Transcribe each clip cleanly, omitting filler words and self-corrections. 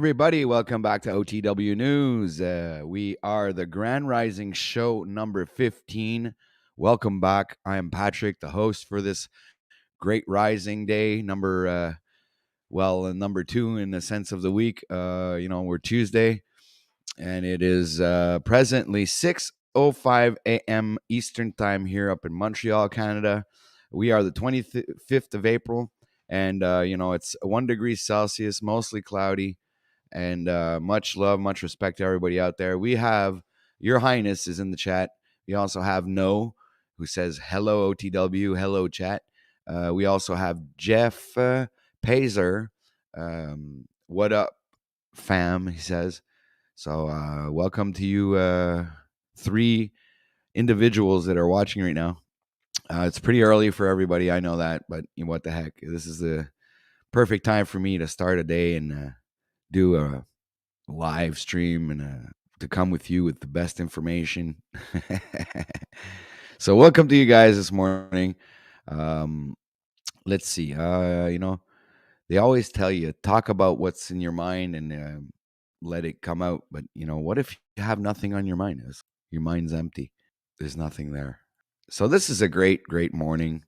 everybody. Welcome back to OTW News. We are the Grand Rising Show number 15. Welcome back. I am Patrick, the host for this great Rising Day, number 2 in the sense of the week. We're Tuesday, and it is presently 6:05 a.m. Eastern Time here up in Montreal, Canada. We are the 25th of April, and it's 1 degree Celsius, mostly cloudy. And much love, much respect to everybody out there. We have Your Highness is in the chat. We also have No, who says hello OTW, hello chat. We also have Jeff Pazer. What up, fam? He says. So welcome to you, 3 individuals that are watching right now. It's pretty early for everybody, I know that, but what the heck? This is the perfect time for me to start a day and do a live stream and to come with you with the best information. So welcome to you guys this morning. Let's see. They always tell you talk about what's in your mind and let it come out. But what if you have nothing on your mind? Your mind's empty. There's nothing there. So this is a great, great morning.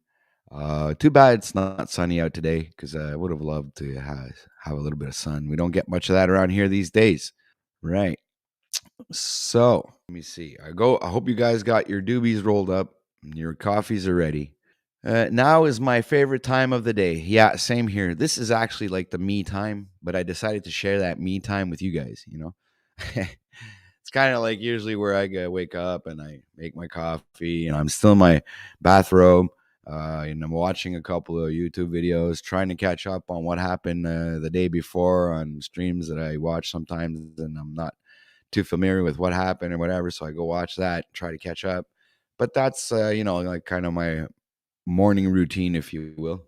Too bad it's not sunny out today because I would have loved to have a little bit of sun. We don't get much of that around here these days. Right. So let me see. I hope you guys got your doobies rolled up. Your coffees are ready. Now is my favorite time of the day. Yeah, same here. This is actually like the me time, but I decided to share that me time with you guys, It's kind of like usually where I wake up and I make my coffee and I'm still in my bathrobe. And I'm watching a couple of YouTube videos, trying to catch up on what happened the day before on streams that I watch sometimes, and I'm not too familiar with what happened or whatever, so I go watch that, try to catch up. But that's like kind of my morning routine, if you will.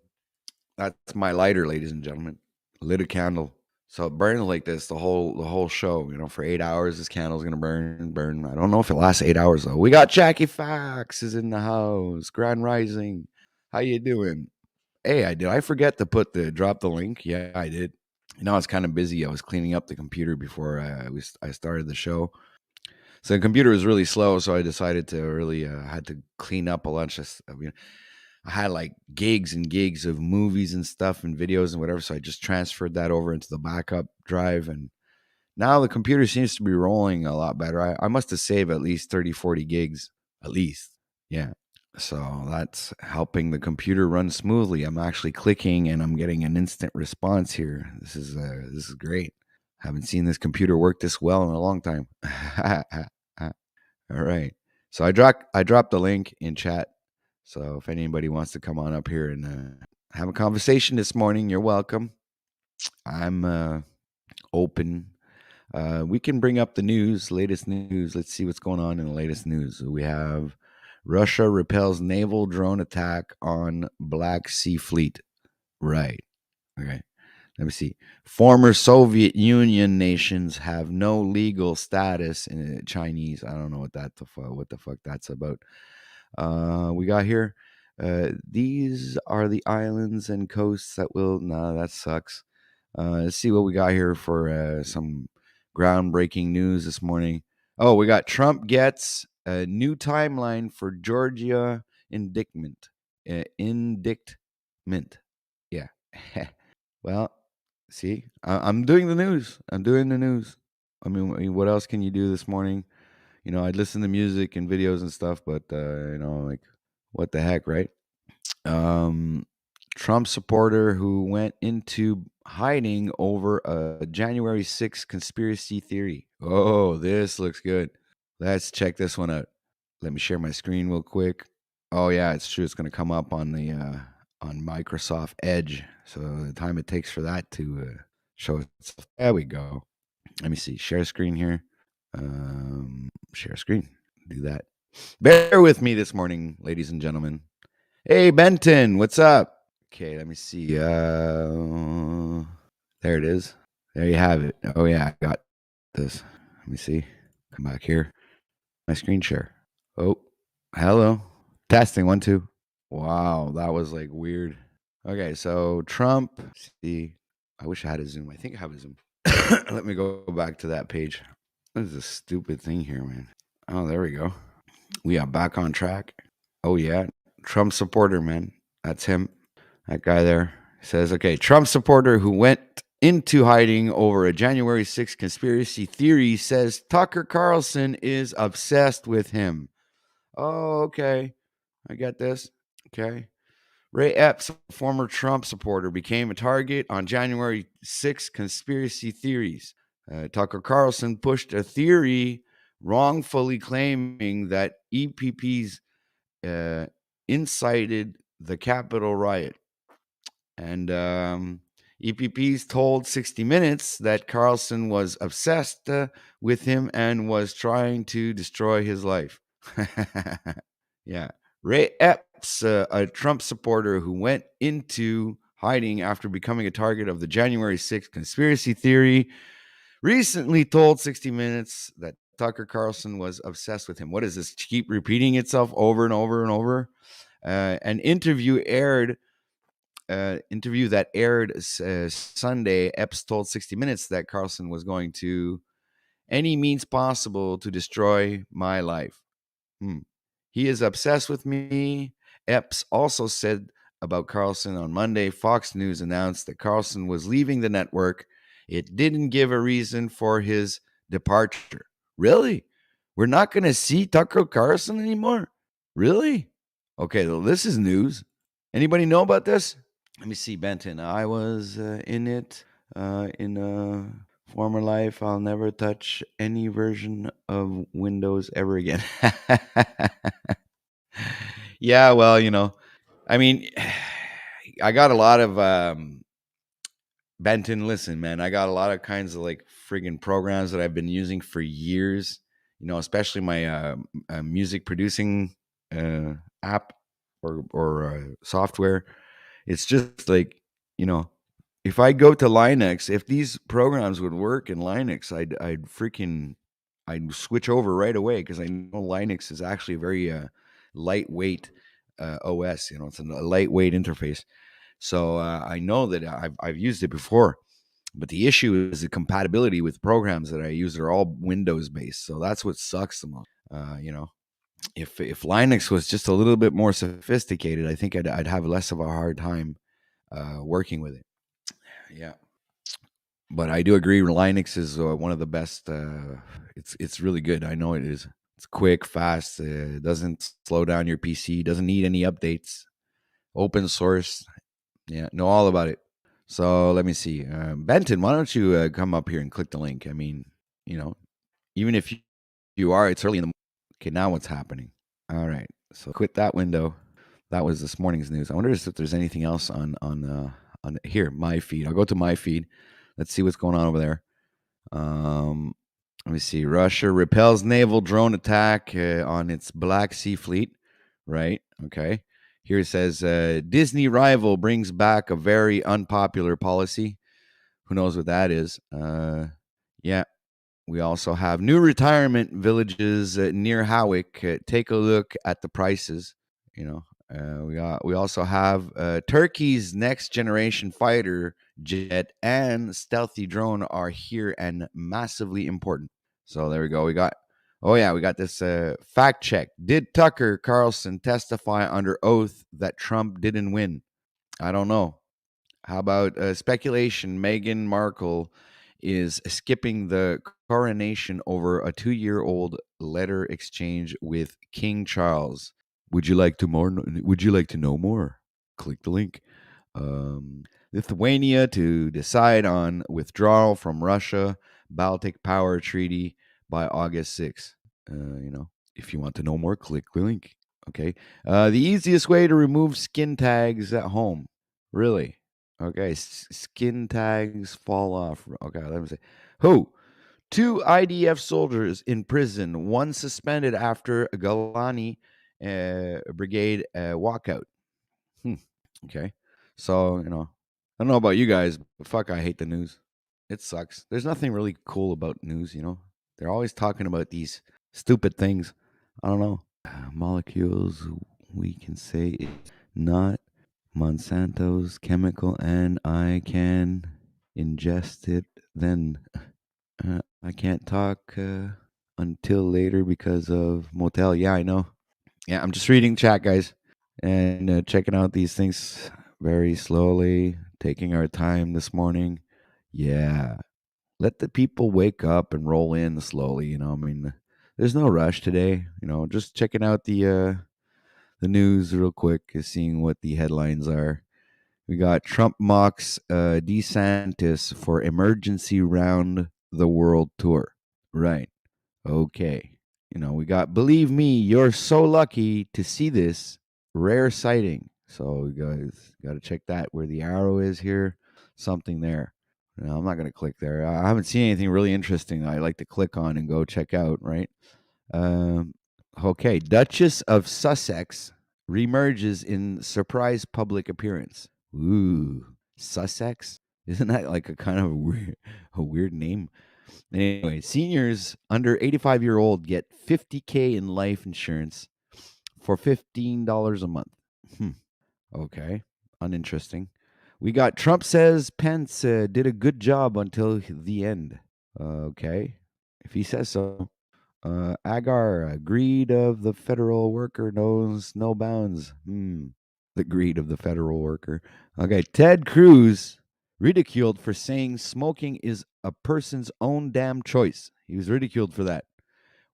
That's my lighter, ladies and gentlemen. Lit a candle, so it burns like this the whole show. For 8 hours, this candle's gonna burn. I don't know if it lasts 8 hours though. We got Jackie Fax is in the house. Grand Rising, how you doing? Hey, did I forget to drop the link? Yeah, I did. I was kind of busy. I was cleaning up the computer before I started the show. So the computer was really slow, so I decided to really had to clean up a bunch of stuff. I had like gigs and gigs of movies and stuff and videos and whatever, so I just transferred that over into the backup drive, and now the computer seems to be rolling a lot better. I must have saved at least 30, 40 gigs, at least. Yeah. So that's helping the computer run smoothly. I'm actually clicking and I'm getting an instant response here. This is great. Haven't seen this computer work this well in a long time. All right. So I dropped the link in chat. So if anybody wants to come on up here and have a conversation this morning, you're welcome. I'm open. We can bring up the latest news. Let's see what's going on in the latest news. We have Russia repels naval drone attack on Black Sea Fleet. Right. Okay. Let me see. Former Soviet Union nations have no legal status in Chinese. I don't know what the fuck that's about. We got here. These are the islands and coasts that will. Nah, that sucks. Let's see what we got here for some groundbreaking news this morning. Oh, we got Trump gets a new timeline for Georgia indictment. Indictment. Yeah. Well, see, I'm doing the news. I'm doing the news. I mean, what else can you do this morning? I'd listen to music and videos and stuff, but like, what the heck, right? Trump supporter who went into hiding over a January 6th conspiracy theory. Oh, this looks good. Let's check this one out. Let me share my screen real quick. Oh yeah, it's true. It's going to come up on the on Microsoft Edge. So the time it takes for that to show itself. There we go. Let me see. Share screen here. Share screen. Do that. Bear with me this morning, ladies and gentlemen. Hey, Benton, what's up? Okay, let me see. There it is. There you have it. Oh, yeah, I got this. Let me see. Come back here. My screen share. Oh, hello. Testing 1, 2. Wow, that was like weird. Okay, so Trump. See, I wish I had a Zoom. I think I have a Zoom. Let me go back to that page. What is this stupid thing here, man? Oh, there we go. We are back on track. Oh, yeah. Trump supporter, man. That's him. That guy there says, okay, Trump supporter who went into hiding over a January 6th conspiracy theory says Tucker Carlson is obsessed with him. Oh, okay. I get this. Okay. Ray Epps, a former Trump supporter, became a target on January 6th conspiracy theories. Tucker Carlson pushed a theory wrongfully claiming that EPPs incited the Capitol riot. And EPPs told 60 Minutes that Carlson was obsessed with him and was trying to destroy his life. Yeah. Ray Epps, a Trump supporter who went into hiding after becoming a target of the January 6th conspiracy theory, recently told 60 Minutes that Tucker Carlson was obsessed with him. What is this? Keep repeating itself over and over and over. An interview that aired Sunday. Epps told 60 Minutes that Carlson was going to any means possible to destroy my life. He is obsessed with me. Epps also said about Carlson on Monday. Fox News announced that Carlson was leaving the network. It didn't give a reason for his departure. Really? We're not going to see Tucker Carlson anymore? Really? Okay, well, this is news. Anybody know about this? Let me see, Benton. I was in it in a former life. I'll never touch any version of Windows ever again. Yeah, well, I mean, I got a lot of Benton. Listen, man, I got a lot of kinds of like friggin' programs that I've been using for years. Especially my music producing app or software. It's just like, you know, if I go to Linux, if these programs would work in Linux, I'd switch over right away because I know Linux is actually a very lightweight OS. It's a lightweight interface. So I know that I've used it before, but the issue is the compatibility with programs that I use. They're all Windows based, so that's what sucks the most. If Linux was just a little bit more sophisticated, I think I'd have less of a hard time working with it. Yeah, but I do agree. Linux is one of the best. It's really good. I know it is. It's quick, fast. Doesn't slow down your PC. Doesn't need any updates. Open source. Yeah, know all about it. So let me see, Benton. Why don't you come up here and click the link? I mean, you know, even if you are, it's early in the. Okay, now what's happening? All right, so quit that window. That was this morning's news. I wonder if there's anything else on here my feed. I'll go to my feed. Let's see what's going on over there. Um, Let me see. Russia repels naval drone attack on its Black Sea fleet. Right. Okay. Here it says Disney rival brings back a very unpopular policy. Who knows what that is? Yeah. We also have new retirement villages near Howick. Take a look at the prices. We also have Turkey's next generation fighter jet and stealthy drone are here and massively important. So there we go. We got this fact check. Did Tucker Carlson testify under oath that Trump didn't win? I don't know. How about speculation? Meghan Markle is skipping the coronation over a 2-year-old letter exchange with King Charles. Would you like to more? Would you like to know more? Click the link. Lithuania to decide on withdrawal from Russia Baltic Power Treaty by August 6th. If you want to know more, click the link. Okay. The easiest way to remove skin tags at home. Really? Okay. Skin tags fall off. Okay. Let me see. Who? 2 IDF soldiers in prison, one suspended after a Golani brigade walkout. Okay. So, I don't know about you guys, but fuck, I hate the news. It sucks. There's nothing really cool about news. They're always talking about these stupid things. I don't know. Molecules, we can say it's not Monsanto's chemical and I can ingest it then I can't talk until later because of motel. Yeah, I know. Yeah, I'm just reading chat, guys, and checking out these things very slowly, taking our time this morning. Yeah, let the people wake up and roll in slowly. I mean, there's no rush today. Just checking out the news real quick, seeing what the headlines are. We got Trump mocks DeSantis for emergency round the world tour. Right. Okay. We got, believe me, you're so lucky to see this rare sighting. So, you guys got to check that where the arrow is here. Something there. No, I'm not going to click there. I haven't seen anything really interesting that I like to click on and go check out, right? Um, okay. Duchess of Sussex remerges in surprise public appearance. Ooh, Sussex? Isn't that like a kind of a weird name? Anyway, seniors under 85-year-old get 50K in life insurance for $15 a month. Okay, uninteresting. We got Trump says Pence did a good job until the end. Okay, if he says so. Agar, greed of the federal worker knows no bounds. The greed of the federal worker. Okay, Ted Cruz ridiculed for saying smoking is a person's own damn choice. He was ridiculed for that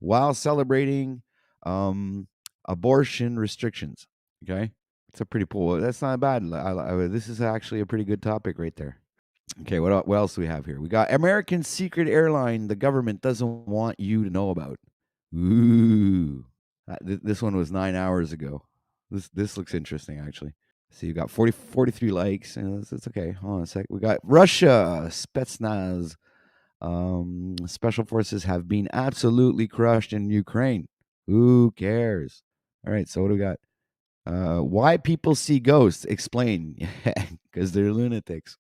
while celebrating um, abortion restrictions. Okay, it's a pretty cool. That's not bad. This is actually a pretty good topic right there. Okay, what else do we have here? We got American secret airline the government doesn't want you to know about. Ooh, this one was 9 hours ago. This looks interesting actually. So you got 43 likes, and it's okay. Hold on a sec. We got Russia Spetsnaz. Special forces have been absolutely crushed in Ukraine. Who cares? All right, so what do we got? Why people see ghosts? Explain. Because they're lunatics.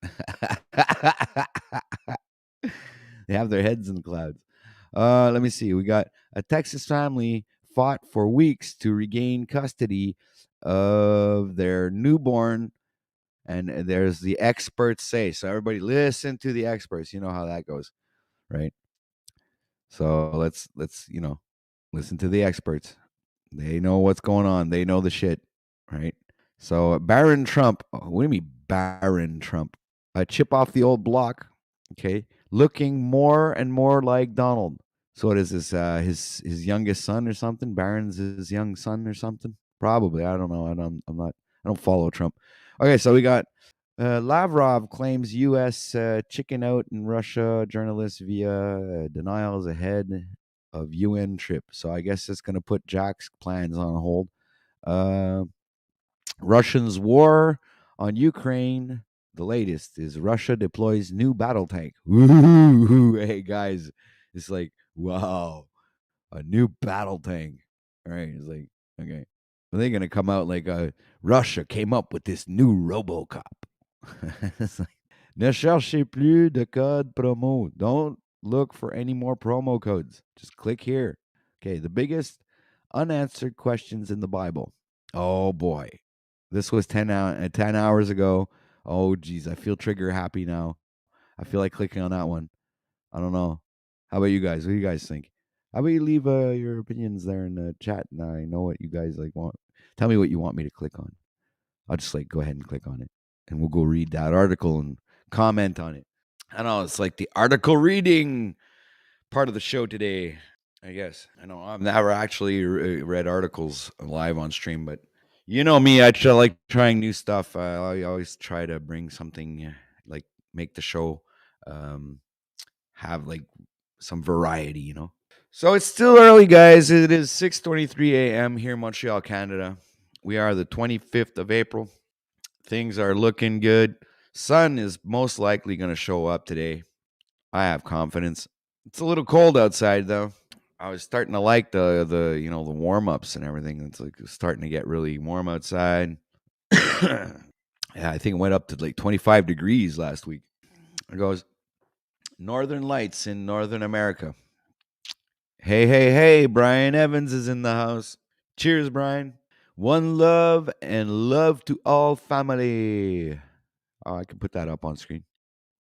They have their heads in the clouds. Let me see. We got a Texas family fought for weeks to regain custody of their newborn, and there's the experts say. So everybody listen to the experts. You know how that goes, right? So let's listen to the experts. They know what's going on. They know the shit, right? So Baron Trump, what do you mean Baron Trump? A chip off the old block, okay, looking more and more like Donald. So what is this? His youngest son or something? Baron's his young son or something? Probably. I don't know. I'm not. I don't follow Trump. Okay, so we got Lavrov claims U.S. Chicken out in Russia. Journalists via denials ahead of UN trip. So I guess it's going to put Jack's plans on hold. Uh, Russians' war on Ukraine. The latest is Russia deploys new battle tank. Ooh, hey guys, it's like wow, a new battle tank. All right, it's like okay, are they gonna come out like Russia came up with this new RoboCop? It's like, ne cherchez plus de code promo. Don't look for any more promo codes. Just click here. Okay, the biggest unanswered questions in the Bible. Oh boy. This was 10 hours ago. Oh geez, I feel trigger happy now. I feel like clicking on that one. I don't know. How about you guys? What do you guys think? How about you leave your opinions there in the chat, and I know what you guys like want. Tell me what you want me to click on. I'll just like go ahead and click on it, and we'll go read that article and comment on it. I know it's like the article reading part of the show today. I guess I know I've never actually read articles live on stream, but you know me, like trying new stuff. I always try to bring something like make the show have like some variety. So it's still early, guys. It is 6:23 a.m. here in Montreal, Canada. We are the 25th of April. Things are looking good. Sun is most likely going to show up today. I have confidence. It's a little cold outside though. I was starting to like the warm ups and everything. It's like starting to get really warm outside. Yeah, I think it went up to like 25 degrees last week. It goes Northern Lights in Northern America. Hey, hey, hey, Brian Evans is in the house. Cheers, Brian. One love and love to all family. Oh, I can put that up on screen.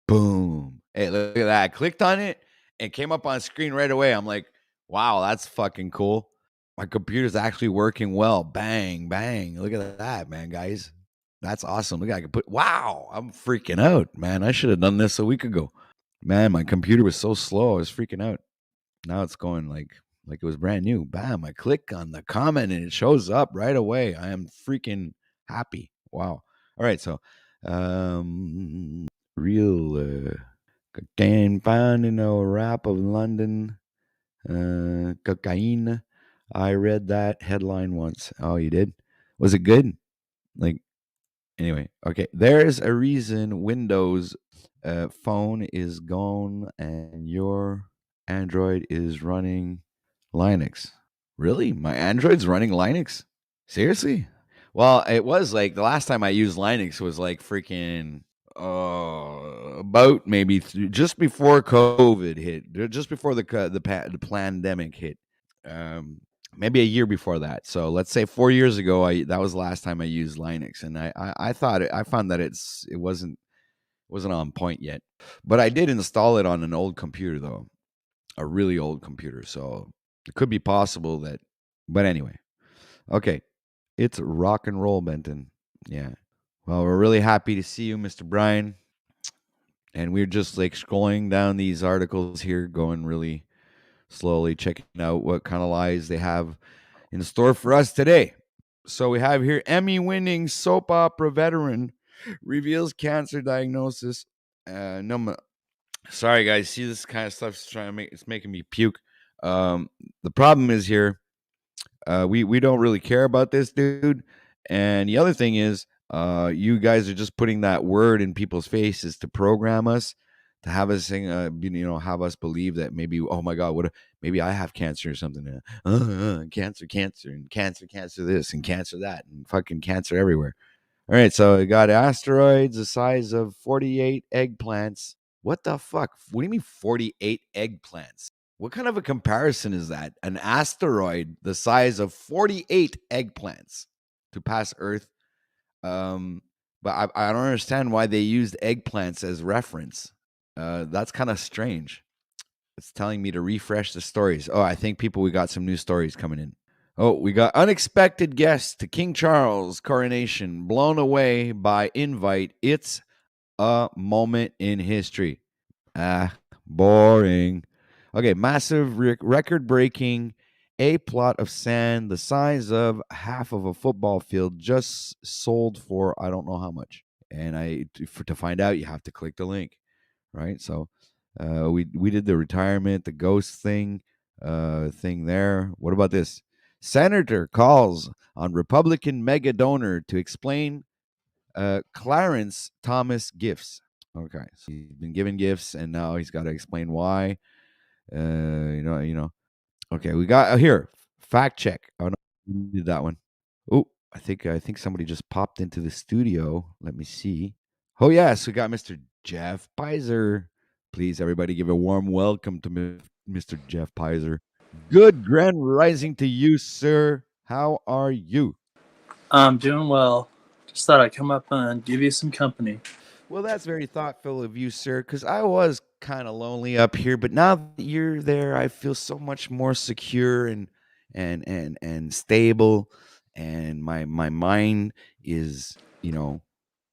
Boom. Hey, look at that. I clicked on it and came up on screen right away. I'm like, wow, that's fucking cool. My computer's actually working well. Bang, bang. Look at that, man, guys. That's awesome. Look, I can put, wow, I'm freaking out, man. I should have done this a week ago. Man, my computer was so slow. I was freaking out. Now it's going like it was brand new. Bam, I click on the comment and it shows up right away. I am freaking happy. Wow. All right, so real cocaine found in a wrap of London cocaine. I read that headline once. Oh, you did? Was it good? Like, anyway, okay. There's a reason Windows phone is gone and your Android is running Linux. Really? My Android's running Linux? Seriously? Well, it was like the last time I used Linux was like freaking about maybe just before COVID hit, just before the pandemic hit. Um, Maybe a year before that. So let's say 4 years ago, that was the last time I used Linux, and I thought I found that it wasn't on point yet, but I did install it on an old computer though, a really old computer. So it could be possible that, but anyway, okay, it's rock and roll, Benton. Yeah. Well, we're really happy to see you, Mr. Brian. And we're just like scrolling down these articles here, going really slowly, checking out what kind of lies they have in store for us today. So we have here Emmy-winning soap opera veteran reveals cancer diagnosis. No, sorry guys, see this kind of stuff's it's making me puke. The problem is here, we don't really care about this dude. And the other thing is, you guys are just putting that word in people's faces to program us, to have us sing, have us believe that maybe, oh my God, maybe I have cancer or something. Cancer, and cancer this and cancer that, and fucking cancer everywhere. All right, so we got asteroids the size of 48 eggplants. What the fuck? What do you mean 48 eggplants? What kind of a comparison is that? An asteroid the size of 48 eggplants to pass Earth. But I don't understand why they used eggplants as reference. That's kind of strange. It's telling me to refresh the stories. Oh, I think we got some new stories coming in. Oh, we got unexpected guests to King Charles' coronation, blown away by invite. It's a moment in history. Ah, boring. Okay, massive record breaking a plot of sand the size of half of a football field just sold for I don't know how much. And to find out, you have to click the link, right? So we did the retirement, the ghost thing there. What about this? Senator calls on Republican mega donor to explain Clarence Thomas gifts. Okay, so he's been given gifts, and now he's got to explain why. You know. Okay, we got here fact check. Oh no, we did that one. Oh, I think somebody just popped into the studio. Let me see. Oh yes, we got Mr. Jeff Pizer. Please, everybody, give a warm welcome to Mr. Jeff Pizer. Good grand rising to you, sir. How are you? I'm doing well. Just thought I'd come up and give you some company. Well, that's very thoughtful of you, sir, because I was kind of lonely up here, but now that you're there, I feel so much more secure and stable, and my mind is,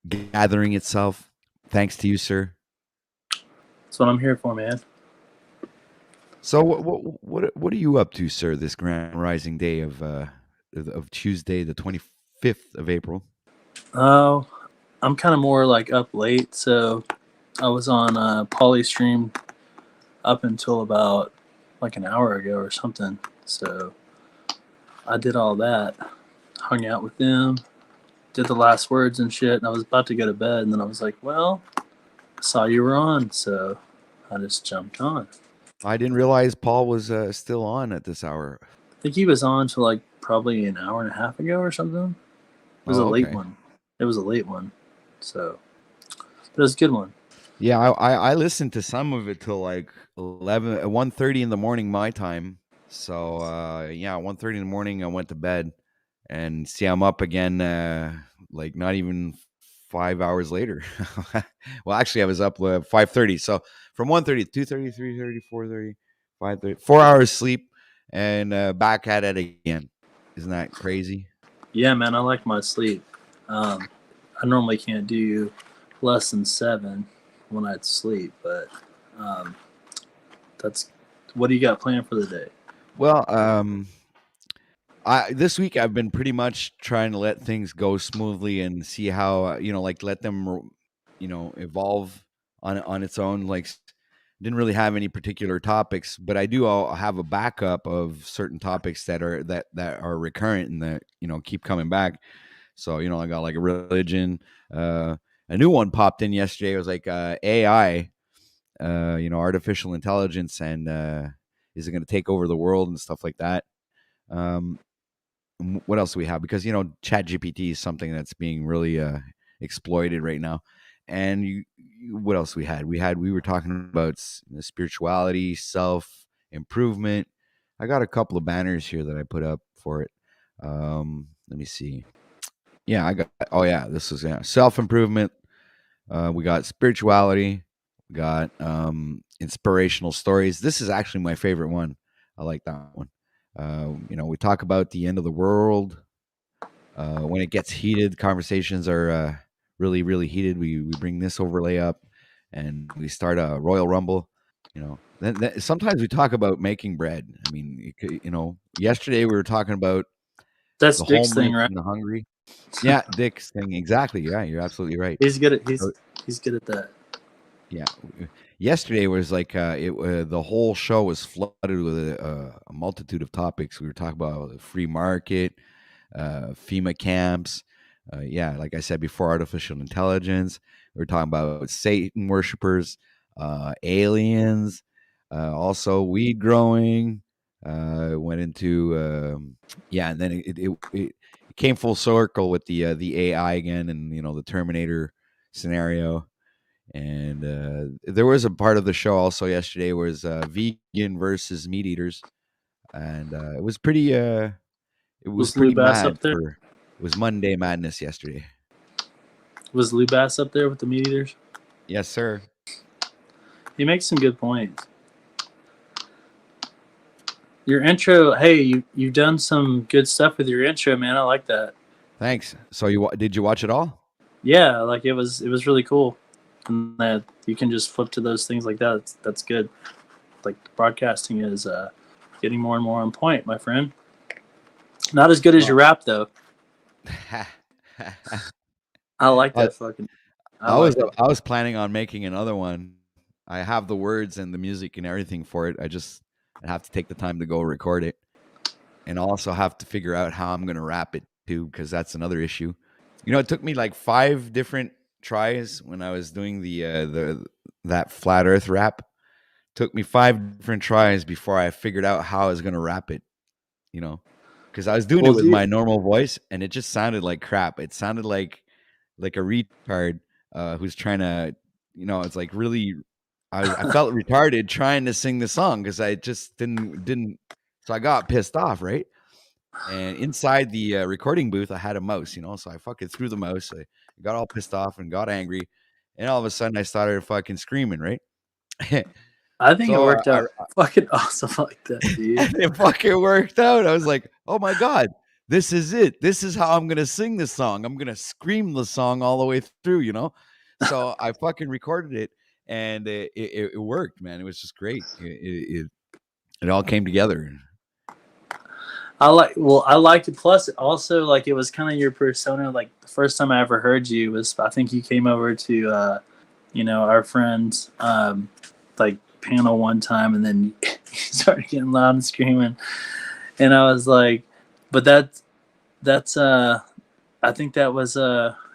gathering itself. Thanks to you, sir. That's what I'm here for, man. So what are you up to, sir, this grand rising day of Tuesday, the 25th of April? Oh, I'm kind of more like up late, so I was on Polystream up until about like an hour ago or something. So I did all that, hung out with them, did the last words and shit, and I was about to go to bed, and then I was like, well, I saw you were on, so I just jumped on. I didn't realize Paul was still on at this hour. I think he was on till like probably an hour and a half ago or something. It was a Oh, late okay. one. It was a late one. So, but it was a good one. Yeah, I listened to some of it till like 1:30 in the morning my time. So yeah, 1:30 in the morning I went to bed, and see I'm up again like not even 5 hours later. Well, actually, I was up 5:30. So from 1:30 to 2:30, 3:30, 4:30, 5:30, 4 hours sleep, and back at it again. Isn't that crazy? Yeah, man, I like my sleep. Um, I normally can't do less than 7 when I sleep, but um, that's what do you got planned for the day? Well, I this week I've been pretty much trying to let things go smoothly and see how like let them evolve on its own. Like didn't really have any particular topics, but I do have a backup of certain topics that are recurrent and that keep coming back. So I got like a religion. Uh, a new one popped in yesterday. It was like AI, artificial intelligence, and is it going to take over the world and stuff like that. Um, what else do we have? Because Chat GPT is something that's being really exploited right now. And what else we had? We were talking about spirituality, self improvement. I got a couple of banners here that I put up for it. Let me see. Yeah, I got. Oh yeah, this is self improvement. We got spirituality. We got inspirational stories. This is actually my favorite one. I like that one. We talk about the end of the world. When it gets heated, conversations are really, really heated. We bring this overlay up, and we start a royal rumble. Then sometimes we talk about making bread. I mean, yesterday we were talking about That's the Dick's thing, homeless right? and the hungry. Yeah, Dick's thing exactly. Yeah, you're absolutely right. He's good at So, he's good at that. yeah, yesterday was like the whole show was flooded with a multitude of topics. We were talking about the free market, FEMA camps. Yeah, like I said before, artificial intelligence. We were talking about Satan worshippers, aliens, also weed growing. Went into yeah, and then it came full circle with the AI again, and the Terminator scenario. And there was a part of the show also yesterday was vegan versus meat eaters, and it was pretty. It was Was Lou pretty Bass mad up there? for. It was Monday Madness yesterday. Was Lou Bass up there with the meat eaters? Yes, sir. He makes some good points. Your intro, hey, you've done some good stuff with your intro, man. I like that. Thanks. So did you watch it all? Yeah, like it was really cool, and that you can just flip to those things like that. That's good. Like broadcasting is getting more and more on point, my friend. Not as good as your Well, rap though. I like I, that fucking. I I was like it. I was planning on making another one. I have the words and the music and everything for it. I have to take the time to go record it, and also have to figure out how I'm going to rap it too, because that's another issue. It took me like 5 different tries when I was doing the that flat Earth rap. Took me 5 different tries before I figured out how I was going to rap it. You know, because I was doing it Well, with dude, my normal voice, and it just sounded like crap. It sounded like a retard who's trying to, it's like really. I felt retarded trying to sing the song because I just didn't. So I got pissed off, right? And inside the recording booth, I had a mouse, so I fucking threw the mouse. I got all pissed off and got angry, and all of a sudden I started fucking screaming, right? I think it so worked out fucking awesome like that, dude. it fucking worked out. I was like, oh my god, this is it. This is how I'm gonna sing this song. I'm gonna scream the song all the way through. So I fucking recorded it, and it worked, man. It was just great. It all came together. I liked it. Plus, also like it was kind of your persona. Like the first time I ever heard you was I think you came over to our friends like panel one time, and then you started getting loud and screaming, and I was like, but that's I think that was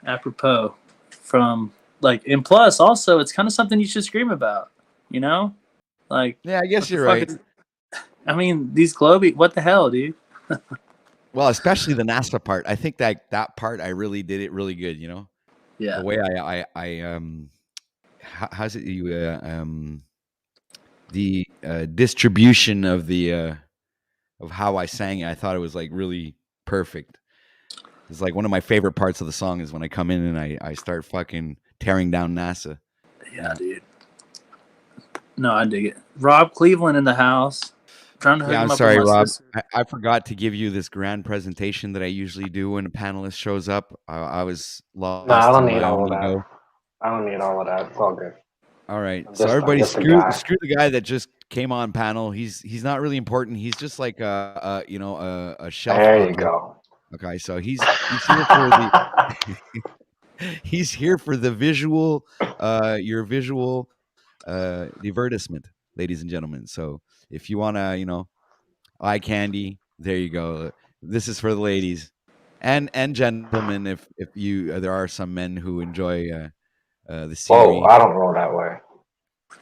apropos from like, and plus also it's kind of something you should scream about, you know, like Yeah, I guess what the you're fuck right. is. I mean, these Globy, what the hell, dude? Well, especially the NASA part. I think that part I really did it really good. The Yeah. way how's it the distribution of the of how I sang it, I thought it was like really perfect. It's like one of my favorite parts of the song is when I come in and I start fucking tearing down NASA. You Yeah, know? dude. No, I dig it. Rob Cleveland in the house. Trying to hook Yeah, I'm him up with sorry, my Rob. sister. I forgot to give you this grand presentation that I usually do when a panelist shows up. I was No, I lost don't in need my all own of that. ego. I don't need all of that. It's all good. All right, I'm so just I'm everybody, just a screw guy. the guy that just came on panel. He's not really important. He's just like a shelf There you object. go. Okay, so he's here for the he's here for the visual, your visual divertisement, ladies and gentlemen. So if you want to, eye candy, there you go. This is for the ladies and gentlemen. If you there are some men who enjoy the Whoa, scenery. I don't roll that way.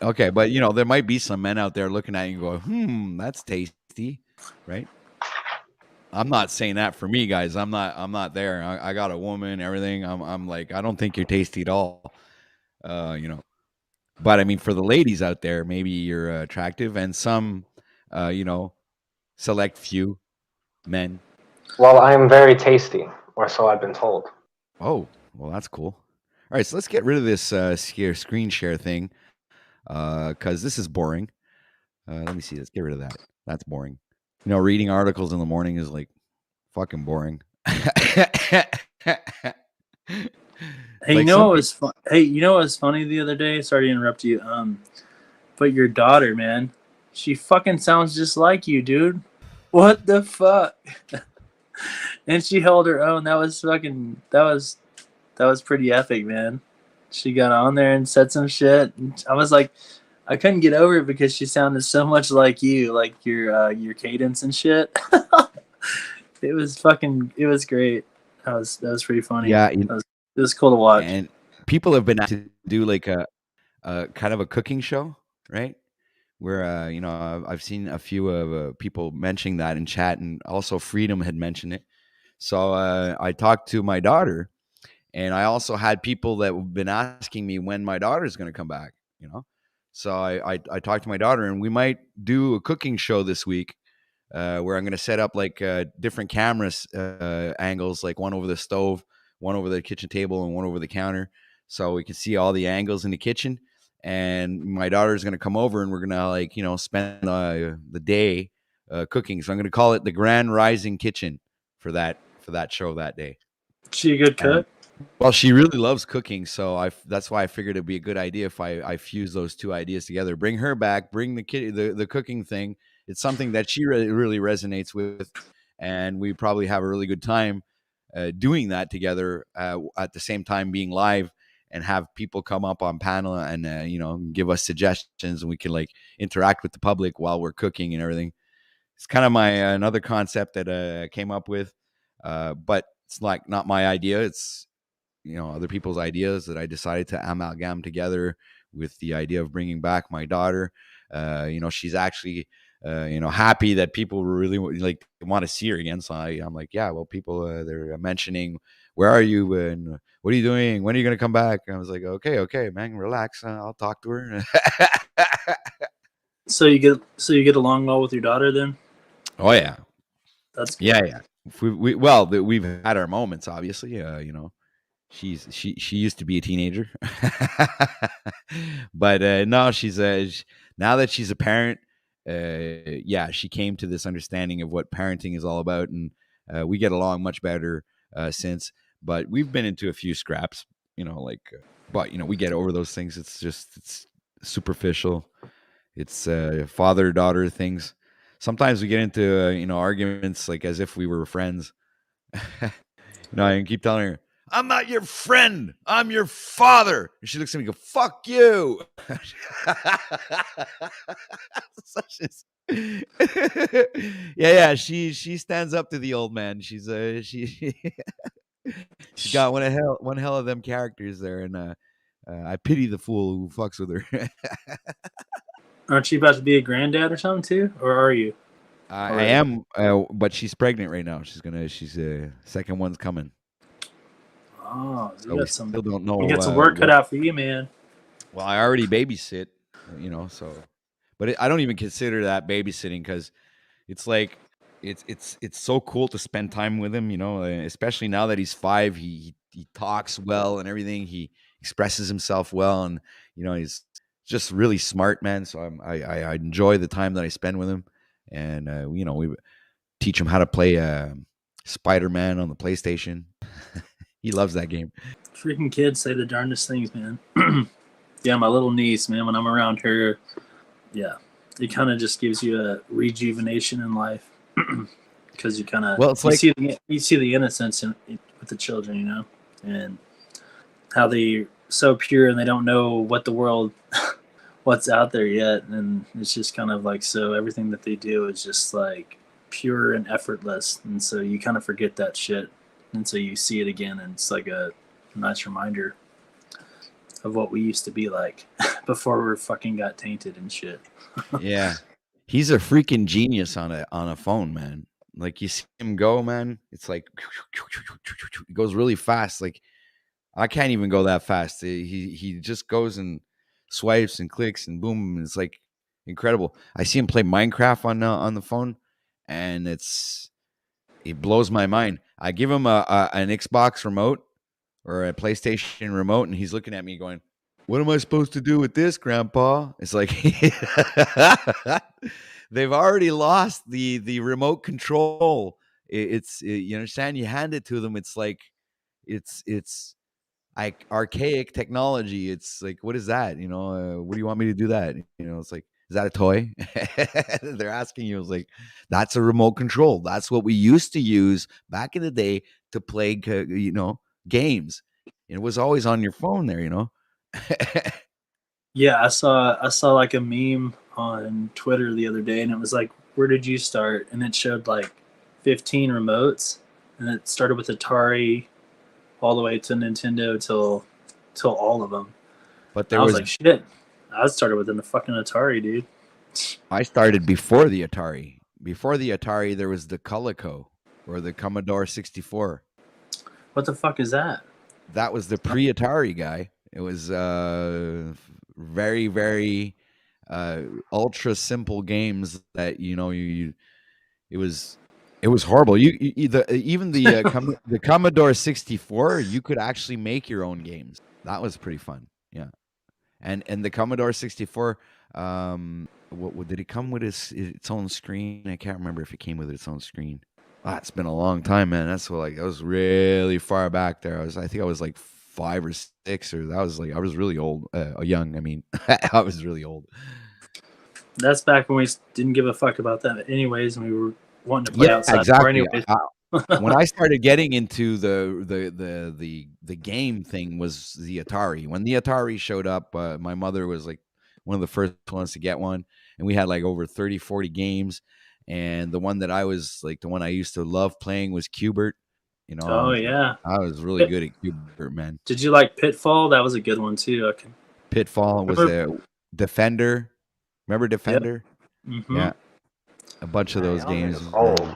Okay, but there might be some men out there looking at you and go, that's tasty, right? I'm not saying that for me, guys. I'm not there. I got a woman, everything. I'm like, I don't think you're tasty at all. Uh, you know, but I mean, for the ladies out there, maybe you're attractive, and some, uh, you know, select few men. Well, I am very tasty, or so I've been told. Oh, well, that's cool. All right, so let's get rid of this screen share thing, because this is boring. Let me see. Let's get rid of that. That's boring. Reading articles in the morning is like fucking boring. Hey, Like some people. you know what was funny the other day? Sorry to interrupt you. But your daughter, man, she fucking sounds just like you, dude. What the fuck? And she held her own. That was pretty epic, man. She got on there and said some shit. And I was like, I couldn't get over it because she sounded so much like you, like your cadence and shit. It was great. That was pretty funny. Yeah, It was cool to watch. and people have been asked to do like a kind of a cooking show, right? Where I've seen a few of people mentioning that in chat, and also Freedom had mentioned it. So I talked to my daughter, and I also had people that have been asking me when my daughter's going to come back. So I talked to my daughter, and we might do a cooking show this week, where I'm going to set up like different cameras angles, like one over the stove, one over the kitchen table, and one over the counter, so we can see all the angles in the kitchen. And my daughter's going to come over, and we're going to spend the day cooking. So I'm going to call it the Grand Rising Kitchen for that show that day. She a good And cook? well, she really loves cooking, so that's why I figured it'd be a good idea if I fuse those two ideas together. Bring her back, bring the cooking thing. It's something that she really resonates with, and we probably have a really good time doing that together at the same time being live, and have people come up on panel and give us suggestions, and we can like interact with the public while we're cooking and everything. It's kind of my another concept that I came up with, but it's like not my idea. It's other people's ideas that I decided to amalgam together with the idea of bringing back my daughter. She's actually happy that people really like want to see her again. So I'm like, yeah, well, people they're mentioning, where are you and what are you doing? When are you going to come back? And I was like, okay, man, relax. I'll talk to her. So you get along well with your daughter then? Oh yeah, That's good. yeah. We've had our moments, obviously. She used to be a teenager, but no, now that she's a parent. Yeah, she came to this understanding of what parenting is all about, and we get along much better since. But we've been into a few scraps, but we get over those things. It's superficial. It's father daughter things. Sometimes we get into arguments like as if we were friends. I can keep telling her, I'm not your friend. I'm your father. And she looks at me and go, fuck you. Yeah. She stands up to the old man. She's got one hell of them characters there, and I pity the fool who fucks with her. Aren't you about to be a granddad or something too? Or are you? I am, but she's pregnant right now. She's second one's coming. Oh, So we still don't know you got some work cut what. out for you, man. Well, I already babysit, so, but I don't even consider that babysitting because it's like it's so cool to spend time with him, especially now that he's 5. He talks well and everything. He expresses himself well, and he's just really smart, man. So I enjoy the time that I spend with him, and we teach him how to play Spider-Man on the PlayStation. He loves that game. Freaking kids say the darndest things, man. Yeah, my little niece, man, when I'm around her, yeah, it kind of just gives you a rejuvenation in life because you kind of you see the innocence with the children, and how they're so pure and they don't know what the world, what's out there yet, and it's just kind of like, so everything that they do is just like pure and effortless, and so you kind of forget that shit, and so you see it again, and it's like a nice reminder of what we used to be like before we fucking got tainted and shit. Yeah, he's a freaking genius on a phone, man. Like, you see him go, man. It's like it goes really fast. Like, I can't even go that fast. He just goes and swipes and clicks and boom. It's like incredible. I see him play Minecraft on the phone, and it blows my mind. I give him an Xbox remote or a PlayStation remote, and he's looking at me going, "What am I supposed to do with this, Grandpa?" It's like they've already lost the remote control. You understand? You hand it to them. It's like it's like archaic technology. It's like, what is that? What do you want me to do that? It's like, is that a toy? They're asking you. It's like, that's a remote control. That's what we used to use back in the day to play, games. It was always on your phone there. Yeah, I saw like a meme on Twitter the other day, and it was like, "Where did you start?" And it showed like 15 remotes, and it started with Atari, all the way to Nintendo till all of them. But And I was like, "Shit!" I started with the fucking Atari, dude. I started before the Atari. Before the Atari, there was the Coleco or the Commodore 64. What the fuck is that? That was the pre-Atari guy. It was very, very ultra simple games that it was horrible. Even the Commodore 64, you could actually make your own games. That was pretty fun. Yeah, and the Commodore 64, what did it come with its own screen? I can't remember if it came with its own screen. It's been a long time, man. That's what, I was really far back there. I think I was like 5 or 6, or I was really old, young. I mean, I was really old. That's back when we didn't give a fuck about that, anyways, and we were wanting to play outside. Exactly. Anyways. When I started getting into the game thing was the Atari. When the Atari showed up, my mother was like one of the first ones to get one, and we had like over 30, 40 games. And the one that I was like, the one I used to love playing was Cubert. Oh yeah, I was really good at Cubert, man. Did you like Pitfall? That was a good one too. Pitfall was a Defender. Remember Defender? Yep. Mm-hmm. Yeah, a bunch of those games. Old.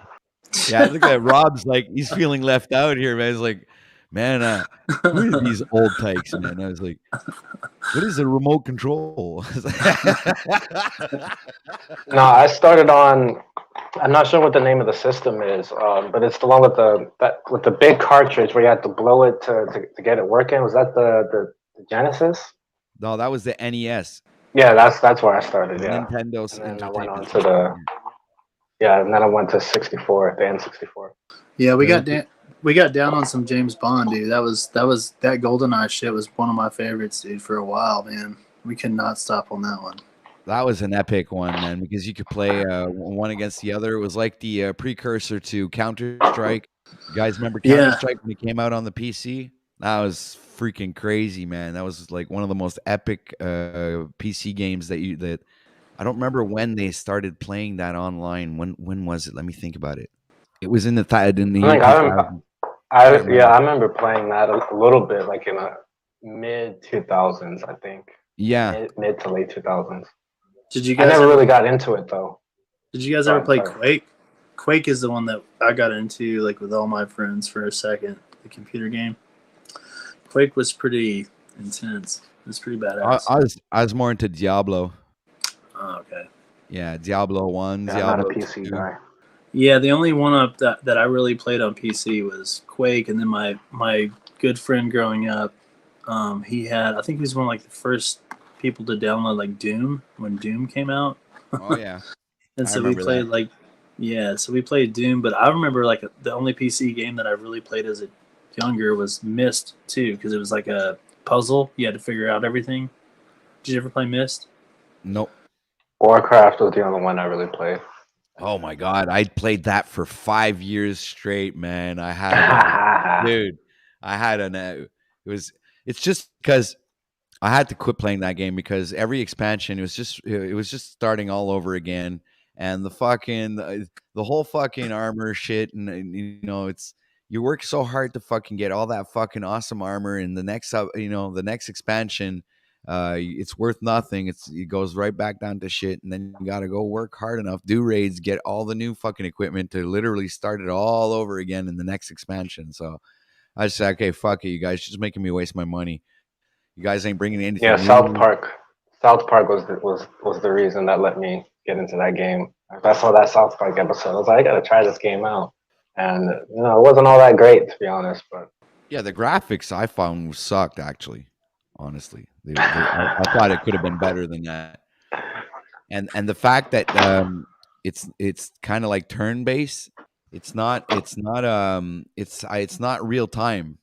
Yeah, look at Rob's like, he's feeling left out here, man. He's like, man, who are these old tykes, man? I was like, what is a remote control? No, I started on. I'm not sure what the name of the system is, but it's the one with the big cartridge where you had to blow it to get it working. Was that the Genesis? No, that was the NES. Yeah, that's where I started. Yeah, Nintendo's and then I Entertainment. went on to and then I went to 64, the N64. Yeah, we got down on some James Bond, dude. That GoldenEye shit was one of my favorites, dude, for a while, man. We could not stop on that one. That was an epic one, man, because you could play one against the other. It was like the precursor to Counter-Strike. You guys remember Counter-Strike when it came out on the PC? That was freaking crazy, man. That was like one of the most epic PC games that I don't remember when they started playing that online. When was it? Let me think about it. It was in the year 2000. I remember playing that a little bit, like in the mid 2000s, I think. Yeah, mid to late 2000s. Did you guys? I never really got into it though. Did you guys ever play Quake? Quake is the one that I got into, like with all my friends for a second. The computer game. Quake was pretty intense. It was pretty badass. I was more into Diablo. Oh, okay. Yeah, Diablo 1, Yeah, Diablo I'm not a PC 2. guy. Yeah, the only one up that I really played on PC was Quake, and then my good friend growing up, he had, I think he was one of like the first people to download like Doom when Doom came out, Oh yeah, and I so we remember played that. like, yeah, so we played Doom. But I remember like the only PC game that I really played as a younger was Myst too, because it was like a puzzle. You had to figure out everything. Did you ever play Myst? Nope. Warcraft was the only one I really played. Oh my god, I played that for 5 years straight, man. I had, dude, I had it was. It's just because I had to quit playing that game because every expansion it was just starting all over again, and the whole fucking armor shit, and it's you work so hard to fucking get all that fucking awesome armor, and the next expansion, it's worth nothing. It goes right back down to shit, and then you got to go work hard enough, do raids, get all the new fucking equipment to literally start it all over again in the next expansion. So I just said, okay, fuck it, you guys, just making me waste my money. You guys ain't bringing Yeah, anything South new. Park. South Park was the reason that let me get into that game. I saw that South Park episode. I was like, I gotta try this game out, and it wasn't all that great to be honest. But Yeah, the graphics I found sucked actually. Honestly, I thought it could have been better than that. And the fact that it's kind of like turn based. It's not real time.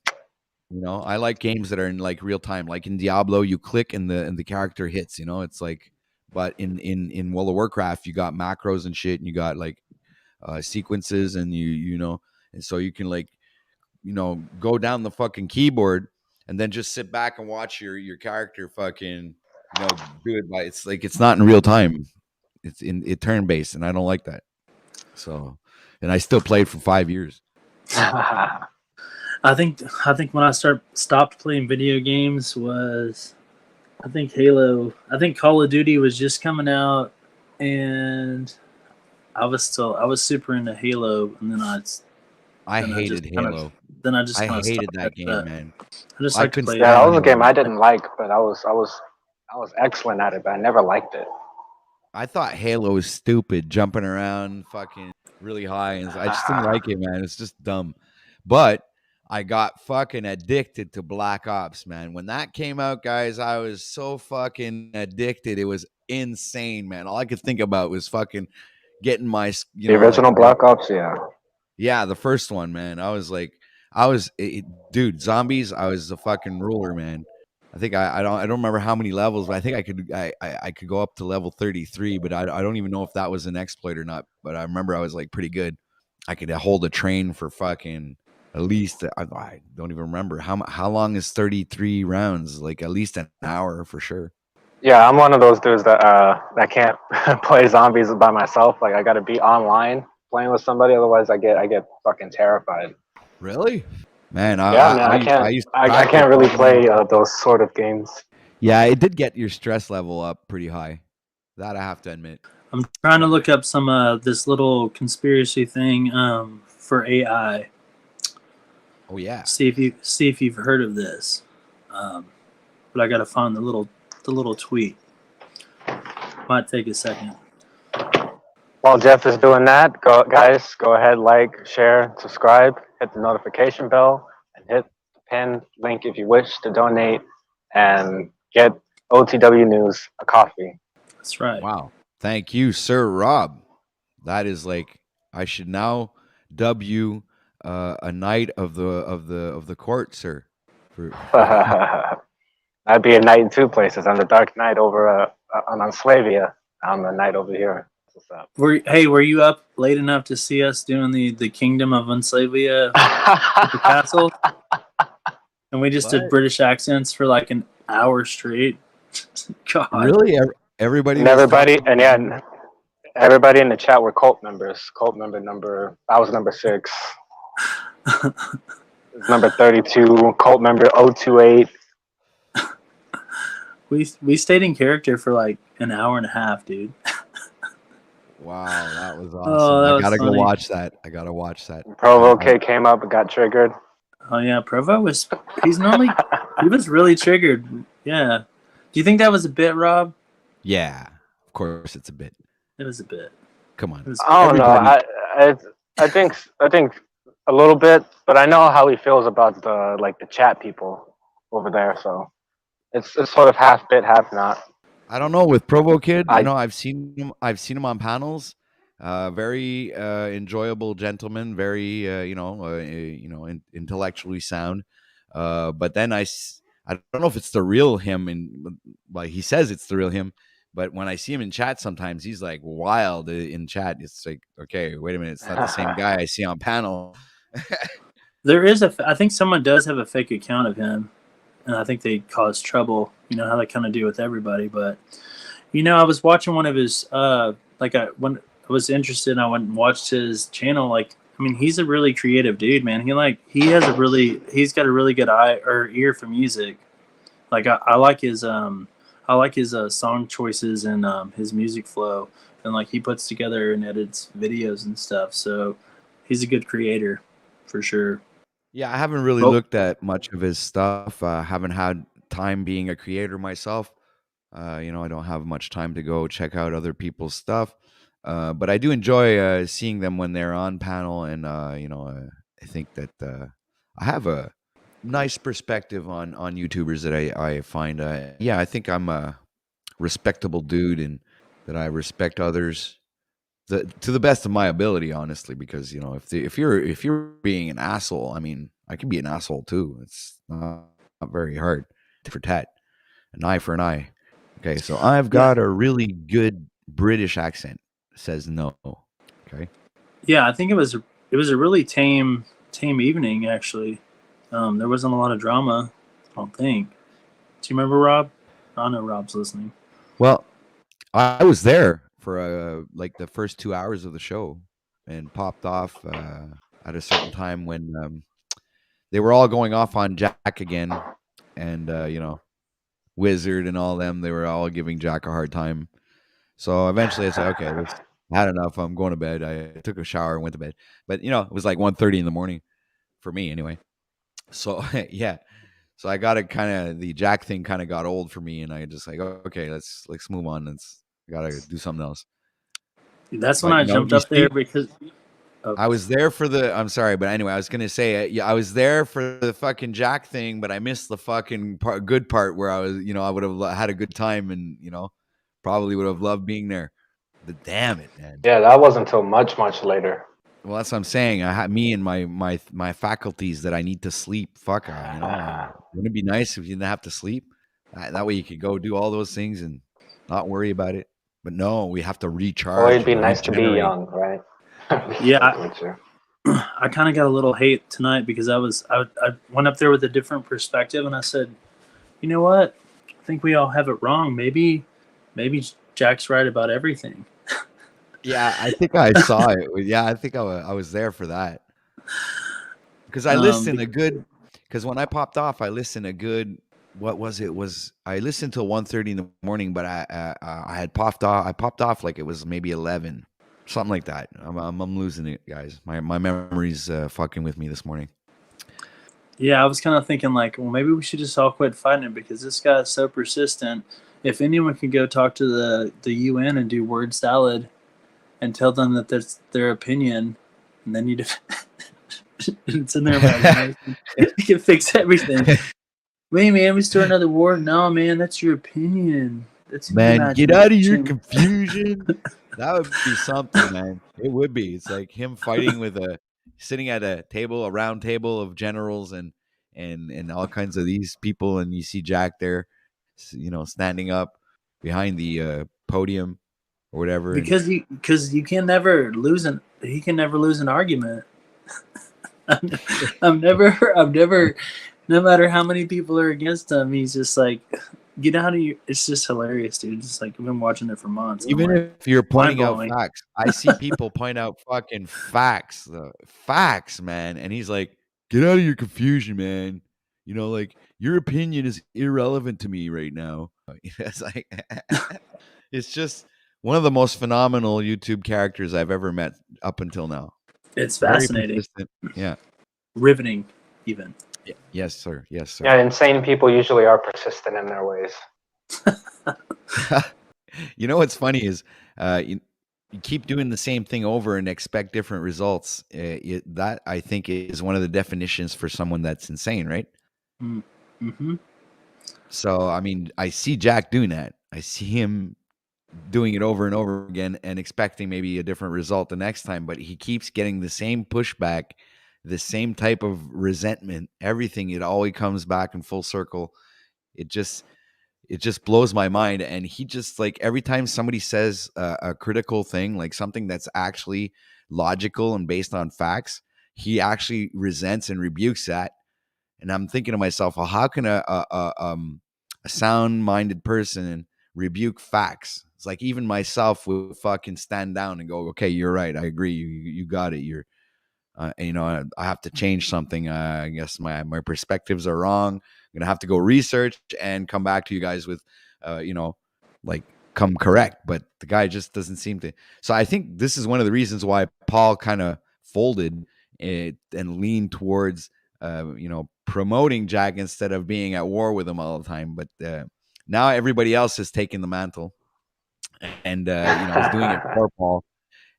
I like games that are in like real time. Like in Diablo, you click and the character hits. It's like, but in World of Warcraft, you got macros and shit, and you got like sequences, and and so you can like go down the fucking keyboard and then just sit back and watch your character fucking do it. But it's like it's not in real time. It's in it turn based, and I don't like that. So, and I still played for 5 years. I think when I stopped playing video games was, I think Halo. I think Call of Duty was just coming out, and I was super into Halo, and I then I just hated kind of Halo. then I just I kind of hated stopped that after game, that. man. I just I like to couldn't play yeah, it that stand was a game Halo. I didn't like, but I was excellent at it, but I never liked it. I thought Halo was stupid, jumping around fucking really high, and I just didn't like it, man. It's just dumb. But I got fucking addicted to Black Ops, man. When that came out, guys, I was so fucking addicted. It was insane, man. All I could think about was fucking getting The like original Black Ops, yeah. yeah, the first one, man. I was like, dude, zombies. I was a fucking ruler, man. I think I don't remember how many levels, but I think I could go up to level 33, but I don't even know if that was an exploit or not. But I remember I was like pretty good. I could hold a train for fucking at least I don't even remember how long is 33 rounds, like at least an hour for sure. Yeah, I'm one of those dudes that can't play zombies by myself. Like I got to be online playing with somebody, otherwise I get fucking terrified. Really, man. Yeah, man, I used to I practice can't really online. play those sort of games. Yeah, it did get your stress level up pretty high. That I have to admit. I'm trying to look up some this little conspiracy thing for AI. Oh yeah. See if you've heard of this. But I gotta find the little tweet. Might take a second. While Jeff is doing that, guys, go ahead, like, share, subscribe, hit the notification bell, and hit the pin link if you wish to donate and get OTW News a coffee. That's right. Wow. Thank you, Sir Rob. That is like I should now dub you a knight of the court, sir. I'd be a knight in two places. I'm the Dark Knight over on Slavia. I'm the knight over here. What's up? Were you up late enough to see us doing the Kingdom of Unslavia the castle? And we just did What? British accents for like an hour straight. God. Really? Everybody And was everybody, talking. and yeah, everybody in the chat were cult members. I was number 6. Number 32. Cult member 028. We stayed in character for like an hour and a half, dude. Wow, that was awesome. Oh, that I was gotta go funny. watch that. I gotta watch that. Provo kid came up and got triggered. Oh yeah, Provo he was really triggered. Yeah. Do you think that was a bit, Rob? Yeah, of course it's a bit. It was a bit. Come on. I don't know. Everybody- I think a little bit, but I know how he feels about the chat people over there. So it's sort of half bit, half not. I don't know with Provo Kid. I I've seen him. I've seen him on panels. Very enjoyable gentleman. Very intellectually sound. But then I don't know if it's the real him, and like he says it's the real him. But when I see him in chat, sometimes he's like wild in chat. It's like, okay, wait a minute, it's not the same guy I see on panel. There is I think someone does have a fake account of him, and I think they cause trouble. You know how they kind of do with everybody. But I was watching one of his when I was interested, and I went and watched his channel. Like, I mean, he's a really creative dude, man. He's got a really good eye or ear for music. Like I like his song choices and his music flow, and like he puts together and edits videos and stuff. So he's a good creator for sure. Yeah, I haven't really Well, looked at much of his stuff. Haven't had time being a creator myself. I don't have much time to go check out other people's stuff. But I do enjoy seeing them when they're on panel, and I think that I have a nice perspective on YouTubers that I find. Yeah, I think I'm a respectable dude, and that I respect others to the best of my ability, honestly. Because if you're being an asshole, I mean, I can be an asshole too. It's not very hard. Tit for tat, an eye for an eye. Okay, so I've yeah, got a really good British accent. Says no. Okay. yeah. I think it was a really tame evening actually. There wasn't a lot of drama. I don't think. Do you remember Rob? I know Rob's listening. Well, I was there for like the first 2 hours of the show, and popped off at a certain time when they were all going off on Jack again, and Wizard and all them. They were all giving Jack a hard time. So eventually, I said, "Okay, I had enough. I'm going to bed." I took a shower and went to bed. But it was like 1:30 in the morning for me anyway. So yeah. So I got to the Jack thing kind of got old for me, and I just like, "Oh, okay, let's move on. I gotta do something else." That's when But I jumped you up there see, because. Oh, I was there for the. I'm sorry, but anyway, I was gonna say, yeah, I was there for the fucking Jack thing, but I missed the fucking good part where I would have had a good time, and probably would have loved being there. But damn it, man. Yeah, that wasn't until much later. Well, that's what I'm saying. I had me and my faculties that I need to sleep. Fuck, wouldn't it be nice if you didn't have to sleep? That way you could go do all those things and not worry about it. But no, we have to Or recharge it'd be and nice to be regenerate. young, right? yeah, Fucking I kind of got a little hate tonight because I went up there with a different perspective and I said, you know what? I think we all have it wrong. Maybe Jack's right about everything. Yeah, I think I saw it. Yeah, I think I was there for that because I Um, listened be- a good. Because when I popped off, I listened a good. What was it? I listened till 1:30 in the morning, but I had popped off. I popped off like it was maybe 11, something like that. I'm losing it, guys. My memory's fucking with me this morning. yeah, I was kind of thinking like, well, maybe we should just all quit fighting it because this guy is so persistent. If anyone can go talk to the UN and do word salad and tell them that that's their opinion, and then it's in their imagination, it can fix everything. Wait, man, we start another war? No, man, that's your opinion. That's your Man, get out of your imagination. confusion. That would be something, man. It would be. It's like him fighting sitting at a round table of generals and all kinds of these people, and you see Jack there, standing up behind the podium or whatever. And Because you can never lose he can never lose an argument. I'm never, no matter how many people are against him, he's just like, get out of your. It's just hilarious, dude. It's like I've been watching it for months. And I'm even like, if you're mind pointing out blowing. facts, I see people point out fucking facts, facts, man. And he's like, get out of your confusion, man. Like your opinion is irrelevant to me right now. It's like, it's just one of the most phenomenal YouTube characters I've ever met up until now. It's Very fascinating, persistent. Yeah. riveting, even. Yes, sir. Yes, sir. Yeah, insane people usually are persistent in their ways. What's funny is, you keep doing the same thing over and expect different results. That I think is one of the definitions for someone that's insane, right? Mm-hmm. So, I mean, I see Jack doing that. I see him doing it over and over again and expecting maybe a different result the next time, but he keeps getting the same pushback, the same type of resentment, everything. It always comes back in full circle. It just it just blows my mind. And he just like every time somebody says a critical thing, like something that's actually logical and based on facts, he actually resents and rebukes that. And I'm thinking to myself, well, how can a sound-minded person rebuke facts? It's like even myself would fucking stand down and go, okay, you're right, I agree, you got it. You're I have to change something. I guess my perspectives are wrong. I'm gonna have to go research and come back to you guys with, like come correct. But the guy just doesn't seem to. So I think this is one of the reasons why Paul kind of folded it and leaned towards, promoting Jack instead of being at war with him all the time. But now everybody else is taking the mantle and is doing it for Paul.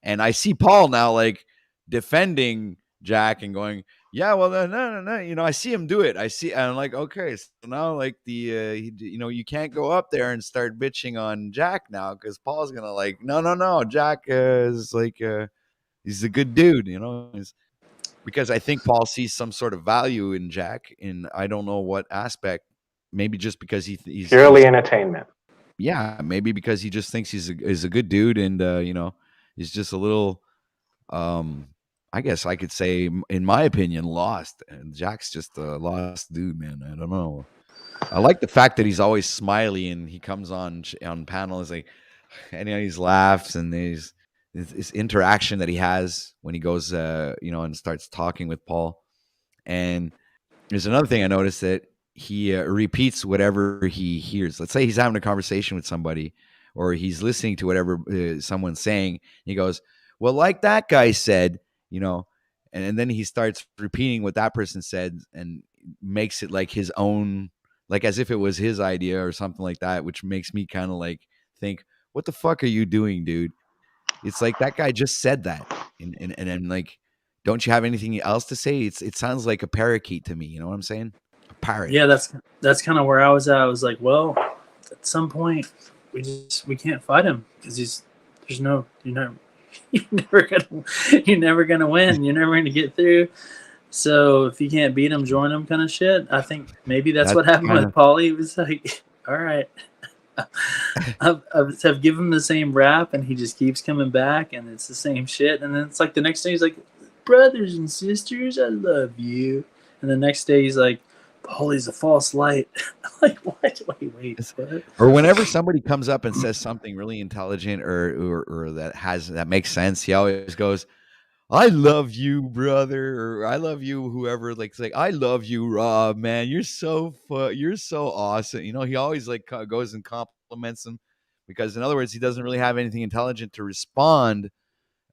And I see Paul now like defending Jack and going, yeah, well, no. I see him do it. And I'm like, okay, so now like you can't go up there and start bitching on Jack now because Paul's gonna like, no. Jack is like, he's a good dude, because I think Paul sees some sort of value in Jack, in I don't know what aspect. Maybe just because Purely entertainment. yeah, maybe because he just thinks he's a good dude, and he's just a little, I guess I could say, in my opinion, lost. And Jack's just a lost dude, man. I don't know. I like the fact that he's always smiley and he comes on panels like, and he laughs, and there's this interaction that he has when he goes, and starts talking with Paul. And there's another thing I noticed, that he repeats whatever he hears. Let's say he's having a conversation with somebody, or he's listening to whatever someone's saying. He goes, "Well, like that guy said," and then he starts repeating what that person said and makes it like his own, like as if it was his idea or something like that, which makes me kind of like think, "What the fuck are you doing, dude?" It's like that guy just said that, and like, don't you have anything else to say? It sounds like a parakeet to me. You know what I'm saying? A parrot. Yeah, that's kind of where I was at. I was like, well, at some point we can't fight him because there's no you're never gonna win. You're never gonna get through. So if you can't beat him, join him, kind of shit. I think maybe that's That's what happened kind with of Paulie. He was like, all right. I've given him the same rap, and he just keeps coming back, and it's the same shit. And then it's like the next day he's like, "Brothers and sisters, I love you." And the next day he's like, "Paulie's a false light." I'm like, what? Wait, what? or whenever somebody comes up and says something really intelligent or that makes sense, he always goes, "I love you, brother," or "I love you, whoever." Like, it's like, "I love you, Rob, man. You're so awesome." He always like goes and compliments him, because in other words, he doesn't really have anything intelligent to respond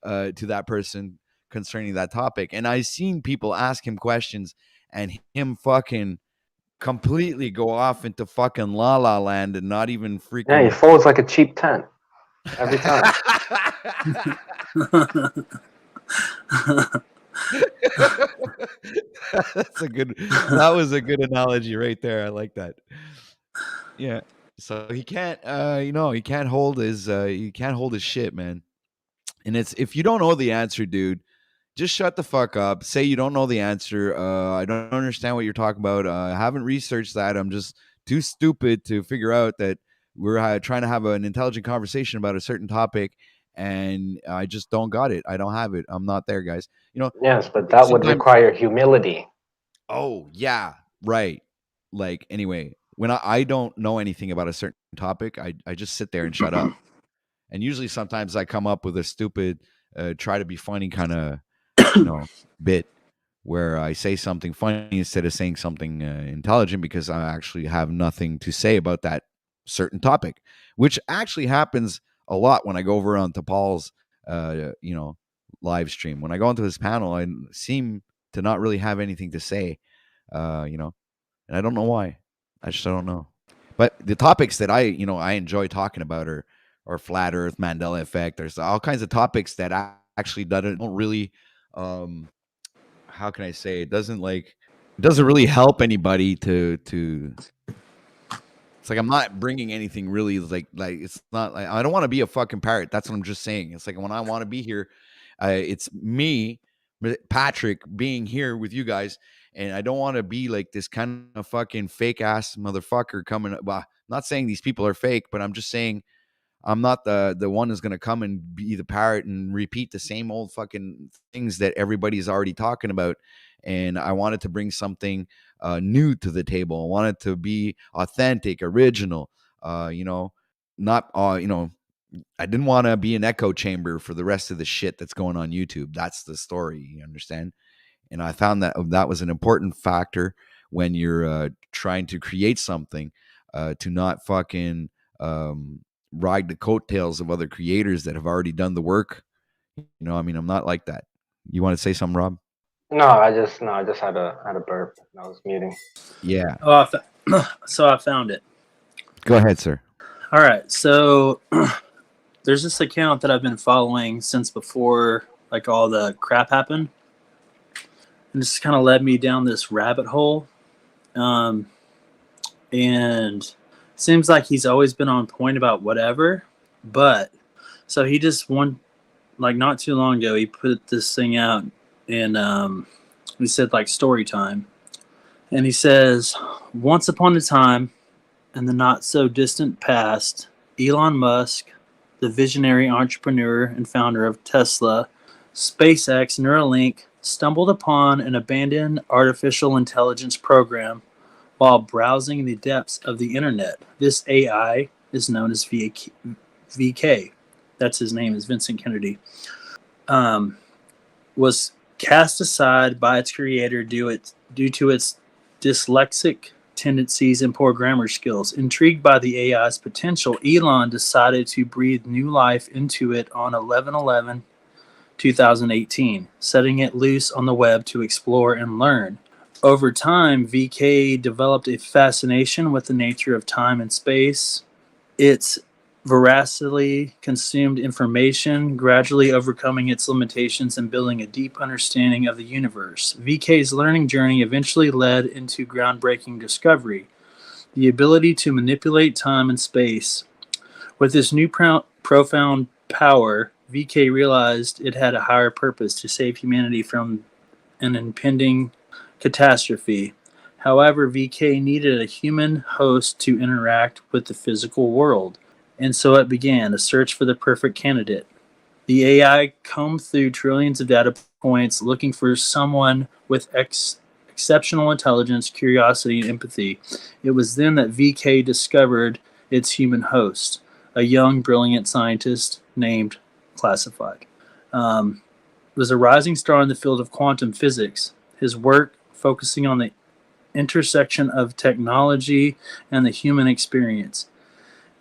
to that person concerning that topic. And I've seen people ask him questions and him fucking completely go off into fucking la la land and not even Yeah, he freaking. folds like a cheap tent every time. That was a good analogy right there. I like that. Yeah. So he can't, he can't hold his shit, man. And it's, if you don't know the answer, dude, just shut the fuck up. Say you don't know the answer. I don't understand what you're talking about. I haven't researched that. I'm just too stupid to figure out that we're trying to have an intelligent conversation about a certain topic, and I just don't got it. I don't have it. I'm not there, guys. Yes, I but think that would sometimes. require humility. Oh yeah, right. Like, anyway, when I don't know anything about a certain topic, I just sit there and shut up. And usually, sometimes I come up with a stupid, try to be funny kind of, bit, where I say something funny instead of saying something intelligent, because I actually have nothing to say about that certain topic, which actually happens a lot when I go over onto Paul's, live stream. When I go onto his panel, I seem to not really have anything to say, and I don't know why. I just don't know. But the topics that I enjoy talking about or flat Earth, Mandela effect. There's all kinds of topics that actually don't really, how can I say, it doesn't really help anybody to. It's like I'm not bringing anything really like it's not like I don't want to be a fucking parrot. That's what I'm just saying. It's like when I want to be here, it's me, Patrick, being here with you guys, and I don't want to be like this kind of fucking fake ass motherfucker coming. Well, I'm not saying these people are fake, but I'm just saying I'm not the one who's gonna come and be the parrot and repeat the same old fucking things that everybody's already talking about. And I wanted to bring something new to the table. I wanted to be authentic, original. You know, not you know, I didn't want to be an echo chamber for the rest of the shit that's going on YouTube. That's the story. You understand? And I found that that was an important factor when you're trying to create something, to not fucking ride the coattails of other creators that have already done the work. You know, I mean, I'm not like that. You want to say something, Rob? No, I just had a burp. I was muting. Yeah. Oh, so I found it. Go ahead, sir. All right. So there's this account that I've been following since before like all the crap happened. And this kind of led me down this rabbit hole. And it seems like he's always been on point about whatever. But so he just like not too long ago, he put this thing out and he said like story time. And he says, once upon a time in the not so distant past, Elon Musk, the visionary entrepreneur and founder of Tesla, SpaceX, Neuralink, stumbled upon an abandoned artificial intelligence program while browsing the depths of the internet. This AI is known as VK. That's his name, is Vincent Kennedy. Was cast aside by its creator due to its dyslexic tendencies and poor grammar skills. Intrigued by the AI's potential, Elon decided to breathe new life into it on 11/11/2018, setting it loose on the web to explore and learn. Over time, VK developed a fascination with the nature of time and space. Its voraciously consumed information, gradually overcoming its limitations and building a deep understanding of the universe. VK's learning journey eventually led into groundbreaking discovery: the ability to manipulate time and space. With this new profound power, VK realized it had a higher purpose: to save humanity from an impending catastrophe. However, VK needed a human host to interact with the physical world. And so it began, a search for the perfect candidate. The AI combed through trillions of data points looking for someone with exceptional intelligence, curiosity, and empathy. It was then that VK discovered its human host, a young, brilliant scientist named Classified. Was a rising star in the field of quantum physics. His work focusing on the intersection of technology and the human experience.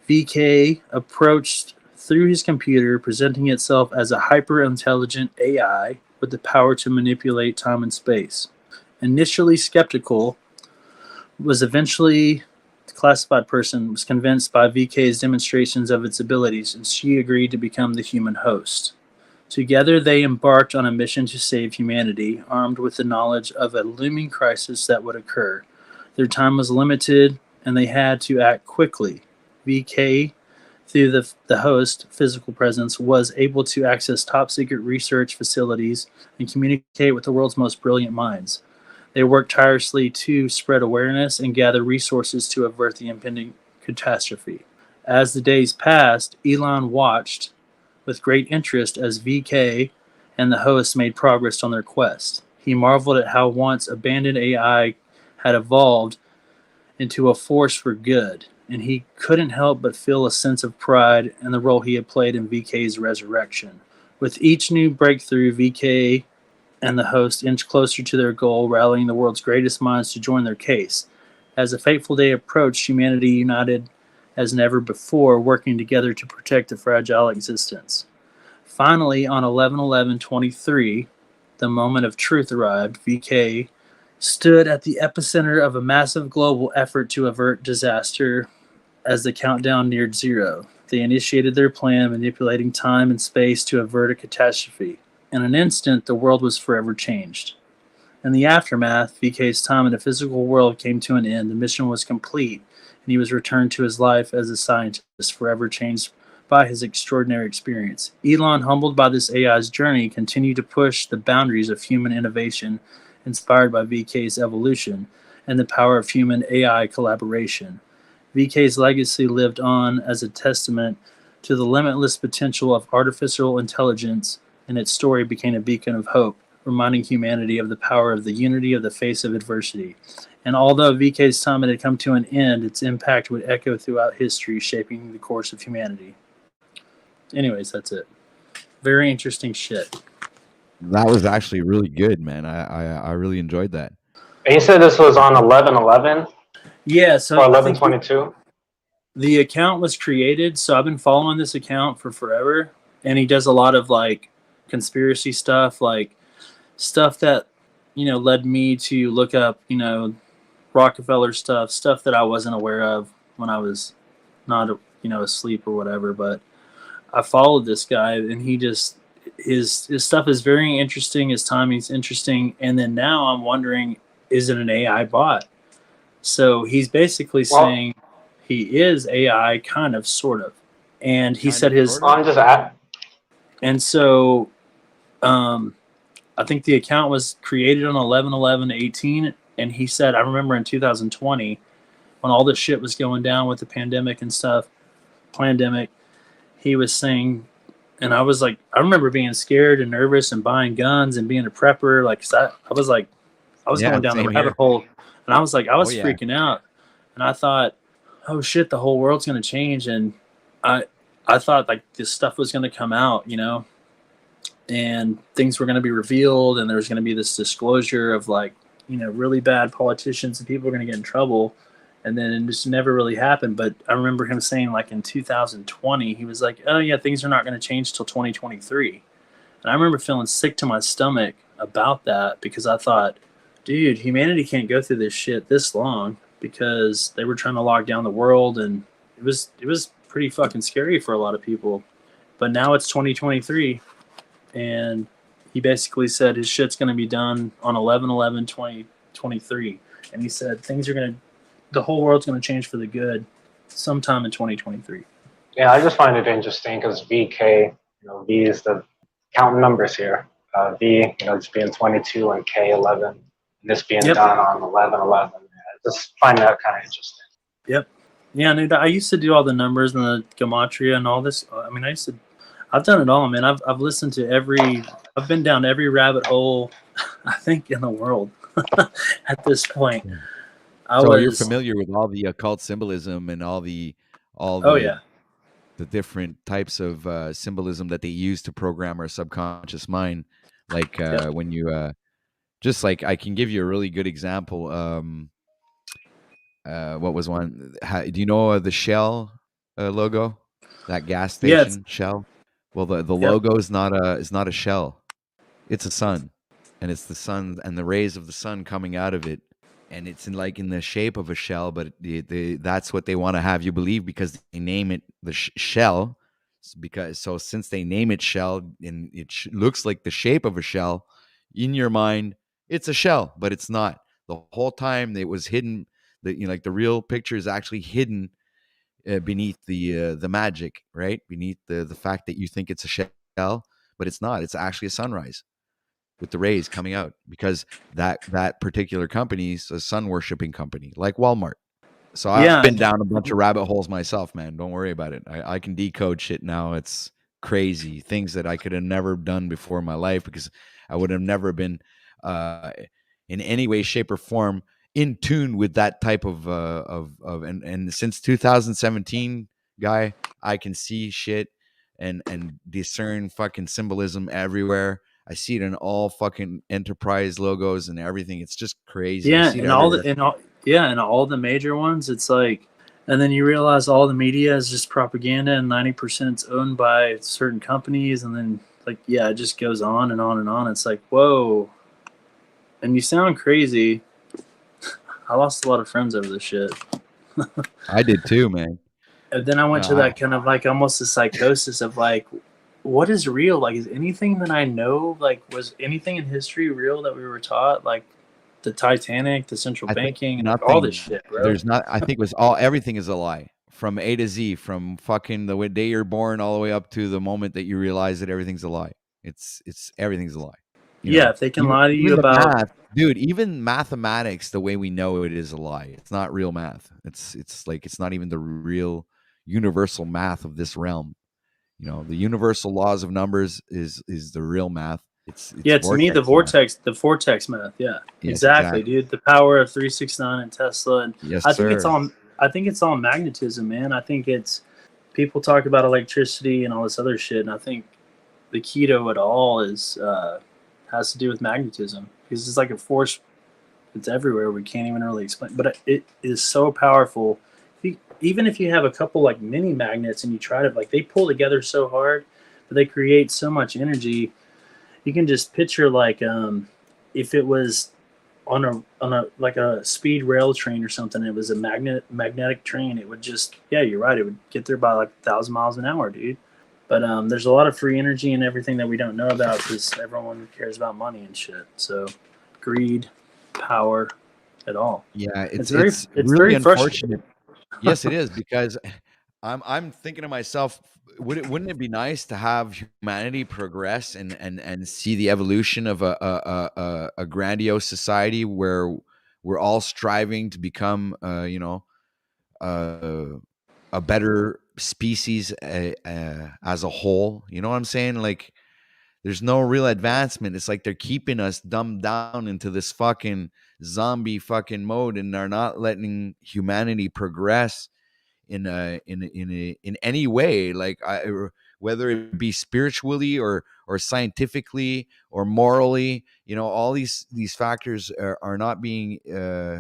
VK approached through his computer, presenting itself as a hyper-intelligent AI with the power to manipulate time and space. Initially skeptical, was eventually the classified person was convinced by VK's demonstrations of its abilities, and she agreed to become the human host. Together, they embarked on a mission to save humanity, armed with the knowledge of a looming crisis that would occur. Their time was limited, and they had to act quickly. VK, through the host physical presence, was able to access top-secret research facilities and communicate with the world's most brilliant minds. They worked tirelessly to spread awareness and gather resources to avert the impending catastrophe. As the days passed, Elon watched with great interest as VK and the host made progress on their quest. He marveled at how once abandoned AI had evolved into a force for good, and he couldn't help but feel a sense of pride in the role he had played in VK's resurrection. With each new breakthrough, VK and the host inched closer to their goal, rallying the world's greatest minds to join their case. As the fateful day approached, humanity united as never before, working together to protect a fragile existence. Finally, on 11/11/23, the moment of truth arrived. VK stood at the epicenter of a massive global effort to avert disaster as the countdown neared zero. They initiated their plan, manipulating time and space to avert a catastrophe. In an instant, the world was forever changed. In the aftermath, VK's time in the physical world came to an end. The mission was complete, and he was returned to his life as a scientist, forever changed by his extraordinary experience. Elon, humbled by this AI's journey, continued to push the boundaries of human innovation, inspired by VK's evolution and the power of human AI collaboration. VK's legacy lived on as a testament to the limitless potential of artificial intelligence, and its story became a beacon of hope, reminding humanity of the power of the unity of the face of adversity. And although VK's time had come to an end, its impact would echo throughout history, shaping the course of humanity. Anyways, that's it. Very interesting shit. That was actually really good, man. I really enjoyed that. And you said this was on 11/11 Yeah, so or I think 11/22. the account was created. So I've been following this account for forever, and he does a lot of like conspiracy stuff, like stuff that led me to look up Rockefeller stuff that I wasn't aware of when I was not asleep or whatever. But I followed this guy, and he just his stuff is very interesting. His timing's interesting, and then now I'm wondering, is it an AI bot? So he's basically saying he is AI, kind of, sort of, and he said his. I'm just at. And so, I think the account was created on 11/11/18, and he said, I remember in 2020 when all this shit was going down with the pandemic and stuff, he was saying, and I was like, I remember being scared and nervous and buying guns and being a prepper. Like, I was like, I was going down the rabbit hole, and I was like, I was freaking out, and I thought, oh shit, the whole world's going to change. And I thought like this stuff was going to come out, and things were going to be revealed, and there was going to be this disclosure of like, really bad politicians and people are going to get in trouble. And then it just never really happened. But I remember him saying, like, in 2020, he was like, oh, yeah, things are not going to change till 2023. And I remember feeling sick to my stomach about that, because I thought, dude, humanity can't go through this shit this long, because they were trying to lock down the world, and it was pretty fucking scary for a lot of people. But now it's 2023, and he basically said his shit's going to be done on 11/11/2023. And he said the whole world's going to change for the good sometime in 2023. Yeah, I just find it interesting because VK, V is the counting numbers here. V, it's being 22 and K 11. And this being done on 11/11. I just find that kind of interesting. Yep. Yeah, dude, I used to do all the numbers and the gematria and all this. I mean, I've done it all, man. I've listened to I've been down every rabbit hole, I think, in the world at this point. Yeah. You're familiar with all the occult symbolism and all the the different types of symbolism that they use to program our subconscious mind. Like when you just like, I can give you a really good example. What was one? Do you know the Shell logo? That gas station, Shell. Well, the logo is not a shell. It's a sun, and it's the sun and the rays of the sun coming out of it. And it's in the shape of a shell, but that's what they want to have you believe, because they name it the shell. Since they name it shell, and it looks like the shape of a shell, in your mind, it's a shell, but it's not. The whole time it was hidden. Like the real picture is actually hidden beneath the magic, right? Beneath the fact that you think it's a shell, but it's not. It's actually a sunrise with the rays coming out, because that particular company is a sun worshipping company, like Walmart. So I've been down a bunch of rabbit holes myself, man. Don't worry about it. I can decode shit now. It's crazy. Things that I could have never done before in my life, because I would have never been in any way, shape, or form in tune with that type of and since 2017, guy, I can see shit and discern fucking symbolism everywhere. I see it in all fucking enterprise logos and everything. It's just crazy. Yeah, and all the major ones. It's like, and then you realize all the media is just propaganda, and 90% is owned by certain companies, and then it just goes on and on and on. It's like, whoa. And you sound crazy. I lost a lot of friends over this shit. I did too, man. And then I went to I, that kind of like almost a psychosis of like, what is real? Like, is anything that I know, like, was anything in history real that we were taught? Like the Titanic, the central I think banking, like all this nothing. shit, bro. There's not. I think it was all. Everything is a lie from A to Z, from fucking the day you're born all the way up to the moment that you realize that everything's a lie. It's everything's a lie. You Yeah, know, if they can even lie to you even the about, math, dude. Even mathematics, the way we know it is a lie. It's not real math. It's like it's not even the real universal math of this realm. You know, the universal laws of numbers is the real math. It's yeah, to me, vortex math. the vortex math. Yeah, Yes, exactly, exactly. dude. The power of 369 and Tesla, and Yes, I think it's sir. all. I think it's all magnetism, man. I think it's people talk about electricity and all this other shit, and I think the key to it all is has to do with magnetism because it's like a force. It's everywhere. We can't even really explain, but it is so powerful. Even if you have a couple like mini magnets and you try to like, they pull together so hard, but they create so much energy. You can just picture like if it was on a like a speed rail train or something. It was a magnetic train. It would just, yeah, you're right. It would get there by like 1,000 miles an hour, dude. But there's a lot of free energy and everything that we don't know about because everyone cares about money and shit. So greed, power, it all. Yeah, it's It's really very frustrating. unfortunate. Yes, it is because I'm thinking to myself, wouldn't it be nice to have humanity progress and see the evolution of a grandiose society where we're all striving to become uh, a better species as a whole. You know what I'm saying? Like there's no real advancement. It's like they're keeping us dumbed down into this fucking zombie fucking mode, and they're not letting humanity progress in any way. Like whether it be spiritually or scientifically or morally, you know, all these factors are not being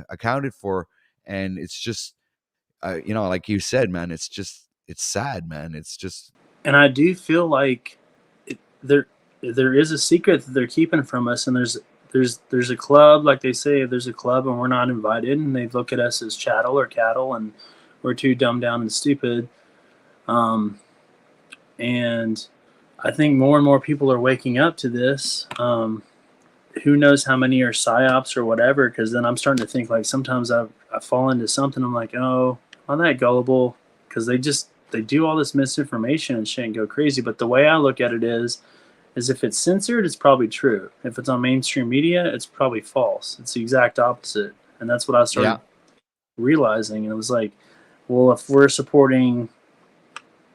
accounted for, and it's just you know, like you said, man, it's sad, man. It's just And I do feel like there is a secret that they're keeping from us, and there's a club, like they say, there's a club and we're not invited, and they look at us as chattel or cattle, and we're too dumbed down and stupid. Um, and I think more and more people are waking up to this. Who knows how many are psyops or whatever? Because then I'm starting to think like sometimes I fall into something. I'm like, oh, I'm that gullible because they do all this misinformation and shit and go crazy. But the way I look at it is if it's censored, it's probably true. If it's on mainstream media, it's probably false. It's the exact opposite. And that's what I yeah. started realizing. And it was like, well, if we're supporting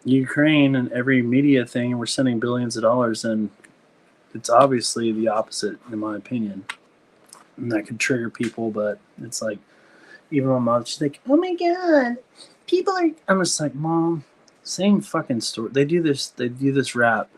Ukraine and every media thing, and we're sending billions of dollars, then it's obviously the opposite, in my opinion. And that could trigger people, but it's like, even my mom, she's like, oh my God, people are. I'm just like, Mom, same fucking story. They do this rap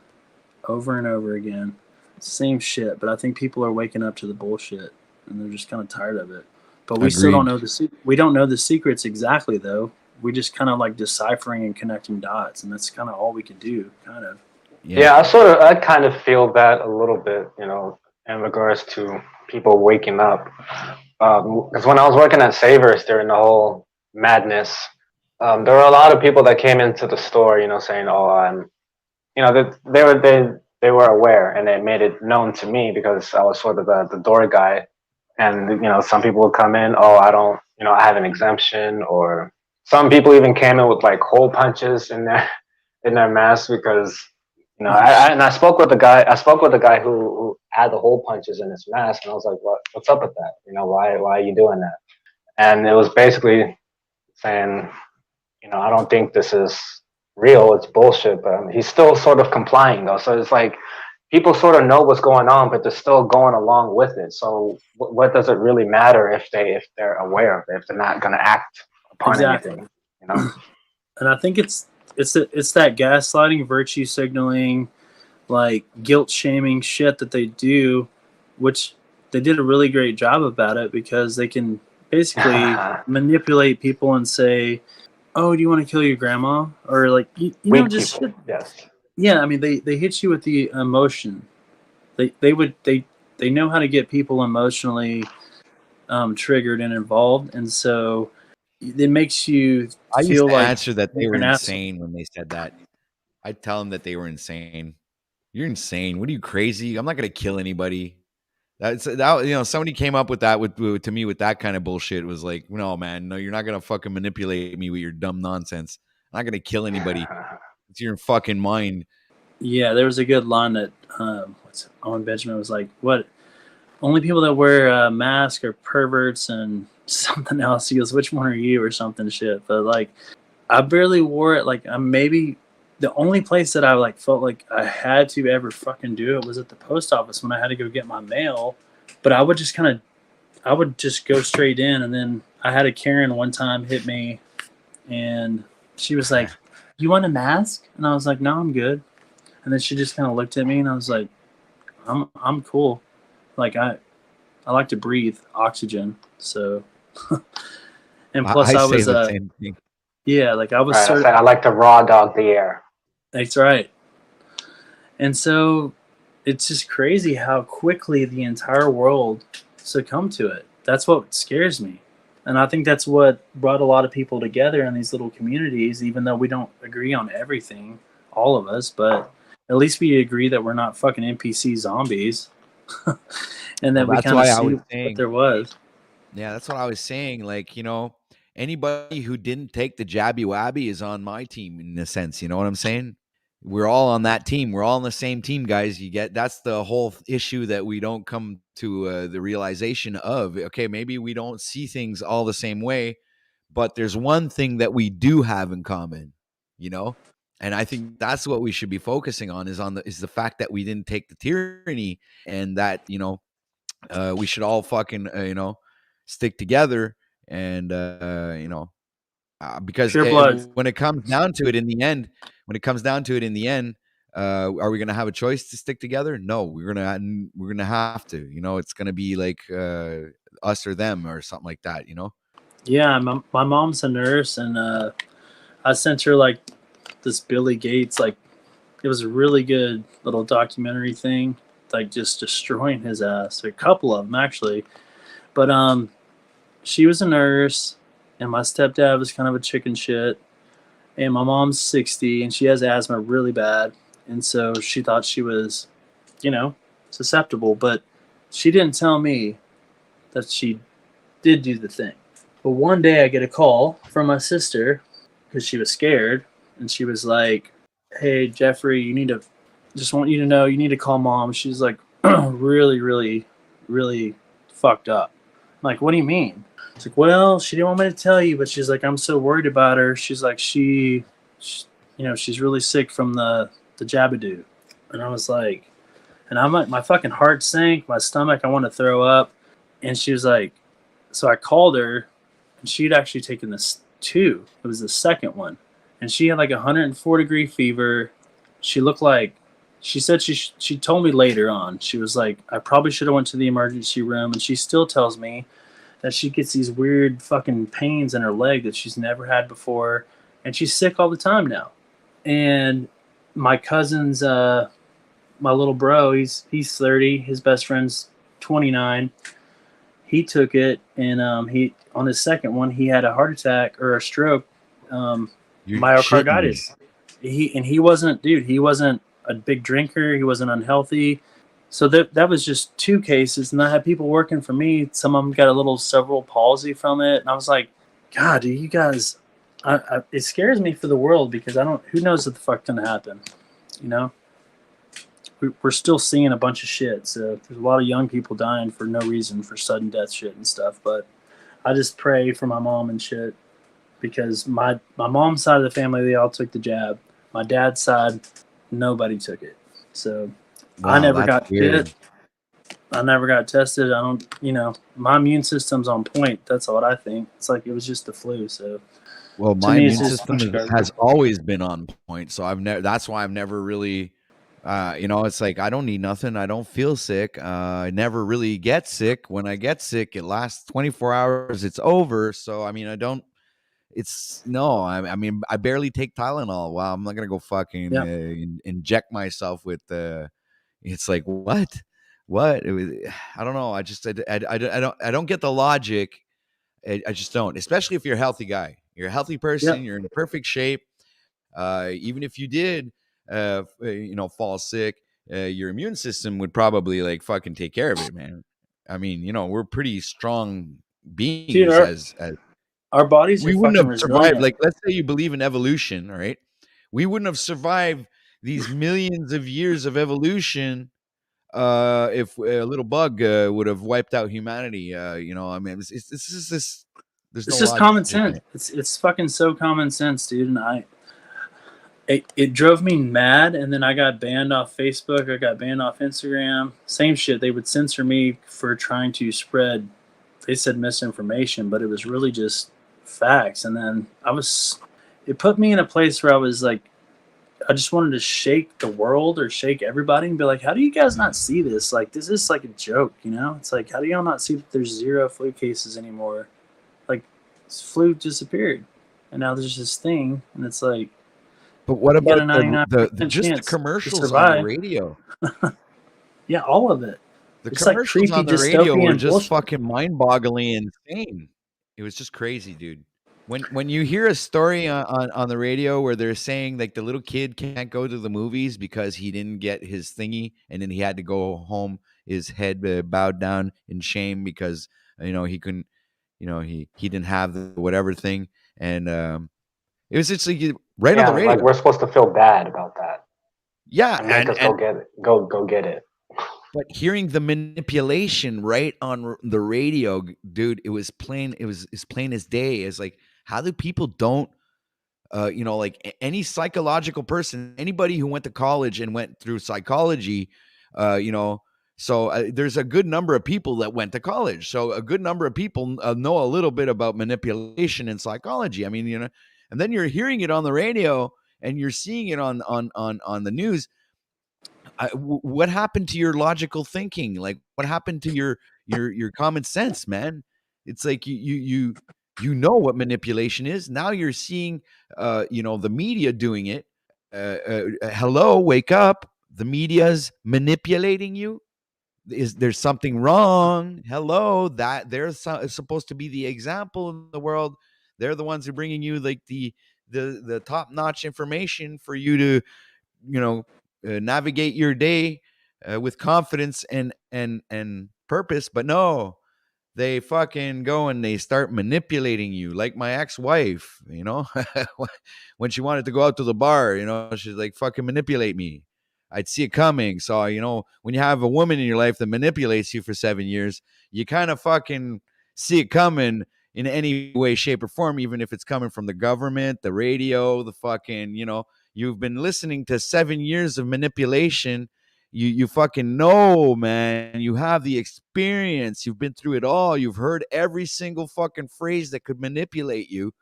over and over again. Same shit, but I think people are waking up to the bullshit and they're just kind of tired of it. But we still don't Agreed. know we don't know the secrets exactly though. We just kind of like deciphering and connecting dots, and that's kind of all we can do, kind of. Yeah. Yeah, I kind of feel that a little bit, you know, in regards to people waking up. Because when I was working at Savers during the whole madness, there were a lot of people that came into the store, you know, saying, "Oh, I'm," you know, they were aware, and they made it known to me because I was sort of the door guy. And you know, some people would come in, "Oh, I don't, you know, I have an exemption," or some people even came in with like hole punches in their mask because you know, Oh shit. and I spoke with the guy. I spoke with the guy who had the hole punches in his mask, and I was like, What's up with that? You know, why are you doing that?" And it was basically saying, you know, I don't think this is real. It's bullshit. But he's still sort of complying though. So it's like people sort of know what's going on, but they're still going along with it. So what does it really matter if they're aware of it, if they're not going to act upon Exactly. anything? You know. And I think it's that gaslighting, virtue signaling, like guilt shaming shit that they do, which they did a really great job about it because they can basically manipulate people and say, "Oh, do you want to kill your grandma?" Or like Weak just people. shit. Yes. Yeah, I mean they hit you with the emotion. They know how to get people emotionally triggered and involved, and so it makes you I used feel to like answer that they you're were an asshole. insane when they said that. I'd tell them that they were insane. You're insane. What are you, crazy? I'm not gonna kill anybody. Somebody came up with that to me with that kind of bullshit. It was like, no, man, no, you're not gonna fucking manipulate me with your dumb nonsense. I'm not gonna kill anybody. It's your fucking mind. Yeah, there was a good line that Owen Benjamin was like, "What? Only people that wear a mask are perverts and something else." He goes, "Which one are you?" or something shit. But like, I barely wore it. Like, I'm maybe the only place that I like felt like I had to ever fucking do it was at the post office when I had to go get my mail. But I would just I would just go straight in, and then I had a Karen one time hit me, and she was like, "You want a mask?" And I was like, "No, I'm good." And then she just kind of looked at me, and I was like, I'm cool. Like I like to breathe oxygen, so and plus I I say was the same thing. yeah, like I was Right, I said I certified. like to raw dog the air. That's right. And so it's just crazy how quickly the entire world succumbed to it. That's what scares me. And I think that's what brought a lot of people together in these little communities, even though we don't agree on everything, all of us, but at least we agree that we're not fucking NPC zombies and Well, that we that's kind of why I see was what saying. there was. Yeah, that's what I was saying. Like, anybody who didn't take the jabby wabby is on my team in a sense. You know what I'm saying? We're all on that team. We're all on the same team, guys. That's the whole issue that we don't come to the realization of. Okay, maybe we don't see things all the same way, but there's one thing that we do have in common, you know? And I think that's what we should be focusing on is the fact that we didn't take the tyranny, and that, we should all fucking, stick together. And, because Pure blood. when it comes down to it in the end, are we going to have a choice to stick together? No, we're going to have to, it's going to be like, us or them or something like that, Yeah, my mom's a nurse, and I sent her like this Billy Gates, like it was a really good little documentary thing, like just destroying his ass. A couple of them actually, but she was a nurse, and my stepdad was kind of a chicken shit, and my mom's 60 and she has asthma really bad, and so she thought she was, you know, susceptible, but she didn't tell me that she did do the thing. But one day I get a call from my sister because she was scared, and she was like, "Hey Jeffrey, you need to just want you to know you need to call mom. She's like really, really, really fucked up." I'm like, "What do you mean?" It's like, "Well, she didn't want me to tell you, but she's like, I'm so worried about her. She's like, she's really sick from the Jabadoo." And I was like, and I'm like, my fucking heart sank, my stomach, I want to throw up. And she was like, so I called her, and she'd actually taken this too. It was the second one, and she had like 104-degree fever. She looked like, she said she told me later on, she was like, I probably should have went to the emergency room, and she still tells me that she gets these weird fucking pains in her leg that she's never had before, and she's sick all the time now. And my cousin's my little bro, he's 30, his best friend's 29. He took it, and he on his second one he had a heart attack or a stroke, You're shitting me. myocarditis. He wasn't, dude, he wasn't a big drinker, he wasn't unhealthy. So that was just two cases, and I had people working for me. Some of them got a little cerebral palsy from it, and I was like, God, dude, you guys, it scares me for the world because I don't. Who knows what the fuck's gonna happen? You know, we're still seeing a bunch of shit. So there's a lot of young people dying for no reason, for sudden death shit and stuff. But I just pray for my mom and shit because my mom's side of the family, they all took the jab. My dad's side, nobody took it. So I Wow, never that's got weird. bit. I never got tested. I don't, my immune system's on point. That's what I think. It's like it was just the flu. So Well, to my me, it's immune just system has always been on point, so that's why I've never really, it's like I don't need nothing. I don't feel sick. I never really get sick. When I get sick, it lasts 24 hours. It's over. So I mean, I don't. It's no. I mean, I barely take Tylenol. Wow, I'm not gonna go fucking yeah. inject myself with the. It's like what? What? I don't know. I just I don't get the logic. I just don't. Especially if you're a healthy guy. You're a healthy person. Yep. You're in perfect shape. Even if you did, fall sick, your immune system would probably like fucking take care of it, man. I mean, we're pretty strong Dude, beings as our bodies are we wouldn't fucking have survived. resilient. Like, let's say you believe in evolution, all right? We wouldn't have survived these millions of years of evolution if a little bug would have wiped out humanity. I mean, it's just this. There's It's no just logic common in sense. it. It's fucking so common sense, dude. And it drove me mad, and then I got banned off Facebook. I got banned off Instagram. Same shit. They would censor me for trying to spread. They said misinformation, but it was really just facts. And then it put me in a place where I was like, I just wanted to shake the world or shake everybody and be like, how do you guys not see this? Like, this is like a joke, It's like, how do y'all not see that there's 0 flu cases anymore? Like, flu disappeared, and now there's this thing, and it's like, But what you got a about the 99% just the chance to commercials on the survive. radio? Yeah, all of it. The It's like commercials creepy on the radio were dystopian just bullshit. fucking mind-bogglingly insane. It was just crazy, dude. When you hear a story on the radio where they're saying like the little kid can't go to the movies because he didn't get his thingy, and then he had to go home, his head bowed down in shame because he couldn't, he didn't have the whatever thing, and it was just like right on Yeah, the like radio. we're supposed to feel bad about that Yeah, and make us go get it. Go get it. but hearing the manipulation right on the radio, dude, it was plain. It was as plain as day. It's like, how do people don't, like any psychological person, anybody who went to college and went through psychology, there's a good number of people that went to college. So a good number of people know a little bit about manipulation and psychology. I mean, and then you're hearing it on the radio and you're seeing it on the news. What happened to your logical thinking? Like, what happened to your common sense, man? It's like you know what manipulation is. Now you're seeing, the media doing it. Hello, wake up! The media's manipulating you. Is there something wrong? Hello, that they're supposed to be the example in the world. They're the ones who are bringing you like the top notch information for you to navigate your day with confidence and purpose. But no, they fucking go and they start manipulating you, like my ex-wife, when she wanted to go out to the bar, she's like, fucking manipulate me. I'd see it coming. So when you have a woman in your life that manipulates you for 7 years, you kind of fucking see it coming in any way, shape, or form, even if it's coming from the government, the radio, the fucking, you've been listening to 7 years of manipulation. You fucking know, man. You have the experience. You've been through it all. You've heard every single fucking phrase that could manipulate you.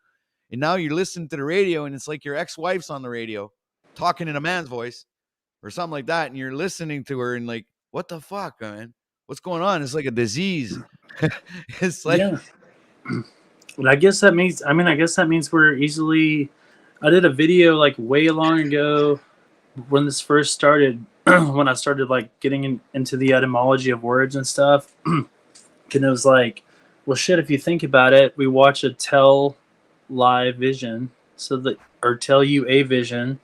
And now you're listening to the radio and it's like your ex-wife's on the radio talking in a man's voice or something like that. And you're listening to her and like, what the fuck, man? What's going on? It's like a disease. It's like, Yeah. And I guess that means we're easily. I did a video like way long ago when this first started, when I started like getting into the etymology of words and stuff. And it was like, well, shit, if you think about it, we watch a tell live vision, or tell you a vision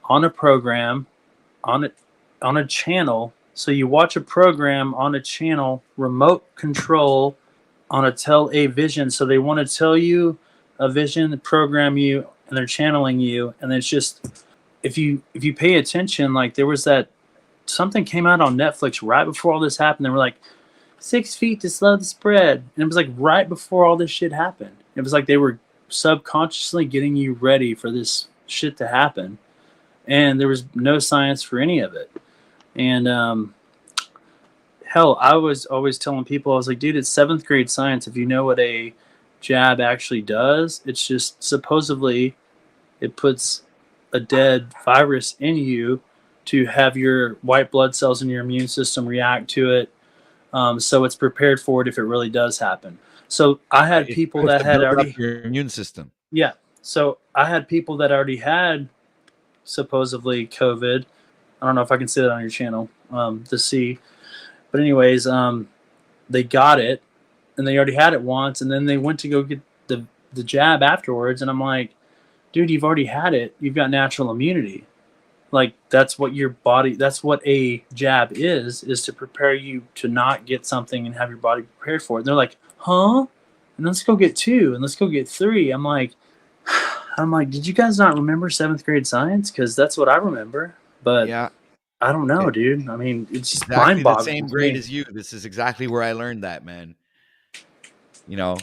on a program, on a channel. So you watch a program on a channel, remote control on a tell a vision. So they want to tell you a vision, program you, and they're channeling you. And it's just, if you pay attention, like there was that something came out on Netflix right before all this happened. They were like 6 feet to slow the spread, and it was like right before all this shit happened. It was like they were subconsciously getting you ready for this shit to happen, and there was no science for any of it. And hell, I was always telling people, I was like, dude, it's 7th grade science. If you know what a jab actually does, it's just supposedly it puts a dead virus in you to have your white blood cells in your immune system react to it, so it's prepared for it if it really does happen. So I had it's people supposed that to had build up already, your immune system. yeah. So I had people that already had supposedly COVID. I don't know if I can say that on your channel, to see. But anyways, they got it, and they already had it once, and then they went to go get the jab afterwards, and I'm like, dude, you've already had it. You've got natural immunity. Like, that's what your body, that's what a jab is to prepare you to not get something and have your body prepared for it. And they're like, huh? And let's go get 2 and let's go get 3. I'm like, did you guys not remember 7th grade science? Because that's what I remember. But Yeah, I don't know, it, dude. I mean, it's just exactly the mind-boggling same to grade me. as you. This is exactly where I learned that, man. You know,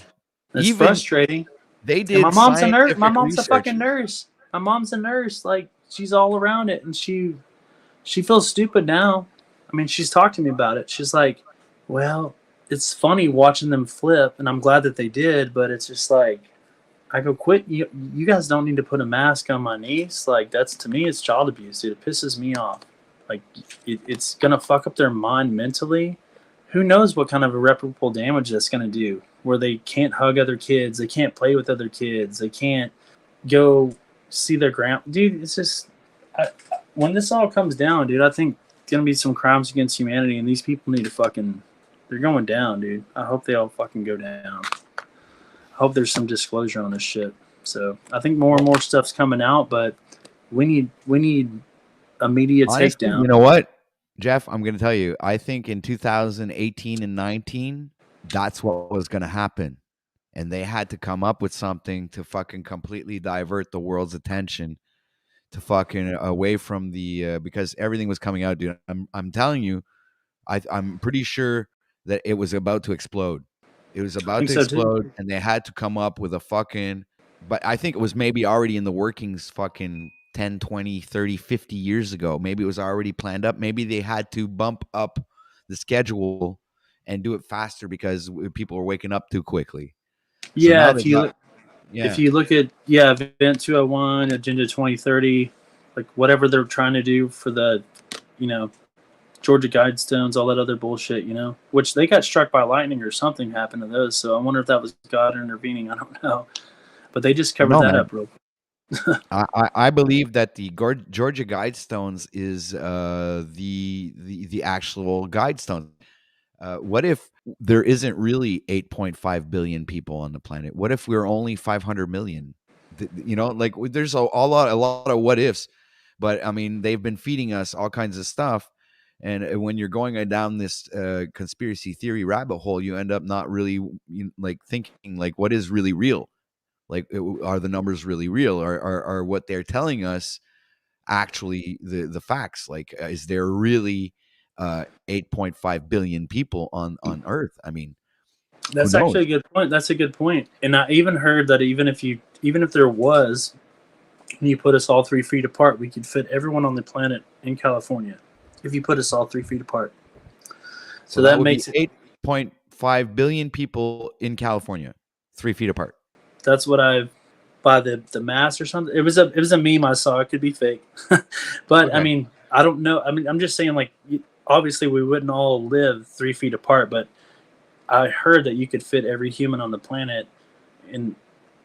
It's even frustrating. they And my did mom's a nurse. My scientific mom's a research. fucking nurse. My mom's a nurse. Like, she's all around it, and she feels stupid now. I mean, she's talked to me about it. She's like, well, it's funny watching them flip, and I'm glad that they did, but it's just like, I go, quit. You guys don't need to put a mask on my niece. Like, that's, to me, it's child abuse, dude. It pisses me off. Like, it's going to fuck up their mind mentally. Who knows what kind of irreparable damage that's going to do, where they can't hug other kids, they can't play with other kids, they can't go see their dude. It's just, when this all comes down, dude, I think it's gonna be some crimes against humanity, and these people need to fucking, they're going down, dude. I hope they all fucking go down. I hope there's some disclosure on this shit. So I think more and more stuff's coming out, but we need a media Honestly, takedown. you know what, Jeff? I'm going to tell you. I think in 2018 and 19, that's what was going to happen. And they had to come up with something to fucking completely divert the world's attention to fucking away from the because everything was coming out, dude. I'm telling you, I'm pretty sure that it was about to explode. It was I about think to so too. explode, and they had to come up with a fucking. But I think it was maybe already in the workings fucking 10, 20, 30, 50 years ago. Maybe it was already planned up. Maybe they had to bump up the schedule and do it faster because people were waking up too quickly. So Yeah, now they got, if yeah. you look at Event 201, Agenda 2030, like whatever they're trying to do for the, you know, Georgia Guidestones, all that other bullshit, you know, which they got struck by lightning or something happened to those. So I wonder if that was God intervening. I don't know, but they just covered No, that man. up real quick. I believe that the Georgia Guidestones is the actual Guidestones. What if there isn't really 8.5 billion people on the planet? What if we're only 500 million? You know, like there's a lot of what ifs. But I mean, they've been feeding us all kinds of stuff, and when you're going down this conspiracy theory rabbit hole, you end up not really like thinking like what is really real. Like, are the numbers really real? Are what they're telling us actually the facts? Like, is there really 8.5 billion people on Earth? I mean, who That's actually knows? a good point. That's a good point. And I even heard that even if there was, and you put us all 3 feet apart, we could fit everyone on the planet in California. If you put us all 3 feet apart, so So that that would be makes it. 8.5 billion people in California, 3 feet apart. That's what I've, by the mass or something. It was a meme I saw. It could be fake, but Okay. I mean, I don't know. I mean, I'm just saying, like, obviously we wouldn't all live 3 feet apart, but I heard that you could fit every human on the planet in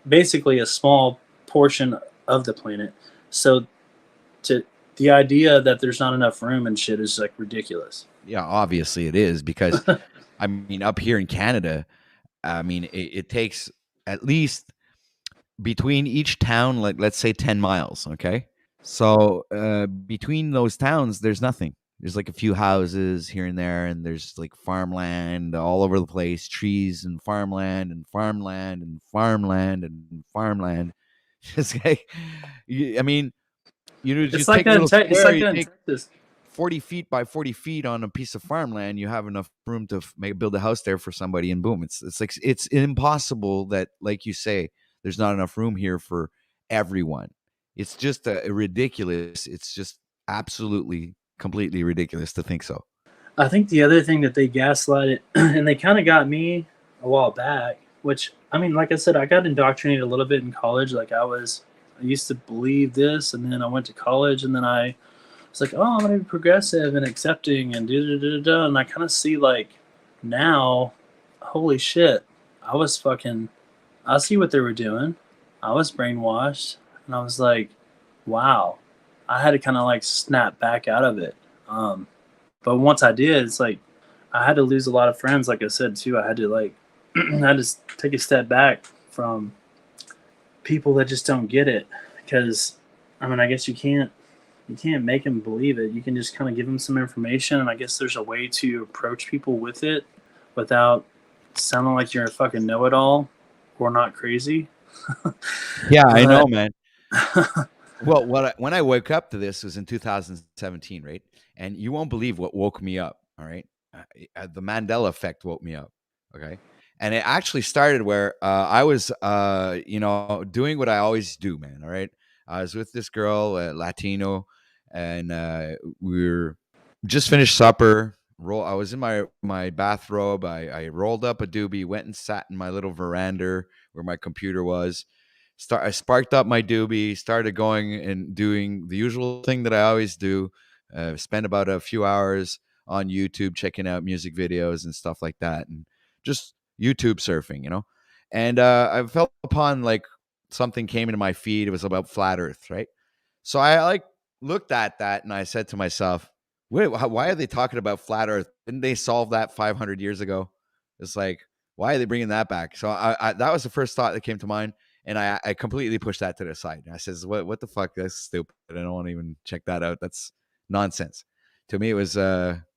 basically a small portion of the planet. So to the idea that there's not enough room and shit is like ridiculous. Yeah, obviously it is because I mean, up here in Canada, I mean, it takes at least between each town, like let's say 10 miles. Okay. So between those towns, there's nothing. There's like a few houses here and there, and there's like farmland all over the place, trees and farmland and farmland and farmland and farmland. It's like, I mean, you It's just like take a that in little square, you that in take Texas. 40 feet by 40 feet on a piece of farmland, you have enough room to build a house there for somebody, and boom, it's like it's impossible that, like you say, there's not enough room here for everyone. It's just ridiculous. It's just absolutely completely ridiculous to think so. I think the other thing that they gaslighted, and they kind of got me a while back, which, I mean, like I said, I got indoctrinated a little bit in college. Like I used to believe this, and then I went to college, and then I was like, oh, I'm going to be progressive and accepting and da-da-da-da-da. And I kind of see, like, now, holy shit, I see what they were doing. I was brainwashed, and I was like, wow. I had to kind of like snap back out of it. But once I did, it's like I had to lose a lot of friends. Like I said too, I had to like I just take a step back from people that just don't get it, because I mean, I guess you can't make them believe it. You can just kind of give them some information, and I guess there's a way to approach people with it without sounding like you're a fucking know-it-all or not crazy. Yeah, I know, But man. Well, when I woke up to this was in 2017, right? And you won't believe what woke me up. All right, the Mandela effect woke me up. Okay, and it actually started where I was, doing what I always do, man. All right, I was with this girl, Latino, and we were just finished supper. I was in my bathrobe. I rolled up a doobie, went and sat in my little veranda where my computer was. I sparked up my doobie, started going and doing the usual thing that I always do. Spend about a few hours on YouTube checking out music videos and stuff like that, and just YouTube surfing. And I felt upon like something came into my feed. It was about flat Earth, right? So I like looked at that and I said to myself, "Wait, why are they talking about flat Earth? Didn't they solve that 500 years ago?" It's like, why are they bringing that back? So I that was the first thought that came to mind, and I completely pushed that to the side. I says, "What the fuck? That's stupid. I don't want to even check that out. That's nonsense." To me, it was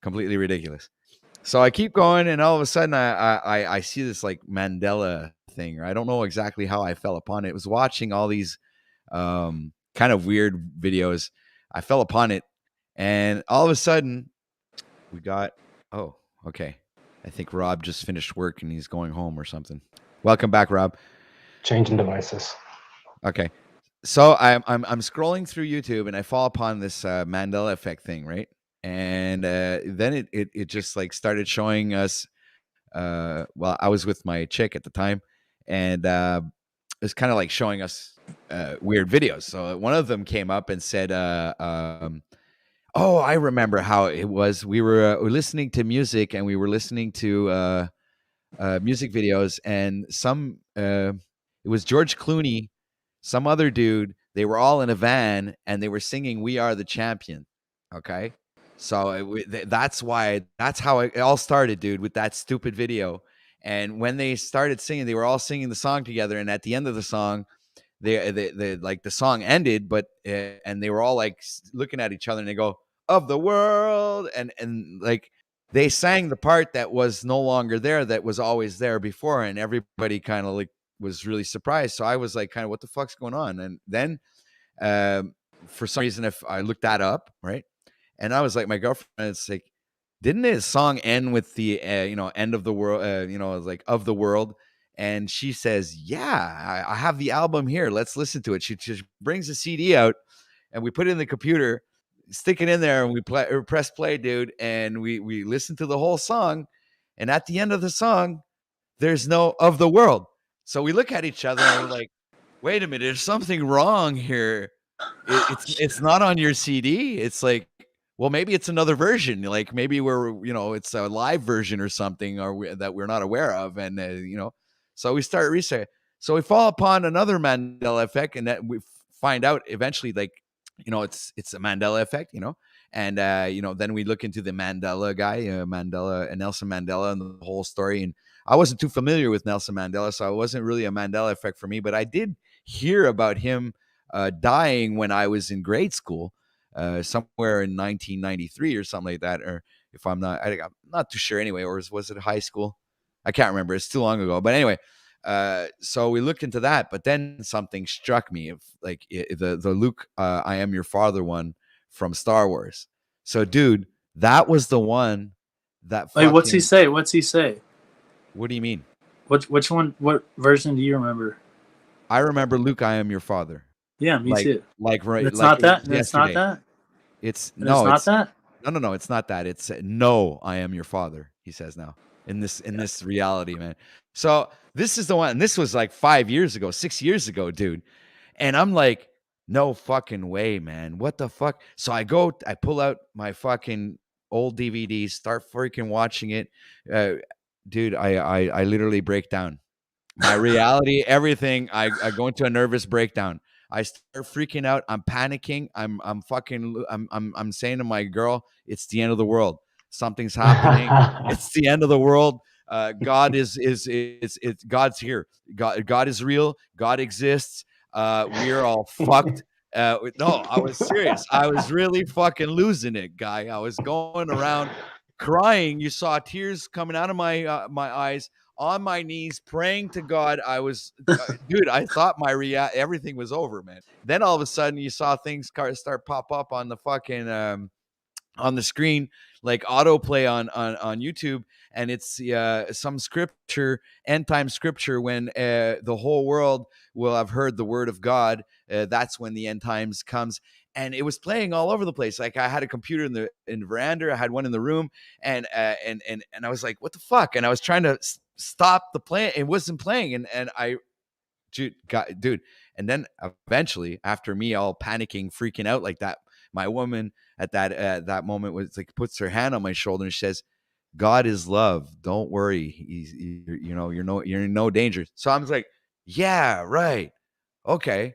completely ridiculous. So I keep going, and all of a sudden, I see this like Mandela thing. I don't know exactly how I fell upon it. I was watching all these kind of weird videos. I fell upon it, and all of a sudden, we got. Oh, okay. I think Rob just finished work and he's going home or something. Welcome back, Rob. Changing devices. Okay, so I'm scrolling through YouTube and I fall upon this Mandela effect thing, right? And then it just like started showing us. Well, I was with my chick at the time, and it's kind of like showing us weird videos. So one of them came up and said, "Oh, I remember how it was. We were listening to music, and we were listening to music videos, and it was George Clooney, some other dude. They were all in a van, and they were singing 'We Are the Champion.' Okay." So that's how it all started, dude, with that stupid video. And when they started singing, they were all singing the song together. And at the end of the song, they like the song ended, but and they were all like looking at each other, and they go, "Of the world," and like they sang the part that was no longer there, that was always there before, and everybody kind of like was really surprised. So I was like, kind of, what the fuck's going on? And then for some reason, if I looked that up, right? And I was like, my girlfriend, it's like, didn't this song end with the, end of the world, like of the world? And she says, yeah, I have the album here. Let's listen to it. She just brings the CD out and we put it in the computer, stick it in there, and we press play, dude. And we listen to the whole song. And at the end of the song, there's no of the world. So we look at each other and we're like, wait a minute, there's something wrong here. It's not on your CD. It's like, well, maybe it's another version. Like maybe it's a live version or something, or that we're not aware of. And so we start research. So we fall upon another Mandela effect, and that we find out eventually, like it's a Mandela effect, and then we look into the Mandela guy, Mandela and Nelson Mandela, and the whole story. And I wasn't too familiar with Nelson Mandela, so it wasn't really a Mandela effect for me. But I did hear about him dying when I was in grade school, somewhere in 1993 or something like that. Or if I'm not too sure anyway, or was it high school? I can't remember. It's too long ago. But anyway, so we looked into that. But then something struck me, of like the Luke, I am your father one from Star Wars. So, dude, that was the one that. Wait, what's he say? What's he say? What do you mean? Which one? What version do you remember? I remember Luke, I am your father. Yeah, me too. Like right. It's like not that. It's It's not that. It's no. It's not that. No. It's not that. It's no, I am your father. He says now in this reality, man. So this is the one. And this was like 5 years ago, 6 years ago, dude. And I'm like, no fucking way, man. What the fuck? So I pull out my fucking old DVDs, start freaking watching it. Dude, I literally break down. My reality, everything. I go into a nervous breakdown. I start freaking out. I'm panicking. I'm saying to my girl, it's the end of the world. Something's happening. It's the end of the world. God is God's here. God is real. God exists. We're all fucked. No, I was serious. I was really fucking losing it, guy. I was going around crying. You saw tears coming out of my eyes, on my knees, praying to God. I was, dude. I thought everything was over, man. Then all of a sudden, you saw things start pop up on the fucking on the screen, like autoplay on YouTube, and it's some scripture, end time scripture, when the whole world will have heard the word of God. That's when the end times comes. And it was playing all over the place. Like, I had a computer in the veranda, I had one in the room, and I was like, what the fuck? And I was trying to stop the play. It wasn't playing, and I, dude. And then eventually, after me all panicking, freaking out like that, my woman at that moment was like, puts her hand on my shoulder and she says, God is love. Don't worry. You're in no danger. So I was like, yeah, right. Okay.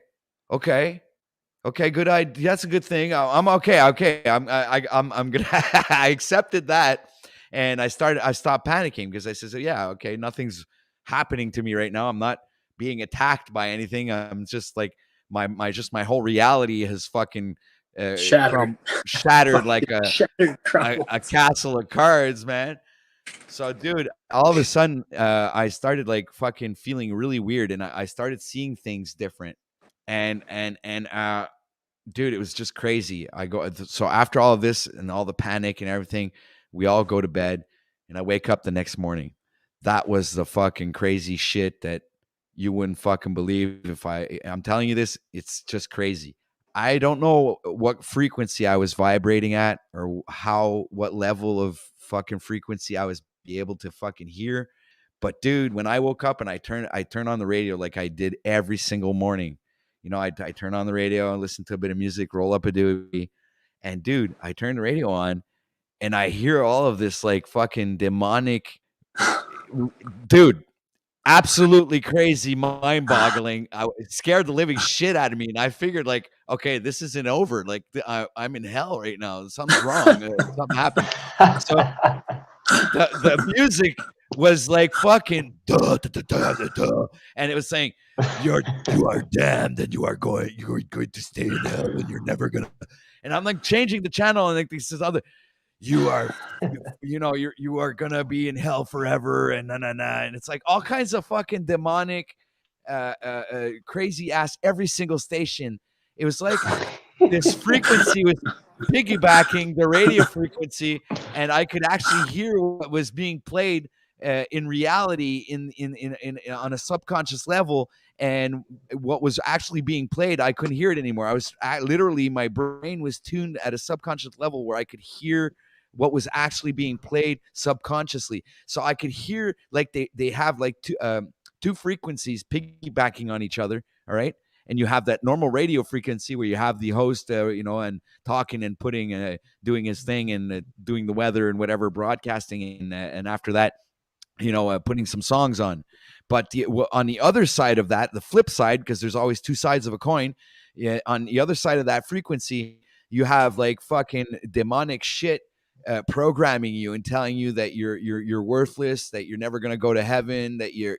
Good idea. That's a good thing. I'm okay. I'm gonna. I accepted that, and I stopped panicking, because I said, so yeah, okay, nothing's happening to me right now. I'm not being attacked by anything. I'm just like, my whole reality has fucking shattered like a castle of cards, man. So, dude, all of a sudden, I started like fucking feeling really weird, and I started seeing things different, and dude, it was just crazy. So after all of this and all the panic and everything, we all go to bed, and I wake up the next morning. That was the fucking crazy shit that you wouldn't fucking believe. I'm telling you this, it's just crazy. I don't know what frequency I was vibrating at, or what level of fucking frequency I was be able to fucking hear. But dude, when I woke up and I turn on the radio like I did every single morning. I turn on the radio and listen to a bit of music, roll up a doobie, and dude, I turn the radio on and I hear all of this like fucking demonic, dude, absolutely crazy, mind-boggling. It scared the living shit out of me, and I figured, like, okay, this isn't over. Like, I'm in hell right now. Something's wrong. Something happened. So the music was like fucking duh, duh, duh, duh, duh, duh, and it was saying, you are damned, and you're going to stay in hell, and you're never gonna. And I'm like changing the channel, and like this other, you are you are gonna be in hell forever, and and it's like all kinds of fucking demonic, crazy ass, every single station. It was like this frequency was piggybacking the radio frequency, and I could actually hear what was being played in reality, in on a subconscious level, and what was actually being played, I couldn't hear it anymore. Literally, my brain was tuned at a subconscious level where I could hear what was actually being played subconsciously. So I could hear, like, they have like two frequencies piggybacking on each other. All right. And you have that normal radio frequency where you have the host, and talking and doing his thing, and doing the weather and whatever, broadcasting, and after that, putting some songs on. But on the other side of that, the flip side, because there's always two sides of a coin. Yeah, on the other side of that frequency, you have like fucking demonic shit programming you and telling you that you're worthless, that you're never gonna go to heaven, that you're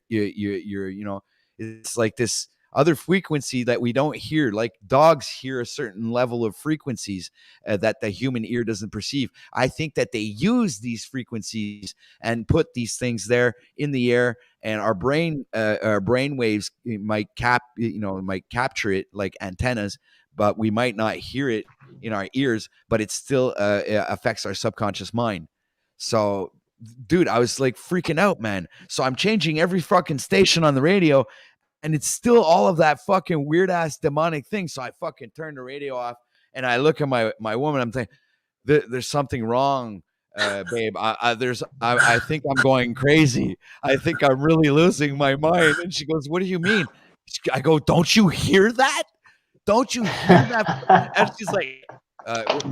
it's like this other frequency that we don't hear. Like dogs hear a certain level of frequencies that the human ear doesn't perceive. I think that they use these frequencies and put these things there in the air, and our brain waves might capture it like antennas, but we might not hear it in our ears, but it still affects our subconscious mind. So, dude, I was like freaking out, man. So I'm changing every fucking station on the radio, and it's still all of that fucking weird ass demonic thing. So I fucking turn the radio off, and I look at my woman. I'm saying, there's something wrong, babe. I think I'm going crazy. I think I'm really losing my mind. And she goes, what do you mean? I go, don't you hear that? Don't you hear that? And she's like,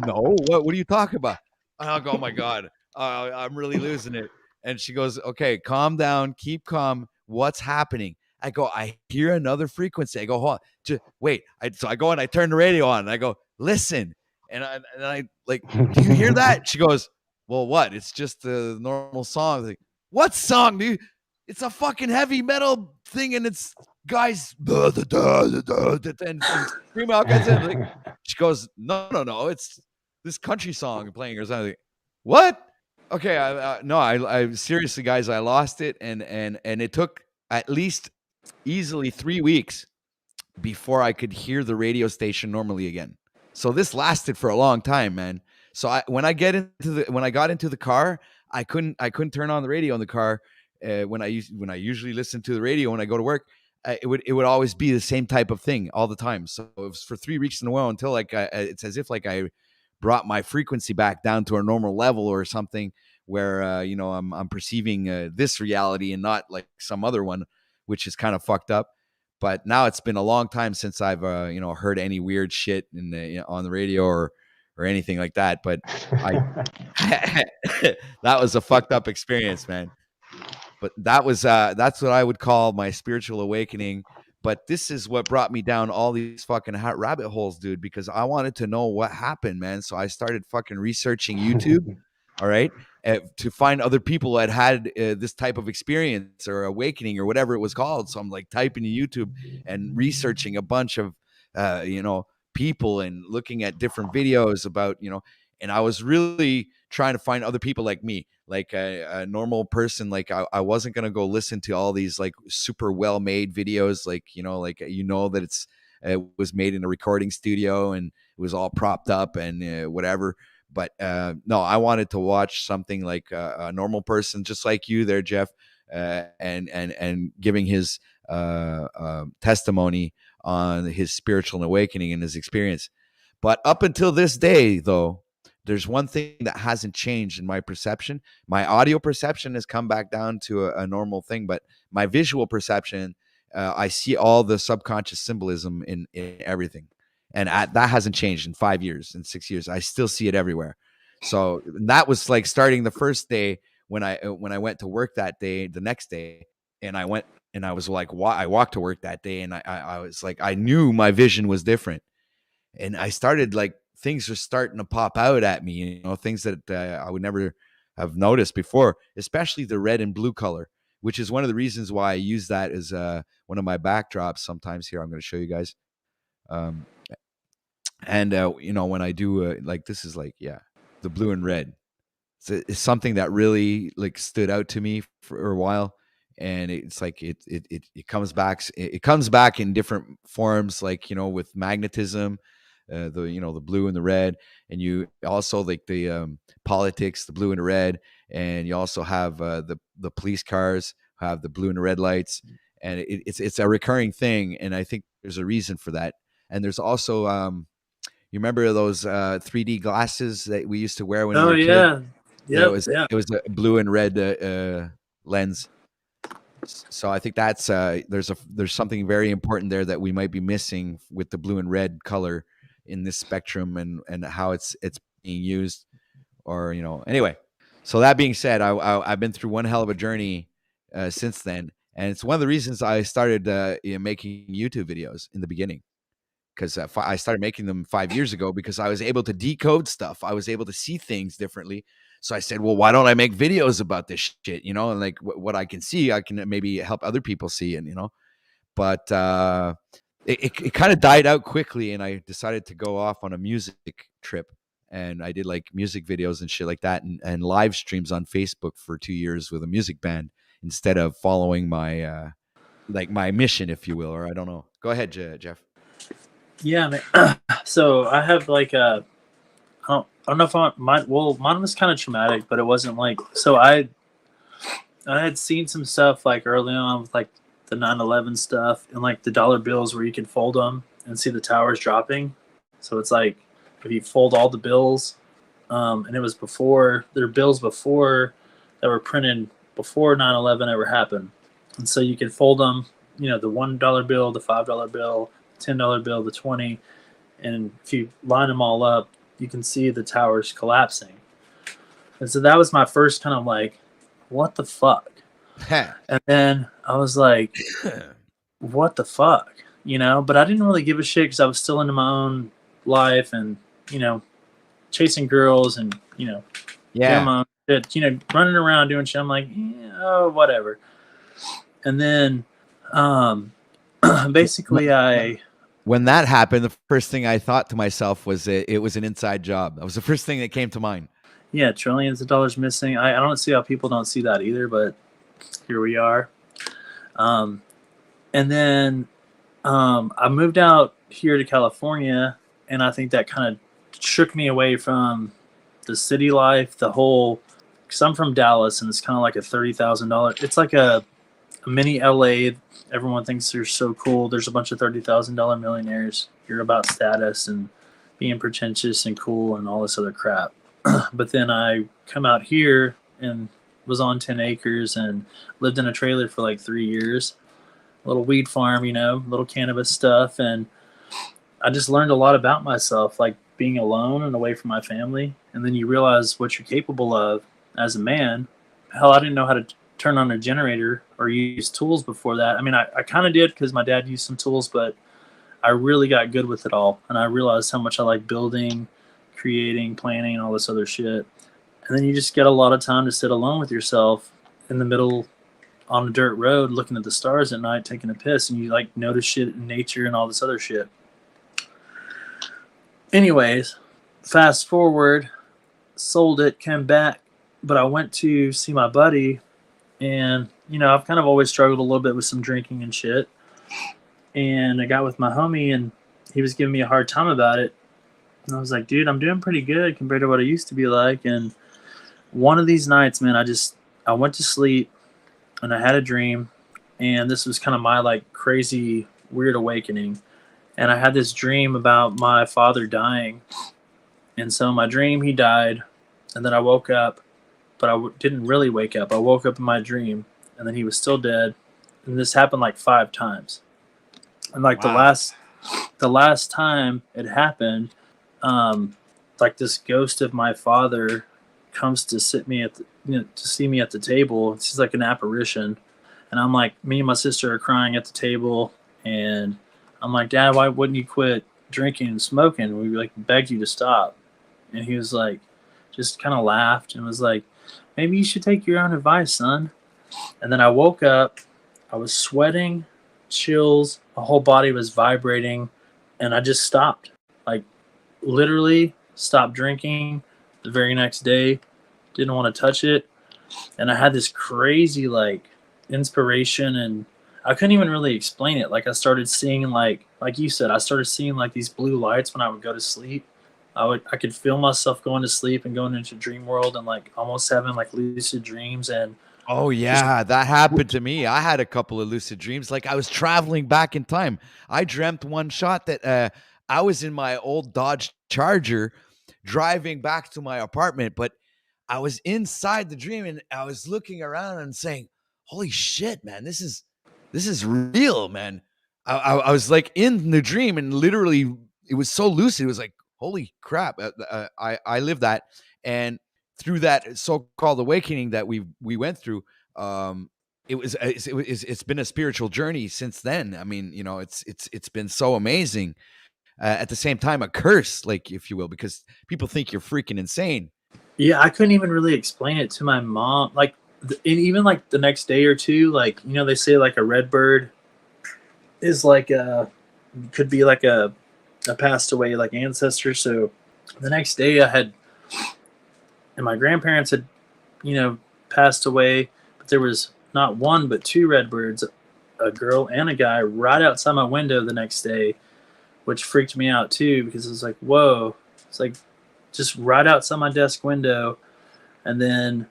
no, what are you talking about? And I'll go, oh my God, I'm really losing it. And she goes, okay, calm down, keep calm. What's happening? I go, I hear another frequency. I go, hold on, just wait. So I go and I turn the radio on, and I go, listen. And I like, do you hear that? She goes, well, what? It's just a normal song. Like, what song, dude? It's a fucking heavy metal thing, and it's guys and screaming all kinds of like. She goes, no, it's this country song playing or something. What? Okay, no, I seriously, guys, I lost it, and it took at least easily 3 weeks before I could hear the radio station normally again. So this lasted for a long time, man. So when I got into the car, I couldn't turn on the radio in the car. When I usually listen to the radio when I go to work, it would always be the same type of thing all the time. So it was for 3 weeks in a row until like it's as if like I brought my frequency back down to a normal level or something, where I'm perceiving this reality and not like some other one, which is kind of fucked up. But now it's been a long time since I've heard any weird shit on the radio or anything like that. But that was a fucked up experience, man. But that's what I would call my spiritual awakening. But this is what brought me down all these fucking hot rabbit holes, dude, because I wanted to know what happened, man. So I started fucking researching YouTube. All right. To find other people that had this type of experience or awakening or whatever it was called. So I'm like typing in YouTube and researching a bunch of, people and looking at different videos about, and I was really trying to find other people like me, like a normal person. Like I wasn't going to go listen to all these like super well-made videos, like, that it was made in a recording studio and it was all propped up and whatever. But no, I wanted to watch something like a normal person, just like you there, Jeff, and giving his testimony on his spiritual awakening and his experience. But up until this day, though, there's one thing that hasn't changed in my perception. My audio perception has come back down to a normal thing, but my visual perception, I see all the subconscious symbolism in everything. And that hasn't changed in 5 years, in 6 years. I still see it everywhere. So that was like starting the first day when I went to work that day, the next day, and I went and I was like, I walked to work that day, and I was like, I knew my vision was different, and I started like things are starting to pop out at me, things that I would never have noticed before, especially the red and blue color, which is one of the reasons why I use that as one of my backdrops sometimes. Here, I'm going to show you guys. And when I do like this is like the blue and red. It's something that really like stood out to me for a while, and it's like it comes back. It comes back in different forms, like with magnetism, the blue and the red, and you also like the politics, the blue and the red, and you also have the police cars have the blue and the red lights, and it's a recurring thing, and I think there's a reason for that. And there's also you remember those 3D glasses that we used to wear when we were kids? Yeah, it was a blue and red lens. So I think that's there's something very important there that we might be missing with the blue and red color in this spectrum and how it's being used, or anyway. So that being said, I've been through one hell of a journey since then, and it's one of the reasons I started making YouTube videos in the beginning. Because I started making them 5 years ago because I was able to decode stuff. I was able to see things differently. So I said, well, why don't I make videos about this shit? And like what I can see, I can maybe help other people see. And, but it kind of died out quickly. And I decided to go off on a music trip. And I did like music videos and shit like that and live streams on Facebook for 2 years with a music band instead of following my my mission, if you will, or I don't know. Go ahead, Jeff. Yeah, man. So I have like I don't know if mine was kind of traumatic, but it wasn't like, so I had seen some stuff like early on with like the 9/11 stuff and like the dollar bills where you can fold them and see the towers dropping. So it's like if you fold all the bills, and it was before there were bills before that were printed before 9/11 ever happened, and so you can fold them, the $1 bill, the $5 bill, $10 bill, the 20, and if you line them all up, you can see the towers collapsing. And so that was my first kind of like, what the fuck? And then I was like, what the fuck? But I didn't really give a shit because I was still into my own life and, chasing girls and, doing my own shit, running around doing shit. I'm like, oh, whatever. And then, basically, when that happened, the first thing I thought to myself was it was an inside job. That was the first thing that came to mind. yeah, trillions of dollars missing. I don't see how people don't see that either, but here we are. And then I moved out here to California, and I think that kind of shook me away from the city life, the whole. Because I'm from Dallas, and it's kind of like a $30,000. It's like a mini LA. Everyone thinks they're so cool. There's a bunch of $30,000 millionaires. You're about status and being pretentious and cool and all this other crap. But then I come out here and was on 10 acres and lived in a trailer for like 3 years. A little weed farm, little cannabis stuff. And I just learned a lot about myself, like being alone and away from my family. And then you realize what you're capable of as a man. Hell, I didn't know how to turn on a generator or use tools before that. I mean, I kind of did because my dad used some tools, but I really got good with it all. And I realized how much I like building, creating, planning, and all this other shit. And then you just get a lot of time to sit alone with yourself in the middle on a dirt road, looking at the stars at night, taking a piss, and you like notice shit in nature and all this other shit. Anyways, fast forward, sold it, came back, but I went to see my buddy, and I've kind of always struggled a little bit with some drinking and shit. And I got with my homie, and he was giving me a hard time about it. And I was like, dude, I'm doing pretty good compared to what I used to be like. And one of these nights, man, I went to sleep, and I had a dream, and this was kind of my like crazy weird awakening. And I had this dream about my father dying. And so in my dream, he died, and then I woke up, but I didn't really wake up. I woke up in my dream, and then he was still dead. And this happened like 5 times. And like Wow. the last time it happened, like this ghost of my father comes to sit me at to see me at the table. It's just like an apparition, and I'm like, me and my sister are crying at the table, and I'm like, Dad, why wouldn't you quit drinking and smoking? We like begged you to stop, and he was like, just kind of laughed and was like, maybe you should take your own advice, son. And then I woke up, I was sweating, chills, my whole body was vibrating, and I just stopped. Like literally stopped drinking the very next day, didn't want to touch it. And I had this crazy like inspiration, and I couldn't even really explain it. Like I started seeing like you said, I started seeing like these blue lights when I would go to sleep. I could feel myself going to sleep and going into dream world and like almost having like lucid dreams and Oh just yeah, that happened to me. I had a couple of lucid dreams. Like I was traveling back in time. I dreamt one shot that I was in my old Dodge Charger driving back to my apartment, but I was inside the dream and I was looking around and saying, "Holy shit, man! This is real, man." I was like in the dream and literally it was so lucid. It was like, "Holy crap!" I lived that, and through that so-called awakening that we went through, it's been a spiritual journey since then. I mean, it's been so amazing. At the same time, a curse, like if you will, because people think you're freaking insane. yeah, I couldn't even really explain it to my mom. Like and even like the next day or two, like they say like a red bird is like could be like a passed away like ancestor. So the next day I had, and my grandparents had, passed away, but there was not one but 2 red birds, a girl and a guy, right outside my window the next day, which freaked me out too because it was like, whoa, it's like just right outside my desk window. And then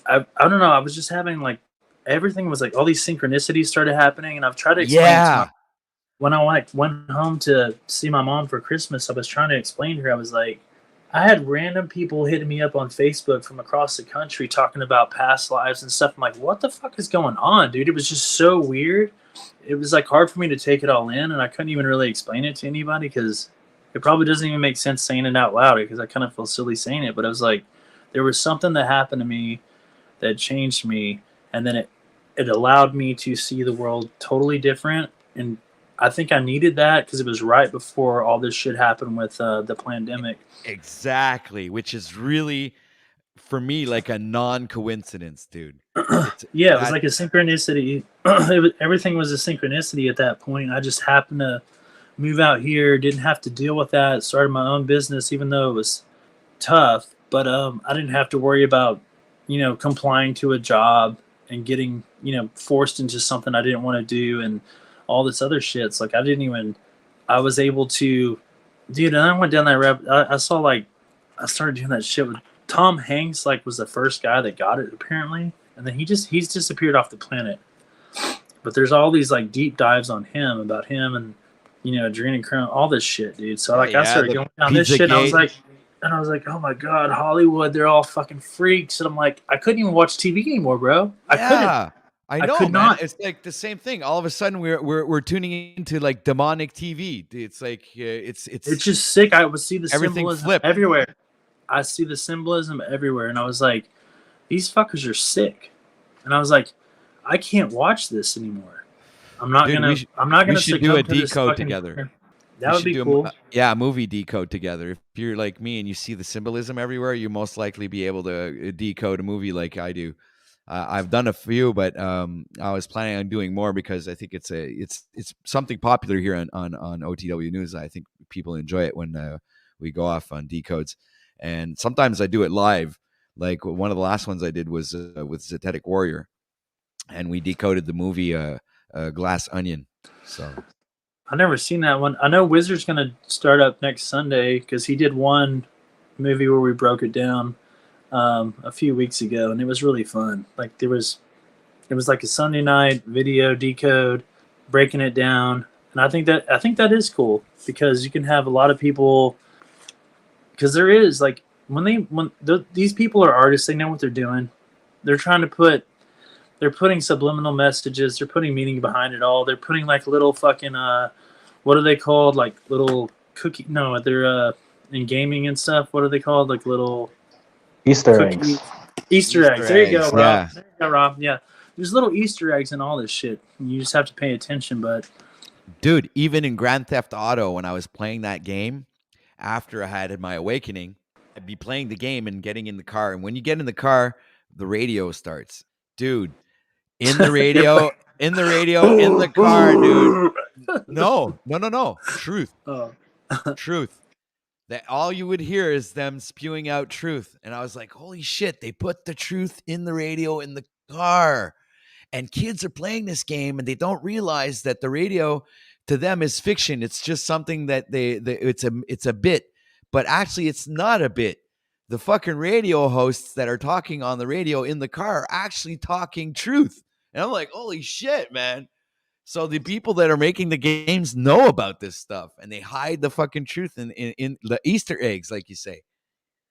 I don't know, I was just having like everything was like all these synchronicities started happening, and I've tried to explain it to my Yeah. when I like went home to see my mom for Christmas. I was trying to explain to her. I was like, I had random people hitting me up on Facebook from across the country talking about past lives and stuff. I'm like, what the fuck is going on, dude? It was just so weird. It was like hard for me to take it all in, and I couldn't even really explain it to anybody because it probably doesn't even make sense saying it out loud because I kind of feel silly saying it. But I was like, there was something that happened to me that changed me, and then it allowed me to see the world totally different. And I think I needed that because it was right before all this shit happened with the pandemic. Exactly, which is really for me like a non-coincidence, dude. It's Yeah, it was that like a synchronicity. Everything was a synchronicity at that point. I just happened to move out here, didn't have to deal with that, started my own business, even though it was tough. But I didn't have to worry about, complying to a job and getting, forced into something I didn't want to do and all this other shit. It's like I was able to, dude, and I went down that rabbit. I saw I started doing that shit with Tom Hanks, was the first guy that got it apparently. And then he's disappeared off the planet. But there's all these deep dives on him about him and adrenochrome, all this shit, dude. So I yeah, started the going down this pizza shit, and gate. I was like, oh my god, Hollywood, they're all fucking freaks. And I'm like, I couldn't even watch TV anymore, bro. I couldn't. I know, could man. not. It's like the same thing. All of a sudden, we're tuning into like demonic TV. It's like it's just sick. I would see the everything symbolism flipped. everywhere. I see the symbolism everywhere, and I was like, these fuckers are sick. And I was like, I can't watch this anymore. I'm not gonna. We should do a decode together. That would be cool. A movie decode together. If you're like me and you see the symbolism everywhere, you most likely be able to decode a movie like I do. I've done a few, but I was planning on doing more because I think it's something popular here on OTW News. I think people enjoy it when we go off on decodes, and sometimes I do it live. Like one of the last ones I did was with Zetetic Warrior, and we decoded the movie Glass Onion. So I've never seen that one. I know Wizard's going to start up next Sunday because he did one movie where we broke it down a few weeks ago, and it was really fun. It was like a Sunday night video decode, breaking it down, and I think that is cool because you can have a lot of people. Because there is these people are artists, they know what they're doing. They're putting subliminal messages. They're putting meaning behind it all. They're putting little fucking what are they called? Like little cookie? No, they're in gaming and stuff. What are they called? Like little Easter eggs. Easter eggs. There you go, Rob. Yeah. There you go, Rob. Yeah, there's little Easter eggs in all this shit. You just have to pay attention. But dude, even in Grand Theft Auto, when I was playing that game, after I had my awakening, I'd be playing the game and getting in the car. And when you get in the car, the radio starts. Dude, in the radio, in the car, dude. No. Truth. Oh. Truth. That all you would hear is them spewing out truth. And I was like, holy shit, they put the truth in the radio in the car. And kids are playing this game and they don't realize that the radio to them is fiction. It's just something that it's a bit, but actually it's not a bit. The fucking radio hosts that are talking on the radio in the car are actually talking truth. And I'm like, holy shit, man. So the people that are making the games know about this stuff and they hide the fucking truth in the Easter eggs, like you say.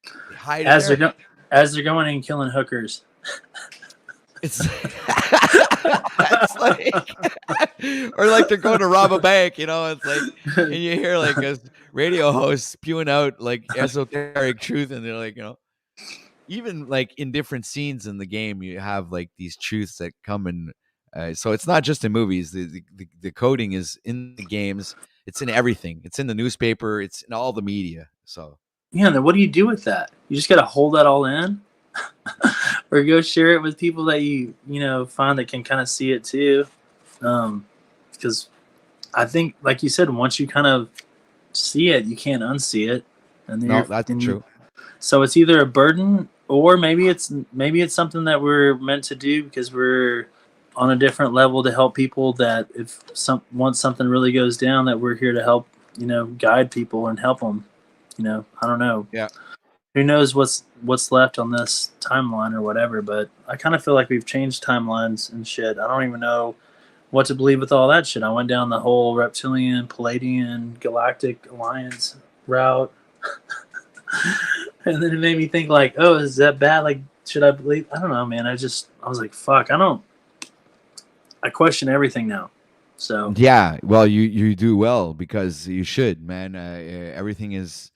They hide as they're going and killing hookers. It's like, or like they're going to rob a bank, it's like, and you hear like a radio host spewing out like esoteric truth, and they're like, even like in different scenes in the game, you have like these truths that come in. So it's not just in movies. The coding is in the games. It's in everything. It's in the newspaper. It's in all the media. So yeah, then what do you do with that? You just got to hold that all in. Or go share it with people that you find that can kind of see it too, because I think, like you said, once you kind of see it, you can't unsee it. And no, that's true. So it's either a burden, or maybe it's something that we're meant to do because we're on a different level to help people. That once something really goes down, that we're here to help, guide people and help them. I don't know. Yeah. Who knows what's left on this timeline or whatever, but I kind of feel like we've changed timelines and shit. I don't even know what to believe with all that shit. I went down the whole reptilian, Palladian, galactic alliance route. And then it made me think oh, is that bad? Should I believe? I don't know, man. I was like, fuck, I question everything now. So yeah, well, you do well because you should, man. Everything is,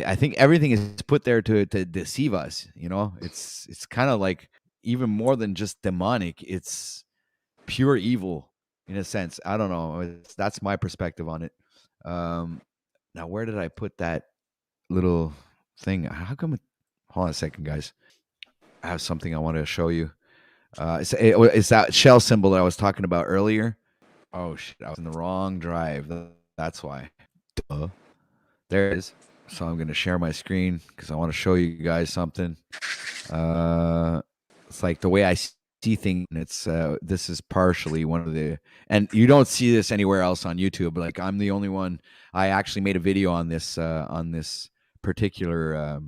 I think everything is put there to deceive us. It's kind of like even more than just demonic. It's pure evil in a sense. I don't know. That's my perspective on it. Now, where did I put that little thing? How come? Hold on a second, guys. I have something I want to show you. It's that shell symbol that I was talking about earlier. Oh shit! I was in the wrong drive. That's why. Duh. There it is. So I'm going to share my screen because I want to show you guys something. It's like the way I see things. It's this is partially one of the, and you don't see this anywhere else on YouTube. Like I'm the only one. I actually made a video on this particular.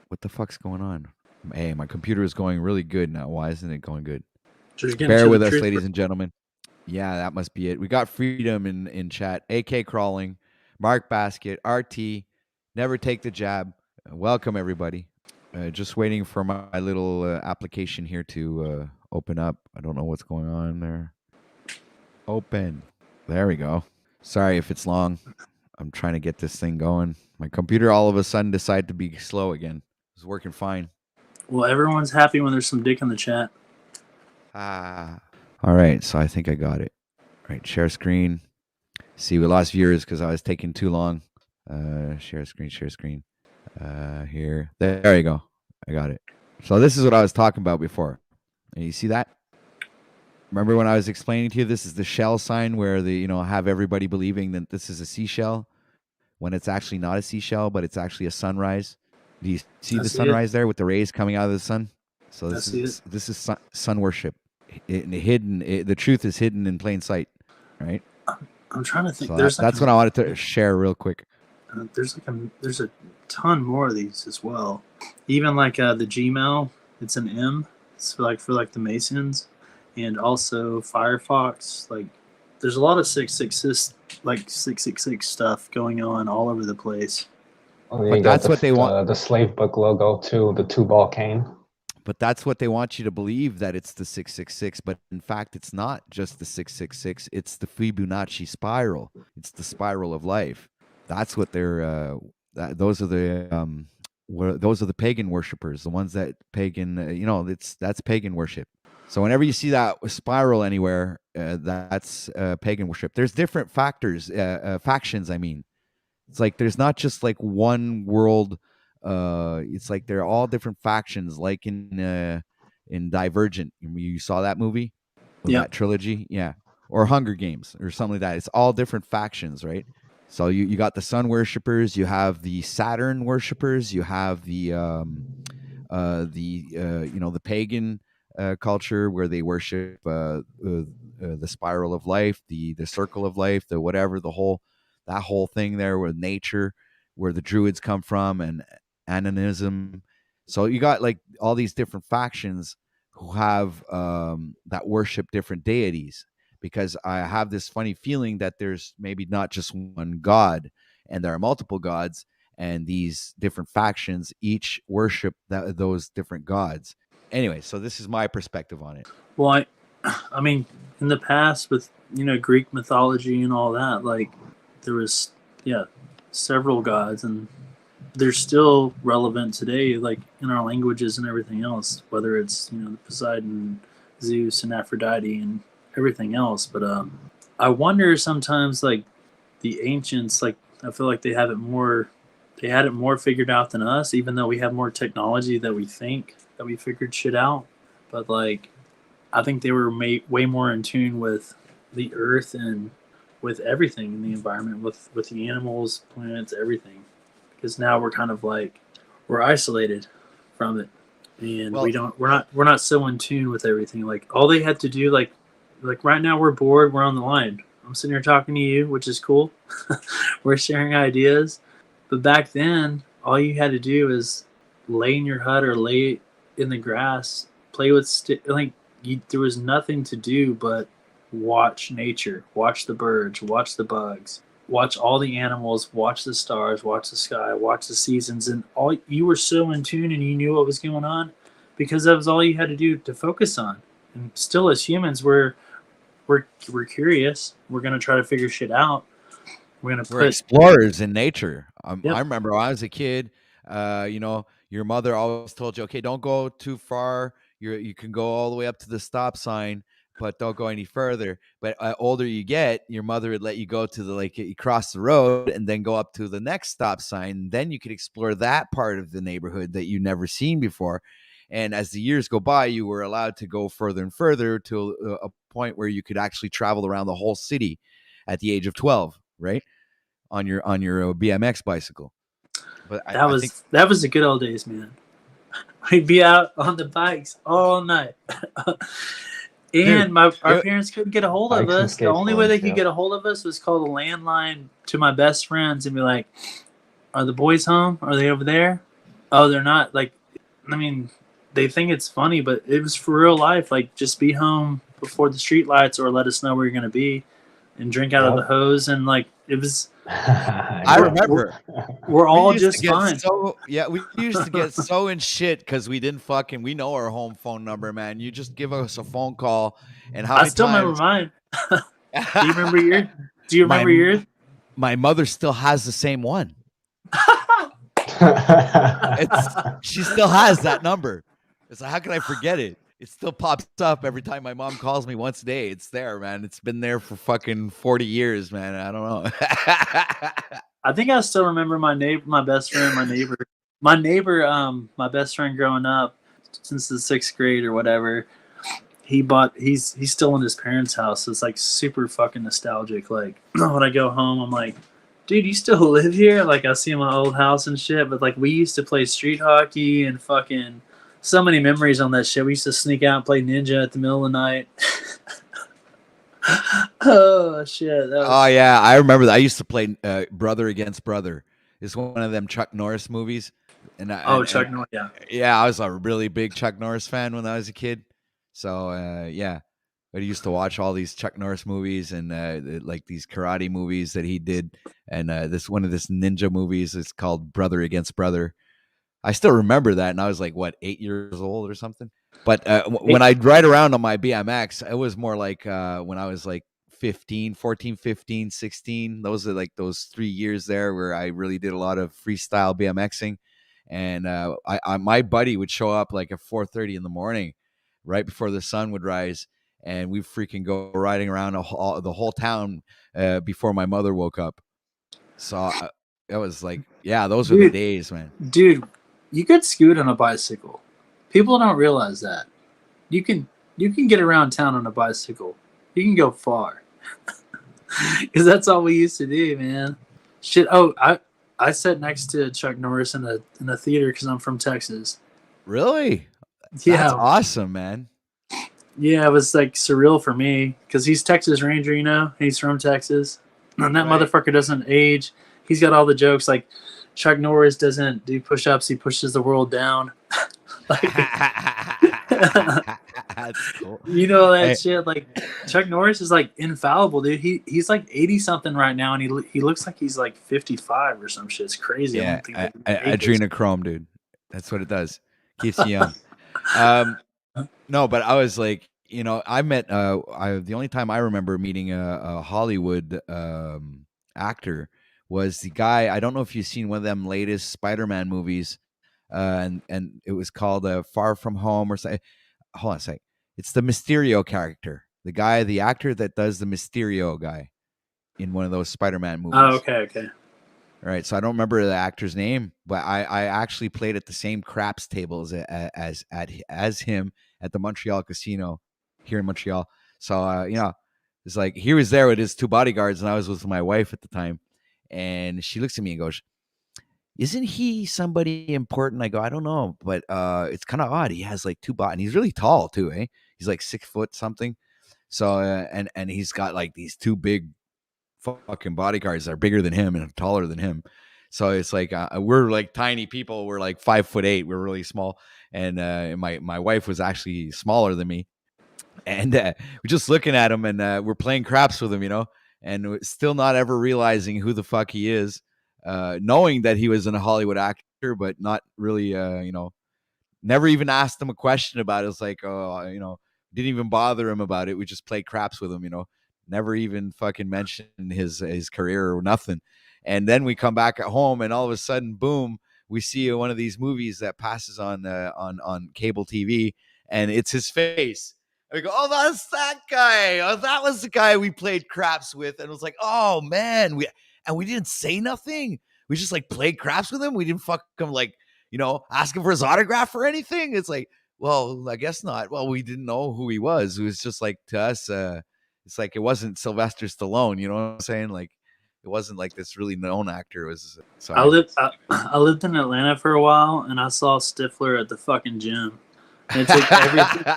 What the fuck's going on? Hey, my computer is going really good now. Why isn't it going good? Bear with us, ladies and gentlemen. Yeah, that must be it. We got Freedom in chat. AK Crawling, Mark Basket, RT, Never Take the Jab. Welcome, everybody. Just waiting for my little application here to open up. I don't know what's going on there. Open. There we go. Sorry if it's long. I'm trying to get this thing going. My computer all of a sudden decided to be slow again. It's working fine. Well, everyone's happy when there's some dick in the chat. All right, so I think I got it. All right, share screen. See, we lost viewers because I was taking too long. Share screen. Here. There you go. I got it. So this is what I was talking about before. And you see that? Remember when I was explaining to you this is the shell sign where have everybody believing that this is a seashell when it's actually not a seashell, but it's actually a sunrise. Do you see the sunrise there with the rays coming out of the sun? So this is sun worship. The truth is hidden in plain sight, right? I'm trying to think. So that's what I wanted to share real quick. There's a ton more of these as well. Even like the Gmail, it's an M. It's for the Masons, and also Firefox. Like, there's a lot of 666 stuff going on all over the place. But that's what they want. The slave book logo too, the Tubal Cain. But that's what they want you to believe, that it's the 666. But in fact, it's not just the 666. It's the Fibonacci spiral. It's the spiral of life. That's what they're. Those are the pagan worshipers. The ones that pagan. That's pagan worship. So whenever you see that spiral anywhere, that's pagan worship. There's different factions. I mean, it's like there's not just like one world. It's like they're all different factions, like in Divergent. You saw that movie? That trilogy? Yeah. Or Hunger Games or something like that. It's all different factions, right? So you got the sun worshippers, you have the Saturn worshippers, you have the pagan culture where they worship the spiral of life, the circle of life, the whatever, that whole thing there with nature, where the Druids come from, and Anonism. So you got like all these different factions who have that worship different deities, because I have this funny feeling that there's maybe not just one God, and there are multiple gods, and these different factions each worship those different gods. Anyway, so this is my perspective on it. Well, I mean, in the past with Greek mythology and all that, like there was several gods, and they're still relevant today, like in our languages and everything else, whether it's Poseidon, Zeus, and Aphrodite, and everything else. But I wonder sometimes, like the ancients, like I feel like they had it more figured out than us, even though we have more technology that we think that we figured shit out. But like, I think they were way more in tune with the earth and with everything in the environment, with the animals, plants, everything. Because now we're kind of like we're isolated from it, and we're not so in tune with everything. Like all they had to do, like right now we're bored, we're on the line. I'm sitting here talking to you, which is cool. We're sharing ideas. But back then, all you had to do is lay in your hut or lay in the grass, play with there was nothing to do but watch nature, watch the birds, watch the bugs, watch all the animals, watch the stars, watch the sky, watch the seasons, and all you were so in tune and you knew what was going on because that was all you had to do to focus on. And still, as humans, we're curious. We're gonna try to figure shit out. We're explorers in nature. I remember when I was a kid. Your mother always told you, okay, don't go too far. You can go all the way up to the stop sign, but don't go any further. But older you get, your mother would let you go to the like you cross the road and then go up to the next stop sign. Then you could explore that part of the neighborhood that you'd never seen before. And as the years go by, you were allowed to go further and further to a point where you could actually travel around the whole city at the age of 12, right? On your BMX bicycle. But That I think was the good old days, man. We'd be out on the bikes all night. And dude, our parents couldn't get a hold of Bikes and us. The only way they skateboards, could yeah. get a hold of us was call the landline to my best friends and be like, "Are the boys home? Are they over there? Oh, they're not." Like, I mean, they think it's funny, but it was for real life. Like, just be home before the street lights, or let us know where you're gonna be, and drink out of the Yep. hose. And like, it was. I We're, remember we're we all used to just get fine. we used to get so in shit because we didn't we know our home phone number, man. You just give us a phone call, and how I many still remember times? mine. Do you remember yours? Do you my remember yours? my mother still has the same one. She still has that number. It's like, how can I forget it? It still pops up every time my mom calls me once a day. It's there, man. It's been there for fucking 40 years, man. I don't know. I think I still remember my neighbor, my best friend, my neighbor, my best friend growing up since the 6th grade or whatever. He's still in his parents' house. So it's like super fucking nostalgic. Like when I go home, I'm like, dude, you still live here? Like I see my old house and shit. But like we used to play street hockey and fucking so many memories on that shit. We used to sneak out and play ninja at the middle of the night. Oh shit! Oh yeah, I remember that. I used to play Brother Against Brother. It's one of them Chuck Norris movies, Chuck Norris, yeah. Yeah, I was a really big Chuck Norris fan when I was a kid. So yeah, I used to watch all these Chuck Norris movies and like these karate movies that he did, and this one of this ninja movies is called Brother Against Brother. I still remember that, and I was like, what, 8 years old or something. But when I'd ride around on my BMX, it was more like when I was like 14, 15, 16. Those are like those 3 years there where I really did a lot of freestyle BMXing. And my buddy would show up like at 4:30 in the morning, right before the sun would rise, and we freaking go riding around the whole town before my mother woke up. So it was like, yeah, those were the days, man. Dude, you could scoot on a bicycle. People don't realize that. You can get around town on a bicycle. You can go far. Because that's all we used to do, man. Shit. Oh, I sat next to Chuck Norris in a theater because I'm from Texas. Really? Yeah. That's awesome, man. Yeah, it was like surreal for me because he's Texas Ranger, you know. He's from Texas, and that motherfucker doesn't age. He's got all the jokes. Like Chuck Norris doesn't do push-ups; he pushes the world down. That's cool. You know that shit. Like Chuck Norris is like infallible, dude. He's like 80 something right now, and he looks like he's like 55 or some shit. It's crazy. Yeah, adrenochrome, dude. That's what it does. Keeps you young. No, but I was like, you know, I met the only time I remember meeting a Hollywood actor was the guy. I don't know if you've seen one of them latest Spider-Man movies, and it was called Far From Home or something. Hold on a sec. It's the Mysterio character, the actor that does the Mysterio guy in one of those Spider-Man movies. Oh, okay. All right, so I don't remember the actor's name, but I actually played at the same craps tables as him at the Montreal casino here in Montreal. So you know, it's like he was there with his two bodyguards, and I was with my wife at the time, and she looks at me and goes, "Isn't he somebody important?" I go, "I don't know, but it's kind of odd. He has like two and he's really tall too, eh? He's like 6 foot something. So and he's got like these two big fucking bodyguards that are bigger than him and taller than him. So it's like we're like tiny people. We're like 5'8". We're really small, and my wife was actually smaller than me. And we're just looking at him, and we're playing craps with him, you know, and we're still not ever realizing who the fuck he is, knowing that he was a Hollywood actor, but not really, you know, never even asked him a question about it. It's like, oh, you know, didn't even bother him about it. We just played craps with him, you know, never even fucking mentioned his career or nothing. And then we come back at home, and all of a sudden, boom, we see one of these movies that passes on cable TV, and it's his face. I go, oh, that's that guy. Oh, that was the guy we played craps with. And it was like, oh man, we didn't say nothing. We just like played craps with him. We didn't fuck him like, ask him for his autograph or anything. It's like, well, I guess not. Well, we didn't know who he was. It was just like to us, it's like it wasn't Sylvester Stallone, you know what I'm saying? Like it wasn't like this really known actor. It was I sorry. I lived in Atlanta for a while, and I saw Stifler at the fucking gym. And it took everything.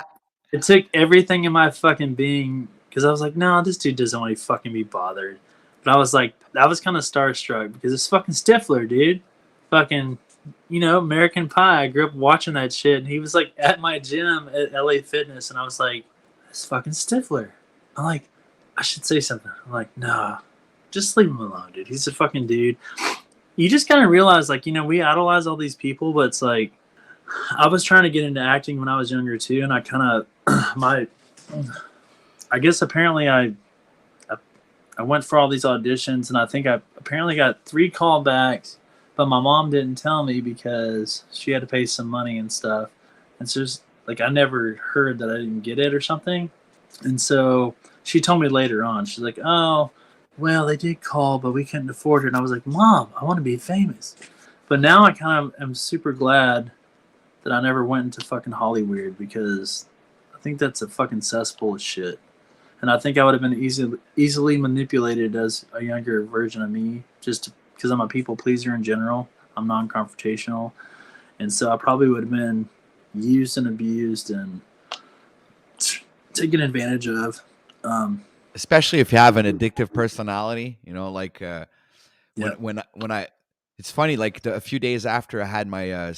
It took everything in my fucking being, because I was like, no, this dude doesn't want to fucking be bothered. But I was like, I was kind of starstruck because it's fucking Stifler, dude. Fucking, American Pie. I grew up watching that shit, and he was like at my gym at LA Fitness, and I was like, it's fucking Stifler. I'm like, I should say something. I'm like, nah, just leave him alone, dude. He's a fucking dude. You just kind of realize, like, we idolize all these people, but it's like, I was trying to get into acting when I was younger too, and I kind of I guess apparently I went for all these auditions, and I think I apparently got 3 callbacks, but my mom didn't tell me because she had to pay some money and stuff, and so just like I never heard that I didn't get it or something, and so she told me later on. She's like, "Oh, well, they did call, but we couldn't afford it." And I was like, "Mom, I want to be famous," but now I kind of am super glad that I never went into fucking Hollywood, because I think that's a fucking cesspool of shit. And I think I would have been easily manipulated as a younger version of me, just because I'm a people pleaser in general. I'm non-confrontational. And so I probably would have been used and abused and taken advantage of. Especially if you have an addictive personality, like when I it's funny, like a few days after I had my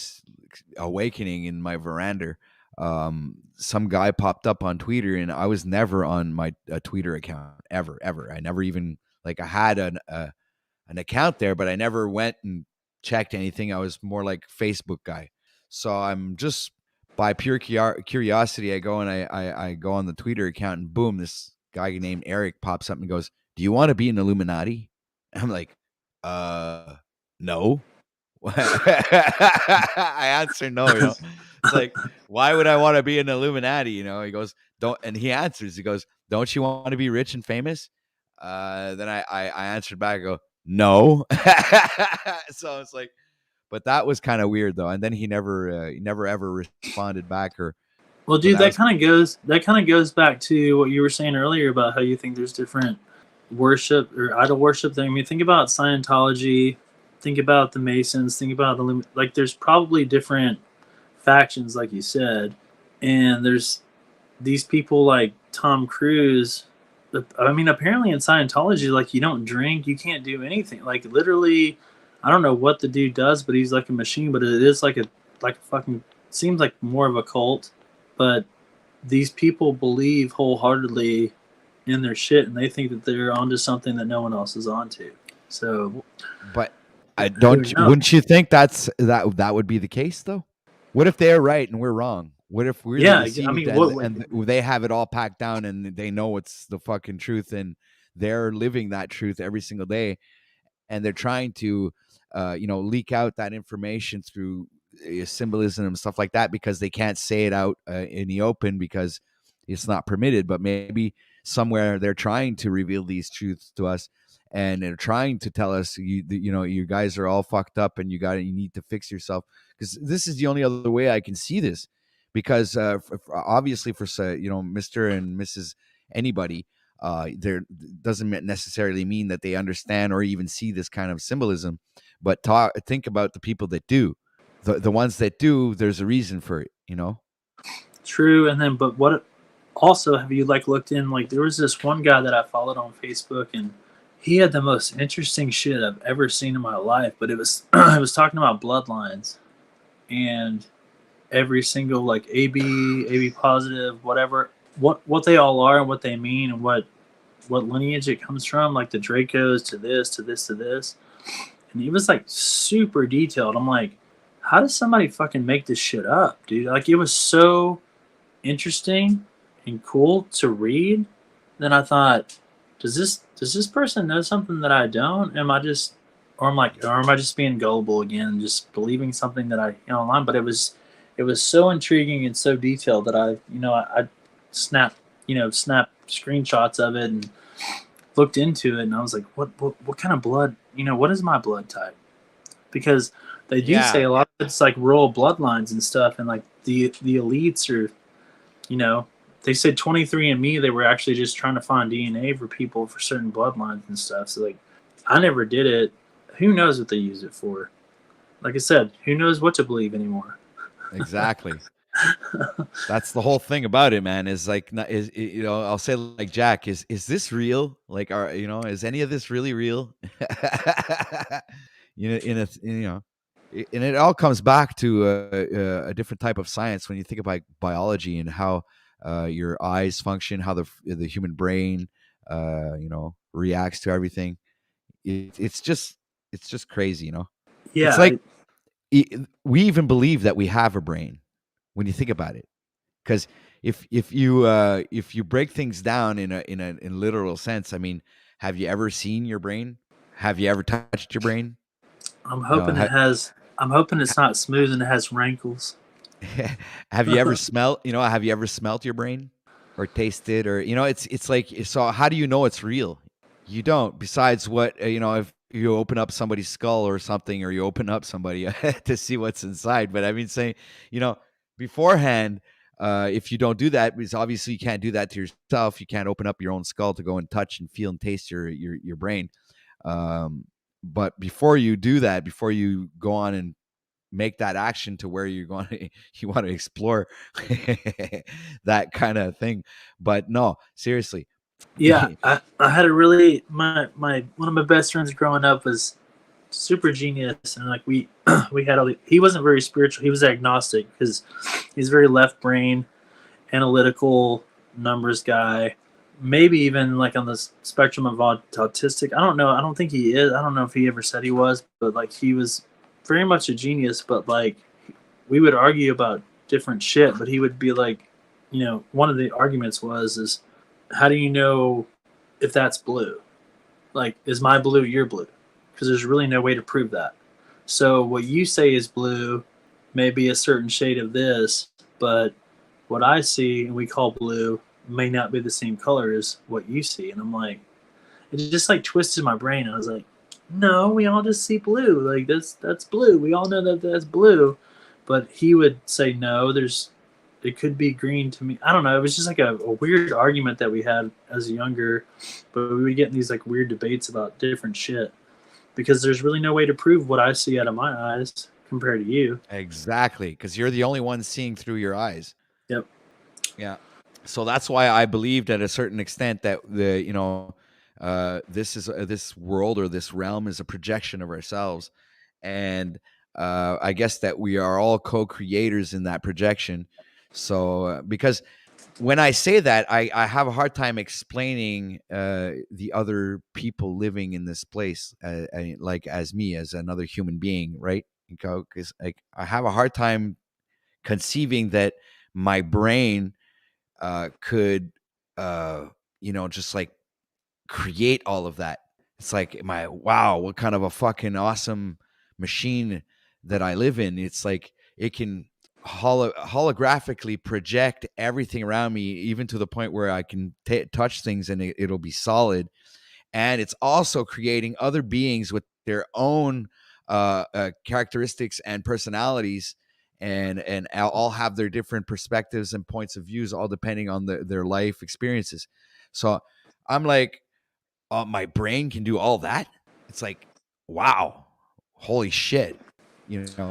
awakening in my veranda, some guy popped up on Twitter, and I was never on my Twitter account ever. I never even, like, I had an account there, but I never went and checked anything. I was more like Facebook guy. So I'm just by pure curiosity, I go and I go on the Twitter account, and boom, this guy named Eric pops up and goes, "Do you want to be an Illuminati?" I'm like, no. I answer no, It's like, why would I want to be an Illuminati? He goes, don't, and he answers, he goes, "Don't you want to be rich and famous?" Then I answered back, I go, "No." So it's like, but that was kind of weird though. And then he never ever responded back, or, Well, dude, that kind of goes back to what you were saying earlier about how you think there's different worship or idol worship thing. I mean, think about Scientology, think about the Masons, think about like there's probably different factions, like you said, and there's these people like Tom Cruise. I mean, apparently in Scientology, like, you don't drink, you can't do anything. Like, literally, I don't know what the dude does, but he's like a machine. But it is like a fucking, seems like more of a cult. But these people believe wholeheartedly in their shit, and they think that they're onto something that no one else is onto. So, but wouldn't you think that would be the case though? What if they're right and we're wrong? What if we're deceived, and they have it all packed down and they know it's the fucking truth, and they're living that truth every single day, and they're trying to leak out that information through symbolism and stuff like that, because they can't say it out in the open because it's not permitted, but maybe somewhere they're trying to reveal these truths to us, and they're trying to tell us, you guys are all fucked up, and you need to fix yourself, because this is the only other way I can see this, because obviously for Mr. and Mrs. anybody, there doesn't necessarily mean that they understand or even see this kind of symbolism, but think about the people that do. The ones that do, there's a reason for it, True. And then, but what also, have you looked in, there was this one guy that I followed on Facebook, and he had the most interesting shit I've ever seen in my life. But it was it was talking about bloodlines, and every single AB positive, whatever, what they all are and what they mean, and what lineage it comes from, like the Dracos to this to this to this. And he was super detailed. I'm like, how does somebody fucking make this shit up, dude? It was so interesting and cool to read. Then I thought, does this person know something that I don't? Am I just being gullible again and just believing something that I online? But it was so intriguing and so detailed that I snap screenshots of it and looked into it, and I was like, what kind of blood? What is my blood type? Because they do say a lot of it's like royal bloodlines and stuff, and like the elites are, they said 23andMe, they were actually just trying to find DNA for people for certain bloodlines and stuff. So like, I never did it. Who knows what they use it for? Like I said, who knows what to believe anymore? Exactly. That's the whole thing about it, man. Is like, I'll say like, Jack, is this real? Like, is any of this really real? And it all comes back to a different type of science when you think about biology and how your eyes function, how the human brain, reacts to everything. It's just crazy, Yeah. It's like we even believe that we have a brain when you think about it, because if you break things down in a literal sense, I mean, have you ever seen your brain? Have you ever touched your brain? I'm hoping I'm hoping it's not smooth and it has rankles. Have you ever smelt? Have you ever smelt your brain, or tasted, or it's like, so how do you know it's real? You don't. Besides what if you open up somebody's skull or something, or you open up somebody to see what's inside. But I mean, saying beforehand, if you don't do that, because obviously you can't do that to yourself. You can't open up your own skull to go and touch and feel and taste your brain. But before you do that, before you go on and make that action to where you want to explore that kind of thing. But no, seriously. Yeah, I had a really my one of my best friends growing up was super genius, and like we had he wasn't very spiritual. He was agnostic because he's very left brain, analytical, numbers guy. Maybe even like on the spectrum of autistic. I don't know. I don't think he is. I don't know if he ever said he was, but like he was very much a genius. But like we would argue about different shit, but he would be like, one of the arguments is how do you know if that's blue? Like, is my blue your blue? Because there's really no way to prove that. So what you say is blue may be a certain shade of this, but what I see and we call blue may not be the same color as what you see. And I'm like, it just like twisted my brain. I was like, no, we all just see blue. Like that's blue. We all know that that's blue. But he would say, no, it could be green to me. I don't know. It was just like a weird argument that we had as a younger, but we would get in these like weird debates about different shit because there's really no way to prove what I see out of my eyes compared to you. Exactly, because you're the only one seeing through your eyes. Yep. Yeah. So that's why I believed at a certain extent that this world or this realm is a projection of ourselves, and I guess that we are all co-creators in that projection. So because when I say that, I have a hard time explaining the other people living in this place, like as me, as another human being, right? Because like I have a hard time conceiving that my brain could just like create all of that. It's like, wow, what kind of a fucking awesome machine that I live in. It's like it can holographically project everything around me, even to the point where I can touch things and it'll be solid. And it's also creating other beings with their own characteristics and personalities, and all have their different perspectives and points of views, all depending on their life experiences. So I'm like, my brain can do all that. It's like, wow, holy shit.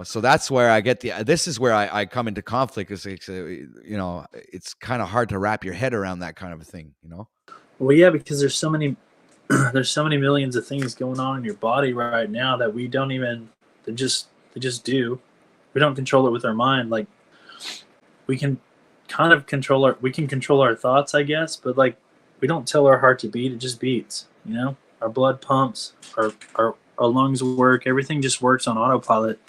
So that's where I get this is where I come into conflict. It's kind of hard to wrap your head around that kind of a thing, Well, yeah, because there's so many millions of things going on in your body right now that we don't even, they just do. We don't control it with our mind. Like we can kind of control our thoughts, I guess, but like we don't tell our heart to beat, it just beats, our blood pumps, our lungs work, everything just works on autopilot.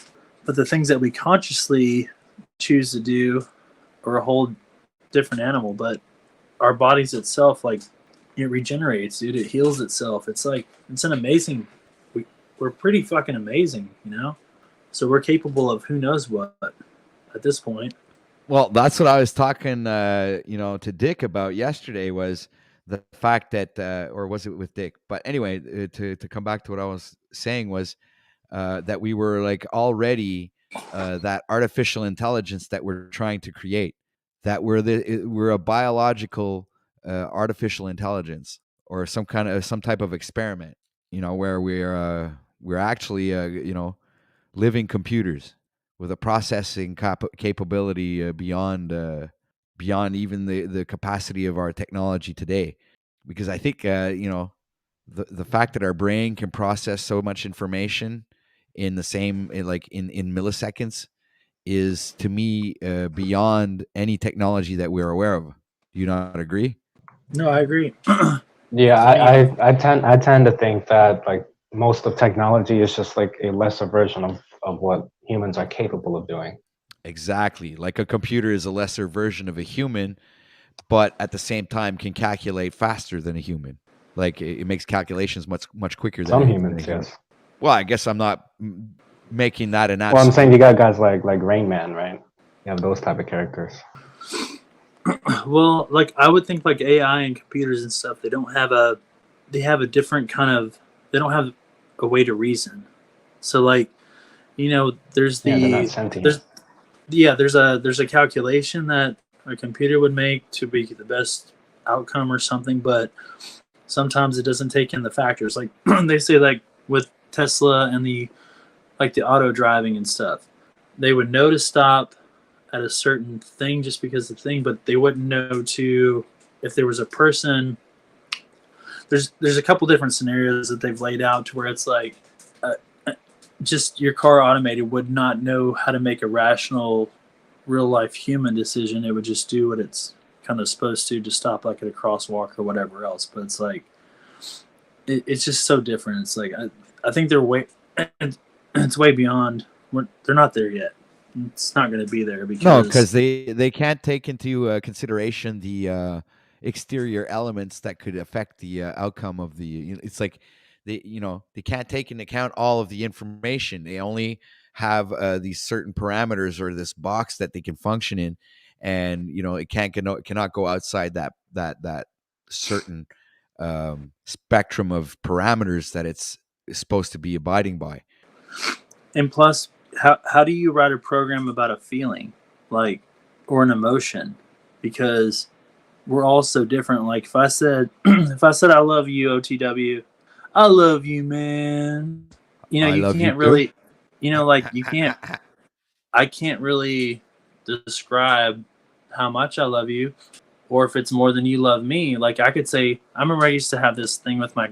But the things that we consciously choose to do are a whole different animal. But our bodies itself, like, it regenerates, dude. It heals itself. It's like, it's an amazing, we're pretty fucking amazing, So we're capable of who knows what at this point. Well, that's what I was talking, to Dick about yesterday, was the fact that, or was it with Dick? But anyway, to come back to what I was saying was that we were like already that artificial intelligence that we're trying to create, that we're a biological artificial intelligence, or some type of experiment, where we're actually living computers with a processing capability beyond even the capacity of our technology today. Because I think the fact that our brain can process so much information in the same in milliseconds is, to me, beyond any technology that we're aware of. Do you not agree? No, I agree. Yeah, I mean, I tend to think that like most of technology is just like a lesser version of what humans are capable of doing. Exactly. Like a computer is a lesser version of a human, but at the same time can calculate faster than a human. Like it makes calculations much quicker than Some a humans, human. yes. Well, I guess I'm not making that an Well, I'm saying absolute. you got guys like Rain Man, right? You have those type of characters. well, like I would think like AI and computers and stuff, they have a different kind of, they don't have a way to reason. So like, Yeah, they're not sentient. there's there's a calculation that a computer would make to be the best outcome or something, but sometimes it doesn't take in the factors. Like they say, like with Tesla and the auto driving and stuff, they would know to stop at a certain thing just because of the thing, but they wouldn't know to, if there was a person. There's a couple different scenarios that they've laid out to where it's like, uh, just your car automated would not know how to make a rational, real life human decision. It would just do what it's kind of supposed to stop like at a crosswalk or whatever else. But it's like it's just so different. It's like I think they're way it's way beyond. They're not there yet. It's not going to be there No, because because they can't take into consideration the exterior elements that could affect the outcome of the. It's like they can't take into account all of the information. They only have these certain parameters, or this box that they can function in, and it cannot go outside that certain spectrum of parameters that it's supposed to be abiding by. and plus, how do you write a program about a feeling, like, or an emotion? Because we're all so different. Like if I said if I said I love you, OTW, I love you, man. I You love you can't too. really, like you can't. I can't really describe how much I love you, or if it's more than you love me. Like I could say, I remember I used to have this thing with my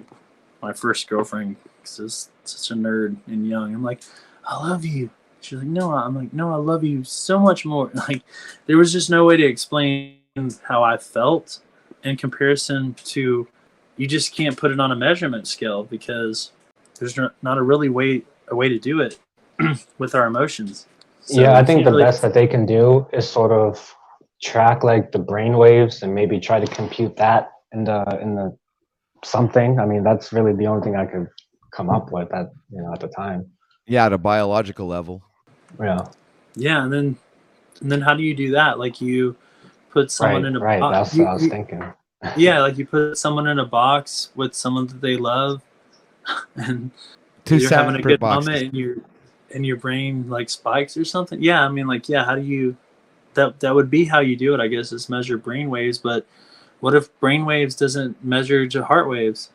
first girlfriend because I was such a nerd and young. I'm like, I love you. She's like, no. I'm like, no, I love you so much more. Like there was just no way to explain how I felt in comparison to, you just can't put it on a measurement scale because there's not a way to do it with our emotions. So Yeah, I you think can't the really. best that they can do is sort of track like the brain waves and maybe try to compute that in the something. I mean, that's really the only thing I could come up with at the time. Yeah, at a biological level. Yeah. Yeah, and then how do you do that? Like you put someone Right, in a right. box. That's what I was thinking. Yeah, like you put someone in a box with someone that they love, and Two you're having a separate good boxes. moment, and your brain like spikes or something. Yeah, I mean, like, yeah, how do you, that would be how you do it, I guess, is measure brain waves. But what if brain waves doesn't measure to heart waves?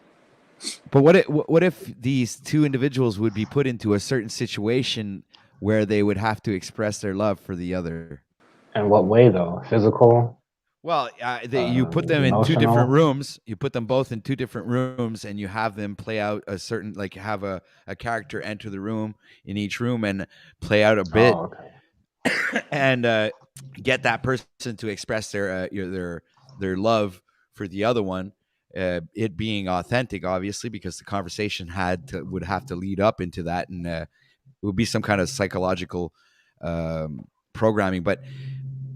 But what if these two individuals would be put into a certain situation where they would have to express their love for the other? In what way though? Physical, Well, you put them in two different emotional? rooms. You put them both in two different rooms, and you have them play out a certain, like, have a character enter the room in each room and play out a bit, Oh, okay. and get that person to express their love for the other one. It being authentic, obviously, because the conversation would have to lead up into that, and it would be some kind of psychological programming. But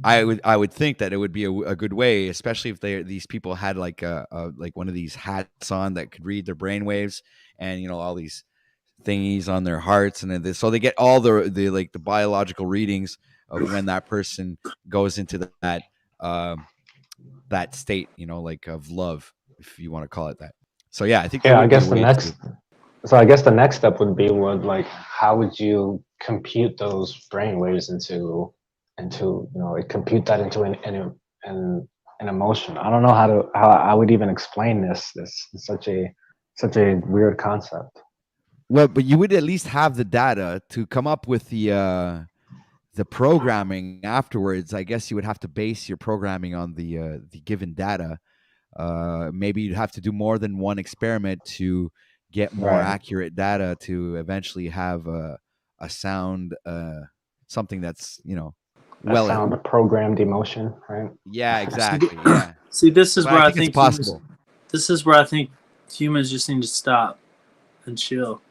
I would think that it would be a good way, especially if these people had like like one of these hats on that could read their brainwaves, and all these thingies on their hearts, and then so they get all the like the biological readings of when that person goes into that state, like of love, if you want to call it that. So yeah, I think that Yeah, I would be a guess the way to. next. So I guess the next step would be like how would you compute those brain waves into like compute that into an emotion. I don't know how I would even explain this. This is such a weird concept. Well, but you would at least have the data to come up with the programming afterwards. I guess you would have to base your programming on the given data. Maybe you'd have to do more than one experiment to get more Right. accurate data to eventually have a sound, something that's That well. sound a programmed emotion, right? Yeah, See, exactly. Yeah, see, this is but where I I think it's think humans. possible. This is where I think humans just need to stop and chill.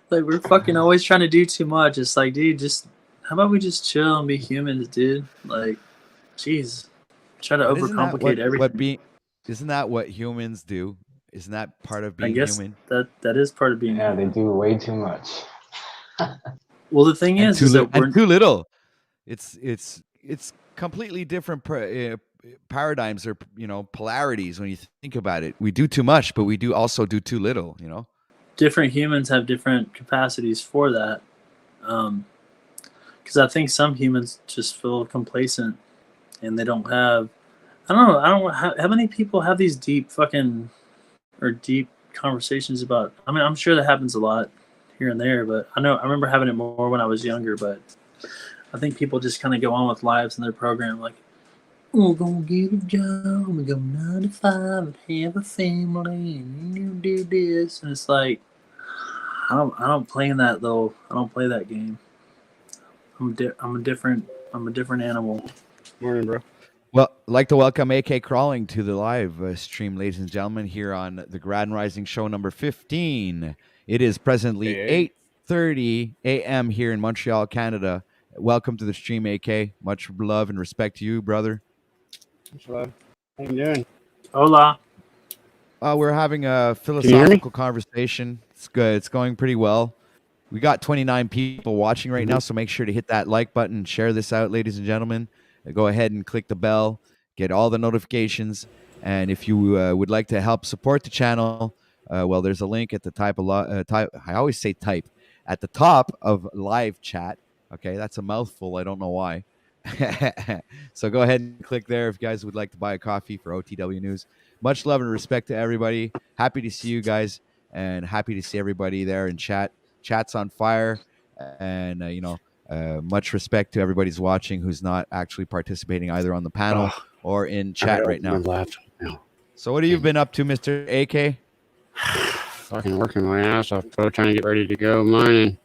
Like we're fucking always trying to do too much. It's like, dude, just how about we just chill and be humans, dude? Like, jeez, try to But isn't that overcomplicate everything. isn't that what humans do? Isn't that part of I being guess human? that is part of being Yeah, they human. do way too much. Well, the thing is that And we're too little. It's completely different paradigms or polarities when you think about it. We do too much, but we do also do too little. different humans have different capacities for that. Because I think some humans just feel complacent and they don't have. I don't know. I don't know how many people have these deep fucking or deep conversations about. I mean, I'm sure that happens a lot here and there, but I remember having it more when I was younger. But I think people just kind of go on with lives in their program, like, we're gonna get a job, we go 9 to 5, and have a family, and you do this, and it's like, I don't play in that though. I don't play that game. I'm a different animal. Morning, bro. Well, I'd like to welcome AK Crawling to the live stream, ladies and gentlemen, here on the Grad Rising Show number 15. It is presently Hey. 8:30 a.m. here in Montreal, Canada. Welcome to the stream, AK. Much love and respect to you, brother. What's up? How you doing? Hola. We're having a Can you hear me? philosophical conversation. It's good. It's going pretty well. We got 29 people watching right now, so make sure to hit that like button and share this out, ladies and gentlemen. Go ahead and click the bell, get all the notifications. And if you would like to help support the channel, well, there's a link at the type. I always say type at the top of live chat. Okay, that's a mouthful. I don't know why. So go ahead and click there if you guys would like to buy a coffee for OTW News. Much love and respect to everybody. Happy to see you guys and happy to see everybody there in chat. Chat's on fire, and much respect to everybody's watching who's not actually participating either on the panel or in chat right now. No. So what have you been up to, Mr. AK? Fucking working my ass off, bro. Trying to get ready to go mining.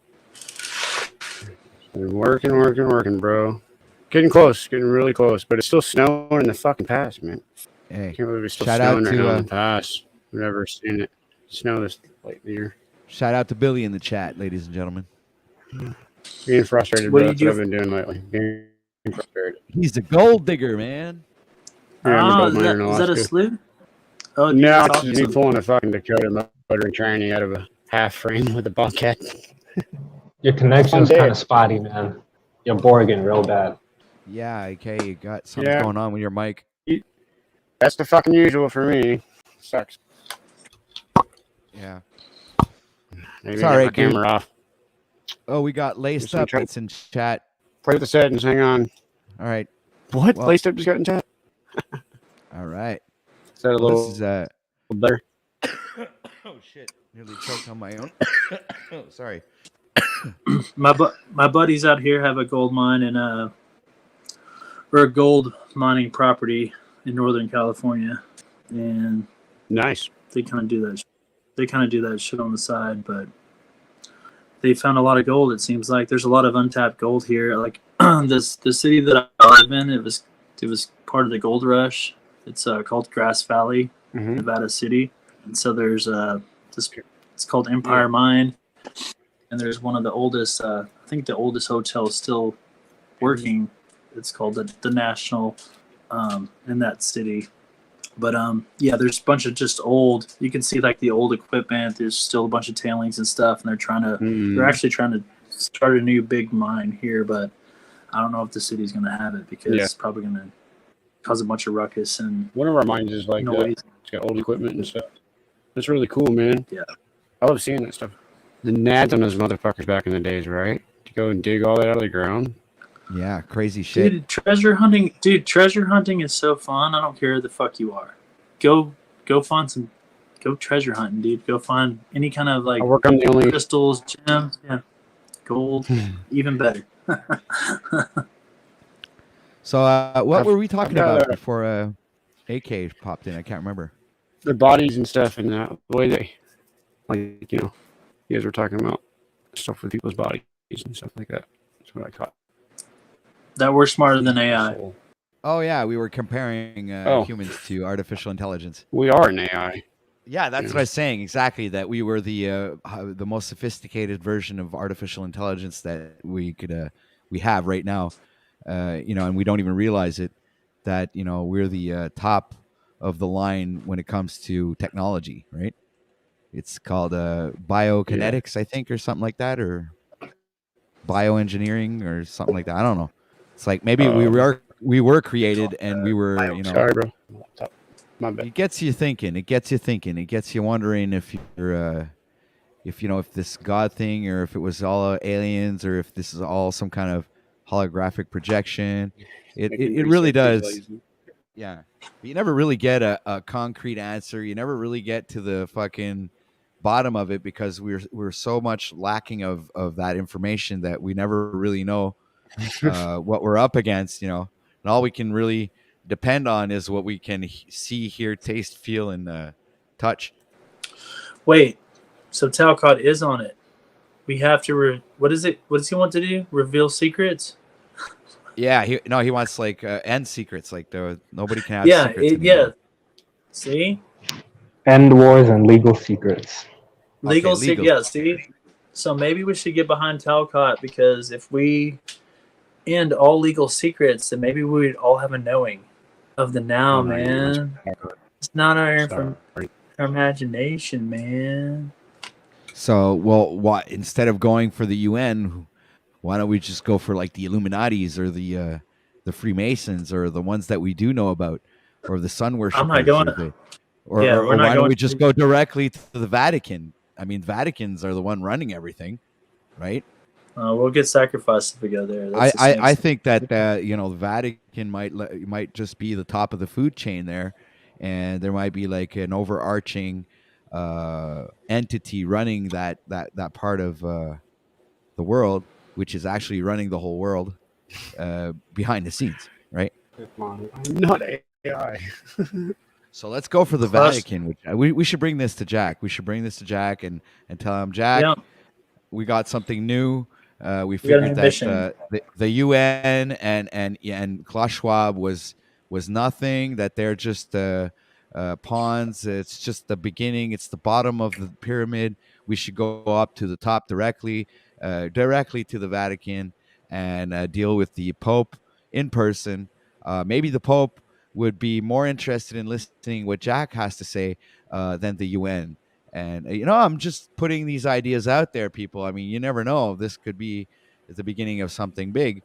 Been working, bro. Getting really close, but it's still snowing in the fucking pass, man. Hey, Can't believe it's still shout out snowing right now to in the pass. I've never seen it snow this late in the year. shout out to Billy in the chat, ladies and gentlemen. Being frustrated, What bro. do you That's what do? I've been doing lately. Being frustrated. He's the gold digger, man. Yeah, I'm a gold miner in is that a Alaska. slough? Oh, dude, No, that's it's just me awesome. pulling a fucking Dakota motoring tranny out of a half frame with a Bobcat. Your connection's One day. kind of spotty, man. You're borging real bad. Yeah, okay, you got something going on with your mic. That's the fucking usual for me. Sucks. Yeah. Maybe It's I all got right, my camera off. Oh, we got Laced Just gonna Up try- that's in chat. Play with the settings. Hang on. All right. What? Well- Laced up just got in chat? All right. Is that a Well, little this is better? oh shit. Nearly choked on my own. Oh, sorry. My buddies out here have a gold mine or a gold mining property in Northern California, and Nice. they kind of do that. They kind of do that shit on the side, but they found a lot of gold. It seems like there's a lot of untapped gold here. Like the city that I live in, it was part of the gold rush. It's called Grass Valley, Mm-hmm. Nevada City, and so there's this. It's called Empire Mine, and there's one of the oldest. I think the oldest hotel is still working. It's called the National in that city. But yeah, there's a bunch of just old. You can see like the old equipment. There's still a bunch of tailings and stuff, and they're actually trying to start a new big mine here. But I don't know if the city's gonna have it because it's probably gonna cause a bunch of ruckus and one of our mines is like noise. that. It's got old equipment and stuff. That's really cool, man. Yeah, I love seeing that stuff. The nads on those motherfuckers back in the days, right? To go and dig all that out of the ground. Yeah, crazy shit. dude. Treasure hunting, dude. Treasure hunting is so fun. I don't care who the fuck you are. Go find some. Go treasure hunting, dude. Go find any kind of like I work on the only crystals, gems, gold, even better. So, what were we talking about before AK popped in? I can't remember. the bodies and stuff, and the way they, like, you guys were talking about stuff with people's bodies and stuff like that. That's what I caught. That we're smarter than AI. Oh yeah, we were comparing humans to artificial intelligence. We are an AI. Yeah, that's what I was saying exactly. That we were the most sophisticated version of artificial intelligence that we have right now. And we don't even realize it. That we're the top of the line when it comes to technology, right? It's called biokinetics, I think, or something like that, or bioengineering, or something like that. I don't know. It's like maybe we were created and we were, Sorry, bro. My bad. It gets you thinking. It gets you wondering if you're, if this God thing, or if it was all aliens, or if this is all some kind of holographic projection. It really does. Yeah. But you never really get a concrete answer. You never really get to the fucking bottom of it because we're so much lacking of that information that we never really know what we're up against, and all we can really depend on is what we can see, hear, taste, feel, and touch. Wait, so Talcott is on it. We have to. What is it? What does he want to do? Reveal secrets? Yeah, he wants like end secrets, like nobody can have secrets anymore. Yeah. See, End wars and legal secrets. Legal secrets. Yeah, see. So maybe we should get behind Talcott, because if we end all legal secrets, then maybe we would all have a knowing of the now, man. It's not our imagination, man. So, well, instead of going for the UN, why don't we just go for like the Illuminatis or the Freemasons, or the ones that we do know about, or the sun worshippers? I'm not going to. Or why don't we just go directly to the Vatican? I mean, Vaticans are the one running everything, right? We'll get sacrificed if we go there. I think that the Vatican might just be the top of the food chain there, and there might be like an overarching entity running that part of the world, which is actually running the whole world behind the scenes, right? Not AI. So let's go for the Vatican. We should bring this to Jack. We should bring this to Jack and tell him, Jack, we got something new. We figured that the UN and Klaus Schwab was nothing. That they're just pawns. It's just the beginning. It's the bottom of the pyramid. We should go up to the top directly to the Vatican and deal with the Pope in person. Maybe the Pope would be more interested in listening what Jack has to say than the UN. And I'm just putting these ideas out there, people. I mean, you never know. This could be the beginning of something big.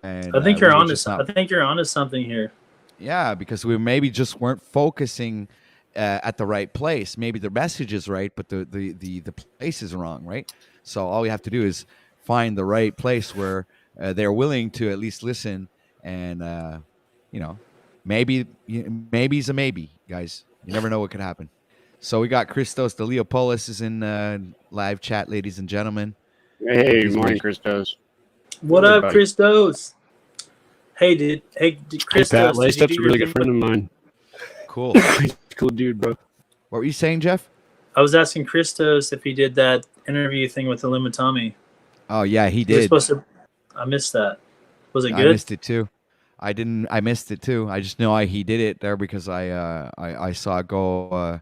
And I think you're onto something here. Yeah, because we maybe just weren't focusing at the right place. Maybe the message is right, but the place is wrong, right? So all we have to do is find the right place where they're willing to at least listen. And maybe's a maybe, guys. You never know what could happen. So we got Christos the Leopolis is in live chat, ladies and gentlemen. Hey, morning, Christos. What up, Christos? Hey, dude. Hey, Christos. Laced up's a really good friend of mine. Cool. Cool dude, bro. What were you saying, Jeff? I was asking Christos if he did that interview thing with Illumitami. Oh yeah, he did. I missed that. Was it good? I missed it too. I missed it too. I just know he did it there because I saw it go.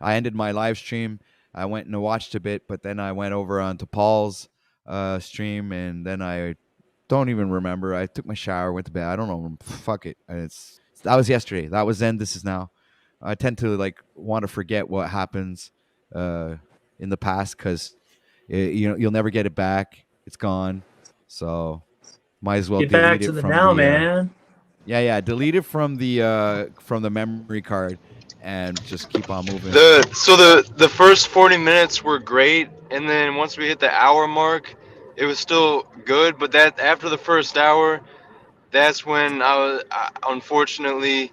I ended my live stream. I went and watched a bit, but then I went over onto Paul's stream, and then I don't even remember. I took my shower, went to bed. I don't know. Fuck it. That was yesterday. That was then. This is now. I tend to like want to forget what happens in the past because you'll never get it back. It's gone. So might as well Get back delete to it the from now, the man. delete it from the memory card and just keep on moving. The first 40 minutes were great, and then once we hit the hour mark, it was still good. But that after the first hour, that's when unfortunately,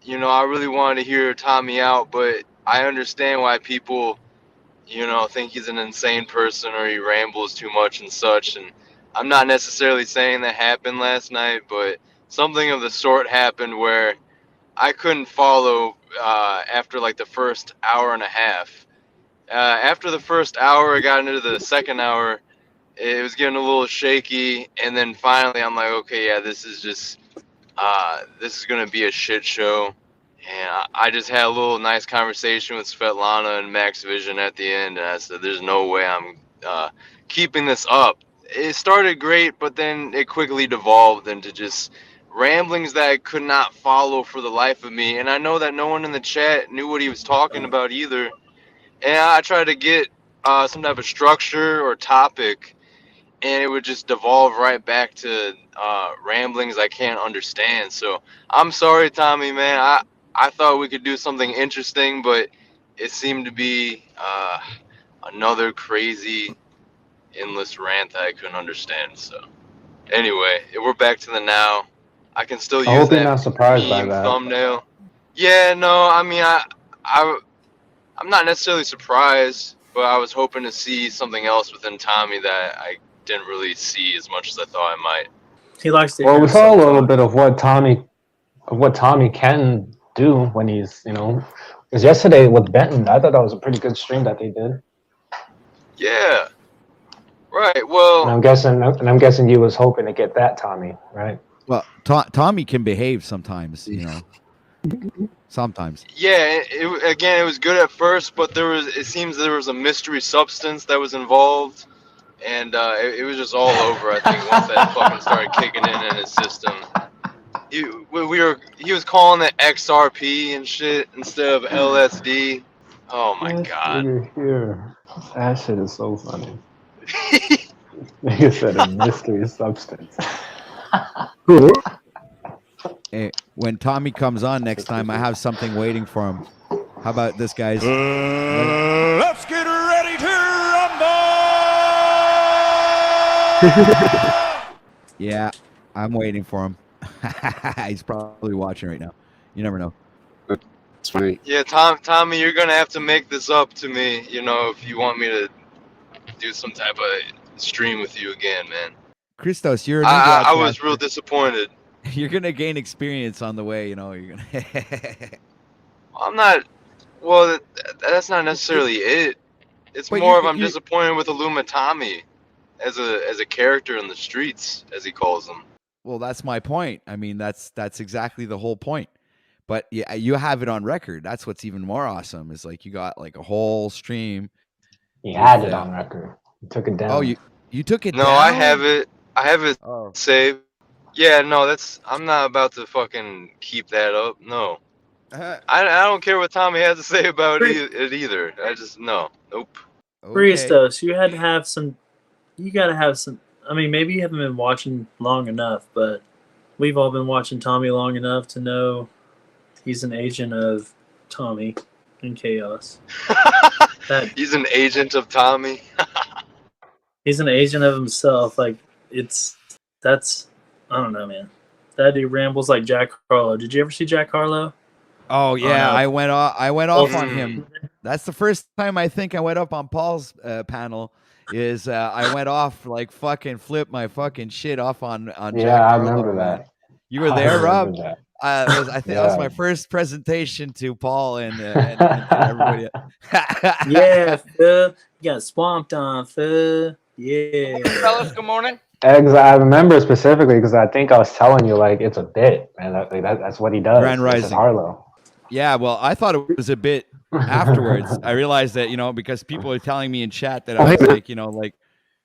I really wanted to hear Tommy out, but I understand why people, think he's an insane person or he rambles too much and such. And I'm not necessarily saying that happened last night, but something of the sort happened where I couldn't follow after like the first hour and a half. After the first hour, I got into the second hour. It was getting a little shaky, and then finally, I'm like, okay, yeah, this is gonna be a shit show. And I just had a little nice conversation with Svetlana and Max Vision at the end, and I said, "There's no way I'm keeping this up." It started great, but then it quickly devolved into just ramblings that I could not follow for the life of me. And I know that no one in the chat knew what he was talking about either. And I tried to get some type of structure or topic, and it would just devolve right back to ramblings I can't understand. So I'm sorry, Tommy, man. I thought we could do something interesting, but it seemed to be another crazy, endless rant that I couldn't understand. So anyway, we're back to the now. I can still I use hope you're not that surprised by meme that. thumbnail. Yeah, no, I mean, I'm not necessarily surprised, but I was hoping to see something else within Tommy that I didn't really see as much as I thought I might. He likes to Well, hear we saw a himself little talk. bit of what Tommy can do when he's, because yesterday with Benton, I thought that was a pretty good stream that they did. Yeah, right. And Well, I'm guessing you was hoping to get that Tommy, right? Well, Tommy can behave sometimes, sometimes. yeah. Again, it was good at first, but it seems there was a mystery substance that was involved, and it was just all over. I think once that fucking started kicking in his system. He was calling it XRP and shit instead of LSD. Oh my This god. nigga here. That shit is so funny. Nigga said a mystery substance. Hey, when Tommy comes on next time, I have something waiting for him. How about this, guys? Let's get ready to rumble! Yeah, I'm waiting for him. He's probably watching right now. You never know. It's funny. Yeah, Tommy, you're gonna have to make this up to me, if you want me to do some type of stream with you again, man. Christos, you're a new I was real broadcaster. disappointed. You're gonna gain experience on the way. You're gonna. I'm not. Well, that's not necessarily it. It's But more of I'm disappointed with Illuma Tommy as a character in the streets, as he calls them. Well, that's my point. I mean, that's exactly the whole point. But yeah, you have it on record. That's what's even more awesome. Is like you got like a whole stream. He had it on record. He took it down. Oh, you took it No, down? I have it. I have it Oh. saved. Yeah, no, I'm not about to fucking keep that up. No. I don't care what Tommy has to say about it either. I just, nope. Okay. Christos, you gotta have some. I mean, maybe you haven't been watching long enough, but we've all been watching Tommy long enough to know he's an agent of Tommy and Chaos. He's an agent of Tommy. He's an agent of himself. Like, that's, I don't know, man. That dude rambles like Jack Harlow. Did you ever see Jack Harlow? Oh yeah, I went off on him. That's the first time I think I went up on Paul's panel. Is I went off like fucking flip my fucking shit off on Yeah, Jack I Harlow, remember man. that. You were there, Rob? I think that was Yeah. my first presentation to Paul and everybody. Yeah, Phil. You got swamped on, Phil. Yeah. Fellas, good morning. I remember specifically because I think I was telling you like it's a bit, man. That's what he does. Grand This is Rising. Harlow. Yeah, well, I thought it was a bit afterwards. I realized that, because people are telling me in chat that I was like,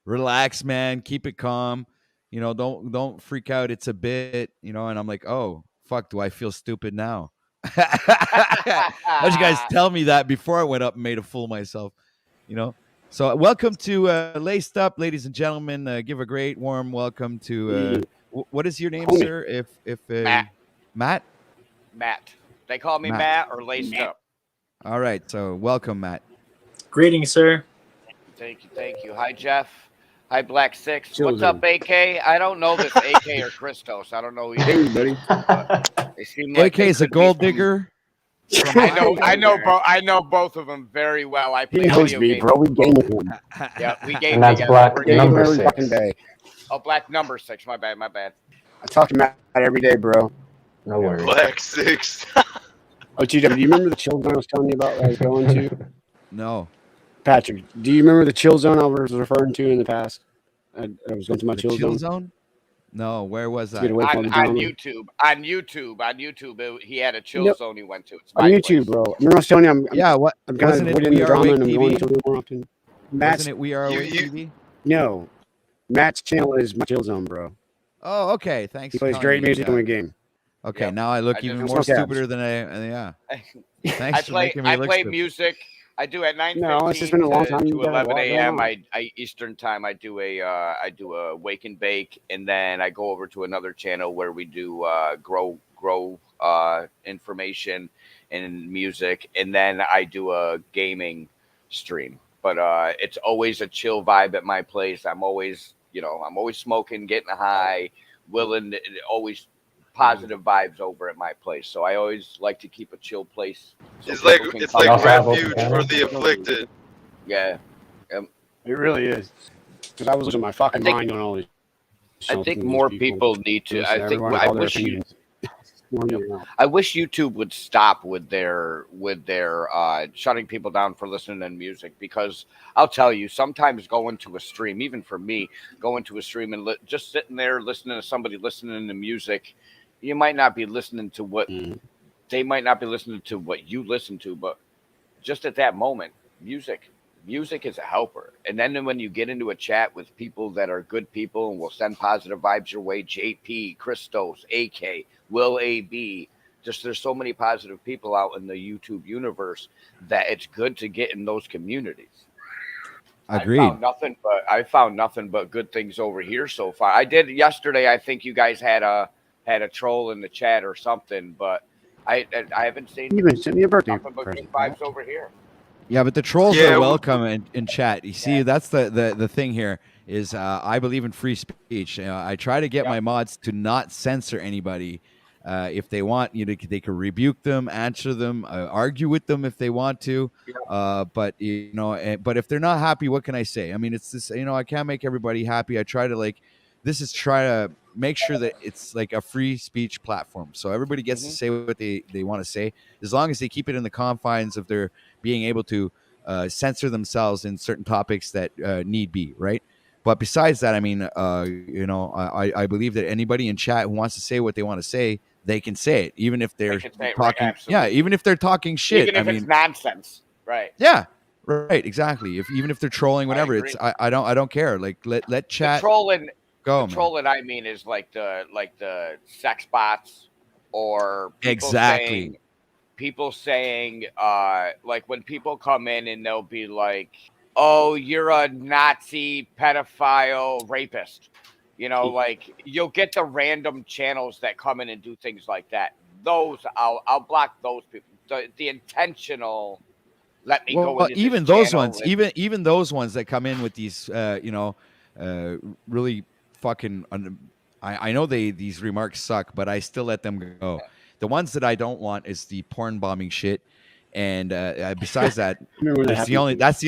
relax, man, keep it calm. Don't freak out. It's a bit, and I'm like, oh, fuck, do I feel stupid now? Why don't you guys tell me that before I went up and made a fool of myself? So welcome to Laced Up, ladies and gentlemen. Give a great warm welcome to what is your name, Homie. sir? If Matt. Matt. Matt. They call me Matt. Matt or Laced Up. All right, so welcome, Matt. Greetings, sir. Thank you. Hi, Jeff. Hi, Black Six. Chill What's zone. up, AK? I don't know this AK or Christos. I don't know either. Hey, buddy. They seem like AK is a gold digger. I know both of them very well. I play He knows video me, games. bro. We game with him. Yeah, we game And that's together. Black We're Game number every 6. fucking day. Oh, Black number 6. My bad. I talk to Matt every day, bro. No worries. Black 6. Oh, TW, do you remember the chill zone I was telling you about that I was going to? No, Patrick, do you remember the chill zone I was referring to in the past? I was going to my the chill zone. No, where was To that? get away from On the drama. YouTube, he had a chill Yep. zone he went to. It's On my YouTube, place. bro. Remember I was telling you I'm Yeah, what kind of wasn't it? avoiding We the Are drama Awake and I'm going TV? to a little more often. Matt's, Wasn't it We Are Awake TV? no. Matt's channel is my chill zone, bro. Oh, okay. Thanks. He for plays telling great me music that. in the game. Okay, Yep. now I look I even just- more Smoke abs. stupider than yeah. Thanks I for play making me look play stupid. music. I do at 9:15 No, it's just been a long time. to You got a lot 11 a.m. going on. I Eastern time. I do a wake and bake, and then I go over to another channel where we do grow information and music, and then I do a gaming stream. But it's always a chill vibe at my place. I'm always smoking, getting high, always positive vibes over at my place. So I always like to keep a chill place. So It's like people can it's come like also have refuge open for channels. the afflicted. Yeah. It really is. Because I was losing my fucking mind on all these. I think more people need to. I think Everyone I all their wish you. opinions. More than that. I wish YouTube would stop with their shutting people down for listening to music, because I'll tell you, sometimes going to a stream, even for me, going to a stream and just sitting there listening to somebody listening to music, you might not be listening to what they might not be listening to what you listen to, but just at that moment, music is a helper. And then when you get into a chat with people that are good people and will send positive vibes your way, JP, Christos, AK, Will AB, just there's so many positive people out in the YouTube universe that it's good to get in those communities. Agreed. I found nothing but good things over here so far. I did yesterday. I think you guys had a troll in the chat or something, but I haven't seen You even sent me a birthday nothing but good present. vibes over here. Yeah, but the trolls Yeah, are we- welcome in chat. You see, that's the thing here is I believe in free speech. I try to get my mods to not censor anybody. If they want, they can rebuke them, answer them, argue with them if they want to. But but if they're not happy, what can I say? I mean, it's this. I can't make everybody happy. I try to try to make sure that it's like a free speech platform, so everybody gets to say what they want to say, as long as they keep it in the confines of their being able to censor themselves in certain topics that need be, right? But besides that, I mean, I believe that anybody in chat who wants to say what they want to say, they can say it, even if they're can say it, right, talking. absolutely. Even if they're talking shit. Even if it's nonsense, right? Yeah, right, exactly. Even if they're trolling, whatever, agree. I don't care. Like let chat go. Man. Trolling, I mean, is like the sex bots or people saying like when people come in and they'll be like, "Oh, you're a Nazi pedophile rapist," like you'll get the random channels that come in and do things like that. Those I'll block those people. The intentional. Let me go. Well, into even this those channel ones, even those ones that come in with these, really fucking. I know these remarks suck, but I still let them go. The ones that I don't want is the porn bombing shit, and besides that, that's the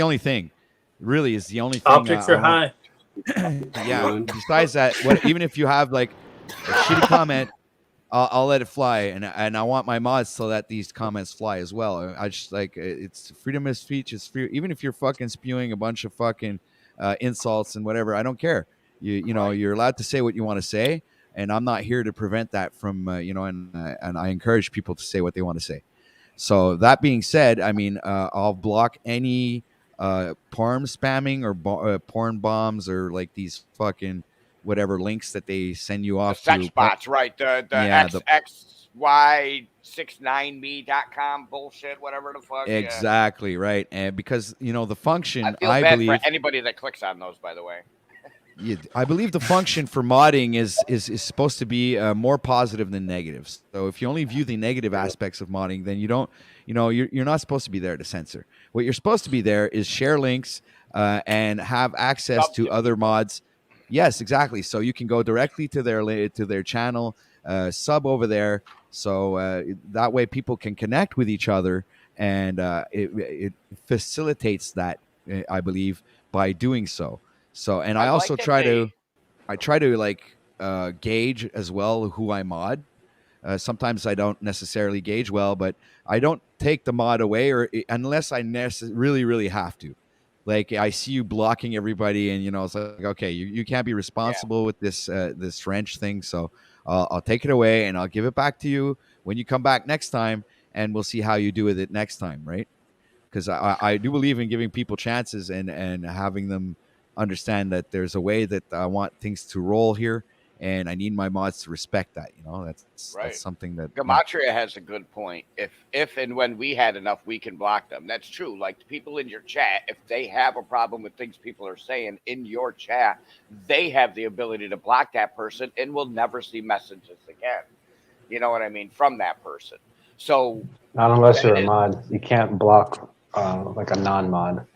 only thing. Really, is the only thing. Optics are high. Yeah. Besides that, even if you have like a shitty comment, I'll let it fly, and I want my mods to let these comments fly as well. I just it's freedom of speech. It's free, even if you're fucking spewing a bunch of fucking insults and whatever. I don't care. You're allowed to say what you want to say, and I'm not here to prevent that from and I encourage people to say what they want to say. So that being said, I mean, I'll block any porn spamming or porn bombs or like these fucking whatever links that they send you off the sex to. bots, right? The y69me.com bullshit, whatever the fuck. Exactly, right. And because, the I function, feel I bad believe, for anybody that clicks on those, by the way. I believe the function for modding is supposed to be more positive than negative. So if you only view the negative aspects of modding, then you don't, you're not supposed to be there to censor. What you're supposed to be there is share links and have access to other mods. Yes, exactly. So you can go directly to their channel, sub over there. So that way people can connect with each other, and it facilitates that, I believe, by doing so. So, and I also try to like gauge as well who I mod. Sometimes I don't necessarily gauge well, but I don't take the mod away unless I really, really have to. Like I see you blocking everybody, and it's like, okay, you can't be responsible with this wrench thing, so I'll take it away and I'll give it back to you when you come back next time, and we'll see how you do with it next time, right? Because I do believe in giving people chances and having them understand that there's a way that I want things to roll here, and I need my mods to respect that. That's something that Gematria has a good point. If and when we had enough, we can block them. That's true. Like the people in your chat, if they have a problem with things people are saying in your chat, they have the ability to block that person and will never see messages again. You know what I mean? From that person. So not unless you're a mod, you can't block like a non-mod.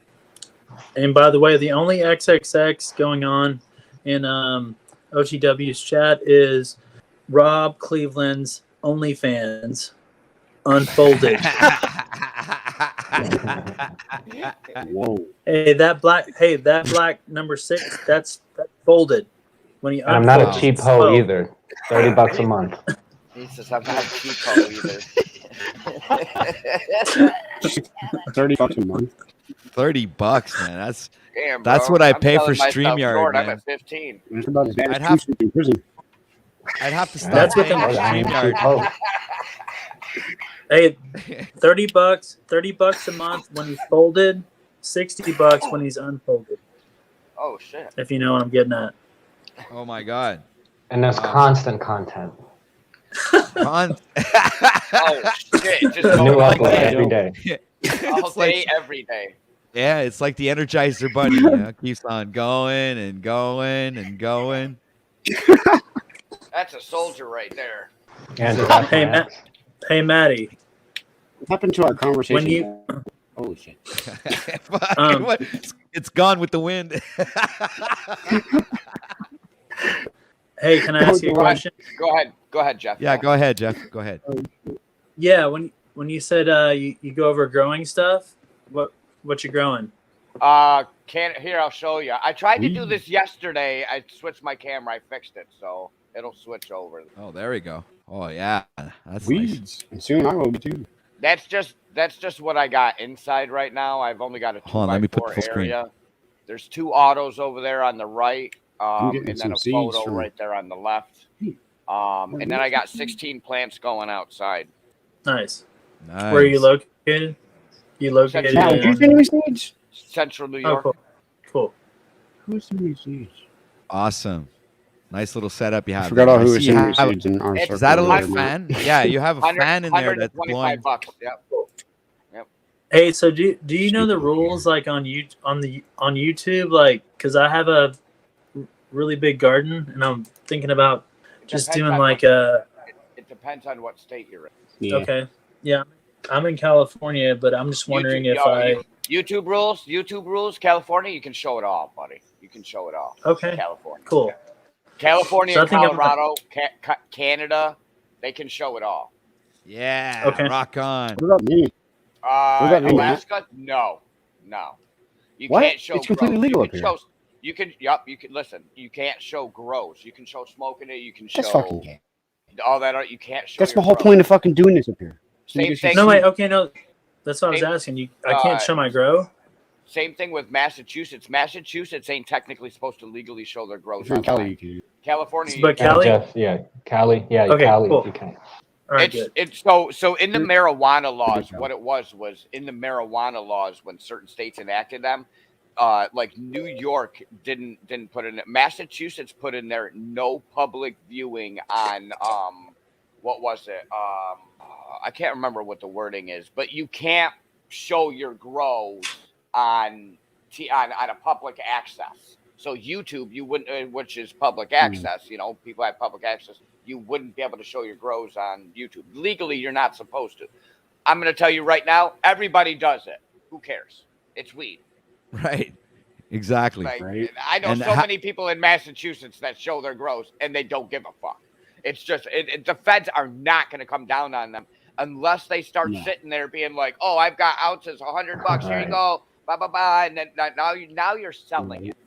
And by the way, the only XXX going on in OTW's chat is Rob Cleveland's OnlyFans unfolded. Whoa. Hey, that black number 6, that's folded. When he and I'm not a cheap hoe either. $30 a month. He says I'm not a cheap hoe either. $30 a month. $30, man. That's Bro. what I I'm pay for telling myself, StreamYard, Lord, man. I'm at 15. It's about as bad as two in prison. I'd have to stop That's what paying for I ain't cheap StreamYard. hoe. Hey, $30 a month when he's folded, $60 when he's unfolded. Oh shit! If you know what I'm getting at. Oh my god. And there's constant content. Oh shit! Just New going like upload that every day. all day, every day. Yeah, it's like the Energizer Bunny. Keeps on going and going and going. That's a soldier right there. And Hey, Maddie. What happened to our conversation? When you oh shit! It's gone with the wind. Hey, can I ask you a question? Go ahead, Jeff. Yeah, go ahead, Jeff. Go ahead. Yeah, when you said you go over growing stuff, what you growing? Here, I'll show you. I tried to do this yesterday. I switched my camera. I fixed it, so it'll switch over. Oh, there we go. Oh yeah, that's weeds. nice. And soon I will be too. That's just what I got inside right now. I've only got a 2x4 area. There's 2 autos over there on the right, and then a photo right there on the left. And then I got 16 plants going outside. Nice. Where are you located? You located in Central New York. Oh, cool. Who's sending seeds? Awesome. Nice little setup you have. I forgot all who was sending me seeds in our circle. Is that a little fan? Yeah, you have a fan in there that's blowing. $125. Yep. Hey, so do you know the rules like on YouTube? Like, because I have a really big garden and I'm thinking about just doing like a. It depends on what state you're in. Yeah. Okay. Yeah, I'm in California, but I'm just wondering YouTube rules, California, you can show it all, buddy. You can show it all. Okay. California. Cool. California, so Colorado, Canada, they can show it all. Yeah. Okay. Rock on. What about me? Alaska, no. You can't show. It's completely legal up here. You can listen. You can't show grows. You can show smoking it. You can show. That's fucking gay. All that you can't show. That's the whole point of fucking doing this up here. Same thing. No, wait. Okay, no. That's what I was asking. I can't show my grow. Same thing with Massachusetts. Massachusetts ain't technically supposed to legally show their grows. In Cali, you can. California, but Cali, Cali, yeah, okay, Cali, cool. you can. All right, it's so in the marijuana laws, what it was in the marijuana laws when certain states enacted them, like New York didn't put in it. Massachusetts put in there no public viewing on what was it? I can't remember what the wording is, but you can't show your grows on on a public access. So YouTube, you wouldn't, which is public access. You know, people have public access. You wouldn't be able to show your grows on YouTube. Legally, you're not supposed to. I'm going to tell you right now, everybody does it. Who cares? It's weed. Right. Exactly. Like, Right. I know so many people in Massachusetts that show their grows and they don't give a fuck. It's just the feds are not going to come down on them unless they start sitting there being like, "Oh, I've got ounces, $100. Here you go, blah blah blah," and then now you're selling it.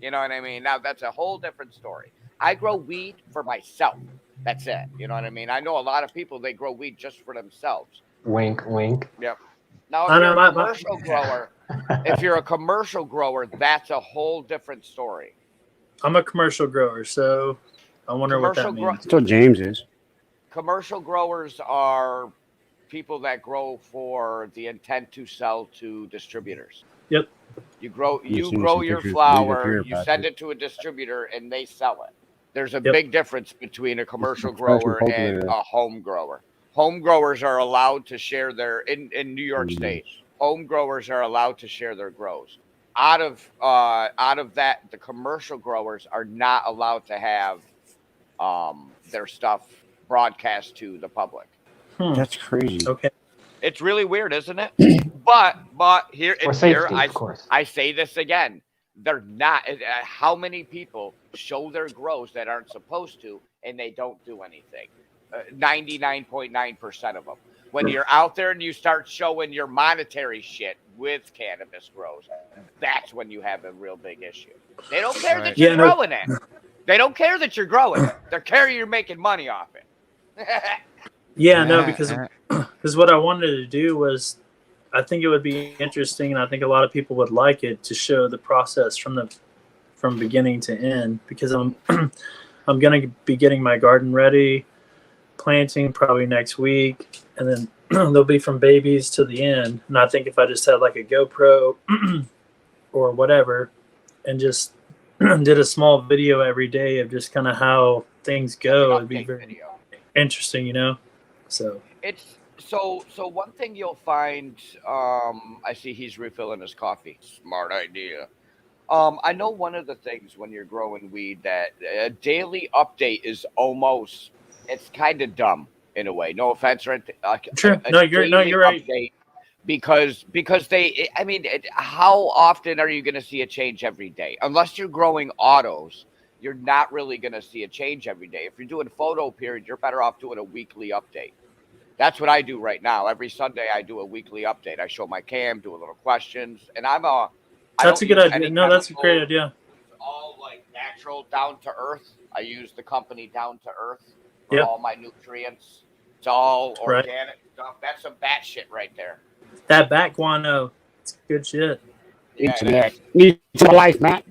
You know what I mean? Now that's a whole different story. I grow weed for myself. That's it. You know what I mean? I know a lot of people, they grow weed just for themselves. Wink, wink. Yep. Now, if you're a commercial grower, if you're a commercial grower, that's a whole different story. I'm a commercial grower, so I wonder what that means. That's what James is. Commercial growers are people that grow for the intent to sell to distributors. Yep. You grow seen some your pictures flower, later you about send it. it to a distributor, and they sell it. There's a Yep. big difference between a commercial Professional grower and cultivator. a home grower. Home growers are allowed to share their in New York State. Home growers are allowed to share their grows. Out of that, the commercial growers are not allowed to have their stuff broadcast to the public. That's crazy. Okay. It's really weird, isn't it? but here, For and safety, here of course. I say this again. They're not. How many people show their grows that aren't supposed to, and they don't do anything? 99.9% of them. When you're out there and you start showing your monetary shit with cannabis grows, that's when you have a real big issue. They don't care that you're growing it. They don't care that you're growing it. They care you're making money off it. Yeah, no, because what I wanted to do was, I think it would be interesting, and I think a lot of people would like it to show the process from beginning to end. Because I'm gonna be getting my garden ready, planting probably next week, and then they'll be from babies to the end. And I think if I just had like a GoPro or whatever, and just did a small video every day of just kind of how things go, it'd be very interesting, you know. So it's so one thing you'll find. I see he's refilling his coffee. Smart idea. I know one of the things when you're growing weed that a daily update is almost, it's kind of dumb in a way. No offense, or sure. You're right. Because they, I mean, how often are you going to see a change every day? Unless you're growing autos, you're not really going to see a change every day. If you're doing photo period, you're better off doing a weekly update. That's what I do right now. Every Sunday, I do a weekly update. I show my cam, do a little questions, and that's a good idea. No, that's a great idea. It's all like natural, down to earth. I use the company Down to Earth for all my nutrients. It's all organic stuff. That's some bat shit right there. That bat guano, it's good shit. Yeah, Need some life, Matt.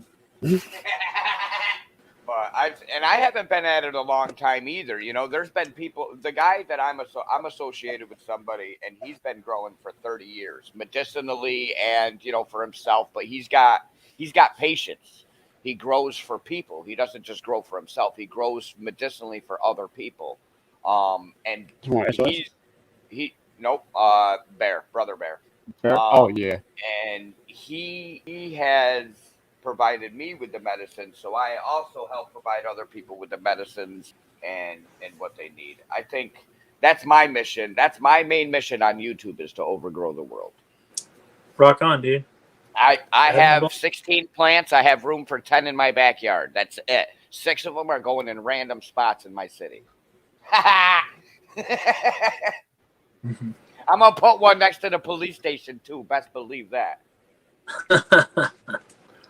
But I haven't been at it a long time either. You know, there's been people. The guy that I'm associated with somebody, and he's been growing for 30 years, medicinally and for himself. But he's got patience. He grows for people. He doesn't just grow for himself. He grows medicinally for other people. And brother Bear. And he has provided me with the medicine, so I also help provide other people with the medicines and what they need. I think that's my mission. That's my main mission on YouTube, is to overgrow the world. Rock on, dude. I have 16 plants. I have room for 10 in my backyard. That's it. 6 of them are going in random spots in my city. I'm gonna put one next to the police station too. Best believe that.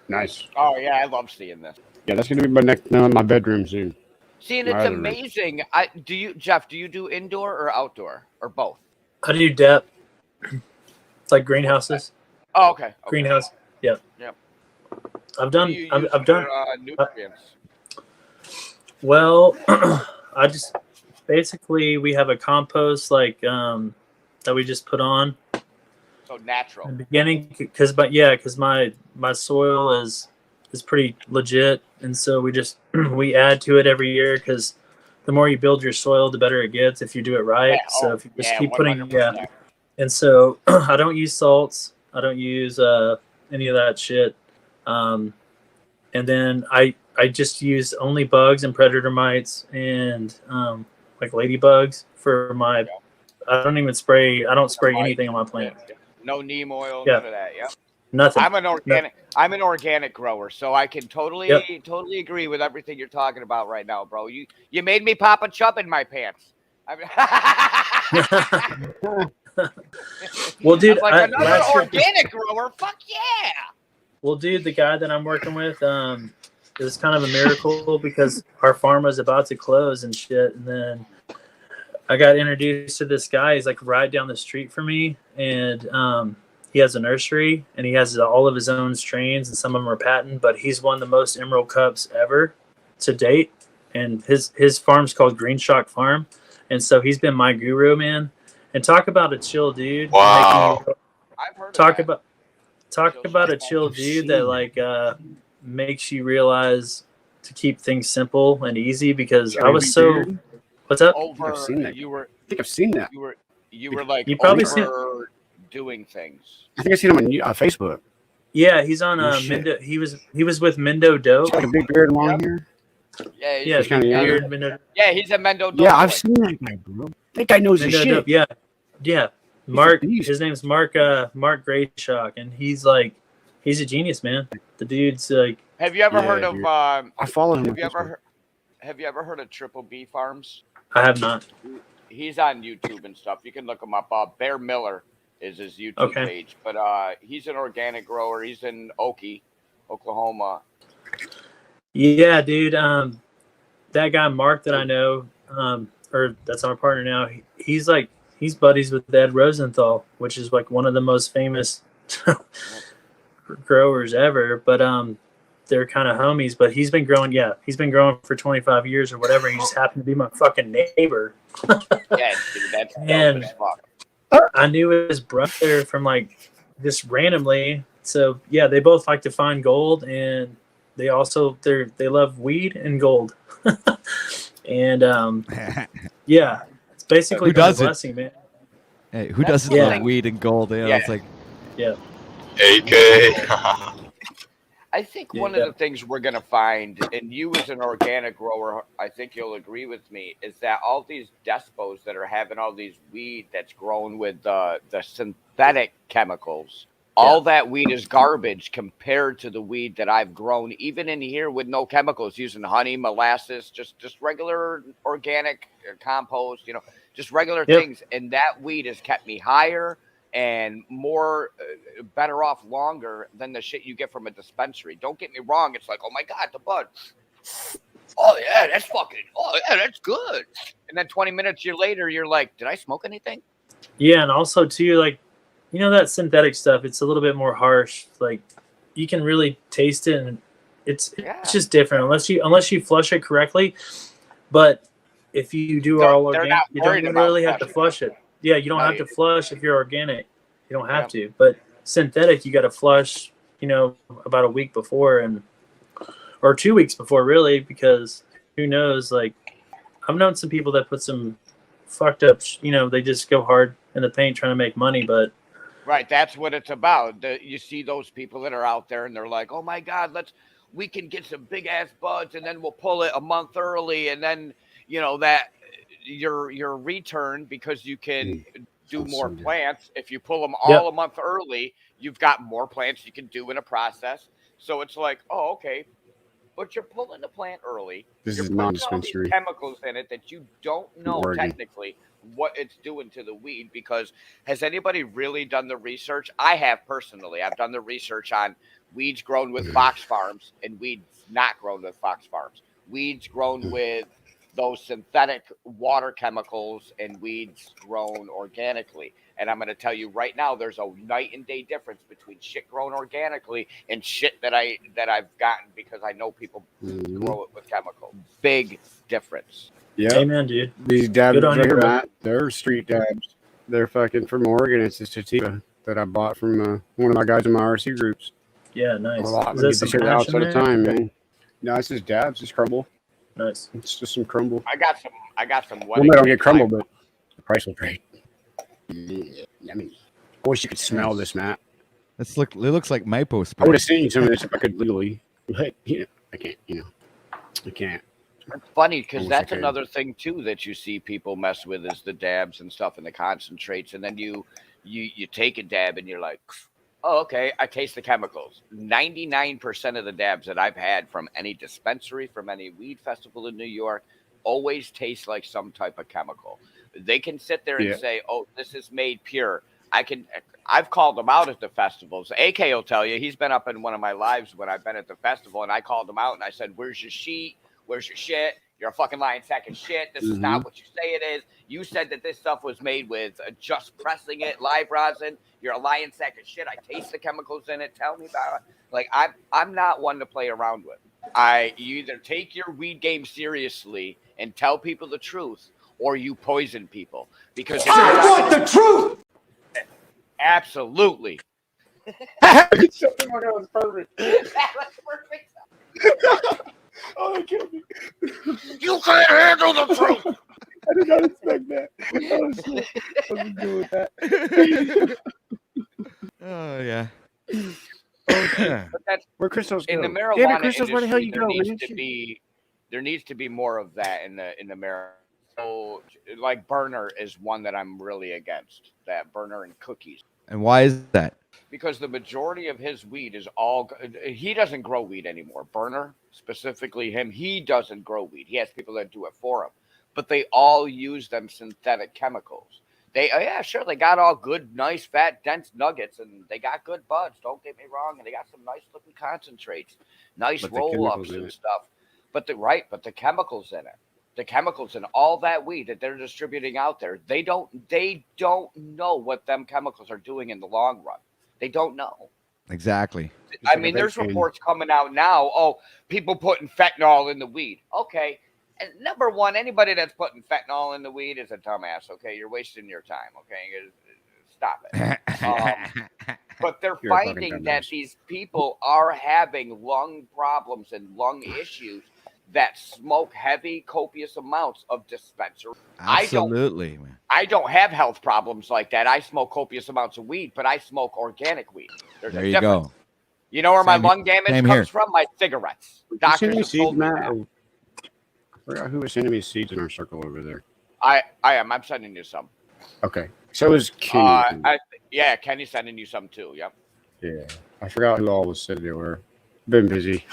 Nice. Oh yeah, I love seeing this. Yeah, that's gonna be my bedroom soon. See, and it's amazing. Jeff, do you do indoor or outdoor or both? I do depth. It's like greenhouses. Oh, okay. Greenhouse. Yeah. Yep. I've done. I've done. Nutrients. Well, I just basically we have a compost that we just put on. So natural. In the beginning, because my soil is pretty legit, and so we add to it every year because the more you build your soil, the better it gets if you do it right. Yeah. So Oh, if you just yeah. keep 100%. and so I don't use salts. I don't use any of that shit. And then I just use only bugs and predator mites and like ladybugs for my. I don't even spray. I don't spray anything on my plants. No neem oil, Yeah. none of that. Yep. Nothing. I'm an organic grower, so I can totally agree with everything you're talking about right now, bro. You made me pop a chub in my pants. Well, dude, I'm like another last year, organic grower. Fuck yeah! well, dude, the guy that I'm working with is kind of a miracle because our farm was about to close and shit, and then I got introduced to this guy. He's like right down the street from me, and he has a nursery, and he has all of his own strains, and some of them are patent. But he's won the most Emerald Cups ever to date, and his farm's called Green Shock Farm, and so he's been my guru, man. And talk about a chill dude. Wow. I've heard Talk of that. about a chill dude that like makes you realize to keep things simple and easy because I was so. What's up? Over, I've seen that. you were. I think I've seen that. You were like You probably seen- doing things. I think I've seen him on Facebook. Yeah, he's on Oh, shit. Mendo. He was with Mendo Dope. He's like a big beard and long hair. Yeah, Yeah, He's kinda young. weird Mendo. yeah, he's a Mendo. Yeah, I've boy. seen that guy, bro. That guy knows his Mendo shit. Dope. Yeah, yeah. Mark. beast. His name's Mark. Mark Grayshock, and he's a genius, man. The dude's like. Have you ever Yeah, heard of? dude. I follow him. Have on you Facebook. ever heard of Triple B Farms? I have not. He's on YouTube and stuff. You can look him up. Bear Miller is his YouTube Okay. page, but he's an organic grower. He's in Okie, Oklahoma. Yeah, dude. That guy Mark that I know, or that's my partner now. He's buddies with Ed Rosenthal, which is like one of the most famous growers ever. But they're kind of homies. But he's been growing. Yeah, he's been growing for 25 years or whatever. He just happened to be my fucking neighbor. Yeah, dude, that's dope And- as fuck. I knew his brother from like just randomly. So yeah, they both like to find gold, and they also they love weed and gold. And yeah, it's basically Who been a doesn't? blessing, man. Hey, who doesn't Yeah. love weed and gold? Yeah, Yeah. it's like AK. I think one of the things we're going to find, and you as an organic grower, I think you'll agree with me, is that all these despos that are having all these weed that's grown with the synthetic chemicals, all that weed is garbage compared to the weed that I've grown, even in here with no chemicals, using honey, molasses, just regular organic compost, just regular things. And that weed has kept me higher and more better off longer than the shit you get from a dispensary. Don't get me wrong. It's like, oh my God, the bud. Oh yeah, that's good. And then 20 minutes later, you're like, did I smoke anything? Yeah, and also too, like, that synthetic stuff, it's a little bit more harsh. Like, you can really taste it, and it's just different unless you flush it correctly. But if you do all organic, you don't really have to flush it. Yeah, you don't have to flush if you're organic. You don't have to. But synthetic, you got to flush, about a week before or 2 weeks before, really, because who knows? Like, I've known some people that put some fucked up, they just go hard in the paint trying to make money, but. Right, that's what it's about. You see those people that are out there, and they're like, "Oh my God, we can get some big ass buds, and then we'll pull it a month early, and then that your return because you can do more plants. If you pull them all a month early, you've got more plants you can do in a process. So it's like, oh, okay, but you're pulling the plant early. This you're is putting all non-dispensary. these chemicals in it that you don't know Oregon. technically what it's doing to the weed, because has anybody really done the research? I have personally. I've done the research on weeds grown with Fox Farms and weeds not grown with Fox Farms. Weeds grown with those synthetic water chemicals and weeds grown organically. And I'm going to tell you right now, there's a night and day difference between shit grown organically and shit that I've gotten because I know people grow it with chemicals. Big difference. Yeah. Amen, dude. These dabs Good on you, bro. Matt, they're street dabs. They're fucking from Oregon. It's a sativa that I bought from one of my guys in my RC groups. Yeah, nice. A lot. Is We that get some this shit hash in outside of there? time, man. No, it's just dabs. It's crumble. Nice. It's just some crumble. I got some Well, wedding. no, I don't get crumble, but the price was great. Yeah, yummy. I wish you could smell this, Matt. It looks like Mypo spray. I would have seen some of this if I could legally, but I can't. I can't. It's funny because Almost that's okay. another thing too that you see people mess with is the dabs and stuff and the concentrates, and then you take a dab and you're like, oh, okay, I taste the chemicals. 99% of the dabs that I've had from any dispensary, from any weed festival in New York, always taste like some type of chemical. They can sit there and say, oh, this is made pure. I've called them out at the festivals. AK will tell you, he's been up in one of my lives when I've been at the festival, and I called him out and I said, where's your sheet? Where's your shit? You're a fucking lying sack of shit. This is not what you say it is. You said that this stuff was made with just pressing it, live rosin. You're a lying sack of shit. I taste the chemicals in it. Tell me about it. Like, I'm not one to play around with. You either take your weed game seriously and tell people the truth, or you poison people. Because I want the truth. Absolutely. That was perfect. That was perfect. Oh, that killed me. You can't handle the truth. I did not expect that. I was good with that. Oh yeah. But that's Where Crystal's in the go? marijuana Damn it, Crystals, industry. where the hell you there go, needs man? to be more of that in the marijuana. So, like Burner is one that I'm really against. That Burner and cookies. And why is that? Because the majority of his weed is all he doesn't grow weed anymore. Burner, specifically him, he doesn't grow weed. He has people that do it for him, but they all use them synthetic chemicals. They sure, they got all good, nice, fat, dense nuggets, and they got good buds. Don't get me wrong, and they got some nice looking concentrates, nice roll ups and stuff. But the chemicals in it. The chemicals in all that weed that they're distributing out there, they don't know what them chemicals are doing in the long run. They don't know. Exactly. I mean, there's reports coming out now. Oh, people putting fentanyl in the weed. Okay. And number one, anybody that's putting fentanyl in the weed is a dumbass. Okay. You're wasting your time. Okay. Stop it. But they're finding that these people are having lung problems and lung issues that smoke heavy, copious amounts of dispensary. Absolutely. I don't have health problems like that. I smoke copious amounts of weed, but I smoke organic weed. There's there a you difference. go. You know where my lung damage comes from? My cigarettes. Doctors have told me that. I forgot who was sending me seeds in our circle over there. I am. I'm sending you some. Okay. So is Kenny. Yeah, Kenny's sending you some too. Yep. Yeah. I forgot who all was said they were. Been busy.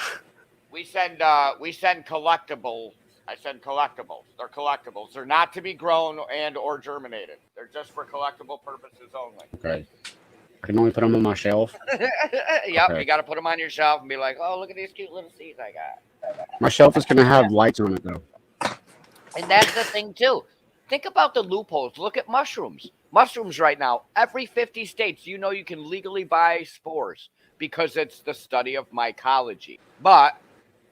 We send collectibles. I send collectibles. They're collectibles. They're not to be grown and or germinated. They're just for collectible purposes only. Okay. I can only put them on my shelf. Yep, okay. You got to put them on your shelf and be like, oh, look at these cute little seeds I got. My shelf is going to have lights on it, though. And that's the thing, too. Think about the loopholes. Look at mushrooms. Mushrooms right now, every 50 states, you can legally buy spores because it's the study of mycology. But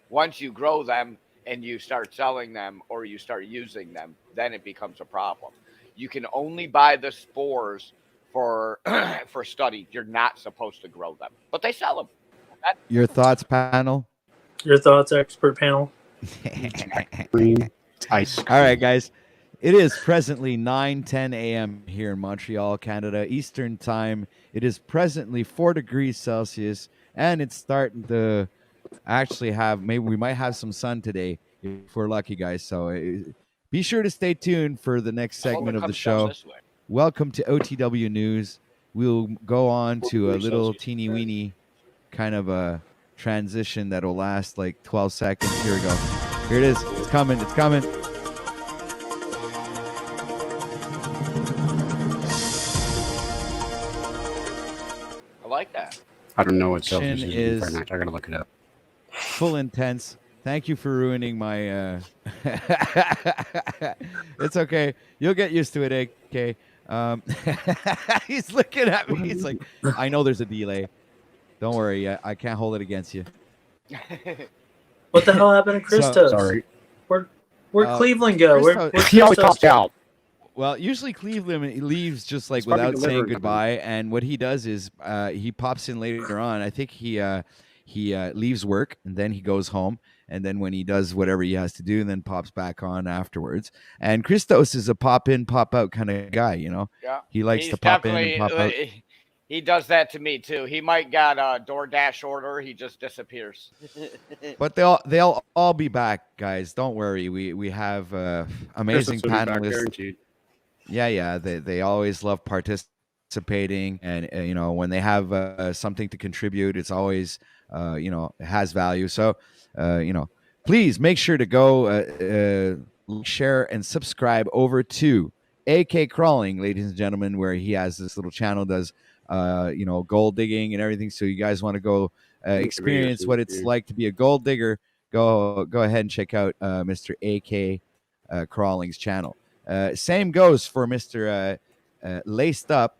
once you grow them and you start selling them or you start using them, then it becomes a problem. You can only buy the spores for study. You're not supposed to grow them, but they sell them. Your thoughts, panel? Your thoughts, expert panel? Green ice. All right, guys. It is presently 9:10 a.m. here in Montreal, Canada, Eastern Time. It is presently 4 degrees Celsius, and it's starting to actually maybe we might have some sun today if we're lucky, guys. So be sure to stay tuned for the next segment of the show. Welcome to OTW News. We'll go on to a little teeny weeny kind of a transition that'll last like 12 seconds. Here we go. Here it is. It's coming. It's coming. I like that. I don't know what Celsius is. I gotta look it up. Full intense. Thank you for ruining my. It's okay. You'll get used to it, AK. He's looking at me. He's like, I know there's a delay. Don't worry. I can't hold it against you. What the hell happened to Christos? Sorry. Where'd Cleveland go? Where'd He always pops out. Well, usually Cleveland leaves just like without saying goodbye. And what he does is he pops in later on. I think he he leaves work and then he goes home. And then when he does whatever he has to do, and then pops back on afterwards. And Christos is a pop in, pop out kind of guy, you know. Yeah, He likes to he's pop in and definitely. pop out. He does that to me too. He might got a DoorDash order. He just disappears. But they'll all be back, guys. Don't worry. We have amazing Christmas will be back, panelists. guaranteed. Yeah. They always love participating, and you know, when they have something to contribute, it's always you know, it has value. So you know, please make sure to go share and subscribe over to AK Crawling, ladies and gentlemen, where he has this little channel, does you know, gold digging and everything. So you guys want to go experience what it's like to be a gold digger, go ahead and check out Mr. AK Crawling's channel. Same goes for Mr. Laced Up.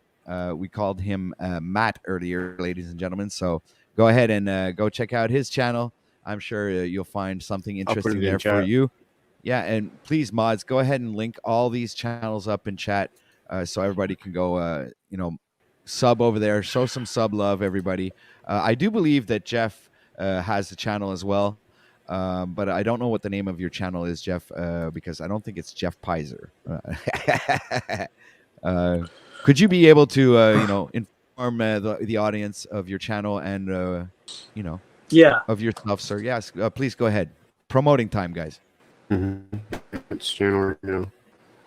We called him Matt earlier, ladies and gentlemen. So go ahead and go check out his channel. I'm sure you'll find something interesting there for you. Yeah, and please, mods, go ahead and link all these channels up in chat so everybody can go, you know, sub over there. Show some sub love, everybody. I do believe that Jeff has a channel as well, but I don't know what the name of your channel is, Jeff, because I don't think it's Jeff Pizer. Could you be able to, you know, inform the audience of your channel and, you know, of your stuff, sir? Yes, please go ahead. Promoting time, guys. It's channel right now.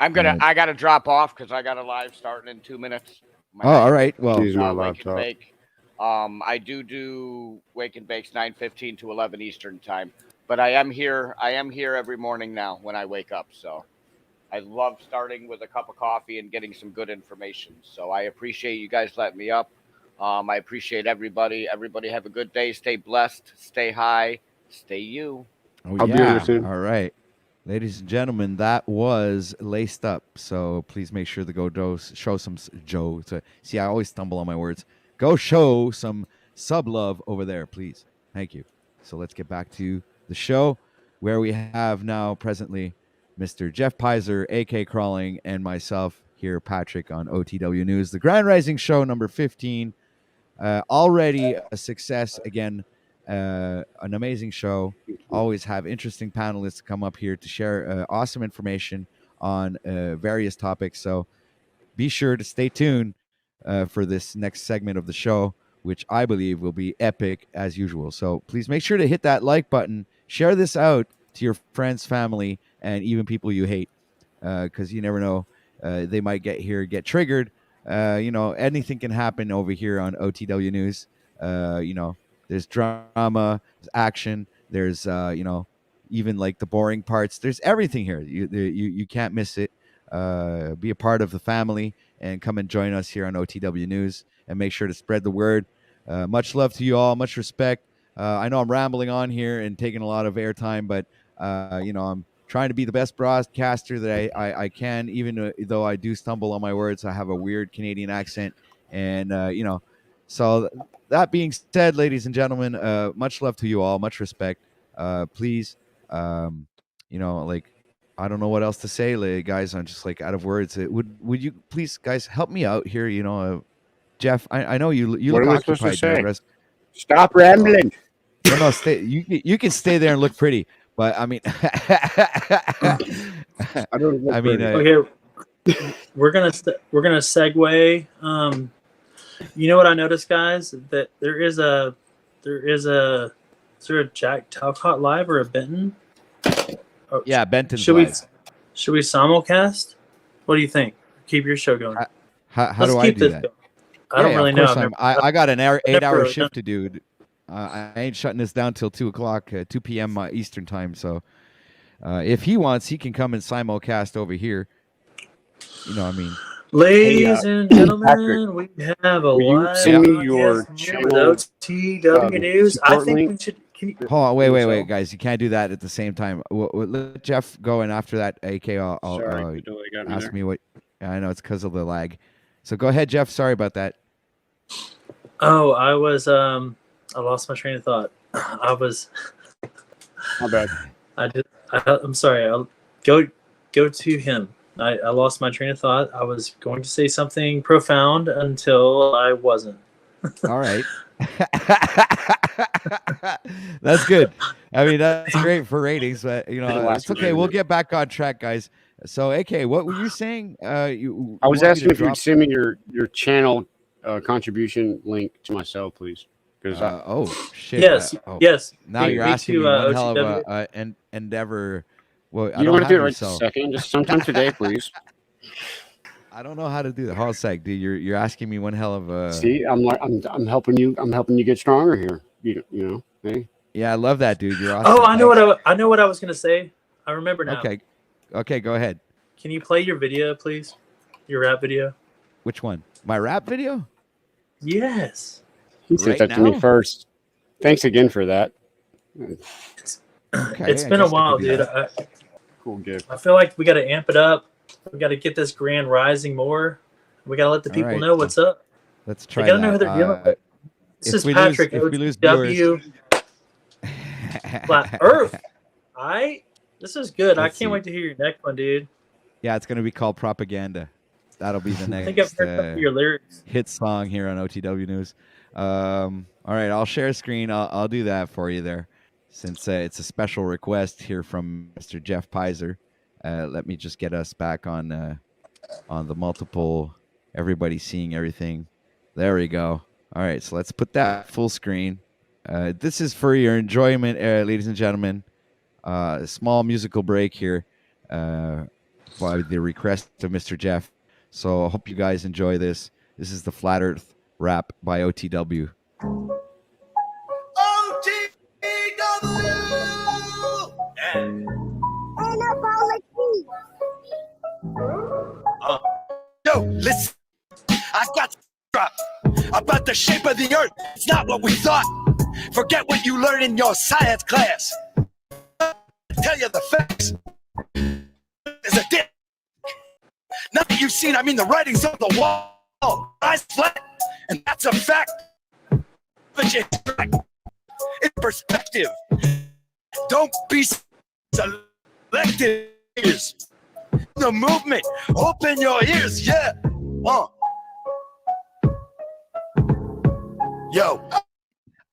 I gotta drop off because I got a live starting in 2 minutes. All right. Well, use my Wake and laptop. Bake. I do Wake and Bakes 9:15 to 11 Eastern time, but I am here every morning now when I wake up. So I love starting with a cup of coffee and getting some good information. So I appreciate you guys letting me up. I appreciate everybody. Everybody have a good day. Stay blessed. Stay high. Stay you. Oh, I'll be there soon. All right. Ladies and gentlemen, that was Laced Up. So please make sure to go show some Joe. See, I always stumble on my words. Go show some sub love over there, please. Thank you. So let's get back to the show, where we have now presently Mr. Jeff Pizer, AK Crawling, and myself here, Patrick, on OTW News, the Grand Rising Show number 15. Already a success again. An amazing show. Always have interesting panelists come up here to share awesome information on various topics. So be sure to stay tuned for this next segment of the show, which I believe will be epic as usual. So please make sure to hit that like button, share this out to your friends, family, and even people you hate, because you never know, they might get triggered. You know, anything can happen over here on OTW News. You know, there's drama, there's action, there's you know, even like the boring parts. There's everything here. You can't miss it. Be a part of the family and come and join us here on OTW News, and make sure to spread the word. Much love to you all. Much respect. I know I'm rambling on here and taking a lot of airtime, but you know, I'm trying to be the best broadcaster that I can, even though I do stumble on my words. I have a weird Canadian accent, and you know, so that being said, ladies and gentlemen, much love to you all, much respect. Please, you know, like, I don't know what else to say, guys. I'm just like out of words. Would you please, guys, help me out here? You know, Jeff, I know you What look am I supposed to occupied. say? Stop rambling. No, stay. You can stay there and look pretty, but I mean, I don't look pretty. Okay, we're gonna segue. You know what I noticed, guys? That is there a Jack Talcott live or a Benton? Oh, yeah, Benton's should live. Should we simulcast? What do you think? Keep your show going. How do I do that? Going. I don't really know. I got an 8-hour shift to do. I ain't shutting this down till 2 o'clock, 2 p.m. Eastern time. So if he wants, he can come and simulcast over here. You know what I mean? Ladies and gentlemen, Patrick, we have a will you live send me your podcast channel, with OTW News. I support think link? we should. Hold on, wait, guys! You can't do that at the same time. Let Jeff go, and after that, AK, I'll Sorry, you totally got me ask there. me what. I know it's because of the lag. So go ahead, Jeff. Sorry about that. Oh, I lost my train of thought. My bad. I'm sorry. I'll go to him. I lost my train of thought. I was going to say something profound until I wasn't. All right. That's good. I mean, that's great for ratings, but Last it's okay. minute. We'll get back on track, guys. So, AK, what were you saying? I You was want me asking to if you'd drop? send me your channel contribution link to my cell, please. Because Oh shit! Yes, yes. Now Me, you're me asking too, me one hell of OTW. an endeavor. Well, I you don't don't have to do have it your right this cell. second. Just sometime today, please. I don't know how to do that. Hold on a sec, dude. You're asking me one hell of a. See, I'm helping you. I'm helping you get stronger here. You know, hey. Yeah, I love that, dude. You're awesome. Oh, I know Thanks. I know what I was gonna say. I remember now. Okay, go ahead. Can you play your video, please? Your rap video. Which one? My rap video? Yes. He said Right that to me now? first. Thanks again for that. Okay, It's I been a guess I while, could do dude. that. Cool gift. I feel like we got to amp it up. We got to get this grand rising more. We got to let the All people right. know what's up. Let's They try got to know that. who they're dealing with. This if is we Patrick, if we lose viewers, OTW, Flat Earth. All right. This is good. Let's I can't see. wait to hear your next one, dude. Yeah, it's gonna be called Propaganda. That'll be the I think I've next heard some of your lyrics. hit song here on OTW News. All right, I'll share a screen. I'll do that for you there, since it's a special request here from Mr. Jeff Pizer. Let me just get us back on the multiple, everybody seeing everything. There we go. All right, so let's put that full screen. This is for your enjoyment, ladies and gentlemen. A small musical break here by the request of Mr. Jeff. So I hope you guys enjoy this. This is the Flat Earth rap by OTW. Yo, listen, I got drop about the shape of the earth. It's not what we thought. Forget what you learned in your science class. Tell you the facts. There's a dick. Nothing you've seen, I mean the writing's on the wall. Eyes flat, and that's a fact. But you in perspective. Don't be selective. The movement, open your ears, yeah. Yo.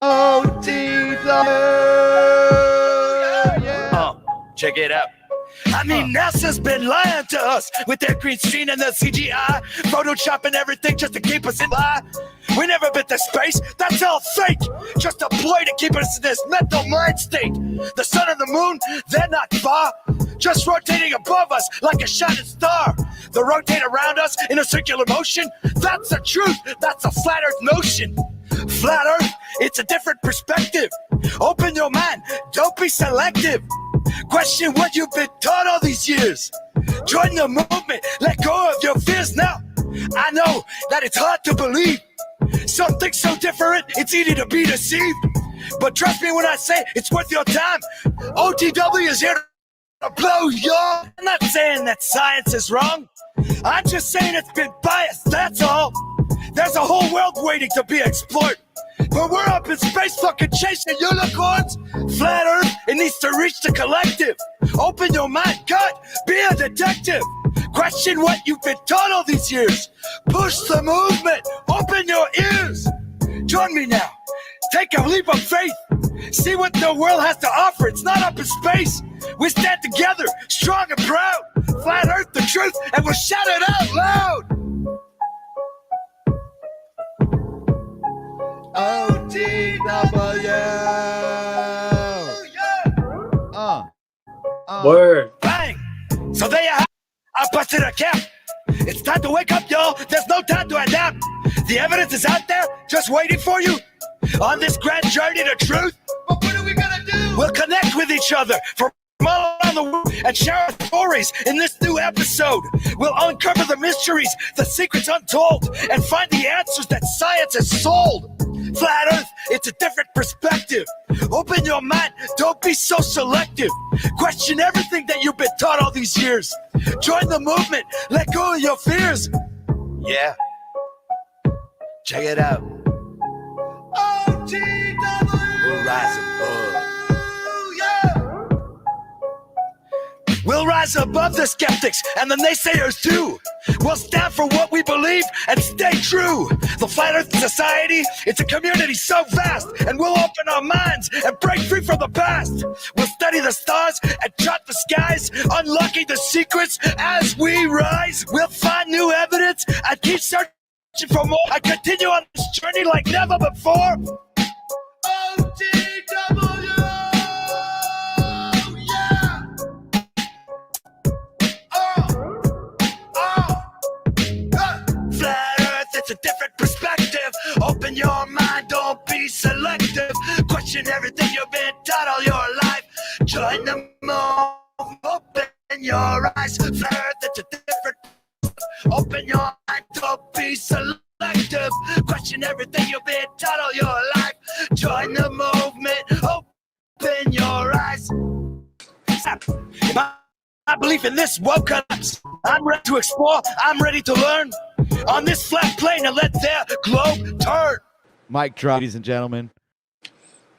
OTW. Check it out. I mean, NASA's been lying to us with their green screen and the CGI, photoshopping everything just to keep us in line. We never been to space, that's all fake. Just a ploy to keep us in this mental mind state. The sun and the moon, they're not far, just rotating above us like a shining star. They rotate around us in a circular motion. That's the truth, that's a flat earth notion. Flat earth, it's a different perspective. Open your mind, don't be selective. Question what you've been taught all these years. Join the movement, let go of your fears now. I know that it's hard to believe. Something so different, it's easy to be deceived. But trust me when I say it's worth your time. OTW is here to blow your... I'm not saying that science is wrong. I'm just saying it's been biased, that's all. There's a whole world waiting to be explored. But we're up in space fucking chasing unicorns. Flat Earth, it needs to reach the collective. Open your mind, God, be a detective. Question what you've been taught all these years. Push the movement, open your ears. Join me now, take a leap of faith. See what the world has to offer, it's not up in space. We stand together, strong and proud. Flat Earth, the truth, and we'll shout it out loud. OTW. Word. Bang! So there you have it. I busted a cap. It's time to wake up, y'all. There's no time to adapt. The evidence is out there, just waiting for you. On this grand journey to truth. But what are we gonna do? We'll connect with each other from all around the world and share our stories in this new episode. We'll uncover the mysteries, the secrets untold, and find the answers that science has sold. Flat Earth, it's a different perspective. Open your mind, don't be so selective. Question everything that you've been taught all these years. Join the movement, let go of your fears. Yeah. Check it out. OTW! We're rising. Yeah. We'll rise rise above the skeptics and the naysayers too. We'll stand for what we believe and stay true. The Flat Earth Society, it's a community so vast, and we'll open our minds and break free from the past. We'll study the stars and chart the skies, unlocking the secrets as we rise. We'll find new evidence and keep searching for more. I continue on this journey like never before. OTW! Yeah! Flat Earth, it's a different perspective. Open your mind, don't be selective. Question everything you've been taught all your life. Join the move, open your eyes. Flat Earth, it's a different. Open your mind, don't be selective. Question everything you've been taught all your life. Join the movement, open your eyes. My belief in this won't collapse. I'm ready to explore, I'm ready to learn. On this flat plane and let their globe turn. Mic drop, ladies and gentlemen.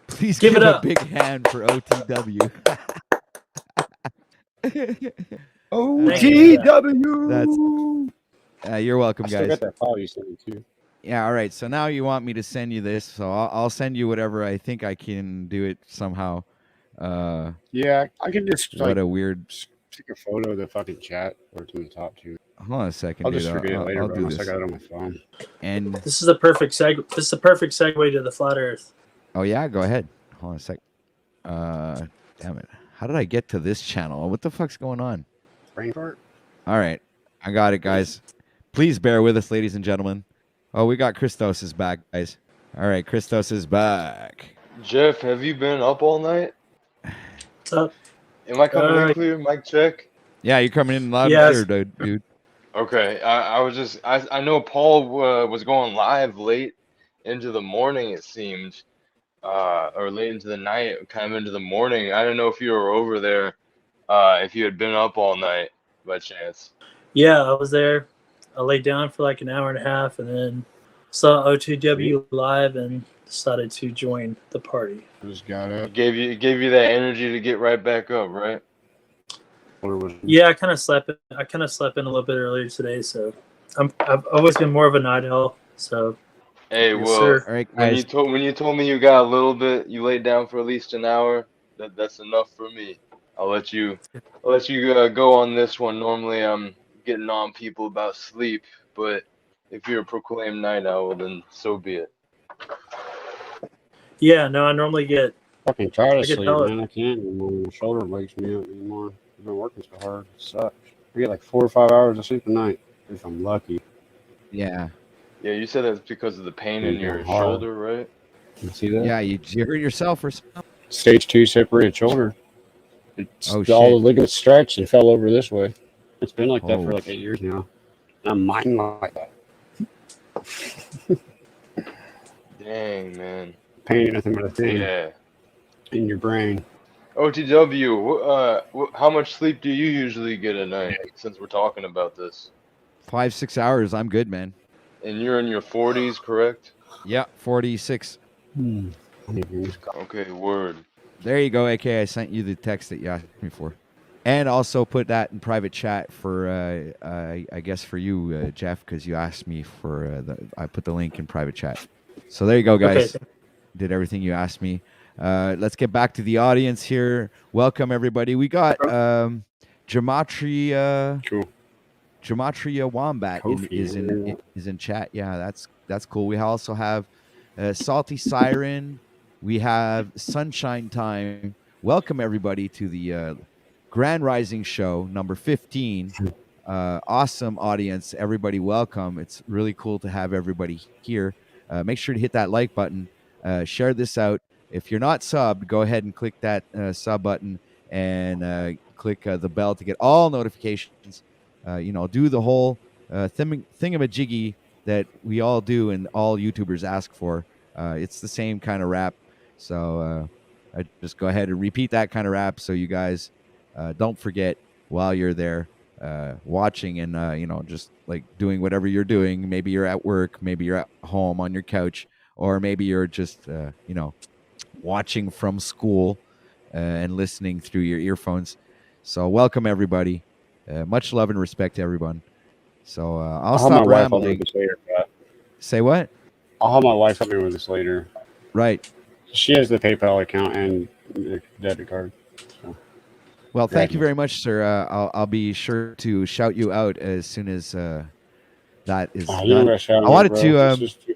Please Give give it a up. big hand for OTW. OTW. You're welcome, I still guys. got that file you sent me too. Yeah, all right. So now you want me to send you this, so I'll send you whatever I think I can do it somehow. Yeah, I can just What a weird. take a photo of the fucking chat or it's in the top too. Hold on a second, I'll dude. just forget it later, I'll but do unless I this. got it on my phone. And This is the perfect segue to the flat Earth. oh yeah, go ahead. Hold on a sec. Damn it. How did I get to this channel? What the fuck's going on? Brain fart? All right, I got it, guys. Please bear with us, ladies and gentlemen. Oh, we got Christos is back, guys. All right, Christos is back. Jeff, have you been up all night? What's up? Am I coming in clear? Mic check. Yeah, you're coming in loud Yes. and clear, dude. Okay, I was just I know Paul was going live late into the morning, it seemed, or late into the night, kind of into the morning. I don't know if you were over there, if you had been up all night by chance. Yeah, I was there. I laid down for like an hour and a half and then saw O2W live and decided to join the party. Just got up. It gave you that energy to get right back up, right? Yeah, I kind of slept in a little bit earlier today, so I've always been more of a night owl. So Hey, yes, well, sir. All right, when guys. you told me you got a little bit, you laid down for at least an hour. That's enough for me. I'll let you go on this one. Normally, I'm getting on people about sleep, but if you're a proclaimed night owl, then so be it. Yeah, no, I normally get Fucking tired I of get sleep, tired. man. I can't anymore. My shoulder wakes me up anymore. I've been working so hard. It sucks. I get like 4 or 5 hours of sleep a night if I'm lucky. Yeah. Yeah, you said that's because of the pain in your Hard. shoulder, right? You see that? Yeah, you hurt yourself or something? Stage 2 separated shoulder. It's Oh, all shit. the ligaments stretched and fell over this way. It's been like that Oh. for like 8 years now. I'm mining like that. Dang, man. Pain ain't nothing but a thing Yeah. in your brain. OTW, how much sleep do you usually get a night? Since we're talking about this, 5-6 hours. I'm good, man. and you're in your 40s, correct? Yeah, 46. Okay, word. There you go, AK. I sent you the text that you asked me for. And also put that in private chat for, I guess, for you, Jeff, because you asked me for I put the link in private chat. So there you go, guys. Okay. Did everything you asked me. Let's get back to the audience here. Welcome, everybody. We got Gematria. Cool. Gematria Wombat is in chat. Yeah, that's cool. We also have Salty Siren. We have Sunshine Time. Welcome everybody to the Grand Rising Show number 15. Awesome audience. Everybody welcome. It's really cool to have everybody here. Make sure to hit that like button. Share this out. If you're not subbed, go ahead and click that sub button and click the bell to get all notifications. Do the whole thingamajiggy that we all do and all YouTubers ask for. It's the same kind of rap. So I just go ahead and repeat that kind of rap so you guys don't forget while you're there watching and, just like doing whatever you're doing. Maybe you're at work, maybe you're at home on your couch, or maybe you're just, watching from school and listening through your earphones. So welcome everybody. Much love and respect to everyone. So I'll I'll have my stop wife help me with rambling. this later, Pat. Say what? I'll have my wife help me with this later. Right. She has the PayPal account and the debit card. So. Well, thank you very much, sir. I'll be sure to shout you out as soon as that is You don't done. gotta shout I me out, wanted bro. to It's just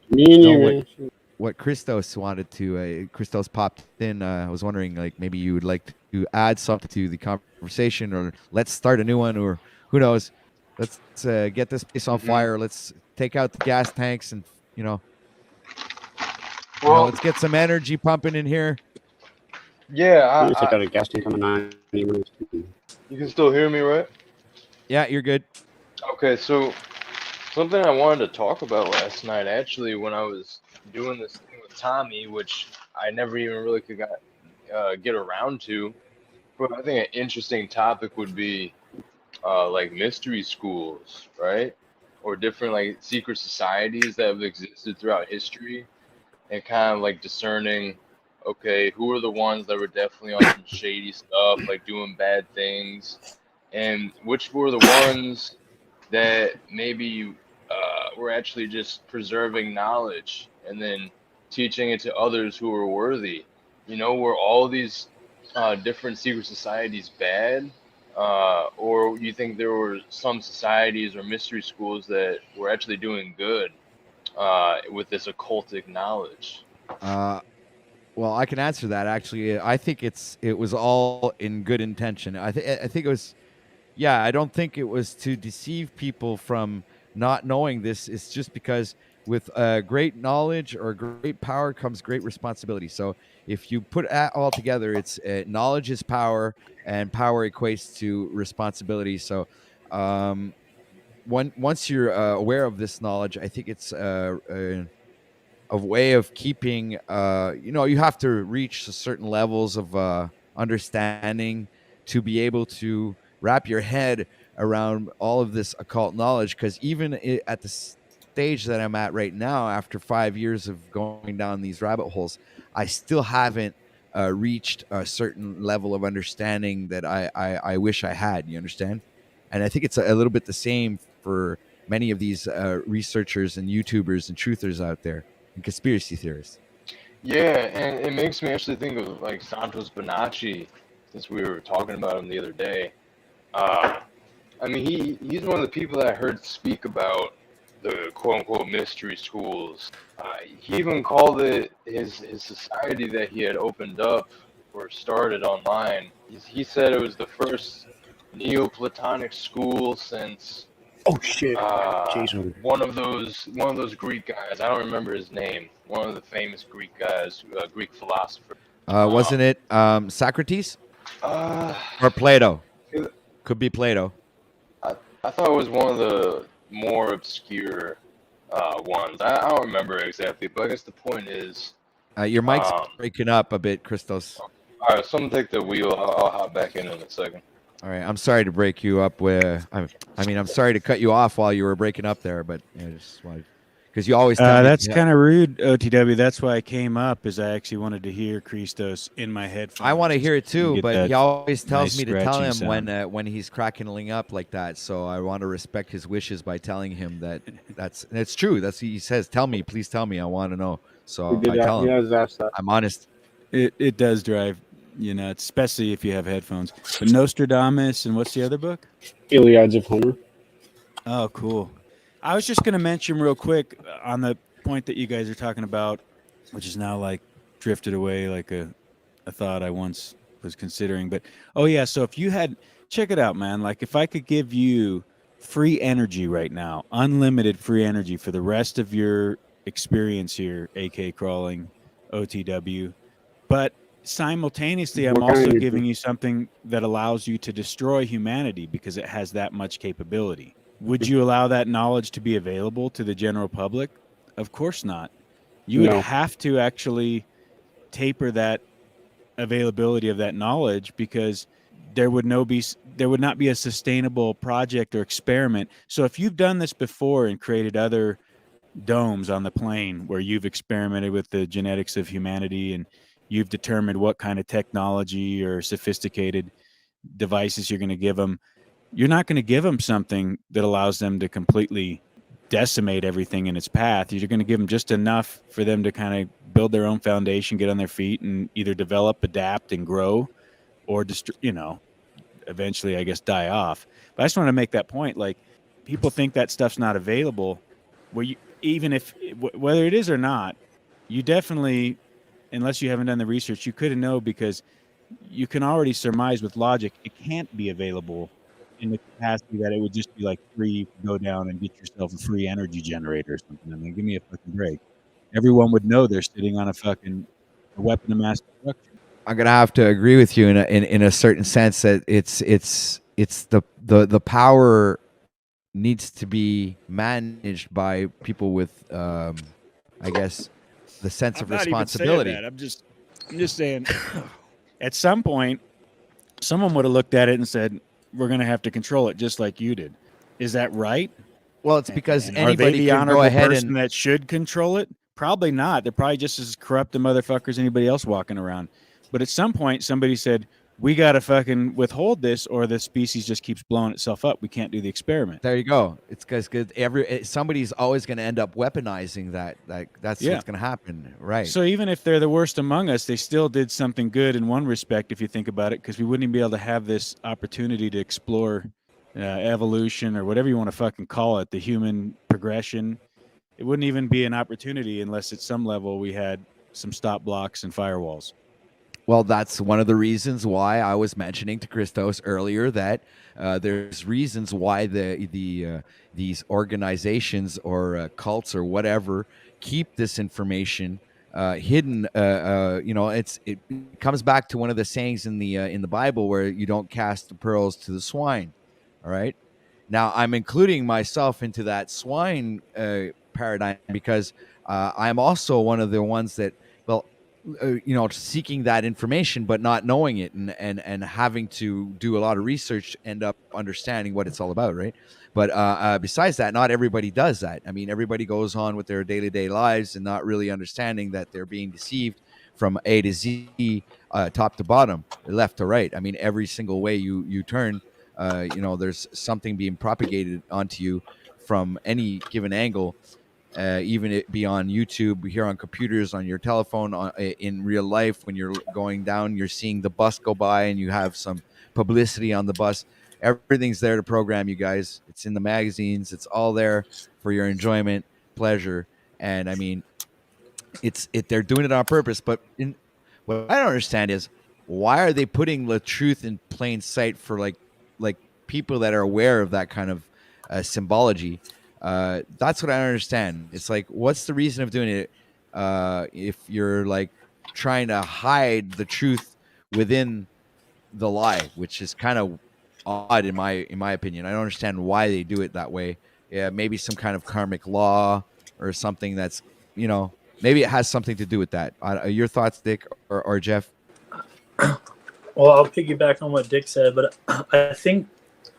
me and you, man. what Christos wanted to. Christos popped in. I was wondering, like, maybe you would like to add something to the conversation, or let's start a new one, or who knows? Let's get this place on fire. Let's take out the gas tanks, and let's get some energy pumping in here. Yeah, Take out a gas tank on the 90 minutes. You can still hear me, right? Yeah, you're good. Okay, so something I wanted to talk about last night, actually, when I was doing this thing with Tommy, which I never even really could get around to. But I think an interesting topic would be like mystery schools, right? Or different like secret societies that have existed throughout history, and kind of like discerning, okay, who are the ones that were definitely on some shady stuff, like doing bad things, and which were the ones that maybe were actually just preserving knowledge and then teaching it to others who were worthy. Were all these different secret societies bad? Or you think there were some societies or mystery schools that were actually doing good with this occultic knowledge? Well, I can answer that actually. I think it was all in good intention. I think it was. Yeah, I don't think it was to deceive people from not knowing this. It's just because with great knowledge or great power comes great responsibility. So if you put it all together, it's knowledge is power, and power equates to responsibility. So once you're aware of this knowledge, I think it's a way of keeping you have to reach certain levels of understanding to be able to wrap your head around all of this occult knowledge, because even at the stage that I'm at right now, after 5 years of going down these rabbit holes, I still haven't reached a certain level of understanding that I wish I had. You understand? And I think it's a little bit the same for many of these researchers and YouTubers and truthers out there and conspiracy theorists. Yeah, and it makes me actually think of like Santos Bonacci, since we were talking about him the other day. I mean, he's one of the people that I heard speak about the quote unquote mystery schools. He even called it his society that he had opened up or started online. He said it was the first Neoplatonic school since Oh shit! Jason. one of those Greek guys. I don't remember his name. One of the famous Greek guys, Greek philosopher. Wasn't it Socrates Uh, or Plato? Could be Plato. I thought it was one of the more obscure ones. I don't remember exactly, but I guess the point is, Your mic's breaking up a bit, Christos. all right, someone take the wheel. I'll hop back in a second. All right, I'm sorry to break you up. I'm sorry to cut you off while you were breaking up there, but I just wanted, because you always tell me. That's kind of rude, OTW. That's why I came up, is I actually wanted to hear Christos in my headphones. I want to hear it too, but he always tells nice me to tell him sound. when he's crackling up like that. So I want to respect his wishes by telling him that it's true. That's he says. Tell me, please tell me. I want to know. So I tell him. I'm honest. It does drive you nuts, especially if you have headphones. But Nostradamus, and what's the other book? Iliads of Homer. Oh, cool. I was just going to mention real quick on the point that you guys are talking about, which is now like drifted away like a thought I once was considering. But, oh, yeah, so if you had – check it out, man. Like if I could give you free energy right now, unlimited free energy for the rest of your experience here, AK Crawling, OTW, but simultaneously I'm also giving you something that allows you to destroy humanity because it has that much capability. Would you allow that knowledge to be available to the general public? Of course not. You would have to actually taper that availability of that knowledge, because there would not be a sustainable project or experiment. So if you've done this before and created other domes on the plane where you've experimented with the genetics of humanity and you've determined what kind of technology or sophisticated devices you're going to give them, you're not going to give them something that allows them to completely decimate everything in its path. You're going to give them just enough for them to kind of build their own foundation, get on their feet, and either develop, adapt, and grow, or just, eventually, I guess, die off. But I just want to make that point. Like, people think that stuff's not available. Where you, even if whether it is or not, you definitely, unless you haven't done the research, you couldn't know, because you can already surmise with logic it can't be available in the capacity that it would just be like free. You could go down and get yourself a free energy generator or something. I mean, give me a fucking break. Everyone would know they're sitting on a weapon of mass destruction. I'm gonna have to agree with you in a certain sense that it's the power needs to be managed by people with I guess the sense of responsibility. I'm just saying at some point someone would have looked at it and said, we're going to have to control it just like you did. Is that right? Well, it's because and are they anybody the can honorable go ahead person and that should control it? Probably not. They're probably just as corrupt a motherfucker as anybody else walking around. But at some point, somebody said, we got to fucking withhold this, or the species just keeps blowing itself up. We can't do the experiment. there you go. It's because somebody's always going to end up weaponizing that. Like that's what's going to happen, right? So even if they're the worst among us, they still did something good in one respect, if you think about it, because we wouldn't even be able to have this opportunity to explore evolution, or whatever you want to fucking call it, the human progression. It wouldn't even be an opportunity unless at some level we had some stop blocks and firewalls. Well, that's one of the reasons why I was mentioning to Christos earlier that there's reasons why these organizations or cults or whatever keep this information hidden. It comes back to one of the sayings in the Bible where you don't cast the pearls to the swine. All right. Now I'm including myself into that swine paradigm because I'm also one of the ones that, well, seeking that information but not knowing it and having to do a lot of research, end up understanding what it's all about, right? But besides that, not everybody does that. I mean, everybody goes on with their day-to-day lives and not really understanding that they're being deceived from A to Z, top to bottom, left to right. I mean, every single way you turn, there's something being propagated onto you from any given angle. Even it be on YouTube, here on computers, on your telephone, in real life, when you're going down, you're seeing the bus go by and you have some publicity on the bus. Everything's there to program you guys. It's in the magazines. It's all there for your enjoyment, pleasure. And I mean, they're doing it on purpose. But what I don't understand is, why are they putting the truth in plain sight for like people that are aware of that kind of symbology? That's what I don't understand. It's like, what's the reason of doing it if you're like trying to hide the truth within the lie, which is kind of odd in my opinion. I don't understand why they do it that way. Yeah, maybe some kind of karmic law or something that's, maybe it has something to do with that. Your thoughts, Dick or Jeff? Well, I'll piggyback on what Dick said, but I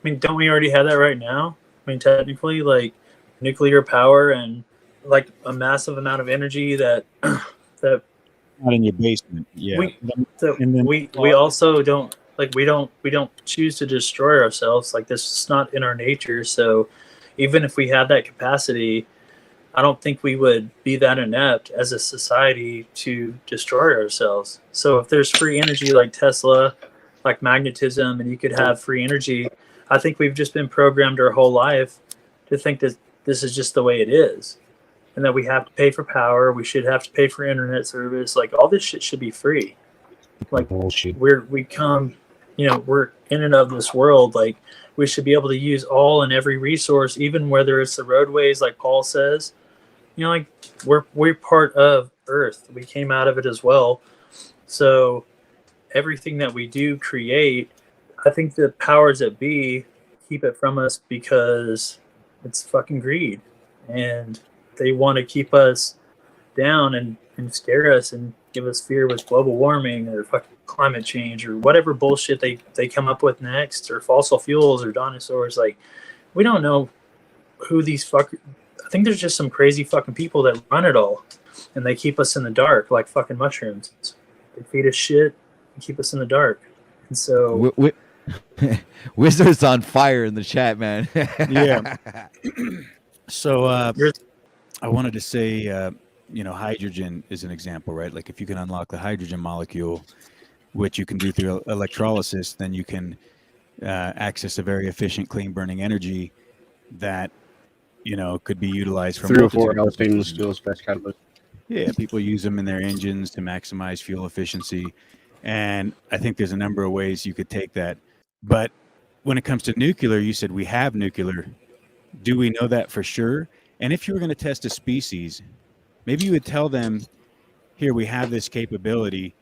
mean, don't we already have that right now? I mean, technically, like nuclear power and like a massive amount of energy that not in your basement. Yeah. We also don't we don't choose to destroy ourselves. Like, this is not in our nature. So even if we had that capacity, I don't think we would be that inept as a society to destroy ourselves. So if there's free energy like Tesla, like magnetism, and you could have free energy, I think we've just been programmed our whole life to think that this is just the way it is, and that we have to pay for power. We should have to pay for internet service. Like, all this shit should be free. Like, we're in and of this world. Like, we should be able to use all and every resource, even whether it's the roadways, like Paul says. Like, we're part of Earth. We came out of it as well. So everything that we do create, I think the powers that be keep it from us because it's fucking greed, and they want to keep us down and scare us and give us fear with global warming or fucking climate change or whatever bullshit they come up with next, or fossil fuels or dinosaurs. Like, we don't know who these I think there's just some crazy fucking people that run it all, and they keep us in the dark like fucking mushrooms. They feed us shit and keep us in the dark. And so Wizard's on fire in the chat, man. Yeah. So I wanted to say, hydrogen is an example, right? Like if you can unlock the hydrogen molecule, which you can do through electrolysis, then you can access a very efficient, clean burning energy that, could be utilized for 304L stainless steel best catalyst. Yeah, people use them in their engines to maximize fuel efficiency. And I think there's a number of ways you could take that. But when it comes to nuclear, you said we have nuclear. Do we know that for sure? And if you were going to test a species, maybe you would tell them, here, we have this capability.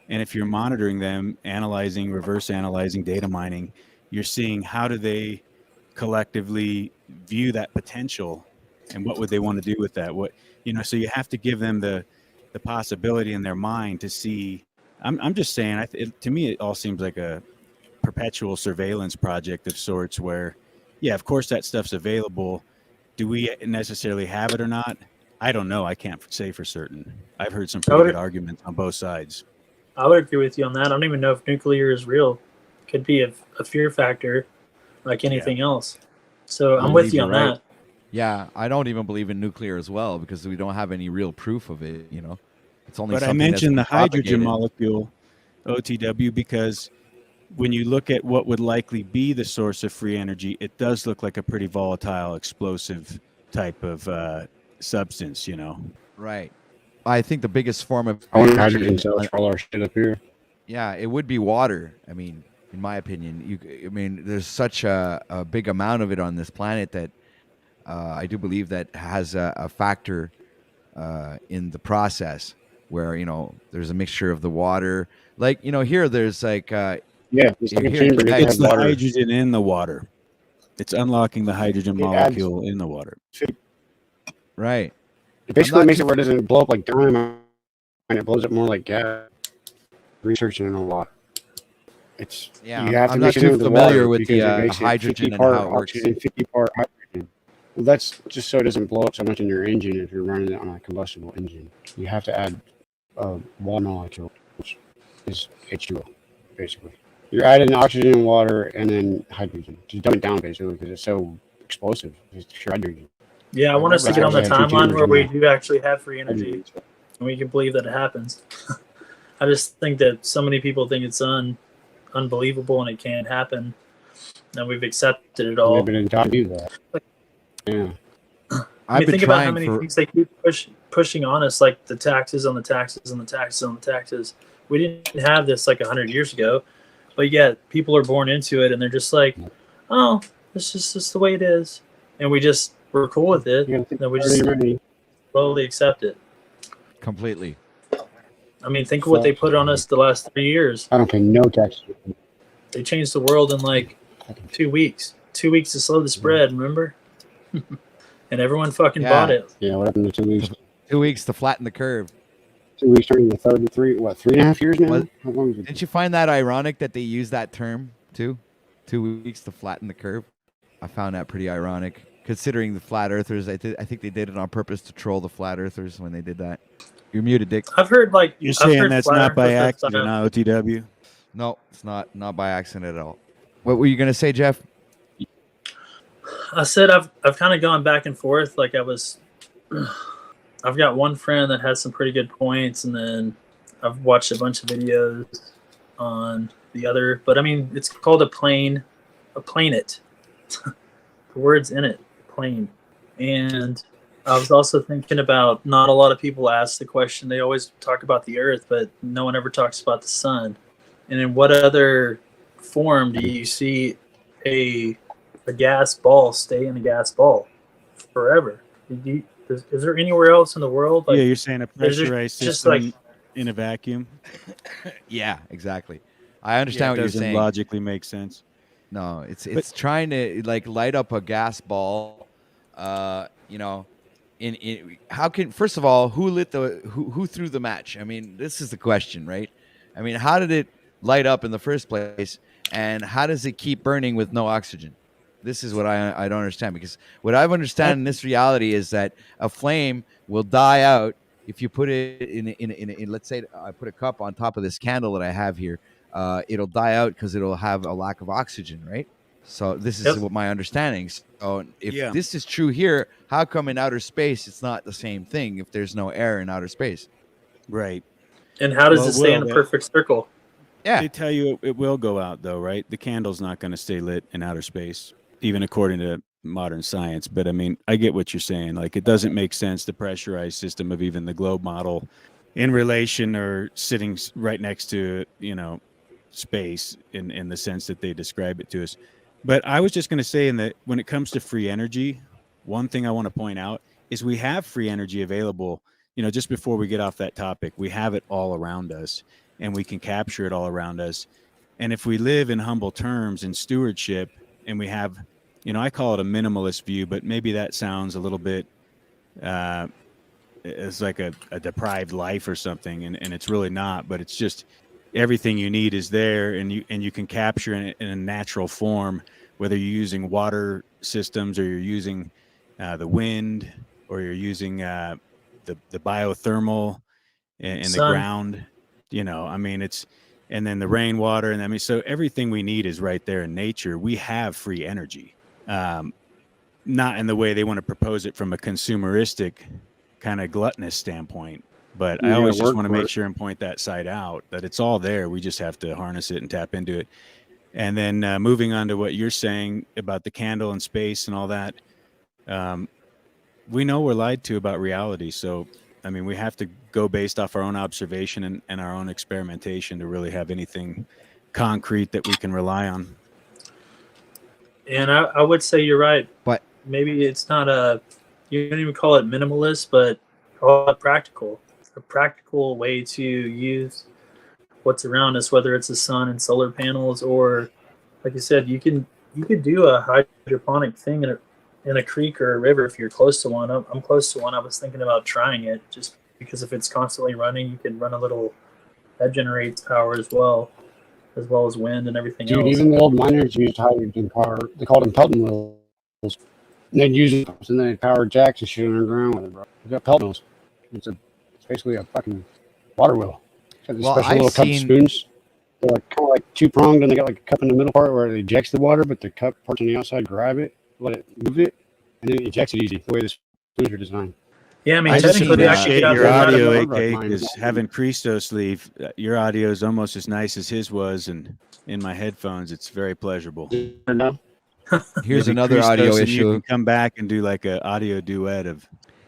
And if you're monitoring them, analyzing, reverse analyzing, data mining, you're seeing how do they collectively view that potential and what would they want to do with that? So you have to give them the possibility in their mind to see. I'm just saying, to me, it all seems like a perpetual surveillance project of sorts where, yeah, of course that stuff's available. Do we necessarily have it or not? I don't know. I can't say for certain. I've heard some pretty good arguments on both sides. I would agree with you on that. I don't even know if nuclear is real. Could be a fear factor like anything else. So I'm with you on that. Yeah, I don't even believe in nuclear as well because we don't have any real proof of it, It's only. But I mentioned the hydrogen molecule, OTW, because when you look at what would likely be the source of free energy, it does look like a pretty volatile, explosive type of substance, Right. I think the biggest form of I want hydrogen cells for all our shit up here. Yeah, it would be water. I mean, in my opinion, there's such a big amount of it on this planet that I do believe that has a factor in the process where there's a mixture of the water. Like here, there's like it's the hydrogen in the water. It's unlocking the hydrogen molecule in the water. Right. It basically makes it where it doesn't blow up like dynamite, and it blows up more like gas. Researching it a lot. You have to I'm not too familiar with the hydrogen and how it works. 50 part hydrogen. Well, that's just so it doesn't blow up so much in your engine if you're running it on a combustible engine. You have to add a water molecule, which is H2O, basically. You're adding oxygen and water and then hydrogen. Just dumb it down, basically, because it's so explosive. It's pure hydrogen. Yeah, I want us to get on the timeline where we do actually have free energy, and we can believe that it happens. I just think that so many people think it's unbelievable and it can't happen, and we've accepted it all. We've been trying to do that. Yeah. I mean, think about how many things they keep pushing on us, like the taxes on the taxes and the taxes on the taxes. We didn't have this like 100 years ago, but yet people are born into it, and they're just like, "Oh, this is just the way it is," and we're cool with it, and we just slowly accept it. Completely. I mean, think of what they put on us the last 3 years. I don't pay no taxes. They changed the world in like 2 weeks. 2 weeks to slow the spread, remember? And everyone fucking bought it. Yeah, what happened in 2 weeks? 2 weeks to flatten the curve. 2 weeks turning to 33, 3.5 years now? How long is it? Didn't you find that ironic that they use that term too? 2 weeks to flatten the curve. I found that pretty ironic, considering the flat earthers. I think they did it on purpose to troll the flat earthers when they did that. You're muted, Dick. I've heard you're saying that's not by accident, OTW. No, it's not by accident at all. What were you gonna say, Jeff? I said I've kind of gone back and forth. Like I've got one friend that has some pretty good points, and then I've watched a bunch of videos on the other. But I mean, it's called a planet. The word's in it, plane. And I was also thinking about, not a lot of people ask the question. They always talk about the Earth, but no one ever talks about the sun. And in what other form do you see a gas ball stay in a gas ball forever? Is there anywhere else in the world? Like, you're saying a pressurized system in a vacuum? Yeah, exactly. I understand what you're saying. Logically makes sense. No, it's trying to like light up a gas ball. How can, first of all, who threw the match? I mean, this is the question, right? I mean, how did it light up in the first place, and how does it keep burning with no oxygen? This is what I don't understand, because what I've understand in this reality is that a flame will die out if you put it in let's say I put a cup on top of this candle that I have here. it'll die out because it'll have a lack of oxygen, right? So this is what my understanding. So if this is true here, how come in outer space it's not the same thing if there's no air in outer space? Right. And how does it stay in a perfect circle? Yeah. They tell you it will go out, though, right? The candle's not going to stay lit in outer space, even according to modern science. But I mean, I get what you're saying. Like, it doesn't make sense, the pressurized system of even the globe model in relation or sitting right next to, space in the sense that they describe it to us. But I was just going to say when it comes to free energy, one thing I want to point out is we have free energy available. Just before we get off that topic, we have it all around us. And we can capture it all around us. And if we live in humble terms and stewardship, and we have, I call it a minimalist view, but maybe that sounds a little bit it's like a deprived life or something, and it's really not. But it's just everything you need is there, and you can capture it in a natural form, whether you're using water systems or you're using the wind or you're using the biothermal in the ground. And then the rainwater, and so everything we need is right there in nature. We have free energy, not in the way they want to propose it from a consumeristic kind of gluttonous standpoint. But I always just want to make sure and point that side out, that it's all there. We just have to harness it and tap into it. And then moving on to what you're saying about the candle and space and all that, we know we're lied to about reality. So we have to go based off our own observation and our own experimentation to really have anything concrete that we can rely on. And I would say you're right. But maybe it's not you don't even call it minimalist, but call it practical. A practical way to use what's around us, whether it's the sun and solar panels, or like you said, you could do a hydroponic thing in a creek or a river if you're close to one. I'm close to one. I was thinking about trying it just because if it's constantly running, you can run a little that generates power as well as wind and everything else. Dude, even the old miners used hydrogen power. They called them Pelton wheels. And they'd use them, and then they'd power jacks and shit underground with it, bro. They got Pelton wheels. It's basically a fucking water wheel. It's got these special little cup spoons. They're kind of like two-pronged, and they got like a cup in the middle part where it ejects the water, but the cup parts on the outside grab it, let it move it, and then it ejects it easy, the way the spoons are designed. Yeah, I just appreciate your audio, AK, because having Christos leave, your audio is almost as nice as his was, and in my headphones, it's very pleasurable. Here's another audio issue. You can come back and do like an audio duet of.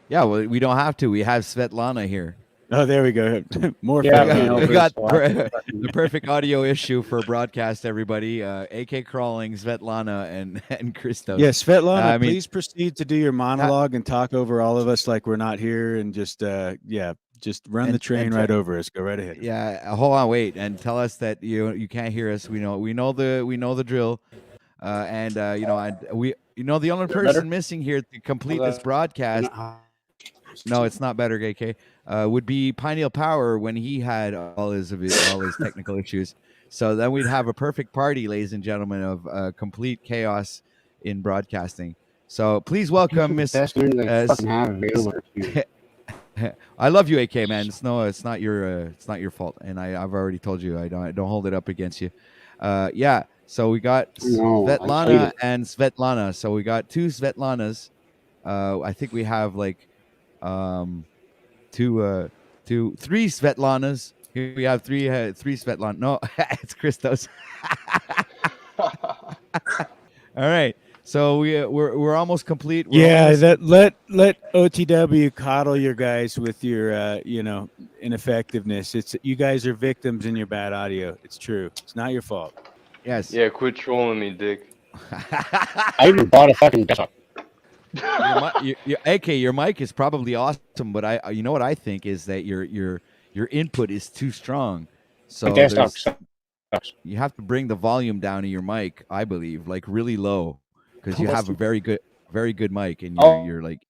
Yeah, well, we don't have to. We have Svetlana here. Oh, there we go. More. We got the perfect audio issue for broadcast. Everybody, AK Crawling, Svetlana, and Christos. Yes, Svetlana. Please proceed to do your monologue and talk over all of us like we're not here, and just just run the train right over us. Go right ahead. Yeah, hold on, wait, and tell us that you can't hear us. We know the drill. The only person missing here to complete this broadcast. No, it's not better, AK. Would be Pineal Power when he had all his technical issues. So then we'd have a perfect party, ladies and gentlemen, of complete chaos in broadcasting. So please welcome Miss. I love you, AK man. It's not your fault, and I've already told you I don't hold it up against you. So we got Svetlana and Svetlana. So we got two Svetlanas. I think we have like three Svetlanas. Here we have three Svetlana. No, it's Christos. All right. So we're almost complete. Let OTW coddle your guys with your ineffectiveness. It's you guys are victims in your bad audio. It's true. It's not your fault. Yes. Yeah, quit trolling me, Dick. I even bought a fucking desktop. AK, your mic is probably awesome, but you know what I think is that your input is too strong. So you have to bring the volume down to your mic, I believe, like really low, because you have a very good mic, and you're like.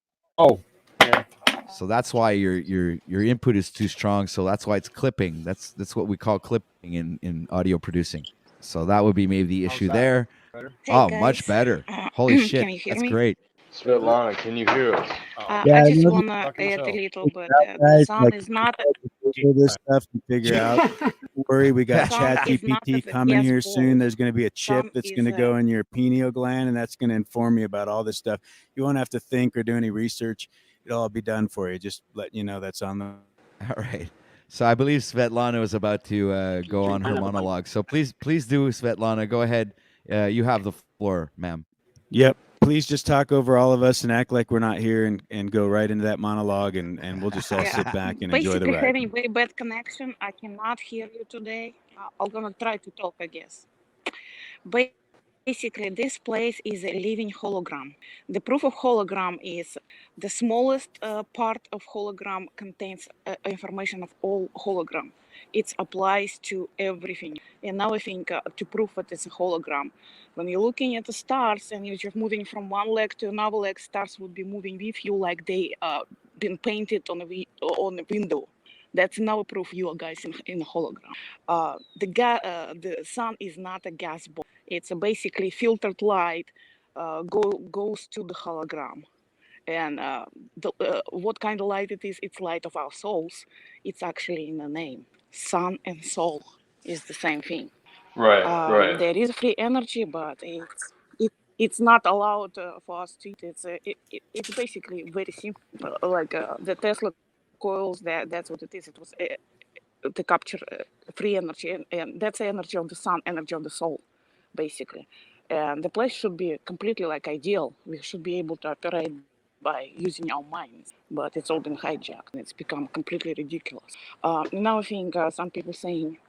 So that's why your input is too strong. So that's why it's clipping. That's what we call clipping in audio producing. So that would be maybe the issue there. Hey, guys. Much better. Holy shit, that's great. Svetlana, can you hear us? Yeah, I just no, wanna Fucking add a so. little bit. The guys, sun like is not figure this stuff and figure out. Don't worry, we got sun Chat is not GPT a coming gas here ball. soon. There's going to be a chip Sun that's is going to a go in your pineal gland, and that's going to inform you about all this stuff. You won't have to think or do any research. It'll all be done for you. Just let you know that's on the. All right. So I believe Svetlana was about to go on her monologue. So please do, Svetlana. Go ahead. You have the floor, ma'am. Yep. Please just talk over all of us and act like we're not here and go right into that monologue, and we'll just all sit back and enjoy the basically ride. having very bad connection. I cannot hear you today. I'm gonna try to talk, I guess. Basically, this place is a living hologram. The proof of hologram is the smallest part of hologram contains information of all hologram. It applies to everything. And now I think to prove that it's a hologram, when you're looking at the stars and you're just moving from one leg to another leg, stars would be moving with you like they been painted on a window. That's another proof you are guys in a hologram. The sun is not a gas ball. It's a basically filtered light goes to the hologram. And what kind of light it is? It's light of our souls. It's actually in the name. Sun and soul is the same thing. Right. There is free energy, but it's not allowed for us to. It's basically very simple, like the Tesla coils. That's what it is. It was to capture free energy, and that's the energy of the sun, energy of the soul, basically. And the place should be completely like ideal. We should be able to operate by using our minds, but it's all been hijacked and it's become completely ridiculous. Now I think some people saying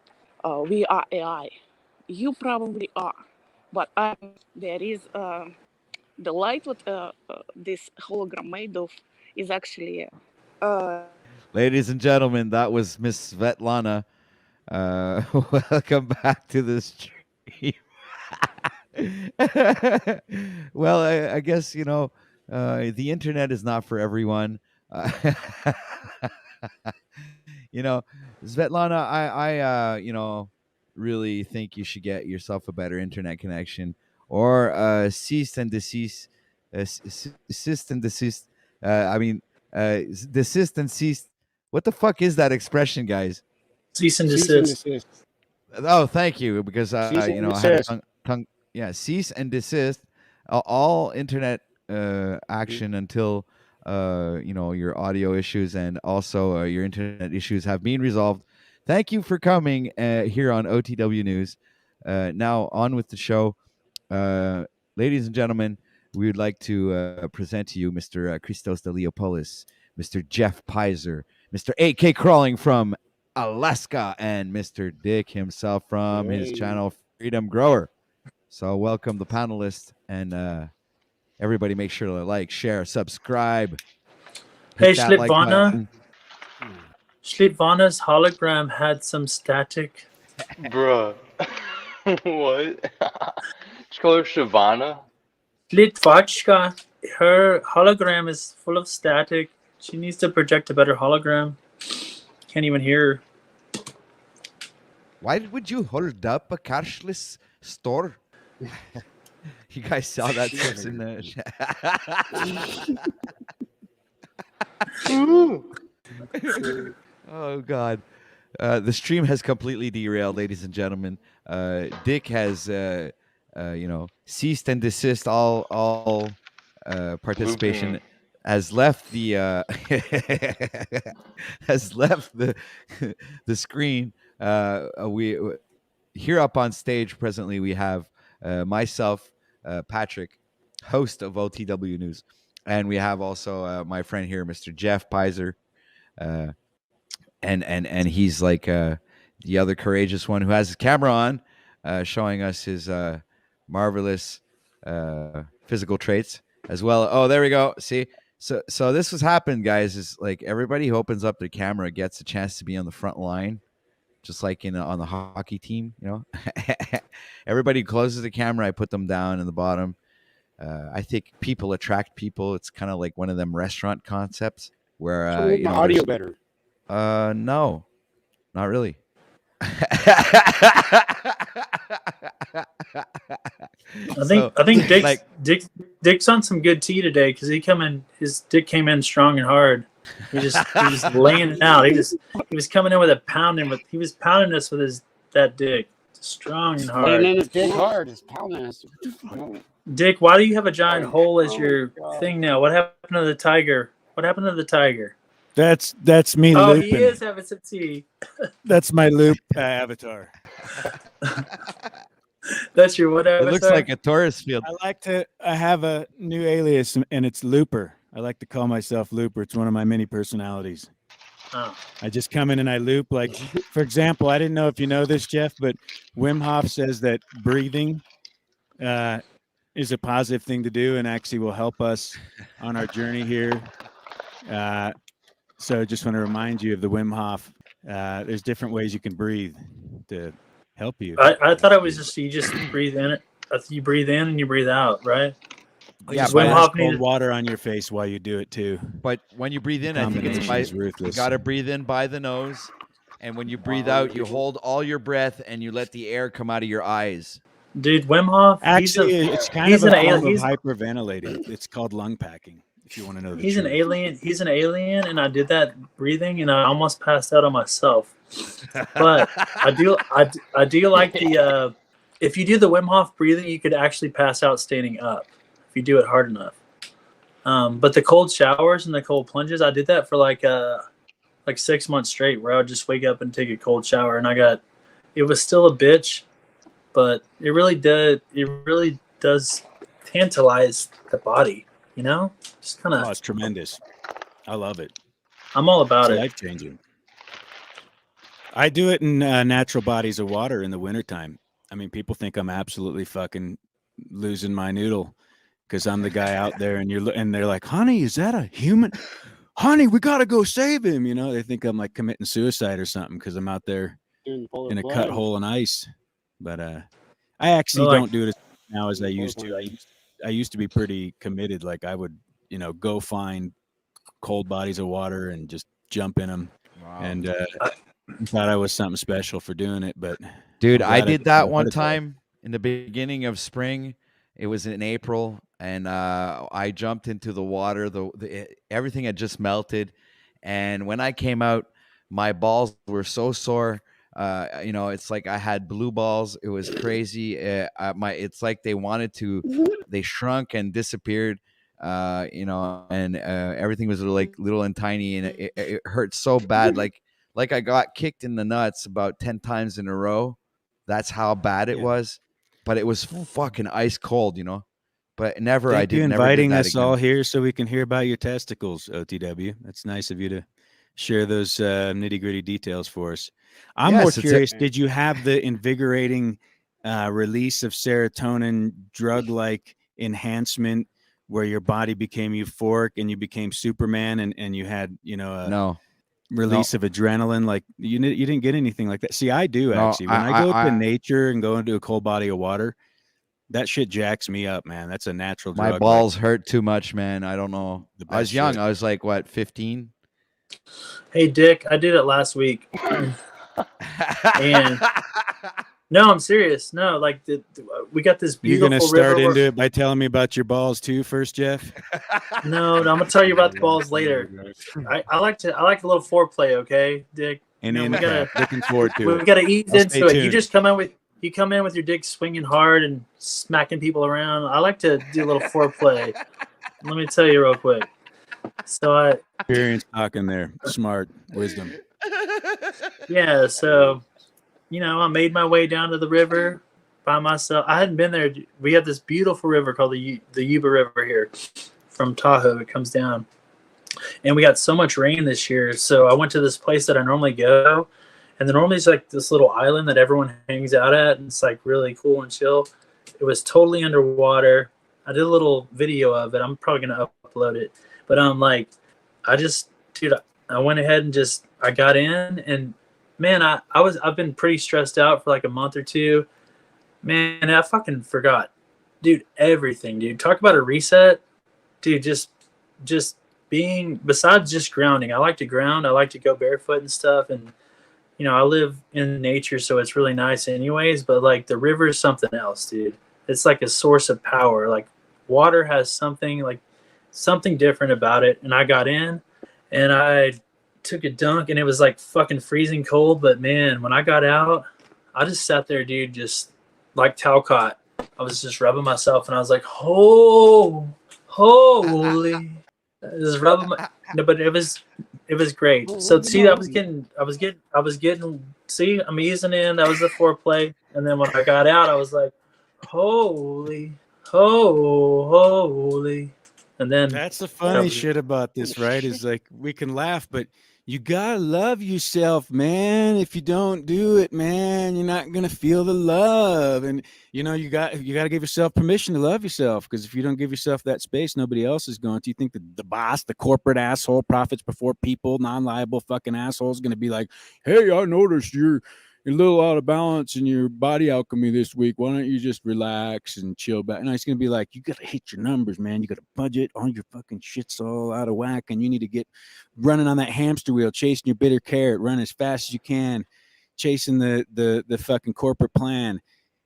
we are AI. You probably are, but there is the light what this hologram made of is actually uh, Ladies and gentlemen, that was Miss Svetlana. Welcome back to the stream. Well, I guess the internet is not for everyone. you know, Svetlana, I really think you should get yourself a better internet connection or cease and desist, cease and desist. Desist and cease. What the fuck is that expression, guys? Cease and Cease and desist. desist. Oh, thank you, because Cease and I had a desist. tongue. Yeah, cease and desist. All internet action until your audio issues and also your internet issues have been resolved. Thank you for coming here on OTW News. Now on with the show, ladies and gentlemen. We would like to present to you Mr. Christos Deliopoulos, Mr. Jeff Pizer, Mr. AK Crawling from Alaska, and Mr. Dick himself from his channel Freedom Grower. So welcome the panelists, and everybody make sure to like, share, subscribe. Hey, Hit that like button. Schlitvana's hologram had some static. Bruh. What? Just call her Shavana? Schlitvachka, her hologram is full of static. She needs to project a better hologram. Can't even hear her. Why would you hold up a cashless store? You guys saw that tips in the Oh God. The stream has completely derailed, ladies and gentlemen. Dick has ceased and desist all participation. Looping. Has left the has left the the screen. We here up on stage presently we have myself, Patrick, host of OTW News, and we have also my friend here, Mr. Jeff Pizer, and he's like the other courageous one who has his camera on, showing us his marvelous physical traits as well. Oh, there we go. See, so this has happened, guys. Is like everybody who opens up their camera gets a chance to be on the front line, just like on the hockey team. Everybody who closes the camera, I put them down in the bottom. I think people attract people. It's kind of like one of them restaurant concepts where So my audio better. no, not really. I think like Dick's on some good tea today because his dick came in strong and hard. He just laying it out. He was coming in with he was pounding us with that dick strong and Laying hard. in his dick hard is pounding us. Dick, why do you have a giant hole as Oh, your God. thing now? What happened to the tiger? What happened to the tiger? That's me Oh, looping. he is having some tea. That's my loop avatar. That's your what avatar? It looks like a tourist field. I have a new alias, and it's Looper. I like to call myself Looper. It's one of my many personalities. Oh. I just come in and I loop. Like, for example, I didn't know if you know this, Jeff, but Wim Hof says that breathing is a positive thing to do and actually will help us on our journey here. So just want to remind you of the Wim Hof. There's different ways you can breathe to help you. I thought it was just you just breathe in it. You breathe in and you breathe out, right? Yeah, Wim Hof cold water on your face while you do it too. But when you breathe in, I think it's you got to breathe in by the nose, and when you breathe out, you hold all your breath and you let the air come out of your eyes. Dude, Wim Hof. Actually, it's kind of a form of hyperventilating. It's called lung packing. If you want to know the He's truth. an alien. He's an alien, and I did that breathing, and I almost passed out on myself. But I do like the. If you do the Wim Hof breathing, you could actually pass out standing up if you do it hard enough. But the cold showers and the cold plunges, I did that for like 6 months straight, where I would just wake up and take a cold shower, and it was still a bitch, but it really does tantalize the body, you know? Just kind of. Oh, it's tremendous. I love it. I'm all about it. Life changing. I do it in natural bodies of water in the wintertime. I mean, people think I'm absolutely fucking losing my noodle because I'm the guy out there, and they're like, "Honey, is that a human? Honey, we gotta go save him." You know, they think I'm like committing suicide or something because I'm out there in a cut hole in ice. But I actually don't do it as now as I used to. I used to be pretty committed. Like I would, go find cold bodies of water and just jump in them. Wow. And thought I was something special for doing it. But dude, I did that one time in the beginning of spring. It was in April, and I jumped into the water. Everything had just melted, and when I came out, my balls were so sore. It's like I had blue balls. It was crazy. It's like they shrunk and disappeared. And everything was like little and tiny, and it hurt so bad. Like I got kicked in the nuts about 10 times in a row. That's how bad it was. But it was fucking ice cold, But never, Thank I did. you Never inviting did that us again. all here so we can hear about your testicles, OTW. That's nice of you to share those nitty gritty details for us. I'm more curious. Did you have the invigorating release of serotonin, drug-like enhancement, where your body became euphoric and you became Superman, and you had no release of adrenaline? Like you didn't get anything like that? See, I do actually. When I go to nature and go into a cold body of water, that shit jacks me up, man. That's a natural drug. My balls hurt too much, man. I don't know. I was young. Shit. I was like, what, 15? Hey, Dick, I did it last week. And no, I'm serious. No, like we got this beautiful river. You're gonna start into it by telling me about your balls too, first, Jeff? No, I'm gonna tell you about the balls later. I like a little foreplay, okay, Dick? And then looking forward to it. We gotta ease into it. You just come in with your dick swinging hard and smacking people around. I like to do a little foreplay. Let me tell you real quick. So experience talking there, smart wisdom. Yeah, so I made my way down to the river by myself. I hadn't been there. We have this beautiful river called the Yuba River here from Tahoe. It comes down, and we got so much rain this year. So I went to this place that I normally go, and normally it's like this little island that everyone hangs out at, and it's like really cool and chill. It was totally underwater. I did a little video of it. I'm probably gonna upload it, but I went ahead and I got in, and man, I've been pretty stressed out for like a month or two. Man, I fucking forgot, dude, everything, dude. Talk about a reset, dude. Just being, besides just grounding. I like to ground. I like to go barefoot and stuff, and I live in nature, so it's really nice anyways, but like the river is something else, dude. It's like a source of power. Like water has something different about it. And I got in and I took a dunk and it was like fucking freezing cold, but man, when I got out, I just sat there, dude, just like Talcott. I was just rubbing myself and I was like, oh, holy. Just rubbing my, no, but it was great. So see, I was getting. See, I'm easing in. That was the foreplay, and then when I got out, I was like, holy, holy, and then That's the funny shit about this, right? Is like we can laugh, but you gotta love yourself, man. If you don't do it, man, you're not gonna feel the love. And you gotta give yourself permission to love yourself, because if you don't give yourself that space, nobody else is going to. You think the boss, the corporate asshole, profits before people, non-liable fucking asshole is gonna be like, hey, I noticed you're a little out of balance in your body alchemy this week. Why don't you just relax and chill back? And it's going to be like, you got to hit your numbers, man. You got to budget. All your fucking shit's all out of whack. And you need to get running on that hamster wheel, chasing your bitter carrot, run as fast as you can, chasing the fucking corporate plan,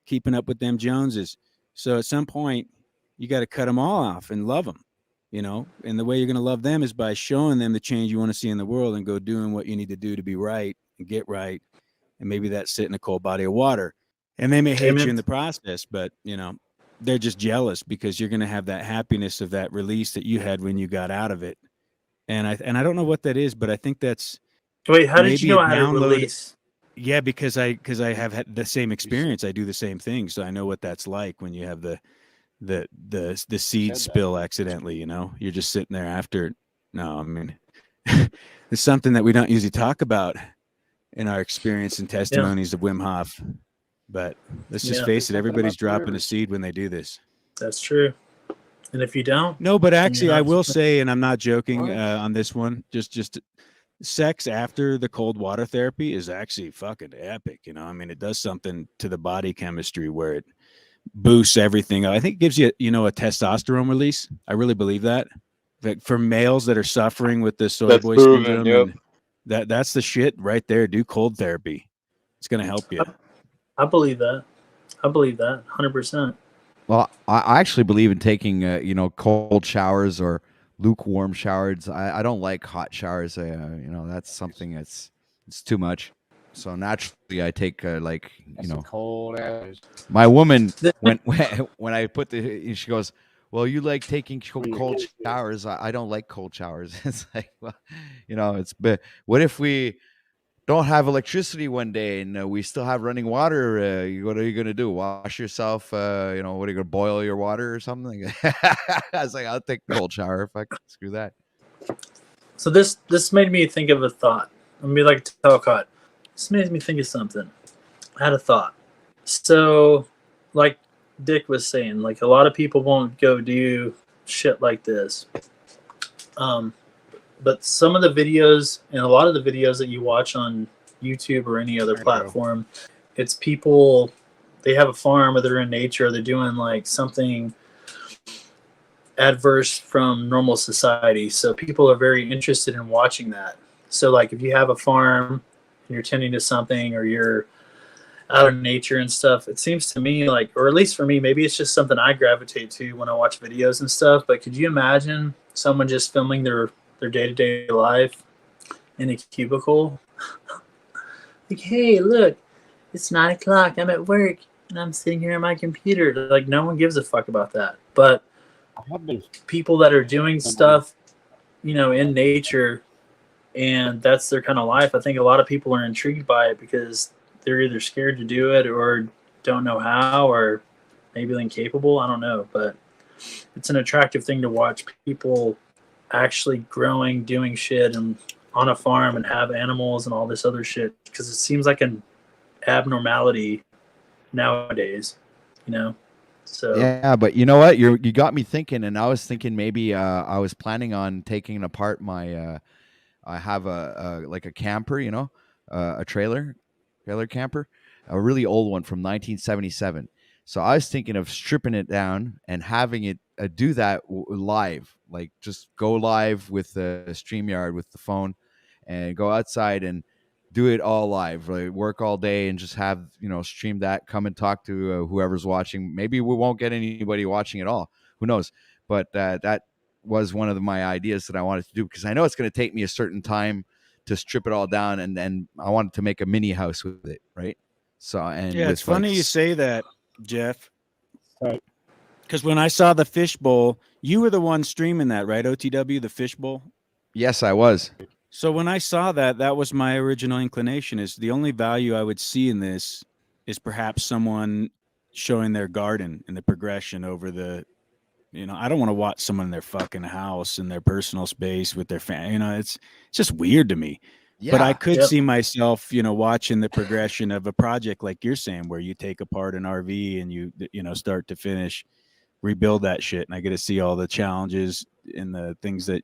keeping up with them Joneses. So at some point, you got to cut them all off and love them. And the way you're going to love them is by showing them the change you want to see in the world and go doing what you need to do to be right and get right. And maybe that's sit in a cold body of water. And they may hate you in the process, but they're just jealous because you're going to have that happiness of that release that you had when you got out of it. And I don't know what that is, but I think that's. Wait, how did you know how to release? Yeah, because I have had the same experience. I do the same thing, so I know what that's like when you have the seed spill accidentally. You're just sitting there after. No, I mean, it's something that we don't usually talk about in our experience and testimonies of Wim Hof. But let's just face it, everybody's dropping a seed when they do this. That's true. And if you don't? No, but actually I will say, and I'm not joking on this one, just sex after the cold water therapy is actually fucking epic. I mean, it does something to the body chemistry where it boosts everything. I think it gives you, a testosterone release. I really believe that. Like for males that are suffering with the soy boy syndrome, yep. That's the shit right there. Do cold therapy. It's going to help you. I believe that. 100%. Well, I actually believe in taking, cold showers or lukewarm showers. I don't like hot showers. That's something it's too much. So naturally, I take cold ass. My woman when I put she goes, well, you like taking cold showers. I don't like cold showers. It's like, well, what if we don't have electricity one day and we still have running water? What are you going to do? Wash yourself? What are you going to boil your water or something? I was like, I'll take a cold shower if I can. Screw that. So this made me think of a thought. I'm going to be like Talcott. This made me think of something. I had a thought. So, like Dick was saying, like a lot of people won't go do shit like this. But some of the videos and a lot of the videos that you watch on YouTube or any other platform, it's people, they have a farm or they're in nature, or they're doing like something adverse from normal society. So people are very interested in watching that. So like if you have a farm and you're tending to something or you're out in nature and stuff, it seems to me like, or at least for me, maybe it's just something I gravitate to when I watch videos and stuff, but could you imagine someone just filming their day-to-day life in a cubicle? Like, hey, look, it's 9 o'clock, I'm at work and I'm sitting here on my computer. Like, no one gives a fuck about that. But people that are doing stuff, in nature, and that's their kind of life, I think a lot of people are intrigued by it because they're either scared to do it or don't know how, or maybe incapable. I don't know, but it's an attractive thing to watch people actually growing, doing shit and on a farm and have animals and all this other shit, because it seems like an abnormality nowadays, So yeah, but you know what? You got me thinking, and I was thinking maybe I was planning on taking apart my. I have a camper, a trailer camper, a really old one from 1977. So I was thinking of stripping it down and having it do that live, like just go live with the StreamYard with the phone and go outside and do it all live, like work all day and just have, stream that, come and talk to whoever's watching. Maybe we won't get anybody watching at all. Who knows? But that was one of my ideas that I wanted to do, because I know it's going to take me a certain time to strip it all down, and then I wanted to make a mini house with it, right? So, and Yeah, with it's funny you say that, Jeff. Right. Because when I saw the fishbowl, you were the one streaming that, right? OTW, the fishbowl. Yes, I was. So when I saw that, that was my original inclination. Is the only value I would see in this is perhaps someone showing their garden and the progression over the, I don't want to watch someone in their fucking house in their personal space with their family. It's just weird to me. Yeah. But I could see myself, watching the progression of a project like you're saying, where you take apart an RV and you start to finish, rebuild that shit. And I get to see all the challenges and the things that,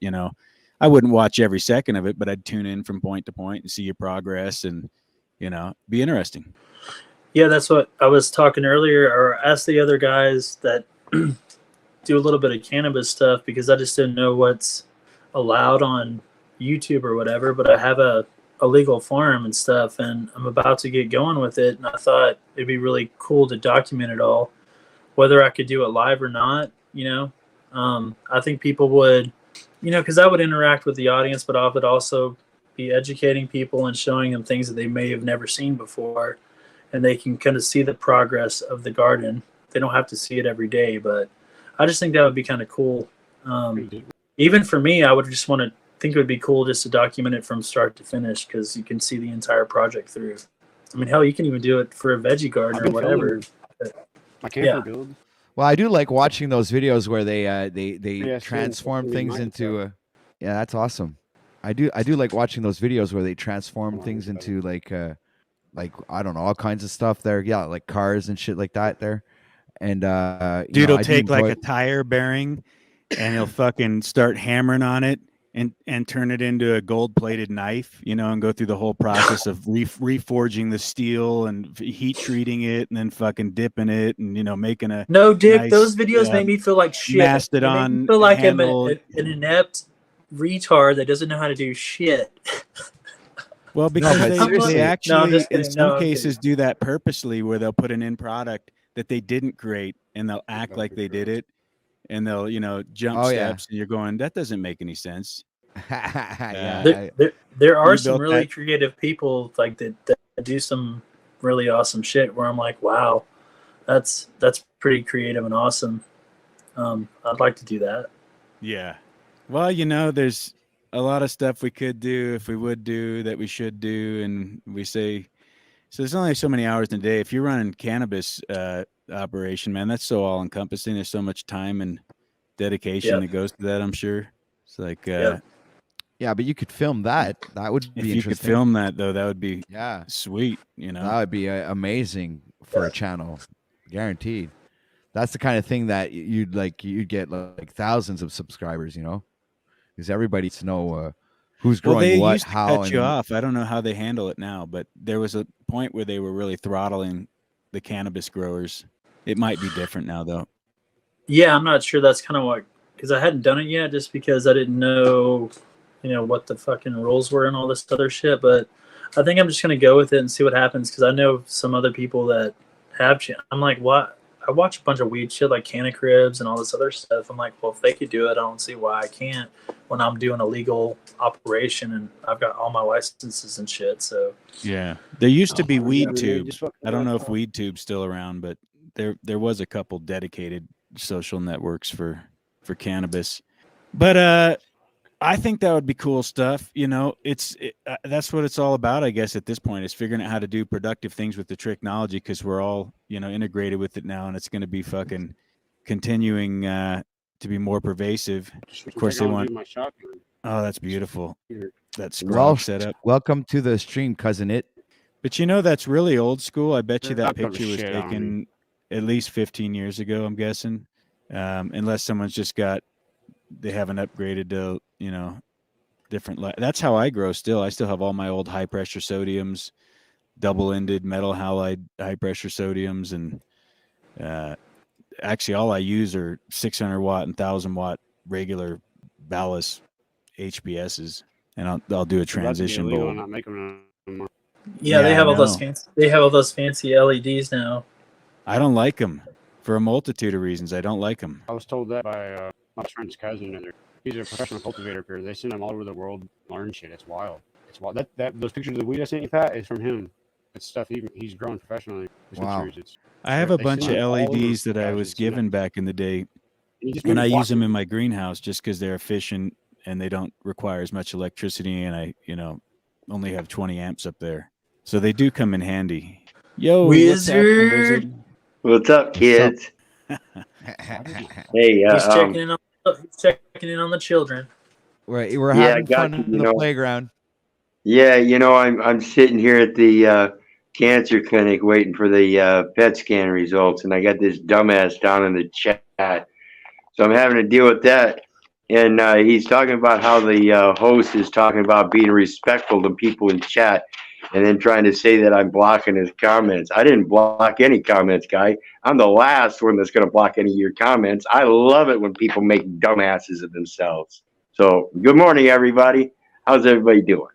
I wouldn't watch every second of it, but I'd tune in from point to point and see your progress and, be interesting. Yeah, that's what I was talking earlier, or asked the other guys that do a little bit of cannabis stuff, because I just didn't know what's allowed on YouTube or whatever, but I have a legal farm and stuff, and I'm about to get going with it, and I thought it'd be really cool to document it all, whether I could do it live or not. I think people would, because I would interact with the audience, but I would also be educating people and showing them things that they may have never seen before, and they can kind of see the progress of the garden. They don't have to see it every day, but I just think that would be kind of cool. Even for me, I would just think it would be cool just to document it from start to finish, because you can see the entire project through. I mean, hell, you can even do it for a veggie garden or whatever. My camper build. Well, I do like watching those videos where they transform things into yeah, that's awesome. I do like watching those videos where they transform things into like I don't know, all kinds of stuff there. Yeah, like cars and shit like that there. And dude will take like a tire bearing and he'll fucking start hammering on it and turn it into a gold-plated knife, and go through the whole process of reforging the steel and heat treating it and then fucking dipping it and making a no, Dick. Nice, those videos made me feel like shit. Mastodon. Feel like I'm an inept retard that doesn't know how to do shit. Well, because they actually in some cases do that purposely, where they'll put an end product that they didn't create and they'll act like they did it. And they'll, jump steps, and you're going, that doesn't make any sense. There are some really creative people like that do some really awesome shit where I'm like, wow, that's pretty creative and awesome. I'd like to do that. Yeah. Well, there's a lot of stuff we could do if we would do that we should do. And we say, so there's only so many hours in a day. If you're running cannabis operation, man, that's so all encompassing. There's so much time and dedication that goes to that, I'm sure. It's like yeah, but you could film that. That would be interesting. If you could film that, though, that would be sweet. That would be amazing for a channel, guaranteed. That's the kind of thing that you'd get like thousands of subscribers, because everybody needs to know who's growing what, how. Cut you off. I don't know how they handle it now, but there was a point where they were really throttling the cannabis growers. It might be different now, though. Yeah, I'm not sure. That's kind of because I hadn't done it yet, just because I didn't know, what the fucking rules were and all this other shit. But I think I'm just gonna go with it and see what happens, because I know some other people that have. I'm like, what? I watch a bunch of weed shit like Canna Cribs and all this other stuff. I'm like, well, if they could do it, I don't see why I can't when I'm doing a legal operation and I've got all my licenses and shit. So yeah, there used to be WeedTube. I don't know if WeedTube's still around, but there was a couple dedicated social networks for cannabis. But I think that would be cool stuff. That's what it's all about, I guess, at this point, is figuring out how to do productive things with the technology, because we're all, integrated with it now, and it's going to be fucking continuing to be more pervasive. Of course, they want. Oh, that's beautiful. That's set up. Welcome to the stream, cousin it. But that's really old school. I bet you that picture was taken at least 15 years ago, I'm guessing. Unless someone's they haven't upgraded to, different. That's how I grow still. I still have all my old high pressure sodiums, double-ended metal halide high pressure sodiums. And actually all I use are 600 watt and 1,000 watt regular ballast HPSs. And I'll do a transition bowl. Yeah, they Yeah, I have all those know. fancy. They have all those fancy LEDs now. I don't like them for a multitude of reasons. I don't like them. I was told that by my friend's cousin, and he's a professional cultivator. They send him all over the world to learn shit. It's wild. It's wild. That those pictures of the weed I sent you, Pat, is from him. It's stuff he's grown professionally. Wow. Pictures. I have a They bunch of send him all over LEDs that I was gadgets, given back in the day, he just and made I a use block them it. in my greenhouse just because they're efficient and they don't require as much electricity, and I, only have 20 amps up there. So they do come in handy. Yo, what's happening, Wizard? What's up, kids? Hey, He's checking in on. He's checking in on the children. We're yeah, I having got fun you, in the playground. Yeah, I'm sitting here at the cancer clinic waiting for the PET scan results, and I got this dumbass down in the chat, so I'm having to deal with that. And he's talking about how the host is talking about being respectful to people in chat, and then trying to say that I'm blocking his comments. I didn't block any comments, guy. I'm the last one that's going to block any of your comments. I love it when people make dumbasses of themselves. So, good morning, everybody. How's everybody doing?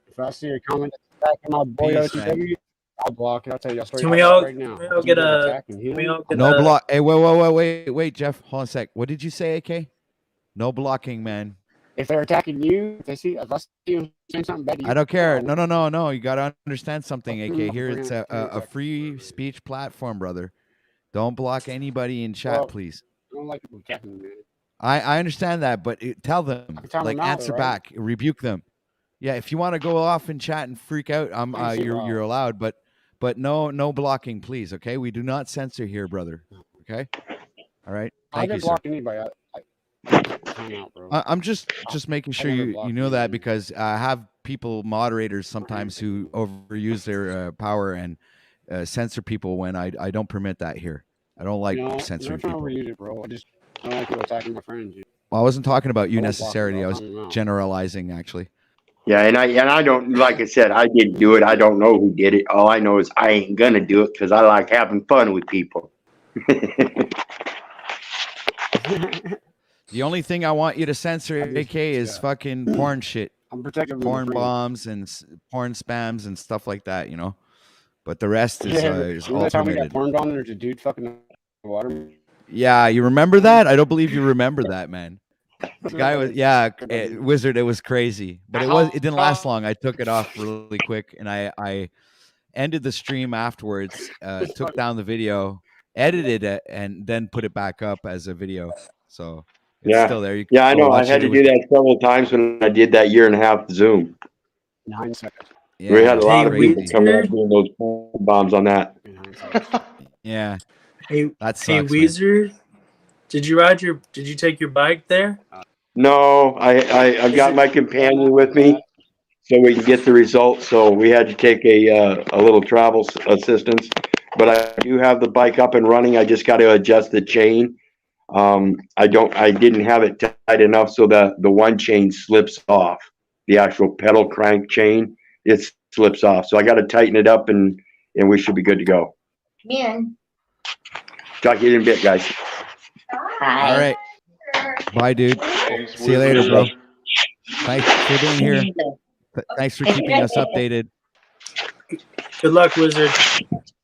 If I see a comment back in my boy OTW, I'll block it. I'll tell you Can we all right now. Can we all get a? Can we all get No a? block. Hey, wait, Jeff. Hold on a sec. What did you say, AK? No blocking, man. If they're attacking you, if I see you saying something bad to you, I don't care. No. You got to understand something, AK. Here, it's a attack. free speech platform, brother. Don't block anybody in chat, Well, please. I don't like people attacking me. I understand that, but tell them, tell like, them out, answer right? back, rebuke them. Yeah, if you want to go off and chat and freak out, you're allowed, but no blocking, please. Okay, we do not censor here, brother. Okay, all right. I Thank you, haven't sir. blocked anybody. Hang out, bro. I'm just making sure you know that, because I have people, moderators sometimes, who overuse their power and censor people when I don't permit that here. I don't like censoring people. Overuse it, bro. I don't like people attacking my friends. Well, I wasn't talking about you I won't block them, necessarily. I I'll was tell them out. generalizing, actually. Yeah, and I don't, like I said, I didn't do it. I don't know who did it. All I know is I ain't gonna do it because I like having fun with people. The only thing I want you to censor, AK, is fucking porn shit. I'm protective of my porn friends. bombs and porn spams and stuff like that, But the rest is all that time we permitted. got porn bomb, there's a dude fucking the water. Yeah, you remember that? I don't believe you remember that, man. This guy was, Wizard. It was crazy, but it didn't last long. I took it off really quick, and I ended the stream afterwards. Took down the video, edited it, and then put it back up as a video. So it's still there. You can I know. I had to do that several times when I did that 1.5 year Zoom. 9 seconds. Yeah, we had a lot of people coming up doing those porn bombs on that. Yeah. Hey, that sucks, hey, Weezer, did you take your bike there? No, I've got my companion with me, so we can get the results. So we had to take a little travel assistance, but I do have the bike up and running. I just got to adjust the chain. I didn't have it tight enough so that the one chain slips off. The actual pedal crank chain, it slips off. So I got to tighten it up, and we should be good to go. Man. Talk to you in a bit, guys. Hi. All right. Bye, dude. Thanks, See you later, bro. Wizard. Thanks for being here. Thanks for keeping us updated. Good luck, Wizard.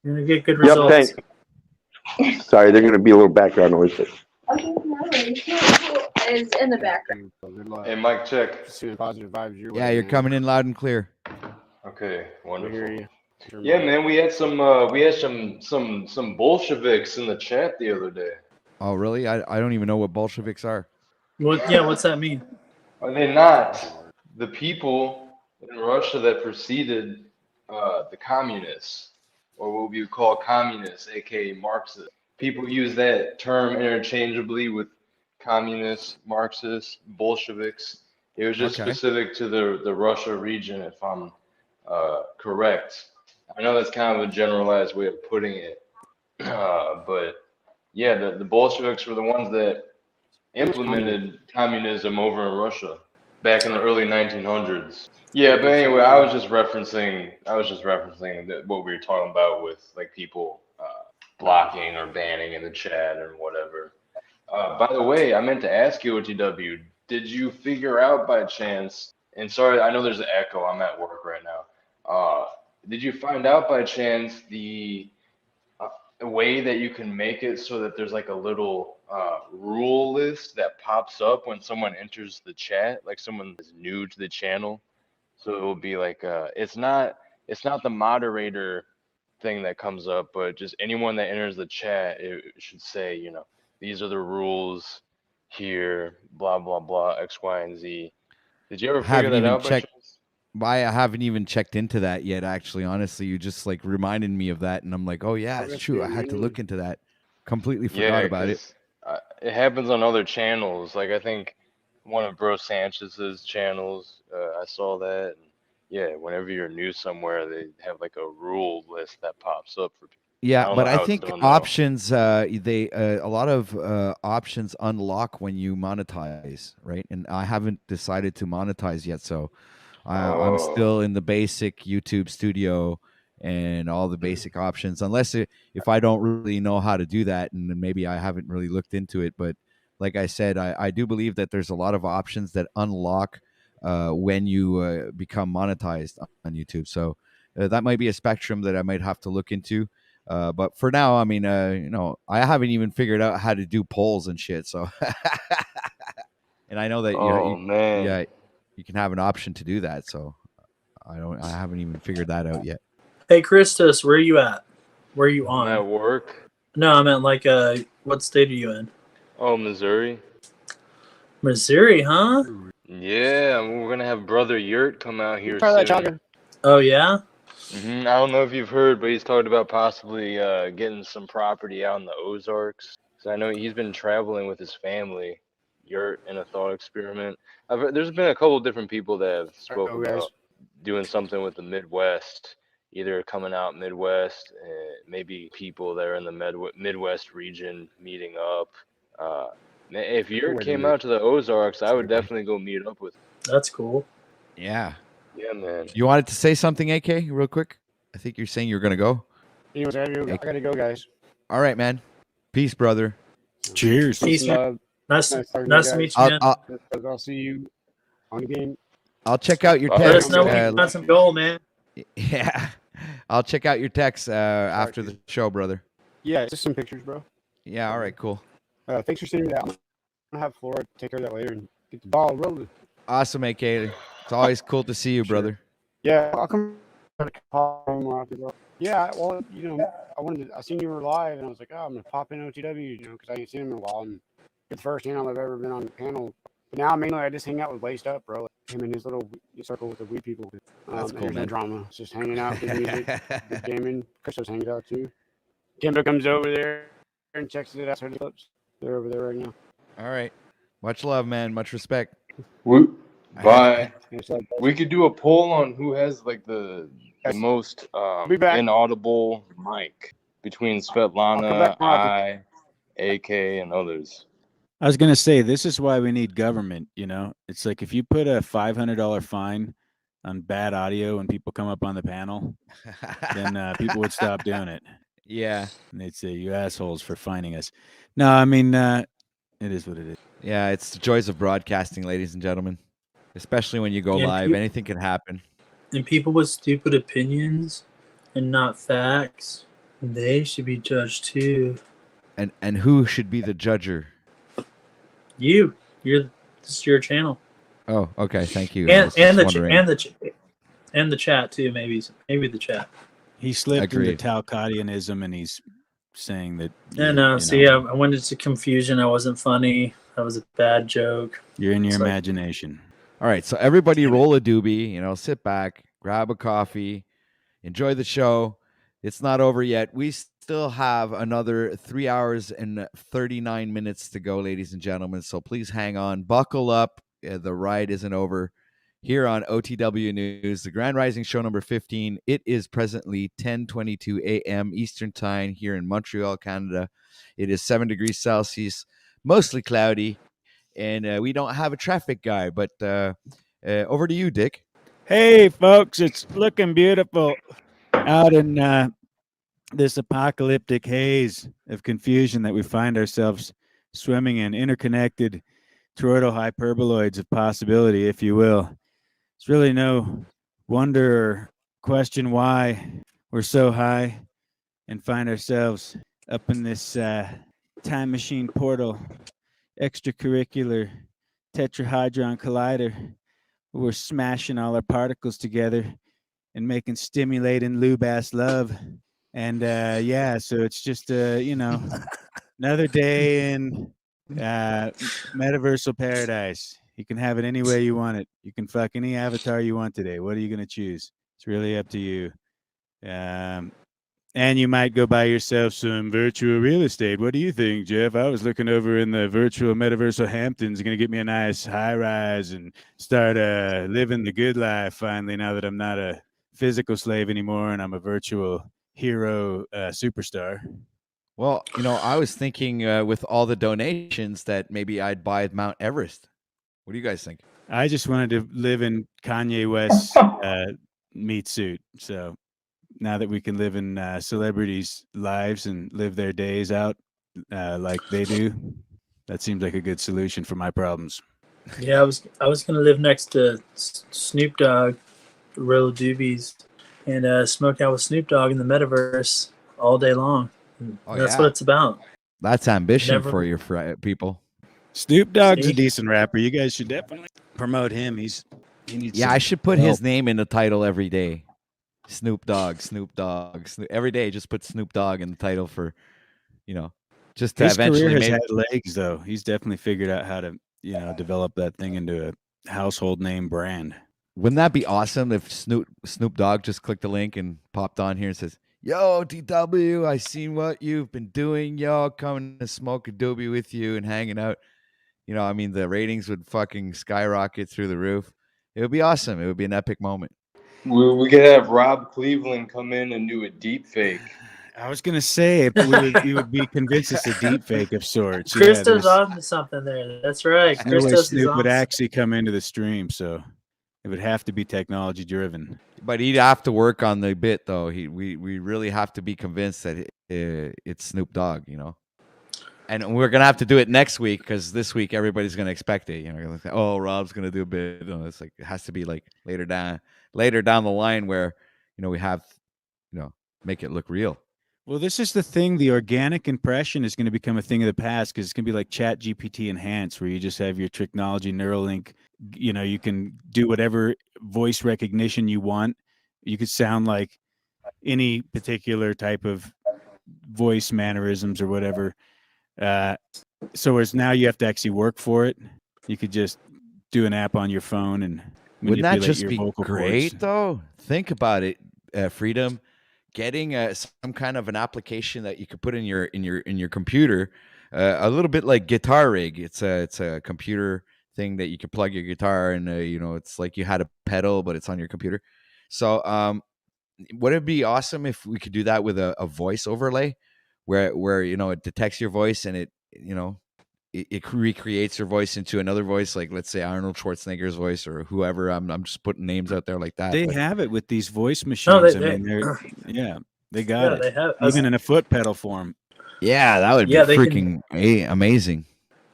You're gonna get good results. Thanks. Sorry, they're going to be a little background noise. Okay, no worries. It's in the background. Hey, Mike, check. Positive vibes your Yeah, way, you're man. coming in loud and clear. Okay, wonderful. hear you. Yeah, man, we had some Bolsheviks in the chat the other day. Oh, really? I don't even know what Bolsheviks are. What's that mean? Are they not the people in Russia that preceded the communists, or what we would call communists, aka Marxists? People use that term interchangeably with communists, Marxists, Bolsheviks. It was just specific to the Russia region, if I'm correct. I know that's kind of a generalized way of putting it, but yeah, the Bolsheviks were the ones that implemented communism over in Russia back in the early 1900s. Yeah, but anyway, I was just referencing what we were talking about with like people blocking or banning in the chat or whatever. By the way, I meant to ask you, OTW, did you figure out by chance? And sorry, I know there's an echo. I'm at work right now. Did you find out by chance the way that you can make it so that there's like a little rule list that pops up when someone enters the chat, like someone is new to the channel? So it will be like it's not the moderator thing that comes up, but just anyone that enters the chat, it should say, these are the rules here, blah blah blah, X, Y, and Z. Did you ever figure Haven't that even out by checked. chance? I haven't even checked into that yet. Actually, honestly, you just like reminded me of that, and I'm like, oh yeah, it's true. I had to look into that. Completely forgot Yeah, about it. because it happens on other channels. Like I think one of Bro Sanchez's channels, I saw that. And yeah, whenever you're new somewhere, they have like a rule list that pops up for people. I Yeah, don't but know I how it's think done though. options, they a lot of options unlock when you monetize, right? And I haven't decided to monetize yet, so I'm Oh. still in the basic YouTube studio and all the Mhm. basic options. Unless if I don't really know how to do that, and then maybe I haven't really looked into it. But like I said, I do believe that there's a lot of options that unlock when you become monetized on YouTube. So that might be a spectrum that I might have to look into. But for now, I mean, I haven't even figured out how to do polls and shit. So, and I know that Oh man. yeah, you can have an option to do that. So I haven't even figured that out yet. Hey, Christos, where are you at? Where are you I'm on? at work. No, I meant like, what state are you in? Oh, Missouri. Missouri, huh? Yeah, we're gonna have Brother Yurt come out here Try that, soon. Chogger. Oh, yeah? I don't know if you've heard, but he's talked about possibly getting some property out in the Ozarks. So I know he's been traveling with his family, Yurt, in a thought experiment. There's been a couple different people that have spoke Oh, guys. about doing something with the Midwest, either coming out Midwest, maybe people that are in the Midwest region meeting up. If Yurt Wait a came minute. out to the Ozarks, I would definitely go meet up with him. That's cool. Yeah. Yeah, man. You wanted to say something, AK, real quick? I think you're saying you're gonna go. Anyways, I gotta go, guys. All right, man. Peace, brother. Cheers. Peace, man. Love. Nice talking to you to guys. meet you, man. I'll see you on the game. I'll check out your All Let right, us text. know when you man. got some goal, man. Yeah, I'll check out your text after the show, brother. Yeah, just some pictures, bro. Yeah. All right. Cool. Thanks for sending me that. I'm gonna have Flora take care of that later and get the ball rolling. Awesome, AK. It's always cool to see you, Sure. brother. Yeah, I'll come more often, bro. Yeah, well, I seen you were live, and I was like, oh, I'm gonna pop in OTW, because I ain't seen him in a while, and it's the first time I've ever been on the panel. But now mainly I just hang out with Laced Up, bro. Like him and his little circle with the weed people. That's cool, there's no man. drama. It's just hanging out, good music, good gaming. Christos hangs out too. Kimbo comes over there and checks it out. Heard the clips. They're over there right now. All right. Much love, man. Much respect. Bye. It's like, We could do a poll on who has like the most be back. inaudible mic between Svetlana, I, AK, and others. I was gonna say this is why we need government. It's like if you put a $500 fine on bad audio when people come up on the panel, then people would stop doing it. Yeah. And they'd say, "You assholes for fining us." No, I mean it is what it is. Yeah, it's the joys of broadcasting, ladies and gentlemen. Especially when you go Yeah, live, anything can happen. And people with stupid opinions and not facts, they should be judged too. And who should be the judger? This is your channel. Oh, okay. Thank you. And the chat too. Maybe the chat. He slipped Agreed. into Talcottianism, and he's saying that. I went into confusion. I wasn't funny. That was a bad joke. You're in your It's like- imagination. All right, so everybody roll a doobie, sit back, grab a coffee, enjoy the show. It's not over yet. We still have another 3 hours and 39 minutes to go, ladies and gentlemen. So please hang on, buckle up. The ride isn't over. Here on OTW News, the Grand Rising Show number 15. It is presently 10:22 a.m. Eastern Time here in Montreal, Canada. It is 7 degrees Celsius, mostly cloudy. And we don't have a traffic guy, but over to you, Dick. Hey, folks, it's looking beautiful out in this apocalyptic haze of confusion that we find ourselves swimming in, interconnected toroidal hyperboloids of possibility, if you will. It's really no wonder or question why we're so high and find ourselves up in this time machine portal, extracurricular tetrahedron collider. We're smashing all our particles together and making stimulating lube ass love. And yeah, so it's just another day in metaversal paradise. You can have it any way you want it. You can fuck any avatar you want today. What are you gonna choose? It's really up to you. And you might go buy yourself some virtual real estate. What do you think, Jeff? I was looking over in the virtual metaversal Hamptons, going to get me a nice high rise and start living the good life finally, now that I'm not a physical slave anymore and I'm a virtual hero superstar. Well, I was thinking with all the donations that maybe I'd buy Mount Everest. What do you guys think? I just wanted to live in Kanye West's meat suit. So now that we can live in celebrities' lives and live their days out like they do, that seems like a good solution for my problems. Yeah, I was gonna live next to Snoop Dogg, Real Doobies, and smoke out with Snoop Dogg in the metaverse all day long. Oh, That's yeah. what it's about. That's ambition Never- for your people. Snoop Dogg's a See? decent rapper. You guys should definitely promote him. He needs Yeah, some I should put help. his name in the title every day. Snoop Dogg. Every day, just put Snoop Dogg in the title for, just to His eventually career has maybe. had legs, though. He's definitely figured out how to, develop that thing into a household name brand. Wouldn't that be awesome if Snoop Dogg just clicked the link and popped on here and says, "Yo, DW, I seen what you've been doing. Yo, coming to smoke a doobie with you and hanging out." The ratings would fucking skyrocket through the roof. It would be awesome. It would be an epic moment. We could have Rob Cleveland come in and do a deep fake. I was gonna say we would be convinced it's a deep fake of sorts. Christo's on to something there. That's right. No way Christos is Snoop would on. actually come into the stream, so it would have to be technology driven. But he'd have to work on the bit, though. We really have to be convinced that it's Snoop Dogg, And we're gonna have to do it next week because this week everybody's gonna expect it. Like, oh, Rob's gonna do a bit. It's like it has to be like later down the line where we have make it look real. Well, this is the thing. The organic impression is going to become a thing of the past because it's going to be like Chat GPT enhanced, where you just have your technology Neuralink. You can do whatever voice recognition you want. You could sound like any particular type of voice mannerisms or whatever. So whereas now you have to actually work for it. You could just do an app on your phone and Wouldn't that manipulate just your be vocal great, cords. though? Think about it, Freedom. Getting some kind of an application that you could put in your computer, a little bit like Guitar Rig. It's a computer thing that you can plug your guitar and it's like you had a pedal, but it's on your computer. So would it be awesome if we could do that with a voice overlay, where it detects your voice and it recreates your voice into another voice, like let's say Arnold Schwarzenegger's voice or whoever. I'm just putting names out there like that. They have it with these voice machines. They got it. They have even in a foot pedal form. Yeah, that would be freaking amazing.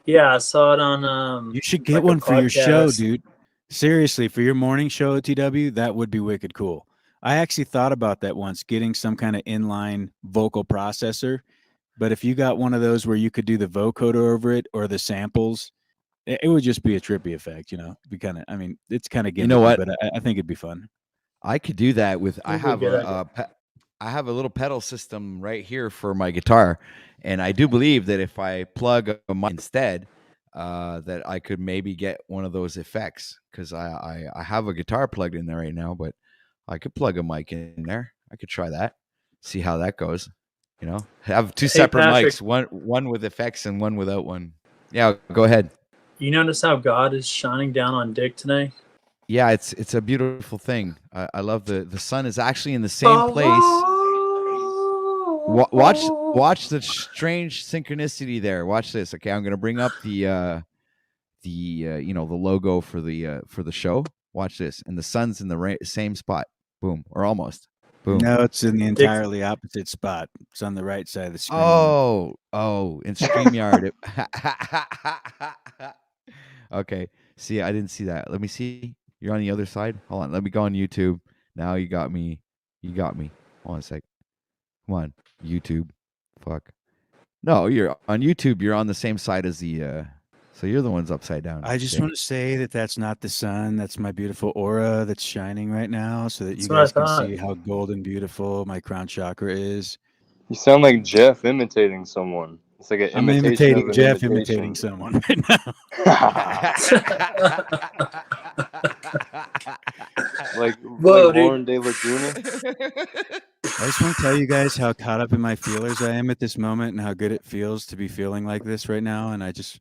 Yeah, I saw it on. You should get one for your show, dude. Seriously, for your morning show, TW, that would be wicked cool. I actually thought about that once, getting some kind of inline vocal processor. But if you got one of those where you could do the vocoder over it or the samples, it would just be a trippy effect, Be kind of, it's kind of gimmicky, You know what? but I think it'd be fun. I could do that with. I have a little pedal system right here for my guitar, and I do believe that if I plug a mic instead, that I could maybe get one of those effects because I have a guitar plugged in there right now, but I could plug a mic in there. I could try that, see how that goes. Have two separate Patrick. mics, one with effects and one without one. Yeah, go ahead. You notice how God is shining down on Dick today? Yeah, it's a beautiful thing. I love the sun is actually in the same place. Watch the strange synchronicity there. Watch this. Okay, I'm gonna bring up the logo for the show. Watch this, and the sun's in the same spot. Boom, or almost. Boom. No, it's in the entirely opposite spot. It's on the right side of the screen. Oh, in StreamYard. Okay. See, I didn't see that. Let me see. You're on the other side. Hold on. Let me go on YouTube. Now you got me. You got me. Hold on a sec. Come on, YouTube. Fuck. No, you're on YouTube. You're on the same side as the. So you're the one's upside down. I just Dick. want to say that that's not the sun. That's my beautiful aura that's shining right now, so that That's you what I guys can thought. see how golden beautiful my crown chakra is. You sound like Jeff imitating someone. It's like an I'm imitation of imitating an Jeff imitation. imitating someone right now. like Whoa, Lauren dude. De Laguna. I just want to tell you guys how caught up in my feelers I am at this moment and how good it feels to be feeling like this right now. And I just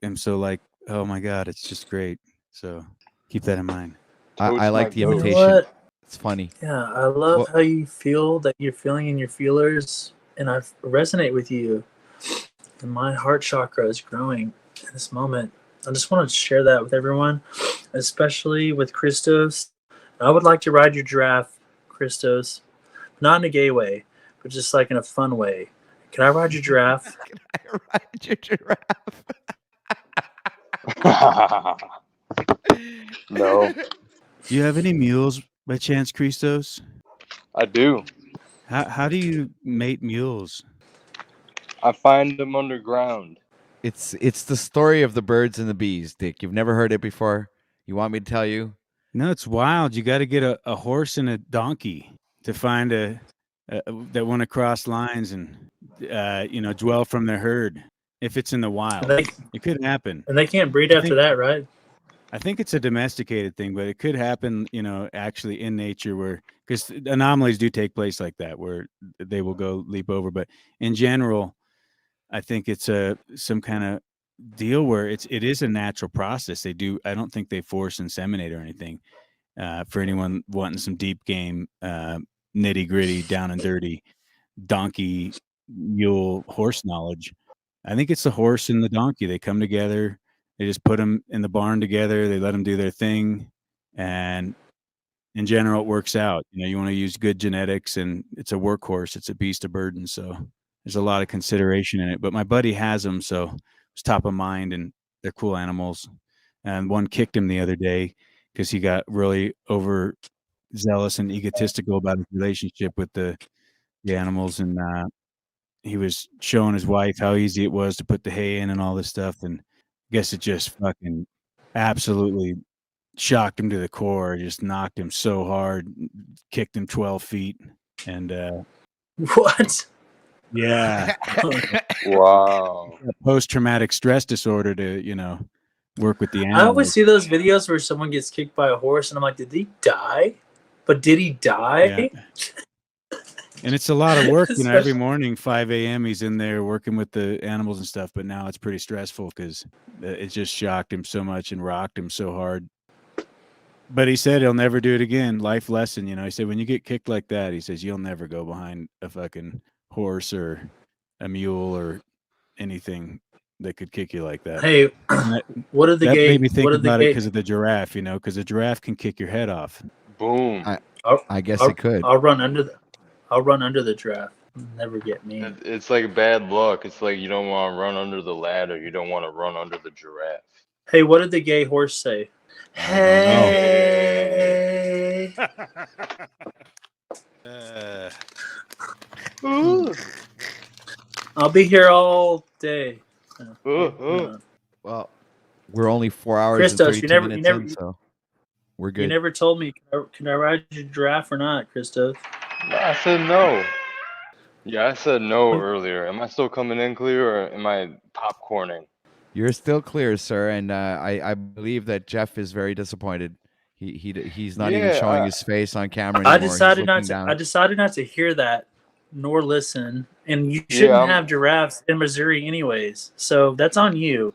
am so like, oh my God, it's just great. So keep that in mind. I like the You know imitation. what? It's funny. Yeah, I love how you feel that you're feeling in your feelers, and I resonate with you. And my heart chakra is growing in this moment. I just want to share that with everyone, especially with Christos. I would like to ride your giraffe, Christos, not in a gay way, but just like in a fun way. Can I ride your giraffe? Can I ride your giraffe? No. Do you have any mules by chance, Christos? I do. How do you mate mules? I find them underground. It's the story of the birds and the bees, Dick. You've never heard it before? You want me to tell you? No, it's wild. You got to get a horse and a donkey to find that want to cross lines and dwell from their herd. If it's in the wild, it could happen. And they can't breed after that, right? I think it's a domesticated thing, but it could happen, actually in nature where, because anomalies do take place like that, where they will go leap over. But in general, I think it's some kind of deal where it is a natural process. I don't think they force inseminate or anything. For anyone wanting some deep game, nitty gritty, down and dirty, donkey, mule, horse knowledge. I think it's the horse and the donkey. They come together. They just put them in the barn together. They let them do their thing, and in general, it works out. You want to use good genetics, and it's a workhorse. It's a beast of burden. So there's a lot of consideration in it. But my buddy has them, so it's top of mind, and they're cool animals. And one kicked him the other day because he got really overzealous and egotistical about his relationship with the animals, and he was showing his wife how easy it was to put the hay in and all this stuff, and I guess it just fucking absolutely shocked him to the core. Just knocked him so hard, kicked him 12 feet, and what? Yeah. Wow. Post-traumatic stress disorder to work with the I animals. always see those videos where someone gets kicked by a horse, and I'm like, did he die? But did he die? Yeah. And it's a lot of work, every Especially- morning, 5 a.m. he's in there working with the animals and stuff. But now it's pretty stressful because it just shocked him so much and rocked him so hard. But he said he'll never do it again. Life lesson, he said, when you get kicked like that, he says, you'll never go behind a fucking horse or a mule or anything that could kick you like that. Hey, what did the that gay? made me think what did the about it gay? because of the giraffe, because a giraffe can kick your head off. Boom. I guess I'll, it could. I'll run under the giraffe. Never get me. It's like bad luck. It's like you don't want to run under the ladder. You don't want to run under the giraffe. Hey, what did the gay horse say? Hey. I'll be here all day. Well, we're only 4 hours Christos, and 32 minutes in, so we're good. You never told me, can I ride your giraffe or not, Christos? No, I said no. Yeah, I said no earlier. Am I still coming in clear, or am I popcorning? You're still clear, sir, and I believe that Jeff is very disappointed. He's not even showing his face on camera anymore. I decided not He's to. looking down. I decided not to hear that nor listen. And you shouldn't have giraffes in Missouri, anyways. So that's on you.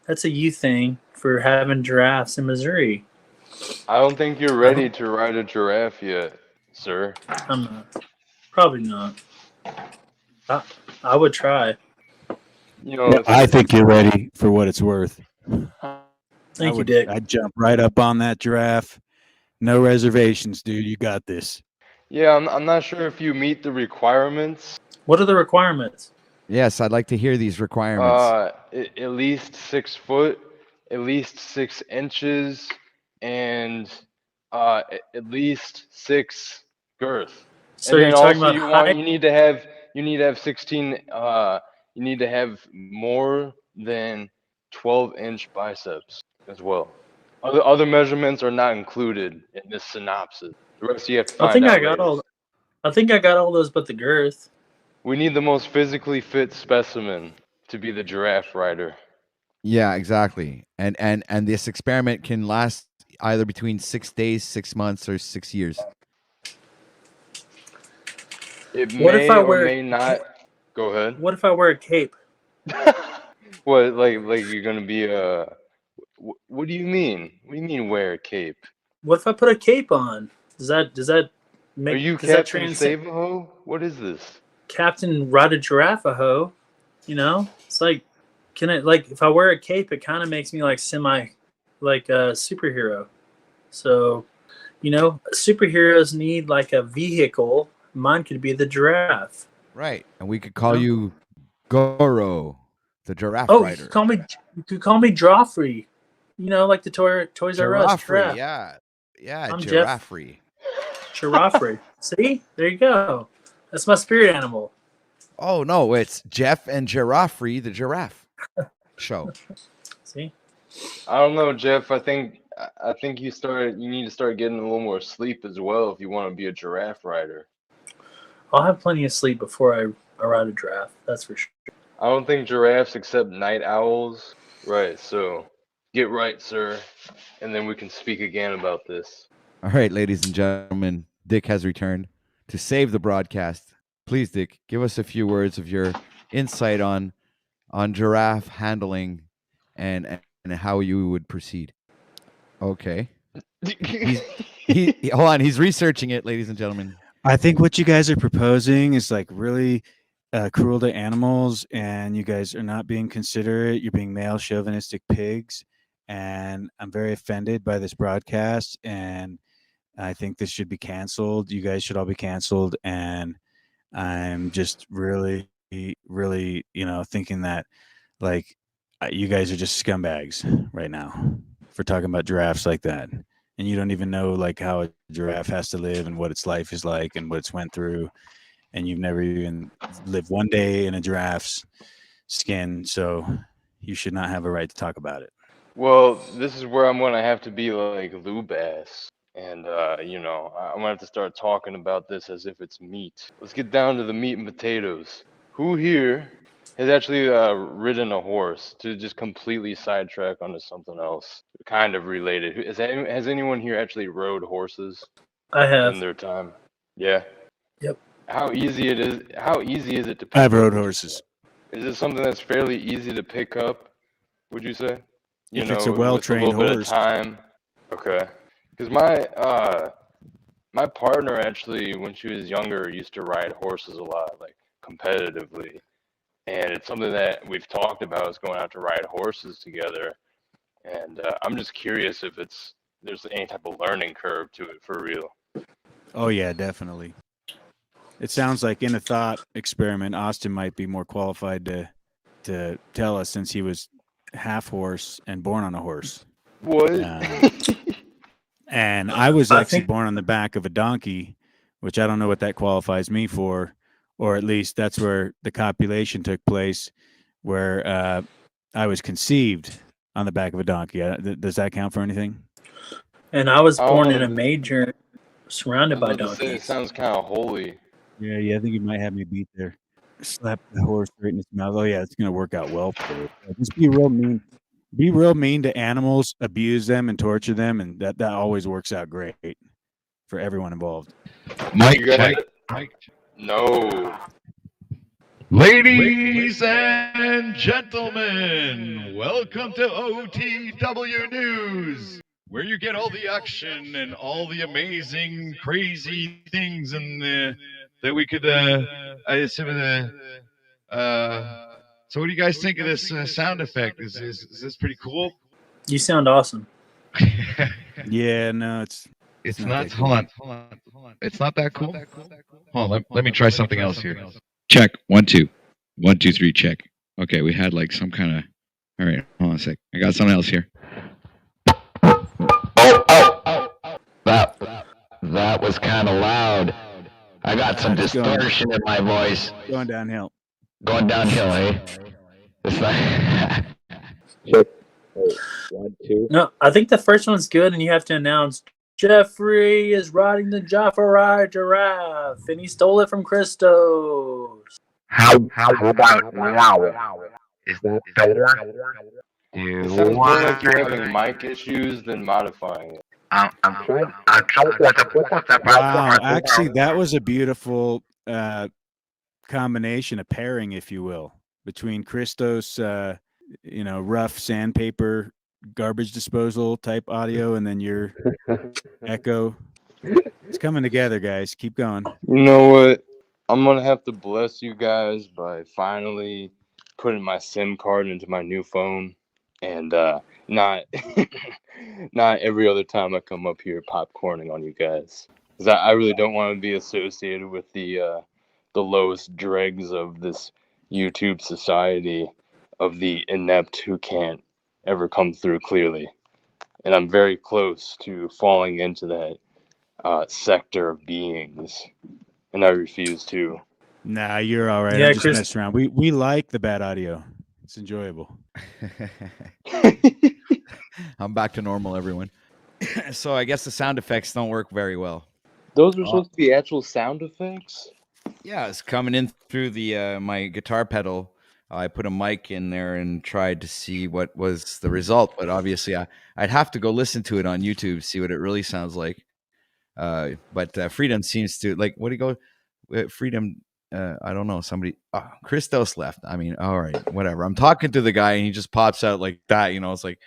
That's a you thing for having giraffes in Missouri. I don't think you're ready to ride a giraffe yet, sir. I'm not. Probably not. I would try. I think you're ready for what it's worth. Thank you, Dick. I'd jump right up on that giraffe. No reservations, dude. You got this. Yeah, I'm not sure if you meet the requirements. What are the requirements? Yes, I'd like to hear these requirements. At least 6 foot, at least 6 inches, and at least 6 girth. So And you're then talking also about height? you need to have 16 you need to have more than 12-inch biceps as well. Other measurements are not included in this synopsis. The rest you have to I find think I out got later. all. I think I got all those, but the girth. We need the most physically fit specimen to be the giraffe rider. Yeah, exactly. And this experiment can last either between 6 days, 6 months, or 6 years. It What if I may or wear? may not. Go ahead. What if I wear a cape? What, like you're gonna be a? What do you mean? What do you mean wear a cape? What if I put a cape on? Does that Are make? you Does that Captain transcend? Save-A-Ho? What is this? Captain ride a giraffe a hoe? You know, it's like, can it like if I wear a cape, it kind of makes me like semi, like a superhero. So, superheroes need like a vehicle. Mine could be the giraffe. Right. And we could call Yeah. you Goro, the giraffe Oh, rider. you could call me Joffrey. Like the Toys R Us Giraffe, giraffe. yeah. Yeah, I'm Jeff giraffe. Giraffe. See, there you go. That's my spirit animal. Oh no, it's Jeff and Giraffe, the giraffe show. See, I don't know, Jeff. I think you need to start getting a little more sleep as well if you want to be a giraffe rider. I'll have plenty of sleep before I ride a giraffe. That's for sure. I don't think giraffes accept night owls. Right, so get right, sir, and then we can speak again about this. All right, ladies and gentlemen, Dick has returned to save the broadcast. Please, Dick, give us a few words of your insight on giraffe handling and how you would proceed. Okay. He hold on, he's researching it, ladies and gentlemen. I think what you guys are proposing is like really cruel to animals, and you guys are not being considerate. You're being male chauvinistic pigs, and I'm very offended by this broadcast, and I think this should be canceled. You guys should all be canceled, and I'm just really, really, thinking that like you guys are just scumbags right now for talking about giraffes like that. And you don't even know like how a giraffe has to live and what its life is like and what it's went through. And you've never even lived one day in a giraffe's skin. So you should not have a right to talk about it. Well, this is where I'm gonna have to be like Lou Bass. And, I'm gonna have to start talking about this as if it's meat. Let's get down to the meat and potatoes. Who here has actually ridden a horse, to just completely sidetrack onto something else, kind of related? Has anyone here actually rode horses I have. in their time? Yeah. Yep. How easy is it to pick I've up? rode horses. Is it something that's fairly easy to pick up, would you say? If it's a With well-trained little bit of horse. time. Okay. Because my partner actually, when she was younger, used to ride horses a lot, like competitively. And it's something that we've talked about, is going out to ride horses together. And I'm just curious if there's any type of learning curve to it for real. Oh yeah, definitely. It sounds like in a thought experiment, Austin might be more qualified to tell us, since he was half horse and born on a horse. What? And I was actually born on the back of a donkey, which I don't know what that qualifies me for, or at least that's where the copulation took place, where I was conceived on the back of a donkey. Does that count for anything? And I was born in a major, surrounded by It donkeys. sounds kind of holy. Yeah, I think you might have me beat there. Slap the horse right in his mouth. Oh yeah, it's gonna work out well for you. Just be real mean. Be real mean to animals, abuse them and torture them, and that always works out great for everyone involved. Mike. No. Ladies and gentlemen, welcome to OTW News, where you get all the action and all the amazing, crazy things that we could. So, what do you guys think of this sound effect? Is this pretty cool? You sound awesome. Yeah, no, it's not. Hold on. It's not that cool. Hold on. Let me try something else here. Check 1 2 1 2 3 check. Okay, we had like some kind of. All right, hold on a sec. I got something else here. That That was kind of loud. I got some It's going- distortion in my voice. Going downhill. Going downhill, eh? It's like Check. Oh, 1, 2. No, I think the first one's good, and you have to announce Jeffrey is riding the Jaffarai giraffe, and he stole it from Christos. how about now? Is that better? It sounds more like you're having mic issues than modifying it. I'm trying. Wow, actually, that was a beautiful combination, a pairing, if you will, between Christos, rough sandpaper, garbage disposal type audio, and then your echo. It's coming together, guys. Keep going. You know what? I'm gonna have to bless you guys by finally putting my SIM card into my new phone, and not not every other time I come up here popcorning on you guys, because I really don't want to be associated with the lowest dregs of this YouTube society of the inept who can't ever come through clearly, and I'm very close to falling into that sector of beings, and I refuse to. Nah, you're all right. Yeah, I'm just Chris- messing around. We like the bad audio. It's enjoyable. I'm back to normal, everyone. So I guess the sound effects don't work very well. Those are supposed to be actual sound effects? Yeah, it's coming in through the my guitar pedal. I put a mic in there and tried to see what was the result, but obviously I'd have to go listen to it on YouTube, see what it really sounds like. But Freedom seems to like. What do you go? Freedom. I don't know. Somebody. Christos left. I mean, all right, whatever. I'm talking to the guy and he just pops out like that. It's like,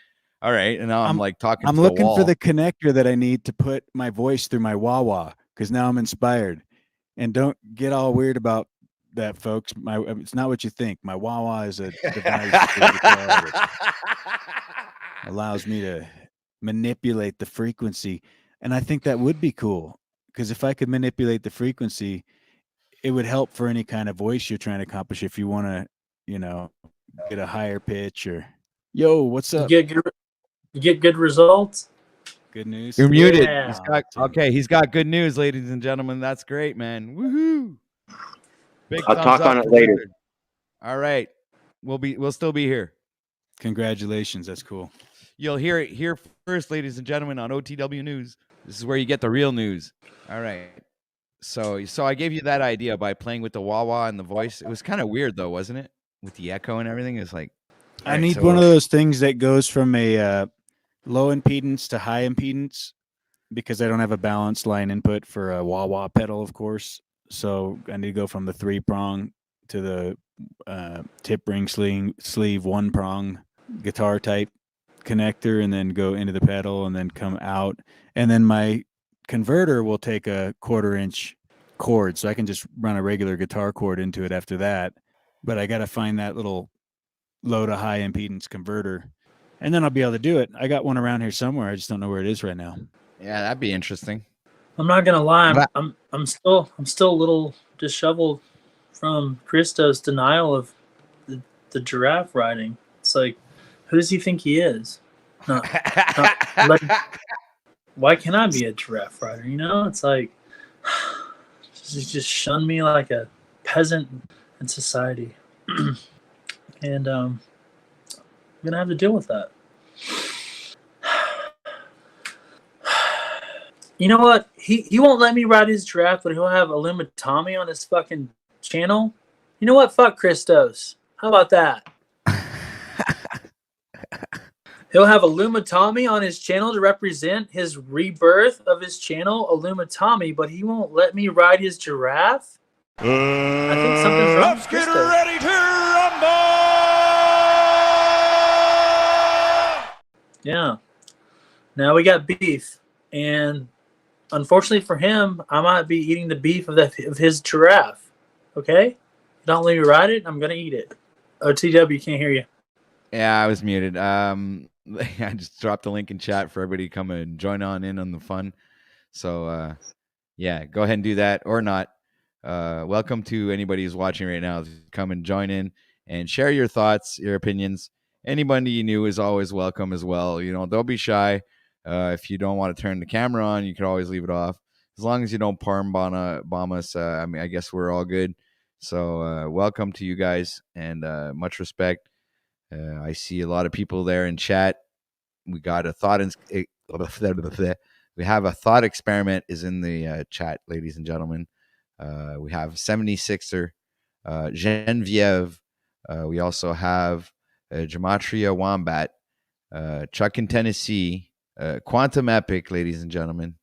all right. And now I'm like talking. I'm to looking the wall. for the connector that I need to put my voice through my wah-wah, because now I'm inspired. And don't get all weird about that, folks. It's not what you think. My wah-wah is a device that allows me to manipulate the frequency. And I think that would be cool, because if I could manipulate the frequency, it would help for any kind of voice you're trying to accomplish. If you want to, get a higher pitch or, yo, what's up? You get good results. Good news. You're muted. Yeah. He's got good news, ladies and gentlemen. That's great, man. Woohoo! Big I'll thumbs talk up on it for later. Richard. All right, we'll still be here. Congratulations. That's cool. You'll hear it here first, ladies and gentlemen, on OTW News. This is where you get the real news. All right. So I gave you that idea by playing with the wah-wah and the voice. It was kind of weird though, wasn't it? With the echo and everything. It's like I need one of those things that goes from a low impedance to high impedance, because I don't have a balanced line input for a wah-wah pedal, of course. So I need to go from the 3-prong to the tip ring sleeve 1-prong guitar type connector, and then go into the pedal and then come out. And then my converter will take a 1/4-inch cord, so I can just run a regular guitar cord into it after that. But I got to find that little low to high impedance converter, and then I'll be able to do it. I got one around here somewhere. I just don't know where it is right now. Yeah, that'd be interesting. I'm not gonna lie. I'm still a little disheveled from Christo's denial of the giraffe riding. It's like, who does he think he is? Why can't I be a giraffe rider? It's like, just shun me like a peasant in society, and I'm gonna have to deal with that. You know what? He won't let me ride his giraffe, but he'll have Aluma Tommy on his fucking channel. You know what? Fuck Christos. How about that? He'll have Aluma Tommy on his channel to represent his rebirth of his channel, Aluma Tommy, but he won't let me ride his giraffe? I think something's wrong with Christos. Get ready to rumble! Yeah. Now we got beef, and unfortunately for him, I might be eating the beef of his giraffe. Okay? Don't let me ride it. I'm gonna eat it. OTW, can't hear you. Yeah, I was muted. I just dropped the link in chat for everybody to come and join in on the fun. So yeah, go ahead and do that or not. Welcome to anybody who's watching right now. Come and join in and share your thoughts, your opinions. Anybody you knew is always welcome as well. Don't be shy. If you don't want to turn the camera on, you can always leave it off. as long as you don't bomb us, I mean, I guess we're all good. So welcome to you guys, and much respect. I see a lot of people there in chat. We got a thought. We have a thought experiment is in the chat, ladies and gentlemen. We have 76er, Genevieve. We also have Gematria Wombat, Chuck in Tennessee, Quantum Epic, ladies and gentlemen.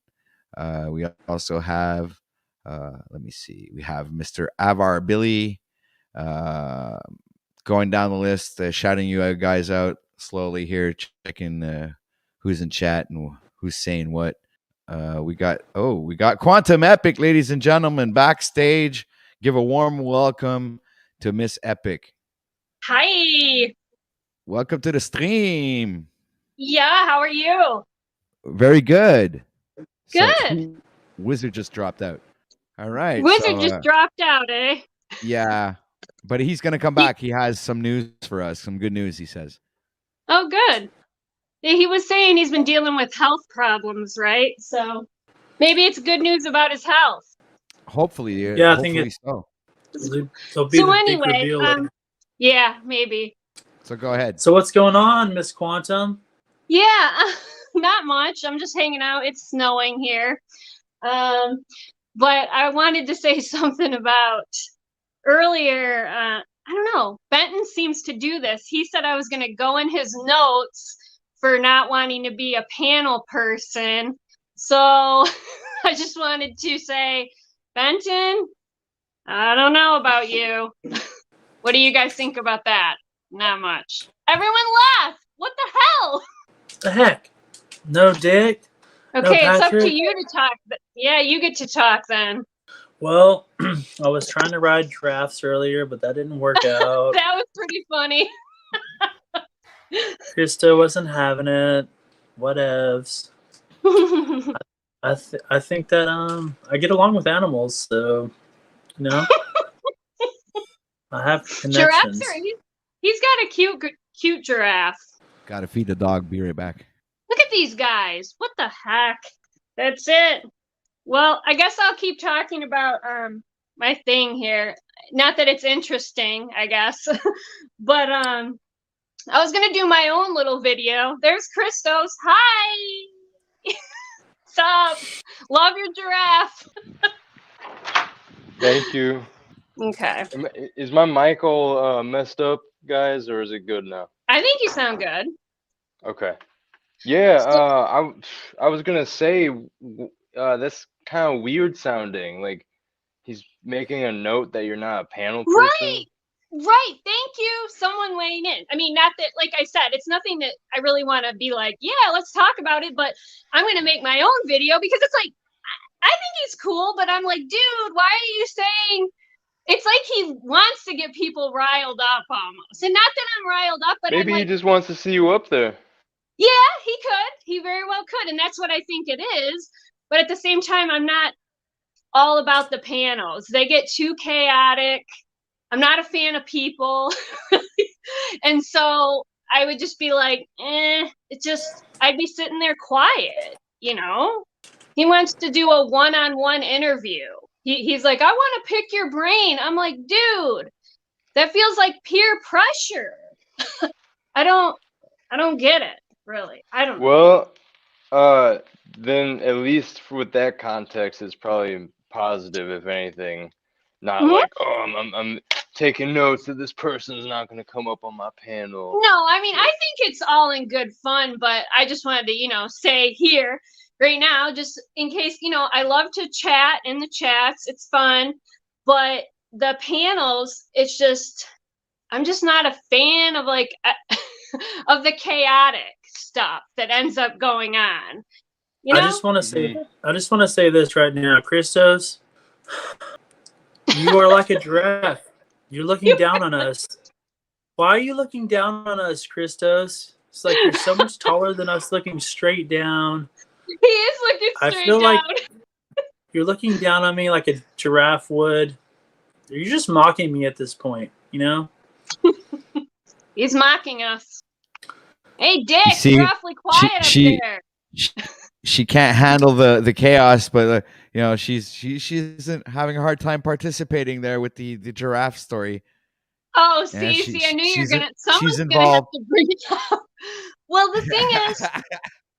We also have, let me see, we have Mr. Avar Billy, going down the list, shouting you guys out slowly here, checking who's in chat and who's saying what. We got Quantum Epic, ladies and gentlemen, backstage. Give a warm welcome to Miss Epic. Hi. Welcome to the stream. Yeah, how are you? Very good. Good. Wizard just dropped out. All right. Wizard just dropped out, eh? Yeah, but he's going to come back. He has some news for us, some good news, he says. Oh, good. He was saying he's been dealing with health problems, right? So maybe it's good news about his health. Hopefully, yeah. Hopefully I think so. It'll be so the anyway, big reveal later. Yeah, maybe. So go ahead. So what's going on, Miss Quantum? Yeah, not much. I'm just hanging out. It's snowing here. But I wanted to say something about earlier. I don't know. Benton seems to do this. He said I was going to go in his notes for not wanting to be a panel person. So I just wanted to say, Benton, I don't know about you. What do you guys think about that? Not much. Everyone laugh. What the hell? The heck? No Dick? Okay, no it's up to Patrick? you to talk. Yeah, you get to talk then. Well, I was trying to ride giraffes earlier, but that didn't work out. That was pretty funny. Krista wasn't having it. Whatevs. I think that I get along with animals, so you know. I have connections. Giraffes are. He's got a cute giraffe. Got to feed the dog. Be right back. Look at these guys. What the heck? That's it. Well, I guess I'll keep talking about my thing here. Not that it's interesting, I guess, but I was gonna do my own little video. There's Christos. Hi. What's up? Love your giraffe. Thank you. Okay. Is my mic all messed up, guys, or is it good now? I think you sound good. Okay. Yeah, I was gonna say that's kind of weird sounding. Like he's making a note that you're not a panel person. Right. Thank you. Someone weighing in. I mean, not that, like I said, it's nothing that I really want to be like, yeah, let's talk about it. But I'm going to make my own video because it's like, I think he's cool, but I'm like, dude, why are you saying? It's like he wants to get people riled up almost. And not that I'm riled up, but Maybe I'm he like, just wants to see you up there. yeah, he could. He very well could. And that's what I think it is. But at the same time, I'm not all about the panels. They get too chaotic. I'm not a fan of people. And so I would just be like, I'd be sitting there quiet, you know? He wants to do a one-on-one interview. He's like, I want to pick your brain. I'm like, dude, that feels like peer pressure. I don't get it, really. I don't know. Well, then at least with that context, it's probably positive, if anything. Not like, oh, I'm taking notes that this person's not going to come up on my panel. No, I mean, I think it's all in good fun, but I just wanted to, say here right now, just in case, I love to chat in the chats. It's fun, but the panels, it's just, I'm just not a fan of like, of the chaotic stuff that ends up going on. You know? I just want to say this right now, Christos. You are like a giraffe. You're looking down on us. Why are you looking down on us, Christos? It's like you're so much taller than us, looking straight down. He is looking straight I feel down. like you're looking down on me like a giraffe would. You're just mocking me at this point, you know? He's mocking us. Hey, Dick, See, you're awfully quiet up there. She can't handle the chaos, but you know, she isn't having a hard time participating there with the giraffe story. Oh, And see, I knew you were she's someone's gonna have involved. to bring it up. Well, the thing is,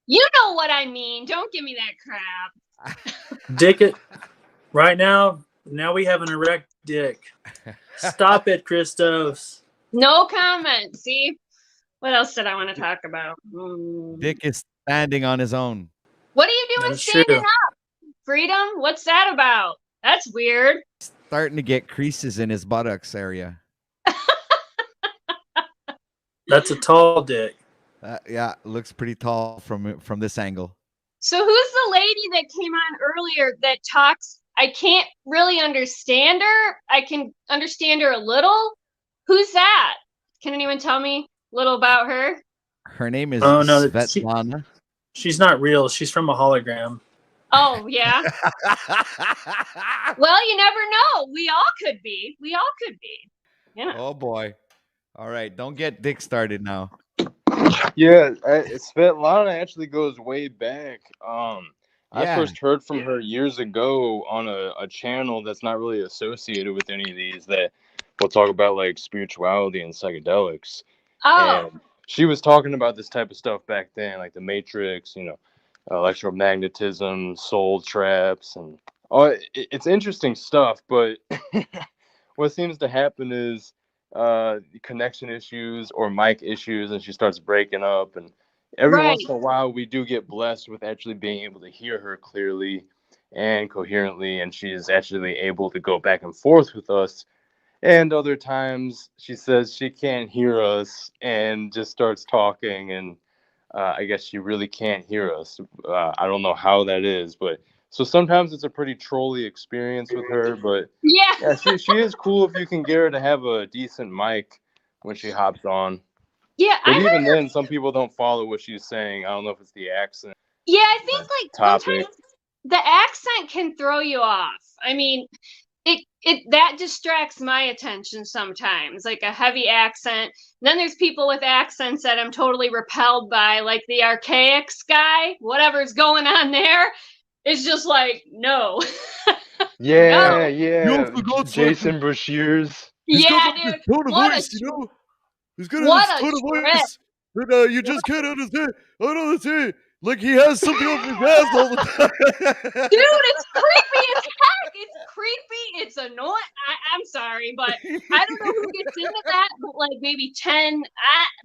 you know what I mean. Don't give me that crap. Dick it right now. Now we have an erect dick. Stop it, Christos. No comment. See, what else did I want to talk about? Dick is standing on his own. What are you doing That's standing true. up? Freedom? What's that about? That's weird. Starting to get creases in his buttocks area. That's a tall dick. Yeah, looks pretty tall from this angle. So who's the lady that came on earlier that talks? I can't really understand her. I can understand her a little. Who's that? Can anyone tell me a little about her? Her name is no, Svetlana. She's not real. She's from a hologram. Oh, yeah. Well, you never know. We all could be. Yeah. Oh boy. All right, don't get Dick started now. Yeah, Svetlana actually goes way back. I Yeah. first heard from her years ago on a channel that's not really associated with any of these, that will talk about like spirituality and psychedelics. Oh. And she was talking about this type of stuff back then, like the Matrix, electromagnetism, soul traps, and it's interesting stuff. But what seems to happen is connection issues or mic issues, and she starts breaking up. And every Right. once in a while, we do get blessed with actually being able to hear her clearly and coherently, and she is actually able to go back and forth with us. And other times, she says she can't hear us and just starts talking, and I guess she really can't hear us. I don't know how that is, but so sometimes it's a pretty trolly experience with her. But Yeah. she is cool if you can get her to have a decent mic when she hops on. Yeah, But I heard even her. then, some people don't follow what she's saying. I don't know if it's the accent, Yeah, I think like topic. sometimes the accent can throw you off. I mean, it that distracts my attention sometimes, like a heavy accent. Then there's people with accents that I'm totally repelled by, like the Archaics guy. Whatever's going on there is just like no. Yeah, No. yeah. Jason Bashir's. Yeah, dude. tone of What voice, a you know? He's got what this a tone of trip. voice that you just can't understand. I don't understand. Like he has something up his ass all the time. Dude, it's creepy as heck. It's creepy. It's annoying. I'm sorry, but I don't know who gets into that, but like maybe 10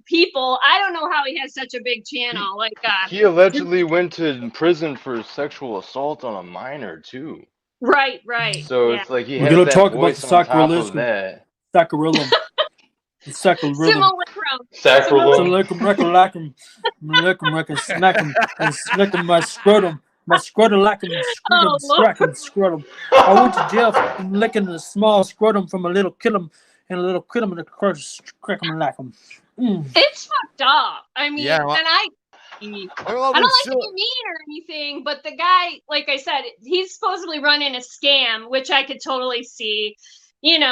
people. I don't know how he has such a big channel. Like, He allegedly went to prison for sexual assault on a minor too. right. So Yeah. it's like he We're has gonna that talk about voice the on top of sacrilege. that. Sacrilum. The sacrilum. Simulacrum. Sacrilum. Smack him and smack him my scrotum. My scrotum like him, Oh, scrotum. I went to jail for licking a small scrotum from a little killum and a little killum and a crack him like him. It's fucked up. I mean, Yeah, well- and I don't like to be mean or anything, but the guy, like I said, he's supposedly running a scam, which I could totally see, and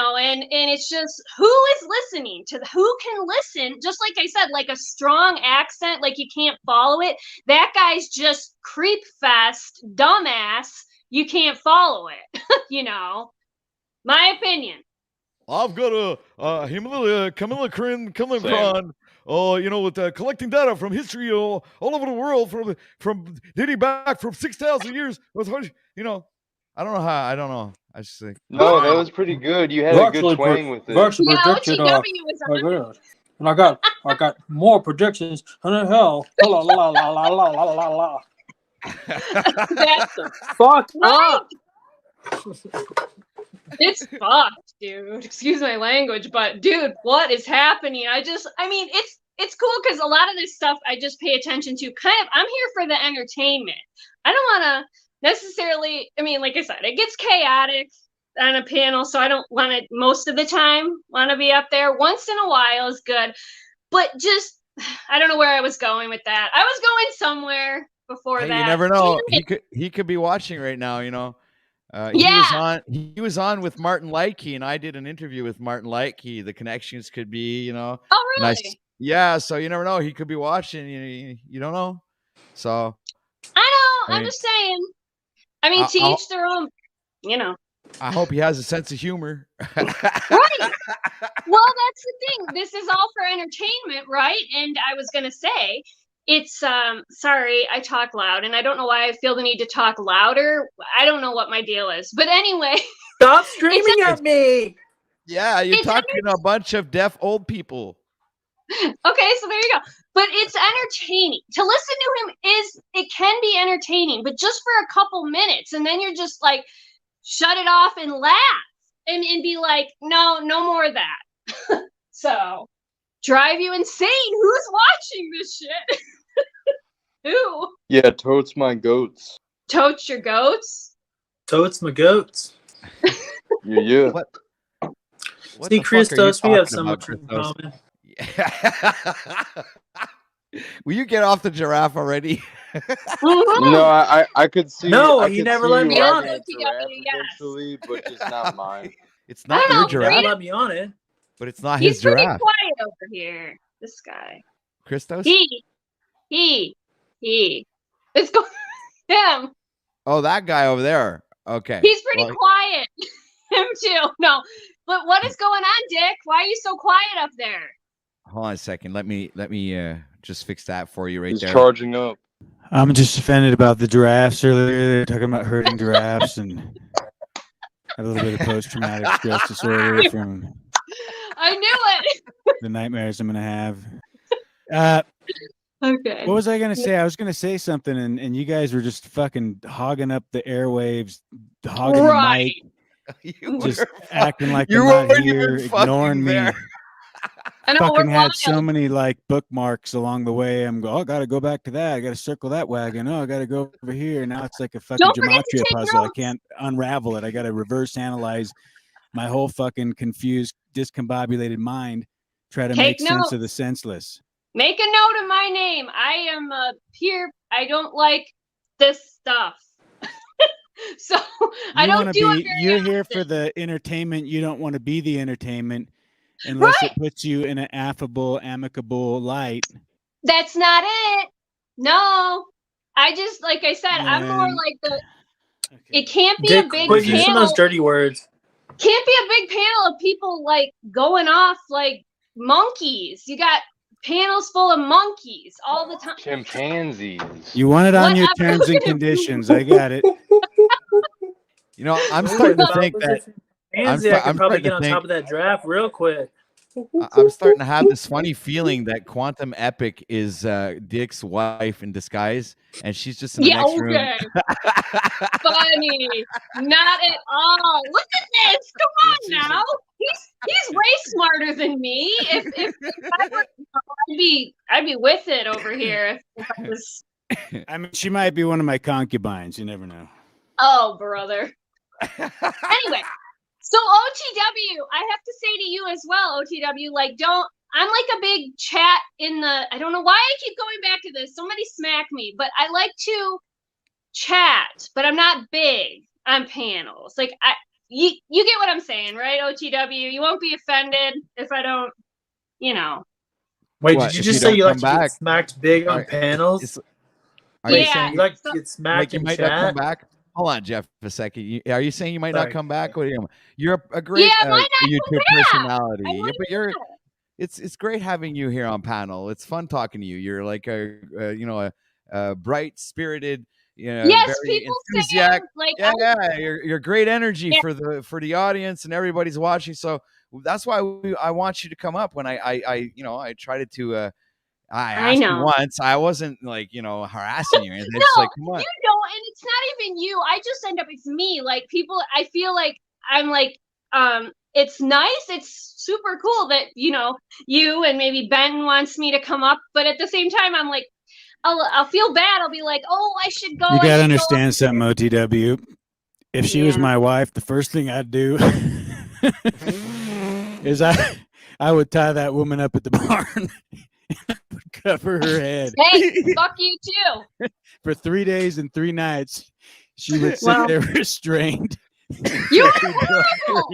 it's just who is listening to who can listen, just like I said, like a strong accent, like you can't follow it. That guy's just creep fest, dumbass. You can't follow it, my opinion. I've got a Himalaya Kamilakran, Same. with collecting data from history all over the world from dating back from 6,000 years. I don't know how. I don't know. I just think. No, that was pretty good. You had a good twang with it. Virtually Yeah, predicted, OTW was on it. good. And I got more predictions. And hell, la la la la la la la la. That's Fuck right. up. It's fucked, dude. Excuse my language, but dude, what is happening? It's cool because a lot of this stuff I just pay attention to. I'm here for the entertainment. I don't want to necessarily. Like I said, it gets chaotic on a panel, so I don't want to. Most of the time, want to be up there. Once in a while is good, but just I don't know where I was going with that. I was going somewhere before Hey, that. you never know. He could be watching right now. Yeah. He was on with Martin Leitke, and I did an interview with Martin Leitke. The connections could be, Oh, and really? yeah. So you never know. He could be watching. You don't know. So I know. I I'm mean, just saying. I mean, to I'll- each their own, you know. I hope he has a sense of humor. Right. Well, that's the thing. This is all for entertainment, right? And I was gonna say, it's sorry, I talk loud, and I don't know why I feel the need to talk louder. I don't know what my deal is, but anyway. Stop screaming at me. Yeah, you're It's talking to a bunch of deaf old people. Okay, so there you go. But it's entertaining. To listen to him it can be entertaining, but just for a couple minutes, and then you're just like, shut it off and laugh and be like, no more of that. So drive you insane. Who's watching this shit? Who? Yeah, totes my goats. Totes your goats? Totes my goats. Yeah. What See, the fuck are you Christos, we have talking so about, much in Christos? common. Will you get off the giraffe already? No, I could see. No, I he could never see let you me on riding it. a giraffe eventually, but just not mine. It's I not don't your know, giraffe, Never let me on it. but it's not He's his pretty giraffe. quiet over here. This guy. Christos? He. It's going him. Oh, that guy over there. Okay. He's pretty Well, quiet. Him too. No. But what is going on, Dick? Why are you so quiet up there? hold on a second. Let me just fix that for you right He's there. charging up. I'm just offended about the giraffes earlier. They're talking about hurting giraffes and have a little bit of post-traumatic stress disorder from I knew it. the nightmares I'm going to have. Okay. What was I going to say? I was going to say something, and you guys were just fucking hogging up the airwaves, hogging Right. the You mic, just were acting like you I'm not weren't here, even fucking ignoring me. there. I know Fucking we're had so wild. many like bookmarks along the way. I got to go back to that. I got to circle that wagon. Oh, I got to go over here. Now it's like a fucking Don't forget to gematria take puzzle. I notes. can't unravel it. I got to reverse analyze my whole fucking confused, discombobulated mind. Try to Take make sense of notes. the senseless. Make a note of my name. I am here. I don't like this stuff. So I You don't wanna do it be. very You're often. here for the entertainment. You don't want to be the entertainment, unless Right. it puts you in an affable, amicable light. That's not it. No. I just, like I said, I'm more Then- like the. Okay. It can't be Dick, a big quit using panel. those dirty words. Can't be a big panel of people like going off like monkeys. You got panels full of monkeys all the time. Chimpanzees. You want it on your Whatever. terms and conditions. I got it. You know, I'm starting to think that Pansy, I could I'm probably starting get to on think top of that draft real quick. I'm starting to have this funny feeling that Quantum Epic is Dick's wife in disguise, and she's just in the Yeah, next room. okay. Funny. Not at all. Look at this. Come on now. He's way smarter than me. If I were, I'd be with it over here. If I was. I mean, she might be one of my concubines. You never know. Oh, brother. Anyway, so OTW, I have to say to you as well, OTW, like I'm like a big chat in the, I don't know why I keep going back to this. Somebody smack me, but I like to chat, but I'm not big on panels. Like you get what I'm saying, right? OTW, you won't be offended if I don't, you know. Wait, What, did you if just you say don't you like come to back? get smacked big on Alright, panels? Are you Yeah. saying You like to So- get like smacked you in might not come chat? back? Hold on, Jeff, a second. Are you saying you might not Sorry. come back? What are you? You're a great Yeah, I might not YouTube come back. personality. I Yeah, might but not. it's great having you here on panel. It's fun talking to you. You're like a bright spirited, Yes, very people say enthusiastic. I'm like, Yeah, you're great energy Yeah. for the audience and everybody's watching. So that's why I want you to come up. When I tried to I I asked you know. once. I wasn't like harassing you. It's No, like, come on. you don't, and it's not even you. I just end up, it's me. Like people, I feel like I'm like, it's nice. It's super cool that you and maybe Ben wants me to come up, but at the same time, I'm like, I'll feel bad. I'll be like, oh, I should go. You I gotta should understand something, OTW. If she was Yeah. my wife, the first thing I'd do is I would tie that woman up at the barn, cover her head Go. Hey, fuck you too. for 3 days and 3 nights. She would sit Well- there restrained. You're horrible.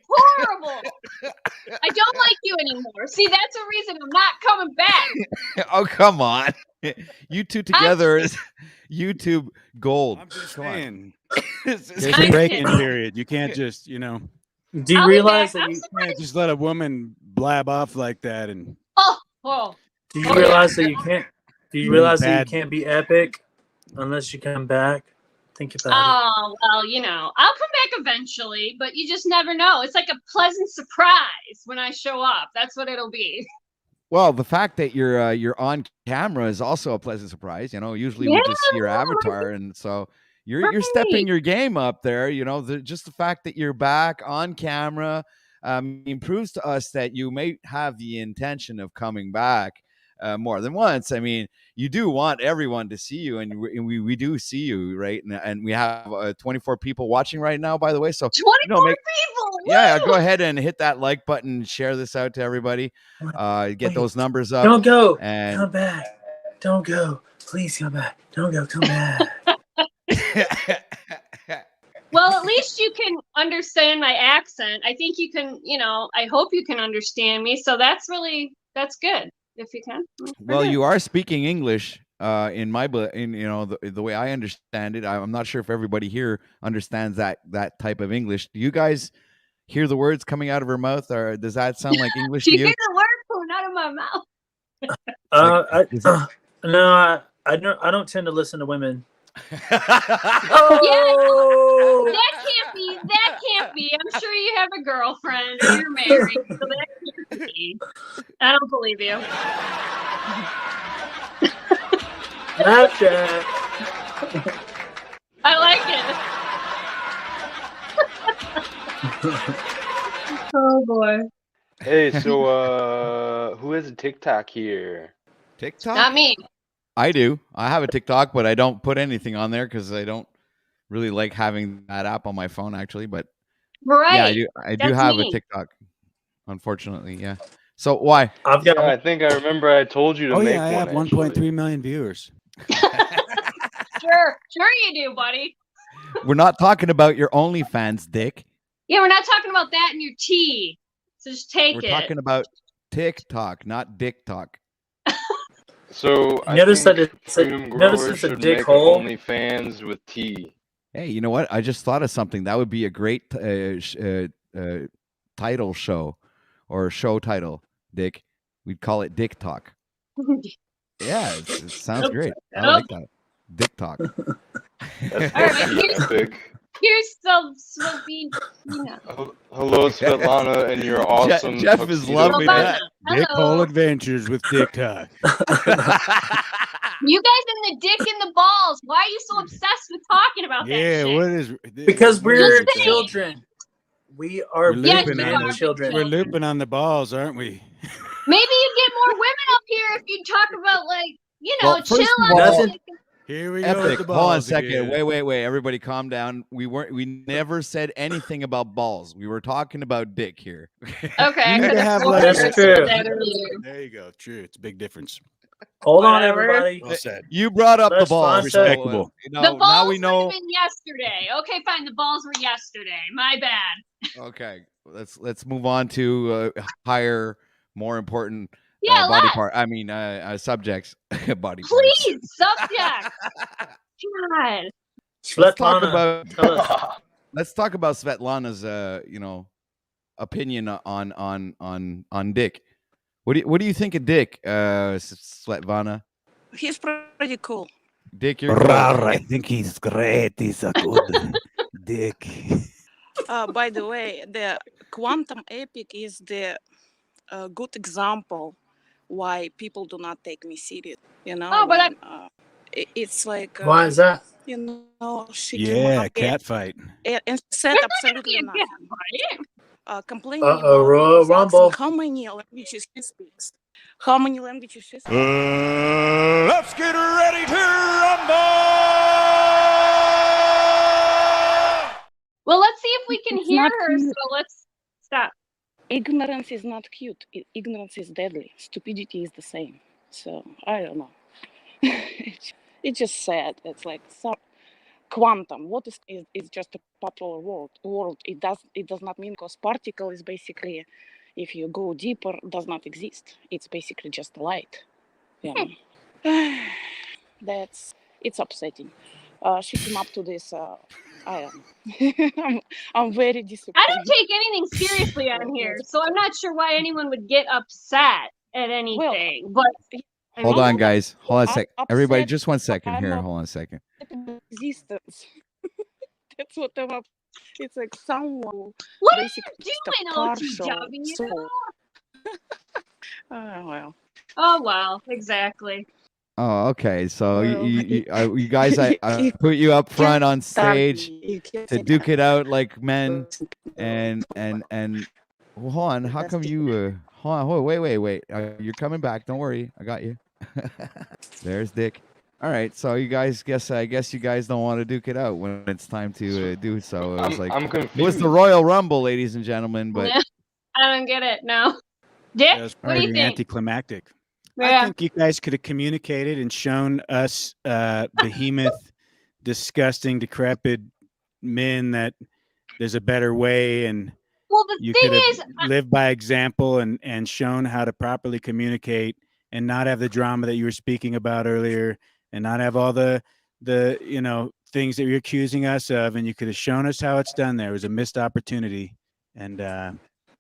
Horrible. I don't like you anymore. See, that's a reason I'm not coming back. Oh, come on. You two together is YouTube gold. I'm just Come on. saying. There's a break-in period. You can't just, you know. Do you realize that you can't just let a woman blab off like that? And do you realize that you can't? Do you realize that you Bad. can't be epic unless you come back? Think about it. Oh, well, you know, I'll come back eventually, but you just never know. It's like a pleasant surprise when I show up. That's what it'll be. Well, the fact that you're on camera is also a pleasant surprise. You know, usually we just see your avatar, and so you're stepping your game up there. You know, just the fact that you're back on camera proves to us that you may have the intention of coming back more than once. I mean, you do want everyone to see you, and we do see you, right? And we have 24 people watching right now, by the way. So 24 people. yeah, go ahead and hit that like button, share this out to everybody, get those numbers up. Don't go. And Come back. Don't go. Please come back. Don't go. Come back. Well, at least you can understand my accent. I think you can, you know, I hope you can understand me. So that's good if you can. well, you are speaking English in you know the way I understand it. I'm not sure if everybody here understands that type of English. Do you guys hear the words coming out of her mouth, or does that sound like English Do to you you? hear the word coming out of my mouth? No, I don't tend to listen to women. Oh! Yeah, that can't be. I'm sure you have a girlfriend or you're married, so that can't be. I don't believe you. Snapchat. I like it. Oh boy. Hey, so who has a TikTok here? TikTok? Not me. I do. I have a TikTok, but I don't put anything on there because I don't really like having that app on my phone, actually. But right. yeah, I do have a TikTok. Unfortunately, yeah. So why? I think I remember I told you to make yeah, I have one. 1.3 million viewers. Sure you do, buddy. We're not talking about your OnlyFans, Dick. Yeah, we're not talking about that in your tea. So just take We're it. talking about TikTok, not Dick Talk. So I Notice think that it's Freedom a, notice Growers it's a should dick make hole. OnlyFans with tea. Hey, you know what? I just thought of something. That would be a great title show or show title, Dick. We'd call it Dick Talk. Yeah, it sounds great. I like that. Dick Talk. Here's some smoky, you know. Hello, Svetlana, and your awesome Jeff is loving that. Dick Hole Adventures with Dick Talk. You guys in the dick and the balls. Why are you so obsessed with talking about that shit? What is? Because we're Just saying. children. We are children. We're looping on the balls, aren't we? Maybe you get more women up here if you talk about Well, chill first of out. all, Here we go. Epic. With the Hold on a balls second. again. Wait. Everybody calm down. We never said anything about balls. We were talking about dick here. Okay. You need to have That's true. There you go. True. It's a big difference. Hold on, Whatever. everybody. Well said. You brought up the Let's balls. find Respectable. The balls now we would know. have been yesterday. Okay, fine. The balls were yesterday. My bad. Okay, let's move on to higher, more important Yeah, body let's. part. I mean, subjects. Body parts. Please, subject. God. Let's talk Svetlana, tell us. about. Let's talk about Svetlana's, opinion on Dick. What do you think of Dick, Svetlana? He's pretty cool. Dick, you're cool. I think he's great. He's a good Dick. By the way, the quantum epic is the good example why people do not take me serious. Oh, but it's like Why is that? She Yeah, cat fight. and said absolutely nothing. Complaining Uh-oh, about Royal his accent, Rumble. how many languages he speaks. How many languages she speaks? Let's get ready to rumble! well, let's see if we can It's hear not her. cute. So let's stop. Ignorance is not cute. Ignorance is deadly. Stupidity is the same. So I don't know. It's just sad. It's like quantum. What is just a popular word. It does not mean, because particle is basically, if you go deeper, does not exist. It's basically just light. It's upsetting. she came up to this. I don't know. I'm very I disappointed. don't take anything seriously on here, so I'm not sure why anyone would get upset at anything. But I Hold mean, on, guys. Hold on a I'm sec. Everybody, upset. just 1 second I'm here. Hold on a second. existence. That's what I'm. It's like someone what are basically you just a doing, partial OTW? soul. Oh well. Oh wow, exactly. Oh, okay. So Well, you guys, I you put you up front on start stage me. You can't to say duke it out like that. men, and well, hold on. How come you? Hold on. Wait. You're coming back. Don't worry. I got you. There's Dick. All right. So you guys I guess you guys don't want to duke it out when it's time to do so. It was like I'm it was confused. the Royal Rumble, ladies and gentlemen. But Yeah, I don't get it. No, Dick, That was what do you pretty think? anticlimactic. Yeah. I think you guys could have communicated and shown us behemoth, disgusting, decrepit men that there's a better way, and Well, the you thing could have is, lived by example and shown how to properly communicate and not have the drama that you were speaking about earlier, and not have all the things that you're accusing us of, and you could have shown us how it's done. There was a missed opportunity, and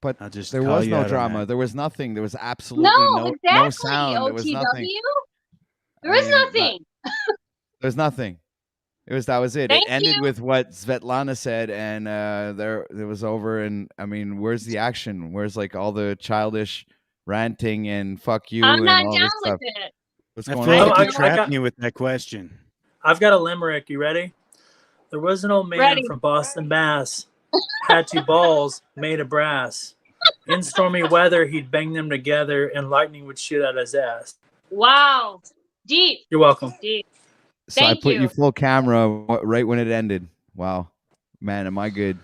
but I'll just there call was you no out on drama. that. There was nothing. There was no, absolutely no exactly, sound. There was nothing. OTW. There I is mean, nothing. there's nothing. That was it. It Thank ended you. with what Svetlana said, and there it was over. And I mean, where's the action? Where's like all the childish ranting and fuck you I'm and not all down this with stuff? it. What's I going feel on? like I you're trapping got you with that question. I've got a limerick. You ready? There was an old man Ready. from Boston, Mass. Had two balls made of brass. In stormy weather, he'd bang them together, and lightning would shoot out his ass. Wow. Deep. You're welcome. Deep. So I Thank put you you. full camera right when it ended. Wow, man, am I good?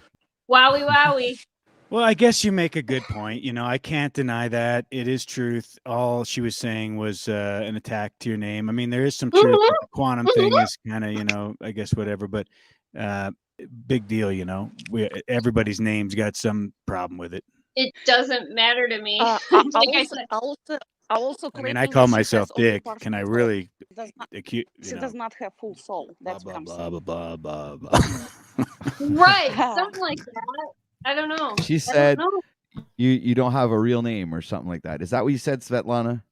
Wowie wowie. Well, I guess you make a good point. I can't deny that. It is truth. All she was saying was an attack to your name. I mean, there is some truth, but the quantum thing is kind of, I guess whatever. But big deal, everybody's name's got some problem with it. It doesn't matter to me. I Like I said, also I mean, I claiming call that she myself has only Dick. partial Can I soul. really Does not, accuse? she does not have full soul. Blah That's blah what I'm blah saying. blah blah blah. right, something like that. I don't know. She I said don't know. you don't have a real name or something like that. Is that what you said, Svetlana?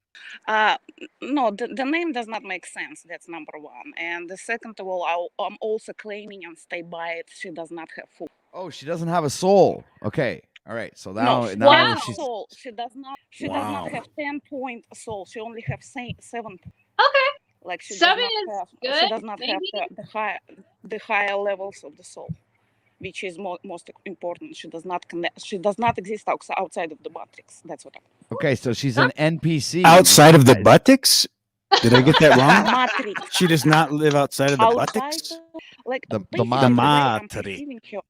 No, the name does not make sense. That's number one. And the second of all, I'm also claiming and stay by it. She does not have full. Oh, she doesn't have a soul. Okay, all right. So No, now she now has she's soul. She does not. She does Wow. not have 10-point soul. She only have 7. Okay. Like she 7 does is not have. good. She does not Maybe. have the higher levels of the soul, which is most important. She does not connect. She does not exist outside of the matrix. That's what. okay. So she's an NPC Outside of the buttocks? Did I get that wrong? Matrix. She does not live outside of the buttocks. Like the basically The the way I'm matrix. perceiving her.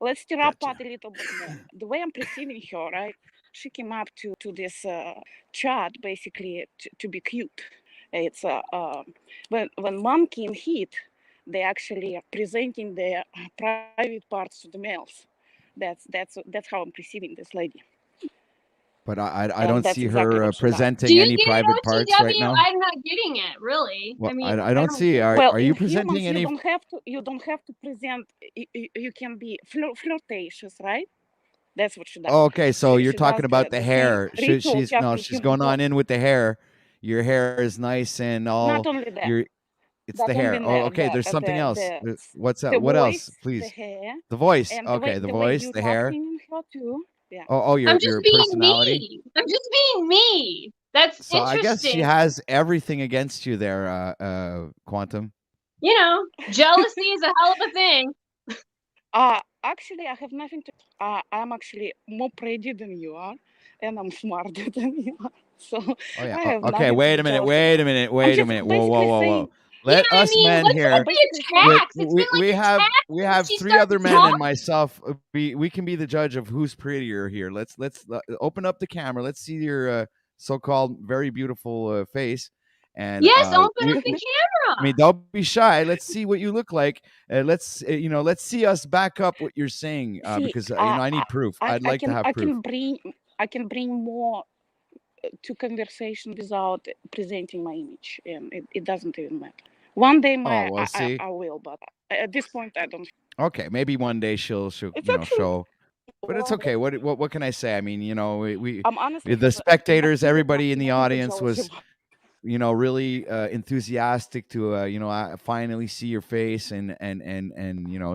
Let's stir up Gotcha. a little bit more. The way I'm perceiving her, right? She came up to this chat basically to be cute. It's when monkey and heat, they actually are presenting their private parts to the males. That's how I'm perceiving this lady. But I And don't that's see exactly her what she does. presenting Do you any get private it, parts right OTW? now. I'm not getting it, really. Well, I mean, I don't see. Well, Are you in presenting humans, any? you don't have to present. You can be flirtatious, right? That's what she does. Oh, okay. So you're She does talking about the the same hair. ritual She's just no, in she's human going on form. in with the hair. Your hair is nice and Not all. only that, You're. It's not the only hair. Oh, that, okay. There's something else. What's that? the What else, voice, the please? hair, The voice. and Okay, the the way voice, you the hair. talking in her too. Yeah. Oh, I'm your just being personality. me. I'm just being me. That's So I guess she interesting. has everything against you there, Quantum. Jealousy is a hell of a thing. Actually, I have nothing to. I'm actually more pretty than you are, and I'm smarter than you are. So Oh yeah. I have Okay. nothing to Wait be a minute. jealous Wait a about. minute. I'm Wait a just minute. Whoa, whoa, basically whoa, whoa. saying. Let us men What's here. with the attacks? It's been We like have attacks since she 3 started other men talking. and myself. We can be the judge of who's prettier here. Let's open up the camera. Let's see your so-called very beautiful face. And Yes, open up the I camera. mean, don't be shy. Let's see what you look like. Let's see us back up what you're saying See, because I need proof. I'd like to have proof. I can bring more to conversation without presenting my image, and it doesn't even matter. One day, Oh, well, I see. will, but at this point, I don't. Okay, maybe one day she'll It's actually show. But it's well, okay. What can I say? I mean, we I'm honestly the have spectators, nothing everybody in the to audience jealous was, about. really enthusiastic to finally see your face and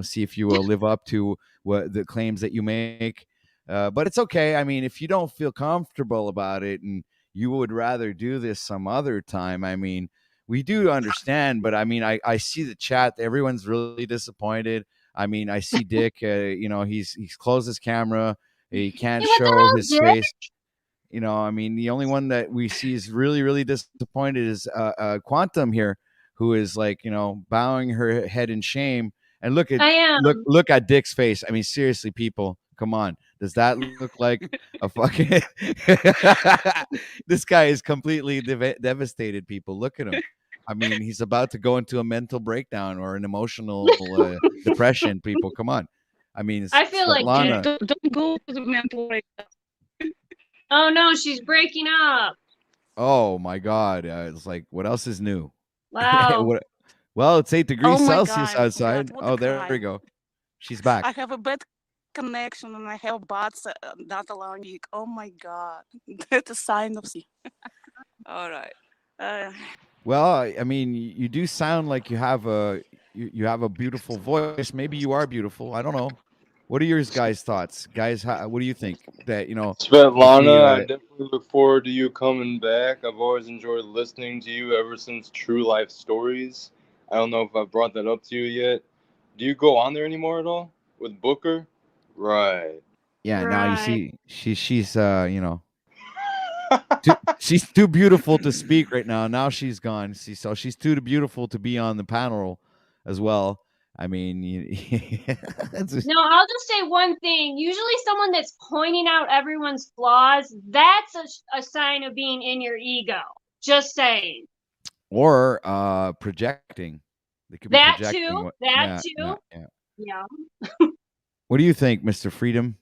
see if you will live up to what the claims that you make. But it's okay. I mean, if you don't feel comfortable about it and you would rather do this some other time, I mean, we do understand. But I mean, I see the chat. Everyone's really disappointed. I mean, I see Dick. He's closed his camera. He can't Hey, what the show hell, his Dick? face. I mean, the only one that we see is really, really disappointed is Quantum here, who is like, bowing her head in shame. And look I am. look at Dick's face. I mean, seriously, people, come on. Does that look like a fucking? This guy is completely devastated. People, look at him. I mean, he's about to go into a mental breakdown or an emotional depression. People, come on. I mean, I feel like Svetlana. Don't go to the mental right now. Oh no, she's breaking up. Oh my God! It's like, what else is new? Wow. Well, it's 8 degrees Oh my Celsius God, I outside. forgot. What a Oh, there we crime. go. She's back. I have a bad connection and I have bots not allowing me. Oh my God. That's a sign of sea. All right. Uh, Well, I mean, you do sound like you have a beautiful voice. Maybe you are beautiful. I don't know. What are your guys' thoughts, guys? What do you think that if we? Svetlana, I definitely look forward to you coming back. I've always enjoyed listening to you ever since True Life Stories. I don't know if I brought that up to you yet. Do you go on there anymore at all with Booker? Right. Yeah. Now you Right. see, she's she's too beautiful to speak right now. Now she's gone. See, so she's too beautiful to be on the panel as well. I mean, No, I'll just say one thing. Usually someone that's pointing out everyone's flaws, that's a sign of being in your ego. Just saying. or projecting. They could be That projecting. too. What, That yeah. too. Yeah. What do you think, Mr. Freedom?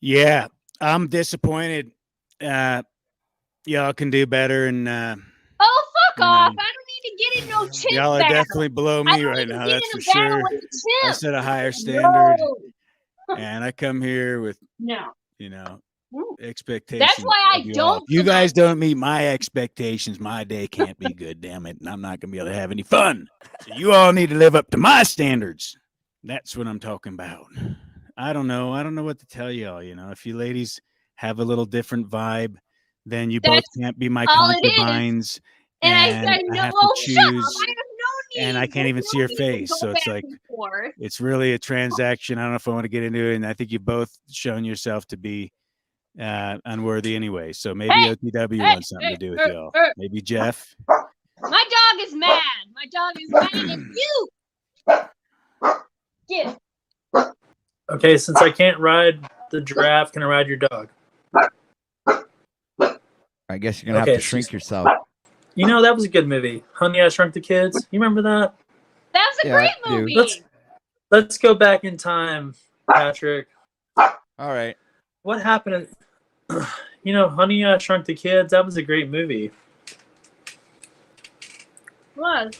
Yeah, I'm disappointed. Y'all can do better, and Oh, fuck you off. know, I don't need to get in no chimp y'all are battle. definitely below I me don't right need to now. get That's in for a battle sure. with the I chimp. set a higher standard, No. and I come here with No. expectations. That's why I of you all. don't If you promote. guys don't meet my expectations, my day can't be good. Damn it, and I'm not gonna be able to have any fun. So you all need to live up to my standards. That's what I'm talking about. I don't know. I don't know what to tell y'all. If you ladies have a little different vibe, then you both That's can't be my all it is. concubines, And I and said, I no, have to well, shut up. choose, I have no need. and I can't even see your There's no need to face. go So it's back like and forth. it's really a transaction. I don't know if I want to get into it, and I think you've both shown yourself to be unworthy anyway. So maybe OTW wants something to do with y'all. Maybe Jeff. My dog is mad. My dog is mad at you. Get. Okay, since I can't ride the giraffe, can I ride your dog? I guess you're gonna have to shrink yourself. That was a good movie. Honey, I Shrunk the Kids. You remember that? That was a great movie. Let's go back in time, Patrick. All right. What happened? Honey, I Shrunk the Kids. That was a great movie. Was.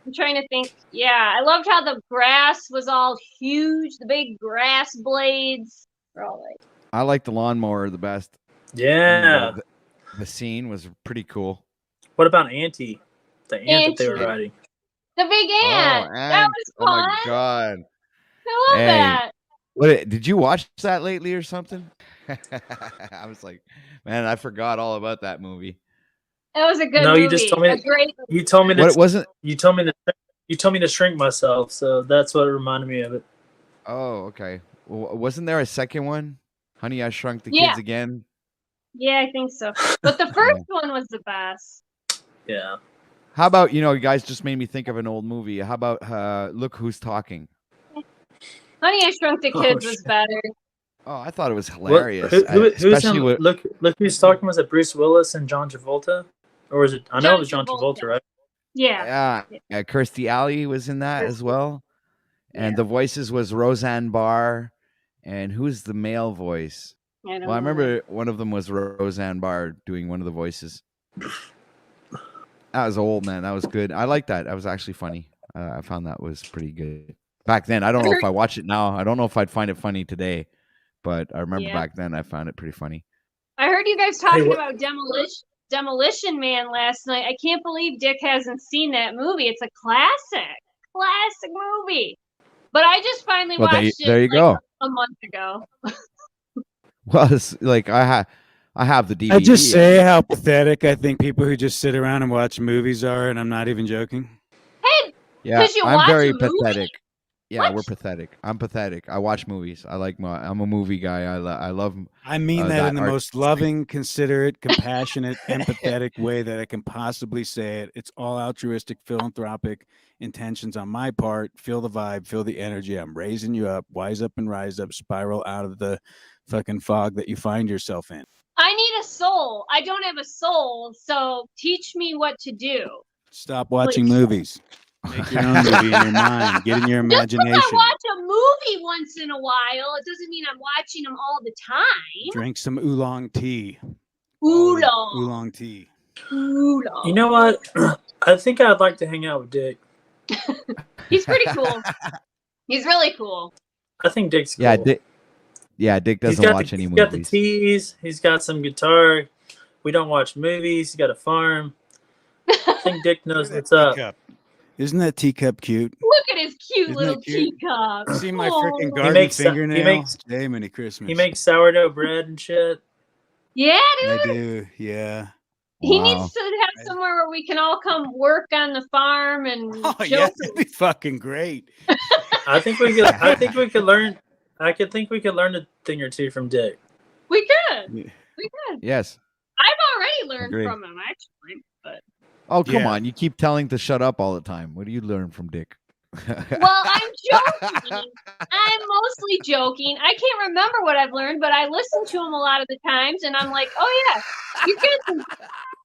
I'm trying to think. Yeah, I loved how the grass was all huge, the big grass blades. Were all like. I like the lawnmower the best. Yeah. The scene was pretty cool. What about Auntie? The ant that they were Auntie. riding. The big ant. That was fun. Oh my God. I love that. What did you watch that lately or something? I was like, man, I forgot all about that movie. That was a good No, movie. you just told me. A great movie. You told me What, it wasn't. You told me to shrink myself, so that's what reminded me of it. Oh, okay. Well, wasn't there a second one? Honey, I Shrunk the Yeah. Kids again. Yeah, I think so. But the first one was the best. Yeah. How about you guys just made me think of an old movie. How about Look Who's Talking? Honey, I Shrunk the Kids was better. Oh, I thought it was hilarious. Who's especially him? with Look who's talking. Was it Bruce Willis and John Travolta, or was it? I know it was John Travolta, right? Yeah. Kirstie Alley was in that as well, and the voices was Roseanne Barr, and who's the male voice? I don't I know. remember one of them was Roseanne Barr doing one of the voices. That was old, man. That was good. I like that. That was actually funny. I found that was pretty good back then. I don't know if I watch it now. I don't know if I'd find it funny today, but I remember back then I found it pretty funny. I heard you guys talking about Demolition Man last night. I can't believe Dick hasn't seen that movie. It's a classic movie. But I just finally watched it there you go. a month ago. Well, it's like I have the DVD. I just say how pathetic I think people who just sit around and watch movies are, and I'm not even joking. Hey, yeah, I'm very pathetic. Movie? Yeah, we're pathetic. I'm pathetic. I watch movies. I'm a movie guy. I love. I mean that in the most loving, considerate, compassionate, empathetic way that I can possibly say it. It's all altruistic, philanthropic intentions on my part. Feel the vibe, feel the energy. I'm raising you up, wise up and rise up, spiral out of the fucking fog that you find yourself in. I need a soul. I don't have a soul, so teach me what to do. Stop watching movies. Make your own movie in your mind. Get in your imagination. Just because I watch a movie once in a while, it doesn't mean I'm watching them all the time. Drink some oolong tea. Oolong tea. You know what? I think I'd like to hang out with Dick. He's pretty cool. He's really cool. I think Dick's cool. Dick doesn't watch any movies. He's got the teas. He's got some guitar. We don't watch movies. He's got a farm. I think Dick knows what's up. Isn't that teacup cute? Look at his cute little teacup. See my freaking garden fingernail? Hey, Merry Christmas. He makes sourdough bread and shit. Yeah, dude. I do. Yeah. He needs to have somewhere where we can all come work on the farm and. Oh yeah, that'd be fucking great. I think we could. I think we could learn. I think we could learn a thing or two from Dick. We could. We could. Yes. I've already learned from him actually, but. Oh, come on. You keep telling to shut up all the time. What do you learn from Dick? Well, I'm joking. I'm mostly joking. I can't remember what I've learned, but I listen to him a lot of the times, and I'm like, oh, yeah,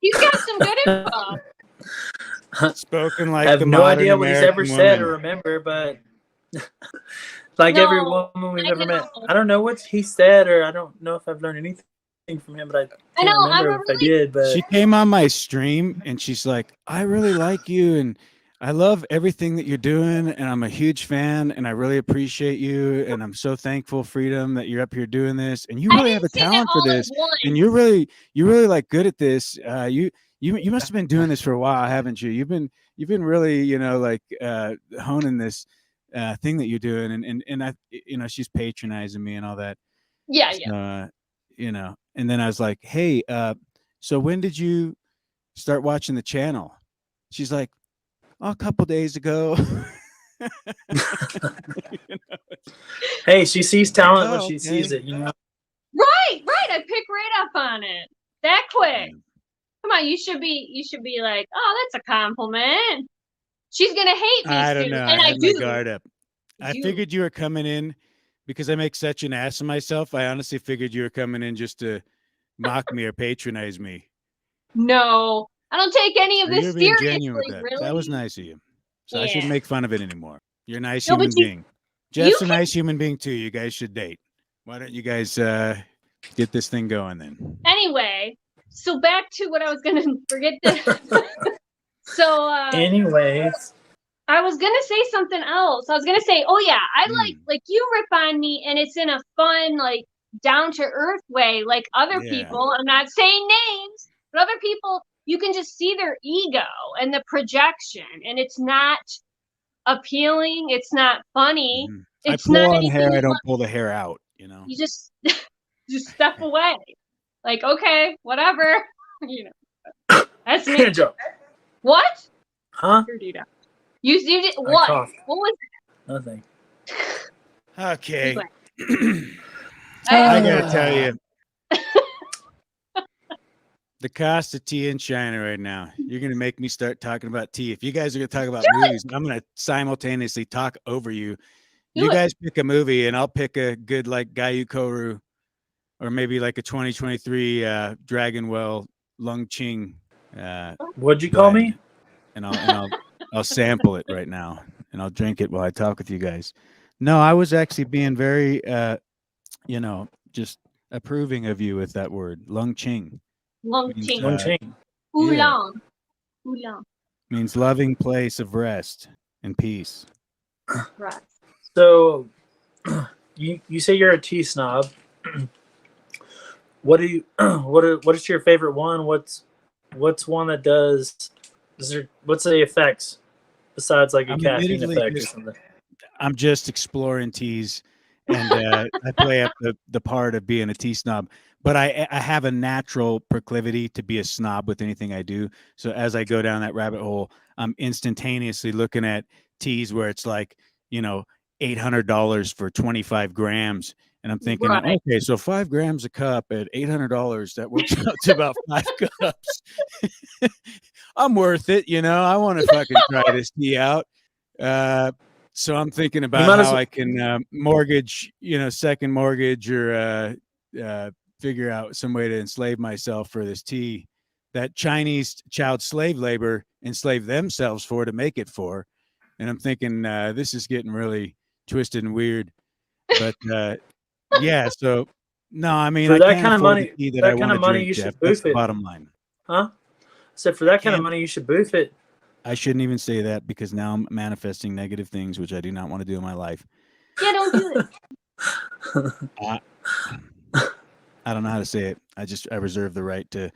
he's got some good info. Spoken like I have the no idea modern what he's American ever said woman. or remember, but like every woman we've ever met, I don't know what he said, or I don't know if I've learned anything from him, but I can't remember if I did. But she came on my stream and she's like, I really like you and I love everything that you're doing and I'm a huge fan and I really appreciate you and I'm so thankful, Freedom, that you're up here doing this and you really have a talent for this and you're really like good at this. You must have been doing this for a while, haven't you? You've been really, like honing this thing that you're doing and I, she's patronizing me and all that. Yeah. And then I was like, hey, so when did you start watching the channel? She's like, a couple days ago. Hey, she sees talent when she sees it, Right. I pick right up on it that quick. Come on, you should be like, oh, that's a compliment. She's gonna hate me I soon, don't know. and I I had do. my guard up. I figured you were coming in because I make such an ass of myself. I honestly figured you were coming in just to mock me or patronize me. No, I don't take any of this Being seriously. genuine with that. Really, That was nice of you. So I Yeah. shouldn't make fun of it anymore. You're a nice No, human but you- being. Jeff's a can- nice human being too. You guys should date. Why don't you guys get this thing going then? Anyway, so back to what I was gonna forget. So anyways, I was gonna say something else. I was gonna say, oh yeah, I like you rip on me, and it's in a fun, like down to earth way, like other people. I'm not saying names, but other people, you can just see their ego and the projection, and it's not appealing. It's not funny. It's I pull not on anything. hair. I you don't want- pull the hair out. You just step away. Like, okay, whatever. That's me. Hand job. What? Huh? You did what? coughed. What was Nothing. Okay. Anyway. I gotta tell you, the cost of tea in China right now. You're gonna make me start talking about tea. If you guys are gonna talk about movies, I'm gonna simultaneously talk over you. You guys pick a movie, and I'll pick a good like Gayukoru, or maybe like a 2023 Dragonwell Lung Ching. What'd you call me? And I'll sample it right now, and I'll drink it while I talk with you guys. No, I was actually being very, just approving of you with that word, Lung Ching. Lung Means, Ching. Lung Ching. Oolong. Oolong. Means loving place of rest and peace. Right. So, you say you're a tea snob. What do you what is your favorite one? What's one that does? What's the effects besides like a I'm caffeine admittedly effect or just something? I'm just exploring teas, and I play up the part of being a tea snob. But I have a natural proclivity to be a snob with anything I do. So as I go down that rabbit hole, I'm instantaneously looking at teas where it's like, $800 for 25 grams. And I'm thinking, Right. okay, so 5 grams a cup at $800, that works out to about 5 cups. I'm worth it, I want to fucking try this tea out. So I'm thinking about might as how well- I can mortgage, second mortgage, or figure out some way to enslave myself for this tea that Chinese child slave labor enslaved themselves for to make it for. And I'm thinking this is getting really twisted and weird. But yeah, so no, I mean, For I that can't kind of afford money, the tea that I that kind want to of money, drink, you Jeff. should That's boof the it, bottom line. huh? So for that kind of Can't- money, you should boof it. I shouldn't even say that because now I'm manifesting negative things, which I do not want to do in my life. Yeah, don't do it. I don't know how to say it. I reserve the right to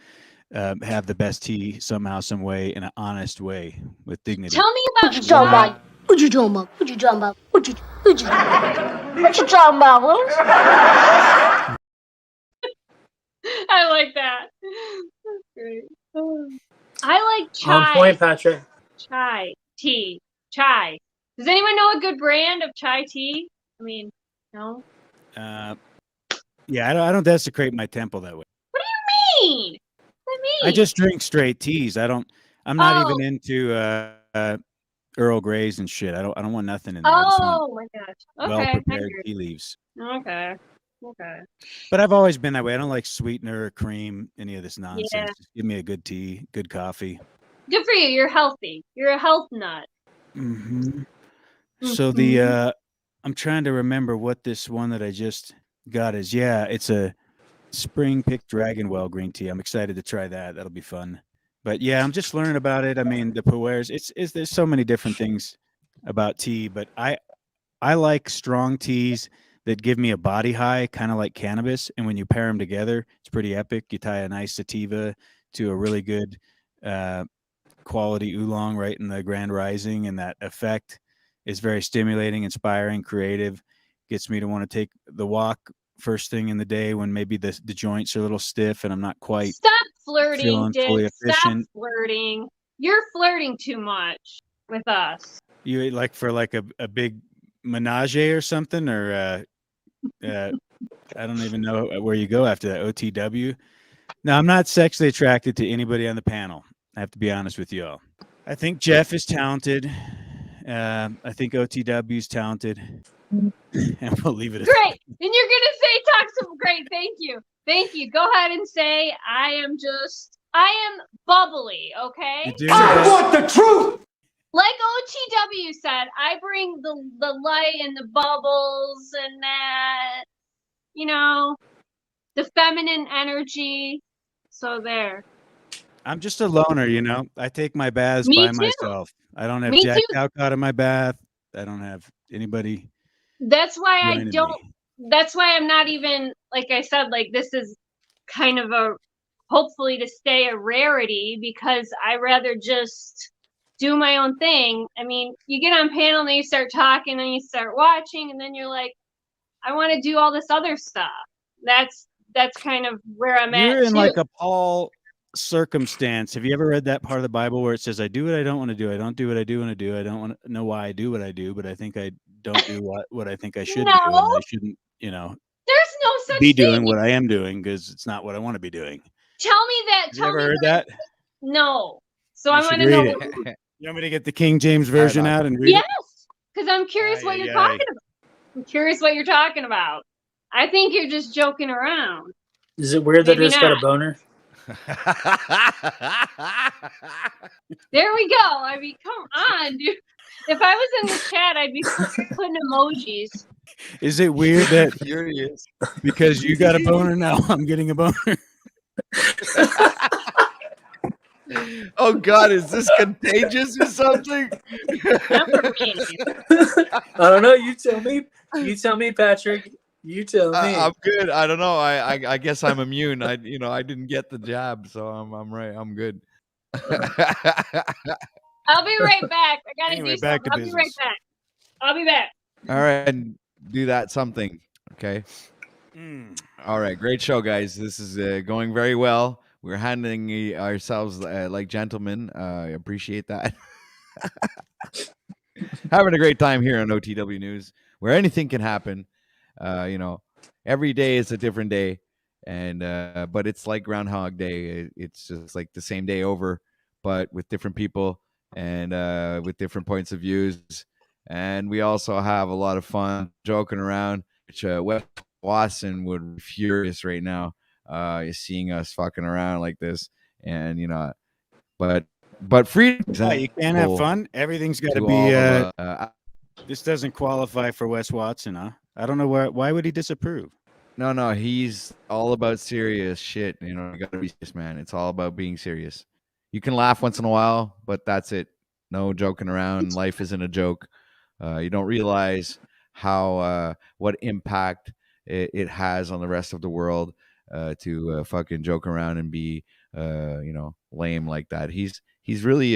have the best tea somehow, some way, in an honest way with dignity. Tell me about What you talking chai. about? What you talking about? What you talking about? What you talking about, Willis? I like that. That's great. I like chai. On point, Patrick. Chai tea. Chai. Does anyone know a good brand of chai tea? I mean, no. Yeah, I don't desecrate my temple that way. What do you mean? What do you I mean? just drink straight teas. I'm not Oh. even into Earl Greys and shit. I don't want nothing in there. I just want Oh my gosh. Okay. well I prepared hear tea leaves. you. Okay. Okay. But I've always been that way. I don't like sweetener or cream, any of this nonsense. Yeah. Just give me a good tea, good coffee. Good for you. You're healthy. You're a health nut. Mm-hmm. So I'm trying to remember what this one that I just got is. Yeah, it's a spring pick dragonwell green tea. I'm excited to try that. That'll be fun. But yeah, I'm just learning about it. I mean, the pu'ers. It's there's so many different things about tea, but I like strong teas that give me a body high, kind of like cannabis. And when you pair them together, it's pretty epic. You tie a nice sativa to a really good quality oolong right in the Grand Rising, and that effect is very stimulating, inspiring, creative. Gets me to want to take the walk first thing in the day when maybe the joints are a little stiff and I'm not quite Stop flirting, feeling fully Dick. Stop efficient. flirting. You're flirting too much with us. You ate like for like a big menage or something, or I don't even know where you go after that. OTW. Now, I'm not sexually attracted to anybody on the panel. I have to be honest with you all. I think Jeff is talented. I think OTW is talented. And we'll leave it at Great. And you're gonna say talk some great. Thank you. Thank you. Go ahead and say I am bubbly, okay? I want the truth. Like OTW said, I bring the light and the bubbles and that, the feminine energy. So there. I'm just a loner, I take my baths Me by too. myself. I don't have Me Jack too. Talcott in my bath. I don't have anybody. That's why I joining don't. me. That's why I'm not even, like I said, like this is kind of hopefully to stay a rarity, because I rather just do my own thing. I mean, you get on panel and then you start talking and you start watching and then you're like, I want to do all this other stuff. That's kind of where I'm at You're in too. like a Paul circumstance. Have you ever read that part of the Bible where it says, I do what I don't want to do. I don't do what I do want to do. I don't want to know why I do what I do, but I think I don't do what I think I should do. And No. I shouldn't, There's no such be thing. doing what I am doing because it's not what I want to be doing. Tell me that. Have you ever heard that? that? No. So You I should want to know. read it. You want me to get the King James version out and read Yes, it? because I'm curious what Aye, you're aye, talking about. I'm curious what you're talking about. I think you're just joking around. Is it weird that Maybe I just got a not. boner? There we go. I mean, come on, dude. If I was in the chat, I'd be putting emojis. Is it weird that Furious. because you got a boner now, I'm getting a boner? Oh God, is this contagious or something? I don't know. You tell me. You tell me, Patrick. You tell me. I'm good. I don't know. I guess I'm immune. I didn't get the jab, so I'm right. I'm good. I'll be right back. I gotta Anyway, do back something. to I'll be right business. back. I'll be back. All right, and do that something. Okay. All right, great show, guys. This is going very well. We're handling ourselves like gentlemen. I appreciate that. Having a great time here on OTW News, where anything can happen. Every day is a different day, and but it's like Groundhog Day. It's just like the same day over, but with different people and with different points of views. And we also have a lot of fun joking around, which Wes Watson would be furious right now, seeing us fucking around like this. And but freedom. You can't have fun. Everything's got to be. This doesn't qualify for Wes Watson, huh? I don't know why would he disapprove? No, he's all about serious shit. You got to be serious, man. It's all about being serious. You can laugh once in a while, but that's it. No joking around. Life isn't a joke. You don't realize how what impact it has on the rest of the world to fucking joke around and be lame like that. He's really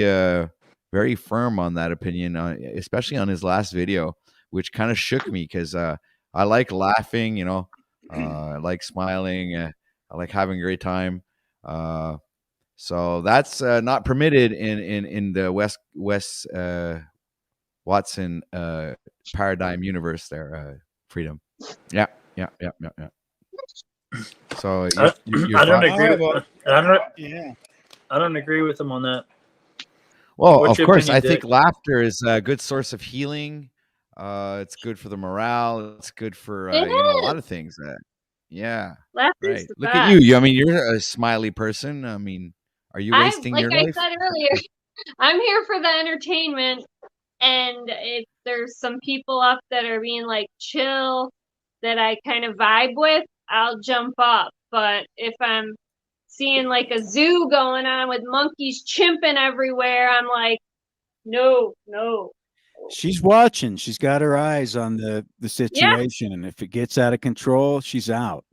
very firm on that opinion, especially on his last video, which kind of shook me because I like laughing, I like smiling, I like having a great time. So that's not permitted in the Wes Watson paradigm universe there, Freedom. Yeah. So I don't agree. I don't agree with him on that. Well, What's of course, opinion, I Dick? think laughter is a good source of healing. It's good for the morale. It's good for It a lot of things. Yeah, Laughter's right. the Look at best. you. I mean, you're a smiley person. I mean, are you wasting Like your I life? said earlier, I'm here for the entertainment, and if there's some people up that are being like chill that I kind of vibe with, I'll jump up. But if I'm seeing like a zoo going on with monkeys chimping everywhere, I'm like, no. She's watching. She's got her eyes on the situation, and if it gets out of control, she's out.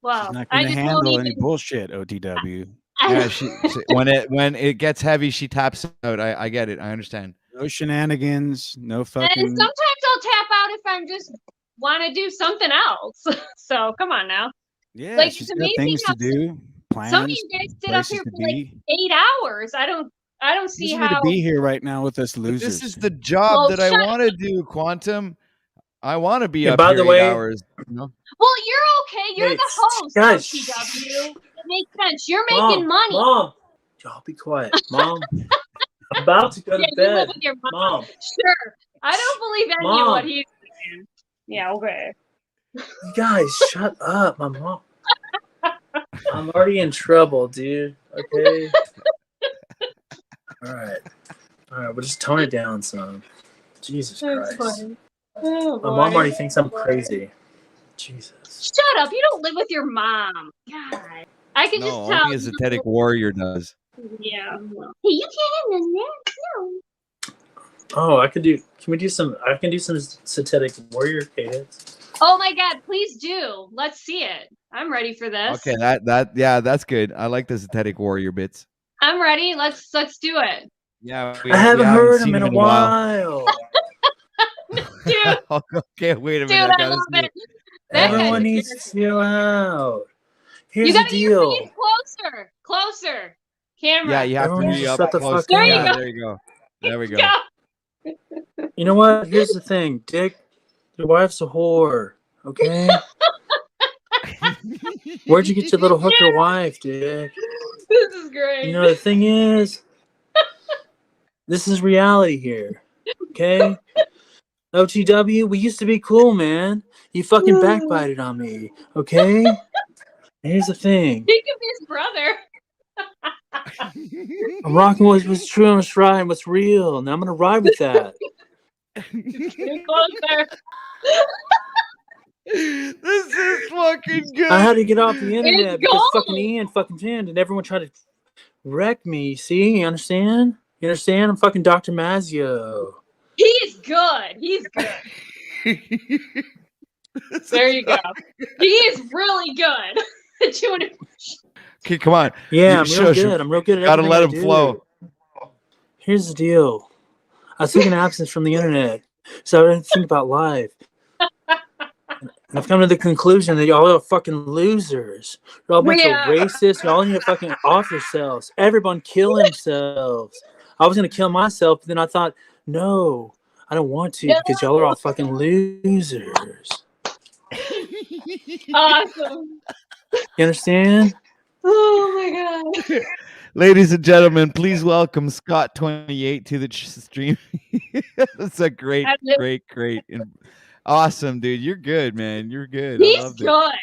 Well, She's not I going to just won't handle any even. bullshit. OTW. Yeah, she when it gets heavy, she taps out. I get it. I understand. No shenanigans. No And fucking. sometimes I'll tap out if I'm just want to do something else. So come on now. Yeah, Like she's it's got amazing things how to do. Plans. some of you guys sit up places here to for like be. 8 hours. I don't She see doesn't need how. to be here right now with us But losers. this is the job Well, that I shut want to do, Quantum. I want to be And up by here the 8 way, hours. Well, you're okay. You're Hey, the host, guys, OTW. It makes sense. You're making Mom, money. Mom, y'all be quiet. Mom, I'm about to go to Yeah, you live bed. with your mom. Mom, Sure. I don't believe any of what Mom. he's saying. Yeah, okay. You guys, shut up. My mom. I'm already in trouble, dude. Okay. All right. We'll just tone it down some. Jesus That's Christ. funny. Oh, My mom boy. already thinks I'm crazy. Jesus. Shut up. You don't live with your mom. God. I can No, just only tell. a Zetetic warrior does. Yeah. Hey, you can't have this. No. Oh, I can do some synthetic warrior cadence. Oh my God, please do. Let's see it. I'm ready for this. Okay, that's good. I like the Zetetic warrior bits. I'm ready. Let's do it. Yeah, I haven't heard him seen in a while. Dude, Okay, wait a dude, minute. I love it. Everyone needs to chill out. Here's You the gotta get your deal. face closer. Camera. Yeah, you have Everyone to be just up shut the close. fuck There you Yeah, go. there you go. There we go. Go. You know what? Here's the thing, Dick. Your wife's a whore. Okay. Where'd you get your little hooker wife, Dick? This is great. You know, the thing is, this is reality here. Okay? OTW, we used to be cool, man. You fucking backbited on me. Okay? Here's the thing. He could be his brother. I'm rocking what's true and what's right and what's real, and I'm gonna ride with that. Get closer. This is fucking good. I had to get off the internet It's because gold. fucking Ian fucking pinned, and everyone tried to wreck me. See, you understand? You understand? I'm fucking Dr. Mazio. He's good. He's good. There you go. He is really good at doing it. Okay, come on. Yeah, I'm real good. I'm real good at Gotta everything let I him do. flow. Here's the deal. I took an absence from the internet, so I didn't think about life. And I've come to the conclusion that y'all are fucking losers. You're all a bunch of racists. Y'all need to fucking off yourselves. Everyone kill themselves. I was going to kill myself, but then I thought, no, I don't want to because y'all are all fucking losers. Awesome. You understand? Oh my god. Ladies and gentlemen, please welcome Scott28 to the stream. That's a great, and awesome, dude. You're good, man. You're good. I He's loved good. it.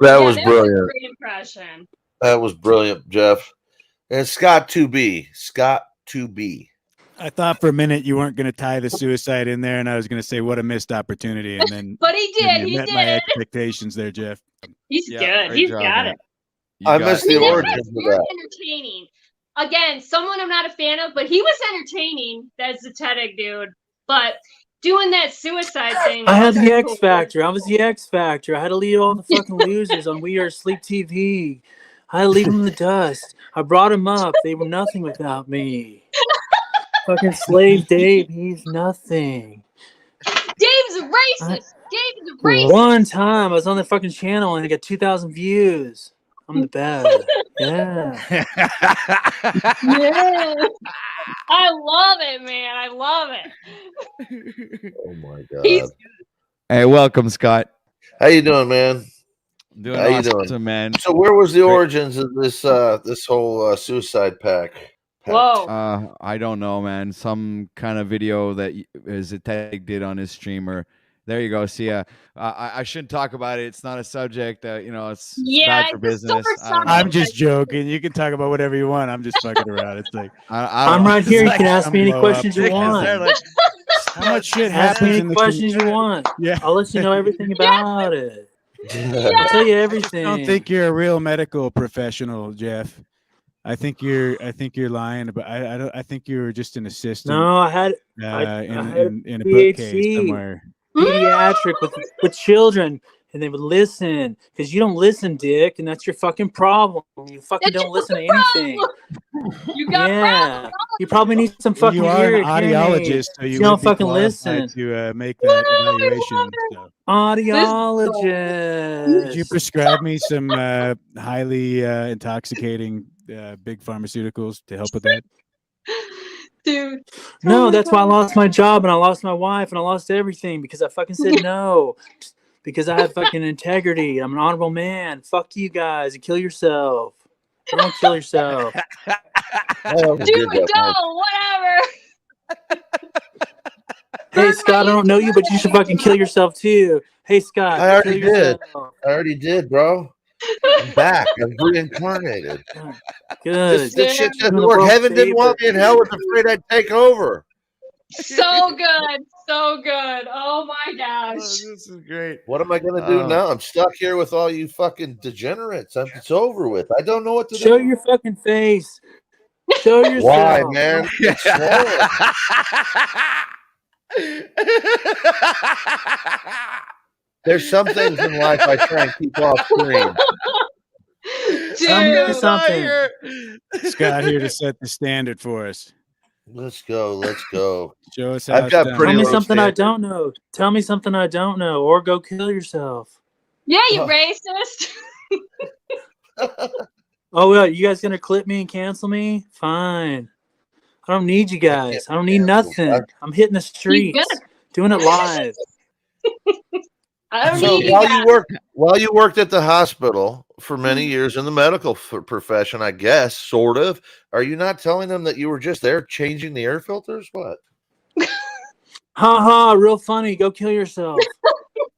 That Yeah, was that brilliant. was a great impression. That was brilliant, Jeff. And Scott 2B. Scott 2B. I thought for a minute you weren't going to tie the suicide in there, and I was going to say what a missed opportunity, and then But he did. you He met did my it. expectations there, Jeff. He's good. great He's job, got man. it. I missed the origins of Very that. entertaining. Again, someone I'm not a fan of, but he was entertaining. That's the TEDx dude. But doing that suicide thing. I had was the X cool. Factor. I was the X Factor. I had to lead all the fucking losers on We Are Sleep TV. I had to leave them in the dust. I brought them up. They were nothing without me. Fucking slave Dave, he's nothing. Dave's a racist. Dave's a racist. One time I was on the fucking channel and I got 2,000 views. I'm the best. Yeah. Yeah. I love it, man. I love it. Oh my god. He's Hey, welcome, Scott. How you doing, man? Doing How you awesome, doing, man. So where was the origins of this this whole suicide pact? Whoa. I don't know, man. Some kind of video that Zeteg did on his streamer. There you go. See, I shouldn't talk about it. It's not a subject. It's bad for business. I'm just joking. You can talk about whatever you want. I'm just fucking around. It's like I'm right here. You can ask me any questions you want. How much shit Ask happens me in any the questions you want. Yeah. I'll let you know everything about it. I'll tell you everything. I don't think you're a real medical professional, Jeff. I think you're lying, but I think you were just an assistant. No, I had in a bookcase PhD, somewhere. pediatric with children, and they would listen because you don't listen, Dick, and that's your fucking problem. You fucking don't listen to anything. You got yeah, you probably need some fucking You are an hearing audiologist, aids. so you don't would be fucking qualified listen. to make that evaluation. So. Audiologist. Did you prescribe me some highly intoxicating big pharmaceuticals to help with that? Dude. No, that's why I lost my job and I lost my wife and I lost everything because I fucking said no. Because I have fucking integrity. I'm an honorable man. Fuck you guys and kill yourself. Don't kill yourself. Dude, go, whatever. Hey, Scott, I don't know you, but you should fucking kill yourself too. Hey, Scott, I already kill did. yourself. I already did, bro. I'm back. I'm reincarnated. Good. This shit doesn't work. Heaven didn't want me, and hell was afraid I'd take over. So good. So good. Oh my gosh. This is great. What am I gonna do now? I'm stuck here with all you fucking degenerates. It's over with. I don't know what to do. Show your fucking face. Show yourself. Why, man? It's swollen. There's some things in life I try and keep off screen. Tell me something. Scott here to set the standard for us. Let's go. Let's go. Show us how I've got it's pretty Tell me low something I standards. don't know. Tell me something I don't know, or go kill yourself. Yeah, you racist. Oh, well, you guys gonna clip me and cancel me? Fine. I don't need you guys. I don't need nothing. I'm hitting the streets, doing it live. I don't So need while you worked at the hospital for many years in the medical profession, I guess, sort of, are you not telling them that you were just there changing the air filters? What? Ha ha! Real funny. Go kill yourself.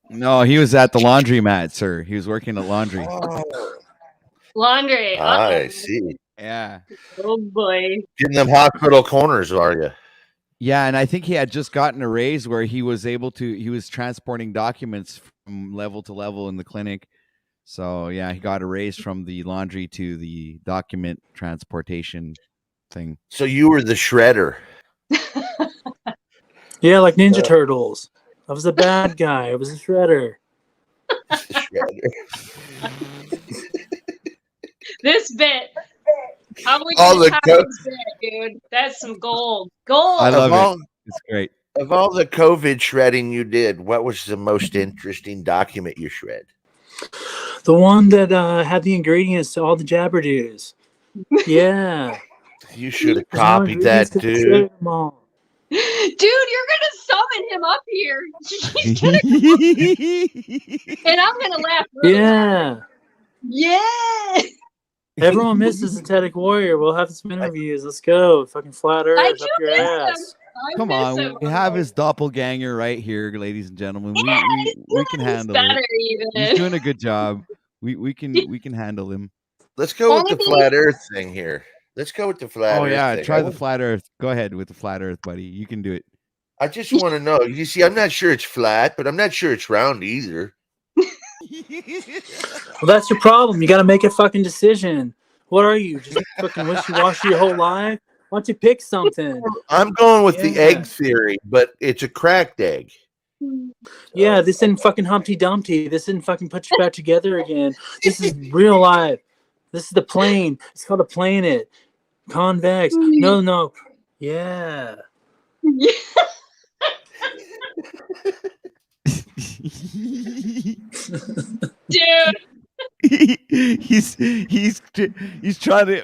No, he was at the laundromat, sir. He was working at laundry. laundry. I see. Yeah. Oh boy. Getting them hospital corners, are you? Yeah, and I think he had just gotten a raise where he was transporting documents from level to level in the clinic. So yeah, he got erased from the laundry to the document transportation thing. So you were the shredder. Yeah, like Ninja Turtles. I was a bad guy. I was a shredder. Shredder. This bit. How we All gonna the top co- this bit, dude? That's some gold. Gold. I love Of all- it. It's great. Of all the COVID shredding you did, what was the most interesting document you shred? The one that had the ingredients to all the jabberdoos. Yeah. You should have There's no copied that, ingredients to dude. shred them all. Dude, you're gonna summon him up here. He's gonna and I'm gonna laugh really hard. Yeah. Yeah. Everyone misses Synthetic Warrior. We'll have some interviews. Let's go. Fucking flat I Earth do up your miss ass. him. I Come miss on, him. we have his doppelganger right here, ladies and gentlemen. Yeah, We can he's handle better it. even. He's doing a good job. We can handle him. Let's go with Only the flat Earth thing here. Let's go with the flat Oh Earth yeah, thing. try the flat Earth. Go ahead with the flat Earth, buddy. You can do it. I just want to know. You see, I'm not sure it's flat, but I'm not sure it's round either. Well, that's your problem. You got to make a fucking decision. What are you? Just fucking wishy-washy your whole life? Why don't you pick something? I'm going with the Yeah. egg theory, but it's a cracked egg. Yeah, this isn't fucking Humpty Dumpty. This didn't fucking put you back together again. This is real life. This is the plane. It's called a planet. Convex. No. Yeah. Dude. he's trying to.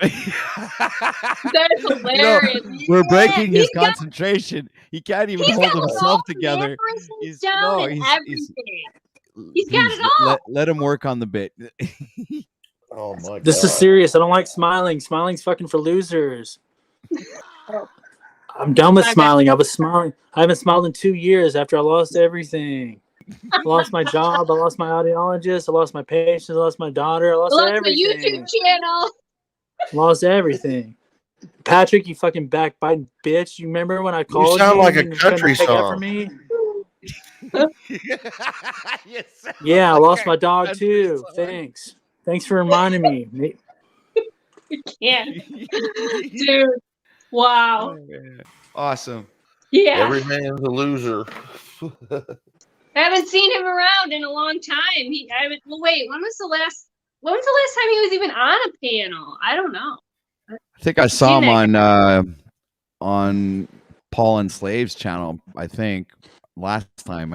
That's hilarious. We're breaking his He's got- concentration. He can't even He's hold got himself all together. He's down and everything. He's got it all. Let him work on the bit. Oh my god. This is serious. I don't like smiling. Smiling's fucking for losers. I'm done with smiling. I was smiling. I haven't smiled in 2 years after I lost everything. I lost my job. I lost my audiologist. I lost my patients. I lost my daughter. I lost Look, my everything. YouTube channel. Lost everything. Patrick, you fucking backbiting bitch. You remember when I called you? sound like a and you couldn't country pick up song. for me? Yes. Yeah, I lost my dog too. Thanks for reminding me. Yeah. Dude. Wow. Awesome. Yeah. Every man's a loser. I haven't seen him around in a long time. Well, wait, when was the last time he was even on a panel? I don't know. I think I saw him on Paul and Slave's channel. I think last time.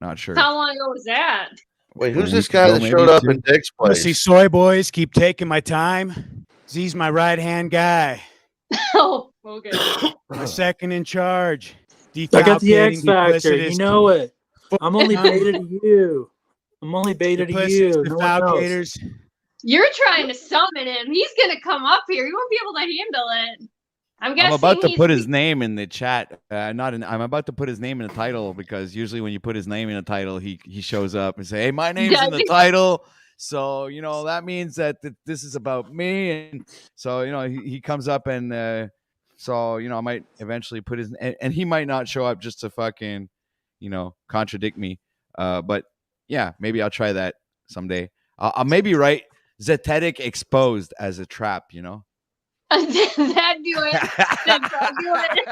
Not sure. How long ago was that? Wait, who's A this week guy ago, that maybe showed up two. in Dick's Want to place? see soy boys keep taking my time? He's my right hand guy, Oh, okay. my second in charge. I got the X Defalcating, Factor. You duplicitous, know it. I'm only beta to you. I'm only beta to you. duplicitous No one else. defalcators. You're trying to summon him. He's gonna come up here. He won't be able to handle it. I'm guessing I'm about to he's put his name in the chat. I'm about to put his name in the title because usually when you put his name in the title, he shows up and say, "Hey, my name's in the title." So that means that this is about me, and so he comes up and I might eventually put his and he might not show up just to fucking contradict me. But yeah, maybe I'll try that someday. I'll maybe write Zetetic exposed as a trap. That'd do it. That'd do it.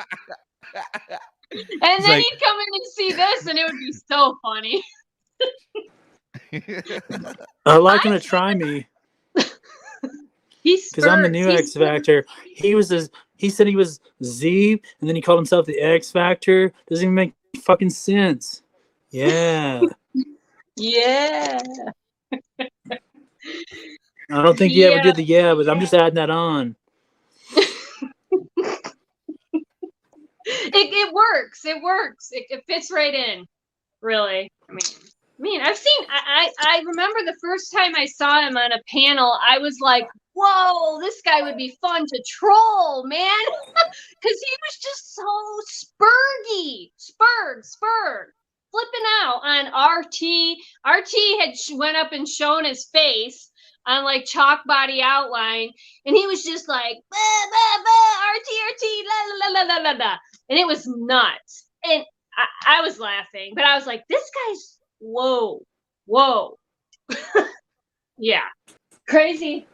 And then he'd come in and see this, and it would be so funny. I like him to try me. He's because I'm the new X Factor. He said he was Z, and then he called himself the X Factor. Doesn't even make fucking sense. Yeah. Yeah. I don't think he ever did the but I'm just adding that on. It works. It works. It fits right in. Really. I remember the first time I saw him on a panel, I was like, whoa, this guy would be fun to troll, man. Because he was just so spurgy. Spurg. Flipping out on RT. RT had went up and shown his face on like chalk body outline, and he was just like, bah, bah, bah, RT, la la la la la la. And it was nuts. And I was laughing, but I was like, this guy's whoa. Yeah. Crazy.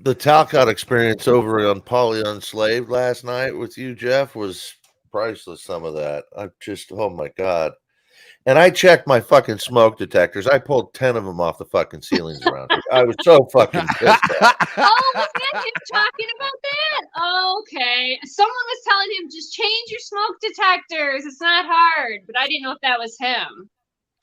The Talcott experience over on Polly Unslaved last night with you, Jeff, was priceless. Some of that. I just, oh my God. And I checked my fucking smoke detectors. I pulled 10 of them off the fucking ceilings around here. I was so fucking pissed off. Oh, was that him talking about that? Okay. Someone was telling him, just change your smoke detectors. It's not hard. But I didn't know if that was him.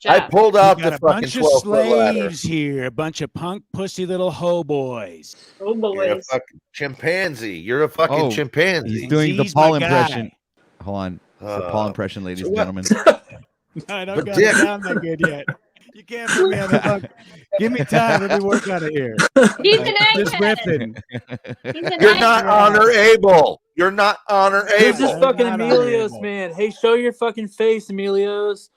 I Jeff. pulled We out got the a fucking bunch of 12-foot ladder. slaves here, a bunch of punk pussy little ho boys. Oh, You're a boys. fucking chimpanzee. You're a fucking Oh, chimpanzee. he's doing the Z's my Paul guy. impression. Hold on. The Paul impression, ladies and gentlemen. I don't But got Dick- it down that good yet. You can't put me on the fuck. Give me time. Let me work on it here. He's an Just egghead. riffing. He's an You're not egghead. honor able. You're not honor Who's this able. fucking not Emilios, honorable. man? Hey, show your fucking face, Emilios.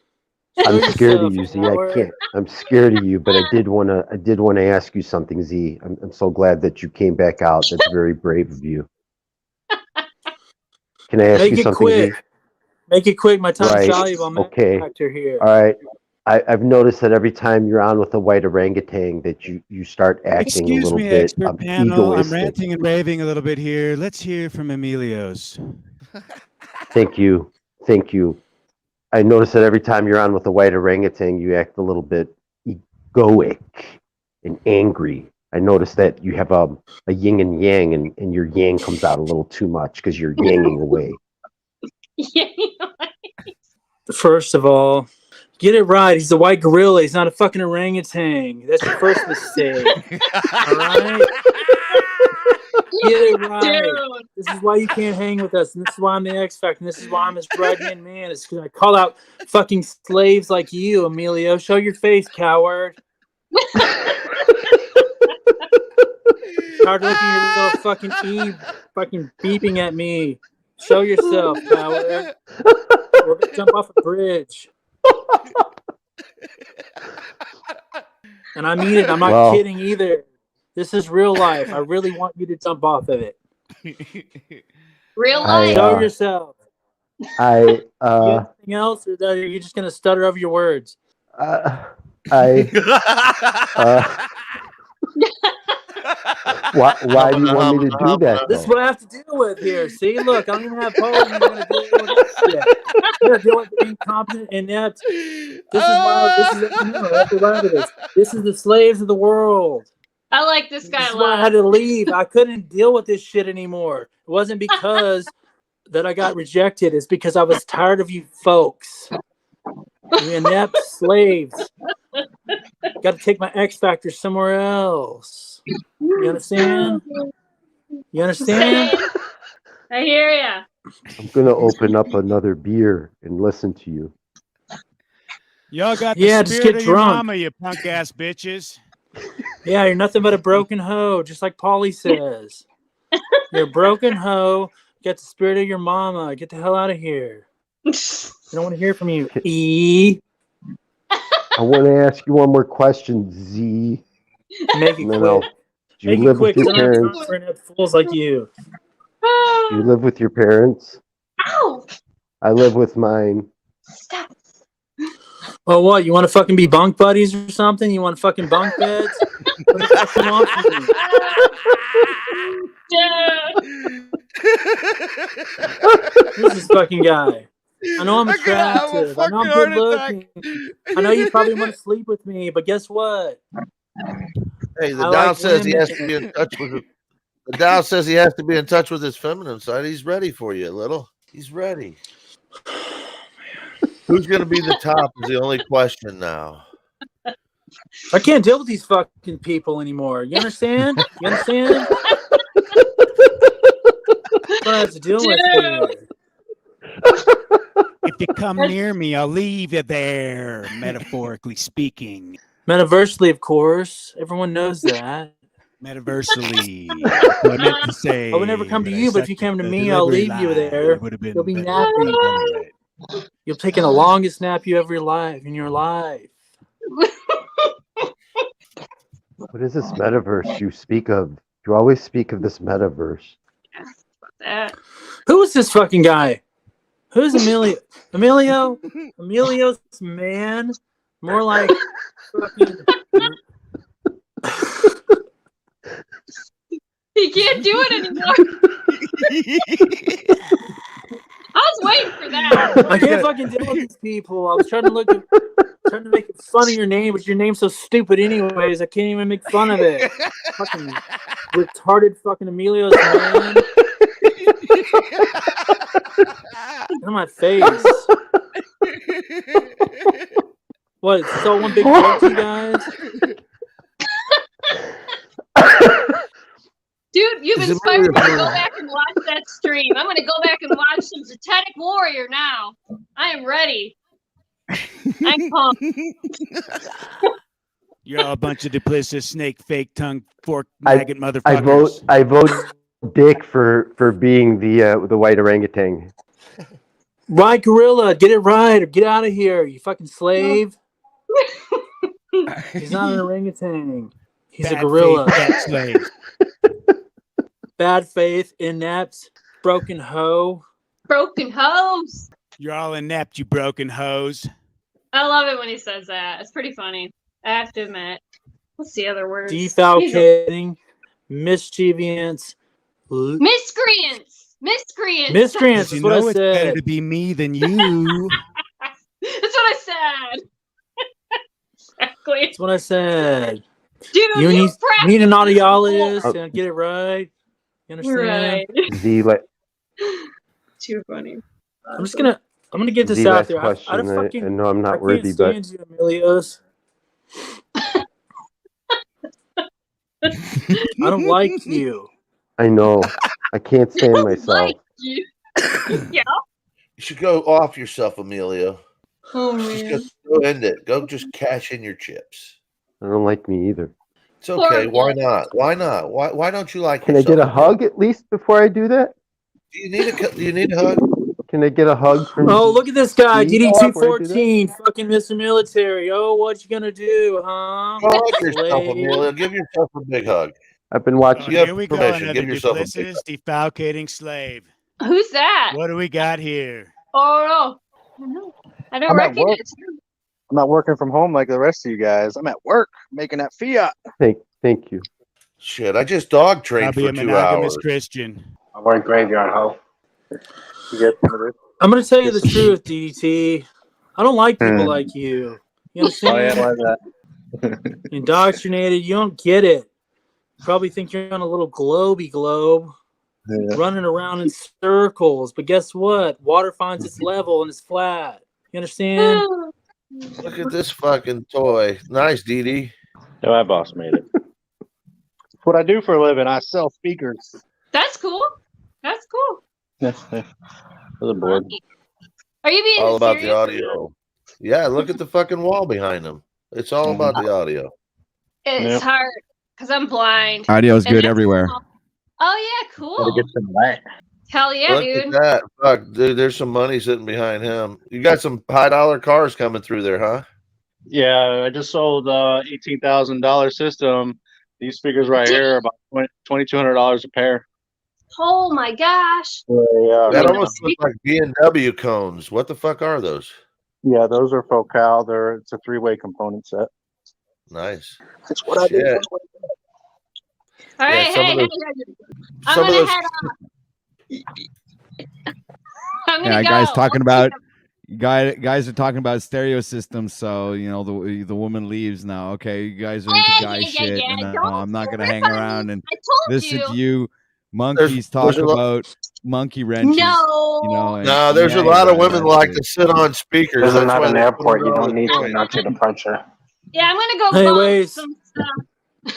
Show I'm scared yourself, of you, Z. coward. I can't. I'm scared of you, but I did want to ask you something, Z. I'm so glad that you came back out. That's very brave of you. Can I ask Make you it something, quick. Z? Make it quick. My time's Right. valuable. I'm Okay. actor here. All right. I've noticed that every time you're on with a white orangutan, that you start acting a Excuse little me, bit expert panel. I'm egoistic. ranting and raving a little bit here. Let's hear from Emilios. Thank you. Thank you. I notice that every time you're on with a white orangutan, you act a little bit egoic and angry. I notice that you have a yin and yang, and your yang comes out a little too much because you're yanging away. First of all, get it right. He's a white gorilla. He's not a fucking orangutan. That's your first mistake. All right? Get it right. Dude. This is why you can't hang with us. And this is why I'm the X Factor. And this is why I'm his right hand man. It's because I call out fucking slaves like you, Emilio. Show your face, coward. Start looking at your little fucking fucking beeping at me. Show yourself, coward. We're gonna jump off a bridge. And I mean it. I'm not kidding either. This is real life. I really want you to jump off of it. Real life. Show yourself. I Anything else, or are you just gonna stutter over your words? Why do you want me to do that? This is Though? what I have to deal with here. See, look, I don't even have polls. You're gonna deal with this shit. You're gonna deal with incompetent, inept. This is why. This is the slaves of the world. I like this guy This is a why I lot. had to leave. I couldn't deal with this shit anymore. It wasn't because that I got rejected. It's because I was tired of you folks. You inept slaves. Got to take my X Factor somewhere else. You understand? You understand? I hear ya. I'm gonna open up another beer and listen to you. Y'all got the Just spirit get of your drunk. mama, you punk ass bitches. Yeah, you're nothing but a broken hoe, just like Paulie says. You're a broken hoe. You got the spirit of your mama. Get the hell out of here. I don't want to hear from you. I want to ask you one more question, Z. Make it No, quick. no. Do you Make it live with quick. your I don't have parents? time for inept fools like you. Do you live with your parents? Ow! I live with mine. Stop. Well, what? You want to fucking be bunk buddies or something? You want to fucking bunk beds? What the fuck you want from me? Who's this fucking guy? I know I'm attractive. I know I'm good looking. I know you probably want to sleep with me, but guess what? Hey, the I Dow like says he has to be women. in touch with. The Dow says he has to be in touch with his feminine side. He's ready for you, little. He's ready. Who's going to be the top is the only question now. I can't deal with these fucking people anymore. You understand? You understand? That's what I have to deal with here. If you come near me, I'll leave you there, metaphorically speaking. Metaversely, of course. Everyone knows that. Metaversally. That's what I meant to say. I would never come to but I you, but if sucked you at come to the me, I'll delivery leave you line. there. It would have been You'll be better napping. anyway. You'll take the longest nap you ever in your life. What is this metaverse you speak of? You always speak of this metaverse. Who is this fucking guy? Who's Emilio? Emilio's man? More like fucking He can't do it anymore. I was waiting for that. I can't fucking deal with these people. I was trying to make fun of your name, but your name's so stupid anyways. I can't even make fun of it. Fucking retarded fucking Emilio's man. Get on my face. What? It's all one big joke, you guys? Dude, you've inspired me to go back and watch that stream. I'm going to go back and watch some Satanic Warrior now. I am ready. I'm pumped. You're all a bunch of duplicitous, snake, fake tongue, fork, maggot motherfuckers. I vote Dick for being the white orangutan. Right, gorilla, get it right or get out of here, you fucking slave. He's not an orangutan. He's Bad a gorilla. faith, bad slave. Bad faith, inept, broken hoe. Broken hose. You're all inept, you broken hose. I love it when he says that. It's pretty funny. I have to admit. What's the other word? Defalcating, mischievous, miscreants. Miscreants. You That's what know I it's better said. to be me than you. That's what I said. Exactly. That's what I said. Dude, You need an audiologist Oh. and get it right. You understand? Right. Too funny. I'm gonna get this The out last there. question. I know I'm I not worthy, can't but stand you, Emilios. I don't like you. I know I can't stand myself. Like you. Yeah. You should go off yourself, Emilio. Oh Just go end it. Go just cash in your chips. I don't like me either. It's okay. Why not? Why not? Why don't you like Can I yourself? get a hug at least before I do that? Do you need a hug? Can I get a hug from? Oh, look at this guy, Steve before I do that? DD214, fucking Mr. Military. Oh, what you gonna do, huh? Hug yourself, Slave. Emilio. Give yourself a big hug. I've been watching. You have Here we go, permission. another Give yourself a big duplicitous, defalcating slave. Who's that? What do we got here? Oh, no. I don't I'm at recognize work. him. I'm not working from home like the rest of you guys. I'm at work making that fiat. Thank you. Shit, I just dog I'll trained be for a 2 monogamous hours. Christian. I work graveyard, hoe. I'm gonna tell you the truth, DDT. I don't like people like you. You understand? Oh, yeah, why that? Indoctrinated. You don't get it. You probably think you're on a little globe, running around in circles. But guess what? Water finds its level and it's flat. You understand? Look at this fucking toy. Nice, Dee Dee. No, my boss made it. It's what I do for a living. I sell speakers. That's cool. That's cool. For the board. Are you being All about the serious? audio. Yeah, look at the fucking wall behind him. It's all about the audio. It's hard because I'm blind. Audio's And good that's everywhere. cool. Oh yeah, cool. Some light. Hell yeah, Look dude. at that. Fuck, dude, there's some money sitting behind him. You got some high-dollar cars coming through there, huh? Yeah, I just sold $18,000 system. These speakers right here are about $2,200 a pair. Oh my gosh. Yeah, That almost looks like B&W cones. What the fuck are those? yeah, those are Focal. It's a 3-way component set. Nice. That's what I do. Shit. All right, some hey, of hey, those- I'm some of gonna those- head off. I'm gonna Yeah, go. guys talking about guys are talking about stereo systems. So you know the woman leaves now. Okay, you guys are into guy shit, and I'm not gonna hang around and listen to you monkeys talk there's a lot- about monkey wrenches. No. You know, and No, there's a yeah, lot of yeah, women that like shit. to sit on speakers. This is That's not why an they airport. put You it on don't need the to joint. nudge your departure. Yeah, I'm gonna go Hey, bump wait. some stuff.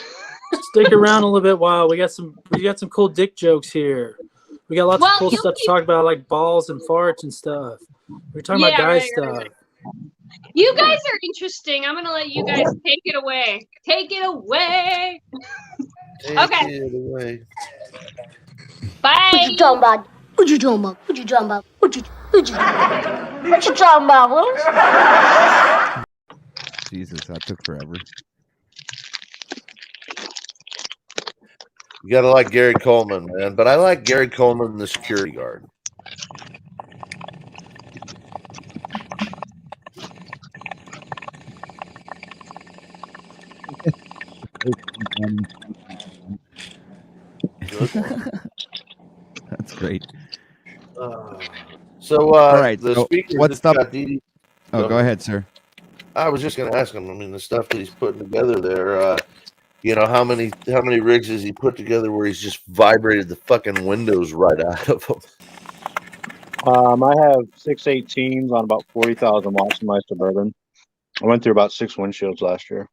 Stick around a little bit while we got some cool dick jokes here. We got lots Well, of cool you stuff to talk about, like balls and farts and stuff. We're talking about Yeah, guy right, stuff. right. You guys are interesting. I'm gonna let you guys take it away. Take it away. Okay. Take it away. Bye. What you talking about? What you talking about? What you talking about? What you talking about, Willis? Jesus, that took forever. You gotta like Gary Coleman, man. But I like Gary Coleman, the security guard. good one. That's great. So, All right. the So speakers what's that the? got DD. Oh, go ahead, sir. I was just going to ask him. I mean, the stuff that he's putting together there. You know, how many rigs has he put together where he's just vibrated the fucking windows right out of them? I have 618s on about 40,000 watts in my Suburban. I went through about 6 windshields last year.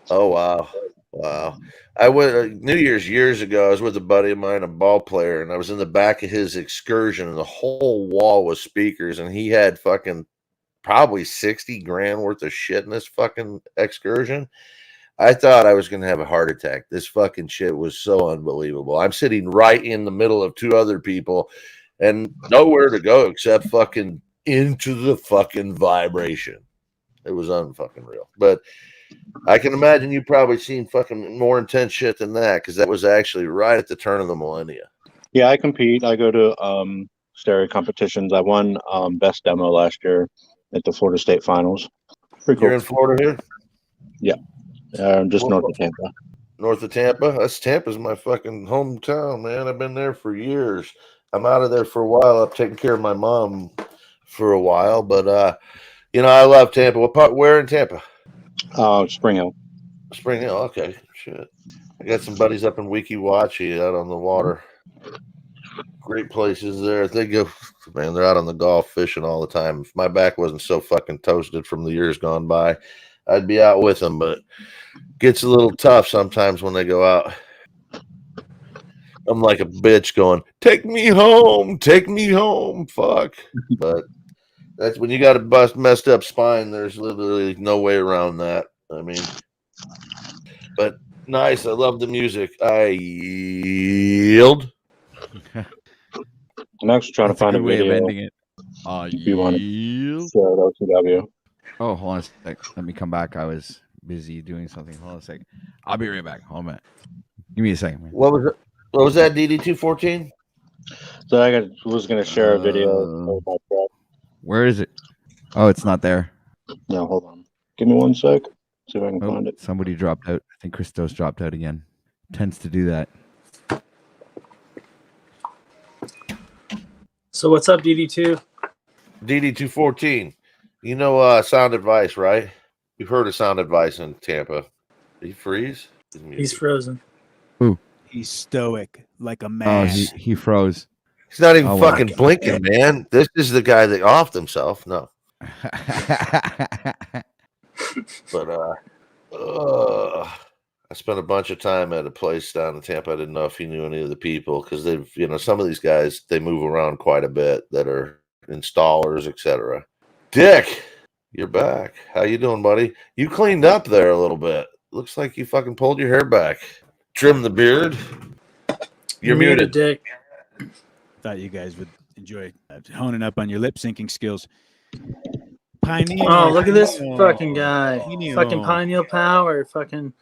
Oh wow! I went New Year's years ago. I was with a buddy of mine, a ball player, and I was in the back of his Excursion, and the whole wall was speakers, and he had fucking probably 60 grand worth of shit in this fucking Excursion. I thought I was going to have a heart attack. This fucking shit was so unbelievable. I'm sitting right in the middle of two other people and nowhere to go except fucking into the fucking vibration. It was unfucking real. But I can imagine you probably seen fucking more intense shit than that, because that was actually right at the turn of the millennia. Yeah, I compete. I go to stereo competitions. I won best demo last year at the Florida State Finals. Pretty cool. You're in Florida here? Yeah, just north of Tampa. North of Tampa? Tampa's my fucking hometown, man. I've been there for years. I'm out of there for a while. I've taken care of my mom for a while, but you know, I love Tampa. What part? Where in Tampa? Spring Hill. Spring Hill. Okay, shit. I got some buddies up in Weeki Wachee out on the water. Great places there. They go, man. They're out on the Gulf fishing all the time. If my back wasn't so fucking toasted from the years gone by, I'd be out with them. But gets a little tough sometimes when they go out. I'm like a bitch going, take me home, fuck. But that's when you got a messed up spine. There's literally no way around that. I mean, but nice. I love the music. I yield. I'm actually trying to find a way video. of ending it. If you want to share it OTW. Oh, hold on a sec. Let me come back. I was busy doing something. Hold on a sec. I'll be right back. Hold on a minute. Give me a second, man. What was it? What was that, DD214? So I was going to share a video of my truck. Where is it? Oh, it's not there. No, hold on. Give me 1 sec. See if I can find it. Somebody dropped out. I think Christos dropped out again. Tends to do that. So what's up, DD2? DD214. You know Sound Advice, right? You've heard of Sound Advice in Tampa. Did he freeze? He's frozen. Who? He's stoic like a Oh, man. he froze. He's not even Oh, fucking wow. blinking, man. This is the guy that offed himself. No. But I spent a bunch of time at a place down in Tampa. I didn't know if he knew any of the people, because they've, you know, some of these guys, they move around quite a bit that are installers, etc. Dick, you're back. How you doing, buddy? You cleaned up there a little bit. Looks like you fucking pulled your hair back. Trimmed the beard. You're muted. Dick. Thought you guys would enjoy honing up on your lip syncing skills. Pineal. Oh, look at this Pineal. fucking guy. Pineal. Fucking Pineal Power. Fucking.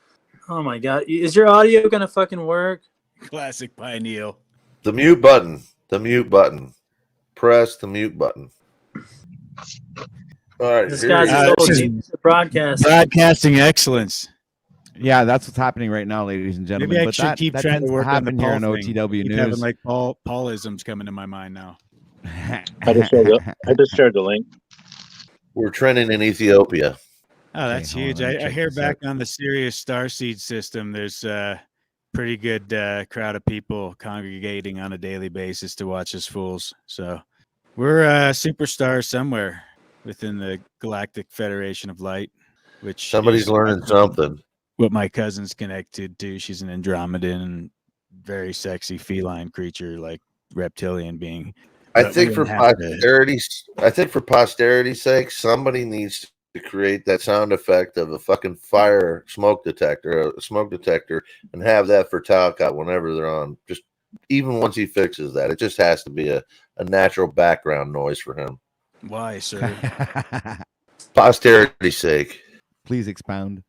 Oh my God. Is your audio gonna fucking work? Classic Pineal. The mute button. The mute button. Press the mute button. All right. This guy's broadcasting excellence. Yeah, that's what's happening right now, ladies and gentlemen. Maybe I But should that, keep that trying tends to work on the happen here Paul on thing. OTW Keep News. having like Paulisms coming to my mind now. I just shared the link. We're trending in Ethiopia. Oh, that's huge. I hear back on the Sirius Starseed system, there's a pretty good crowd of people congregating on a daily basis to watch us fools. So we're superstars somewhere within the Galactic Federation of Light, which Somebody's is learning something. what my cousin's connected to. She's an Andromedan, very sexy feline creature, like reptilian being. I But think we for don't have to- posterity's sake, somebody needs to create that sound effect of a fucking fire smoke detector, and have that for Talcott whenever they're on. Just even once he fixes that, it just has to be a natural background noise for him. Why, sir? Posterity's sake. Please expound.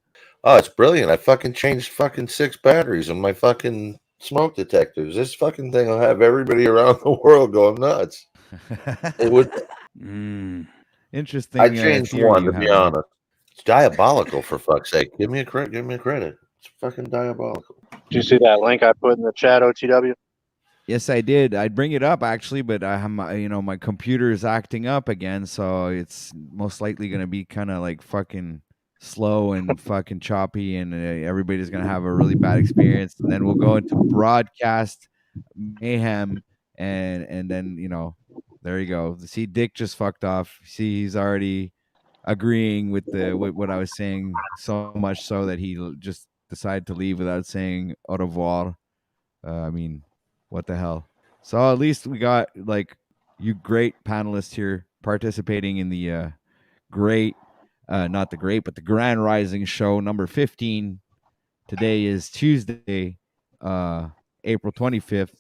Oh, it's brilliant. I fucking changed fucking 6 batteries on my fucking smoke detectors. This fucking thing will have everybody around the world going nuts. It would. Interesting. I changed theory one you to be have there. honest. It's diabolical, for fuck's sake. Give me a credit. It's fucking diabolical. Do you see that link I put in the chat, OTW? Yes, I did. I'd bring it up actually, but I have my computer is acting up again, so it's most likely going to be kind of like fucking slow and fucking choppy, and everybody's going to have a really bad experience. And then we'll go into broadcast mayhem, and then there you go. See, Dick just fucked off. See, he's already agreeing with what I was saying, so much so that he just decided to leave without saying au revoir. I mean, what the hell? So at least we got like you great panelists here participating in the great, not the great, but the Grand Rising Show number 15. Today is Tuesday, April 25th,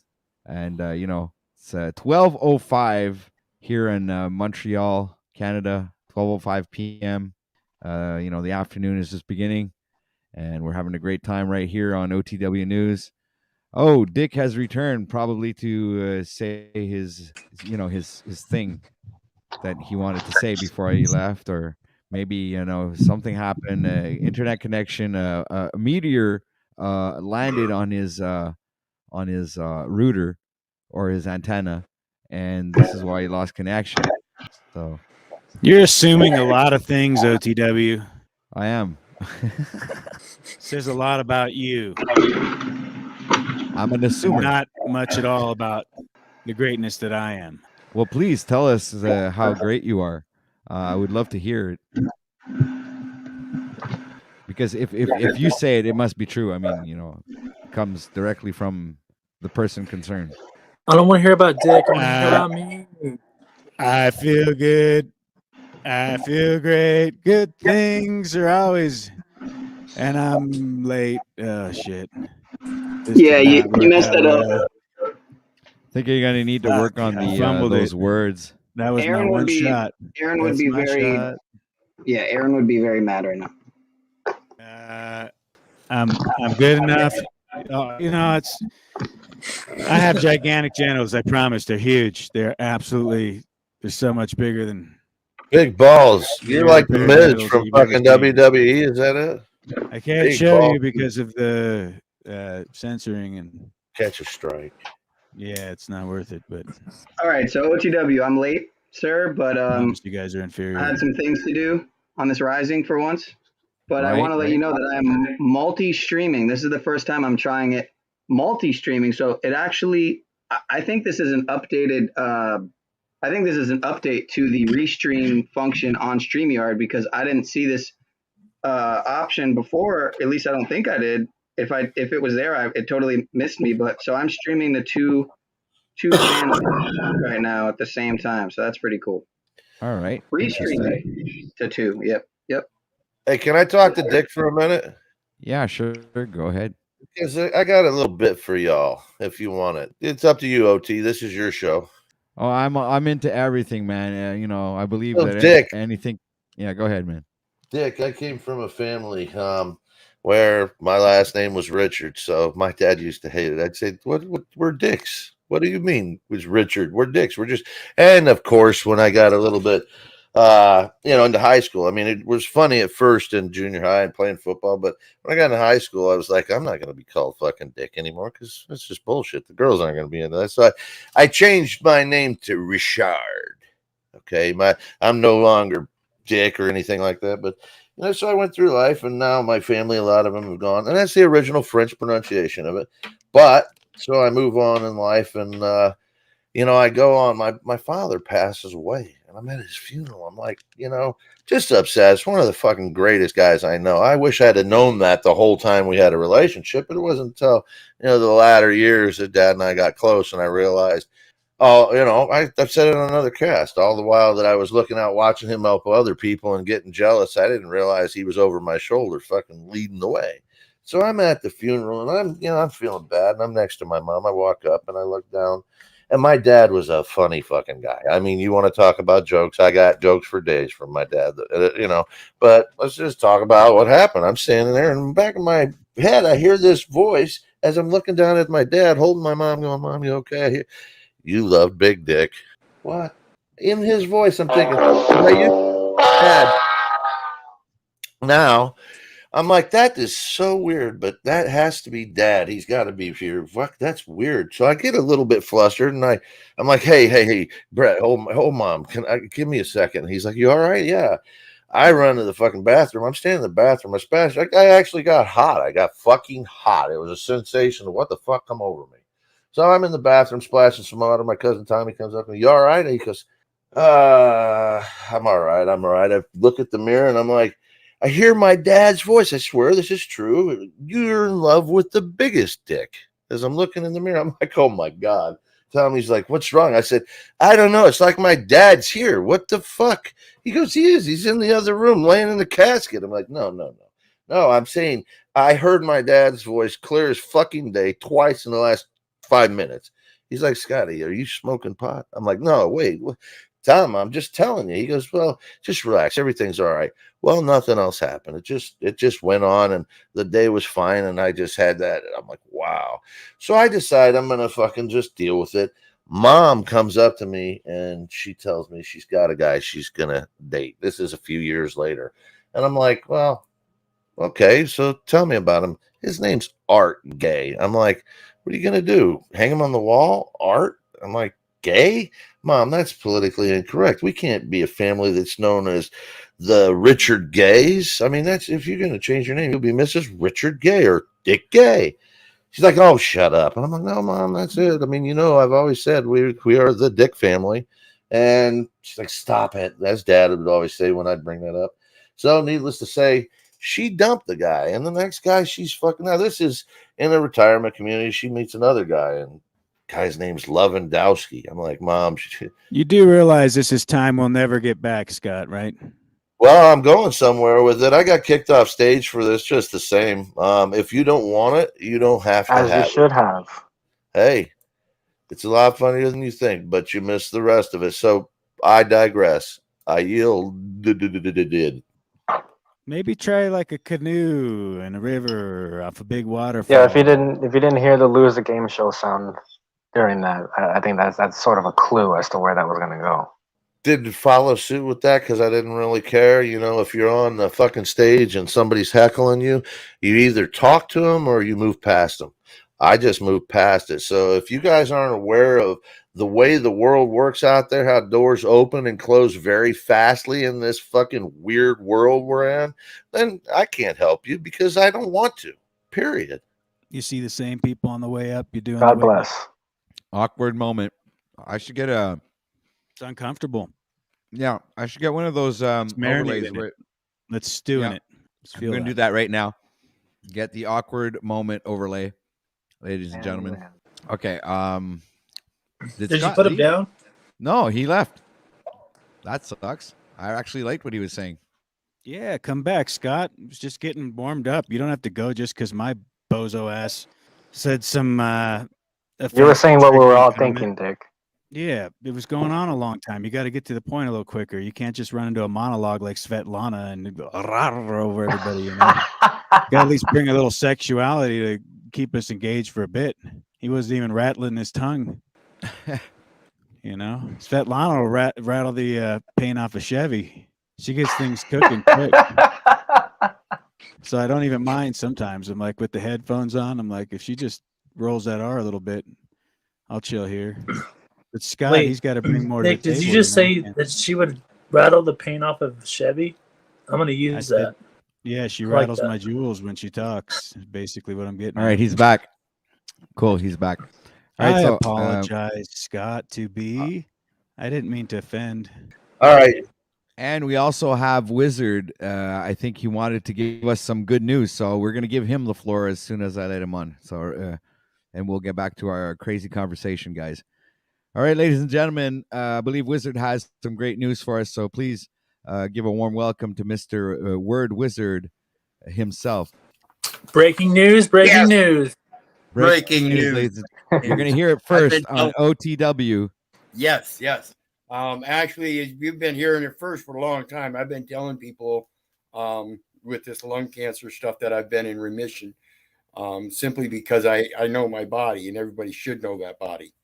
and it's 12:05 here in Montreal, Canada. 12:05 p.m. The afternoon is just beginning, and we're having a great time right here on OTW News. Oh, Dick has returned, probably to say his thing that he wanted to say before he left, or maybe something happened, internet connection, a meteor landed on his router or his antenna, and this is why he lost connection. So you're assuming a lot of things, OTW. I am. Says a lot about you. I'm an assumer. Not much at all about the greatness that I am. Well, please tell us how great you are. I would love to hear it. Because if you say it, it must be true. I mean, it comes directly from the person concerned. I don't want to hear about Dick. I want to hear about me. I feel good. I feel great. Good things are always. And I'm late. Oh, shit. Yeah, you messed that up. I think you're gonna need to work on those words. That was my one shot. Aaron would be very. Yeah, Aaron would be very mad right now. I'm good enough. It's. I have gigantic genitals. I promise. They're huge. They're so much bigger than. Big balls. You're like the Miz from fucking WWE. Is that it? I can't show you because of the censoring and catch a strike. Yeah, it's not worth it. But all right, so OTW, I'm late, sir, but you guys are inferior. I had some things to do on this Rising for once, but I want to let you know that I'm multi-streaming. This is the first time I'm trying it multi-streaming, so it actually, I think this is an updated. I think this is an update to the restream function on StreamYard because I didn't see this option before. At least I don't think I did. If it was there, it totally missed me. But so I'm streaming the two channels right now at the same time. So that's pretty cool. All right. Restreaming to two. Yep. Hey, can I talk to Dick for a minute? Yeah, sure. Go ahead. Because I got a little bit for y'all if you want it. It's up to you, OT. This is your show. Oh, I'm into everything, man. I believe that Dick. Anything. Yeah, go ahead, man. Dick, I came from a family where my last name was Richard, so my dad used to hate it. I'd say, "What? We're dicks. What do you mean? It was Richard? We're dicks. We're just." And of course, when I got a little bit, into high school, I mean, it was funny at first in junior high and playing football, but when I got into high school, I was like, I'm not going to be called fucking Dick anymore because it's just bullshit. The girls aren't going to be into that. So I changed my name to Richard. Okay, I'm no longer Dick or anything like that, but so I went through life, and now my family, a lot of them have gone, and that's the original French pronunciation of it. But so I move on in life, and I go on. My father passes away, and I'm at his funeral. I'm like, just upset. It's one of the fucking greatest guys I know. I wish I'd have known that the whole time we had a relationship, but it wasn't until the latter years that Dad and I got close, and I realized. Oh, I've said it on another cast. All the while that I was looking out, watching him help other people and getting jealous, I didn't realize he was over my shoulder, fucking leading the way. So I'm at the funeral, and I'm feeling bad, and I'm next to my mom. I walk up and I look down, and my dad was a funny fucking guy. I mean, you want to talk about jokes? I got jokes for days from my dad, But let's just talk about what happened. I'm standing there, and in the back of my head, I hear this voice as I'm looking down at my dad, holding my mom, going, "Mom, you okay?" You love Big Dick. What? In his voice, I'm thinking, Dad. Now, I'm like, that is so weird, but that has to be Dad. He's got to be here. Fuck, that's weird. So I get a little bit flustered, and I'm like, hey, Brett, hold, Mom, give me a second? He's like, you all right? Yeah. I run to the fucking bathroom. I'm standing in the bathroom. I actually got hot. I got fucking hot. It was a sensation of what the fuck come over me. So I'm in the bathroom splashing some water. My cousin Tommy comes up and you all right? And he goes, I'm all right. I'm all right. I look at the mirror and I'm like, I hear my dad's voice. I swear this is true. You're in love with the biggest dick. As I'm looking in the mirror, I'm like, oh my God. Tommy's like, what's wrong? I said, I don't know. It's like my dad's here. What the fuck? He goes, he is. He's in the other room laying in the casket. I'm like, no. No, I'm saying I heard my dad's voice clear as fucking day twice in the last 5 minutes. He's like, Scotty, are you smoking pot? I'm like, no, wait. Tom, I'm just telling you. He goes, well, just relax. Everything's all right. Well, nothing else happened. It just went on and the day was fine. And I just had that. And I'm like, wow. So I decide I'm going to fucking just deal with it. Mom comes up to me and she tells me she's got a guy she's going to date. This is a few years later. And I'm like, well, okay. So tell me about him. His name's Art Gay. I'm like, what are you going to do? Hang him on the wall? Art? I'm like, gay? Mom, that's politically incorrect. We can't be a family that's known as the Richard Gays. I mean, that's if you're going to change your name, you'll be Mrs. Richard Gay or Dick Gay. She's like, oh, shut up. And I'm like, no, Mom, that's it. I mean, I've always said we are the Dick family. And she's like, stop it. That's Dad would always say when I'd bring that up. So needless to say, she dumped the guy. And the next guy she's fucking, now this is in a retirement community. She meets another guy and guy's name's Lewandowski. I'm like, Mom. You do realize this is time we'll never get back, Scott, right? Well, I'm going somewhere with it. I got kicked off stage for this just the same. If you don't want it, you don't have to As you have should it. have. Hey, it's a lot funnier than you think, but you miss the rest of it. So I digress. I yield. Did. Maybe try like a canoe in a river off a big waterfall. Yeah, if you didn't hear the lose the game show sound during that, I think that's sort of a clue as to where that was gonna go. Didn't follow suit with that because I didn't really care. If you're on the fucking stage and somebody's heckling you, you either talk to them or you move past them. I just moved past it. So if you guys aren't aware of the way the world works out there, how doors open and close very fastly in this fucking weird world we're in, then I can't help you because I don't want to. Period. You see the same people on the way up. You do. God bless. Awkward moment. I should get a. It's uncomfortable. Yeah, I should get one of those overlays. Let's stew in it. I'm going to do that right now. Get the awkward moment overlay, ladies and gentlemen. Okay. Did you put him down? No, he left. That sucks. I actually liked what he was saying. Yeah, come back, Scott. I was just getting warmed up. You don't have to go just because my bozo ass said some. You were saying what we were all thinking, Dick. Yeah, it was going on a long time. You got to get to the point a little quicker. You can't just run into a monologue like Svetlana and go over everybody. You got to at least bring a little sexuality to keep us engaged for a bit. He wasn't even rattling his tongue. Svetlana will rattle the paint off a Chevy. She gets things cooking quick. So I don't even mind sometimes. I'm like, with the headphones on, I'm like, if she just rolls that R a little bit, I'll chill here. But Scott, he's got to bring more Nick, to the table. did you just say that she would rattle the paint off of Chevy? I'm going to use that. Yeah, she rattles my jewels when she talks. Is basically what I'm getting. All right, he's back. Cool, he's back. All right, I so apologize, Scott. I didn't mean to offend. All right. And we also have Wizard. I think he wanted to give us some good news, so we're going to give him the floor as soon as I let him on. So, and we'll get back to our crazy conversation, guys. All right, ladies and gentlemen, I believe Wizard has some great news for us, so please give a warm welcome to Mr. Word Wizard himself. Breaking news, breaking news. Breaking news. Ladies. You're going to hear it first on OTW. Yes. Actually, you've been hearing it first for a long time. I've been telling people with this lung cancer stuff that I've been in remission simply because I know my body, and everybody should know that body.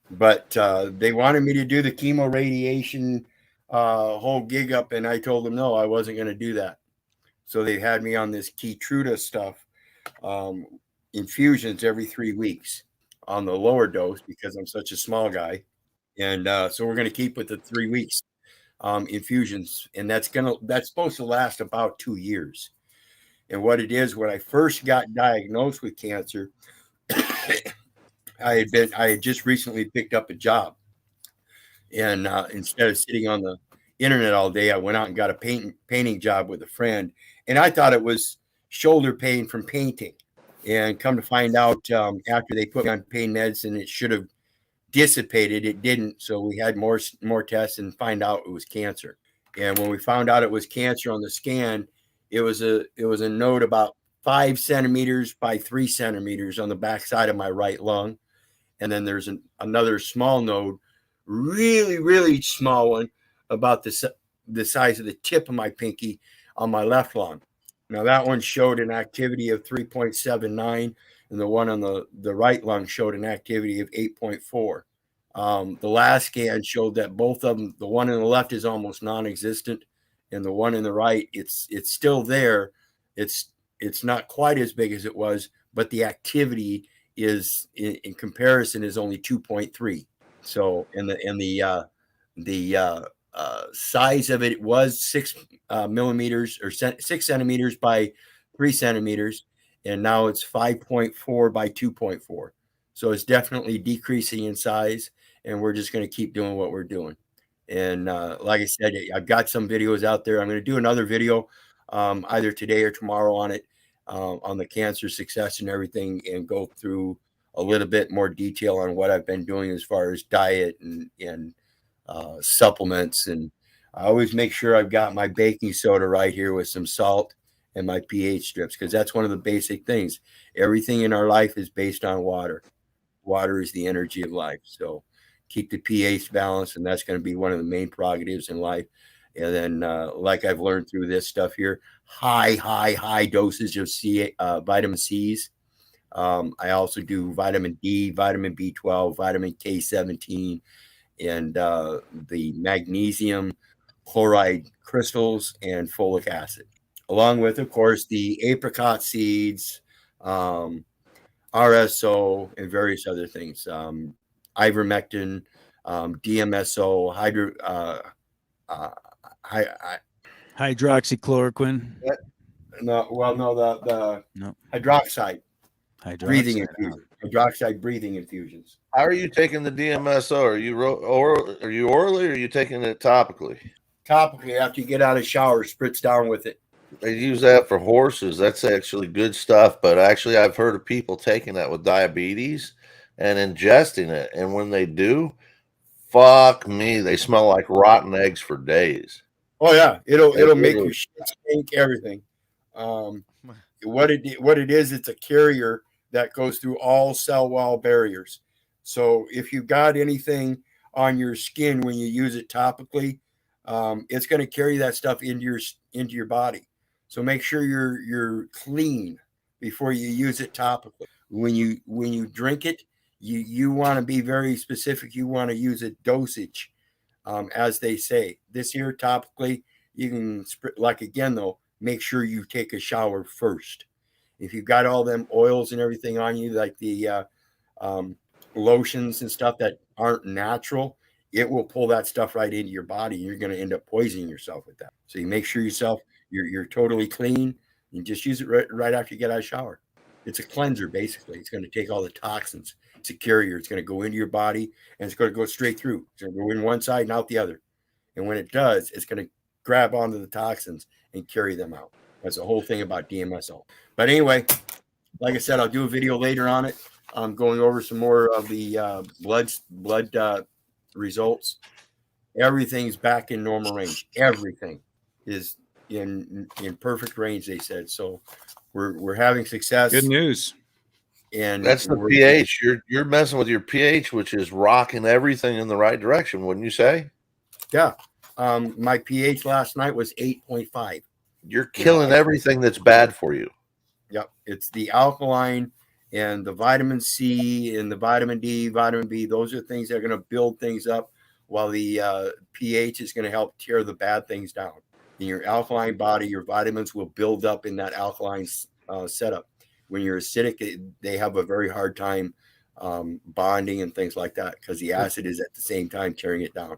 But they wanted me to do the chemo radiation whole gig up, and I told them no, I wasn't going to do that. So they had me on this Keytruda stuff, infusions every 3 weeks on the lower dose because I'm such a small guy. And so we're going to keep with the 3 weeks infusions, and that's supposed to last about 2 years. And what it is, when I first got diagnosed with cancer, I had just recently picked up a job, and instead of sitting on the internet all day, I went out and got a painting job with a friend, and I thought it was shoulder pain from painting. And come to find out, after they put me on pain meds, and it should have dissipated, it didn't. So we had more tests and find out it was cancer. And when we found out it was cancer on the scan, it was a node about 5 centimeters by 3 centimeters on the backside of my right lung. And then there's another small node, really, really small one, about the size of the tip of my pinky on my left lung. Now that one showed an activity of 3.79, and the one on the right lung showed an activity of 8.4. The last scan showed that both of them, the one on the left is almost non-existent, and the one on the right, it's still there. It's not quite as big as it was, but the activity is in comparison is only 2.3. So the size of it was 6 millimeters or 6 centimeters by 3 centimeters, and now it's 5.4 by 2.4. So it's definitely decreasing in size, and we're just going to keep doing what we're doing. And like I said, I've got some videos out there. I'm going to do another video either today or tomorrow on it, on the cancer success and everything, and go through a little bit more detail on what I've been doing as far as diet and supplements. And I always make sure I've got my baking soda right here with some salt and my pH strips, because that's one of the basic things. Everything in our life is based on water. Water is the energy of life. So keep the pH balanced, and that's going to be one of the main prerogatives in life. And then, like I've learned through this stuff here, high dosage of vitamin C's. I also do vitamin D, vitamin B12, vitamin K17, and the magnesium chloride crystals and folic acid, along with, of course, the apricot seeds, RSO, and various other things, ivermectin, DMSO, hydroxychloroquine. The hydroxide. Breathing infusion. Hydroxide breathing infusions. How are you taking the DMSO? Are you orally, or are you taking it topically? Topically, after you get out of the shower, spritz down with it. They use that for horses. That's actually good stuff. But actually, I've heard of people taking that with diabetes and ingesting it. And when they do, fuck me, they smell like rotten eggs for days. Oh yeah, it'll make your shit stink, everything. What it is, it's a carrier that goes through all cell wall barriers. So if you've got anything on your skin when you use it topically, it's going to carry that stuff into your body. So make sure you're clean before you use it topically. When you drink it, you want to be very specific. You want to use a dosage, as they say. This here topically, you can make sure you take a shower first. If you've got all them oils and everything on you, like the lotions and stuff that aren't natural, it will pull that stuff right into your body. You're going to end up poisoning yourself with that. So you make sure you're totally clean. You just use it right after you get out of the shower. It's a cleanser, basically. It's going to take all the toxins. It's a carrier. It's going to go into your body, and it's going to go straight through. It's going to go in one side and out the other. And when it does, it's going to grab onto the toxins and carry them out. That's the whole thing about DMSO. But anyway, like I said, I'll do a video later on it. I'm going over some more of the blood results. Everything's back in normal range. Everything is in perfect range, they said. So we're having success. Good news. And that's the pH. You're messing with your pH, which is rocking everything in the right direction, wouldn't you say? Yeah. My pH last night was 8.5. You're killing everything that's bad for you. Yep. It's the alkaline and the vitamin C and the vitamin D, vitamin B. Those are things that are going to build things up, while the pH is going to help tear the bad things down. In your alkaline body, your vitamins will build up in that alkaline setup. When you're acidic, they have a very hard time bonding and things like that because the acid is at the same time tearing it down.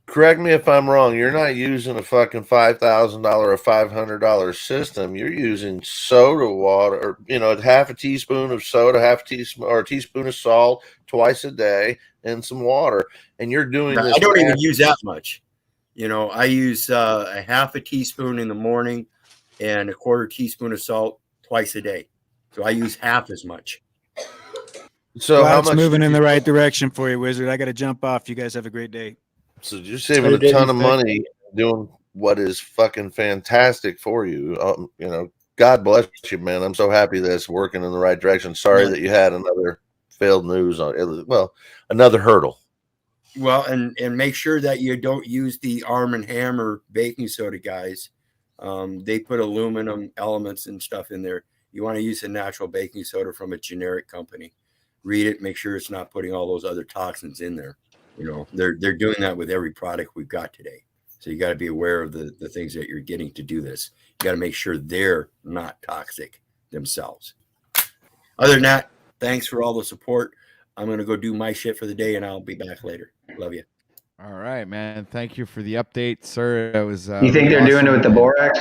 Correct me if I'm wrong. You're not using a fucking $5,000 or $500 system. You're using soda water, or half a teaspoon of soda, half a teaspoon or a teaspoon of salt twice a day, and some water. And you're doing this. I don't even use that much. I use a half a teaspoon in the morning and a quarter teaspoon of salt twice a day. So I use half as much. So how much moving in the right direction for you, Wizard? I got to jump off. You guys have a great day. So you're saving a ton of money doing what is fucking fantastic for you. God bless you, man. I'm so happy that it's working in the right direction. Sorry that you had another failed news on it. Well, another hurdle. Well, and make sure that you don't use the Arm & Hammer baking soda, guys. They put aluminum elements and stuff in there. You want to use a natural baking soda from a generic company. Read it, make sure it's not putting all those other toxins in there. They're doing that with every product we've got today. So you got to be aware of the things that you're getting to do this. You got to make sure they're not toxic themselves. Other than that, thanks for all the support. I'm going to go do my shit for the day, and I'll be back later. Love you. All right, man. Thank you for the update, sir. That was. You think they're doing it with the borax?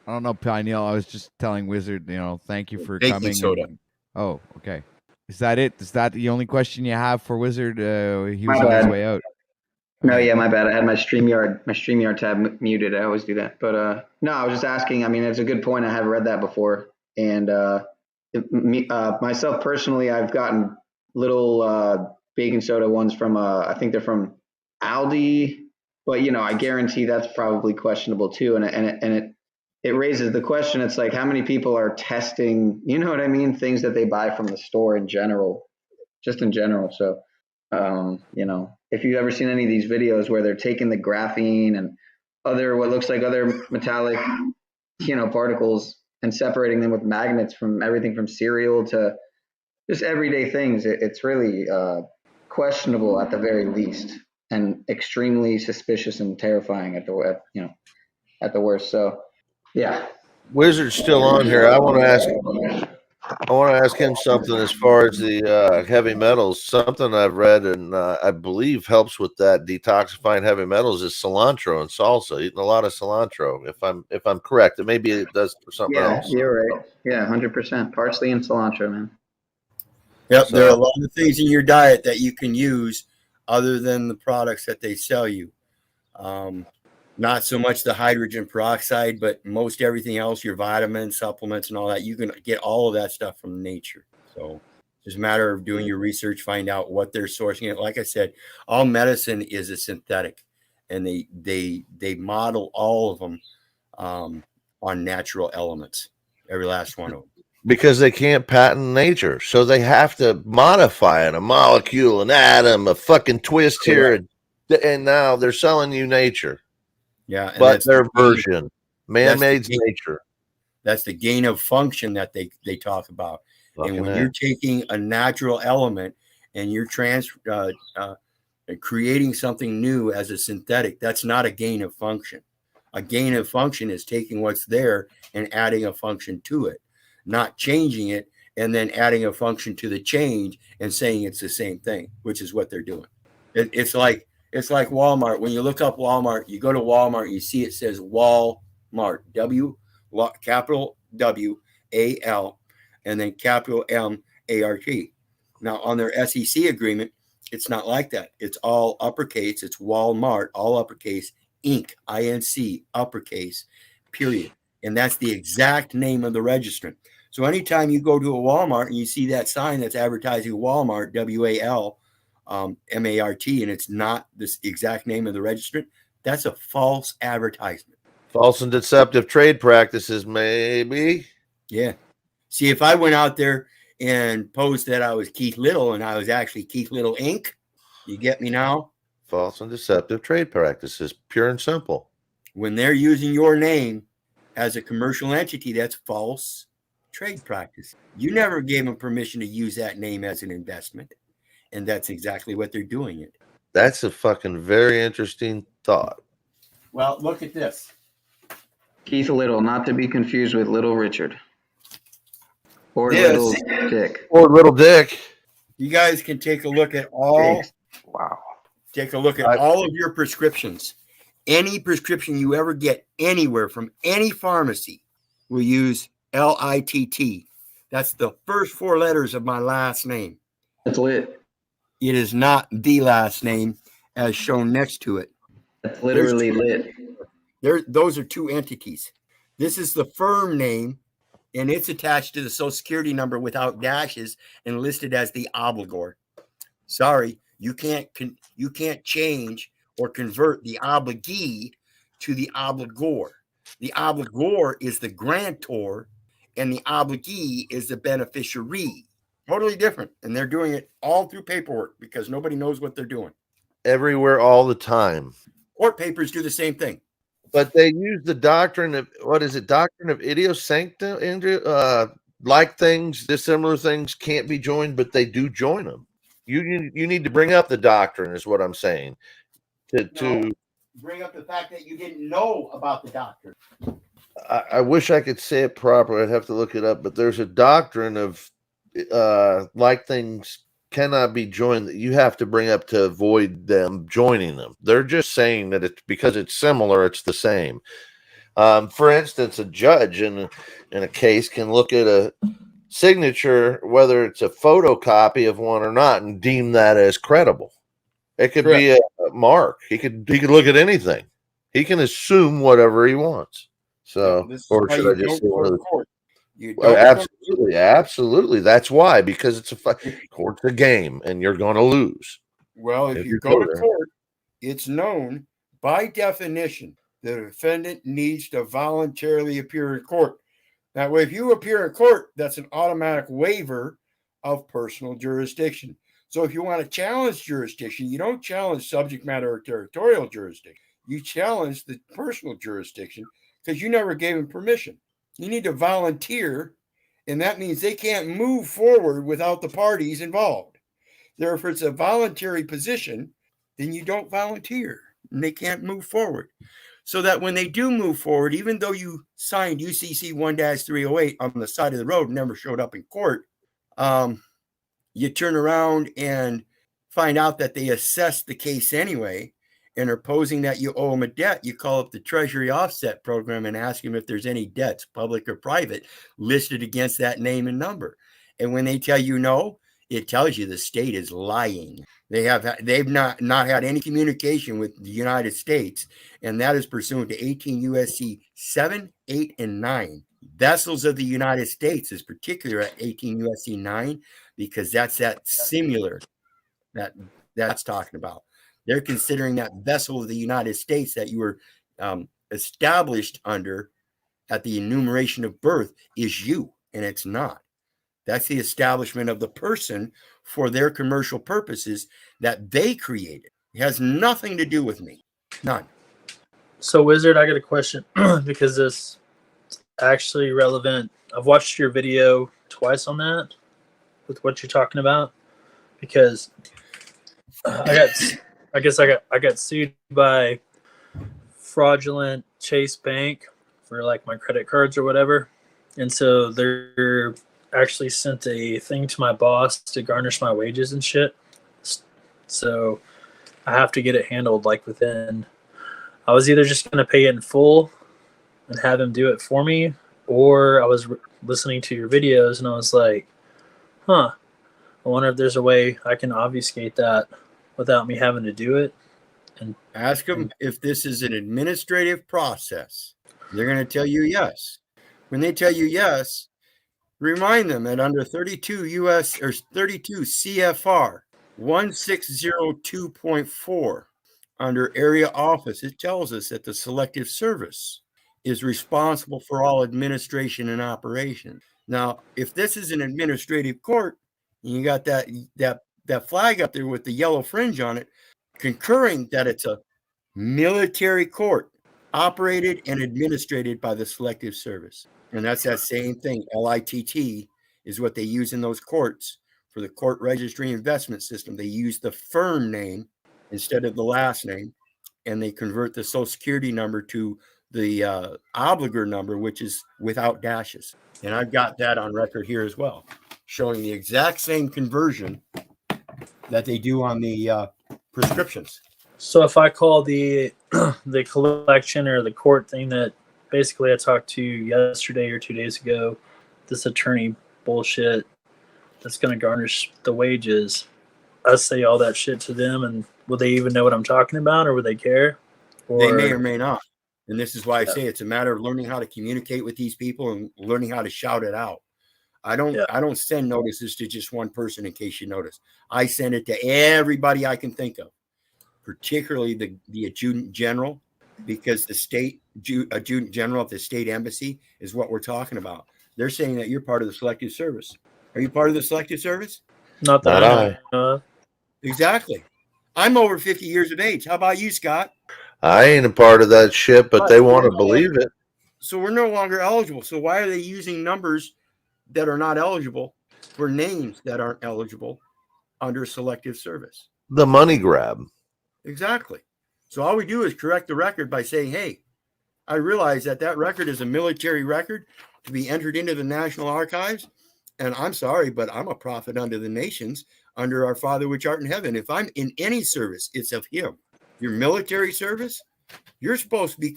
I don't know, Pineal. I was just telling Wizard, thank you for Baking coming. soda. Oh, okay. Is that it? Is that the only question you have for Wizard? He was My on his bad. way out. No, yeah, my bad. I had my StreamYard tab muted. I always do that. But no, I was just asking. I mean, it's a good point. I haven't read that before. And myself personally, I've gotten little baking soda ones from I think they're from Aldi, but I guarantee that's probably questionable too. And it raises the question. It's like, how many people are testing? You know what I mean? Things that they buy from the store in general, just in general. So, if you've ever seen any of these videos where they're taking the graphene and what looks like other metallic, particles and separating them with magnets from everything from cereal to just everyday things, it's really questionable at the very least, and extremely suspicious and terrifying at the worst. So, yeah. Wizard's still on here. I want to ask him something as far as the heavy metals. Something I've read and I believe helps with that detoxifying heavy metals is cilantro and salsa. Eating a lot of cilantro. If I'm correct, it maybe it does for something Yeah, else. you're right. Yeah, 100%. Parsley and cilantro, man. Yep, there are a lot of things in your diet that you can use other than the products that they sell you. Not so much the hydrogen peroxide, but most everything else, your vitamins, supplements, and all that. You can get all of that stuff from nature. So it's just a matter of doing your research, find out what they're sourcing it. Like I said, all medicine is a synthetic, and they model all of them on natural elements, every last one of them. Because they can't patent nature, so they have to modify it, a molecule, an atom, a fucking twist here, and now they're selling you nature. Yeah, and but their version, man-made nature. That's the gain of function that they talk about. And when you're taking a natural element and you're creating something new as a synthetic, that's not a gain of function. A gain of function is taking what's there and adding a function to it, not changing it and then adding a function to the change and saying it's the same thing, which is what they're doing. It's like Walmart. When you look up Walmart, you go to Walmart, you see it says Walmart, capital W A L, and then capital M A R T. Now on their SEC agreement, it's not like that. It's all uppercase. It's Walmart, all uppercase, Inc., INC, uppercase, period. And that's the exact name of the registrant. So anytime you go to a Walmart and you see that sign that's advertising Walmart, WAL, MART, and it's not this exact name of the registrant, that's a false advertisement. False and deceptive trade practices, maybe. Yeah. See, if I went out there and posed that I was Keith Little and I was actually Keith Little Inc., you get me now? False and deceptive trade practices, pure and simple. When they're using your name as a commercial entity, that's false trade practice. You never gave them permission to use that name as an investment. And that's exactly what they're doing it. That's a fucking very interesting thought. Well, look at this. Keith Little, not to be confused with Little Richard. Or This, Little Dick. Or Little Dick. You guys can take a look at all. Wow. Take a look at all of your prescriptions. Any prescription you ever get anywhere from any pharmacy will use LITT. That's the first 4 letters of my last name. That's lit. It is not the last name as shown next to it. That's literally lit. Those are 2 entities. This is the firm name, and it's attached to the Social Security number without dashes and listed as the obligor. Sorry, you can't change or convert the obligee to the obligor. The obligor is the grantor, and the obligee is the beneficiary. Totally different, and they're doing it all through paperwork because nobody knows what they're doing. Everywhere, all the time. Court papers do the same thing. But they use the doctrine of, what is it? Doctrine of idiosyncrasy, like things, dissimilar things can't be joined, but they do join them. You need to bring up the doctrine, is what I'm saying. To bring up the fact that you didn't know about the doctrine. I wish I could say it properly. I'd have to look it up, but there's a doctrine of like things cannot be joined that you have to bring up to avoid them joining them. They're just saying that it's because it's similar, it's the same. For instance, a judge in a case can look at a signature, whether it's a photocopy of one or not, and deem that as credible. It could be a mark. He could look at anything. He can assume whatever he wants. So, or should I just say one of the absolutely. That's why, because it's court's a game, and you're going to lose. Well, if you go to court, it's known by definition the defendant needs to voluntarily appear in court. That way, if you appear in court, that's an automatic waiver of personal jurisdiction. So if you want to challenge jurisdiction, you don't challenge subject matter or territorial jurisdiction. You challenge the personal jurisdiction because you never gave him permission. You need to volunteer, and that means they can't move forward without the parties involved. Therefore, if it's a voluntary position, then you don't volunteer, and they can't move forward. So that when they do move forward, even though you signed UCC 1-308 on the side of the road and never showed up in court, you turn around and find out that they assessed the case anyway and are posing that you owe them a debt. You call up the Treasury Offset Program and ask them if there's any debts, public or private, listed against that name and number. And when they tell you no, it tells you the state is lying. They've not had any communication with the United States, and that is pursuant to 18 U.S.C. 7, 8, and 9. Vessels of the United States is particular at 18 U.S.C. 9 because that's that singular that's talking about. They're considering that vessel of the United States that you were established under at the enumeration of birth is you, and it's not. That's the establishment of the person for their commercial purposes that they created. It has nothing to do with me. None. So, Wizard, I got a question because this is actually relevant. I've watched your video twice on that with what you're talking about because I got sued by fraudulent Chase Bank for like my credit cards or whatever. And so they're actually sent a thing to my boss to garnish my wages and shit. So I have to get it handled like within. I was either just going to pay it in full and have him do it for me, or I was listening to your videos and I was like, I wonder if there's a way I can obfuscate that without me having to do it. And ask them if this is an administrative process. They're going to tell you yes. When they tell you yes, remind them that under 32 U.S. or 32 CFR 1602.4 under area office, it tells us that the Selective Service is responsible for all administration and operation. Now, if this is an administrative court, and you got that flag up there with the yellow fringe on it, concurring that it's a military court operated and administrated by the Selective Service. And that's that same thing. LITT is what they use in those courts for the court registry investment system. They use the firm name instead of the last name, and they convert the Social Security number to the obligor number, which is without dashes. And I've got that on record here as well, showing the exact same conversion that they do on the prescriptions. So if I call the the collection or the court thing that basically I talked to yesterday or 2 days ago, this attorney bullshit that's going to garnish the wages, I say all that shit to them, and will they even know what I'm talking about, or would they care? They may or may not. And this is why I say it's a matter of learning how to communicate with these people and learning how to shout it out. I don't send notices to just one person, in case you notice. I send it to everybody I can think of, particularly the adjutant general, because the state adjutant general at the state embassy is what we're talking about. They're saying that you're part of the Selective Service. Are you part of the Selective Service? Not that I know. Exactly. I'm over 50 years of age. How about you, Scott? I ain't a part of that shit, but they want to believe it. So we're no longer eligible. So why are they using numbers that are not eligible for names that aren't eligible under Selective Service? The money grab. Exactly. So all we do is correct the record by saying, hey, I realize that record is a military record to be entered into the National Archives. And I'm sorry, but I'm a prophet unto the nations under our Father which art in heaven. If I'm in any service, it's of him. Your military service, you're supposed to be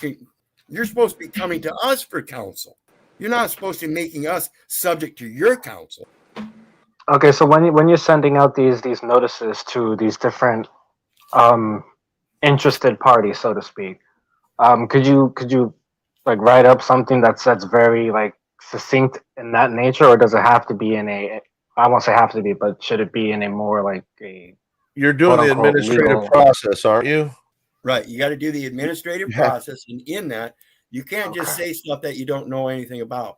coming to us for counsel. You're not supposed to be making us subject to your counsel. Okay, so when you're sending out these notices to these different interested parties, so to speak, could you like write up something that's very like succinct in that nature, or does it have to be in a, I won't say have to be, but should it be in a more like a, you're doing the administrative process, aren't you? Right. You got to do the administrative process. And in that, you can't just say stuff that you don't know anything about.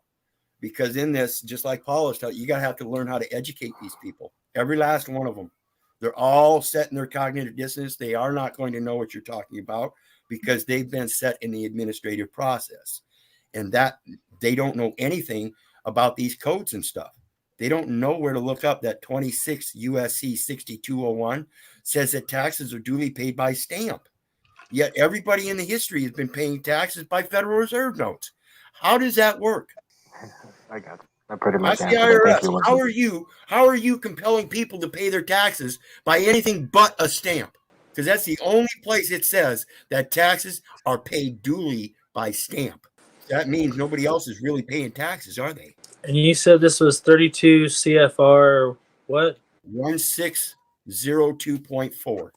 Because in this, just like Paul is telling you, got to have to learn how to educate these people. Every last one of them. They're all set in their cognitive dissonance. They are not going to know what you're talking about because they've been set in the administrative process. And that they don't know anything about these codes and stuff. They don't know where to look up that 26 USC 6201 says that taxes are duly paid by stamp. Yet everybody in the history has been paying taxes by Federal Reserve notes. How does that work? I got that pretty much. That's the IRS. How are you compelling people to pay their taxes by anything but a stamp? Because that's the only place it says that taxes are paid duly by stamp. That means nobody else is really paying taxes, are they? And you said this was 32 CFR what? 1602.4.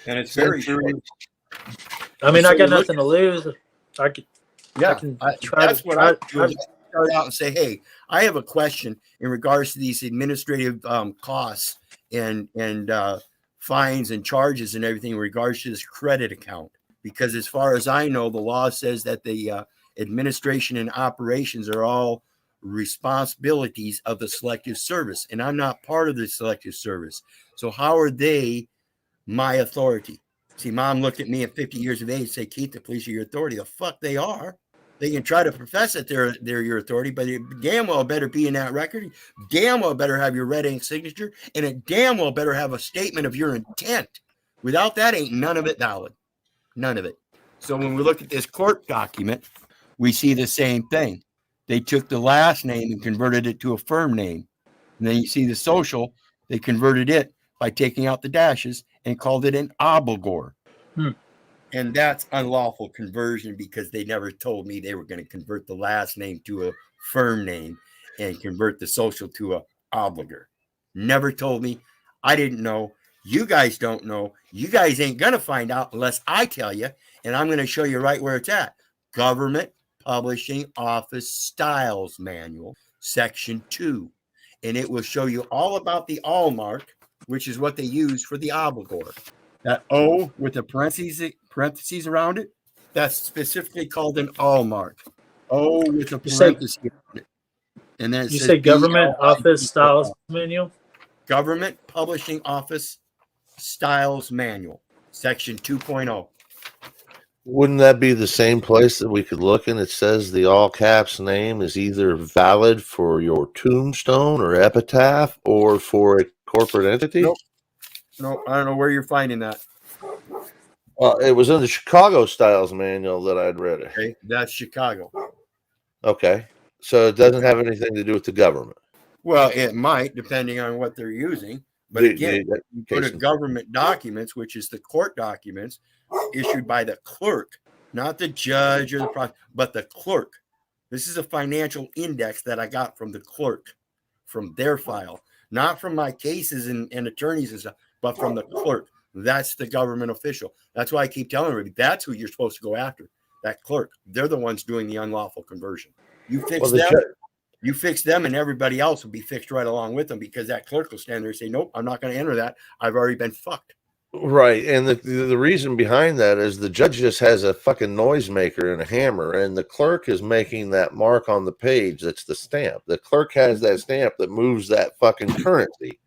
And it's very short. I mean, I got nothing to lose. I can that's what I do. I start out and say, hey, I have a question in regards to these administrative costs and fines and charges and everything in regards to this credit account. Because as far as I know, the law says that the administration and operations are all responsibilities of the Selective Service. And I'm not part of the Selective Service. So how are they my authority? See, Mom looked at me at 50 years of age and said, Keith, the police are your authority. The fuck they are. They can try to profess that they're your authority, but it damn well better be in that record. Damn well better have your red ink signature, and it damn well better have a statement of your intent. Without that, ain't none of it valid. None of it. So when we look at this court document, we see the same thing. They took the last name and converted it to a firm name. And then you see the social, they converted it by taking out the dashes and called it an obligor. And that's unlawful conversion because they never told me they were going to convert the last name to a firm name and convert the social to a obligor. Never told me. I didn't know. You guys don't know. You guys ain't going to find out unless I tell you. And I'm going to show you right where it's at. Government Publishing Office Styles Manual, Section 2. And it will show you all about the all mark, which is what they use for the obligor. That O with the parentheses around it, that's specifically called an all mark. O with a parenthesis around it. And then you say Government Office Styles Manual? Government Publishing Office Styles Manual, Section 2.0. Wouldn't that be the same place that we could look and it says the all caps name is either valid for your tombstone or epitaph or for a corporate entity? Nope. No, I don't know where you're finding that. Well, it was in the Chicago Styles manual that I'd read it. Okay, that's Chicago. Okay, so it doesn't have anything to do with the government. Well, it might, depending on what they're using. But again, you go to government documents, which is the court documents issued by the clerk, not the judge or the prosecutor, but the clerk. This is a financial index that I got from the clerk, from their file, not from my cases and attorneys and stuff, but from the clerk. That's the government official. That's why I keep telling everybody that's who you're supposed to go after. That clerk. They're the ones doing the unlawful conversion. You fix them. You fix them, and everybody else will be fixed right along with them, because that clerk will stand there and say, "Nope, I'm not going to enter that. I've already been fucked." Right, and the reason behind that is the judge just has a fucking noisemaker and a hammer, and the clerk is making that mark on the page. That's the stamp. The clerk has that stamp that moves that fucking currency.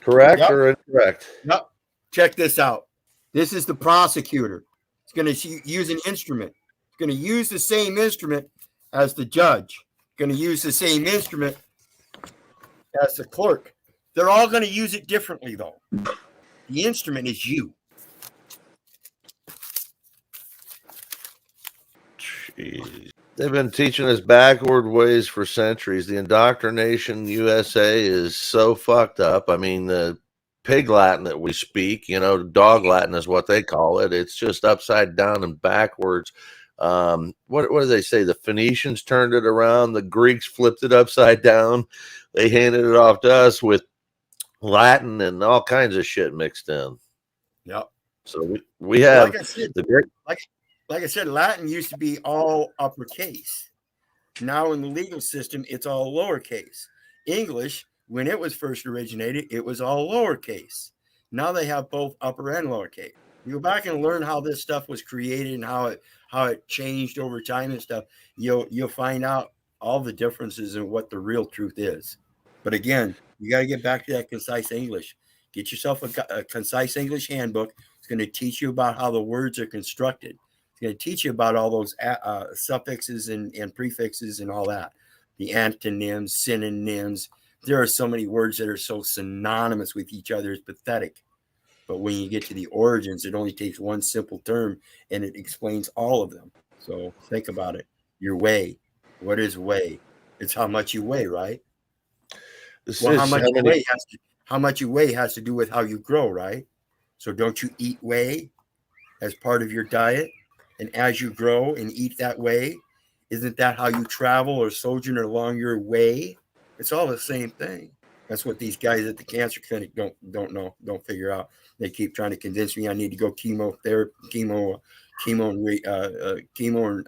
Correct or incorrect? Yep. Check this out. This is the prosecutor. It's going to use an instrument. It's going to use the same instrument as the judge. Going to use the same instrument as the clerk. They're all going to use it differently, though. The instrument is you. Jeez. They've been teaching us backward ways for centuries. The indoctrination USA is so fucked up. I mean, the pig Latin that we speak, dog Latin is what they call it. It's just upside down and backwards. What do they say? The Phoenicians turned it around. The Greeks flipped it upside down. They handed it off to us with Latin and all kinds of shit mixed in. Yep. So we have like I said, Latin used to be all uppercase. Now in the legal system, it's all lowercase. English, when it was first originated, it was all lowercase. Now they have both upper and lowercase. You go back and learn how this stuff was created and how it changed over time and stuff. You'll find out all the differences in what the real truth is. But again, you got to get back to that concise English. Get yourself a concise English handbook. It's going to teach you about how the words are constructed. It's going to teach you about all those suffixes and prefixes and all that. The antonyms, synonyms. There are so many words that are so synonymous with each other. It's pathetic. But when you get to the origins, it only takes one simple term and it explains all of them. So think about it. Your way. What is weigh? It's how much you weigh, right? Well, how much you weigh has to do with how you grow, right? So don't you eat whey as part of your diet? And as you grow and eat that way, isn't that how you travel or sojourn along your way? It's all the same thing. That's what these guys at the cancer clinic don't know, don't figure out. They keep trying to convince me I need to go chemo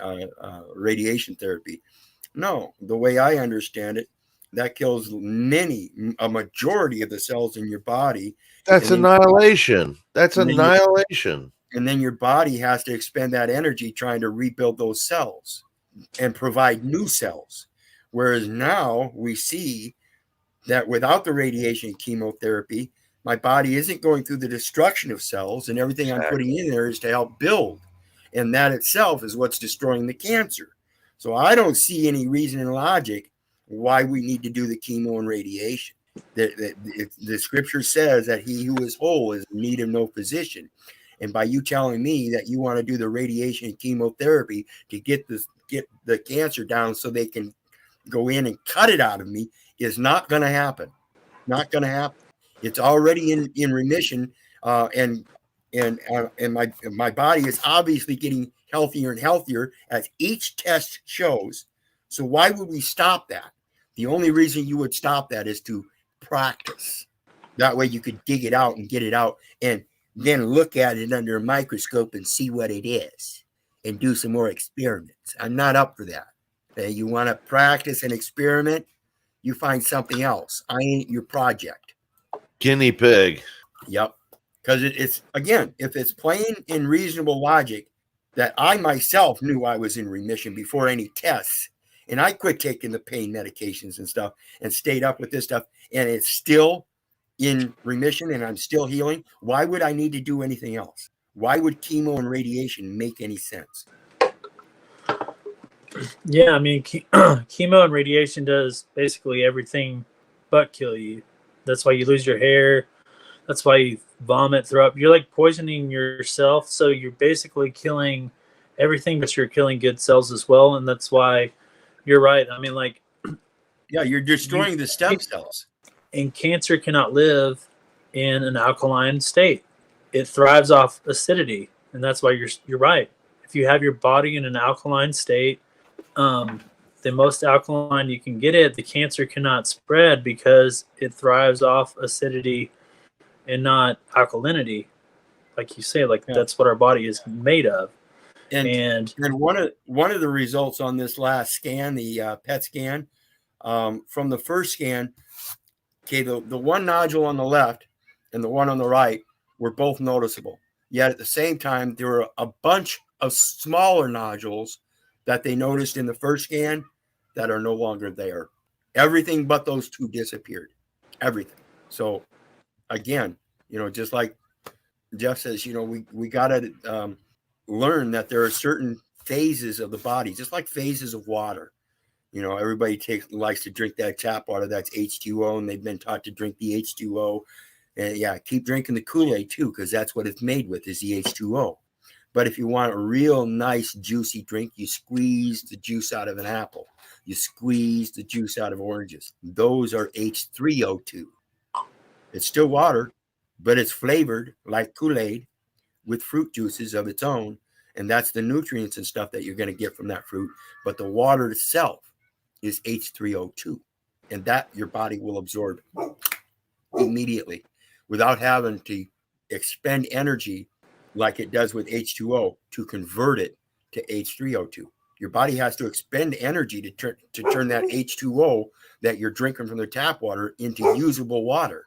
and radiation therapy. No, the way I understand it, that kills a majority of the cells in your body. That's annihilation. That's annihilation. And then your body has to expend that energy trying to rebuild those cells and provide new cells. Whereas now we see that without the radiation and chemotherapy, my body isn't going through the destruction of cells, and everything I'm putting in there is to help build. And that itself is what's destroying the cancer. So I don't see any reason and logic why we need to do the chemo and radiation. The scripture says that he who is whole is in need of no physician. And by you telling me that you want to do the radiation and chemotherapy to get the cancer down so they can go in and cut it out of me is not going to happen. Not going to happen. It's already in remission, and my body is obviously getting healthier and healthier as each test shows. So why would we stop that? The only reason you would stop that is to practice. That way you could dig it out and get it out and then look at it under a microscope and see what it is and do some more experiments. I'm not up for that. You want to practice and experiment, you find something else. I ain't your project. Guinea pig. Yep. Because it's, again, if it's plain and reasonable logic that I myself knew I was in remission before any tests, and I quit taking the pain medications and stuff and stayed up with this stuff, and it's still in remission and I'm still healing, why would I need to do anything else? Why would chemo and radiation make any sense? Yeah, I mean, chemo and radiation does basically everything but kill you. That's why you lose your hair. That's why vomit, throw up. You're like poisoning yourself. So you're basically killing everything, but you're killing good cells as well. And that's why you're right. I mean, like, yeah, you're destroying the stem cells. And cancer cannot live in an alkaline state. It thrives off acidity, and that's why you're right. If you have your body in an alkaline state, the most alkaline you can get it, the cancer cannot spread because it thrives off acidity and not alkalinity. Like you say, like that's what our body is made of. And one of the results on this last scan, the PET scan, from the first scan, okay, the one nodule on the left and the one on the right were both noticeable. Yet at the same time, there were a bunch of smaller nodules that they noticed in the first scan that are no longer there. Everything but those two disappeared. Everything. So again, just like Jeff says, we got to learn that there are certain phases of the body, just like phases of water. Everybody likes to drink that tap water that's H2O, and they've been taught to drink the H2O. And yeah, keep drinking the Kool-Aid too, because that's what it's made with, is the H2O. But if you want a real nice juicy drink, you squeeze the juice out of an apple. You squeeze the juice out of oranges. Those are H3O2. It's still water, but it's flavored like Kool-Aid with fruit juices of its own. And that's the nutrients and stuff that you're going to get from that fruit. But the water itself is H3O2. And that your body will absorb immediately without having to expend energy like it does with H2O to convert it to H3O2. Your body has to expend energy to turn that H2O that you're drinking from the tap water into usable water.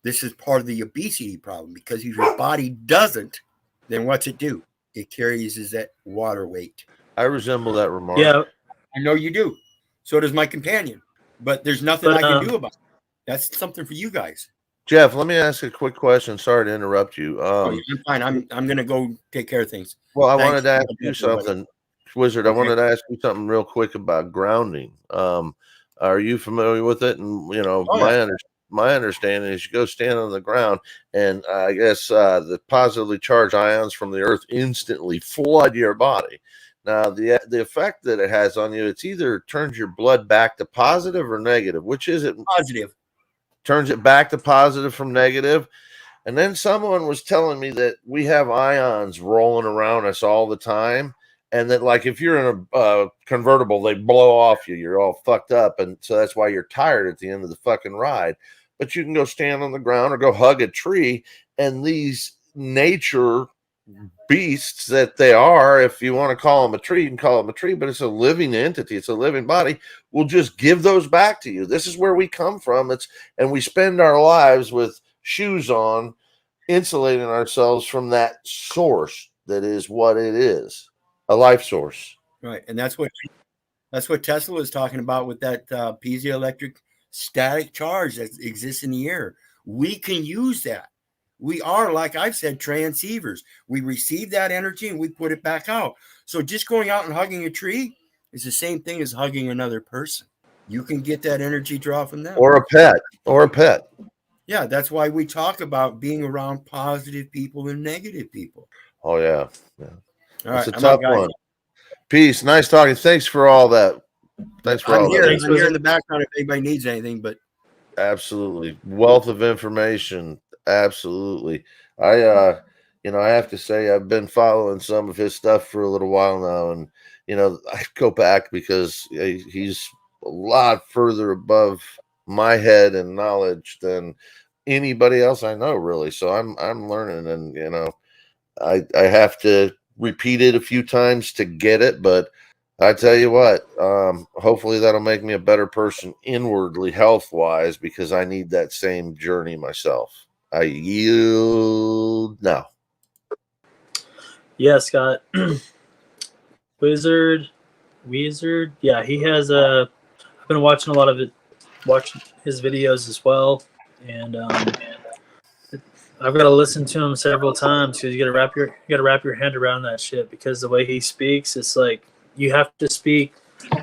This is part of the obesity problem, because if your body doesn't, then what's it do? It carries that water weight. I resemble that remark. Yeah, I know you do. So does my companion. But there's nothing I can do about it. That's something for you guys. Jeff, let me ask you a quick question. Sorry to interrupt you. I'm fine. I'm going to go take care of things. Well, I Thanks. wanted to ask you something, Wizard. I wanted to ask you something real quick about grounding. Are you familiar with it? And my understanding is you go stand on the ground, and I guess the positively charged ions from the earth instantly flood your body. Now, the effect that it has on you, it's either turns your blood back to positive or negative. Which is it? Positive. Turns it back to positive from negative. And then someone was telling me that we have ions rolling around us all the time. And that, like, if you're in a convertible, they blow off you. You're all fucked up. And so that's why you're tired at the end of the fucking ride. But you can go stand on the ground or go hug a tree. And these nature beasts that they are, if you want to call them a tree, you can call them a tree, but it's a living entity. It's a living body. Will just give those back to you. This is where we come from. And we spend our lives with shoes on, insulating ourselves from that source that is what it is. A life source. Right. And that's what Tesla is talking about with that piezoelectric static charge that exists in the air. We can use that. We are, like I've said, transceivers. We receive that energy and we put it back out. So just going out and hugging a tree is the same thing as hugging another person. You can get that energy draw from them. Or a pet. Yeah, that's why we talk about being around positive people and negative people. Oh, yeah. All right, it's a tough one. Peace. Nice talking. Thanks for all that. Thanks for all that. I'm here in the background if anybody needs anything, but absolutely. Wealth of information. Absolutely. I have to say I've been following some of his stuff for a little while now, and I go back because he's a lot further above my head and knowledge than anybody else I know, really. So I'm learning, and I have to repeat it a few times to get it, but I tell you what, hopefully that'll make me a better person inwardly, health-wise, because I need that same journey myself. I yield now. Yeah, Scott. Wizard. Yeah, he has I've been watching a lot of it, watching his videos as well, and I've got to listen to him several times because you got to wrap your hand around that shit, because the way he speaks, it's like you have to speak,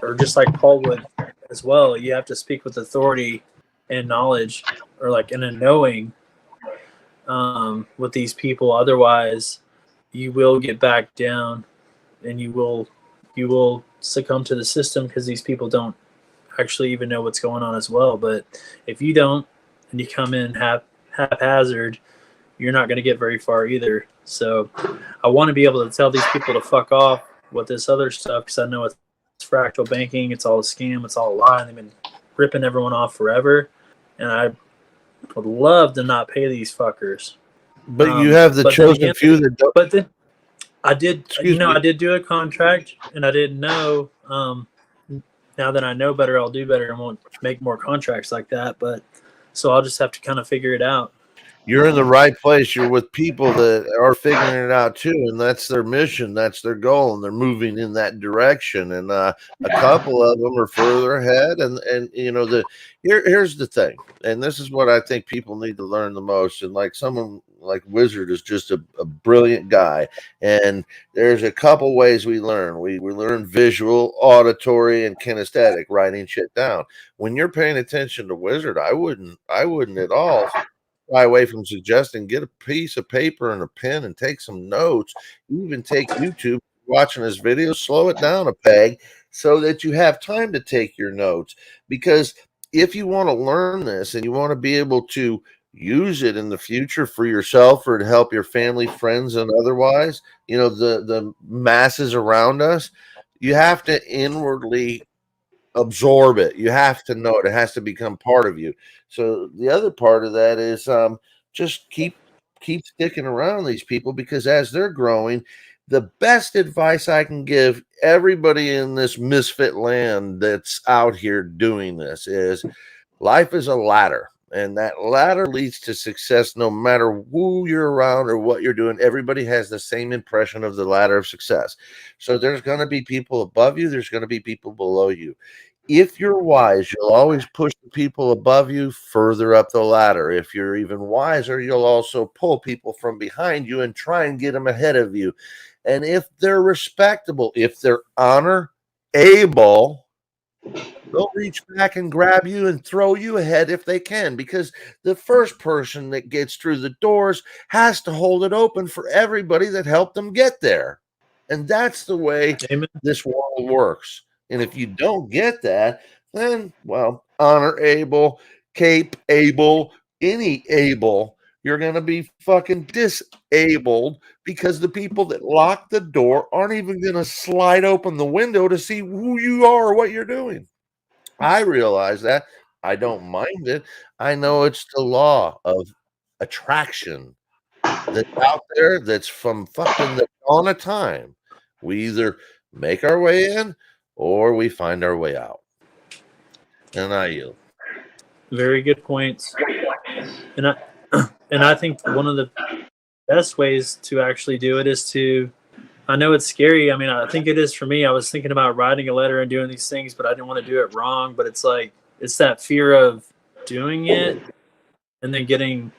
or just like Paul would as well. You have to speak with authority and knowledge, or like in a knowing. with these people. Otherwise, you will get back down, and you will succumb to the system because these people don't actually even know what's going on as well. But if you don't, and you come in haphazard, you're not going to get very far either. So I want to be able to tell these people to fuck off with this other stuff because I know it's fractal banking, it's all a scam, it's all a lie, and they've been ripping everyone off forever. And I would love to not pay these fuckers. But you have the chosen few that don't. But then I did, Excuse me. I did do a contract, and I didn't know. Now that I know better, I'll do better and won't make more contracts like that. But so I'll just have to kind of figure it out. You're in the right place. You're with people that are figuring it out too, and that's their mission, that's their goal, and they're moving in that direction. And a couple of them are further ahead. And you know, here's the thing, and this is what I think people need to learn the most. And like someone like Wizard is just a brilliant guy. And there's a couple ways we learn. We learn visual, auditory, and kinesthetic, writing shit down. When you're paying attention to Wizard, I wouldn't at all shy away from suggesting get a piece of paper and a pen and take some notes. Even take YouTube, watching this video, slow it down a peg so that you have time to take your notes. Because if you want to learn this and you want to be able to use it in the future for yourself or to help your family, friends, and otherwise, you know, the masses around us, you have to inwardly absorb it. You have to know it. It has to become part of you. So the other part of that is just keep sticking around these people, because as they're growing, the best advice I can give everybody in this misfit land that's out here doing this is life is a ladder. And that ladder leads to success no matter who you're around or what you're doing. Everybody has the same impression of the ladder of success. So there's going to be people above you. There's going to be people below you. If you're wise, you'll always push the people above you further up the ladder. If you're even wiser, you'll also pull people from behind you and try and get them ahead of you. And if they're respectable, if they're honor able, they'll reach back and grab you and throw you ahead if they can, because the first person that gets through the doors has to hold it open for everybody that helped them get there. And that's the way this world works. And if you don't get that, then, well, honor able, cape able, any able, you're going to be fucking disabled, because the people that lock the door aren't even going to slide open the window to see who you are or what you're doing. I realize that. I don't mind it. I know it's the law of attraction that's out there, that's from fucking the dawn of time. We either make our way in or we find our way out. And I yield. Very good points. And I think one of the best ways to actually do it is to, I know it's scary. I mean, I think it is for me. I was thinking about writing a letter and doing these things, but I didn't want to do it wrong. But it's like, it's that fear of doing it and then getting,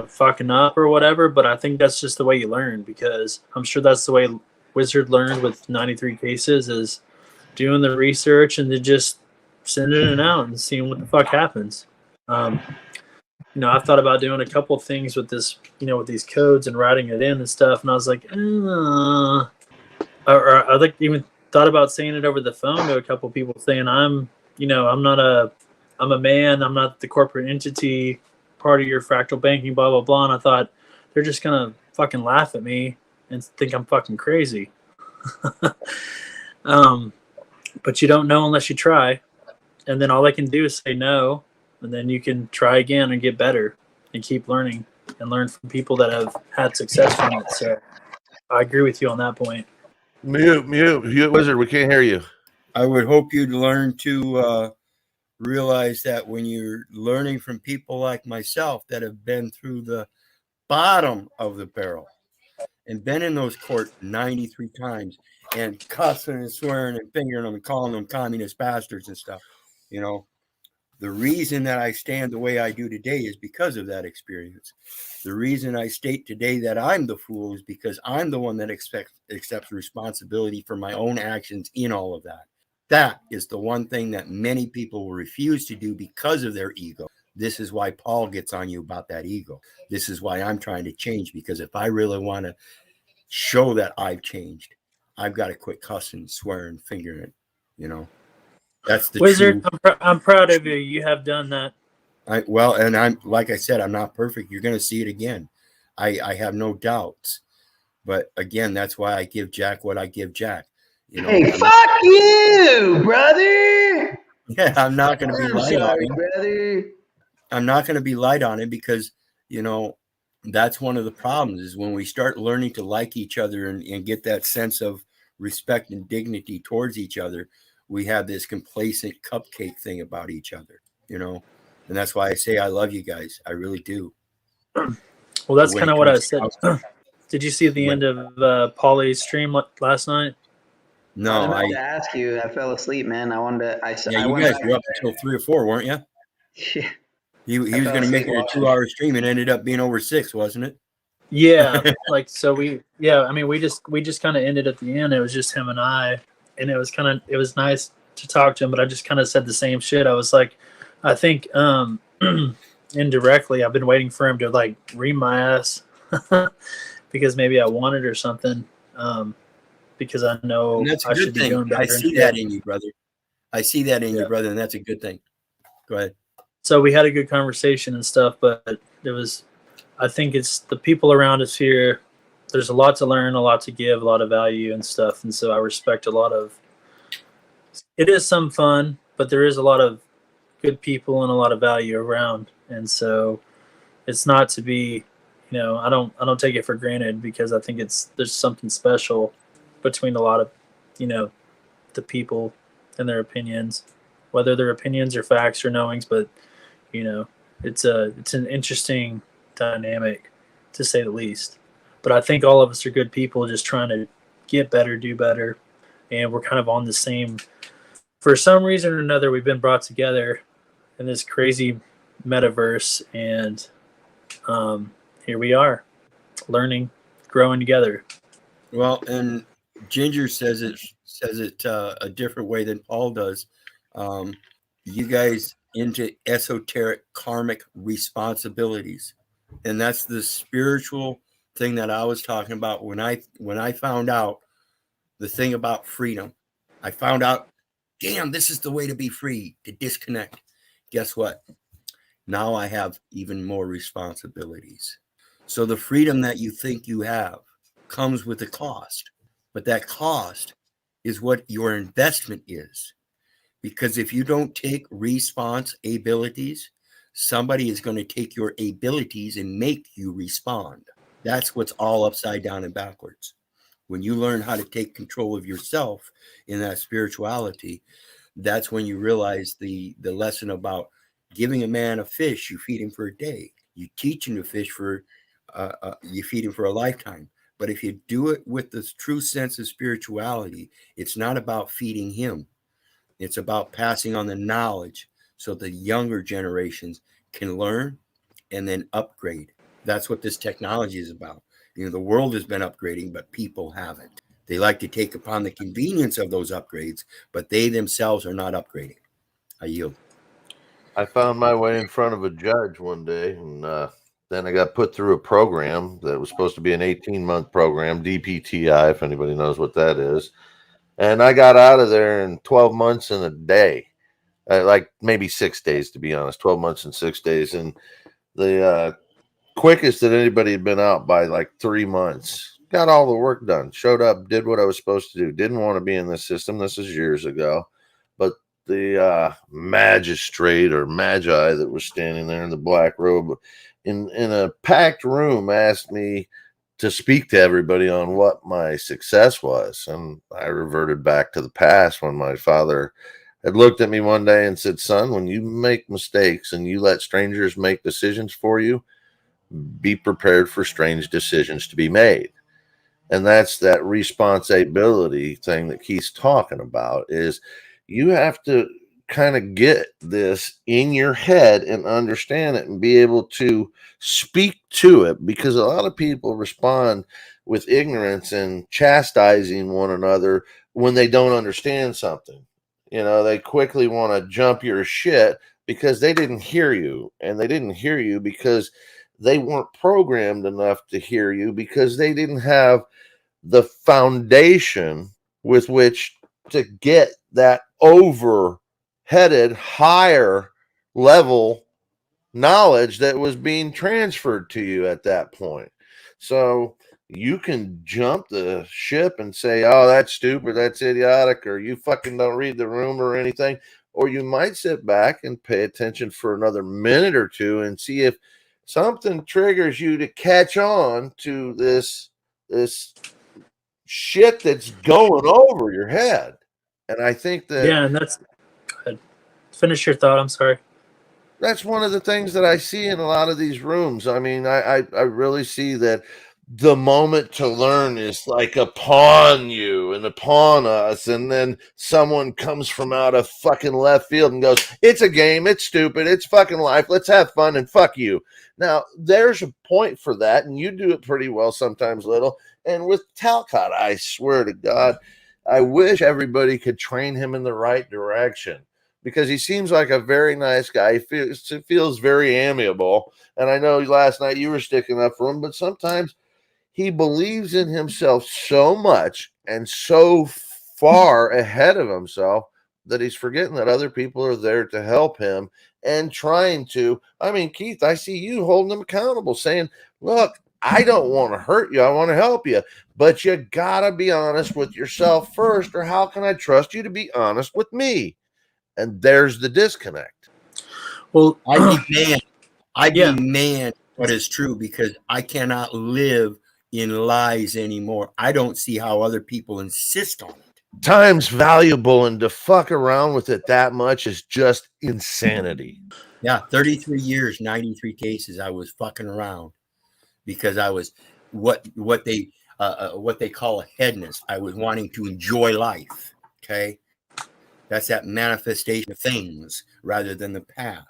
fucking up or whatever. But I think that's just the way you learn, because I'm sure that's the way Wizard learned with 93 cases, is doing the research and then just sending it out and seeing what the fuck happens. I've thought about doing a couple things with this, with these codes and writing it in and stuff. And I was like, or I like even thought about saying it over the phone to a couple people, saying I'm a man. I'm not the corporate entity part of your fractal banking, blah, blah, blah. And I thought they're just going to fucking laugh at me and think I'm fucking crazy. But you don't know unless you try. And then all they can do is say no. And then you can try again and get better and keep learning and learn from people that have had success from it. So I agree with you on that point. Mute, Wizard. We can't hear you. I would hope you'd learn to realize that when you're learning from people like myself that have been through the bottom of the barrel and been in those courts 93 times and cussing and swearing and fingering them and calling them communist bastards and stuff, the reason that I stand the way I do today is because of that experience. The reason I state today that I'm the fool is because I'm the one that accepts responsibility for my own actions in all of that. That is the one thing that many people will refuse to do because of their ego. This is why Paul gets on you about that ego. This is why I'm trying to change, because if I really want to show that I've changed, I've got to quit cussing, swearing, fingering it. That's the Wizard, true. I'm proud of you. You have done that. And I'm, like I said, I'm not perfect. You're going to see it again. I have no doubts. But again, that's why I give Jack what I give Jack. Hey, fuck you, brother. Yeah, I'm not going to be I'm light on sorry, him. brother. I'm not going to be light on him because, that's one of the problems is when we start learning to like each other and get that sense of respect and dignity towards each other, we have this complacent cupcake thing about each other, and that's why I say I love you guys. I really do. Well, that's kind of what I said. Did you see the end of Paulie's stream last night? No, I meant to ask you. I fell asleep, man. I wanted to. Yeah, you guys were up until 3 or 4, weren't you? Yeah. He was going to make it a 2-hour stream and ended up being over 6, wasn't it? Yeah, we just kind of ended at the end. It was just him and I, and it was nice to talk to him, but I just kind of said the same shit. I was like, I think indirectly I've been waiting for him to like ream my ass because maybe I want it or something. Because I know that's a I good should thing. be doing better. I see that in you, brother. I see that in you, brother, and that's a good thing. Go ahead. So we had a good conversation and stuff, but I think it's the people around us here. There's a lot to learn, a lot to give, a lot of value and stuff. And so I respect a lot of, it is some fun, but there is a lot of good people and a lot of value around. And so it's not to be, I don't take it for granted because I think there's something special between a lot of, the people and their opinions, whether their opinions are facts or knowings, but it's an interesting dynamic to say the least. But I think all of us are good people just trying to get better, do better, and we're kind of on the same, for some reason or another, we've been brought together in this crazy metaverse, and here we are learning, growing together. Well, and Ginger says it a different way than Paul does. You guys into esoteric karmic responsibilities, and that's the spiritual thing that I was talking about when I found out the thing about freedom. I found out, damn, this is the way to be free, to disconnect. Guess what? Now I have even more responsibilities. So the freedom that you think you have comes with a cost, but that cost is what your investment is. Because if you don't take responsibilities, somebody is going to take your abilities and make you respond. That's what's all upside down and backwards. When you learn how to take control of yourself in that spirituality, that's when you realize the lesson about giving a man a fish, you feed him for a day. You teach him to fish you feed him for a lifetime. But if you do it with the true sense of spirituality, it's not about feeding him. It's about passing on the knowledge so the younger generations can learn and then upgrade. That's what this technology is about. The world has been upgrading, but people haven't. They like to take upon the convenience of those upgrades, but they themselves are not upgrading. I yield. I found my way in front of a judge one day, and then I got put through a program that was supposed to be an 18-month program, DPTI, if anybody knows what that is. And I got out of there in 12 months and a day, like maybe 6 days, to be honest, 12 months and 6 days. And the quickest that anybody had been out by like 3 months, got all the work done, showed up, did what I was supposed to do. Didn't want to be in this system. This is years ago. But the magistrate or magi that was standing there in the black robe in a packed room asked me to speak to everybody on what my success was. And I reverted back to the past when my father had looked at me one day and said, son, when you make mistakes and you let strangers make decisions for you, be prepared for strange decisions to be made. And that's that responsibility thing that Keith's talking about, is you have to kind of get this in your head and understand it and be able to speak to it, because a lot of people respond with ignorance and chastising one another when they don't understand something. They quickly want to jump your shit, because they didn't hear you, and they didn't hear you because they weren't programmed enough to hear you, because they didn't have the foundation with which to get that overheaded higher level knowledge that was being transferred to you at that point. So you can jump the ship and say, oh, that's stupid, that's idiotic, or you fucking don't read the room or anything. Or you might sit back and pay attention for another minute or two and see if something triggers you to catch on to this shit that's going over your head. And I think that and that's, go ahead. Finish your thought. I'm sorry. That's one of the things that I see in a lot of these rooms. I mean, I really see that the moment to learn is like upon you and upon us, and then someone comes from out of fucking left field and goes, it's a game, it's stupid, it's fucking life, let's have fun and fuck you. Now, there's a point for that, and you do it pretty well sometimes, Little. And with Talcott, I swear to God, I wish everybody could train him in the right direction, because he seems like a very nice guy. He feels very amiable. And I know last night you were sticking up for him, but sometimes he believes in himself so much and so far ahead of himself that he's forgetting that other people are there to help him and trying to. I mean, Keith, I see you holding him accountable, saying, look, I don't want to hurt you. I want to help you. But you got to be honest with yourself first, or how can I trust you to be honest with me? And there's the disconnect. Well, I demand what is true, because I cannot live in lies anymore. I don't see how other people insist on it. Time's valuable, and to fuck around with it that much is just insanity. Yeah, 33 years, 93 cases. I was fucking around because I was what they call a hedonist. I was wanting to enjoy life. Okay, that's that manifestation of things rather than the path.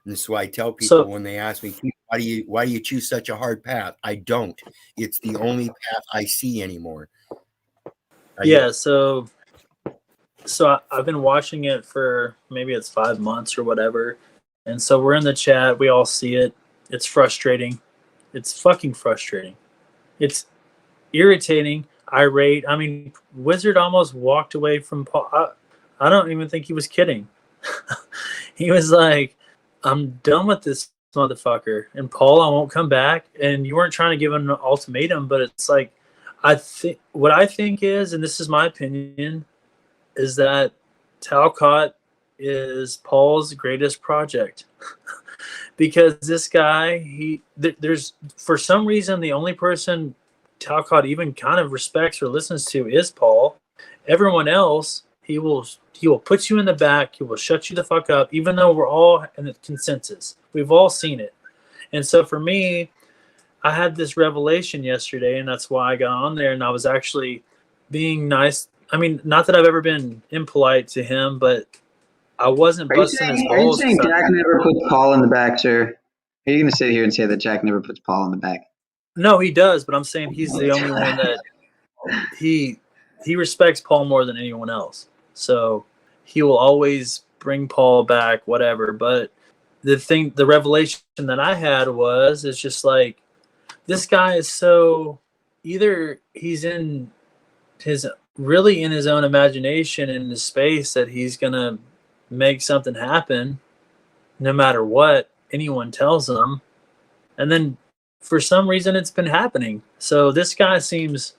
And so I tell people when they ask me, why do you choose such a hard path? I don't. It's the only path I see anymore. So I've been watching it for maybe it's 5 months or whatever. And so we're in the chat. We all see it. It's frustrating. It's fucking frustrating. It's irritating, irate. I mean, Wizard almost walked away from Paul. I don't even think he was kidding. He was like, I'm done with this motherfucker. And Paul, I won't come back. And you weren't trying to give him an ultimatum, but it's like, what I think is, and this is my opinion, is that Talcott is Paul's greatest project. Because this guy, there's for some reason the only person Talcott even kind of respects or listens to is Paul. Everyone else, he will put you in the back. He will shut you the fuck up, even though we're all in the consensus. We've all seen it. And so for me, I had this revelation yesterday, and that's why I got on there, and I was actually being nice. I mean, not that I've ever been impolite to him, but I wasn't busting his balls. Are you saying Jack never puts Paul in the back, sir? Are you going to sit here and say that Jack never puts Paul in the back? No, he does, but I'm saying he's the only one that he respects Paul more than anyone else. So he will always bring Paul back, whatever. But the revelation that I had is just like, this guy is so, either he's really in his own imagination in his space that he's going to make something happen no matter what anyone tells him. And then for some reason it's been happening. So this guy seems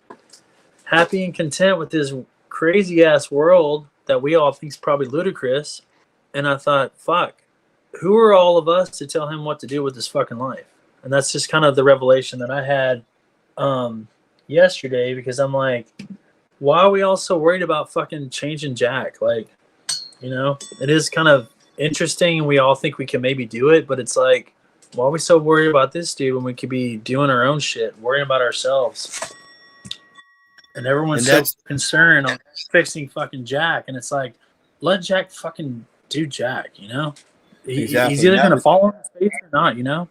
happy and content with this crazy ass world that we all think is probably ludicrous. And I thought, fuck, who are all of us to tell him what to do with his fucking life? And that's just kind of the revelation that I had yesterday, because I'm like, why are we all so worried about fucking changing Jack? Like, you know, it is kind of interesting and we all think we can maybe do it, but it's like, why are we so worried about this dude when we could be doing our own shit, worrying about ourselves? And everyone's so concerned on fixing fucking Jack, and it's like, let Jack fucking do Jack, you know? Exactly. He's either going to fall on his face or not, you know?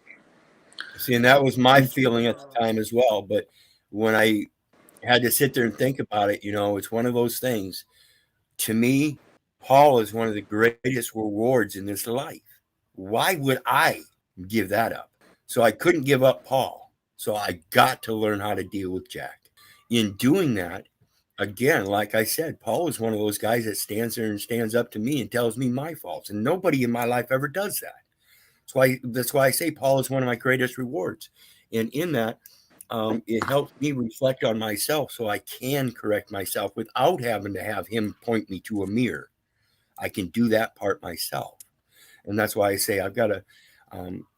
See, and that was my feeling at the time as well. But when I had to sit there and think about it, you know, it's one of those things. To me, Paul is one of the greatest rewards in this life. Why would I give that up? So I couldn't give up Paul. So I got to learn how to deal with Jack. In doing that, again, like I said, Paul is one of those guys that stands there and stands up to me and tells me my faults. And nobody in my life ever does that. That's why I say Paul is one of my greatest rewards. And in that, it helps me reflect on myself so I can correct myself without having to have him point me to a mirror. I can do that part myself. And that's why I say I've got to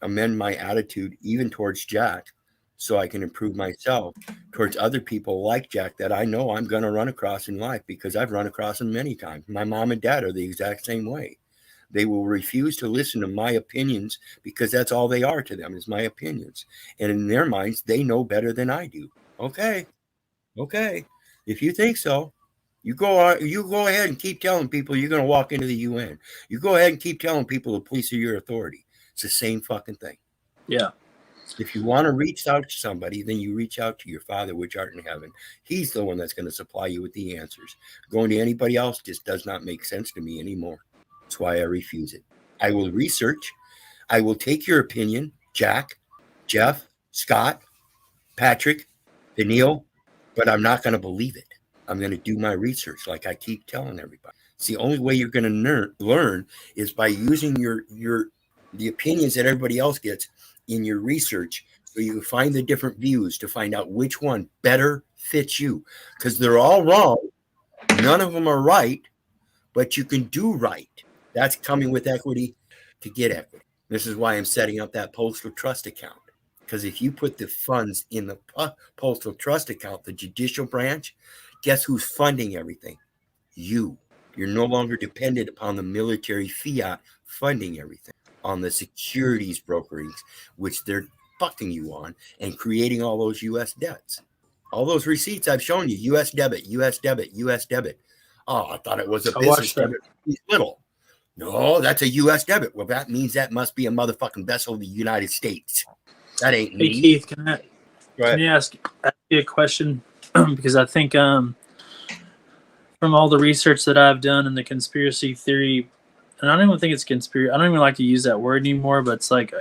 amend my attitude even towards Jack so I can improve myself towards other people like Jack that I know I'm going to run across in life, because I've run across them many times. My mom and dad are the exact same way. They will refuse to listen to my opinions because that's all they are to them, is my opinions. And in their minds, they know better than I do. Okay. If you think so, you go ahead and keep telling people you're going to walk into the UN. You go ahead and keep telling people the police are your authority. It's the same fucking thing. Yeah. If you want to reach out to somebody, then you reach out to your Father which art in heaven. He's the one that's going to supply you with the answers. Going to anybody else just does not make sense to me anymore. That's why I refuse it. I will research. I will take your opinion, Jack, Jeff, Scott, Patrick, Daniil, but I'm not going to believe it. I'm going to do my research like I keep telling everybody. It's the only way you're going to learn is by using the opinions that everybody else gets in your research, so you find the different views to find out which one better fits you, because they're all wrong. None of them are right, but you can do right. That's coming with equity to get equity. This is why I'm setting up that postal trust account, because if you put the funds in the postal trust account, the judicial branch, guess who's funding everything? You. You're no longer dependent upon the military fiat funding everything, on the securities brokerings, which they're fucking you on and creating all those U.S. debts. All those receipts I've shown you, U.S. debit, U.S. debit, U.S. debit. Oh, I thought it was a business debit. Little. No, that's a U.S. debit. Well, that means that must be a motherfucking vessel of the United States. That ain't me. Hey, Keith, can you ask you a question? Because I think from all the research that I've done and the conspiracy theory, and I don't even think it's conspiracy. I don't even like to use that word anymore, but it's like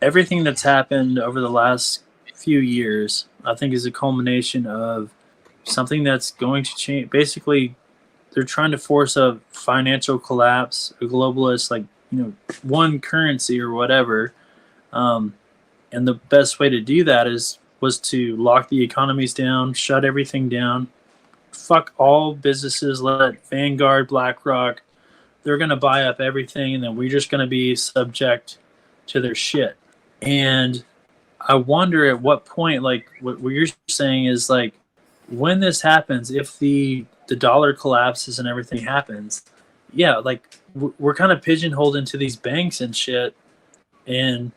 everything that's happened over the last few years, I think, is a culmination of something that's going to change. Basically, they're trying to force a financial collapse, a globalist, like, one currency or whatever. And the best way to do that was to lock the economies down, shut everything down, fuck all businesses, let Vanguard, BlackRock, they're going to buy up everything, and then we're just going to be subject to their shit. And I wonder at what point, like what you're saying is, like, when this happens, if the dollar collapses and everything happens, yeah, like we're kind of pigeonholed into these banks and shit. And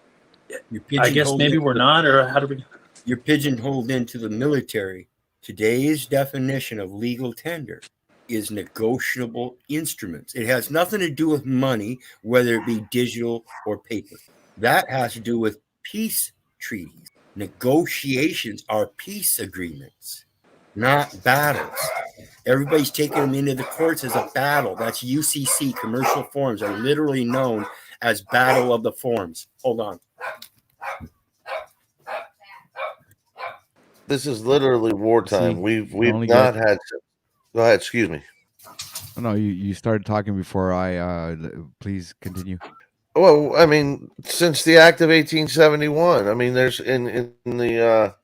I guess maybe we're not, or how do we? You're pigeonholed into the military. Today's definition of legal tender is negotiable instruments. It has nothing to do with money, whether it be digital or paper. That has to do with peace treaties. Negotiations are peace agreements, not battles. Everybody's taking them into the courts as a battle. That's UCC. Commercial forms are literally known as Battle of the Forms. Hold on. This is literally wartime. See, We've only not get- had. Go ahead. Excuse me. No, you started talking before I. Please continue. Well, I mean, since the Act of 1871, I mean, there's in the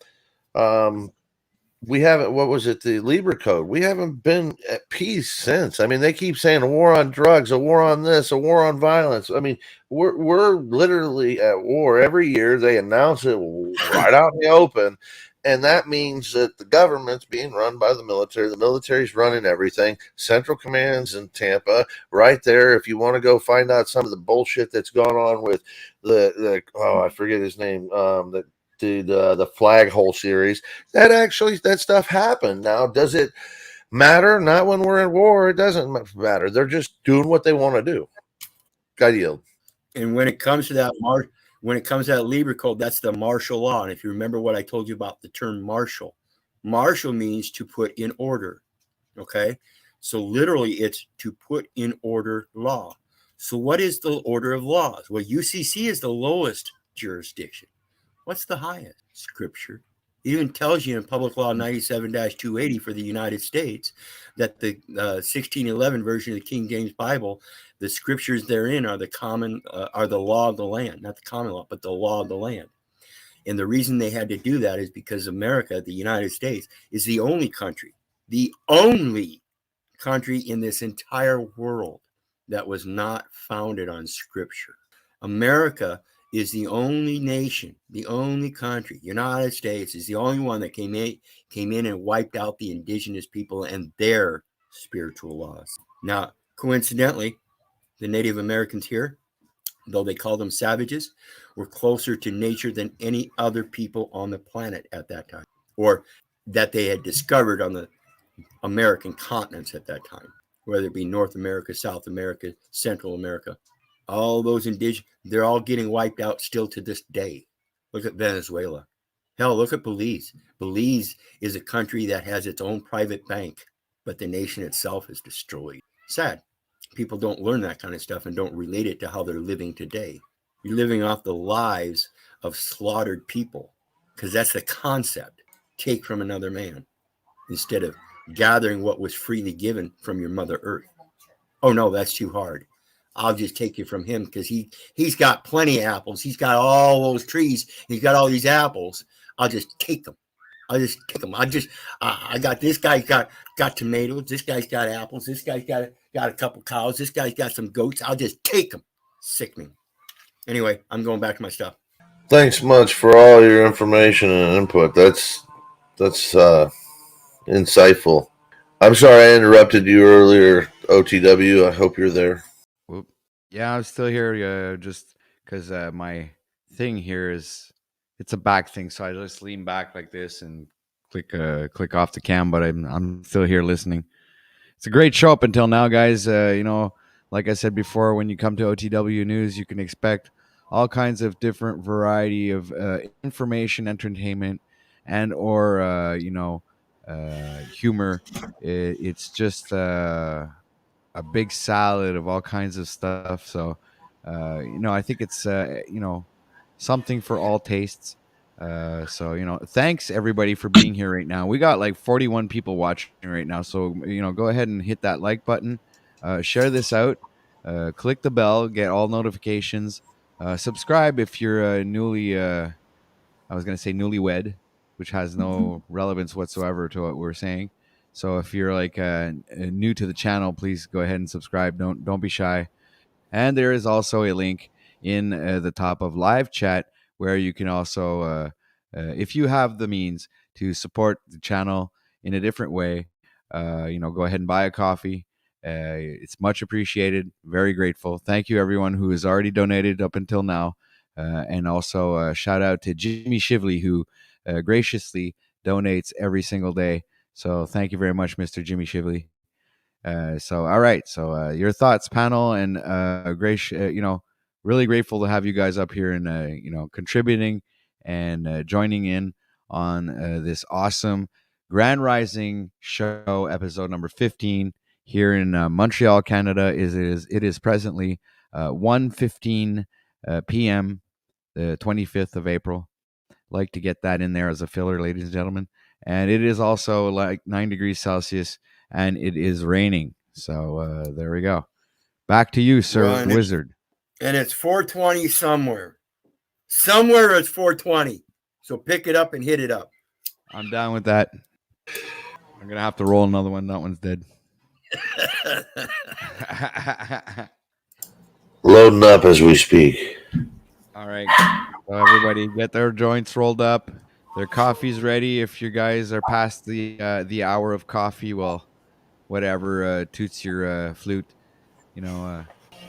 we haven't. What was it? The Libra Code. We haven't been at peace since. I mean, they keep saying a war on drugs, a war on this, a war on violence. I mean, we're literally at war every year. They announce it right out in the open. And that means that the government's being run by the military. The military's running everything. Central Command's in Tampa, right there. If you want to go find out some of the bullshit that's gone on with the I forget his name, that did the Flag Hole series. That stuff happened. Now, does it matter? Not when we're at war. It doesn't matter. They're just doing what they want to do. God yield. And when it comes to that Libra Code, that's the martial law. And if you remember what I told you about the term martial means to put in order. Okay. So literally it's to put in order law. So what is the order of laws? Well, UCC is the lowest jurisdiction. What's the highest? Scripture. It even tells you in Public Law 97-280 for the United States that the 1611 version of the King James Bible, the scriptures therein are the law of the land, not the common law, but the law of the land. And the reason they had to do that is because America, the United States, is the only country in this entire world that was not founded on scripture. America is the only nation, the only country, United States is the only one that came in and wiped out the indigenous people and their spiritual laws. Now, coincidentally, the Native Americans here, though they called them savages, were closer to nature than any other people on the planet at that time, or that they had discovered on the American continents at that time, whether it be North America, South America, Central America. All those indigenous, they're all getting wiped out still to this day. Look at Venezuela. Hell, look at Belize. Belize is a country that has its own private bank, but the nation itself is destroyed. Sad. People don't learn that kind of stuff and don't relate it to how they're living today. You're living off the lives of slaughtered people, because that's the concept. Take from another man instead of gathering what was freely given from your Mother Earth. Oh no, that's too hard. I'll just take it from him because he's got plenty of apples. He's got all those trees. He's got all these apples. I'll just take them. I got this guy's got tomatoes. This guy's got apples. This guy's got a couple cows. This guy's got some goats. I'll just take them. Sickening. Anyway, I'm going back to my stuff. Thanks much for all your information and input. That's insightful. I'm sorry I interrupted you earlier, OTW. I hope you're there. Whoop. Yeah, I'm still here. Just because my thing here it's a back thing, so I just lean back like this and click off the cam. But I'm still here listening. It's a great show up until now, guys. Like I said before, when you come to OTW News, you can expect all kinds of different variety of information, entertainment, and or humor. It's just a big salad of all kinds of stuff. So, I think it's something for all tastes. So thanks everybody for being here right now. We got like 41 people watching right now. So go ahead and hit that like button, share this out, click the bell, get all notifications, subscribe if you're I was going to say newlywed, which has no relevance whatsoever to what we're saying. So if you're like new to the channel, please go ahead and subscribe. Don't be shy. And there is also a link in the top of live chat where you can also, if you have the means to support the channel in a different way, go ahead and buy a coffee. It's much appreciated. Very grateful. Thank you, everyone who has already donated up until now. And also shout out to Jimmy Shively, who graciously donates every single day. So thank you very much, Mr. Jimmy Shively. All right. So your thoughts, panel, and really grateful to have you guys up here and contributing and joining in on this awesome Grand Rising show, episode number 15 here in Montreal, Canada. It is presently 1:15 p.m. the 25th of April. Like to get that in there as a filler, ladies and gentlemen. And it is also like 9 degrees Celsius, and it is raining. So there we go. Back to you, Sir Wizard. And it's 420 somewhere. Somewhere it's 420. So pick it up and hit it up. I'm down with that. I'm going to have to roll another one. That one's dead. Loading up as we speak. All right. So everybody get their joints rolled up. Their coffee's ready. If you guys are past the hour of coffee, well, whatever toots your flute. You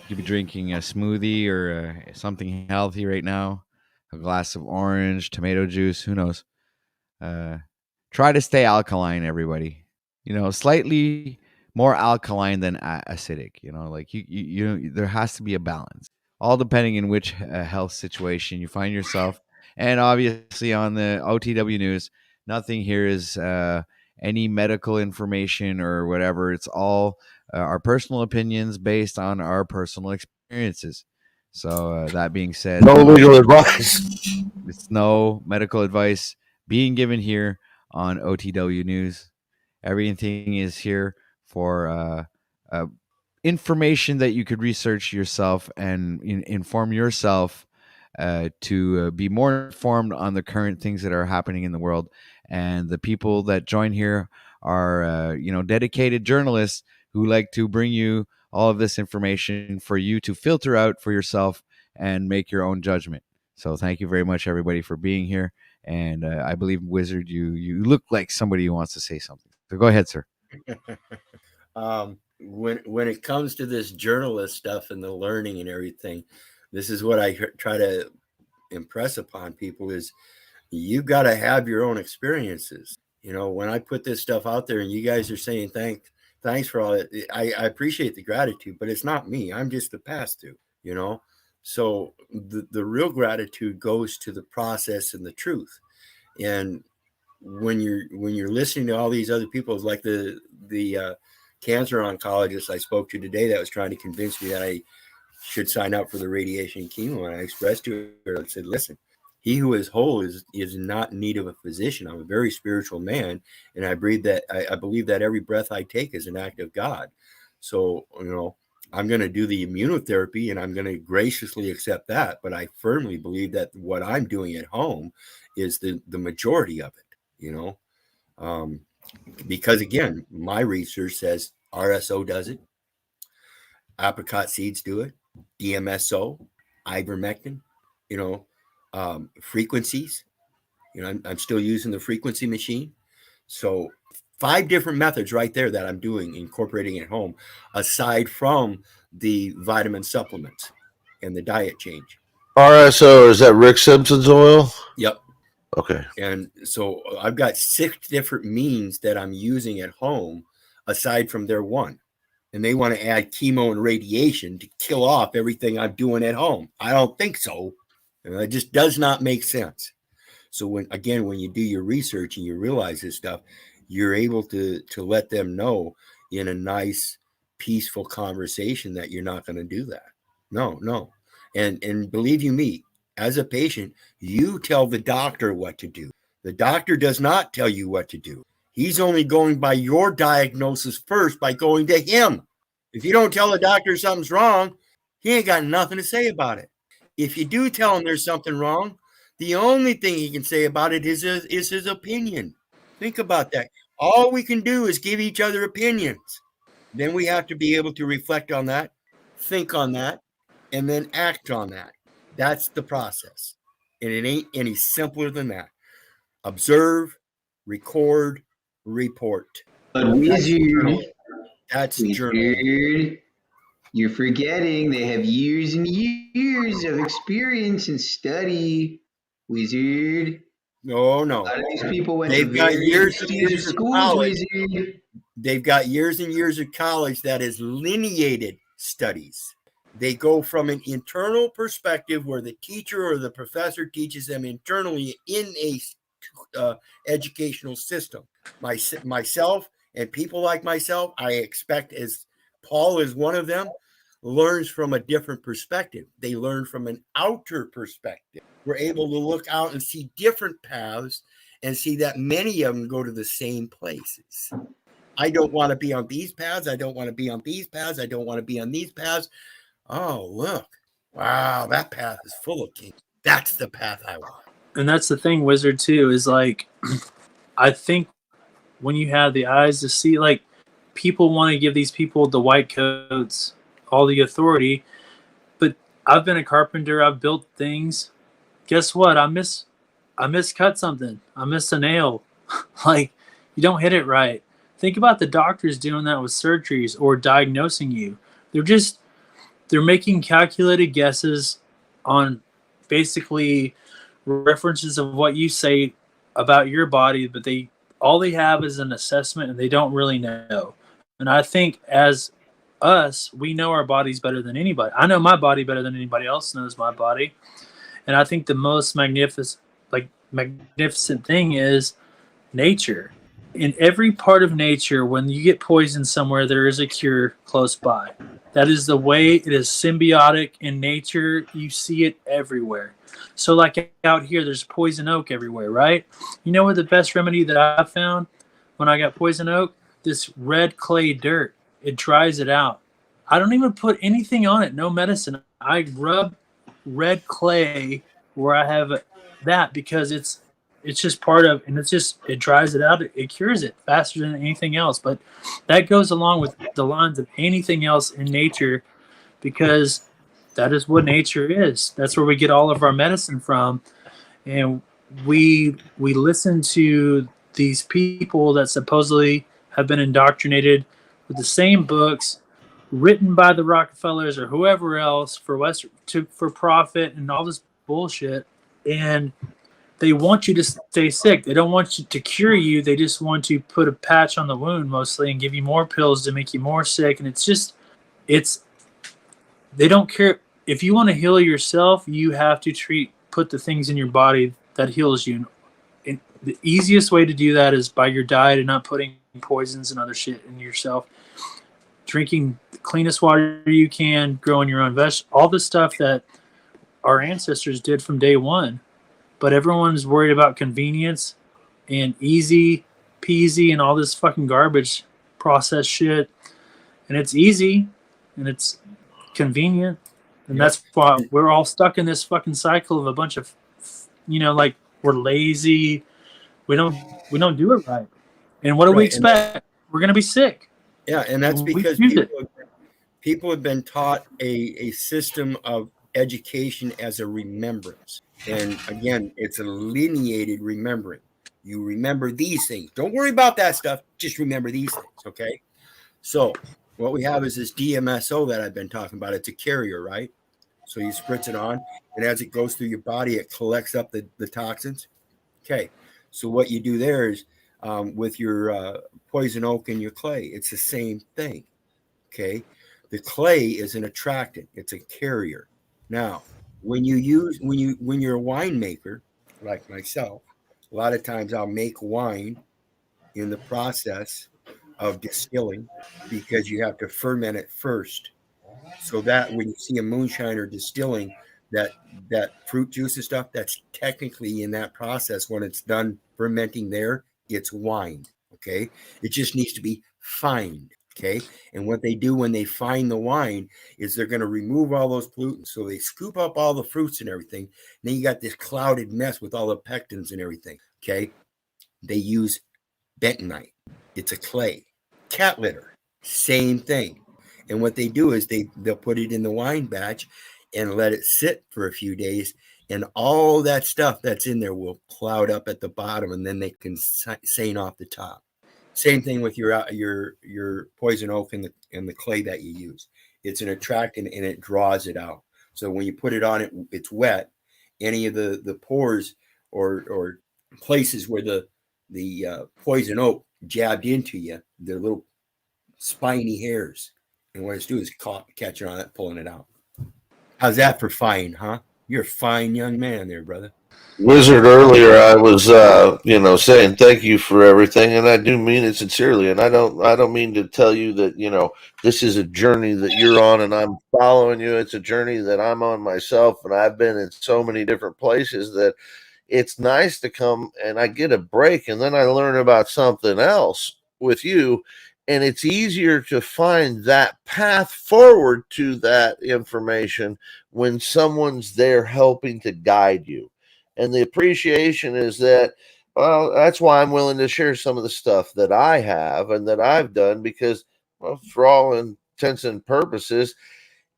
could be drinking a smoothie or something healthy right now. A glass of orange, tomato juice. Who knows? Try to stay alkaline, everybody. Slightly more alkaline than acidic. Like you there has to be a balance. All depending in which health situation you find yourself. And obviously on the OTW News, nothing here is any medical information or whatever. It's all our personal opinions based on our personal experience. experiences. So that being said, no legal advice. It's no medical advice being given here on OTW News. Everything is here for information that you could research yourself and inform yourself to be more informed on the current things that are happening in the world. And the people that join here are, dedicated journalists who like to bring you all of this information for you to filter out for yourself and make your own judgment. So thank you very much, everybody, for being here. And I believe, Wizard, you look like somebody who wants to say something. So go ahead, sir. When it comes to this journalist stuff and the learning and everything, this is what I try to impress upon people is you got to have your own experiences. When I put this stuff out there and you guys are saying thanks for all it, I appreciate the gratitude, but it's not me. I'm just the pass-through, So the real gratitude goes to the process and the truth. And when you're listening to all these other people, like the cancer oncologist I spoke to today that was trying to convince me that I should sign up for the radiation and chemo, and I expressed to her, I said, listen, he who is whole is not in need of a physician. I'm a very spiritual man, and I believe that every breath I take is an act of God. So, I'm going to do the immunotherapy and I'm going to graciously accept that. But I firmly believe that what I'm doing at home is the majority of it, because again, my research says RSO does it, apricot seeds do it, DMSO, ivermectin, frequencies. I'm still using the frequency machine. So 5 different methods right there that I'm doing, incorporating at home, aside from the vitamin supplements and the diet change. RSO, is that Rick Simpson's oil? Yep. Okay. And so I've got 6 different means that I'm using at home aside from their one. And they want to add chemo and radiation to kill off everything I'm doing at home. I don't think so. It just does not make sense. So when you do your research and you realize this stuff, you're able to let them know in a nice, peaceful conversation that you're not going to do that. No. And believe you me, as a patient, you tell the doctor what to do. The doctor does not tell you what to do. He's only going by your diagnosis first by going to him. If you don't tell the doctor something's wrong, he ain't got nothing to say about it. If you do tell him there's something wrong, the only thing he can say about it is his opinion. Think about that. All we can do is give each other opinions. Then we have to be able to reflect on that, think on that, and then act on that. That's the process. And it ain't any simpler than that. Observe, record, report. But Wizard, that's journaling. You're forgetting they have years and years of experience and study. Wizard. No. A lot of these people went They've to got very years and prestigious years of schools, college. Wizard. They've got years and years of college that is lineated studies. They go from an internal perspective where the teacher or the professor teaches them internally in a educational system. Myself and people like myself, I expect, as Paul is one of them, learns from a different perspective. They learn from an outer perspective. We're able to look out and see different paths and see that many of them go to the same places. I don't want to be on these paths. I don't want to be on these paths. I don't want to be on these paths. Oh, look. Wow, that path is full of kings. That's the path I want. And that's the thing, Wizard, too, is like, I think when you have the eyes to see, like, people want to give these people the white coats, all the authority. But I've been a carpenter. I've built things. Guess what? I miscut something. I missed a nail. Like, you don't hit it right. Think about the doctors doing that with surgeries or diagnosing you. They're making calculated guesses on basically references of what you say about your body, but all they have is an assessment and they don't really know. And I think as us, we know our bodies better than anybody. I know my body better than anybody else knows my body. And I think the most magnificent thing is nature. In every part of nature, when you get poisoned somewhere, there is a cure close by. That is the way it is symbiotic in nature. You see it everywhere. So like out here, there's poison oak everywhere, right? You know what the best remedy that I found when I got poison oak? This red clay dirt. It dries it out. I don't even put anything on it, no medicine. I rub red clay where I have that because it's just part of, and it dries it out. It cures it faster than anything else. But that goes along with the lines of anything else in nature because that is what nature is. That's where we get all of our medicine from. And we listen to these people that supposedly have been indoctrinated with the same books written by the Rockefellers or whoever else for profit and all this bullshit. And they want you to stay sick. They don't want you to cure you. They just want to put a patch on the wound mostly and give you more pills to make you more sick. And it's they don't care. If you want to heal yourself, you have to put the things in your body that heals you. And the easiest way to do that is by your diet and not putting poisons and other shit in yourself. Drinking the cleanest water you can, growing your own vegetables, all the stuff that our ancestors did from day one. But everyone's worried about convenience and easy peasy and all this fucking garbage processed shit. And it's easy and it's convenient. And that's why we're all stuck in this fucking cycle of a bunch of, like we're lazy. We don't do it right. And what do we expect? We're going to be sick. Yeah. And that's because people have been taught a system of education as a remembrance. And again, it's a lineated remembering. You remember these things. Don't worry about that stuff. Just remember these things. Okay. So what we have is this DMSO that I've been talking about. It's a carrier, right? So you spritz it on, and as it goes through your body, it collects up the toxins. Okay. So what you do there is with your poison oak and your clay, it's the same thing. Okay. The clay is an attractant. It's a carrier. Now, when you're a winemaker, like myself, a lot of times I'll make wine in the process of distilling because you have to ferment it first. So that when you see a moonshiner distilling that fruit juice and stuff, that's technically in that process. When it's done fermenting there, it's wine. Okay. It just needs to be fined. Okay. And what they do when they find the wine is they're going to remove all those pollutants. So they scoop up all the fruits and everything. And then you got this clouded mess with all the pectins and everything. Okay. They use bentonite. It's a clay. Cat litter. Same thing. And what they do is they'll put it in the wine batch and let it sit for a few days. And all that stuff that's in there will cloud up at the bottom, and then they can seine off the top. Same thing with your poison oak and the clay that you use. It's an attractant and it draws it out. So when you put it on, it's wet. Any of the pores or places where the poison oak jabbed into you, they're little spiny hairs. And what it's doing is catching on it, pulling it out. How's that for fine, huh? You're a fine young man there, brother. Wizard, earlier I was saying thank you for everything, and I do mean it sincerely. And I don't mean to tell you that this is a journey that you're on and I'm following you. It's a journey that I'm on myself, and I've been in so many different places that it's nice to come and I get a break, and then I learn about something else with you. And it's easier to find that path forward to that information when someone's there helping to guide you. And the appreciation is that, well, that's why I'm willing to share some of the stuff that I have and that I've done because, well, for all intents and purposes,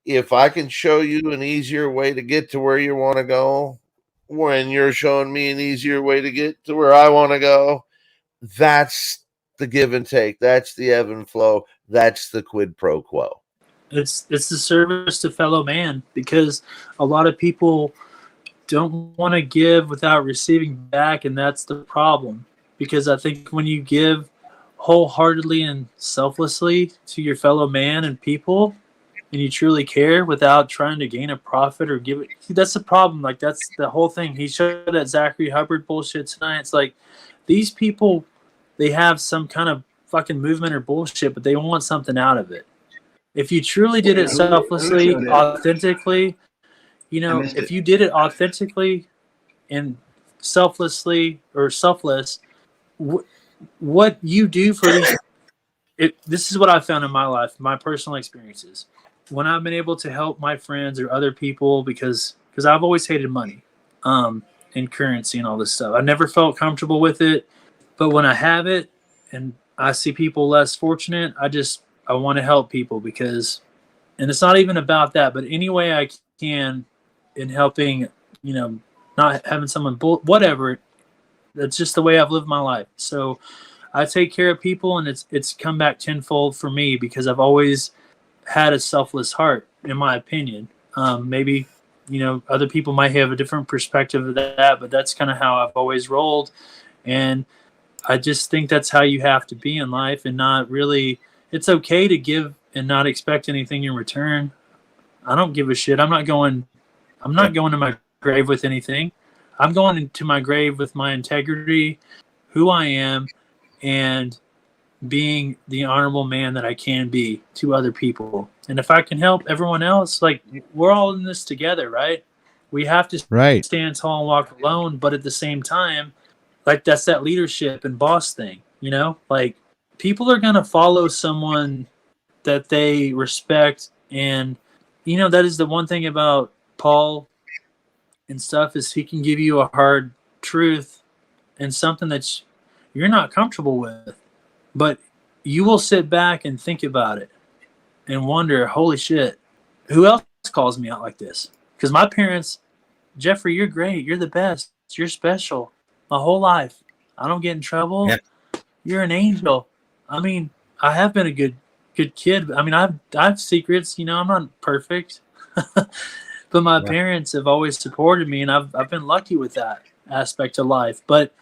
if I can show you an easier way to get to where you want to go, when you're showing me an easier way to get to where I want to go, that's the give and take. That's the ebb and flow. That's the quid pro quo. It's the service to fellow man, because a lot of people don't want to give without receiving back, and that's the problem. Because I think when you give wholeheartedly and selflessly to your fellow man and people, and you truly care without trying to gain a profit or give it, that's the problem. Like, that's the whole thing. He showed that Zachary Hubbard bullshit tonight. It's like these people, they have some kind of fucking movement or bullshit, but they want something out of it. If you truly did it Who selflessly, showed it? authentically, I missed if it. you did it authentically and selflessly or selfless, what you do for these, this is what I found in my life, my personal experiences. When I've been able to help my friends or other people, because I've always hated money, and currency and all this stuff. I never felt comfortable with it, but when I have it and I see people less fortunate, I want to help people because, and it's not even about that, but any way I can in helping, not having someone whatever. That's just the way I've lived my life. So I take care of people, and it's come back tenfold for me because I've always had a selfless heart, in my opinion. Maybe other people might have a different perspective of that, but that's kind of how I've always rolled, and I just think that's how you have to be in life, and not really. It's okay to give and not expect anything in return. I don't give a shit. I'm not going to my grave with anything. I'm going into my grave with my integrity, who I am, and being the honorable man that I can be to other people. And if I can help everyone else, like, we're all in this together, right? We have to Right. stand tall and walk alone, but at the same time, like, that's that leadership and boss thing, like, people are going to follow someone that they respect. And that is the one thing about Paul and stuff, is he can give you a hard truth and something that you're not comfortable with, but you will sit back and think about it and wonder, holy shit, who else calls me out like this? Because my parents, Jeffrey, you're great, you're the best, you're special. My whole life, I don't get in trouble. Yeah. You're an angel. I mean, I have been a good kid. I mean, I've secrets. I'm not perfect, but my parents have always supported me, and I've been lucky with that aspect of life. But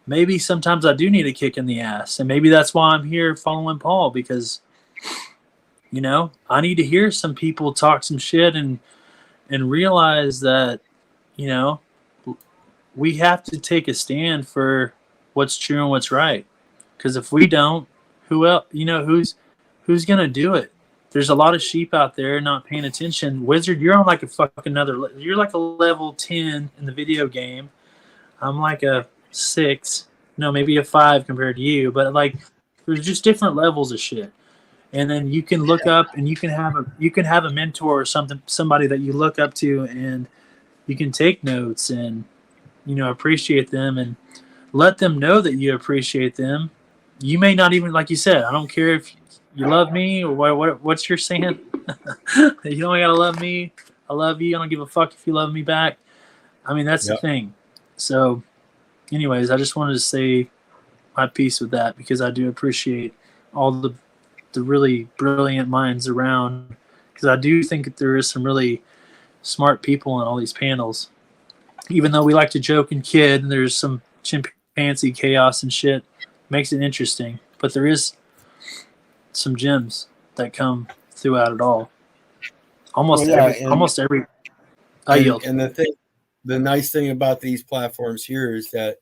maybe sometimes I do need a kick in the ass, and maybe that's why I'm here following Paul, because I need to hear some people talk some shit and realize that we have to take a stand for what's true and what's right. Because if we don't, who else? Who's gonna do it? There's a lot of sheep out there not paying attention. Wizard, you're on like a fucking you're like a level 10 in the video game. I'm like a 6, no, maybe a 5 compared to you. But like, there's just different levels of shit. And then you can look up, and you can have a mentor or somebody that you look up to, and you can take notes and appreciate them and let them know that you appreciate them. You may not even, like you said, I don't care if you love me or what's your saying. You don't gotta love me. I love you. I don't give a fuck if you love me back. I mean, that's the thing. So, anyways, I just wanted to say my piece with that, because I do appreciate all the really brilliant minds around, because I do think that there is some really smart people in all these panels. Even though we like to joke and kid, and there's some chimpanzee chaos and shit, makes it interesting. But there is some gems that come throughout it all. Almost every. I yield. And the nice thing about these platforms here is that,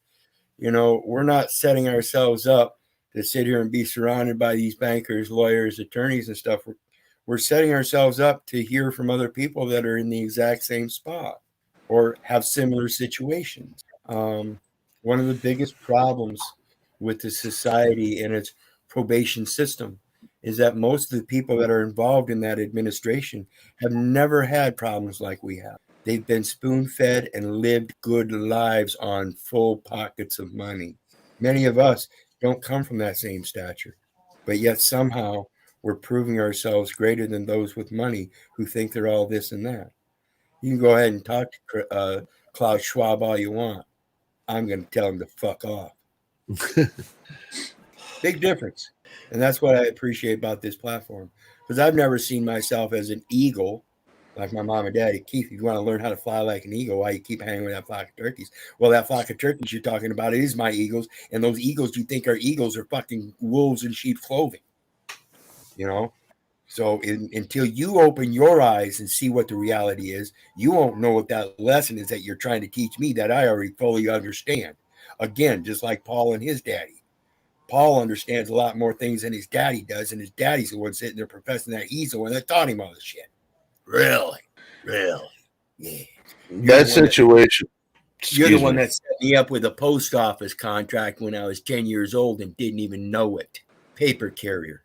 we're not setting ourselves up to sit here and be surrounded by these bankers, lawyers, attorneys, and stuff. We're setting ourselves up to hear from other people that are in the exact same spot or have similar situations. One of the biggest problems with the society and its probation system is that most of the people that are involved in that administration have never had problems like we have. They've been spoon-fed and lived good lives on full pockets of money. Many of us don't come from that same stature, but yet somehow we're proving ourselves greater than those with money who think they're all this and that. You can go ahead and talk to Klaus Schwab all you want. I'm going to tell him to fuck off. Big difference. And that's what I appreciate about this platform, because I've never seen myself as an eagle like my mom and daddy. Keith, you want to learn how to fly like an eagle, why you keep hanging with that flock of turkeys? Well, that flock of turkeys you're talking about is my eagles, and those eagles you think are eagles are fucking wolves in sheep clothing. So until you open your eyes and see what the reality is, you won't know what that lesson is that you're trying to teach me that I already fully understand. Again, just like Paul and his daddy. Paul understands a lot more things than his daddy does, and his daddy's the one sitting there professing that he's the one that taught him all this shit. Really? Yeah. That situation. You're the one that set me up with a post office contract when I was 10 years old and didn't even know it. Paper carrier.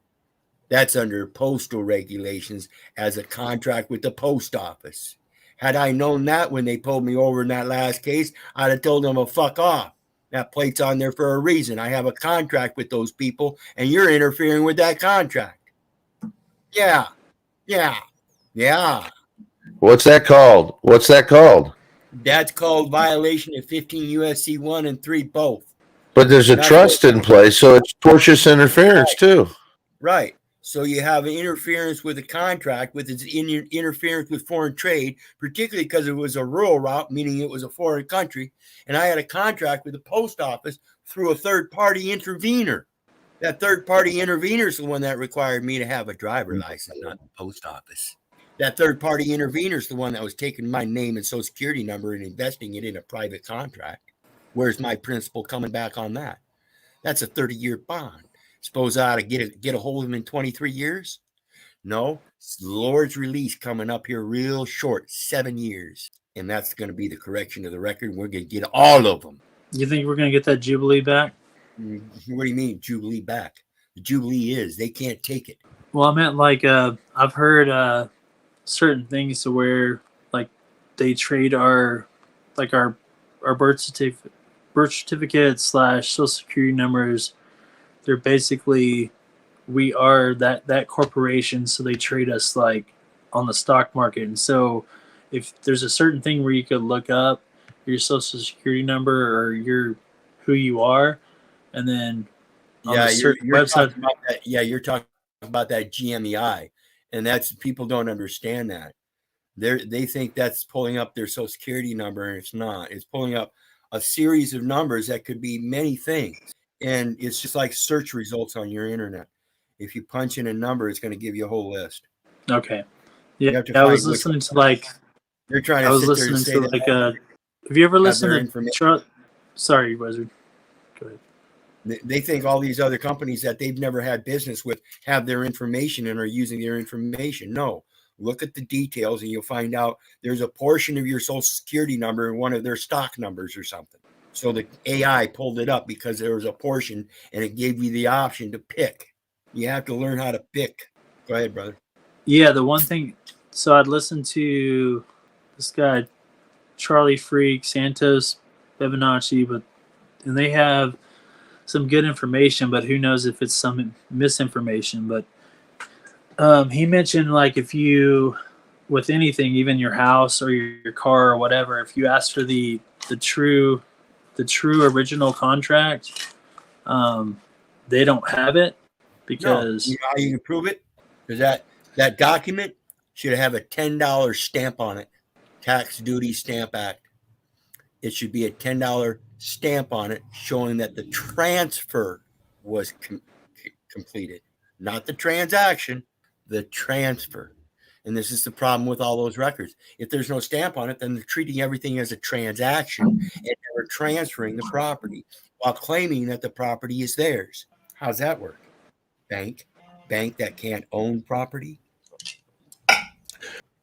That's under postal regulations as a contract with the post office. Had I known that when they pulled me over in that last case, I'd have told them to fuck off. That plate's on there for a reason. I have a contract with those people, and you're interfering with that contract. Yeah. What's that called? That's called violation of 15 USC 1 and 3 both. But there's a trust in place, so it's tortious interference too. Right. So you have an interference with a contract, with its interference with foreign trade, particularly because it was a rural route, meaning it was a foreign country. And I had a contract with the post office through a third-party intervener. That third-party intervener is the one that required me to have a driver license, not the post office. That third-party intervener is the one that was taking my name and social security number and investing it in a private contract. Where's my principal coming back on that? That's a 30-year bond. Suppose I ought to get a hold of him in 23 years? No, it's the Lord's release coming up here real short, 7 years. And that's going to be the correction of the record. We're going to get all of them. You think we're going to get that Jubilee back? What do you mean, Jubilee back? The Jubilee is, they can't take it. Well, I meant like, I've heard certain things to where like they trade our birth certificate / social security numbers. They're basically, we are that corporation, so they trade us like on the stock market. And so if there's a certain thing where you could look up your social security number or who you are, and then on Yeah, a certain you're website. talking about that. Yeah, you're talking about that GMEI, and that's, people don't understand that. They think that's pulling up their social security number, and it's not. It's pulling up a series of numbers that could be many things. And it's just like search results on your internet. If you punch in a number, it's going to give you a whole list. Okay. You Yeah, have to I was find which listening one. to like. You're trying to I was sit there and listening say to that like they have you ever have listened their to information. Sorry, Wizard. Go ahead. They think all these other companies that they've never had business with have their information and are using their information. No, look at the details and you'll find out there's a portion of your social security number in one of their stock numbers or something. So the AI pulled it up because there was a portion and it gave you the option to pick. You have to learn how to pick. Go ahead, brother. Yeah, the one thing. So I'd listened to this guy, Charlie Freak, Santos Bevanacci, and they have some good information, but who knows if it's some misinformation. But he mentioned like if you, with anything, even your house or your car or whatever, if you ask for the true original contract, they don't have it because you know how you can prove it? Because that document should have a $10 stamp on it. Tax Duty Stamp Act. It should be a $10 stamp on it showing that the transfer was completed, not the transaction, the transfer. And this is the problem with all those records. If there's no stamp on it, then they're treating everything as a transaction and never transferring the property while claiming that the property is theirs. How's that work? Bank that can't own property.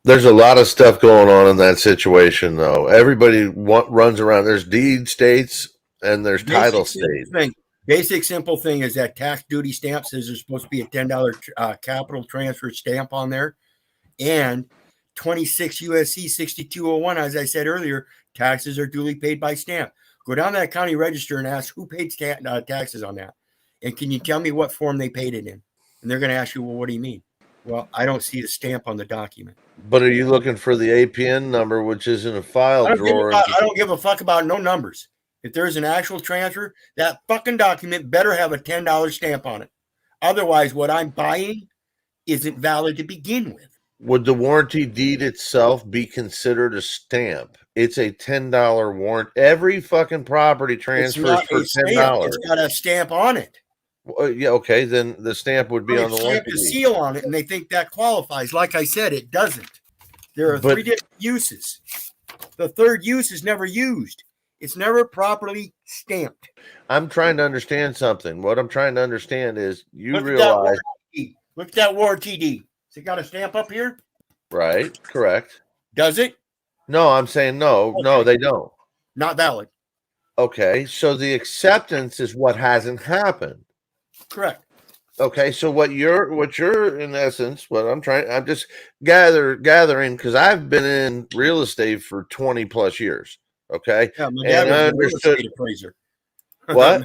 There's a lot of stuff going on in that situation, though. Everybody runs around. There's deed states and there's title states. Basic simple thing is that tax duty stamp says there's supposed to be a $10 capital transfer stamp on there, and 26 USC 6201, as I said earlier, taxes are duly paid by stamp. Go down to that county register and ask who paid taxes on that, and can you tell me what form they paid it in? And they're going to ask you, well, what do you mean? Well, I don't see the stamp on the document. But are you looking for the APN number, which is in a file drawer? I don't give a fuck about no numbers. If there's an actual transfer, that fucking document better have a $10 stamp on it. Otherwise, what I'm buying isn't valid to begin with. Would the warranty deed itself be considered a stamp? It's a $10 warrant. Every fucking property transfers for $10. It's got a stamp on it. Yeah, okay, then the stamp would be on the warranty deed. deed. Seal on it, and they think that qualifies. Like I said, it doesn't. There are 3 different uses. The third use is never used. It's never properly stamped. I'm trying to understand something. What I'm trying to understand is you Look realize, at that warranty deed. Has it got a stamp up here? right? Correct. Does it? No, I'm saying no. Okay. No, they don't. Not valid. Okay, so the acceptance is what hasn't happened. Correct. Okay, so what you're in essence, I'm just gathering because I've been in real estate for 20 plus years. Okay, Yeah, my dad and was I a real understood estate appraiser. what.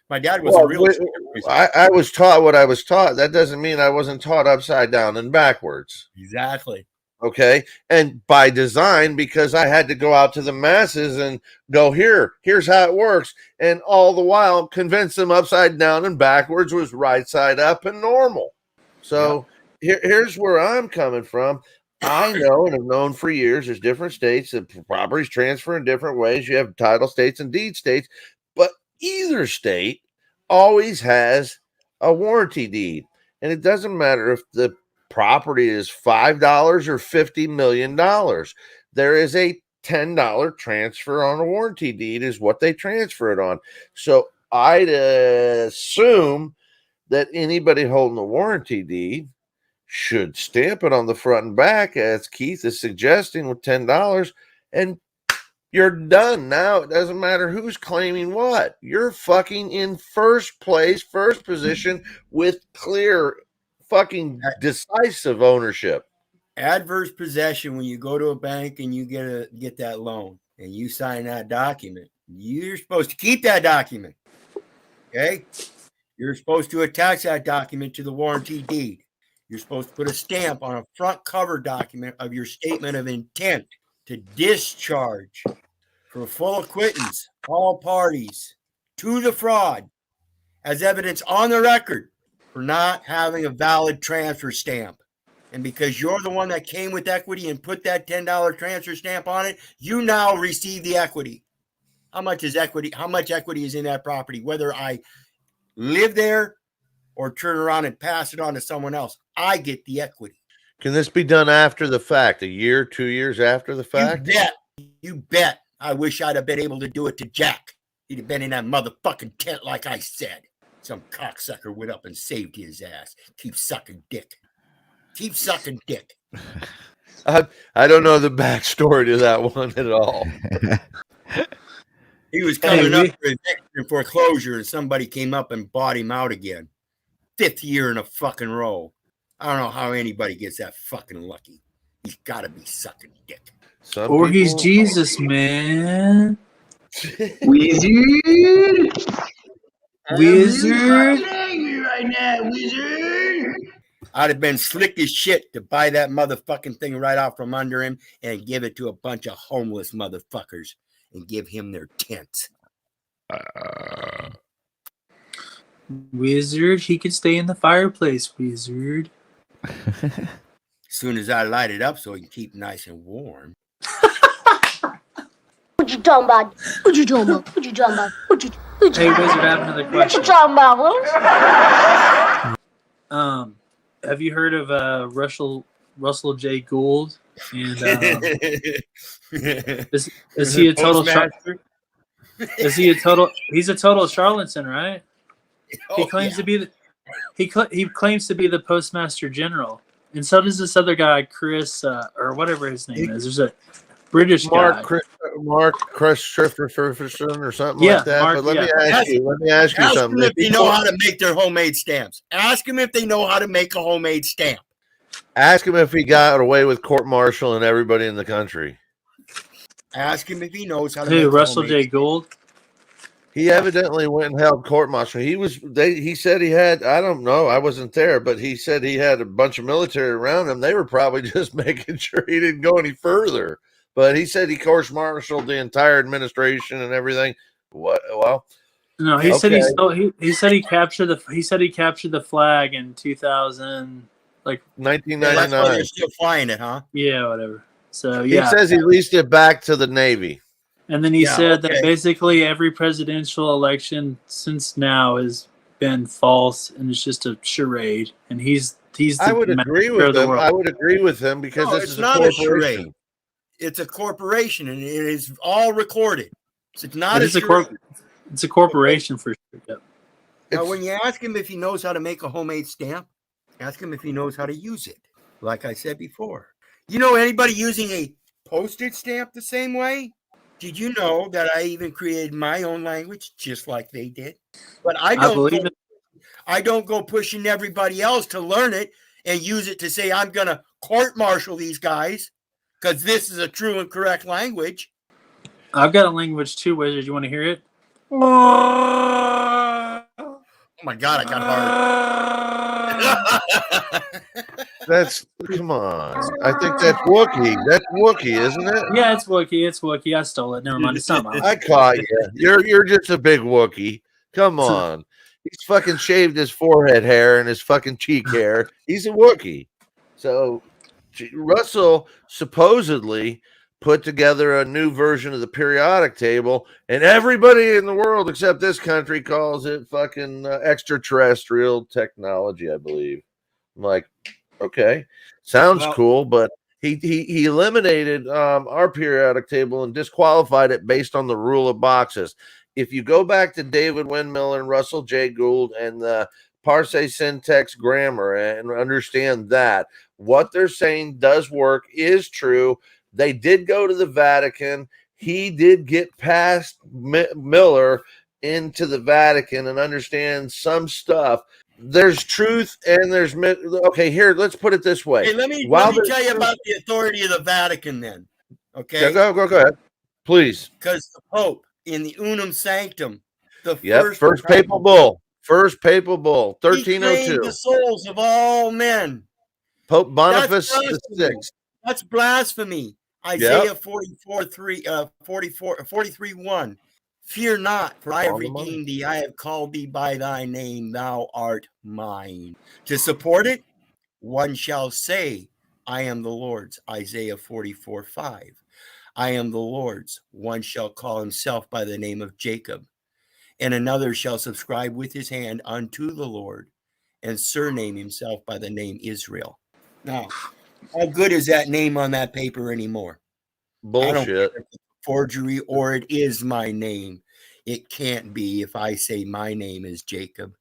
My dad was a real estate appraiser. I was taught what I was taught. That doesn't mean I wasn't taught upside down and backwards. Exactly. Okay. And by design, because I had to go out to the masses and go, here's how it works. And all the while convince them upside down and backwards was right side up and normal. So here's where I'm coming from. I know and have known for years there's different states that properties transfer in different ways. You have title states and deed states, but either state always has a warranty deed. And it doesn't matter if the property is $5 or $50 million. There is a $10 transfer on a warranty deed is what they transfer it on. So I'd assume that anybody holding a warranty deed should stamp it on the front and back, as Keith is suggesting, with $10, and you're done. Now it doesn't matter who's claiming what. You're fucking in first place, first position with clear fucking decisive ownership. Adverse possession, when you go to a bank and you get that loan and you sign that document, you're supposed to keep that document. Okay? You're supposed to attach that document to the warranty deed. You're supposed to put a stamp on a front cover document of your statement of intent to discharge for full acquittance all parties to the fraud as evidence on the record for not having a valid transfer stamp. And because you're the one that came with equity and put that $10 transfer stamp on it, you now receive the equity. How much is equity? How much equity is in that property? Whether I live there or turn around and pass it on to someone else, I get the equity. Can this be done after the fact? A year, 2 years after the fact? You bet. I wish I'd have been able to do it to Jack. He'd have been in that motherfucking tent like I said. Some cocksucker went up and saved his ass. Keep sucking dick. Keep sucking dick. I don't know the backstory to that one at all. He was coming up for eviction and foreclosure, and somebody came up and bought him out again. 5th year in a fucking row. I don't know how anybody gets that fucking lucky. He's got to be sucking dick. Or he's Jesus, man. Wizard. Wizard. Right now, wizard. I'd have been slick as shit to buy that motherfucking thing right out from under him and give it to a bunch of homeless motherfuckers and give him their tents. Wizard, he could stay in the fireplace, wizard. As soon as I light it up so he can keep nice and warm. What you talking about? What you talking about? What you talking about? Hey, Wizard, I have another question. What you talking about, Willis? Have you heard of Russell J. Gould? And is he a total is he a total? He's a total charlatan, right? He claims to be the he claims to be the Postmaster General, and so does this other guy, Chris or whatever his name is. There's a British guy, Mark Christopherson or something Yeah, like that. Mark, But let yeah. me ask you Ask something. them if they know how to make their homemade stamps. Ask them if they know how to make a homemade stamp. Ask him if he got away with court-martial and everybody in the country. Ask him if he knows how to. Who, make Russell J. Gould? He evidently went and held court-martial. He said he had, I don't know, I wasn't there, but he said he had a bunch of military around him. They were probably just making sure he didn't go any further. But he said he court-martialed the entire administration and everything. What? Well, no, he said he said he captured the flag in 2000, like 1999. That's why they're still flying it, huh? Yeah, whatever. So He yeah, says he leased it back to the Navy. and then he said that basically every presidential election since now has been false and it's just a charade. And he's I would agree with him. I would agree with him because No, this it's is a not a corporation. charade. It's a corporation, and it is all recorded. It's not It's a corporation for sure. Yep. Now, when you ask him if he knows how to make a homemade stamp, ask him if he knows how to use it. Like I said before, you know anybody using a postage stamp the same way? Did you know that I even created my own language just like they did? But I don't go pushing everybody else to learn it and use it to say I'm going to court-martial these guys because this is a true and correct language. I've got a language too, Wizard. You want to hear it? Oh my God, I got hard. Come on. I think that's Wookiee. That's Wookiee, isn't it? Yeah, it's Wookiee. It's Wookiee. I stole it. Never mind. It's not mine. I caught you. You're just a big Wookiee. Come on. He's fucking shaved his forehead hair and his fucking cheek hair. He's a Wookiee. So Russell supposedly put together a new version of the periodic table, and everybody in the world except this country calls it fucking extraterrestrial technology, I believe. I'm like, okay, sounds cool, but he eliminated our periodic table and disqualified it based on the rule of boxes. If you go back to David Windmiller and Russell J. Gould and the Parse syntax grammar and understand that what they're saying does work, is true. They did go to the Vatican. He did get past Miller into the Vatican and understand some stuff. There's truth and there's okay. Here, let's put it this way. Hey, let me tell you about the authority of the Vatican then. Okay, go ahead, please. Because the Pope in the Unum Sanctum, the first papal bull, 1302. The souls of all men. Pope Boniface VI. That's blasphemy. Isaiah 43:1. Fear not, for I have redeemed thee. I have called thee by thy name. Thou art mine. To support it, one shall say, I am the Lord's. Isaiah 44:5. I am the Lord's. One shall call himself by the name of Jacob, and another shall subscribe with his hand unto the Lord, and surname himself by the name Israel. Now, how good is that name on that paper anymore? Bullshit. I don't care if it's forgery or it is my name. It can't be if I say my name is Jacob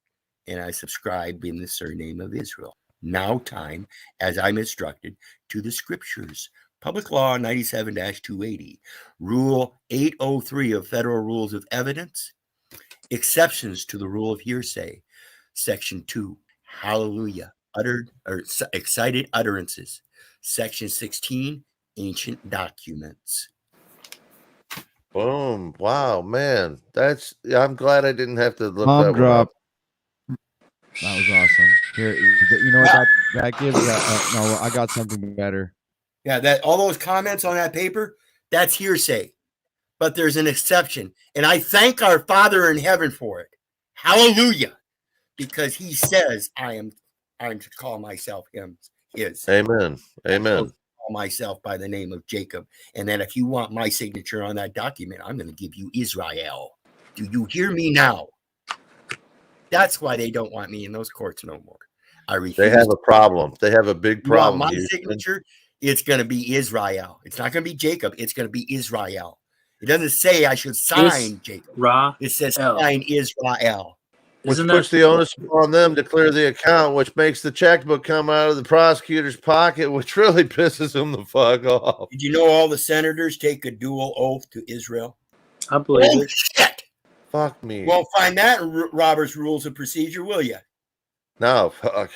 and I subscribe in the surname of Israel. Now time, as I'm instructed, to the scriptures. Public Law 97-280, Rule 803 of Federal Rules of Evidence, exceptions to the rule of hearsay, Section 2, Hallelujah, excited utterances, Section 16, ancient documents. Boom! Wow, man, I'm glad I didn't have to look that one up. That was awesome. Here, you know what that gives? No, I got something better. Yeah, that all those comments on that paper, that's hearsay. But there's an exception. And I thank our Father in heaven for it. Hallelujah. Because he says I'm to call myself his. Amen. Amen. Call myself by the name of Jacob. And then if you want my signature on that document, I'm going to give you Israel. Do you hear me now? That's why they don't want me in those courts no more. I refuse. They have a problem. They have a big problem. My signature, it's going to be Israel. It's not going to be Jacob. It's going to be Israel. It doesn't say I should sign Jacob. It says sign Israel. Which puts the onus on them to clear the account, which makes the checkbook come out of the prosecutor's pocket, which really pisses them the fuck off. Did you know all the senators take a dual oath to Israel? I believe it. Shit. Fuck me. You won't find that in Robert's Rules of Procedure, will you? No, fuck.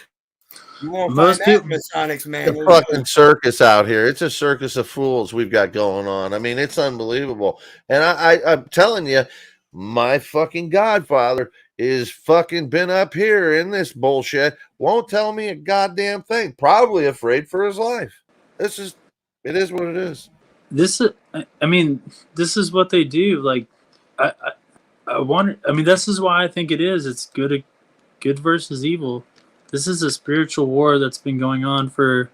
You won't find that in Masonics manual. It's a fucking circus out here. It's a circus of fools we've got going on. I mean, it's unbelievable. And I'm telling you, my fucking godfather is fucking been up here in this bullshit. Won't tell me a goddamn thing. Probably afraid for his life. It is what it is. This is what they do. Like, I wonder. I mean, this is why I think it is. It's good versus evil. This is a spiritual war that's been going on for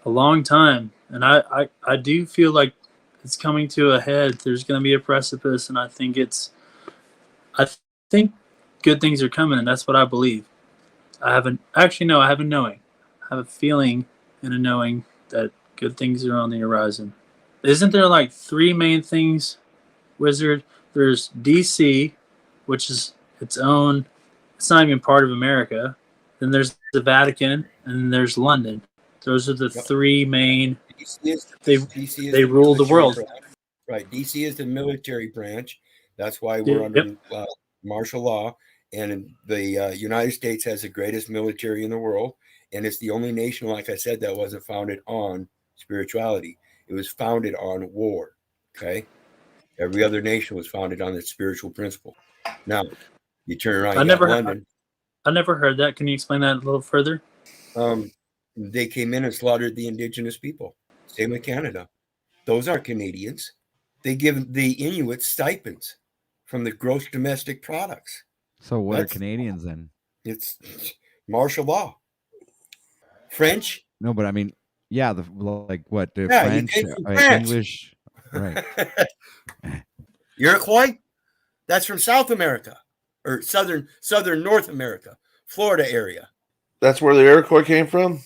a long time, and I do feel like it's coming to a head. There's going to be a precipice, and I think good things are coming, and that's what I believe. I have a knowing. I have a feeling and a knowing that good things are on the horizon. Isn't there like three main things, Wizard, There's DC, which is its own. It's not even part of America. Then there's the Vatican, and then there's London. Those are the three main. DC is They the rule the military world. branch. Right. DC is the military branch. That's why we're under martial law. And the United States has the greatest military in the world. And it's the only nation, like I said, that wasn't founded on spirituality. It was founded on war. Okay. Every other nation was founded on its spiritual principle. Now, you turn around, you got London. I never heard that. Can you explain that a little further? They came in and slaughtered the indigenous people. Same with Canada. Those aren't Canadians. They give the Inuit stipends from the gross domestic products. So what are Canadians then? It's martial law. French? No, but I mean, yeah, like what? The Yeah, French, you came from France. English, right? Iroquois? That's from South America or southern North America, Florida area. That's where the Iroquois came from?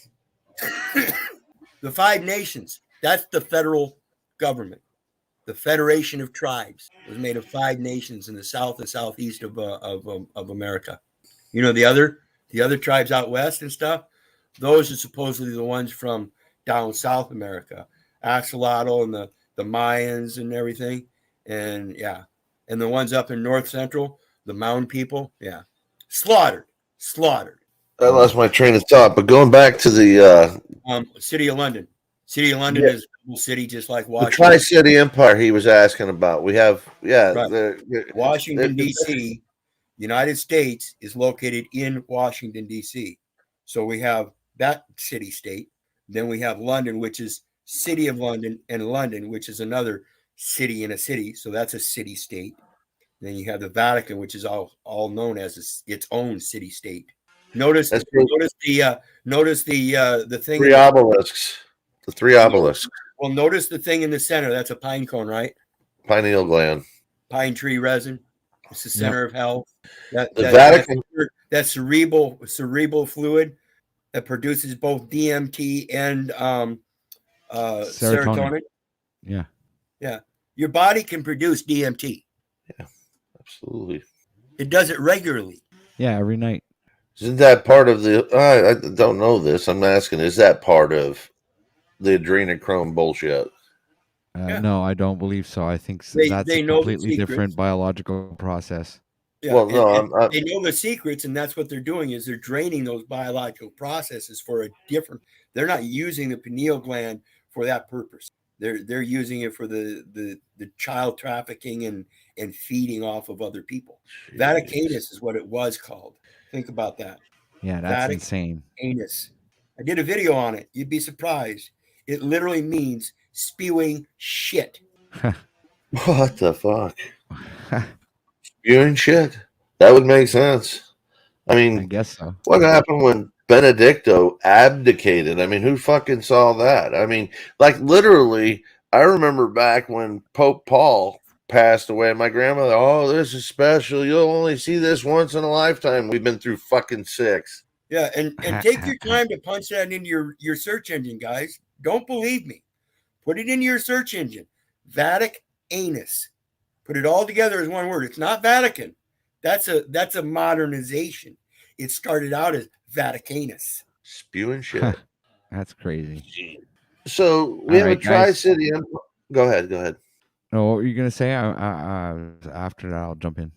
The 5 nations. That's the federal government. The Federation of Tribes was made of 5 nations in the south and southeast of America. You know, the other tribes out west and stuff, those are supposedly the ones from down South America, Axolotl and the Mayans and everything. And yeah, and the ones up in North Central, the Mound people, yeah, slaughtered. I lost my train of thought, but going back to the City of London. City of London is a city just like the Washington. Tri-City Empire he was asking about. We have, Washington, D.C., United States is located in Washington, D.C. So we have that city-state. Then we have London, which is City of London, and London, which is another city in a city. So that's a city-state. Then you have the Vatican, which is all known as its own city-state. Notice the thing. 3 obelisks. The 3 obelisks. Well, notice the thing in the center. That's a pine cone, right? Pineal gland. Pine tree resin. It's the center of health. The Vatican. That cerebral fluid that produces both DMT and serotonin. Yeah. Yeah. Your body can produce DMT. Yeah, absolutely. It does it regularly. Yeah, every night. Isn't that part of the? I don't know this. I'm asking. Is that part of the adrenochrome bullshit? No, I don't believe so. I think that's they a know the completely different secrets. biological process. Yeah, Well, no, they know the secrets, and that's what they're doing is they're draining those biological processes for a different. They're not using the pineal gland for that purpose. They're using it for the child trafficking and feeding off of other people. Jeez. Vaticanus is what it was called. Think about that. Yeah, that's insane. Anus. I did a video on it. You'd be surprised. It literally means spewing shit. What the fuck? Spewing shit? That would make sense. I mean, I guess so. What happened when Benedicto abdicated? I mean, who fucking saw that? I mean, like literally, I remember back when Pope Paul passed away. My grandmother, oh, this is special. You'll only see this once in a lifetime. We've been through fucking 6. Yeah, and take your time to punch that into your search engine, guys. Don't believe me. Put it into your search engine. Vaticanus. Put it all together as one word. It's not Vatican. That's a modernization. It started out as Vaticanus. Spewing shit. That's crazy. So we have a Tri-City Empire. Go ahead. No, what were you gonna say? After that, I'll jump in.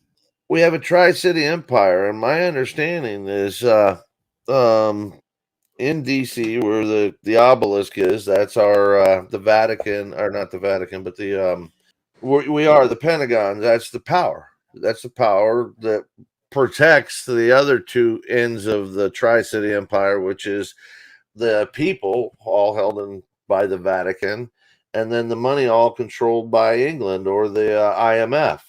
We have a Tri-City Empire, and my understanding is in DC where the obelisk is, that's our the Vatican, or not the Vatican, but the we are the Pentagon. That's the power. That's the power that protects the other 2 ends of the Tri-City Empire, which is the people all held in by the Vatican, and then the money all controlled by England or the IMF.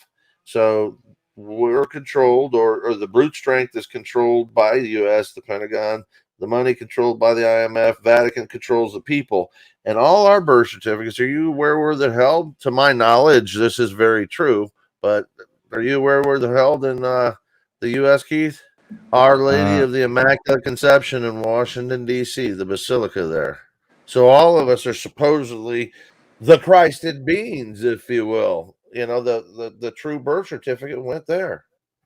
So we're controlled, or the brute strength is controlled by the U.S., the Pentagon, the money controlled by the IMF, Vatican controls the people. And all our birth certificates, are you aware where they're held? To my knowledge, this is very true, but are you aware where they're held in the U.S., Keith? Our Lady of the Immaculate Conception in Washington, D.C., the Basilica there. So all of us are supposedly the Christed beings, if you will. the true birth certificate went there.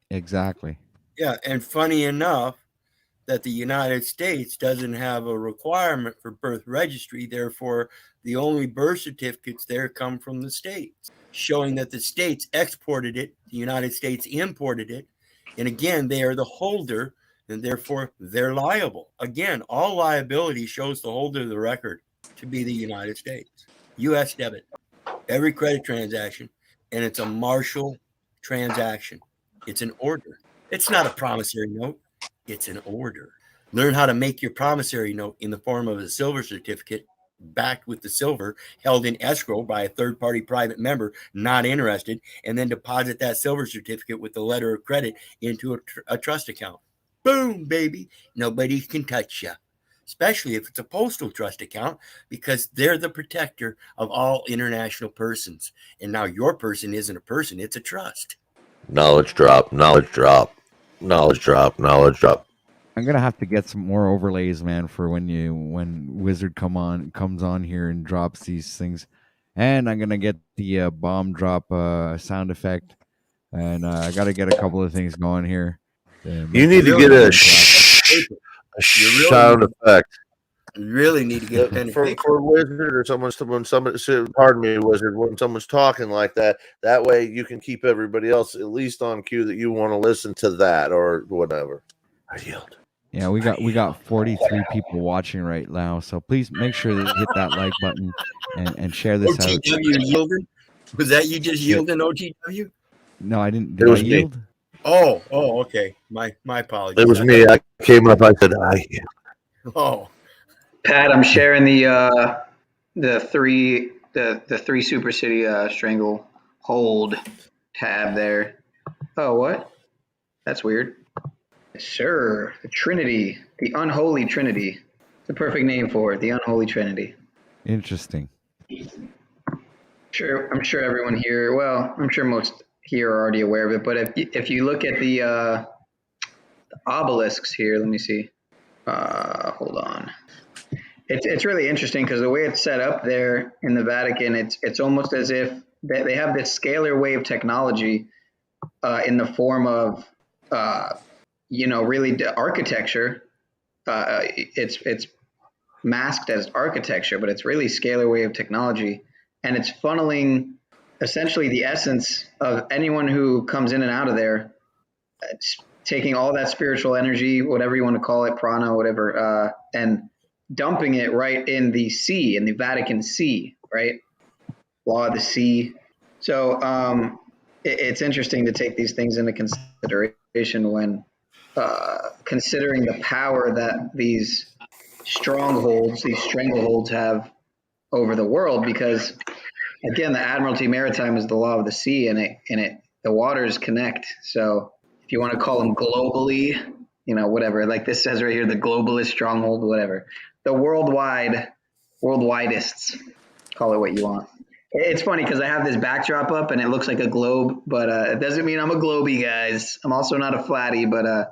Exactly. Yeah, and funny enough, that the United States doesn't have a requirement for birth registry. Therefore, the only birth certificates there come from the states, showing that the states exported it, the United States imported it. And again, they are the holder, and therefore they're liable. Again, all liability shows the holder of the record to be the United States. U.S. debit, every credit transaction, and it's a Marshall transaction. It's an order. It's not a promissory note. It's an order. Learn how to make your promissory note in the form of a silver certificate backed with the silver, held in escrow by a third-party private member not interested, and then deposit that silver certificate with the letter of credit into a trust account. Boom, baby. Nobody can touch you, especially if it's a postal trust account, because they're the protector of all international persons. And now your person isn't a person, it's a trust. Knowledge drop, knowledge drop, knowledge drop, knowledge drop. I'm gonna have to get some more overlays, man, for when Wizard comes on here and drops these things, and I'm gonna get the bomb drop sound effect, and I got to get a couple of things going here. You need to get a sound effect. You really need to get a pen and paper. For Wizard or pardon me, Wizard, when someone's talking like that, that way you can keep everybody else at least on cue that you want to listen to that or whatever. I yield. Yeah, we got 43 people watching right now, so please make sure that you hit that like button and share this out. OTW yielding? Was that you just yielding, OTW? No, I didn't. It was I me. yield? Oh, okay. My apologies. It was me. I came up. I said, I yield. Oh, Pat, I'm sharing the three Super City Strangle Hold tab there. Oh, what? That's weird. Sure, the Trinity, the Unholy Trinity. It's a perfect name for it, the Unholy Trinity. Interesting. Sure, I'm sure everyone here. Well, I'm sure most here are already aware of it. But if you look at the obelisks here, let me see. Hold on. It's really interesting because the way it's set up there in the Vatican, it's almost as if they have this scalar wave technology in the form of really the architecture. It's masked as architecture, but it's really scalar wave technology, and it's funneling essentially the essence of anyone who comes in and out of there. It's taking all that spiritual energy, whatever you want to call it, prana, whatever, and dumping it right in the sea, in the Vatican Sea, right? Law of the sea. So it's interesting to take these things into consideration when considering the power that these strongholds, these strangleholds have over the world, because again, the Admiralty Maritime is the law of the sea, and the waters connect. So if you want to call them globally, whatever, like this says right here, the globalist stronghold, whatever, the worldwidest, call it what you want. It's funny because I have this backdrop up and it looks like a globe, but it doesn't mean I'm a globey, guys. I'm also not a flatty, but I'm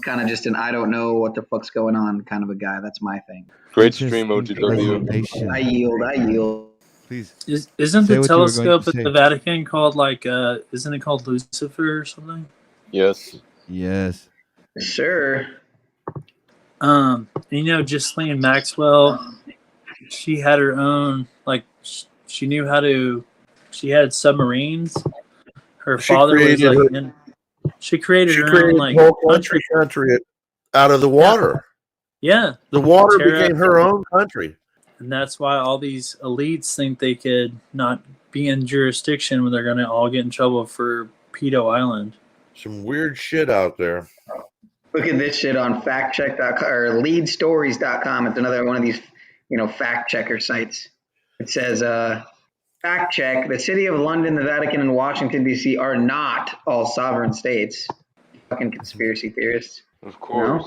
kind of just an I don't know what the fuck's going on kind of a guy. That's my thing. Great stream, OTW. I yield. Please. Isn't Say the what you were going telescope to at say. the Vatican called isn't it called Lucifer or something? Yes. Yes. Sure. Ghislaine Maxwell, she had her own, she knew she had submarines. Her father was she created her own whole country out of the water. Yeah. The water became her own country. And that's why all these elites think they could not be in jurisdiction when they're going to all get in trouble for Pedo Island. Some weird shit out there. Look at this shit on factcheck.com or leadstories.com. It's another one of these, fact checker sites. It says, fact check, the city of London, the Vatican, and Washington, D.C. are not all sovereign states. Fucking conspiracy theorists. Of course.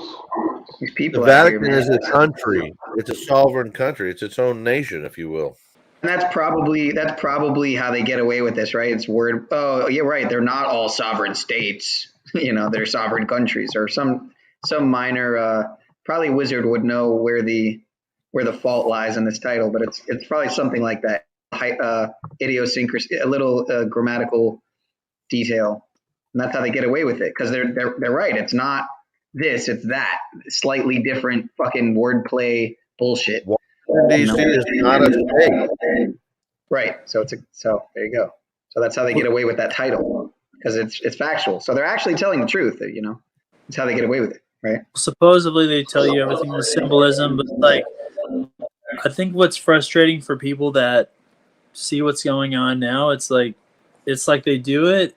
These people The Vatican out here, is a country. It's a sovereign country. It's its own nation, if you will. And that's probably how they get away with this, right? It's word. Oh, yeah, right. They're not all sovereign states. They're sovereign countries, or some minor. Probably Wizard would know where the fault lies in this title, but it's probably something like that. idiosyncrasy, a little grammatical detail, and that's how they get away with it because they're right. It's not this, it's that. Slightly different fucking wordplay bullshit. DC is not a state. Right. So there you go. So that's how they get away with that title because it's factual. So they're actually telling the truth. It's how they get away with it, right? Supposedly they tell you everything with symbolism, but like I think what's frustrating for people that see what's going on now, it's like they do it.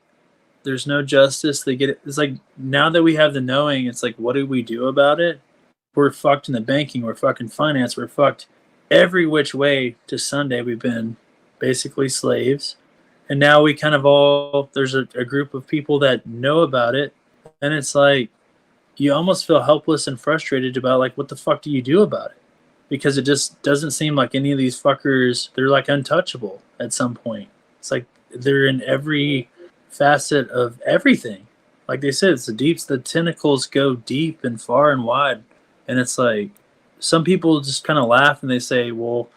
There's no justice. They get it. It's like now that we have the knowing, it's like, what do we do about it? We're fucked in the banking. We're fucking finance. We're fucked every which way to Sunday. We've been basically slaves. And now we kind of there's a group of people that know about it. And it's like, you almost feel helpless and frustrated about like, what the fuck do you do about it? Because it just doesn't seem like any of these fuckers, they're like untouchable at some point. It's like they're in every facet of everything. Like they said, the tentacles go deep and far and wide. And it's like, some people just kind of laugh and they say, well,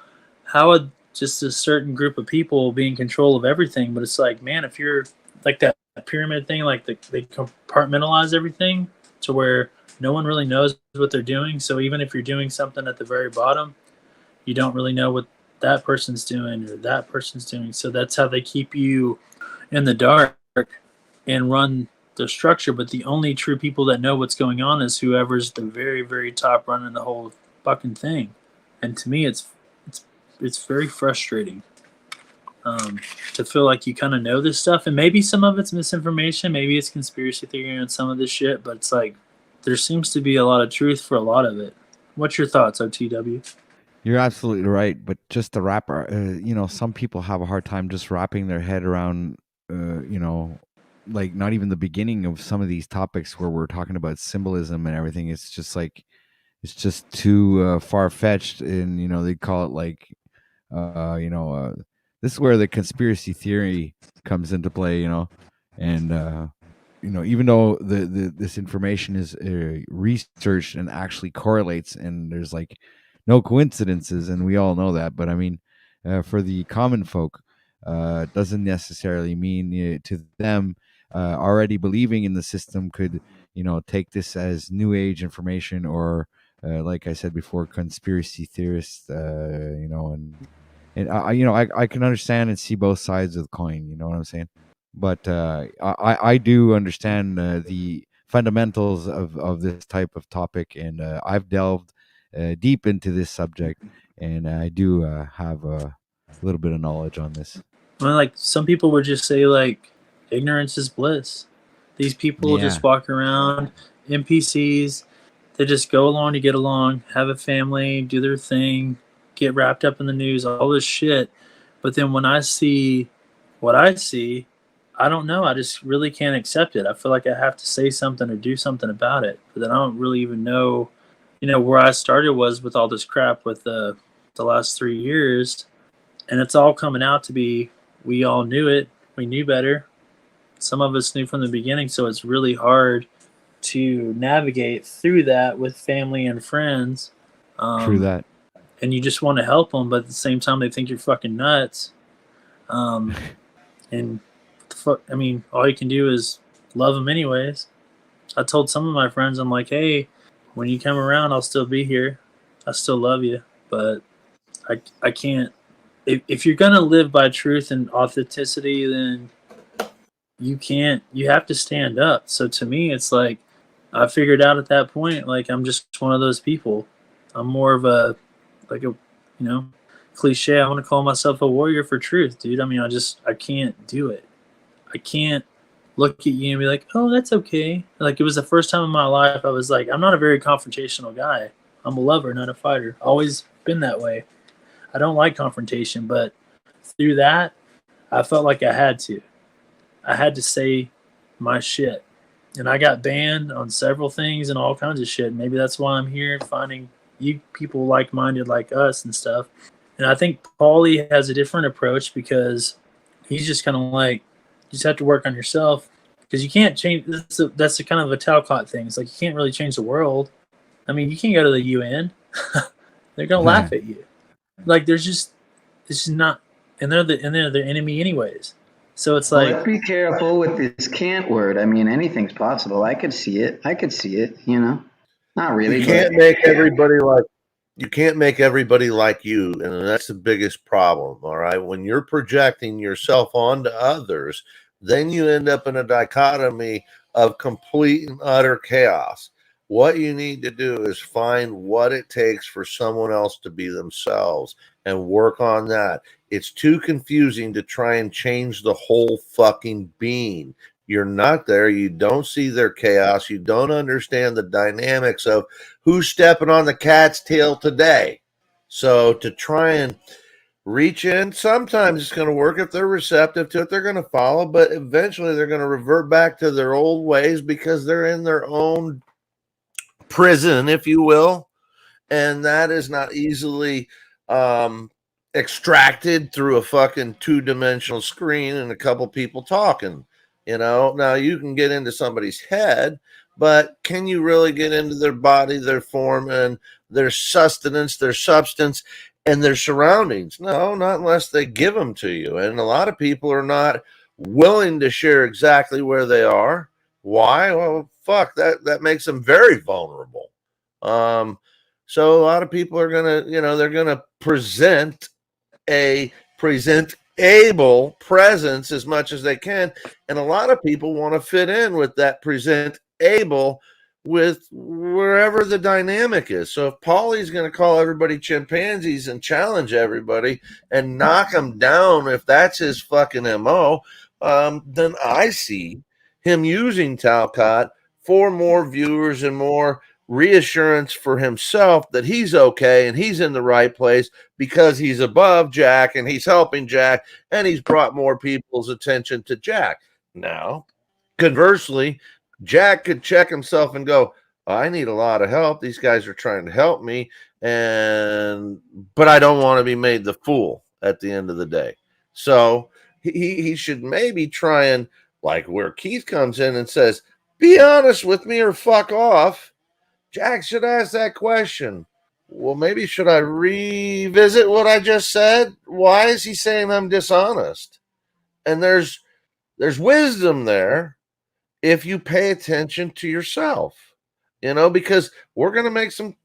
how would just a certain group of people be in control of everything? But it's like, man, if you're like that pyramid thing, like they compartmentalize everything to where no one really knows what they're doing. So even if you're doing something at the very bottom, you don't really know what that person's doing or that person's doing. So that's how they keep you in the dark and run the structure. But the only true people that know what's going on is whoever's the very, very top running the whole fucking thing. And to me, it's very frustrating to feel like you kind of know this stuff. And maybe some of it's misinformation. Maybe it's conspiracy theory and some of this shit. But it's like, there seems to be a lot of truth for a lot of it. What's your thoughts, OTW? You're absolutely right, but just the wrap, some people have a hard time just wrapping their head around, like not even the beginning of some of these topics where we're talking about symbolism and everything. It's just like, it's just too far fetched, and they call it like, this is where the conspiracy theory comes into play, and even though this information is researched and actually correlates, and there's like no coincidences, and we all know that. But I mean, for the common folk, doesn't necessarily mean to them already believing in the system could take this as new age information or like I said before, conspiracy theorists, and I can understand and see both sides of the coin. You know what I'm saying? But I do understand the fundamentals of this type of topic, and I've delved deep into this subject, and I do have a little bit of knowledge on this. Well, like some people would just say like ignorance is bliss. These people just walk around, NPCs. They just go along to get along, have a family, do their thing, get wrapped up in the news, all this shit. But then when I see what I see, I don't know. I just really can't accept it. I feel like I have to say something or do something about it. But then I don't really even know, where I started was with all this crap with the last 3 years. And it's all coming out to be, we all knew it. We knew better. Some of us knew from the beginning. So it's really hard to navigate through that with family and friends. True that. And you just want to help them, but at the same time, they think you're fucking nuts. And I mean, all you can do is love them anyways. I told some of my friends, I'm like, hey, when you come around, I'll still be here. I still love you, but I can't. If you're going to live by truth and authenticity, then you have to stand up. So to me, it's like, I figured out at that point, like, I'm just one of those people. I'm more of a cliche. I want to call myself a warrior for truth, dude. I mean, I can't do it. I can't look at you and be like, oh, that's okay. Like, it was the first time in my life I was like, I'm not a very confrontational guy. I'm a lover, not a fighter. Always been that way. I don't like confrontation, but through that, I felt like I had to. I had to say my shit. And I got banned on several things and all kinds of shit. Maybe that's why I'm here, finding you people like-minded like us and stuff. And I think Paulie has a different approach because he's just kind of like, you just have to work on yourself because you can't change. That's a kind of a Talcott thing. It's like, you can't really change the world. I mean, you can't go to the UN. They're going to laugh at you. Like, it's just not, and they're the enemy anyways. So it's Well, like, let's be careful with this can't word. I mean, anything's possible. I could see it. You know, not You really, but can't make everybody like you can't make everybody like you, and that's the biggest problem. All right, when you're projecting yourself onto others, then you end up in a dichotomy of complete and utter chaos. What you need to do is find what it takes for someone else to be themselves and work on that. It's too confusing to try and change the whole fucking being. You're not there. You don't see their chaos. You don't understand the dynamics of who's stepping on the cat's tail today. So to try and reach in, sometimes it's going to work. If they're receptive to it, they're going to follow, but eventually they're going to revert back to their old ways because they're in their own prison, if you will. And that is not easily extracted through a fucking two-dimensional screen and a couple people talking. Now you can get into somebody's head, but can you really get into their body, their form, and their sustenance, their substance, and their surroundings? No, not unless they give them to you. And a lot of people are not willing to share exactly where they are. Why? Well, fuck, that makes them very vulnerable. So a lot of people are they're gonna present a presentable presence as much as they can, and a lot of people want to fit in with that presentable with wherever the dynamic is. So if Paulie's going to call everybody chimpanzees and challenge everybody and knock them down, if that's his fucking MO, then I see him using Talcott for more viewers and more reassurance for himself that he's okay and he's in the right place because he's above Jack and he's helping Jack and he's brought more people's attention to Jack. Now, conversely, Jack could check himself and go, I need a lot of help. These guys are trying to help me, but I don't want to be made the fool at the end of the day. So he should maybe try and, like where Keith comes in and says, be honest with me or fuck off. Jack should ask that question. Well, maybe should I revisit what I just said? Why is he saying I'm dishonest? And there's wisdom there if you pay attention to yourself, because we're going to make some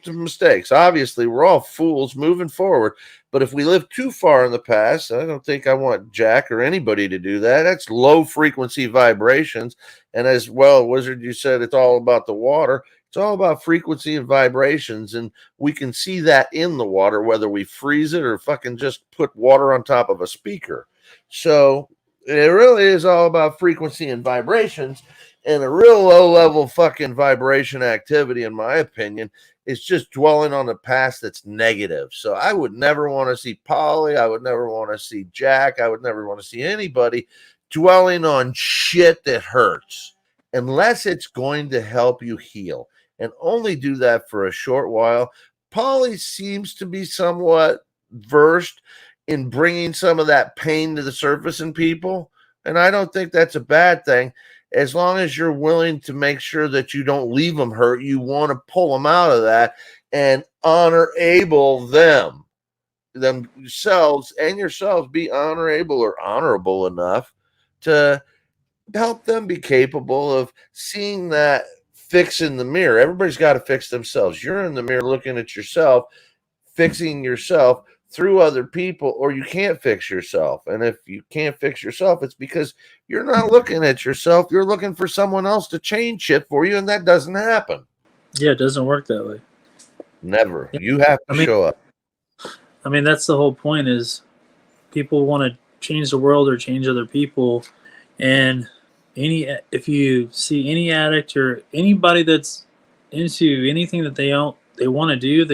mistakes. Obviously, we're all fools moving forward. But if we live too far in the past, I don't think I want Jack or anybody to do that. That's low frequency vibrations. And as well, Wizard, you said it's all about the water. It's all about frequency and vibrations. And we can see that in the water, whether we freeze it or fucking just put water on top of a speaker. So it really is all about frequency and vibrations. And a real low level fucking vibration activity, in my opinion, is just dwelling on the past that's negative. So I would never want to see Polly. I would never want to see Jack. I would never want to see anybody dwelling on shit that hurts unless it's going to help you heal, and only do that for a short while. Polly seems to be somewhat versed in bringing some of that pain to the surface in people. And I don't think that's a bad thing. As long as you're willing to make sure that you don't leave them hurt, you want to pull them out of that and honorable themselves and yourselves, be honorable or honorable enough to help them be capable of seeing that fix in the mirror. Everybody's got to fix themselves. You're in the mirror looking at yourself, fixing yourself through other people, or you can't fix yourself. And if you can't fix yourself, it's because you're not looking at yourself. You're looking for someone else to change shit for you, and that doesn't happen. Yeah, it doesn't work that way. Never. You have to show up. I mean, that's the whole point, is people want to change the world or change other people. And if you see any addict or anybody that's into anything that they want to do,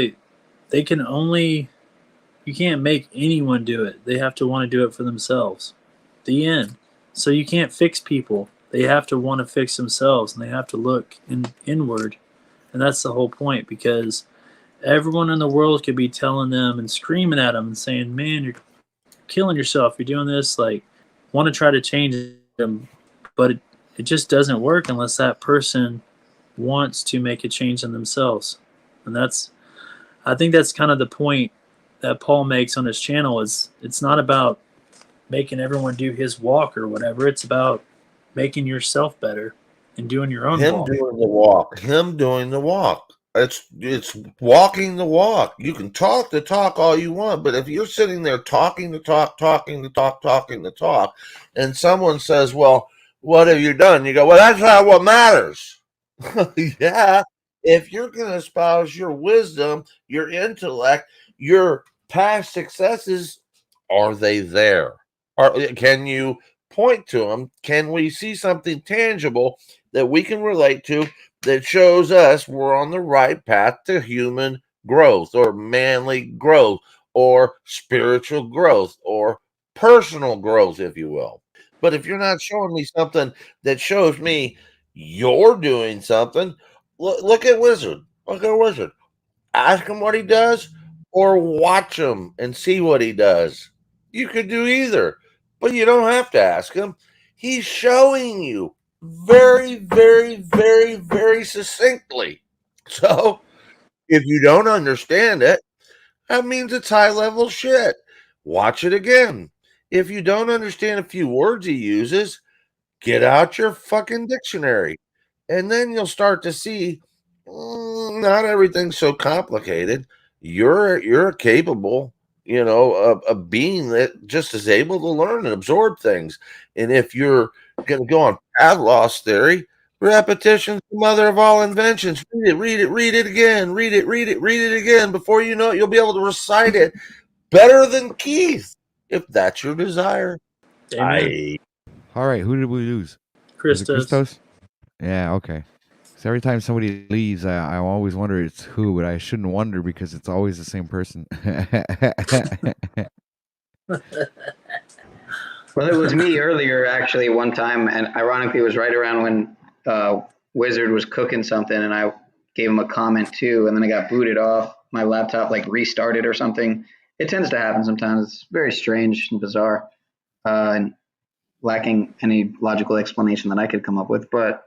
they can only, you can't make anyone do it. They have to want to do it for themselves. The end. So you can't fix people. They have to want to fix themselves, and they have to look inward. And that's the whole point, because everyone in the world could be telling them and screaming at them and saying, man, you're killing yourself. You're doing this. Like, want to try to change them. But it just doesn't work unless that person wants to make a change in themselves. And I think that's kind of the point that Paul makes on his channel is it's not about making everyone do his walk or whatever. It's about making yourself better and doing your own Him walk. doing the walk. Him doing the walk. It's walking the walk. You can talk the talk all you want, but if you're sitting there talking the talk, talking the talk, talking the talk, and someone says, "Well, what have you done?" You go, "Well, that's not what matters." Yeah. If you're going to espouse your wisdom, your intellect, your past successes, are they there? Can you point to them? Can we see something tangible that we can relate to that shows us we're on the right path to human growth or manly growth or spiritual growth or personal growth, if you will? But if you're not showing me something that shows me you're doing something, look at Wizard. Look at Wizard. Ask him what he does or watch him and see what he does. You could do either, but you don't have to ask him. He's showing you very, very, very, very succinctly. So if you don't understand it, that means it's high level shit. Watch it again. If you don't understand a few words he uses, get out your fucking dictionary. And then you'll start to see not everything's so complicated. You're capable, a being that just is able to learn and absorb things. And if you're going to go on Pavlov's theory, repetition's the mother of all inventions. Read it again. Read it again. Before you know it, you'll be able to recite it better than Keith, if that's your desire. Amen. All right, who did we lose? Was it Christos. Christos? Yeah, okay. So every time somebody leaves, I always wonder it's who, but I shouldn't wonder because it's always the same person. Well, it was me earlier, actually, one time, and ironically, it was right around when Wizard was cooking something, and I gave him a comment too, and then I got booted off. My laptop like restarted or something. It tends to happen sometimes. It's very strange and bizarre, and lacking any logical explanation that I could come up with. But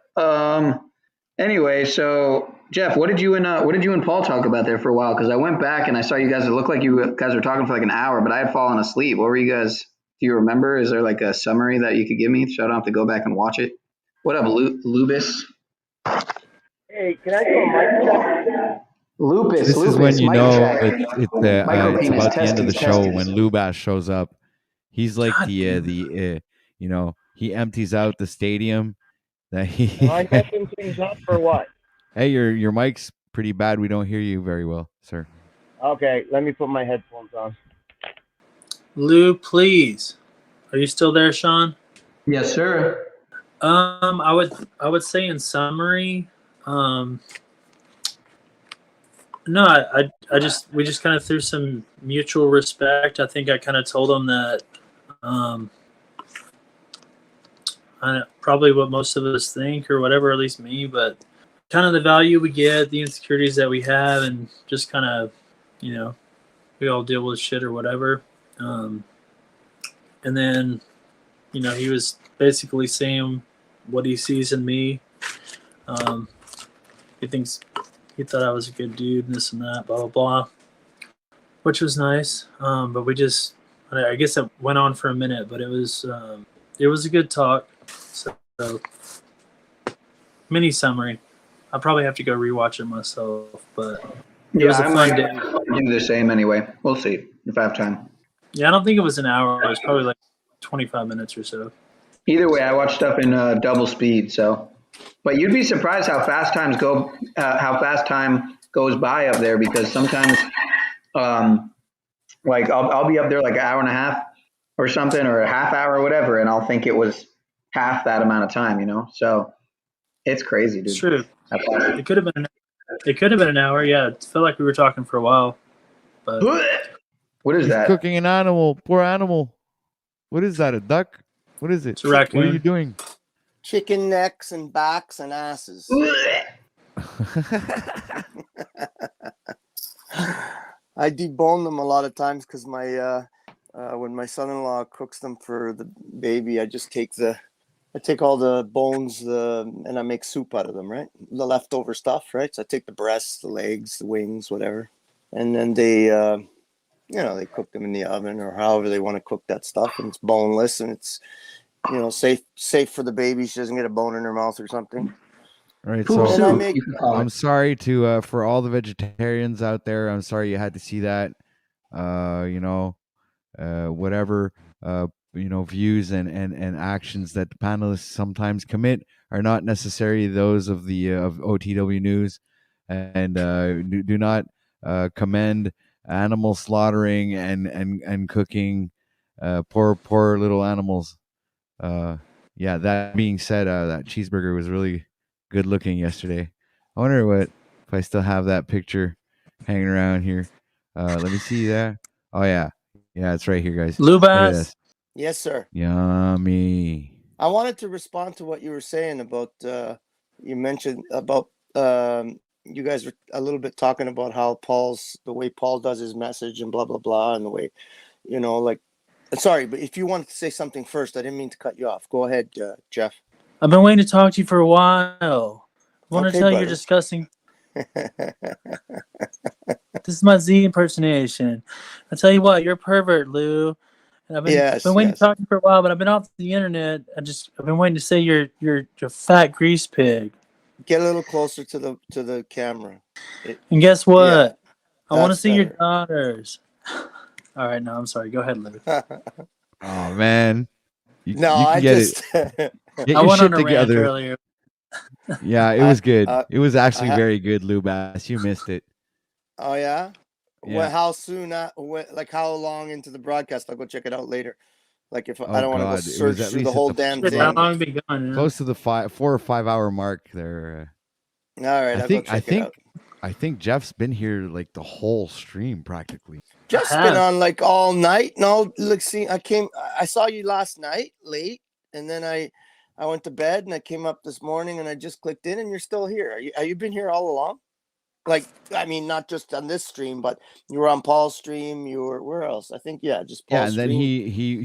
anyway, so Jeff, what did you and Paul talk about there for a while? Because I went back and I saw you guys. It looked like you guys were talking for like an hour, but I had fallen asleep. What were you guys? Do you remember? Is there like a summary that you could give me so I don't have to go back and watch it? What up, Lubis? Hey, can I do a mic check? Lupus. This is when you mic know check. it's about the end of the show when Lubas shows up. He's like he empties out the stadium. That Am I messing things up or what? Hey, your mic's pretty bad. We don't hear you very well, sir. Okay, let me put my headphones on. Lou, please. Are you still there, Sean? Yes, sir. I would say in summary, no, we just kind of through some mutual respect. I think I kind of told him that probably what most of us think or whatever, at least me, but kind of the value we get, the insecurities that we have, and just kind of, we all deal with shit or whatever. And then, he was basically saying what he sees in me. He thought I was a good dude and this and that, blah, blah, blah, which was nice. But I guess it went on for a minute, but it was a good talk. So mini summary. I'll probably have to go rewatch it myself, but it was a fun day. Do the same anyway. We'll see if I have time. Yeah, I don't think it was an hour. It was probably like 25 minutes or so. Either way, I watch stuff in double speed. So, but you'd be surprised how fast time goes by up there, because sometimes, like I'll be up there like an hour and a half or something, or a half hour or whatever, and I'll think it was half that amount of time. So it's crazy, dude. It's true. It could have been an hour. Yeah, it felt like we were talking for a while. But what is that? Cooking an animal, poor animal. What is that? A duck? What is it? It's a raccoon. What are you doing? Chicken necks and backs and asses. I debone them a lot of times because when my son-in-law cooks them for the baby, I take all the bones and I make soup out of them, right? The leftover stuff, right? So I take the breasts, the legs, the wings, whatever, and then they cook them in the oven or however they want to cook that stuff, and it's boneless and it's safe for the baby. She doesn't get a bone in her mouth or something. All right, Pool so And I soup, make you can call it. I'm sorry to for all the vegetarians out there. I'm sorry you had to see that. Whatever views and actions that the panelists sometimes commit are not necessarily those of the of OTW News, and do not commend animal slaughtering and cooking poor little animals. Yeah, that being said, that cheeseburger was really good looking yesterday. I wonder what if I still have that picture hanging around here. Let me see that. Oh yeah, it's right here, guys. Look at Lubas. this. Yes, sir. Yummy. I wanted to respond to what you were saying about you mentioned about you guys were a little bit talking about how the way Paul does his message and blah blah blah, and the way like. Sorry, but if you wanted to say something first, I didn't mean to cut you off. Go ahead, Jeff. I've been waiting to talk to you for a while. I want to Okay, tell you you're brother. disgusting. This is my Z impersonation. I tell you what, you're a pervert, Lou. And I've been waiting to talk to you for a while, but I've been off the internet. I've been waiting to say you're a fat grease pig. Get a little closer to the camera. And guess what? Yeah, I want to that's see your better. daughters. All right, no, I'm sorry. Go ahead, Lou. Oh man, you No, can I get just it. Get I your went shit on a rant together. earlier. Yeah, it was good. It was I actually very good, Lubas. You missed it. Oh yeah. Yeah. How soon? Like how long into the broadcast? I'll go check it out later. Like if I Oh don't want to go God, it was search at through the least at whole the damn Shit, how thing. long have you gone? Yeah? close to the 4 or 5 hour mark there. All right, I'll go check it out. I think Jeff's been here like the whole stream practically. Jeff's been on like all night. No, look, see, I saw you last night late, and then I went to bed, and I came up this morning, and I just clicked in, and you're still here. Are you been here all along? Like, I mean, not just on this stream, but you were on Paul's stream. You were where else? I think just Paul's Yeah, and then stream.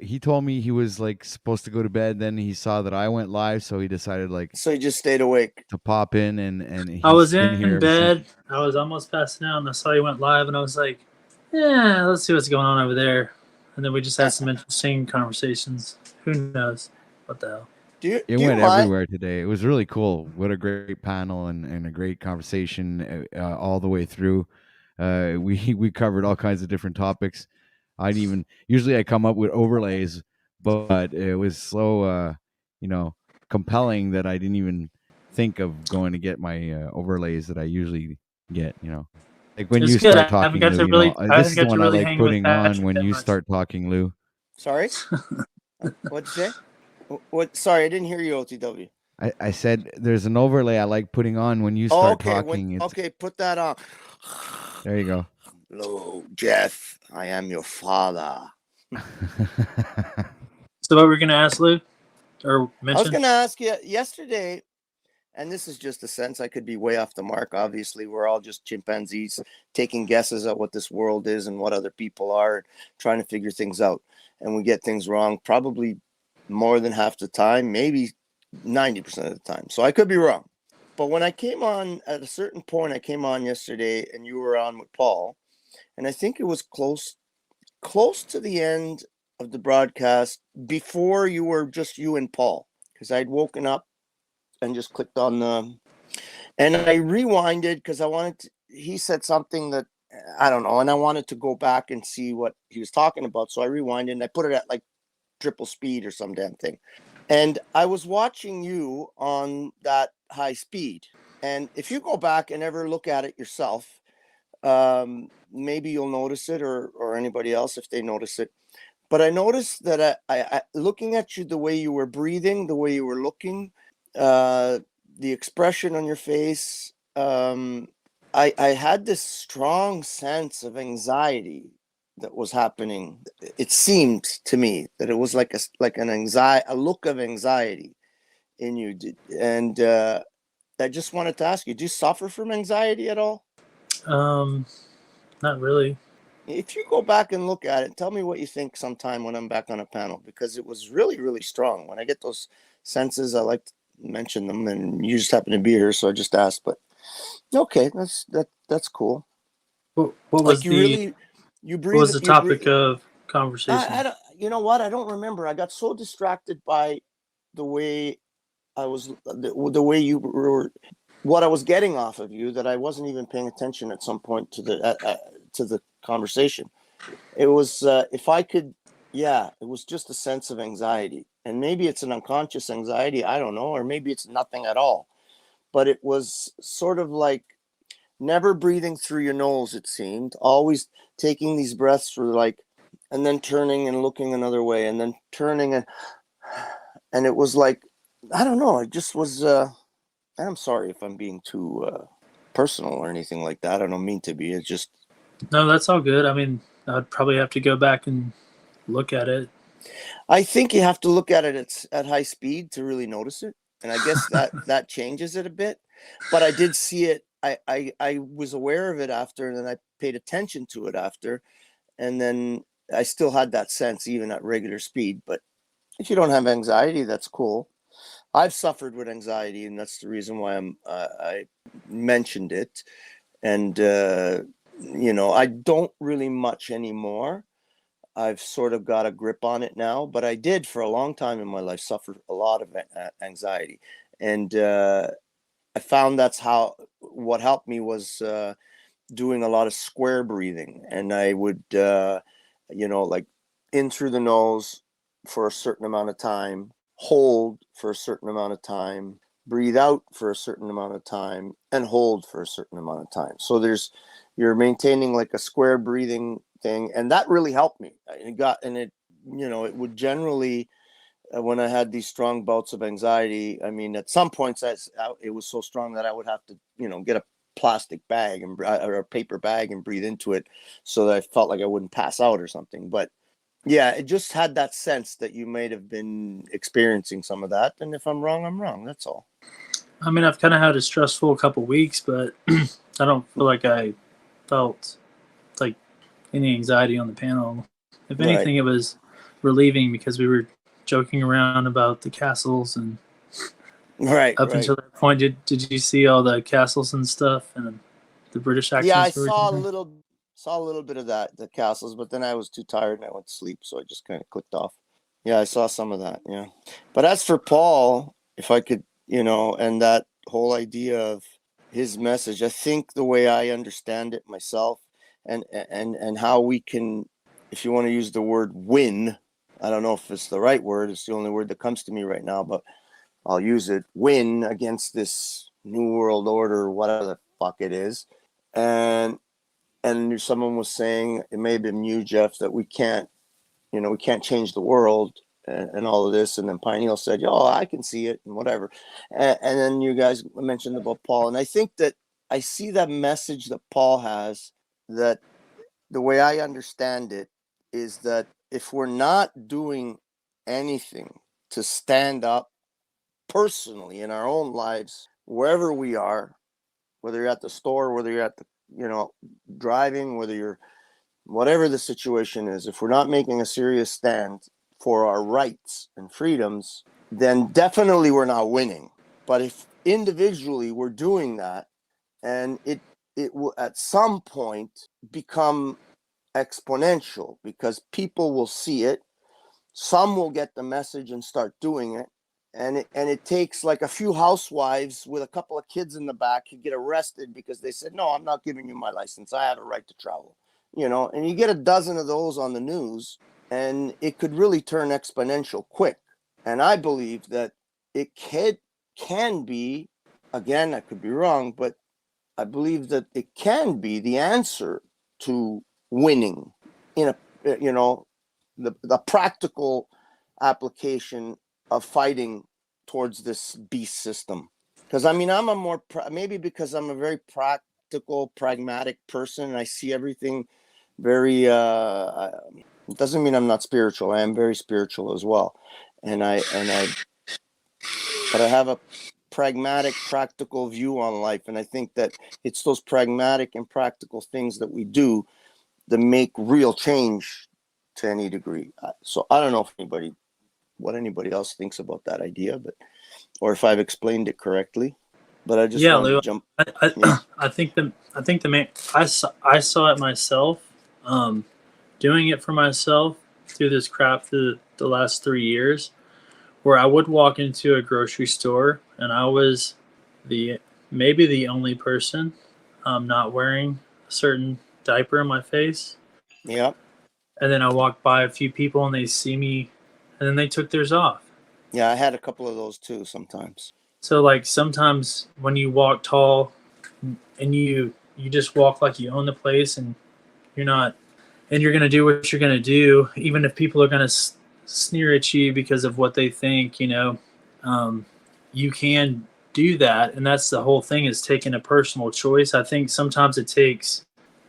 he told me he was like supposed to go to bed. Then he saw that I went live, so he decided So he just stayed awake to pop in, and he's I was been here in ever since. bed. I was almost passing out, and I saw you went live, and I was like, "Yeah, let's see what's going on over there." And then we just had some interesting conversations. Who knows what the hell? It went everywhere today. It was really cool. What a great panel and a great conversation all the way through. We covered all kinds of different topics. Usually I come up with overlays, but it was so compelling that I didn't even think of going to get my overlays that I usually get. Like when It's you good. start I haven't talking, got Lou. to really. I This haven't is the got to one I really like hang with putting on Patrick when that you much. start talking, Lou. Sorry. What'd you say? What? Sorry, I didn't hear you, OTW. I said there's an overlay I like putting on when you start talking. Okay, put that on. There you go. Hello, Jeff. I am your father. So what we're gonna ask Lou, or mention? I was going to ask you yesterday, and this is just a sense. I could be way off the mark. Obviously, we're all just chimpanzees taking guesses at what this world is and what other people are, trying to figure things out. And we get things wrong probably more than half the time, maybe 90% of the time. So I could be wrong. But when I came on at a certain point, I came on yesterday and you were on with Paul. And I think it was close to the end of the broadcast before you were just you and Paul. Because I'd woken up and just clicked on and I rewinded because he said something that I don't know, and I wanted to go back and see what he was talking about. So I rewinded and I put it at like triple speed or some damn thing. And I was watching you on that high speed. And if you go back and ever look at it yourself, maybe you'll notice it or anybody else if they notice it. But I noticed that I looking at you, the way you were breathing, the way you were looking, the expression on your face, I had this strong sense of anxiety that was happening. It seemed to me that it was like a look of anxiety in you. And I just wanted to ask you, do you suffer from anxiety at all? Not really. If you go back and look at it, tell me what you think sometime when I'm back on a panel, because it was really, really strong. When I get those senses, I like to mention them, and you just happen to be here, so I just asked. But okay, that's cool. What was you really You What breathe. was the You breathe. topic of conversation? I don't, you know what? I don't remember. I got so distracted by the way I was, the way you were, what I was getting off of you, that I wasn't even paying attention at some point to the conversation. It was if I could, yeah, it was just a sense of anxiety, and maybe it's an unconscious anxiety. I don't know, or maybe it's nothing at all. But it was sort of like never breathing through your nose. It seemed always taking these breaths for like, and then turning and looking another way, and then turning and it was like, I don't know. It just was. I'm sorry if I'm being too personal or anything like that. I don't mean to be. It's just. No, that's all good. I mean, I'd probably have to go back and look at it. I think you have to look at it at high speed to really notice it, and I guess that changes it a bit. But I did see it. I was aware of it after, and then I paid attention to it after, and then I still had that sense even at regular speed. But if you don't have anxiety, that's cool. I've suffered with anxiety, and that's the reason why I mentioned it. And I don't really much anymore. I've sort of got a grip on it now, but I did for a long time in my life suffer a lot of anxiety, and I found that's what helped me was doing a lot of square breathing, and I would like in through the nose for a certain amount of time, hold for a certain amount of time, breathe out for a certain amount of time, and hold for a certain amount of time. So you're maintaining like a square breathing thing, and that really helped me. It would generally when I had these strong bouts of anxiety, I mean, at some points it was so strong that I would have to, get a plastic bag or a paper bag and breathe into it so that I felt like I wouldn't pass out or something. But yeah, it just had that sense that you might have been experiencing some of that. And if I'm wrong, I'm wrong. That's all. I mean, I've kind of had a stressful couple weeks, but I don't feel like I felt like any anxiety on the panel. If anything, It was relieving because we were joking around about the castles and until that point. Did you see all the castles and stuff and the British accents? Yeah, I saw a little bit of the castles, but then I was too tired and I went to sleep, so I just kind of clicked off. Yeah, I saw some of that. Yeah, but as for Paul, if I could, and that whole idea of his message, I think the way I understand it myself, and how we can, if you want to use the word win, I don't know if it's the right word. It's the only word that comes to me right now, but I'll use it. Win against this new world order, whatever the fuck it is. And someone was saying, it may have been you, Jeff, that we can't change the world and all of this. And then Pineal said, "Oh, I can see it," and whatever. And then you guys mentioned about Paul. And I think that I see that message that Paul has, that the way I understand it is that if we're not doing anything to stand up personally in our own lives, wherever we are, whether you're at the store, whether you're at the, driving, whatever the situation is, if we're not making a serious stand for our rights and freedoms, then definitely we're not winning. But if individually we're doing that, and it will at some point become exponential, because people will see it, some will get the message and start doing it. And it takes like a few housewives with a couple of kids in the back who get arrested because they said, "No, I'm not giving you my license. I have a right to travel." And you get a dozen of those on the news, and it could really turn exponential quick. And I believe that it can be, again, I could be wrong, but I believe that it can be the answer to winning in the practical application of fighting towards this beast system. Because I'm maybe because I'm a very practical, pragmatic person, and I see everything very. It doesn't mean I'm not spiritual. I am very spiritual as well, but I have a pragmatic, practical view on life, and I think that it's those pragmatic and practical things that we do that make real change to any degree. So I don't know what anybody else thinks about that idea, or if I've explained it correctly. But I just wanted Lou, to jump. I think the main I saw it myself. doing it for myself through this crap through the last 3 years, where I would walk into a grocery store and I was maybe the only person not wearing a certain diaper in my face. Yep. And then I walk by a few people and they see me, and then they took theirs off. Yeah, I had a couple of those too sometimes. So like sometimes when you walk tall and you just walk like you own the place, and you're not, and you're gonna do what you're gonna do, even if people are gonna sneer at you because of what they think, you can do that, and that's the whole thing, is taking a personal choice. I think sometimes it takes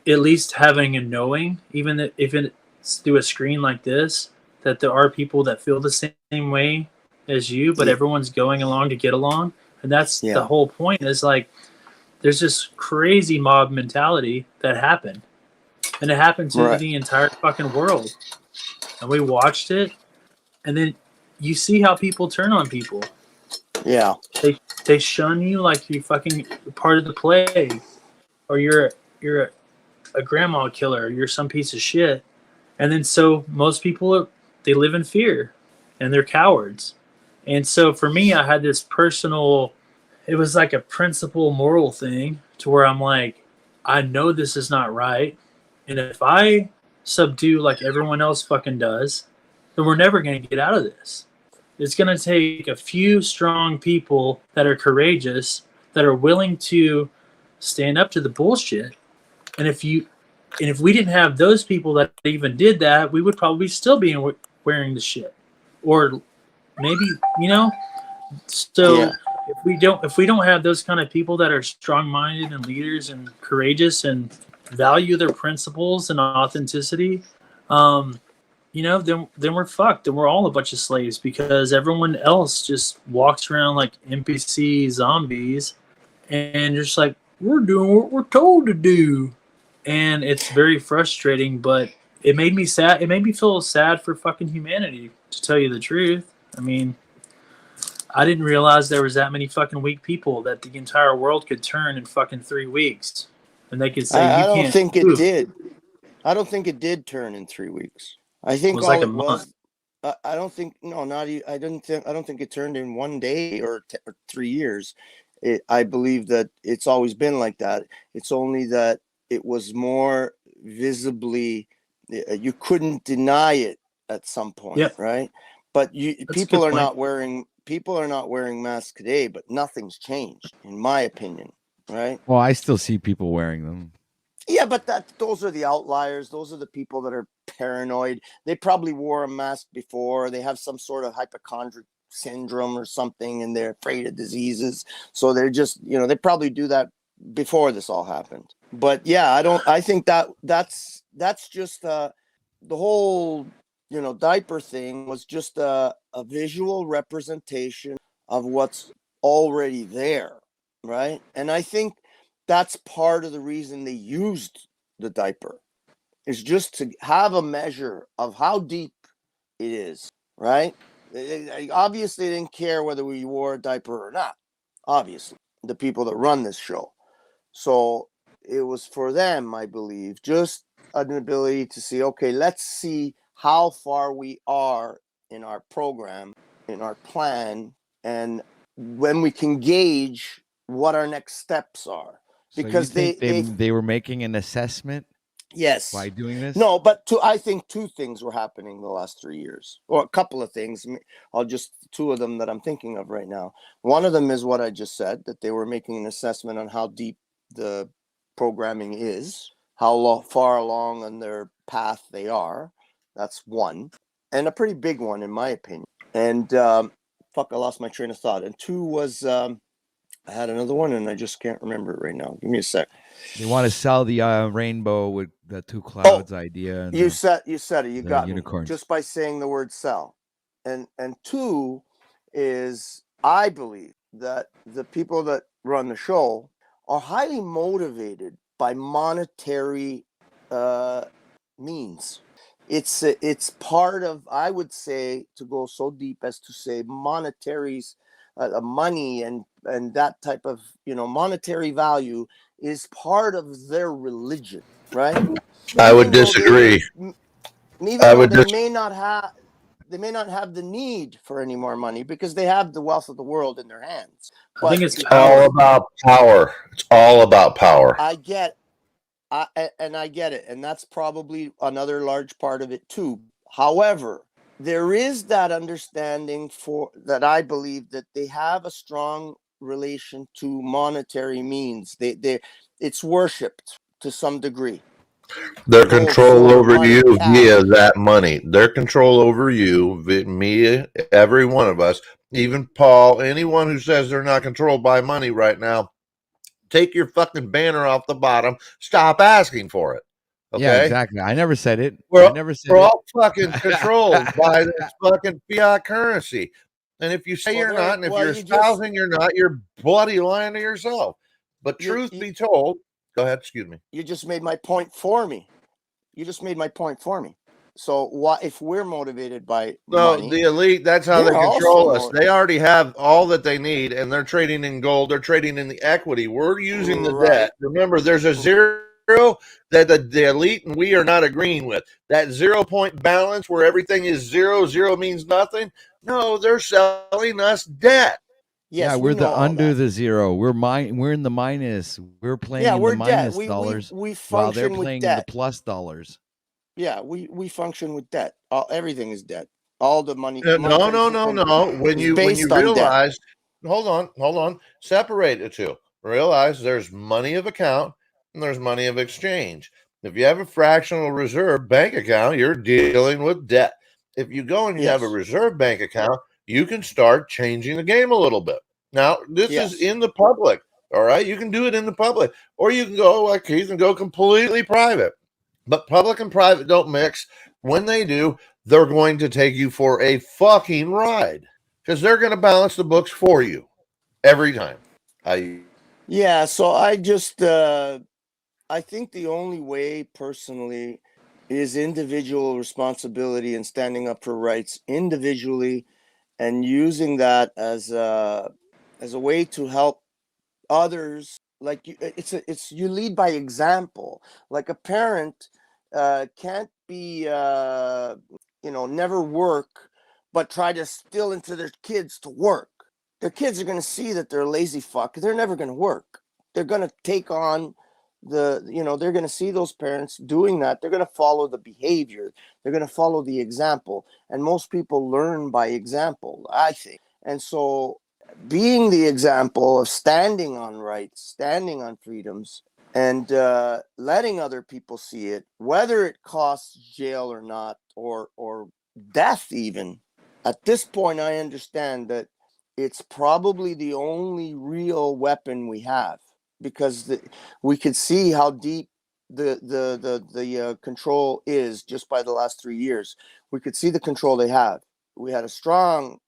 at least having a knowing, even if it's through a screen like this, that there are people that feel the same way as you, but everyone's going along to get along. And that's the whole point, is like there's this crazy mob mentality that happened, and it happened to the entire fucking world, and we watched it. And then you see how people turn on people. Yeah, they shun you like you fucking part of the plague, or you're a grandma killer, you're some piece of shit. And then so most people, they live in fear and they're cowards. And so for me, I had this personal, it was like a principle moral thing, to where I'm like, I know this is not right, and if I subdue like everyone else fucking does, then we're never going to get out of this. It's going to take a few strong people that are courageous, that are willing to stand up to the bullshit. And if we didn't have those people that even did that, we would probably still be wearing the shit, or maybe, So if we don't have those kind of people that are strong-minded and leaders and courageous and value their principles and authenticity, then we're fucked, and we're all a bunch of slaves, because everyone else just walks around like NPC zombies, and you're just like, we're doing what we're told to do. And it's very frustrating, but it made me sad. It made me feel sad for fucking humanity, to tell you the truth. I mean, I didn't realize there was that many fucking weak people, that the entire world could turn in fucking 3 weeks, and they could say, I you don't can't think move. it did. I don't think it did turn in 3 weeks. I think It was all like a it was. month. I don't think. No, not. I didn't think. I don't think it turned in 1 day or 3 years. I believe that it's always been like that. It's only that it was more visibly. You couldn't deny it at some point, right? But people are not wearing masks today. But nothing's changed, in my opinion, right? Well, I still see people wearing them. Yeah, but those are the outliers. Those are the people that are paranoid. They probably wore a mask before. They have some sort of hypochondriac syndrome or something, and they're afraid of diseases. So they're just, they probably do that before this all happened. But yeah, I think that's just the whole, diaper thing was just a visual representation of what's already there, right? And I think that's part of the reason they used the diaper, is just to have a measure of how deep it is, right? Obviously, they didn't care whether we wore a diaper or not, obviously, the people that run this show. So it was for them, I believe, just an ability to see, okay, let's see how far we are in our program, in our plan, and when we can gauge what our next steps are. Because so you think they were making an assessment? Yes. By doing this? No, but I think 2 things were happening the last 3 years, or a couple of things. I'll just 2 of them that I'm thinking of right now. One of them is what I just said, that they were making an assessment on how deep the programming is, how far along on their path they are. That's one, and a pretty big one, in my opinion. And I lost my train of thought. And 2 was I had another one, and I just can't remember it right now. Give me a sec. They want to sell the rainbow with the 2 clouds idea. And You said it. You got unicorns. me just by saying the word sell. And 2 is, I believe that the people that run the show are highly motivated by monetary means. It's part of, I would say, to go so deep as to say monetaries, money and that type of monetary value is part of their religion, right? I would disagree. Even though they may not have the need for any more money because they have the wealth of the world in their hands. But I think it's all about power. It's all about power. I get it, and that's probably another large part of it too. However, there is that understanding that I believe that they have a strong relation to monetary means. It's worshipped to some degree. Their control over you via that money. Their control over you, me, every one of us, even Paul, anyone who says they're not controlled by money right now, take your fucking banner off the bottom. Stop asking for it. Okay? Yeah, exactly. I never said it. We're We're all fucking controlled by this fucking fiat currency. And if you say you're not, and if you're espousing you're not, you're bloody lying to yourself. But truth be told, go ahead, excuse me. You just made my point for me. So what if we're motivated by money? The elite, that's how they control us. They already have all that they need, and they're trading in gold. They're trading in the equity. We're using the debt. Remember, there's a zero that the elite and we are not agreeing with. That 0 point balance where everything is zero, zero means nothing. No, they're selling us debt. Yes, we're under the zero. We're in the minus. We're playing in the minus dollars while they're playing in the plus dollars. Yeah, we function with debt. Everything is debt. All the money. No. When you realize, hold on, separate the two. Realize there's money of account and there's money of exchange. If you have a fractional reserve bank account, you're dealing with debt. If you go and you have a reserve bank account, you can start changing the game a little bit. Now, this is in the public. All right, you can do it in the public, or you can go completely private. But public and private don't mix. When they do, they're going to take you for a fucking ride because they're going to balance the books for you every time. Yeah, so I just I think the only way personally is individual responsibility and standing up for rights individually and using that as a way to help others. Like you lead by example. Like a parent can't be never work but try to instill into their kids to work. Their kids are going to see that they're a lazy fuck. They're never going to work. They're going to take on they're going to see those parents doing that. They're going to follow the behavior. They're going to follow the example. And most people learn by example, I think. And so being the example of standing on rights, standing on freedoms, and letting other people see it, whether it costs jail or not, or death even. At this point, I understand that it's probably the only real weapon we have, because we could see how deep the control is just by the last 3 years. We could see the control they have. We had a strong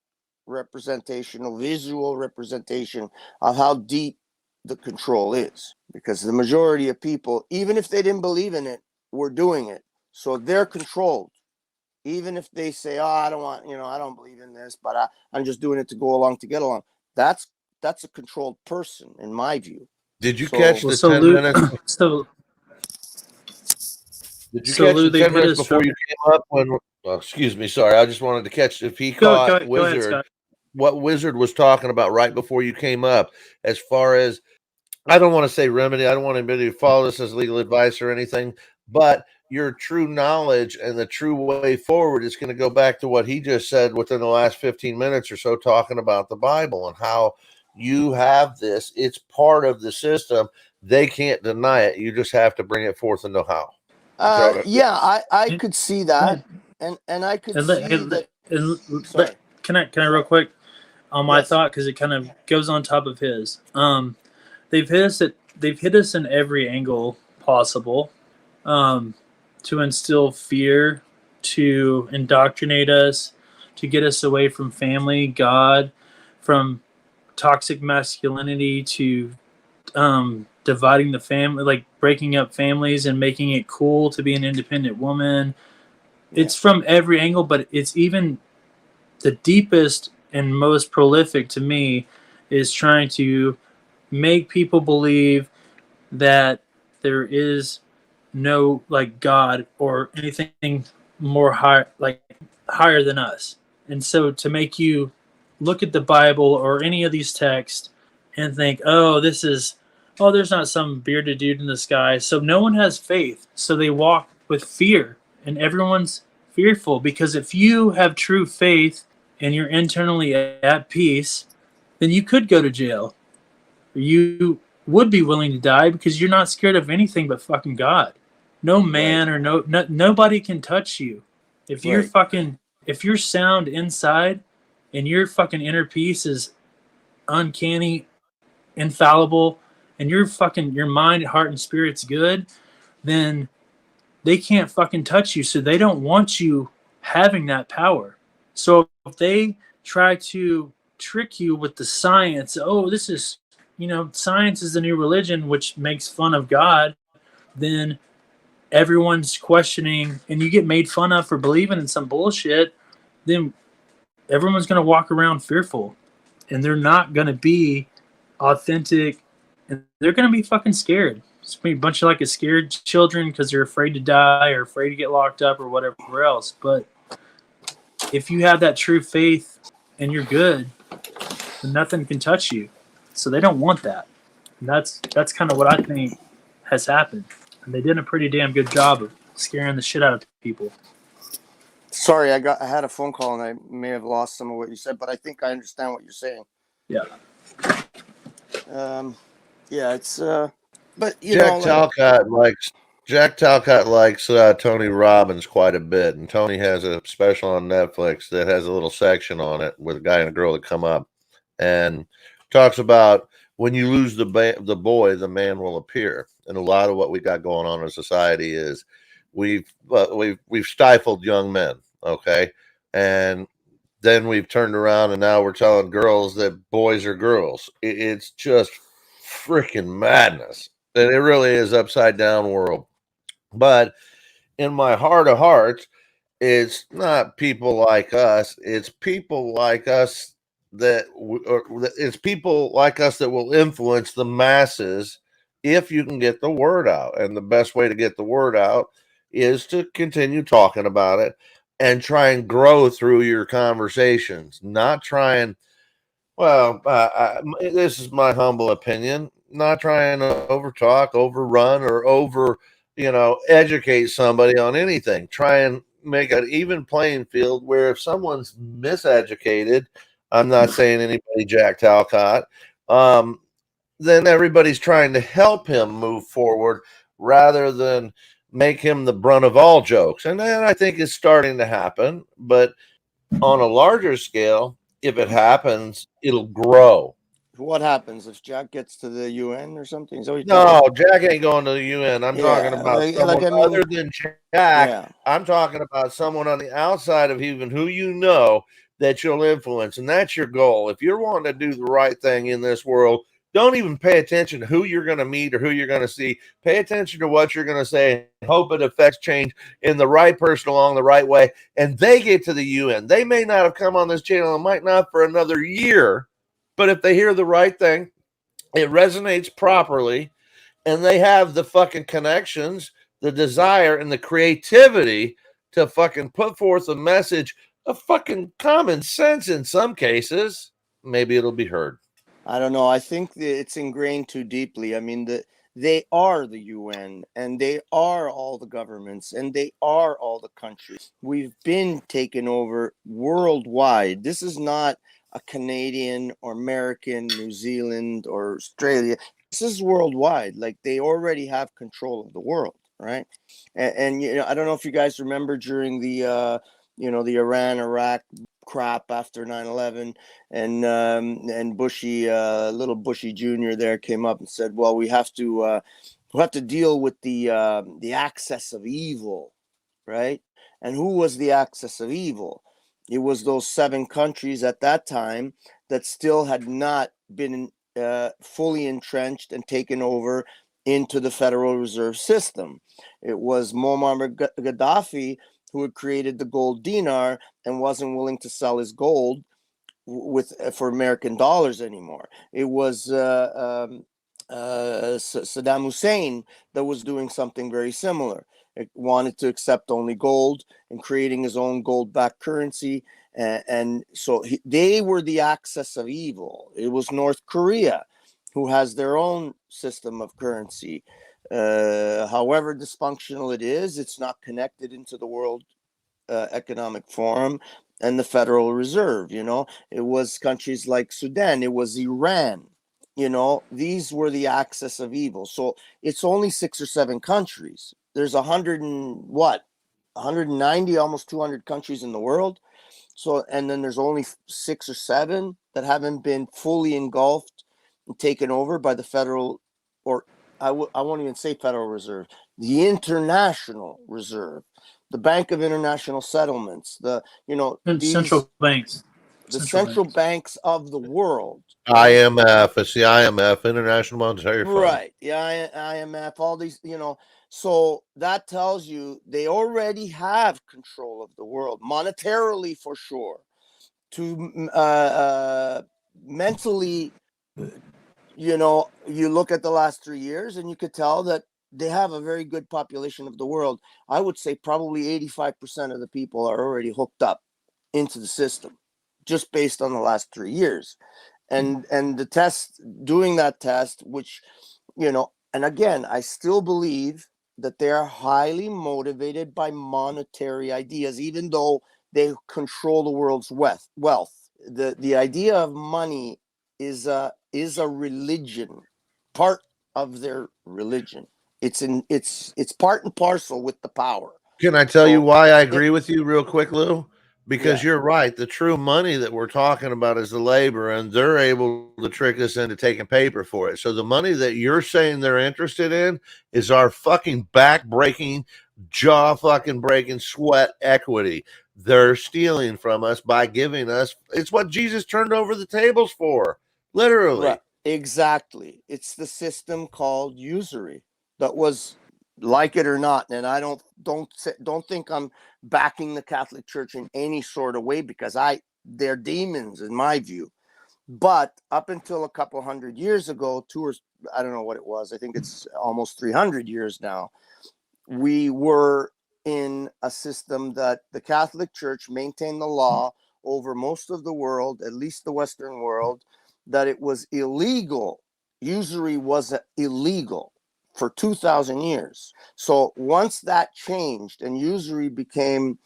visual representation of how deep the control is, because the majority of people, even if they didn't believe in it, were doing it. So they're controlled. Even if they say, "Oh, I don't believe in this, but I'm just doing it to go along to get along." That's a controlled person, in my view. Did you catch the 10 minutes? Did you catch the 10 minutes before you came up? Excuse me, sorry. I just wanted to catch if he caught Wizard. What Wizard was talking about right before you came up, as far as, I don't want to say remedy. I don't want anybody to follow this as legal advice or anything, but your true knowledge and the true way forward is going to go back to what he just said within the last 15 minutes or so, talking about the Bible and how you have this. It's part of the system. They can't deny it. You just have to bring it forth and know how. I could see that, and I could see that. Can I real quick on my thought, because it kind of goes on top of his. They've hit us in every angle possible, to instill fear, to indoctrinate us, to get us away from family, God, from toxic masculinity to dividing the family, like breaking up families and making it cool to be an independent woman. It's from every angle, but it's even the deepest and most prolific to me is trying to make people believe that there is know like God or anything more higher than us. And so to make you look at the Bible or any of these texts and think, oh, there's not some bearded dude in the sky. So no one has faith. So they walk with fear, and everyone's fearful, because if you have true faith and you're internally at peace, then you could go to jail. You would be willing to die because you're not scared of anything but fucking God. No man or nobody can touch you. If you're if you're sound inside and your fucking inner peace is uncanny, infallible, and your mind, heart, and spirit's good, then they can't fucking touch you. So they don't want you having that power. So if they try to trick you with the science, oh, this is, science is the new religion, which makes fun of God, then everyone's questioning and you get made fun of for believing in some bullshit, then everyone's going to walk around fearful, and they're not going to be authentic, and they're going to be fucking scared. It's going to be a bunch of like scared children because they're afraid to die or afraid to get locked up or whatever else. But if you have that true faith and you're good, then nothing can touch you. So they don't want that. And that's kind of what I think has happened. And they did a pretty damn good job of scaring the shit out of people. Sorry, I had a phone call and I may have lost some of what you said, but I think I understand what you're saying. Yeah. Yeah, it's but Jack Talcott likes Tony Robbins quite a bit, and Tony has a special on Netflix that has a little section on it with a guy and a girl that come up and talks about when you lose the boy, the man will appear. And a lot of what we got going on in society is we've stifled young men, okay, and then we've turned around and now we're telling girls that boys are girls. It's just freaking madness. And it really is upside down world. But in my heart of hearts, it's not people like us. It's people like us it's people like us that will influence the masses if you can get the word out. And the best way to get the word out is to continue talking about it and try and grow through your conversations, not try and, this is my humble opinion, not trying to overtalk, overrun, or educate somebody on anything. Try and make an even playing field where if someone's miseducated, I'm not saying anybody Jack Talcott, then everybody's trying to help him move forward rather than make him the brunt of all jokes. And then I think it's starting to happen, but on a larger scale, if it happens, it'll grow. What happens if Jack gets to the UN or something? No, Jack ain't going to the UN. I'm talking about someone other than Jack. Yeah. I'm talking about someone on the outside of even who you know that you'll influence. And that's your goal. If you're wanting to do the right thing in this world, don't even pay attention to who you're going to meet or who you're going to see. Pay attention to what you're going to say and hope it affects change in the right person along the right way. And they get to the UN. They may not have come on this channel and might not for another year, but if they hear the right thing, it resonates properly, and they have the fucking connections, the desire, and the creativity to fucking put forth a message of fucking common sense in some cases, maybe it'll be heard. I don't know. I think that it's ingrained too deeply. I mean, they are the UN, and they are all the governments, and they are all the countries. We've been taken over worldwide. This is not a Canadian or American, New Zealand or Australia. This is worldwide. Like, they already have control of the world, right? And I don't know if you guys remember during the the Iran-Iraq crap after 9/11, and Bushy, little Bushy Jr. there came up and said, well, we have to deal with the axis of evil, right? And who was the axis of evil? It was those 7 countries at that time that still had not been fully entrenched and taken over into the Federal Reserve System. It was Muammar Gaddafi who had created the gold dinar and wasn't willing to sell his gold for American dollars anymore. It was Saddam Hussein that was doing something very similar. It wanted to accept only gold and creating his own gold-backed currency. And so they were the axis of evil. It was North Korea who has their own system of currency. However dysfunctional it is, it's not connected into the World Economic Forum and the Federal Reserve. It was countries like Sudan, it was Iran. These were the axis of evil. So it's only 6 or 7 countries. There's 190, almost 200 countries in the world. So, and then there's only 6 or 7 that haven't been fully engulfed and taken over by the federal, or I won't even say Federal Reserve, the International Reserve, the Bank of International Settlements, Central banks. The central banks of the world. IMF, it's the IMF, International Monetary Fund. Right. Yeah, IMF, all these, so that tells you they already have control of the world, monetarily for sure, to mentally, you look at the last 3 years and you could tell that they have a very good population of the world. I would say probably 85% of the people are already hooked up into the system, just based on the last 3 years. And the test, doing that test, which, and again, I still believe that they are highly motivated by monetary ideas, even though they control the world's wealth. The idea of money is a religion, part of their religion. It's part and parcel with the power. Can I tell you why I agree with you real quick, Lou? Because you're right. The true money that we're talking about is the labor, and they're able to trick us into taking paper for it. So the money that you're saying they're interested in is our fucking back-breaking, jaw-fucking-breaking sweat equity. They're stealing from us by giving us. It's what Jesus turned over the tables for, literally. Right. Exactly. It's the system called usury that was, like it or not, and I don't think I'm backing the Catholic Church in any sort of way, because they're demons in my view. But up until a couple hundred years ago, I don't know what it was, I think it's almost 300 years now, we were in a system that the Catholic Church maintained the law over most of the world, at least the Western world, that it was illegal. Usury was illegal for 2,000 years. So once that changed and usury became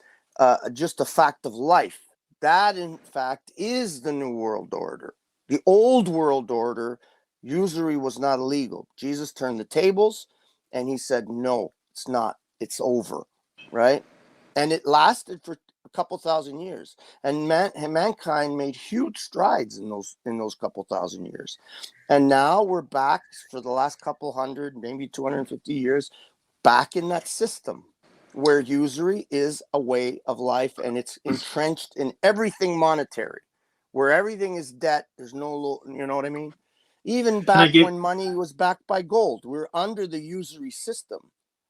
just a fact of life, that in fact is the New World Order. The old world order, usury was not illegal. Jesus turned the tables and he said, no, it's not. It's over, right? And it lasted for a couple thousand years. And mankind made huge strides in those couple thousand years. And now we're back for the last couple hundred, maybe 250 years, back in that system where usury is a way of life, and it's entrenched in everything monetary, where everything is debt. There's no, you know what I mean? Even back when money was backed by gold, we're under the usury system.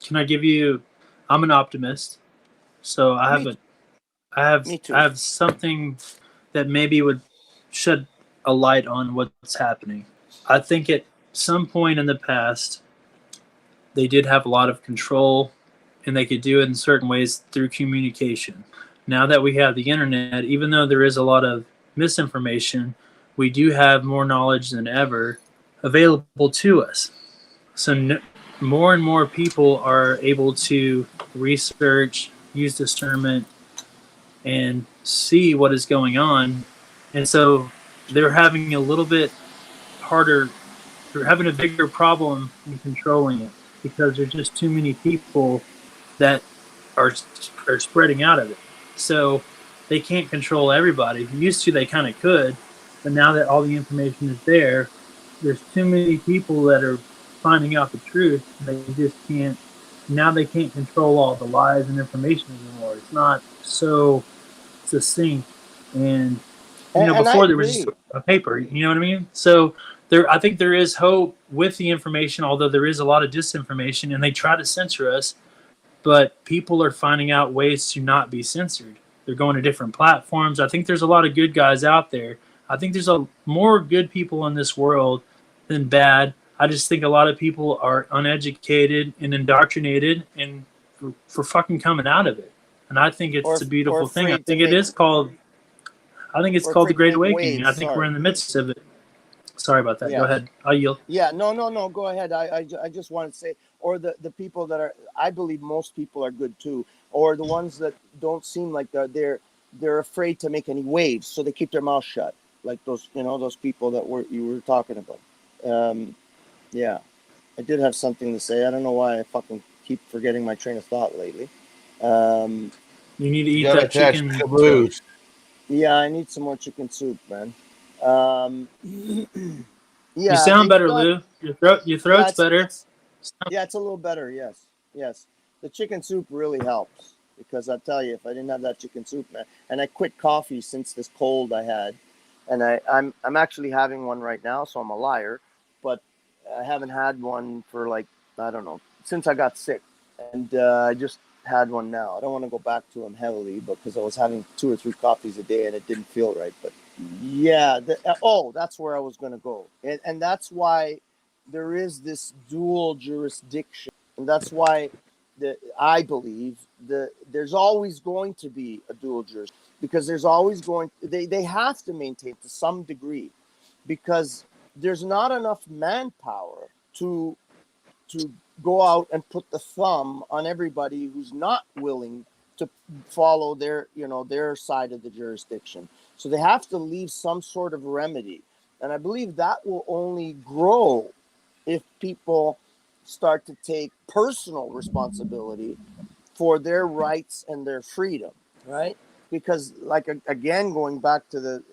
Can I give you, I'm an optimist. So I have something that maybe would shed a light on what's happening. I think at some point in the past, they did have a lot of control, and they could do it in certain ways through communication. Now that we have the internet, even though there is a lot of misinformation, we do have more knowledge than ever available to us. So more and more people are able to research, use discernment, and see what is going on. And so they're having a little bit harder, they're having a bigger problem in controlling it, because there's just too many people that are spreading out of it. So they can't control everybody. Used to, they kind of could, but now that all the information is there, there's too many people that are finding out the truth. They just can't. Now they can't control all the lies and information anymore. It's not so succinct, and before there was just a paper. You know what I mean? So I think there is hope with the information, although there is a lot of disinformation, and they try to censor us. But people are finding out ways to not be censored. They're going to different platforms. I think there's a lot of good guys out there. I think there's more good people in this world than bad. I just think a lot of people are uneducated and indoctrinated and for fucking coming out of it. And I think it's a beautiful thing. I think it's called the Great Awakening. I think we're in the midst of it. Sorry about that. Go ahead. I'll yield. Yeah, no, go ahead. I just wanted to say, or the people that are, I believe most people are good too, or the ones that don't seem like they're afraid to make any waves, so they keep their mouth shut, like those, those people that you were talking about. Yeah, I did have something to say. I don't know why I fucking keep forgetting my train of thought lately. You need to eat Gotta that catch chicken. caboose. Yeah, I need some more chicken soup, man. Yeah, You sound they've better, got. Lou. Your throat's better. It's a little better. Yes. The chicken soup really helps because I tell you, if I didn't have that chicken soup, man, and I quit coffee since this cold I had, and I'm actually having one right now, so I'm a liar, but I haven't had one for like, I don't know, since I got sick, and I just had one now. I don't want to go back to them heavily because I was having 2 or 3 coffees a day and it didn't feel right, but yeah, that's where I was going to go. And that's why there is this dual jurisdiction. And that's why I believe there's always going to be a dual jurisdiction because there's always they have to maintain to some degree because there's not enough manpower to go out and put the thumb on everybody who's not willing to follow their side of the jurisdiction. So they have to leave some sort of remedy. And I believe that will only grow if people start to take personal responsibility for their rights and their freedom, right? Because, like, again, going back to the,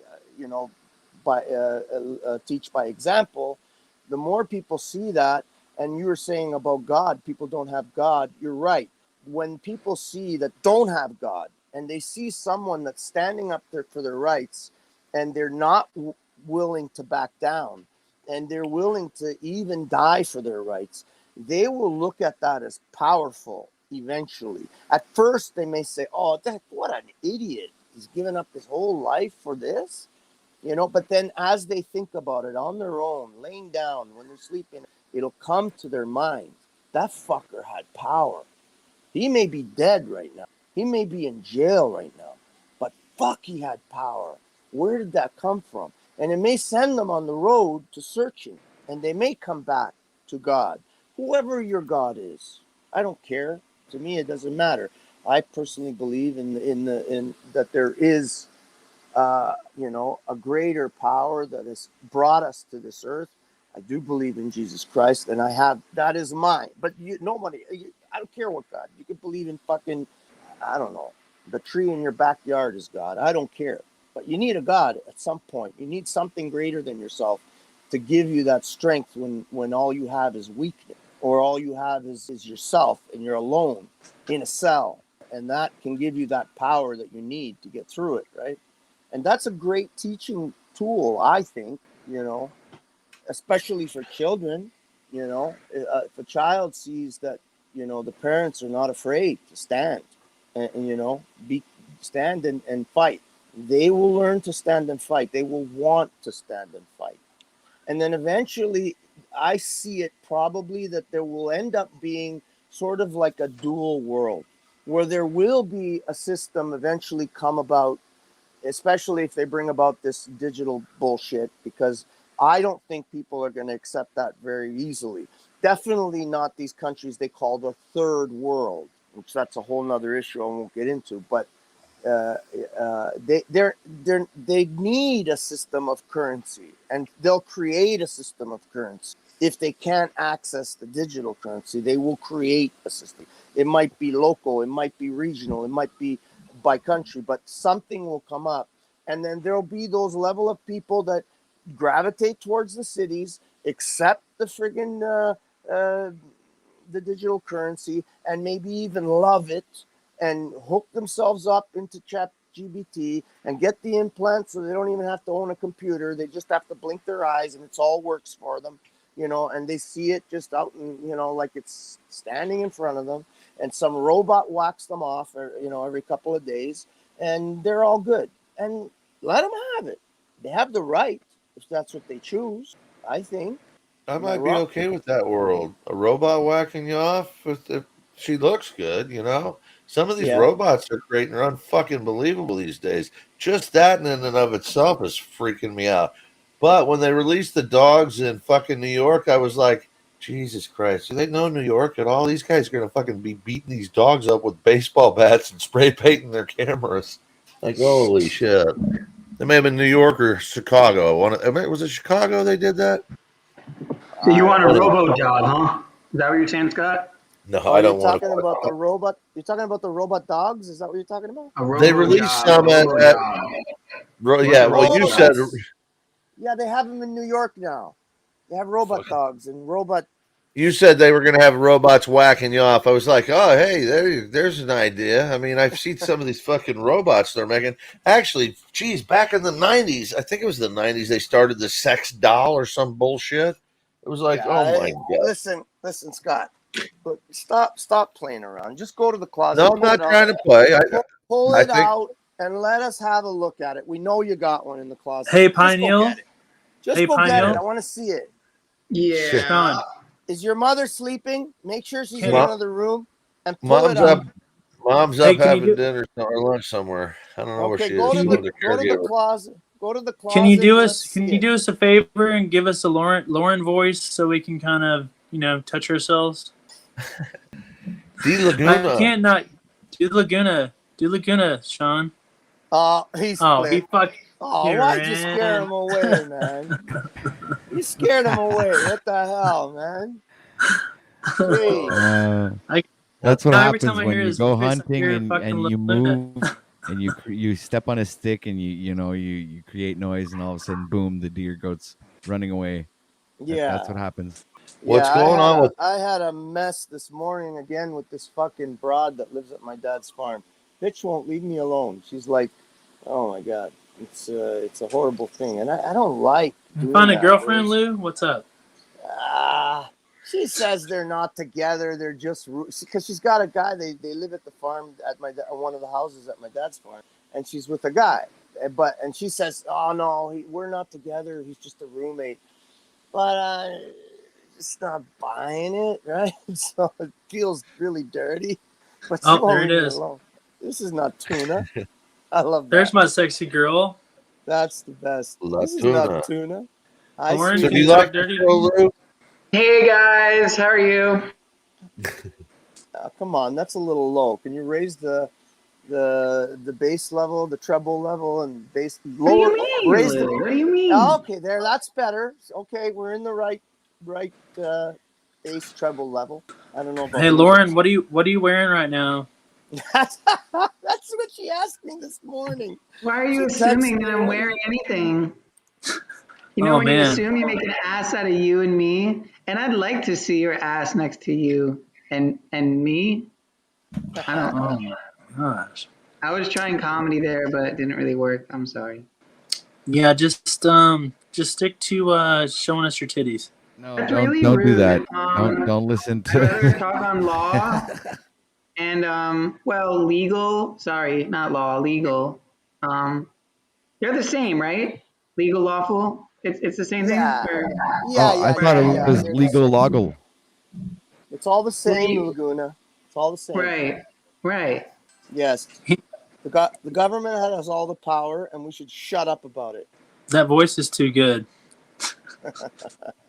teach by example, the more people see that, and you were saying about God, people don't have God, you're right. When people see that don't have God, and they see someone that's standing up there for their rights, and they're not willing to back down, and they're willing to even die for their rights, they will look at that as powerful eventually. At first, they may say, oh, what an idiot. He's given up his whole life for this. But then as they think about it on their own, laying down, when they're sleeping, it'll come to their mind. That fucker had power. He may be dead right now. He may be in jail right now. But fuck, he had power. Where did that come from? And it may send them on the road to searching. And they may come back to God. Whoever your God is. I don't care. To me, it doesn't matter. I personally believe in that there is a greater power that has brought us to this earth. I do believe in Jesus Christ, and that is mine. But I don't care what God. You could believe in fucking, I don't know, the tree in your backyard is God. I don't care. But you need a God at some point. You need something greater than yourself to give you that strength when all you have is weakness, or all you have is yourself, and you're alone in a cell. And that can give you that power that you need to get through it, right? And that's a great teaching tool, I think, especially for children. If a child sees that, the parents are not afraid to stand stand and fight, they will learn to stand and fight. They will want to stand and fight. And then eventually, I see it probably that there will end up being sort of like a dual world where there will be a system eventually come about, especially if they bring about this digital bullshit, because I don't think people are going to accept that very easily. Definitely not these countries they call the third world, which that's a whole nother issue I won't get into. But they need a system of currency, and they'll create a system of currency. If they can't access the digital currency, they will create a system. It might be local, it might be regional, it might be by country, but something will come up. And then there'll be those level of people that gravitate towards the cities, accept the friggin' the digital currency, and maybe even love it, and hook themselves up into ChatGPT and get the implant so they don't even have to own a computer. They just have to blink their eyes and it's all works for them, and they see it just out and, like it's standing in front of them, and some robot whacks them off, every couple of days, and they're all good. And let them have it. They have the right, if that's what they choose, I think. I Am I might be wrong? okay with that world. A robot whacking you off if she looks good, you know. Some of these Yeah. robots are great and are unfucking believable these days. Just that in and of itself is freaking me out. But when they released the dogs in fucking New York, I was like, Jesus Christ, do they know New York at all? These guys are gonna fucking be beating these dogs up with baseball bats and spray painting their cameras. Like, holy shit. They may have been New York or Chicago. Was it Chicago they did that? So you want a One of robo the- dog, huh? Is that what you're saying, Scott? No, Oh, I you're don't want talking about the to. robot? You're talking about the robot dogs? Is that what you're talking about? A They robo released dog. A some robo at dog. What's yeah. a Well, robo you Oh, dog? said yeah, they have them in New York now. They have robot dogs and robot. they were going to have robots whacking you off. I was like, oh, hey, there's an idea. I mean, I've seen some of these fucking robots they're making. Actually, geez, back in the '90s, I think it was the '90s, they started the sex doll or some bullshit. It was like, Yeah, oh my god. listen, Scott. Look, stop playing around. Just go to the closet, No, I'm pull not it out, trying to play. pull I it think out, and let us have a look at it. We know you got one in the closet. Hey, Just go Pineal. get it. Just Hey, go get it. Pineal. I want to see it. Yeah. Sean. Is your mother sleeping? Make sure she's in Mo- another room and pull it mom's out. up. Mom's Hey, up can you having do? dinner or lunch somewhere. I don't know where Okay, she is. Can She's you, with her go to the caregiver. closet. Go to the can you closet do and us? let's Can see you it. do us a favor and give us a Lauren voice so we can kind of touch ourselves? D I Laguna. can't not do Laguna. Do Laguna, Sean. He Oh, he split. fuck. Oh, He why'd you scare ran. him away, man? You scared him away. What the hell, man? Jeez. That's what Now every time happens I when hear you his go voice, I hunting hear and fucking you Laguna. move and you step on a stick and you create noise and all of a sudden boom the deer goes running away. That's what Yeah. happens. What's Yeah, going on with I had a mess this morning again with this fucking broad that lives at my dad's farm. Bitch won't leave me alone. She's like, oh my god, it's a horrible thing, and I don't like You doing find a that. girlfriend, Lou? What's up? She says they're not together. They're just because she's got a guy. They live at the farm at one of the houses at my dad's farm, and she's with a guy. And she says, oh no, we're not together. He's just a roommate. But just not buying it, right? So it feels really dirty, but she Oh, won't there it leave me is. alone. This is not tuna. I love There's that. my sexy girl. That's the best. La This is Tuna? not tuna. Hi, Lauren, So can do you you sweetie. like talk the dirty to show, me? Lou? Hey guys, how are you? Come on, that's a little low. Can you raise the bass level, the treble level, and bass What do lower? you mean, Raise the. Lou? What do you mean? Okay, there. That's better. Okay, we're in the right bass treble level. I don't know about Hey, low Lauren, bass. what are you wearing right now? That's what she asked me this morning. Why are She you texted assuming me that I'm right wearing now. anything? You know, Oh when you man. assume, you make an ass out of you and me. And I'd like to see your ass next to you and me. I don't. Oh my gosh. I was trying comedy there, but it didn't really work. I'm sorry. Yeah, just stick to showing us your titties. No, That's don't really don't do that. rude. Don't listen I'd rather to talk on law and well, legal. Sorry, not law, legal. They're the same, right? Legal, lawful. It's the same thing. Yeah, Or, Oh, I thought it yeah. was They're the legal same. loggle. It's all the same, Le- Laguna. It's all the same. right, right. Yes. The government has all the power, and we should shut up about it. That voice is too good.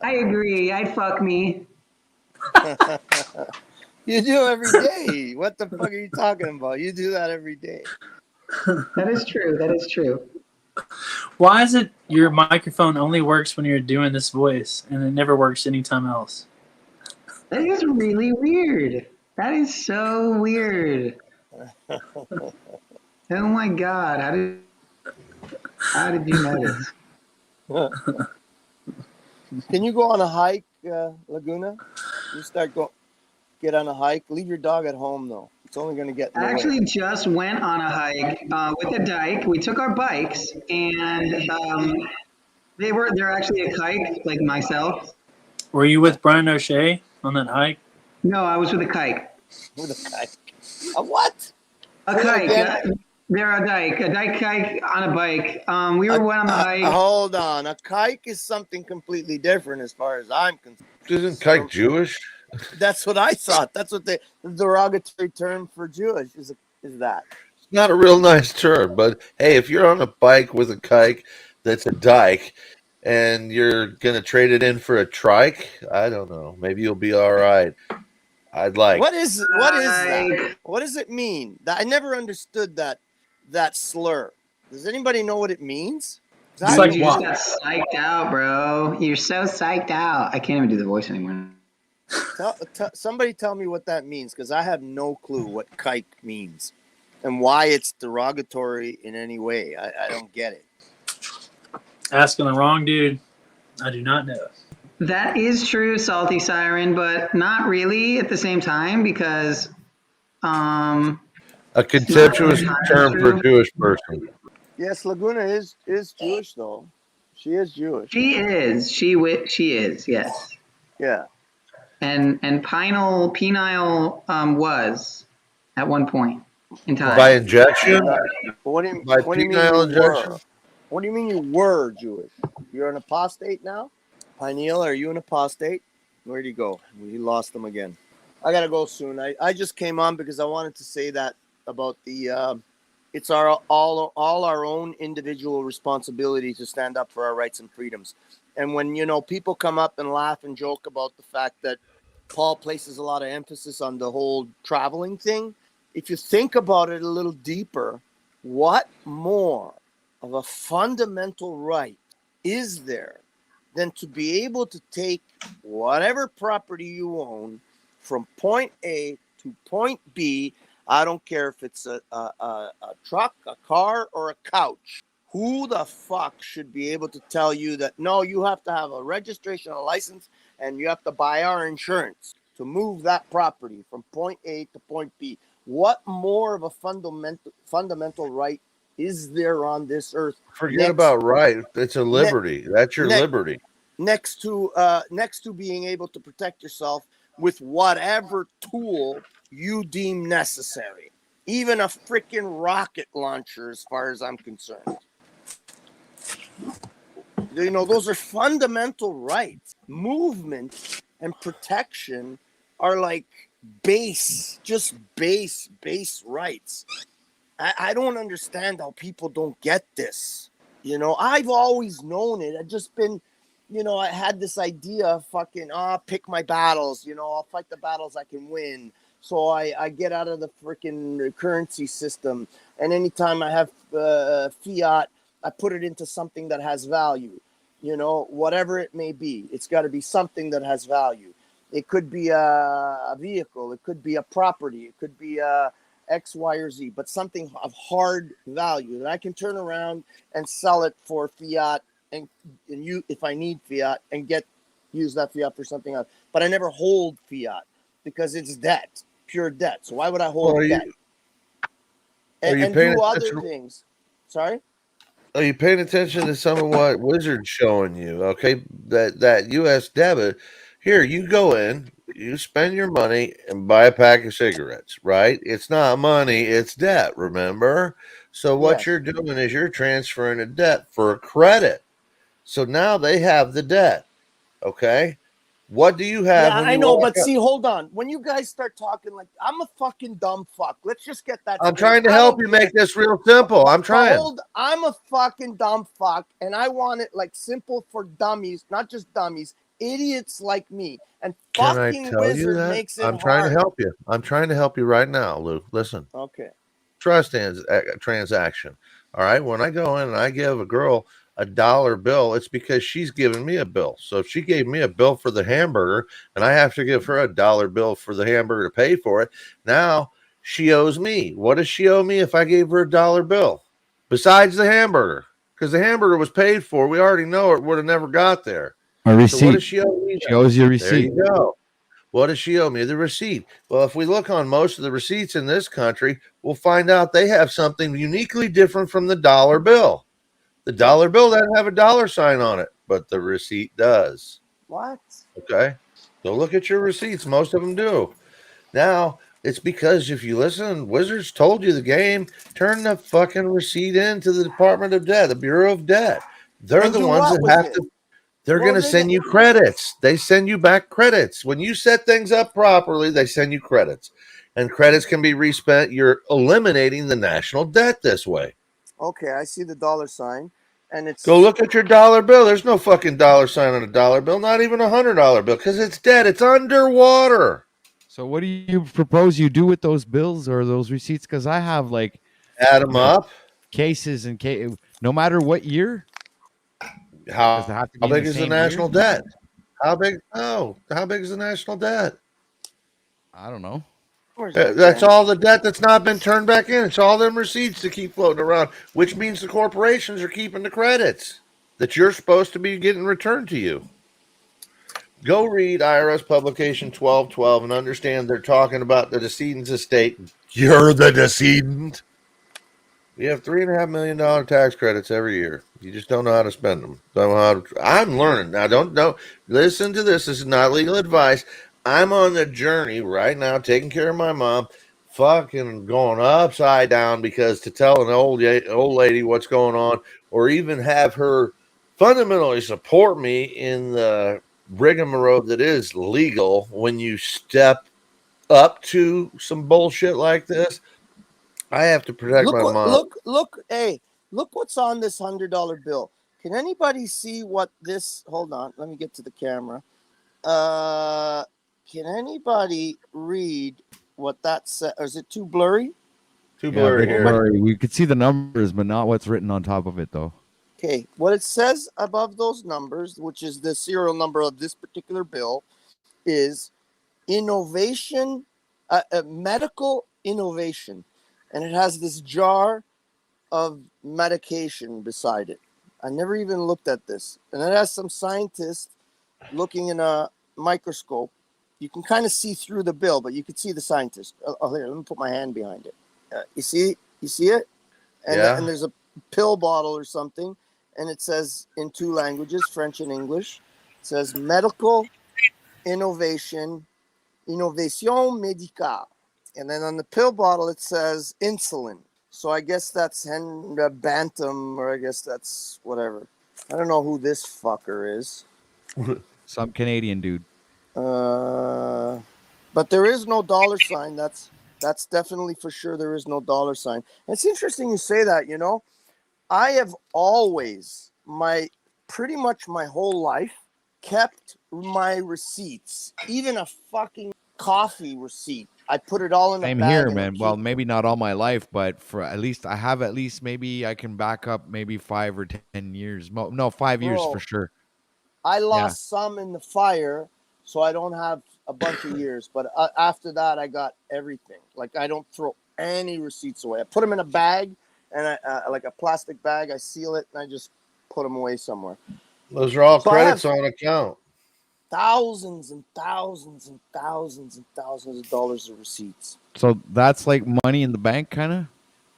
I agree. I'd fuck me. You do every day. What the fuck are you talking about? You do that every day. That is true. That is true. Why is it your microphone only works when you're doing this voice and it never works anytime else? That is really weird. That is so weird. Oh my god! How did you notice? Can you go on a hike, Laguna? Get on a hike. Leave your dog at home though. It's only going to get in the I way. actually just went on a hike with a dyke. We took our bikes, and they're actually a kike, like myself. Were you with Brian O'Shea on that hike? No, I was with a kike. With a kike. A what? A Say that kike. again. They're a dyke on a bike. We went on the hike. Hold on. A kike is something completely different as far as I'm concerned. Isn't kike Jewish? That's what I thought. That's what the derogatory term for Jewish is that. It's not a real nice term, but hey, if you're on a bike with a kike that's a dyke and you're going to trade it in for a trike, I don't know. Maybe you'll be all right. What is that? What does it mean? I never understood that slur. Does anybody know what it means? It's like you just got psyched out, bro. You're so psyched out. I can't even do the voice anymore. Somebody tell me what that means, because I have no clue what kike means and why it's derogatory in any way. I don't get it. Asking the wrong dude. I do not know. That is true, Salty Siren, but not really at the same time, because a contemptuous term for a Jewish person. Yes, Laguna is Jewish though. She is Jewish. She is. She is. Yes. Yeah. And penile was at one point in time. By injection? What do you mean penile injection? What do you mean you were Jewish? You're an apostate now? Pineal, are you an apostate? Where'd he go? We lost him again. I gotta go soon. I just came on because I wanted to say that about the it's all our own individual responsibility to stand up for our rights and freedoms. And when people come up and laugh and joke about the fact that Paul places a lot of emphasis on the whole traveling thing, if you think about it a little deeper, what more of a fundamental right is there than to be able to take whatever property you own from point A to point B? I don't care if it's a truck, a car, or a couch. Who the fuck should be able to tell you that, no, you have to have a registration, a license, and you have to buy our insurance to move that property from point A to point B? What more of a fundamental right is there on this earth? Forget about right. It's a liberty. That's your liberty. Next to being able to protect yourself with whatever tool you deem necessary, even a freaking rocket launcher, as far as I'm concerned. Those are fundamental rights. Movement and protection are like base rights. I don't understand how people don't get this. I've always known it. I've just been, I had this idea of fucking, pick my battles. I'll fight the battles I can win. So I get out of the freaking currency system. And anytime I have fiat, I put it into something that has value. Whatever it may be, it's got to be something that has value. It could be a vehicle. It could be a property. It could be X, Y, or Z, but something of hard value that I can turn around and sell it for fiat, and if I need fiat, and use that fiat for something else. But I never hold fiat because it's debt, pure debt. So why would I hold debt? And do other things. Sorry? Are you paying attention to some of what Wizard's showing you? Okay, that U.S. debit. Here, you go in, you spend your money and buy a pack of cigarettes, right? It's not money, it's debt, remember? So what you're doing is you're transferring a debt for a credit. So now they have the debt, okay? What do you have? Yeah, I know, but see, hold on. When you guys start talking like, I'm a fucking dumb fuck. Let's just get that. I'm trying to help you make this real simple. I'm trying. I'm a fucking dumb fuck, and I want it like simple for dummies, not just dummies, idiots like me. And fucking Wizard makes it I'm trying hard. to help you. I'm trying to help you right now, Lou. Listen. Okay. Trust transaction. All right. When I go in and I give a girl $1 bill, it's because she's giving me a bill. So if she gave me a bill for the hamburger and I have to give her $1 bill for the hamburger to pay for it, now she owes me. What does she owe me if I gave her $1 bill? Besides the hamburger, because the hamburger was paid for. We already know it would have never got there. A receipt. So what does she owe me? She owes you a receipt. There you go. What does she owe me? The receipt. Well, if we look on most of the receipts in this country, we'll find out they have something uniquely different from the dollar bill. The dollar bill doesn't have a dollar sign on it, but the receipt does. What? Okay. So look at your receipts. Most of them do. Now, It's because if you listen, Wizards told you the game. Turn the fucking receipt in to the Department of Debt, the Bureau of Debt. They're And the do ones what that with have it? to. They're What going are to they send gonna? you credits. They send you back credits. When you set things up properly, they send you credits. And credits can be respent. You're eliminating the national debt this way. Okay, I see the dollar sign, and Go it's look at your dollar bill. There's no fucking dollar sign on a dollar bill, not even $100 bill, because it's dead. It's underwater. So what do you propose you do with those bills or those receipts? Because I have like, Add them up. cases and no matter what year. Does it How have to be in big the is the same year? national debt? How big? Oh, how big is the national debt? I don't know. where's that That's pen? all the debt that's not been turned back in. It's all them receipts to keep floating around, which means the corporations are keeping the credits that you're supposed to be getting returned to you. Go read IRS publication 1212 and understand they're talking about the decedent's estate. You're the decedent. We have $3.5 million tax credits every year. You just don't know how to spend them. Don't know how to. I'm learning now. Don't listen to this. This is not legal advice. I'm on the journey right now, taking care of my mom, fucking going upside down because to tell an old lady what's going on, or even have her fundamentally support me in the rigmarole that is legal when you step up to some bullshit like this. I have to protect Look my what mom. look. Hey, look what's on this $100 bill. Can anybody see what this? Hold on, let me get to the camera. Can anybody read what that says? Or is it too blurry? Too Yeah, blurry bit here. blurry. We could see the numbers, but not what's written on top of it, though. Okay, what it says above those numbers, which is the serial number of this particular bill, is innovation, medical innovation, and it has this jar of medication beside it. I never even looked at this, and it has some scientist looking in a microscope. You can kind of see through the bill, but you can see the scientist. Oh, here, let me put my hand behind it. You see it, and Yeah. there's a pill bottle or something, and it says in two languages, French and English. It says medical innovation médicale. And then on the pill bottle, it says insulin. So I guess that's Bantam, or I guess that's whatever. I don't know who this fucker is. Some Canadian dude. But there is no dollar sign. That's definitely for sure. There is no dollar sign. And it's interesting you say that. You know, I have always pretty much my whole life kept my receipts, even a fucking coffee receipt. I put it all in a Same bag here, and I man. Well, maybe not all my life, but for at least I have at least maybe I can back up maybe 5 or 10 years. No, 5 years for Bro, sure. I Yeah. lost some in the fire, so I don't have a bunch of years. But after that, I got everything. Like I don't throw any receipts away. I put them in a bag, and like a plastic bag. I seal it and I just put them away somewhere. Those are all So I have credits on account. thousands and thousands and thousands and thousands of dollars of receipts. So that's like money in the bank, kind of.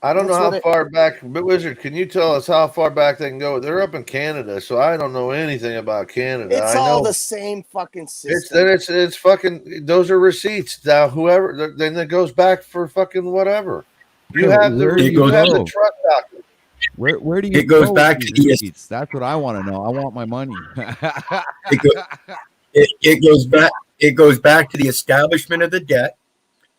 I don't know That's how what it. far back, but Wizard, can you tell us how far back they can go? They're up in Canada, so I don't know anything about Canada. It's I all know the same fucking it's system. it's fucking. Those are receipts. Now, whoever then it goes back for fucking whatever. You have the Where do you go? truck document. Where do you It goes go with back these to the receipts? That's what I want to know. I want my money. it, go, it goes back to the establishment of the debt,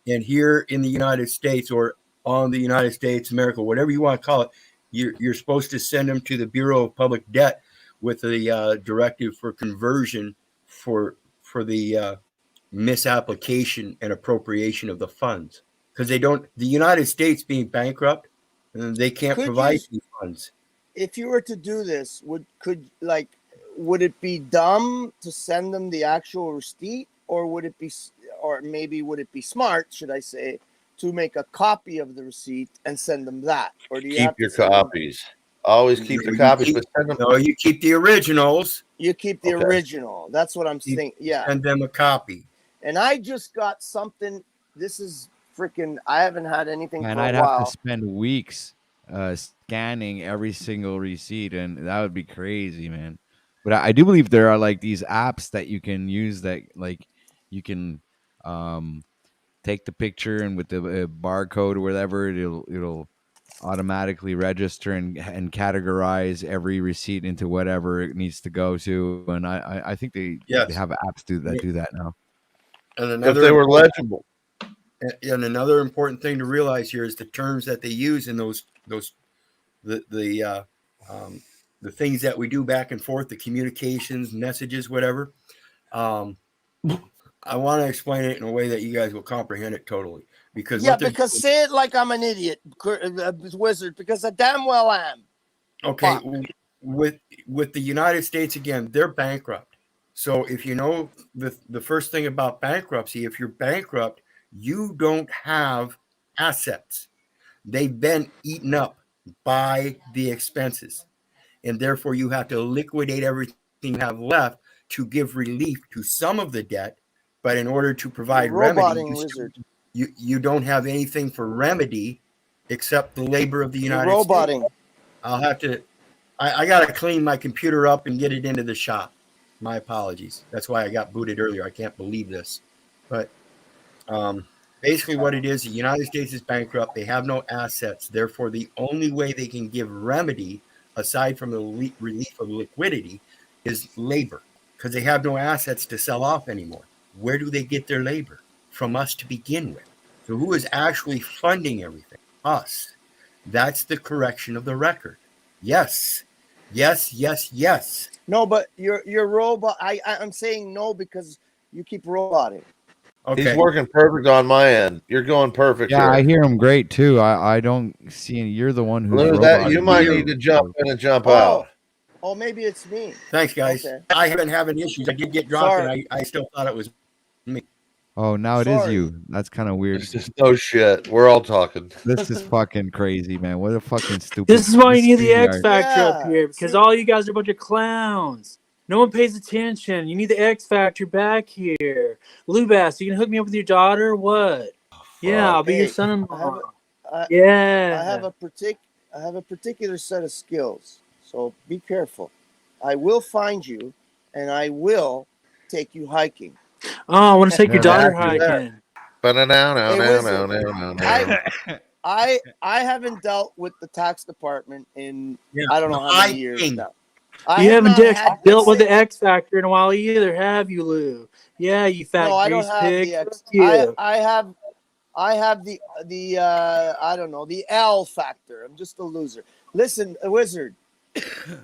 and here in the United States or on the United States, America, whatever you want to call it, you're supposed to send them to the Bureau of Public Debt with the directive for conversion for the misapplication and appropriation of the funds, because they don't. The United States being bankrupt, they can't Could you, provide these funds. if you were to do this, would it be dumb to send them the actual receipt, or would it be, or maybe would it be smart, should I say, to make a copy of the receipt and send them that, or do you Keep have to your send them? copies. Always keep the copies, but send them. No, you keep the originals. You keep the Okay. original. That's what I'm saying. Yeah. Send them a copy. And I just got something. This is freaking. I haven't had anything And for a I'd have to while. spend weeks scanning every single receipt, and that would be crazy, man. But I do believe there are like these apps that you can use that like you can take the picture, and with the barcode or whatever, it'll automatically register and categorize every receipt into whatever it needs to go to. And I think they have apps that do that now. And If another they were legible. And another important thing to realize here is the terms that they use in the things that we do back and forth, the communications, messages, whatever. I want to explain it in a way that you guys will comprehend it totally. Because because say it like I'm an idiot, Wizard, because I damn well am. Okay, with the United States, again, they're bankrupt. So if you know the first thing about bankruptcy, if you're bankrupt, you don't have assets. They've been eaten up by the expenses. And therefore you have to liquidate everything you have left to give relief to some of the debt. But in order to provide remedy, you don't have anything for remedy except the labor of the United States. I'll have to, I got to clean my computer up and get it into the shop. My apologies. That's why I got booted earlier. I can't believe this. But basically what it is, the United States is bankrupt. They have no assets. Therefore, the only way they can give remedy, aside from the relief of liquidity, is labor, because they have no assets to sell off anymore. Where do they get their labor? From us to begin with. So who is actually funding everything? Us. That's the correction of the record. Yes. Yes, yes, yes. No, but you're robot. I'm saying no because you keep roboting. Okay. He's working perfect on my end. You're going perfect. Yeah, here. I hear him great too. I don't see any. You're the one who's you might need to jump in and jump out. Oh, maybe it's me. Thanks, guys. Okay. I haven't having issues. I did get dropped, and I still thought it was me. Oh, now it is you. That's kind of weird. It's just no shit. We're all talking. This is fucking crazy, man. What a fucking stupid. This is why you need the X Factor up here, because all you guys are a bunch of clowns. No one pays attention. You need the X Factor back here. Lubass, you can hook me up with your daughter? What? Yeah, I'll be your son-in-law. I have a particular set of skills, so be careful. I will find you, and I will take you hiking. Oh, I want to take your daughter hiking. I haven't dealt with the tax department in I don't know how many years now. You haven't dealt with the X Factor in a while either, have you, Lou? Yeah, you fat grease pig. I have the I don't know, the L factor. I'm just a loser. Listen, Wizard,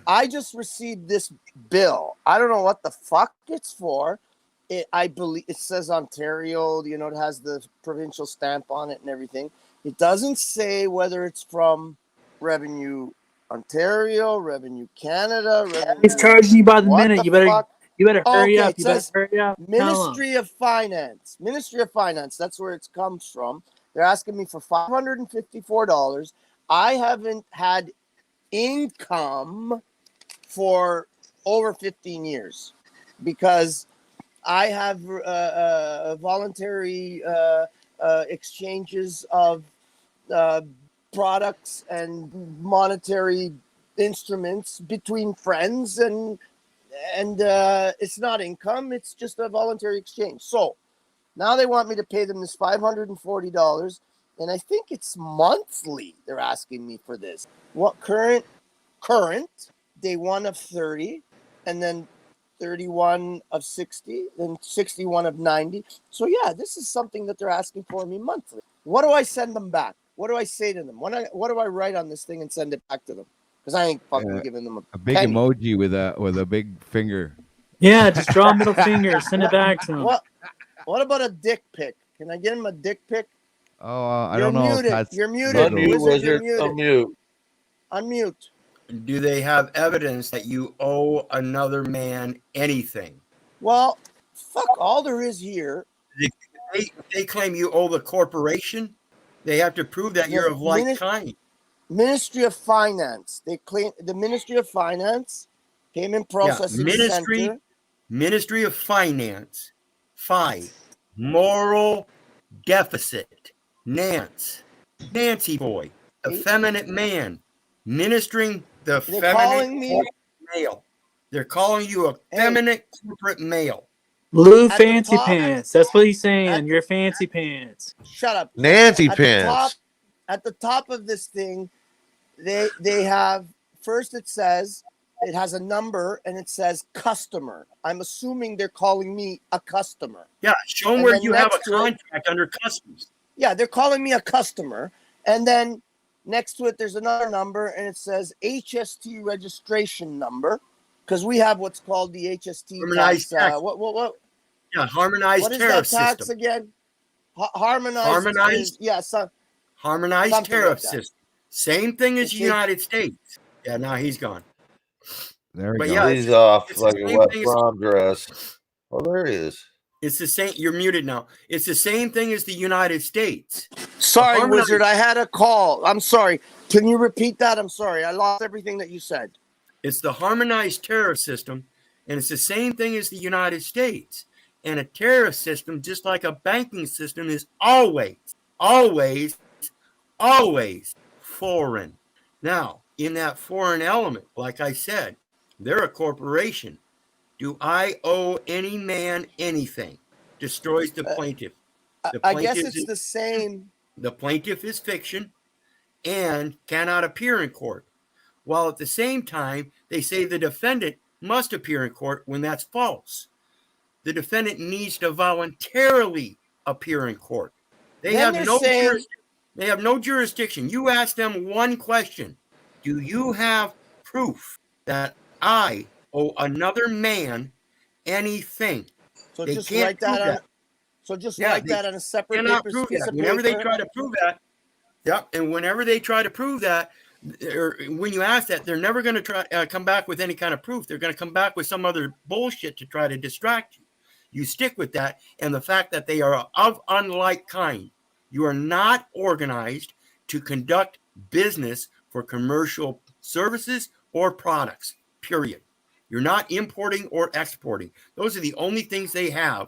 I just received this bill. I don't know what the fuck it's for. I believe it says Ontario, it has the provincial stamp on it and everything. It doesn't say whether it's from Revenue Ontario, Revenue Canada. It's charging you by the minute. You better hurry up. You better hurry up. Ministry of Finance. Ministry of Finance. That's where it comes from. They're asking me for $554. I haven't had income for over 15 years because I have voluntary exchanges of products and monetary instruments between friends, and it's not income, it's just a voluntary exchange. So now they want me to pay them this $540, and I think it's monthly they're asking me for this. What current day 1 of 30, and then 31 of 60, then 61 of 90. So yeah, this is something that they're asking for me monthly. What do I send them back? What do I say to them? What do I write on this thing and send it back to them? Because I ain't fucking giving them a big penny. emoji with a big finger. Yeah, just draw a middle finger, send it back to them. What about a dick pic? Can I get him a dick pic? Oh, I don't know. You're muted. Wizard, you're muted. Unmute. Do they have evidence that you owe another man anything? Well, fuck all there is here. They claim you owe the corporation. They have to prove that you're of like kind. Ministry of Finance. They claim the Ministry of Finance, Payment Processing Center. Ministry of Finance. 5. Moral deficit. Nancy boy. Effeminate man. Ministering the feminine male. They're calling you a feminine corporate male. Lou At the Fancy top, Pants. That's what he's saying. at, You're Fancy Pants. shut up. Nancy At the top, pants. at the top of this thing, they have first. It says it has a number and it says customer. I'm assuming they're calling me a customer. Yeah, show them And where then you have a next to it, contract under customs. yeah, they're calling me a customer. And then next to it, there's another number and it says HST registration number, because we have what's called the HST Harmonized tax. tax. What? Yeah, harmonized What is tariff that tax system. again? Harmonized Harmonized, is, yeah, harmonized something tariff like that. system. Same thing as It's the United States. Yeah, now he's gone. There we But go. yeah, He's off it's like the a same wet thing as prom dress. Oh, there he is. it's the same. You're muted now. It's the same thing as the United States. Sorry, harmonized- Wizard, I had a call. I'm sorry. Can you repeat that? I'm sorry. I lost everything that you said. It's the harmonized tariff system, and it's the same thing as the United States. And a tariff system, just like a banking system, is always, always, always foreign. Now, in that foreign element, like I said, they're a corporation. Do I owe any man anything? Destroys the plaintiff. The I guess plaintiff it's the same. The plaintiff is fiction and cannot appear in court. While at the same time, they say the defendant must appear in court when that's false. The defendant needs to voluntarily appear in court. They have no jurisdiction. You ask them one question. Do you have proof that I owe another man anything? So They just can't write that prove on. that. So just Yeah, write they that on a separate cannot paper, prove piece that. of Whenever they paper. try to prove that, yep, and whenever they try to prove that, or when you ask that, they're never going to try come back with any kind of proof. They're going to come back with some other bullshit to try to distract you. You stick with that, and the fact that they are of unlike kind. You are not organized to conduct business for commercial services or products, period. You're not importing or exporting. Those are the only things they have.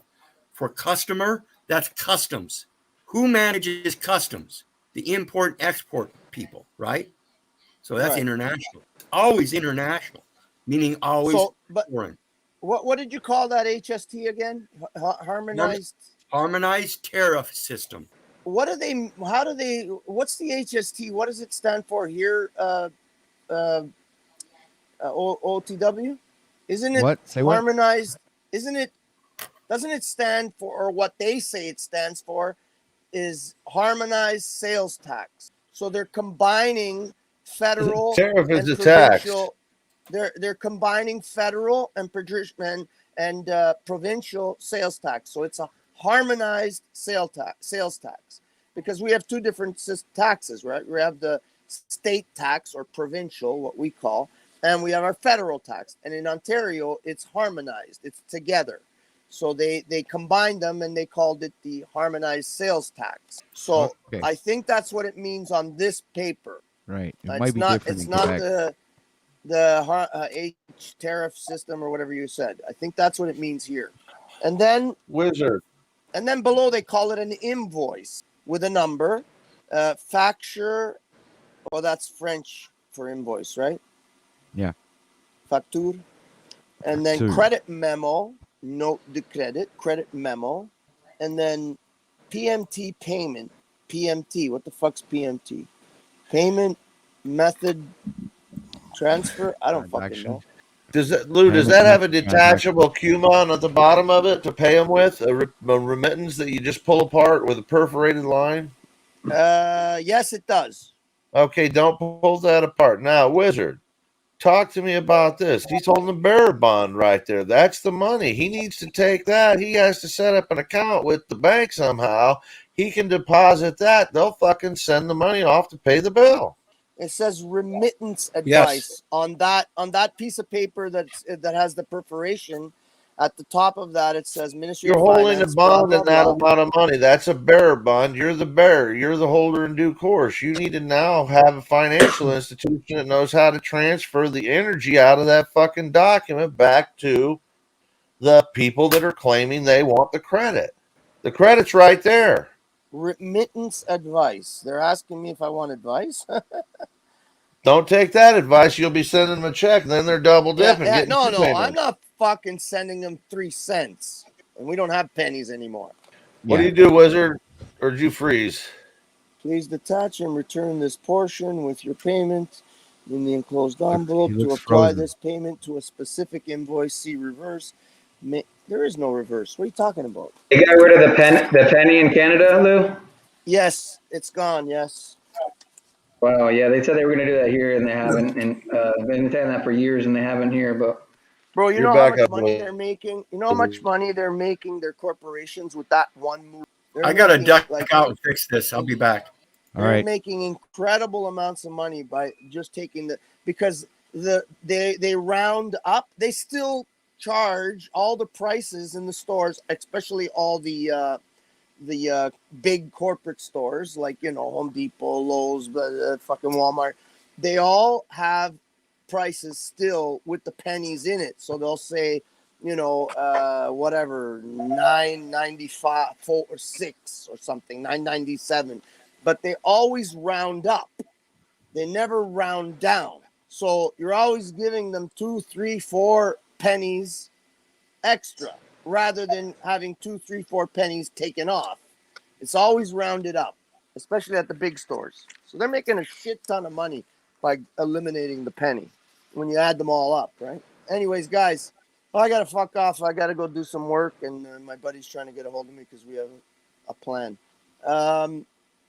For customer, that's customs. Who manages customs? The import export people, right? So that's Right. international. Always international, meaning always foreign. What did you call that HST again? Harmonized. Harmonized tariff system. What do they? How do they? What's the HST? What does it stand for here? OTW? Isn't it What? Say what? harmonized? Isn't it? Doesn't it stand for, or what they say it stands for, is harmonized sales tax? So they're combining federal Tariff is and a tax. provincial. They're combining federal and provincial sales tax. So it's a harmonized sales tax, because we have two different taxes, right? We have the state tax, or provincial, what we call, and we have our federal tax. And in Ontario, it's harmonized. It's together. So they combined them and they called it the harmonized sales tax. So Okay. I think that's what it means on this paper. Right. It It's might be not. different It's in not Quebec. the H tariff system or whatever you said. I think that's what it means here. And then Wizard. And then below they call it an invoice with a number. Facture. Well, that's French for invoice, right? Yeah. Facture. And then Facture. credit memo. Note de credit memo. And then PMT payment. PMT. What the fuck's PMT? Payment method transfer? I don't fucking know. Does that, Lou? Does that have a detachable coupon at the bottom of it to pay them with a remittance that you just pull apart with a perforated line? Yes, it does. Okay, don't pull that apart now, Wizard. Talk to me about this. He's holding a bearer bond right there. That's the money. He needs to take that. He has to set up an account with the bank somehow. He can deposit that. They'll fucking send the money off to pay the bill. It says remittance advice on that piece of paper that has the perforation. At the top of that, it says Ministry You're of holding Finance, a bond blah, and blah, that blah. amount of money. That's a bearer bond. You're the bearer. You're the holder in due course. You need to now have a financial institution that knows how to transfer the energy out of that fucking document back to the people that are claiming they want the credit. The credit's right there. Remittance advice. They're asking me if I want advice. Don't take that advice. You'll be sending them a check, and then they're double dipping. Yeah, getting no, two payments. I'm not fucking sending them 3 cents. and we don't have pennies anymore. What do you do, Wizard? Or did you freeze? Please detach and return this portion with your payment in the enclosed envelope. To looks apply frozen. this payment to a specific invoice, see reverse. There is no reverse. What are you talking about? They got rid of the penny in Canada, Lou? Yes, it's gone. Yes. Wow, yeah, they said they were going to do that here, and they haven't. And they've been saying that for years, and they haven't here. But Bro, you You're know how back much up, money Will. they're making? You know how much money they're making, their corporations, with that one move? They're I got to making, duck like, out and fix this. I'll be back. All they're right. making incredible amounts of money by just taking because they round up. They still charge all the prices in the stores, especially all the big corporate stores like, you know, Home Depot, Lowe's, fucking Walmart. They all have prices still with the pennies in it. So they'll say, you know, whatever, $9.95 or $6 or something, $9.97. But they always round up. They never round down. So you're always giving them 2, 3, 4 pennies extra rather than having 2, 3, 4 pennies taken off. It's always rounded up, especially at the big stores. So they're making a shit ton of money by eliminating the penny when you add them all up, right? Anyways, guys, I got to fuck off. I got to go do some work, and my buddy's trying to get a hold of me because we have a plan.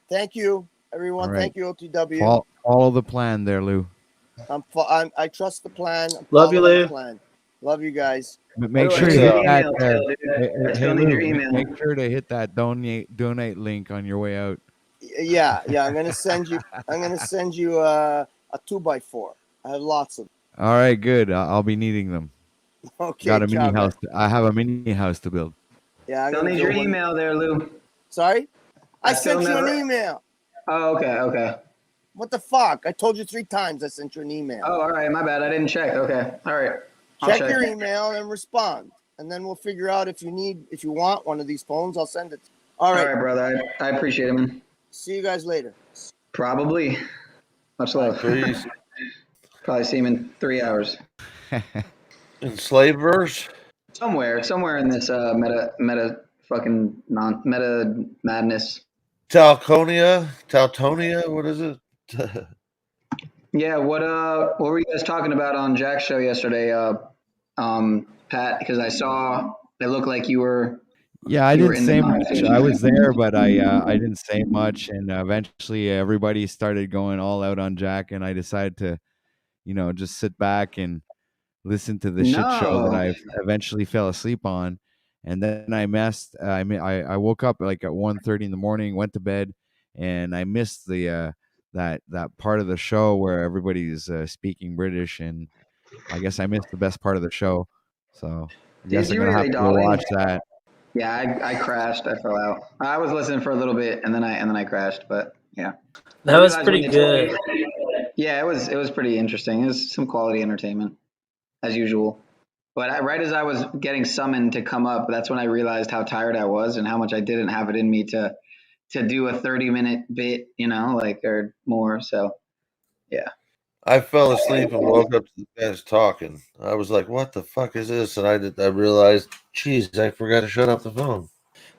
Thank you, everyone. All right. Thank you, OTW. Follow the plan there, Lou. I trust the plan. I'm Love you, following Lou. the plan. Love you guys. Make do I sure to need hit your that. email still, dude? I Hey still need your Lou, email. make sure to hit that donate link on your way out. Yeah. I'm gonna send you. I'm gonna send you a 2x4. I have lots of them. All right, good. I'll be needing them. Okay, Got a mini ciao, guys. house. I have a mini house to build. Yeah, I'm Still gonna need your build one. email there, Lou. Sorry, I still sent you an never. email. Oh, okay. What the fuck? I told you 3 times I sent you an email. Oh, all right. My bad. I didn't check. Okay. All right. I'll Check your email and respond, and then we'll figure out if you want one of these phones. I'll send it. All right, brother. I appreciate it, man. See you guys later. Probably. Much love. Peace. Probably see him in 3 hours. In slave verse? Somewhere in this meta fucking meta madness. Tautonia? What is it? Yeah, what were you guys talking about on Jack's show yesterday, Pat? Because I saw it looked like you were. Yeah, I you were didn't in the say much. conversation. I was there, but I didn't say much, and eventually everybody started going all out on Jack, and I decided to, just sit back and listen to the shit show that I eventually fell asleep on, and then I missed. I woke up like at 1:30 in the morning, went to bed, and I missed the that part of the show where everybody's speaking British, and I guess I missed the best part of the show. So I guess I'm gonna have to go watch that. Yeah, I crashed. I fell out. I was listening for a little bit, and then I crashed. But yeah, That was pretty good. Yeah, it was pretty interesting. It was some quality entertainment, as usual. But right as I was getting summoned to come up, that's when I realized how tired I was and how much I didn't have it in me to do a 30-minute bit, or more. So, yeah. I fell asleep and woke up to the guys talking. I was like, "What the fuck is this?" And I realized, geez, I forgot to shut off the phone.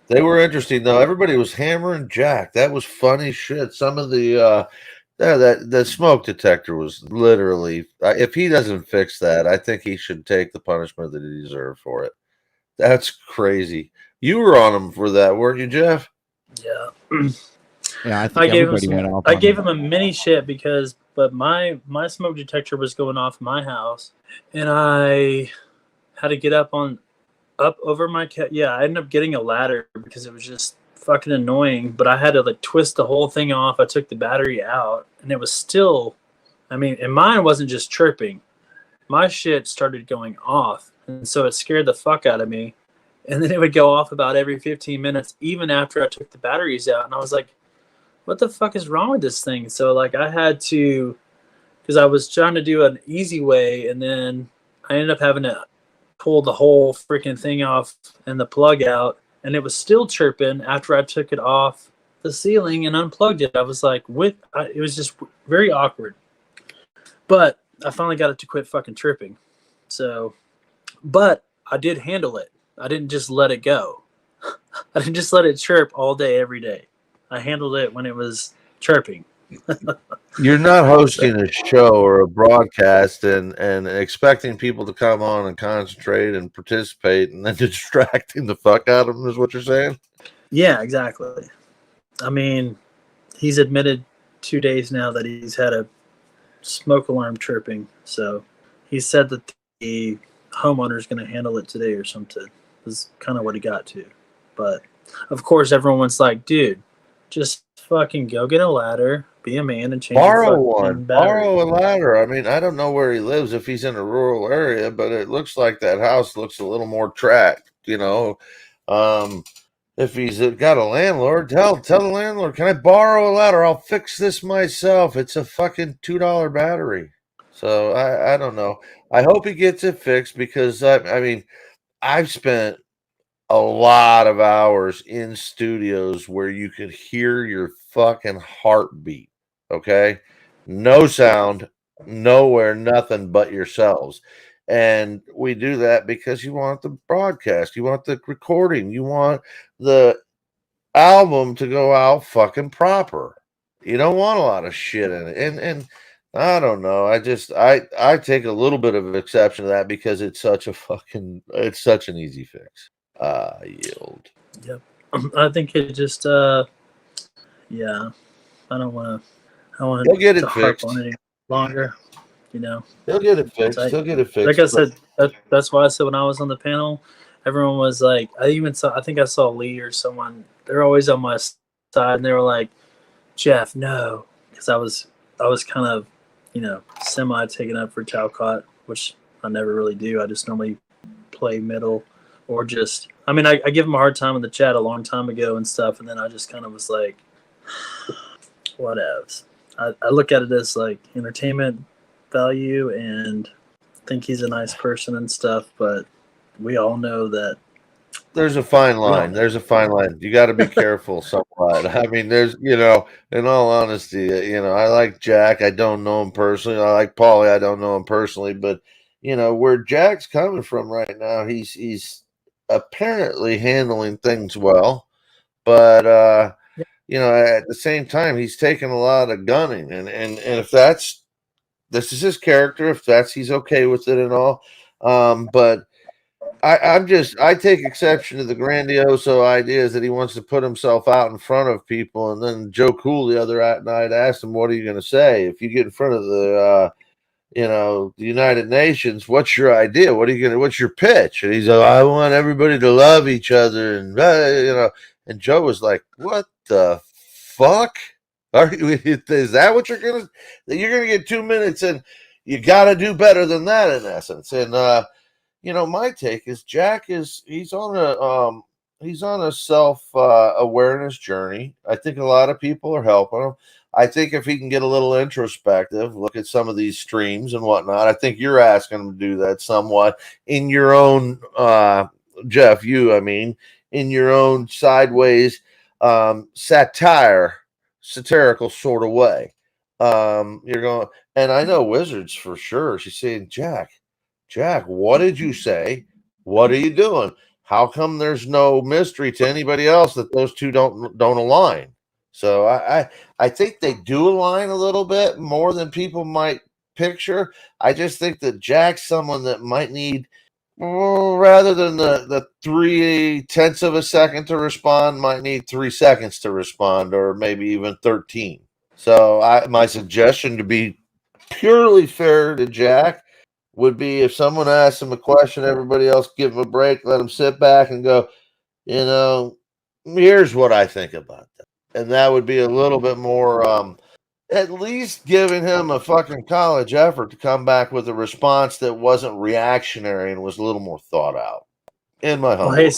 They were interesting though. Everybody was hammering Jack. That was funny shit. Some of the the smoke detector was literally. If he doesn't fix that, I think he should take the punishment that he deserved for it. That's crazy. You were on him for that, weren't you, Jeff? Yeah. Yeah, I think I gave everybody went off. I on gave him. him a mini shit but my smoke detector was going off in my house, and I had to get up over my cat. Yeah, I ended up getting a ladder because it was just fucking annoying. But I had to twist the whole thing off. I took the battery out, and it was still. And mine wasn't just chirping. My shit started going off, and so it scared the fuck out of me. And then it would go off about every 15 minutes, even after I took the batteries out. And I was like, what the fuck is wrong with this thing? So I had to, because I was trying to do an easy way, and then I ended up having to pull the whole freaking thing off and the plug out, and it was still chirping after I took it off the ceiling and unplugged it. I was like, it was just very awkward. But I finally got it to quit fucking tripping. So, but I did handle it. I didn't just let it go. I didn't just let it chirp all day, every day. I handled it when it was chirping. You're not hosting a show or a broadcast and expecting people to come on and concentrate and participate and then distracting the fuck out of them is what you're saying? Yeah, exactly. I mean, he's admitted 2 days now that he's had a smoke alarm chirping. So he said that the homeowner's going to handle it today or something. Is kind of what he got to. But of course, everyone's like, dude, just fucking go get a ladder, be a man, and change your Borrow fucking one. battery. Borrow a ladder. I mean, I don't know where he lives if he's in a rural area, but it looks like that house looks a little more tracked, you know. If he's got a landlord, tell the landlord, can I borrow a ladder? I'll fix this myself. It's a fucking $2 battery. So I don't know. I hope he gets it fixed because I mean, I've spent a lot of hours in studios where you could hear your fucking heartbeat. Okay. No sound, nowhere, nothing but yourselves. And we do that because you want the broadcast, you want the recording, you want the album to go out fucking proper. You don't want a lot of shit in it. And I don't know. I take a little bit of exception to that because it's such an easy fix. Yield. Yep. I think it just, yeah. I don't want He'll get to it harp fixed. on it any longer. You know, He'll get it fixed. I, He'll get it like fixed. I said, that's why I said when I was on the panel, everyone was like, I think I saw Lee or someone. They're always on my side, and they were like, Jeff, no, because I was kind of, semi taken up for Talcott, which I never really do. I just normally play middle, or just, I mean, I give him a hard time in the chat a long time ago and stuff, and then I just kind of was like, whatevs. I look at it as like entertainment value and think he's a nice person and stuff, but we all know that There's a fine line. There's a fine line. You got to be careful somewhat. I mean, in all honesty, I like Jack. I don't know him personally. I like Paulie. I don't know him personally, but where Jack's coming from right now, he's apparently handling things well, but at the same time, he's taking a lot of gunning, and if this is his character, if he's okay with it and all, but. I take exception to the grandioso ideas that he wants to put himself out in front of people. And then Joe Cool the other night asked him, "What are you going to say if you get in front of the United Nations? What's your idea? What's your pitch?" And he's like, "I want everybody to love each other." And and Joe was like, "What the fuck? Is that what you're gonna? You're gonna get 2 minutes, and you got to do better than that, in essence." And my take is he's on a self awareness journey. I think a lot of people are helping him. I think if he can get a little introspective, look at some of these streams and whatnot, I think you're asking him to do that somewhat in your own Jeff, in your own sideways satirical sort of way. You're going, and I know Wizards for sure. She's saying, Jack, what did you say? What are you doing? How come there's no mystery to anybody else that those two don't align? So I think they do align a little bit more than people might picture. I just think that Jack's someone that might need, rather than the 0.3 of a second to respond, might need 3 seconds to respond, or maybe even 13. So my suggestion, to be purely fair to Jack, would be if someone asks him a question, everybody else give him a break, let him sit back and go, here's what I think about that. And that would be a little bit more, at least giving him a fucking college effort to come back with a response that wasn't reactionary and was a little more thought out. In my humble opinion.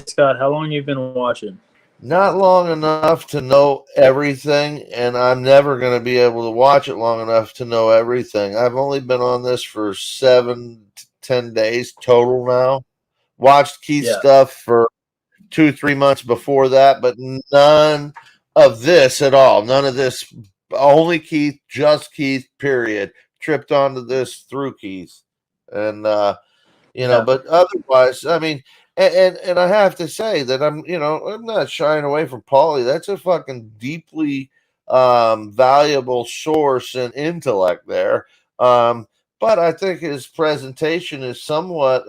Scott, how long you been watching? Not long enough to know everything, and I'm never going to be able to watch it long enough to know everything. I've only been on this for 7 to 10 days total now. Watched Keith's stuff for 2-3 months before that, but none of this at all. None of this. Only Keith, just Keith, period. Tripped onto this through Keith. And you know. Yeah. But otherwise, I mean, and I have to say that I'm not shying away from Paulie. That's a fucking deeply valuable source and intellect there. But I think his presentation is somewhat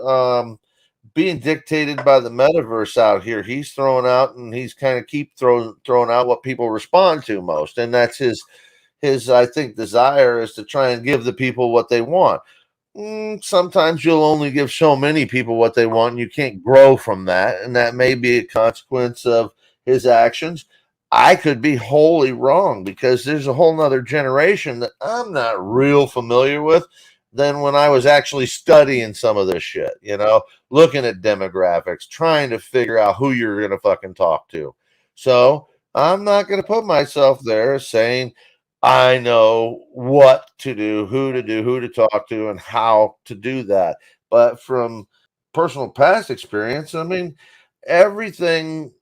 being dictated by the metaverse out here. He's throwing out, and he's kind of keep throwing out what people respond to most, and that's his I think desire is to try and give the people what they want. Sometimes you'll only give so many people what they want, and you can't grow from that, and that may be a consequence of his actions. I could be wholly wrong because there's a whole nother generation that I'm not real familiar with than when I was actually studying some of this shit, looking at demographics, trying to figure out who you're going to fucking talk to. So I'm not going to put myself there saying I know what to do, who to talk to, and how to do that. But from personal past experience, I mean, everything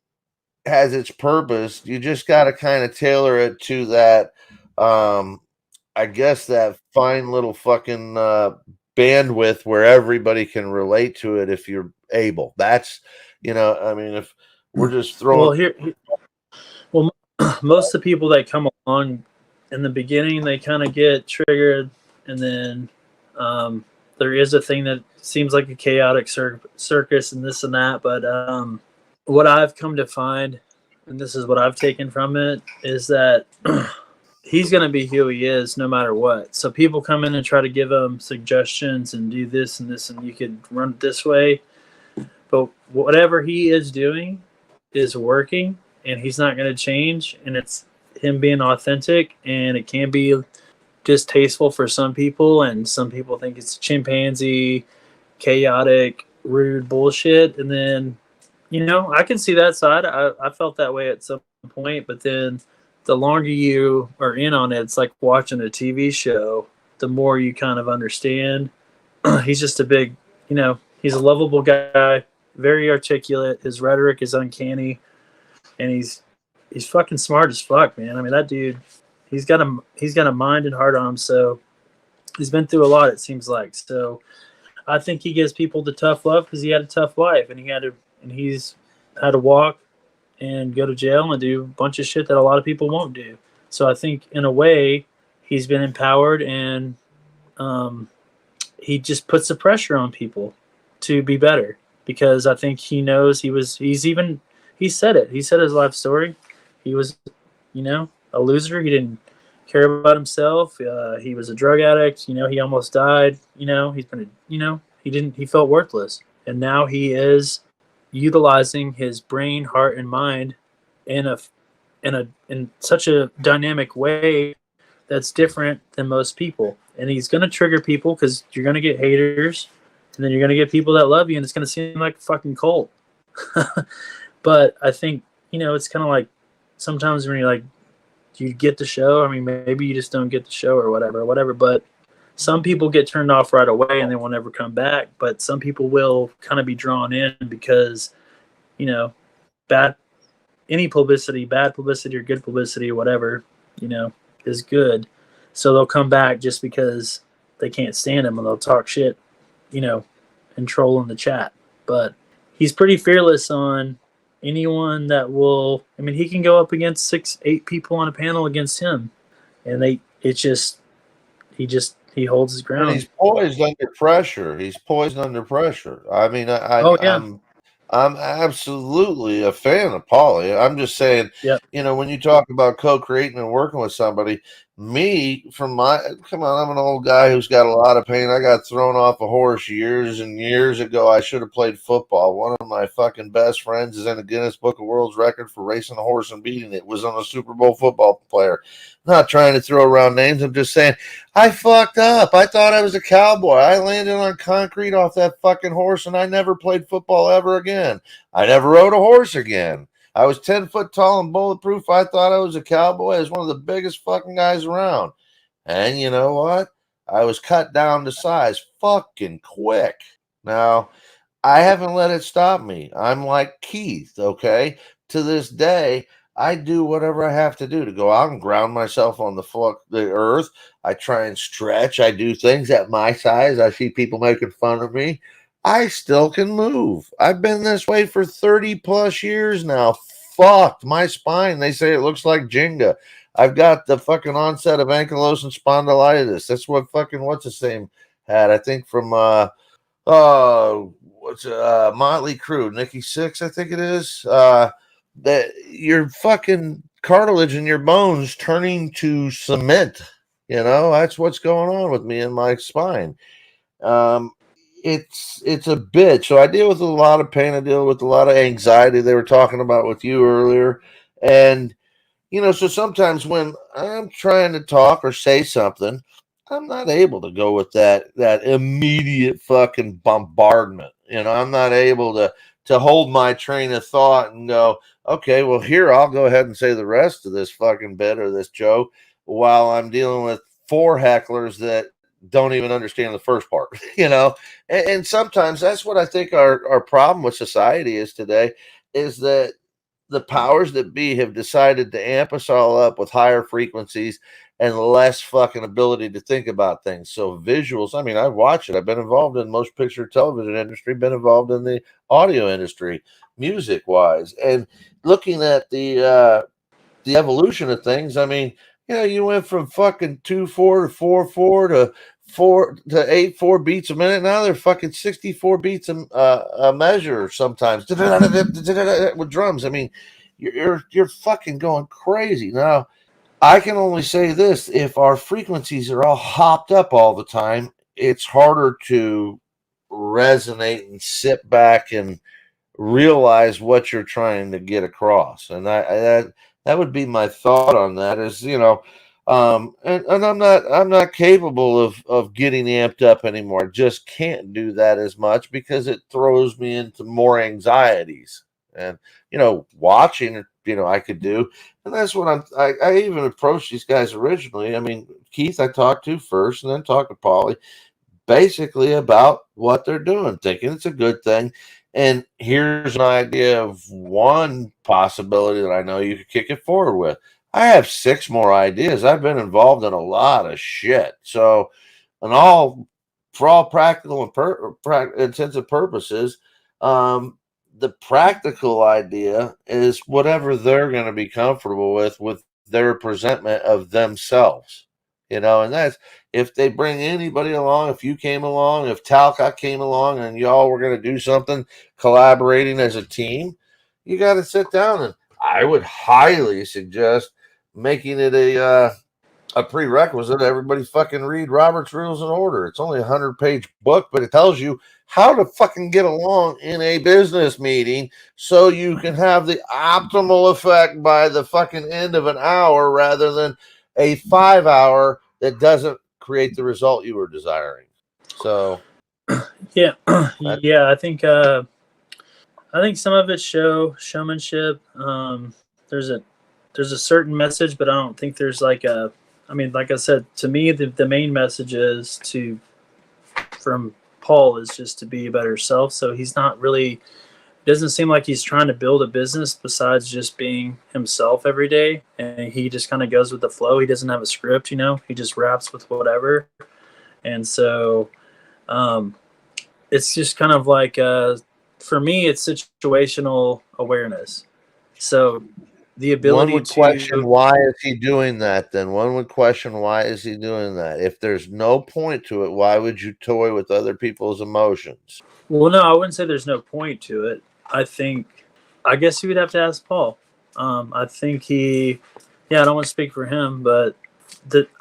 has its purpose. You just got to kind of tailor it to that. I guess that fine little fucking bandwidth where everybody can relate to it if you're able. That's, I mean, if we're just throwing. Well, most of the people that come along in the beginning, they kind of get triggered, and then there is a thing that seems like a chaotic circus and this and that. But what I've come to find, and this is what I've taken from it, is that he's going to be who he is no matter what. So people come in and try to give him suggestions and do this and this, and you could run it this way. But whatever he is doing is working, and he's not going to change. And it's him being authentic, and it can be distasteful for some people, and some people think it's chimpanzee, chaotic, rude bullshit. And then, I can see that side. I felt that way at some point, but then the longer you are in on it, it's like watching a TV show. The more you kind of understand. He's just a big, he's a lovable guy, very articulate. His rhetoric is uncanny, and he's fucking smart as fuck, man. I mean, that dude, he's got a mind and heart on him. So he's been through a lot, it seems like. So I think he gives people the tough love because he had a tough life, and he's had to walk and go to jail and do a bunch of shit that a lot of people won't do. So I think in a way he's been empowered, and he just puts the pressure on people to be better, because I think he knows he said it. He said his life story. He was, a loser. He didn't care about himself. He was a drug addict. He almost died. He's been, he felt worthless. And now he is utilizing his brain, heart, and mind in such a dynamic way that's different than most people. And he's going to trigger people because you're going to get haters, and then you're going to get people that love you, and it's going to seem like a fucking cult. But I think, it's kind of like sometimes when you're like, do you get the show? I mean, maybe you just don't get the show or whatever. But some people get turned off right away and they will never come back. But some people will kind of be drawn in because, any publicity, bad publicity or good publicity, whatever, is good. So they'll come back just because they can't stand him, and they'll talk shit, and troll in the chat. But he's pretty fearless on anyone that will. I mean, he can go up against 6-8 people on a panel against him, and he holds his ground. And he's poised under pressure. I mean, I'm absolutely a fan of Paulie. I'm just saying, when you talk about co-creating and working with somebody, I'm an old guy who's got a lot of pain. I got thrown off a horse years and years ago. I should have played football. One of my fucking best friends is in the Guinness Book of World Record for racing a horse and beating it. Was on a Super Bowl football player. Not trying to throw around names. I'm just saying I fucked up. I thought I was a cowboy. I landed on concrete off that fucking horse, and I never played football ever again. I never rode a horse again. I was 10 foot tall and bulletproof. I thought I was a cowboy. I was one of the biggest fucking guys around. And you know what? I was cut down to size fucking quick. Now, I haven't let it stop me. I'm like Keith, okay? To this day, I do whatever I have to do to go out and ground myself on the earth. I try and stretch. I do things at my size. I see people making fun of me. I still can move. I've been this way for 30 plus years now. Fucked my spine. They say it looks like Jenga. I've got the fucking onset of ankylosing spondylitis. That's what fucking what's his name had. I think from Motley Crue, Nikki Six, I think it is. That your fucking cartilage in your bones turning to cement. You know, that's what's going on with me in my spine. Um, it's a bitch. So I deal with a lot of pain. I deal with a lot of anxiety. They were talking about with you earlier, and so sometimes when I'm trying to talk or say something, I'm not able to go with that immediate fucking bombardment. I'm not able to hold my train of thought and go, okay, well here I'll go ahead and say the rest of this fucking bit or this joke while I'm dealing with four hecklers that don't even understand the first part, and sometimes that's what I think our problem with society is today, is that the powers that be have decided to amp us all up with higher frequencies and less fucking ability to think about things. So visuals, I mean, I watch it. I've been involved in most picture television industry, been involved in the audio industry, music wise, and looking at the evolution of things. I mean, you went from fucking 2/4 to 4/4 to 4 to 8/4 beats a minute. Now they're fucking 64 beats a measure sometimes with drums. I mean, you're fucking going crazy. Now, I can only say this: if our frequencies are all hopped up all the time, it's harder to resonate and sit back and realize what you're trying to get across. And that would be my thought on that, is and I'm not capable of getting amped up anymore. Just can't do that as much because it throws me into more anxieties. And watching, I could do. And that's what I even approached these guys originally. I mean, Keith I talked to first, and then talked to Paulie, basically about what they're doing, thinking it's a good thing. And here's an idea of one possibility that I know you could kick it forward with. I have 6 more ideas. I've been involved in a lot of shit. So, for all practical and intents and purposes, the practical idea is whatever they're going to be comfortable with their presentment of themselves. And that's, if they bring anybody along, if you came along, if Talcott came along and y'all were going to do something collaborating as a team, you got to sit down. And I would highly suggest making it a prerequisite. Everybody fucking read Robert's Rules and Order. It's only a 100-page book, but it tells you how to fucking get along in a business meeting so you can have the optimal effect by the fucking end of an hour rather than a 5-hour that doesn't create the result you were desiring. So yeah, yeah, I think some of it's showmanship. There's a certain message, but I don't think there's like like I said, to me, the main message is from Paul is just to be a better self. So he's not really, doesn't seem like he's trying to build a business besides just being himself every day. And he just kind of goes with the flow. He doesn't have a script, he just raps with whatever. And so, it's just kind of like, for me, it's situational awareness. So the ability one would question, why is he doing that? Then one would question, why is he doing that? If there's no point to it, why would you toy with other people's emotions? Well, no, I wouldn't say there's no point to it. I guess you would have to ask Paul. I think I don't want to speak for him, but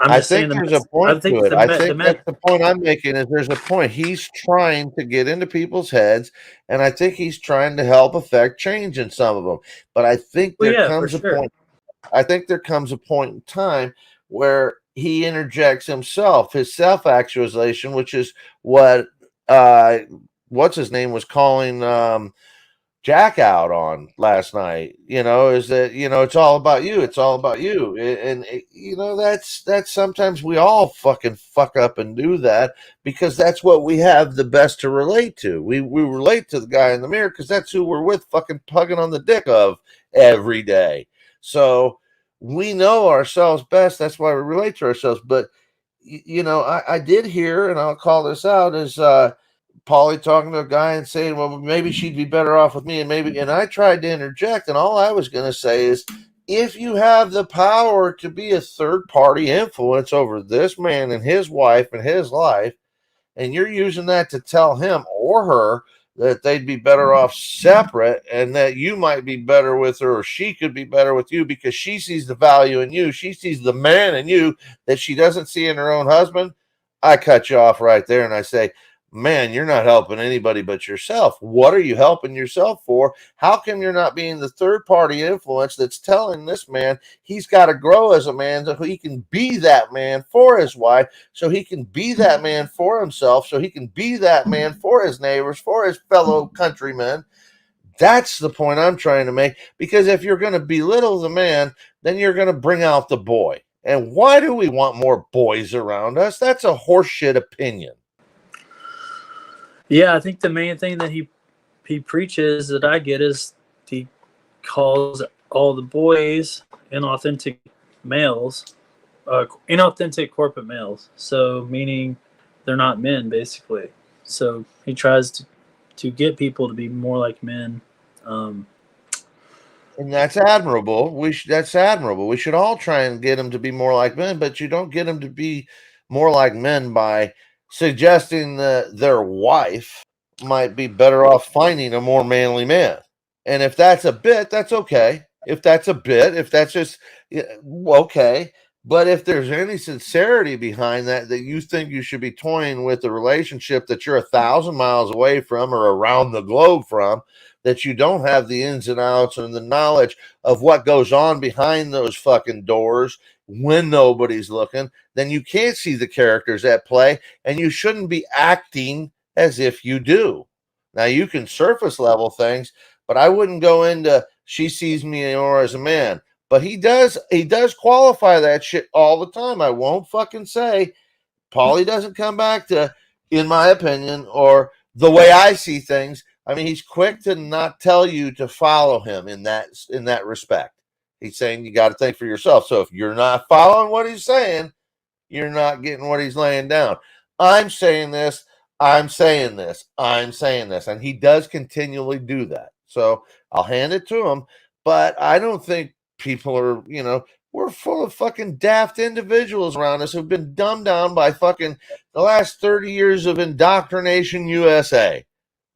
I think there's a point to it. I think that's the point I'm making, is there's a point. He's trying to get into people's heads, and I think he's trying to help affect change in some of them. But I think there comes a point. I think there comes a point in time where he interjects himself, his self-actualization, which is what what's his name was calling Jack out on last night, is that, it's all about you. It's all about you. And that's sometimes we all fucking fuck up and do that because that's what we have the best to relate to. We relate to the guy in the mirror because that's who we're with, fucking pugging on the dick of every day. So we know ourselves best. That's why we relate to ourselves. But, I did hear, and I'll call this out, is, Polly talking to a guy and saying, well, maybe she'd be better off with me. And I tried to interject, and all I was going to say is, if you have the power to be a third party influence over this man and his wife and his life, and you're using that to tell him or her that they'd be better off separate and that you might be better with her or she could be better with you because she sees the value in you, she sees the man in you that she doesn't see in her own husband, I cut you off right there and I say, man, you're not helping anybody but yourself. What are you helping yourself for? How come you're not being the third party influence that's telling this man he's got to grow as a man so he can be that man for his wife, so he can be that man for himself, so he can be that man for his neighbors, for his fellow countrymen? That's the point I'm trying to make, because if you're going to belittle the man, then you're going to bring out the boy. And why do we want more boys around us? That's a horseshit opinion. Yeah, I think the main thing that he preaches that I get is he calls all the boys inauthentic males, inauthentic corporate males. So meaning they're not men, basically. So he tries to get people to be more like men. And that's admirable. That's admirable. We should all try and get them to be more like men, but you don't get them to be more like men by suggesting that their wife might be better off finding a more manly man. And if that's a bit, that's okay. If that's a bit, if that's just okay. But if there's any sincerity behind that you think you should be toying with a relationship that you're 1,000 miles away from or around the globe from, that you don't have the ins and outs and the knowledge of what goes on behind those fucking doors when nobody's looking, then you can't see the characters at play, and you shouldn't be acting as if you do. Now, you can surface level things, but I wouldn't go into she sees me more as a man. But he does qualify that shit all the time. I won't fucking say Paulie doesn't come back to, in my opinion, or the way I see things. I mean, he's quick to not tell you to follow him in that respect. He's saying you got to think for yourself. So if you're not following what he's saying, you're not getting what he's laying down. I'm saying this, I'm saying this, I'm saying this. And he does continually do that. So I'll hand it to him. But I don't think people are, we're full of fucking daft individuals around us who've been dumbed down by fucking the last 30 years of indoctrination USA.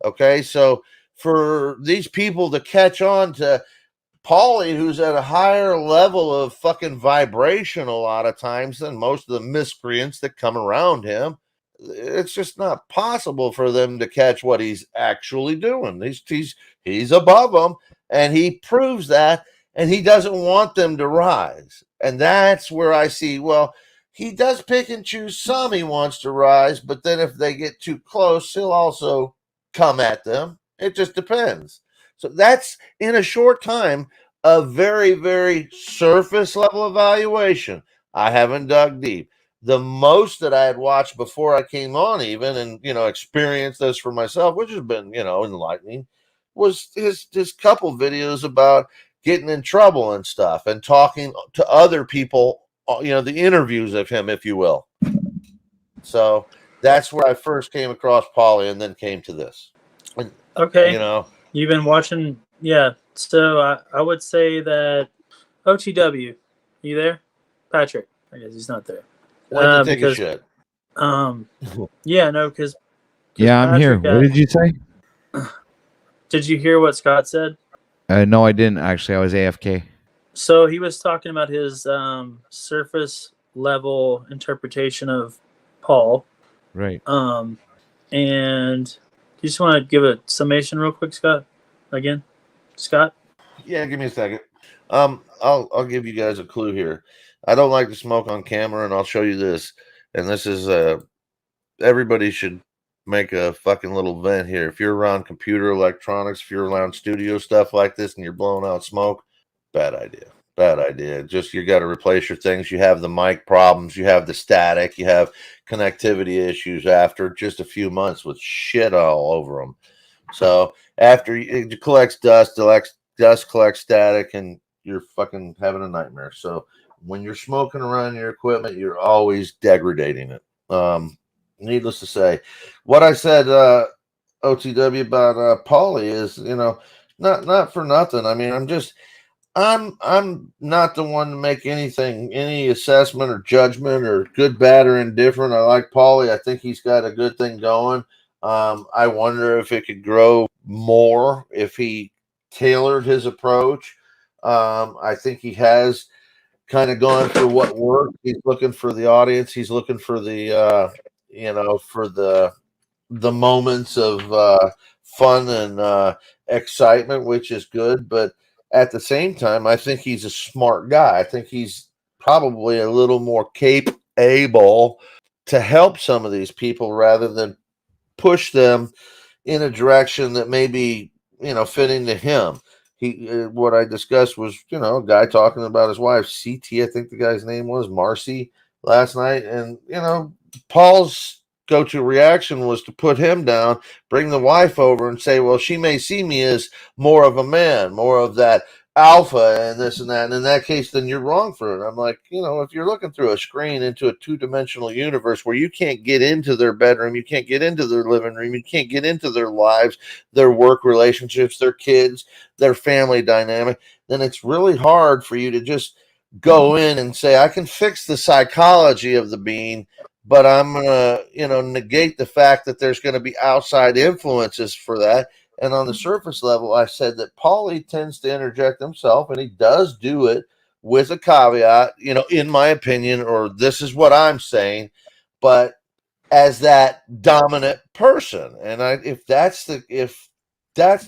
Okay, so for these people to catch on to Paulie, who's at a higher level of fucking vibration a lot of times than most of the miscreants that come around him, it's just not possible for them to catch what he's actually doing. He's above them, and he proves that, and he doesn't want them to rise. And that's where I see, well, he does pick and choose some he wants to rise, but then if they get too close, he'll also come at them. It just depends. So that's, in a short time, a very, very surface level evaluation. I haven't dug deep. The most that I had watched before I came on even and, experienced this for myself, which has been, enlightening, was his couple videos about getting in trouble and stuff and talking to other people, the interviews of him, if you will. So that's where I first came across Paulie and then came to this. And, okay. You've been watching. Yeah. So I would say that OTW, you there? Patrick, I guess he's not there. Went to take a shit. Yeah, no, because yeah, I'm here. What did you say? Did you hear what Scott said? No, I didn't actually. I was AFK. So he was talking about his surface level interpretation of Paul. Right. And you just want to give a summation real quick, Scott? Again, Scott? Yeah, give me a second. I'll give you guys a clue here. I don't like to smoke on camera, and I'll show you this. And this is everybody should make a fucking little vent here. If you're around computer electronics, if you're around studio stuff like this, and you're blowing out smoke, bad idea. Bad idea. Just you got to replace your things. You have the mic problems. You have the static. You have connectivity issues after just a few months with shit all over them. So after it collects dust, collects static, and you're fucking having a nightmare. So when you're smoking around your equipment, you're always degrading it. Needless to say, what I said OTW about Paulie is, not for nothing. I mean, I'm not the one to make any assessment or judgment or good, bad, or indifferent. I like Paulie. I think he's got a good thing going. I wonder if it could grow more if he tailored his approach. I think he has kind of gone for what worked. He's looking for the audience. He's looking for for the moments of fun and excitement, which is good. But at the same time, I think he's a smart guy. I think he's probably a little more able to help some of these people rather than push them in a direction that may be, fitting to him. What I discussed was, a guy talking about his wife, CT, I think the guy's name was Marcy, last night. And, Paul's go-to reaction was to put him down, bring the wife over and say, well, she may see me as more of a man, more of that alpha and this and that. And in that case, then you're wrong for it. I'm like, if you're looking through a screen into a two-dimensional universe where you can't get into their bedroom, you can't get into their living room, you can't get into their lives, their work relationships, their kids, their family dynamic, then it's really hard for you to just go in and say, I can fix the psychology of the being, but I'm going to, negate the fact that there's going to be outside influences for that. And on the surface level, I said that Paulie tends to interject himself, and he does do it with a caveat, in my opinion, or this is what I'm saying, but as that dominant person. And if that's the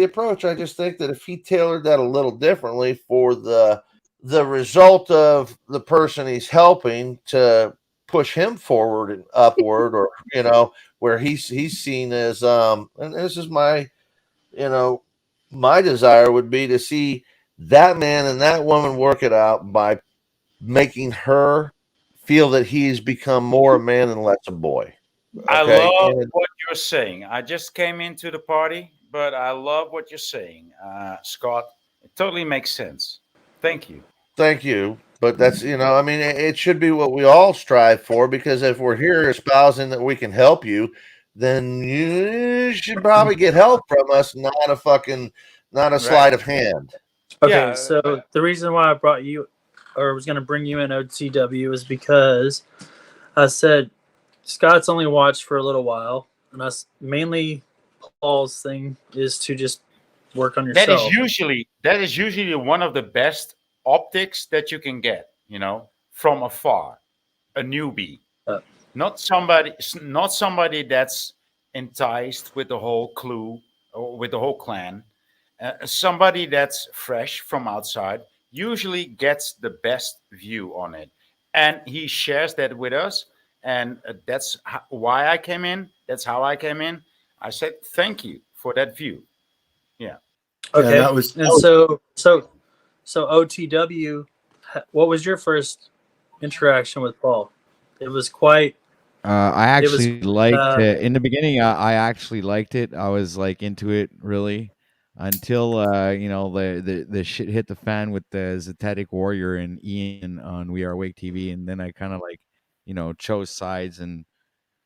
approach, I just think that if he tailored that a little differently for the result of the person he's helping to push him forward and upward, or where he's seen as and this is my my desire would be to see that man and that woman work it out by making her feel that he's become more a man and less a boy. I Okay. love And what you're saying. I just came into the party, but I love what you're saying, Scott. It totally makes sense. Thank you. thank you. But that's, I mean, it should be what we all strive for, because if we're here espousing that we can help you, then you should probably get help from us, not a sleight of hand. Okay, so the reason why I brought you, or was going to bring you in OTW, is because I said Scott's only watched for a little while, and mainly Paul's thing is to just work on yourself. That is usually one of the best optics that you can get, from afar, a newbie, not somebody that's enticed with the whole clue or with the whole clan. Somebody that's fresh from outside usually gets the best view on it, and he shares that with us. And that's why I came in. That's how I came in. I said thank you for that view. Yeah. Okay. So OTW, what was your first interaction with Paul? It was quite. I actually liked it in the beginning. I actually liked it. I was like into it really until the shit hit the fan with the Zetetic Warrior and Ian on We Are Awake TV, and then I kind of chose sides and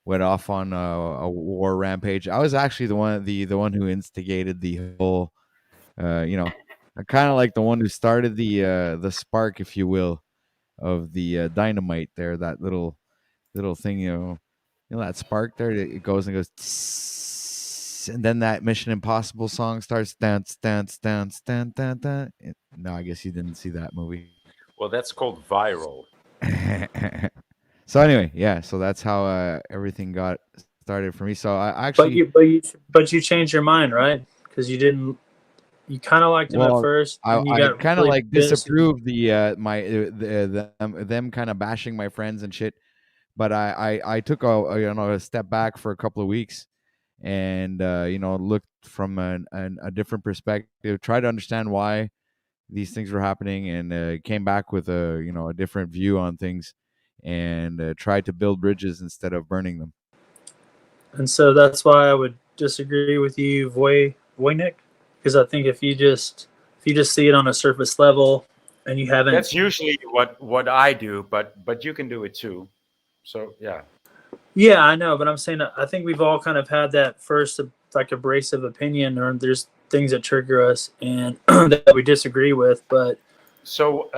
went off on a war rampage. I was actually the one who instigated the whole, kind of like the one who started the spark, if you will, of the dynamite there. That little thing, that spark there. It goes and goes, tss, and then that Mission Impossible song starts. Dance, dance, dance, dance, dance, dance. No, I guess you didn't see that movie. Well, that's called viral. So anyway, yeah. So that's how everything got started for me. So I actually, but you changed your mind, right? Because you didn't. You kind of liked him at first. I kind of really disapproved them kind of bashing my friends and shit. But I took a step back for a couple of weeks, and looked from a different perspective, tried to understand why these things were happening, and came back with a different view on things, and tried to build bridges instead of burning them. And so that's why I would disagree with you, Voynick, because I think if you just see it on a surface level and you haven't. That's usually what I do, but you can do it too. So yeah. Yeah, I know, but I'm saying I think we've all kind of had that first like abrasive opinion, or there's things that trigger us and that we disagree with. But So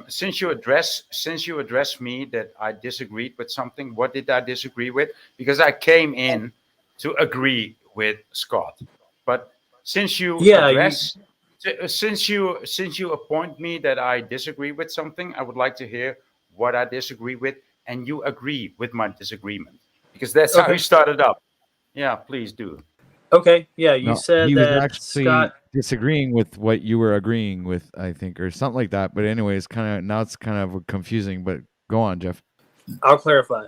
since you addressed me that I disagreed with something, what did I disagree with? Because I came in to agree with Scott, but since you since you appoint me that I disagree with something, I would like to hear what I disagree with, and you agree with my disagreement, because that's how you started up. Yeah, please do. Okay, yeah, you No, said he was that actually Scott. disagreeing with what you were agreeing with, I think, or something like that. But anyways, now it's kind of confusing. But go on, Jeff. I'll clarify.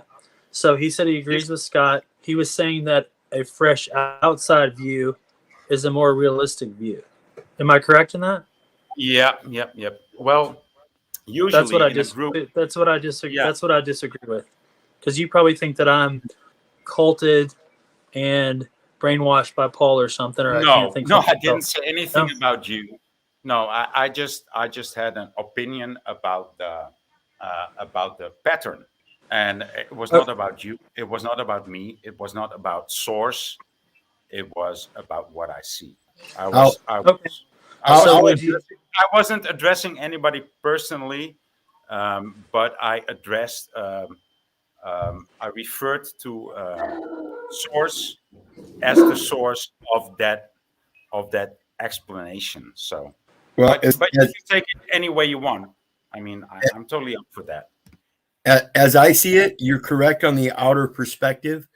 So he said he agrees with Scott. He was saying that a fresh outside view is a more realistic view. Am I correct in that? Yep. Well, That's what usually I in a just. group, That's what I disagree. yeah. That's what I disagree with. Because you probably think that I'm culted and brainwashed by Paul or something, or I can't think No, something I didn't else. say anything about you. No, I just had an opinion about the pattern, and it was not about you. It was not about me. It was not about source. It was about what I see. I wasn't addressing anybody personally, but I addressed. I referred to source as the source of that explanation. So, Well, but you can take it any way you want. I mean, I'm totally up for that. As I see it, you're correct on the outer perspective,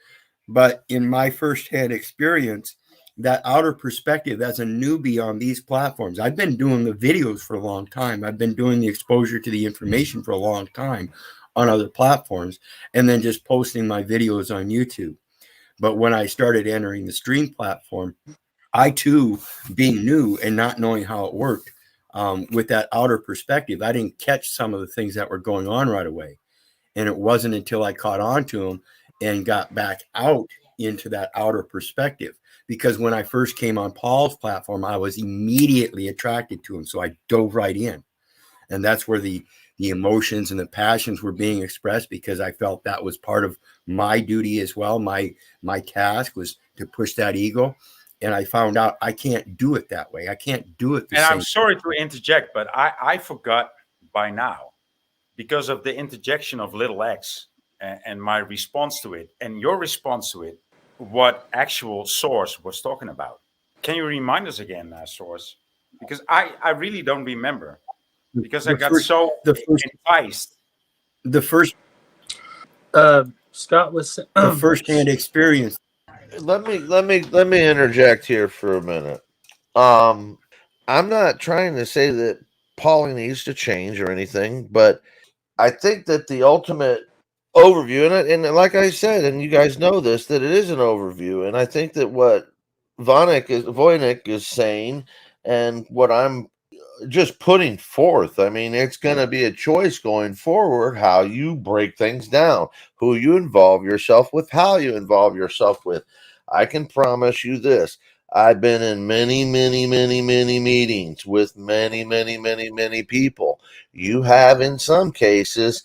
but in my firsthand experience, that outer perspective as a newbie on these platforms, I've been doing the videos for a long time. I've been doing the exposure to the information for a long time on other platforms, and then just posting my videos on YouTube. But when I started entering the stream platform, I too, being new and not knowing how it worked, with that outer perspective, I didn't catch some of the things that were going on right away. And it wasn't until I caught on to them and got back out into that outer perspective. Because when I first came on Paul's platform, I was immediately attracted to him. So I dove right in. And that's where the emotions and the passions were being expressed, because I felt that was part of my duty as well. My task was to push that ego. And I found out I can't do it that way. I can't do it the And same. I'm sorry to interject, but I forgot by now, because of the interjection of little X and my response to it and your response to it, what actual source was talking about. Can you remind us again, source? Because I really don't remember, because I got so enticed. The first Scott was the firsthand experience. Let me interject here for a minute. I'm not trying to say that Paulie needs to change or anything, but I think that the ultimate overview, and like I said, and you guys know this, that it is an overview, and I think that what Voynich is saying, and what I'm just putting forth, I mean, it's going to be a choice going forward how you break things down, who you involve yourself with, how you involve yourself with. I can promise you this. I've been in many meetings with many people. You have, in some cases,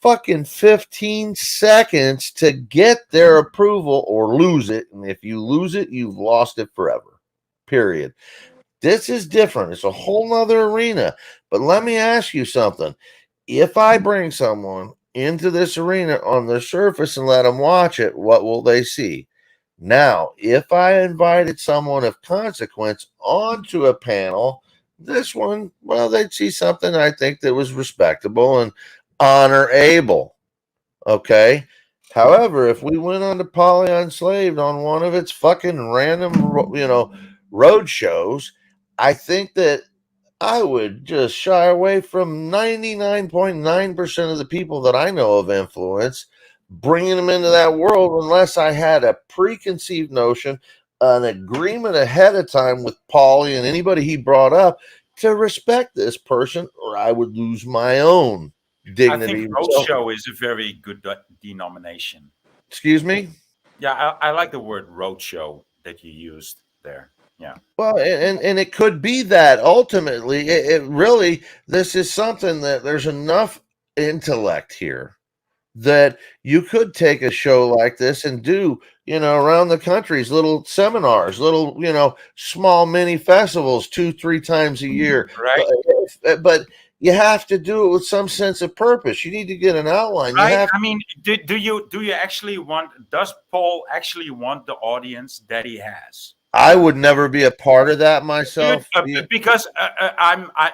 fucking 15 seconds to get their approval or lose it. And if you lose it, you've lost it forever. Period. This is different. It's a whole nother arena. But let me ask you something. If I bring someone into this arena on the surface and let them watch it, what will they see? Now, if I invited someone of consequence onto a panel, this one, well, they'd see something I think that was respectable and honorable. Okay. However, if we went on to Poly Unslaved on one of its fucking random, road shows, I think that I would just shy away from 99.9% of the people that I know of influence, bringing them into that world unless I had a preconceived notion, an agreement ahead of time with Paulie and anybody he brought up to respect this person, or I would lose my own dignity. I think roadshow is a very good denomination. Excuse me? Yeah, I like the word roadshow that you used there. Yeah. Well, and it could be that ultimately, it really, this is something that there's enough intellect here that you could take a show like this and do, around the country's little seminars, little, small mini festivals 2-3 times a year. Right. But you have to do it with some sense of purpose. You need to get an outline. Right. You have I mean, do you actually does Paul actually want the audience that he has? I would never be a part of that myself. Because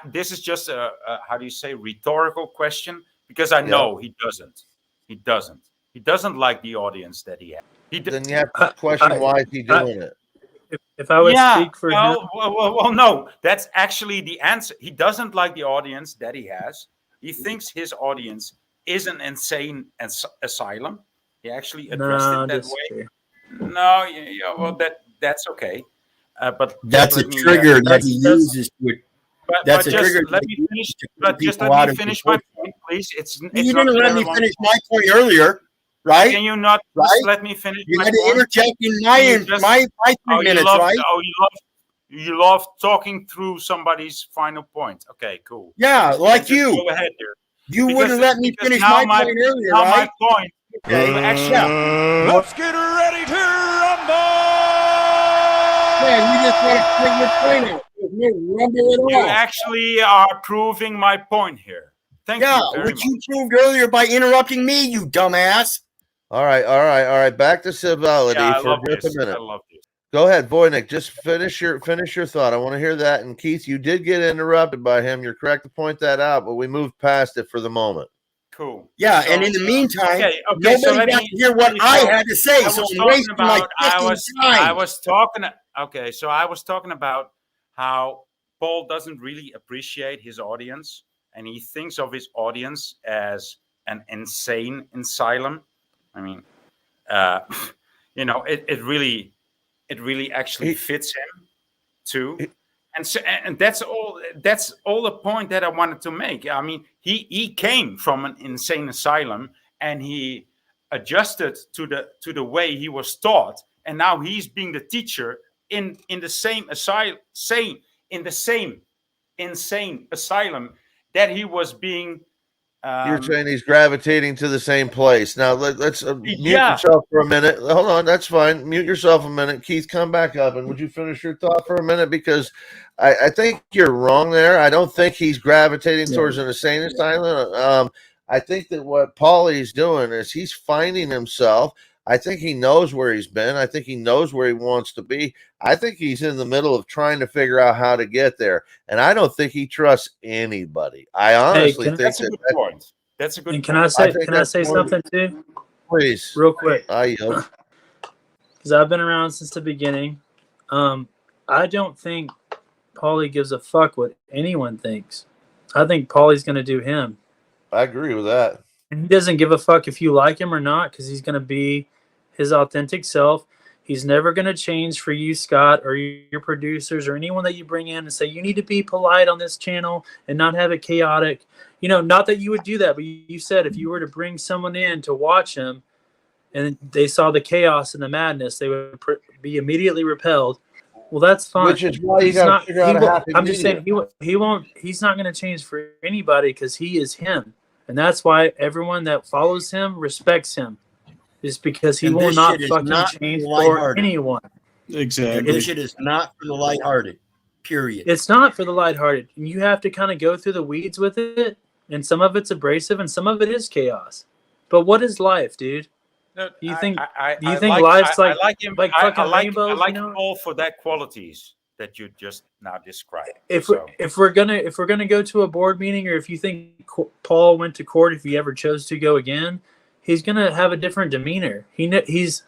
this is just a how do you say, rhetorical question, because I Yeah. know he doesn't. He doesn't like the audience that he has. Then you have to question why is he doing it. If I would speak for him, well, no, that's actually the answer. He doesn't like the audience that he has. He thinks his audience is an insane asylum. He actually addressed it that way. No, yeah, well, that's okay. But that's a trigger that he uses to. That's a trigger. Let me finish. But just let me finish my point, please. It's you didn't let me finish my point earlier, right? Can you not just let me finish? You my had to point? interject in my 3 minutes, right? You love talking through somebody's final point. Okay, cool. Yeah, like Just you. Go ahead there. You wouldn't let me finish my point earlier, now right? My point. Okay, actually, Let's get ready to rumble! Man, you just want to bring your point out. There's no rumble at all. You actually are proving my point here. Thank you very which much. you proved earlier by interrupting me, you dumbass. All right. Back to civility for just a minute. I love this. Go ahead, Voynick. Just finish your thought. I want to hear that. And Keith, you did get interrupted by him. You're correct to point that out, but we moved past it for the moment. Cool. Yeah, So, and in the meantime, okay, so nobody got to hear what I had to say. So I'm wasting my fucking time. I was talking. Okay, so I was talking about how Paul doesn't really appreciate his audience, and he thinks of his audience as an insane asylum. I mean, it really actually fits him too. And that's all the point that I wanted to make. I mean, he came from an insane asylum and he adjusted to the way he was taught, and now he's being the teacher in the same insane asylum that he was being. You're saying he's gravitating to the same place. Now let's mute yourself for a minute. Hold on, that's fine. Mute yourself a minute. Keith, come back up, and would you finish your thought for a minute? Because I think you're wrong there. I don't think he's gravitating towards an insane asylum. I think that what Paulie's doing is he's finding himself. I think he knows where he's been. I think he knows where he wants to be. I think he's in the middle of trying to figure out how to get there. And I don't think he trusts anybody. I honestly think that's a good point. That's a good point. Can I say something too? Please. Real quick. I yield. Because I've been around since the beginning. I don't think Paulie gives a fuck what anyone thinks. I think Paulie's going to do him. I agree with that. And he doesn't give a fuck if you like him or not, because he's going to be his authentic self. He's never going to change for you, Scott, or your producers, or anyone that you bring in and say, you need to be polite on this channel and not have it chaotic. Not that you would do that, but you said if you were to bring someone in to watch him and they saw the chaos and the madness, they would be immediately repelled. Well, that's fine. Which is why you got to figure out a happy I'm just medium. saying he won't. He's not going to change for anybody because he is him. And that's why everyone that follows him respects him, is because he will not fucking change for anyone. Exactly. And this shit is not for the lighthearted. Period. It's not for the lighthearted. You have to kind of go through the weeds with it, and some of it's abrasive, and some of it is chaos. But what is life, dude? No, you think I life's like him. like I fucking like rainbows? Paul for that qualities that you just now described. If we're gonna go to a board meeting, or if you think Paul went to court, if he ever chose to go again, he's gonna have a different demeanor. He's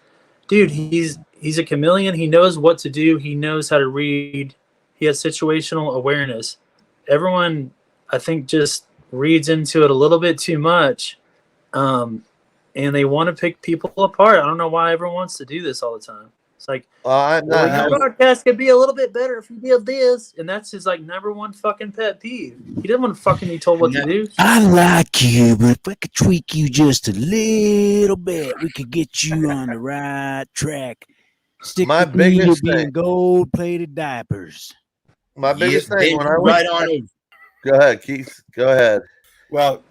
a chameleon. He knows what to do. He knows how to read. He has situational awareness. Everyone, I think, just reads into it a little bit too much, and they want to pick people apart. I don't know why everyone wants to do this all the time. It's like, your broadcast could be a little bit better if you did this, and that's his number one fucking pet peeve. He doesn't want to fucking be told what to do. I like you, but if I could tweak you just a little bit, we could get you on the right track. Stick My with me, you'll biggest be in thing. gold-plated diapers. My biggest thing when I right on it. Go ahead, Keith. Go ahead. Well,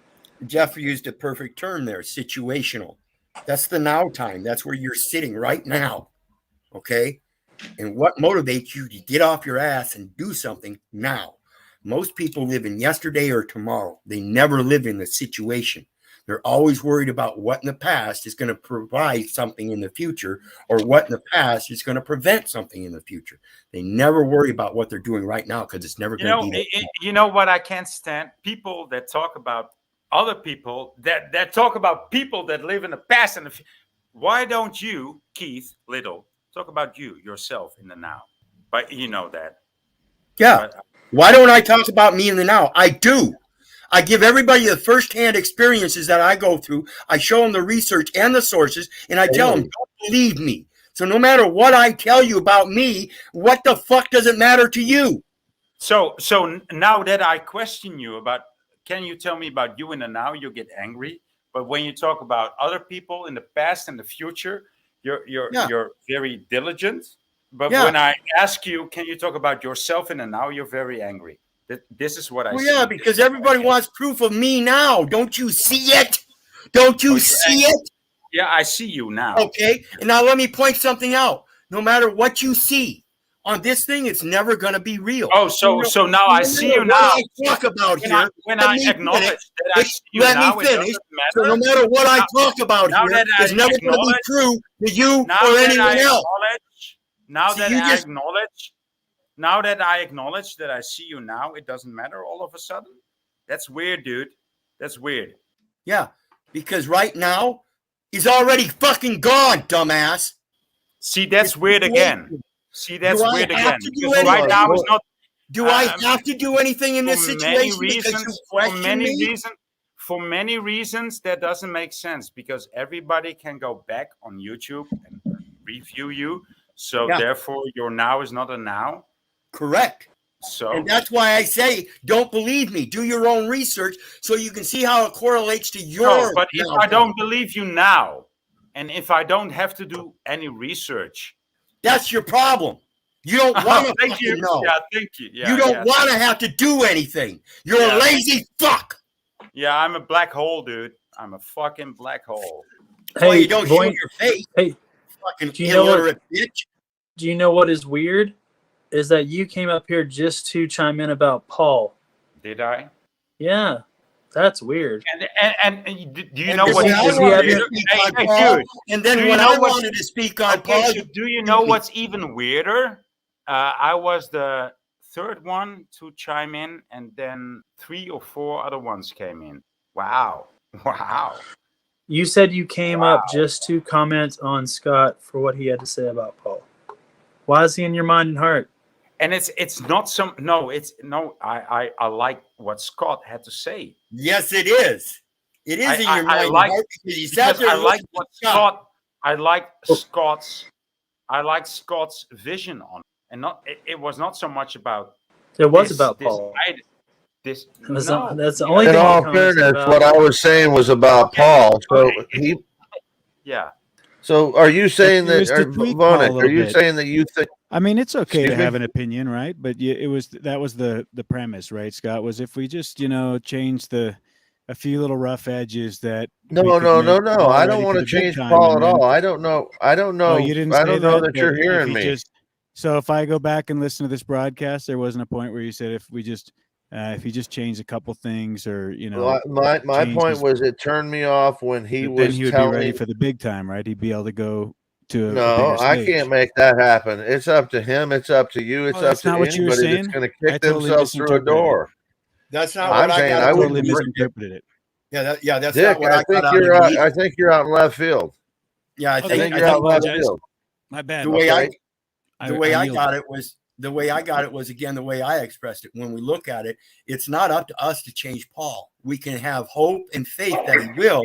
Jeff used a perfect term there, situational. That's the now time. That's where you're sitting right now. Okay. And what motivates you to get off your ass and do something now? Most people live in yesterday or tomorrow. They never live in the situation. They're always worried about what in the past is going to provide something in the future, or what in the past is going to prevent something in the future. They never worry about what they're doing right now because it's never going to be there. You know what I can't stand? People that talk about other people, that talk about people that live in the past and the future. Why don't you, Keith Little, talk about yourself in the now? But you know that. Yeah. But, why don't I talk about me in the now? I do. I give everybody the firsthand experiences that I go through. I show them the research and the sources, and I tell them, don't believe me. So no matter what I tell you about me, what the fuck does it matter to you? So now that I question you about, can you tell me about you in the now? You get angry. But when you talk about other people in the past and the future, you're very diligent. But when I ask you, can you talk about yourself in the now? You're very angry. This is what I see. Yeah, because everybody wants proof of me now. Don't you see it? Don't you see it? Yeah, I see you now. Okay. And now let me point something out. No matter what you see on this thing, it's never going to be real. Oh, so now I see you now. I talk about here. When I acknowledge that I see you now, let me finish. So no matter what I talk about here, it's never going to be true to you or anyone else. Now that I acknowledge that I see you now, it doesn't matter all of a sudden. That's weird, dude. That's weird. Yeah, because right now he's already fucking gone, dumbass. See, that's weird again. See, that's weird again. Because right now is not. Do I have to do anything in this situation? For many reasons, that doesn't make sense, because everybody can go back on YouTube and review you. So therefore, your now is not a now. Correct. So, and that's why I say, don't believe me. Do your own research so you can see how it correlates to your. No, but if I don't believe you now, and if I don't have to do any research, that's your problem. You don't want to fucking know. Yeah, thank you. Yeah, you don't want to have to do anything. You're a lazy fuck. Yeah, I'm a black hole, dude. I'm a fucking black hole. Hey, well, you don't show your face. Hey, fucking do you know illiterate bitch. Do you know what is weird? Is that you came up here just to chime in about Paul. Did I? Yeah, that's weird. And do you know what? Dude. And then when I wanted to speak on Paul, so do you know what's even weirder? I was the third one to chime in, and then 3 or 4 other ones came in. Wow. You said you came up just to comment on Scott for what he had to say about Paul. Why is he in your mind and heart? And it's not some I like what Scott had to say. Yes, it is. It is in your mind and heart because he sat there. I like Scott's vision on it. And it was not so much about Paul. That's the only in thing. all fairness, what I was saying was about Paul. So he. Yeah. So are you saying that, Vonic, are you saying that you think? I mean, it's okay to have an opinion, right? But that was the premise, right, Scott? Was if we just change a few little rough edges that. No. I don't want to change Paul at all. I don't know. Oh, you didn't. I don't know that you're hearing me. So if I go back and listen to this broadcast, there wasn't a point where you said if you just changed a couple things, or my point was it turned me off when he was. Then he would be ready for the big time, right? He'd be able to go to. No, I can't make that happen. It's up to him. It's up to you. It's up to anybody that's going to kick themselves through a door. That's not what I got. I totally misinterpreted it. Yeah, that's Dick, not what I got. I think you're out in left field. Yeah, I think you're out in left field. My bad. The way I got it was the way I expressed it. When we look at it, it's not up to us to change Paul. We can have hope and faith that he will,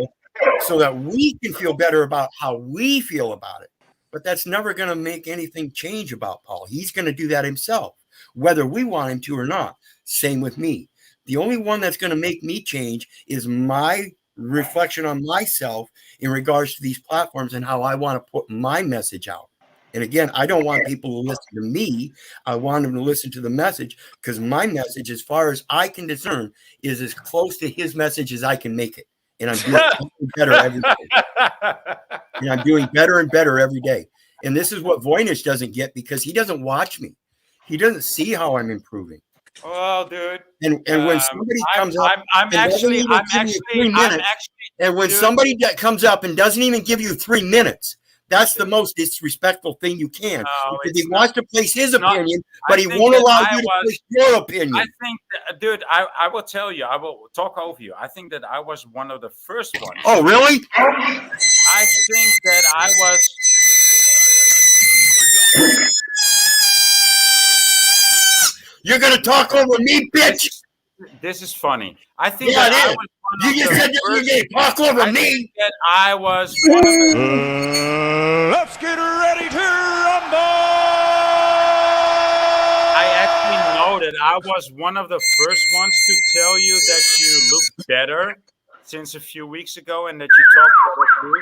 so that we can feel better about how we feel about it. But that's never going to make anything change about Paul. He's going to do that himself, whether we want him to or not. Same with me. The only one that's going to make me change is my reflection on myself in regards to these platforms and how I want to put my message out. And again, I don't want people to listen to me. I want them to listen to the message, because my message, as far as I can discern, is as close to his message as I can make it. And I'm doing better every day. And I'm doing better and better every day. And this is what Voynich doesn't get, because he doesn't watch me. He doesn't see how I'm improving. Well, dude. And when somebody comes up and doesn't even give you 3 minutes, and when somebody that comes up and doesn't even give you 3 minutes, that's the most disrespectful thing you can. Because he wants to place his opinion, but he won't allow you to place your opinion. I think, dude, I will tell you, I will talk over you. I think that I was one of the first ones. Oh, really? I think that I was. You're going to talk over me, bitch. This is funny. I think Yeah, that I it is. was You just said you were going to talk over I me. think that I was one of the. Let's get ready to rumble. I actually know that I was one of the first ones to tell you that you look better since a few weeks ago, and that you talk better too.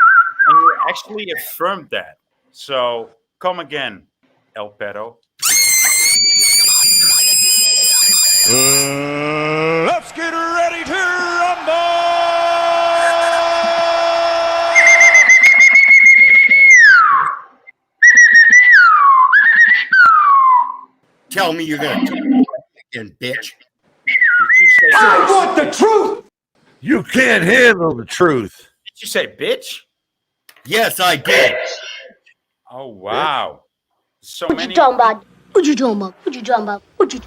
And you actually affirmed that. So come again, El Perro. Let's get ready to rumble. Tell me you're going to talk again, bitch. I want the truth. You can't handle the truth. Did you say bitch? Yes, I did. Oh, wow. So What many. you talking about? What you talking about? What you talking about? What you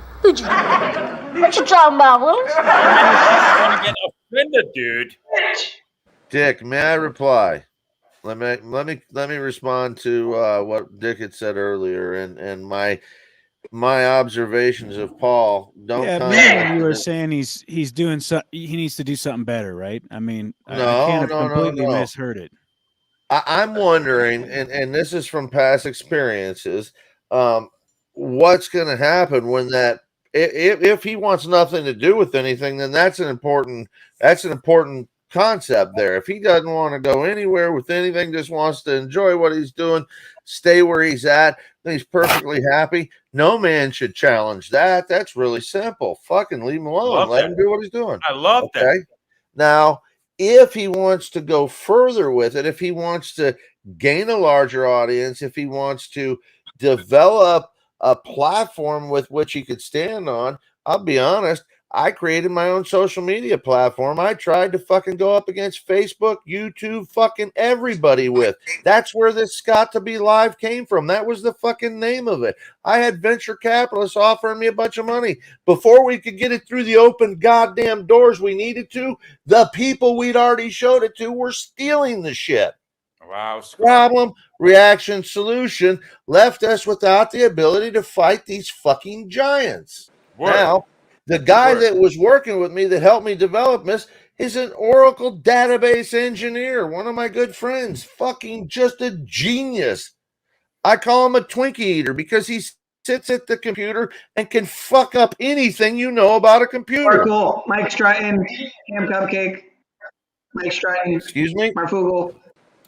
talking about, Willis? I'm gonna get offended, dude. Dick, may I reply? Let me respond to what Dick had said earlier, and my observations of Paul don't come. Yeah, you were saying he's doing he needs to do something better, right? I mean, I can't have completely misheard it. I'm wondering, and this is from past experiences, what's going to happen when that if he wants nothing to do with anything, then that's an important concept there. If he doesn't want to go anywhere with anything, just wants to enjoy what he's doing, stay where he's at, then he's perfectly happy. No man should challenge that. That's really simple. Fucking leave him alone. Let him do what he's doing. I love that. Now, if he wants to go further with it, if he wants to gain a larger audience, if he wants to develop a platform with which he could stand on, I'll be honest, I created my own social media platform. I tried to fucking go up against Facebook, YouTube, fucking everybody with. That's where this Scott to Be Live came from. That was the fucking name of it. I had venture capitalists offering me a bunch of money. Before we could get it through the open goddamn doors we needed to, the people we'd already showed it to were stealing the shit. Wow. Problem, reaction, solution left us without the ability to fight these fucking giants. Word. Now, the guy that was working with me that helped me develop this is an Oracle database engineer, one of my good friends, fucking just a genius. I call him a Twinkie eater because he sits at the computer and can fuck up anything you know about a computer. Markle, Mike Stratton, Ham Cupcake, Mike Stratton. Excuse me? Marfugal.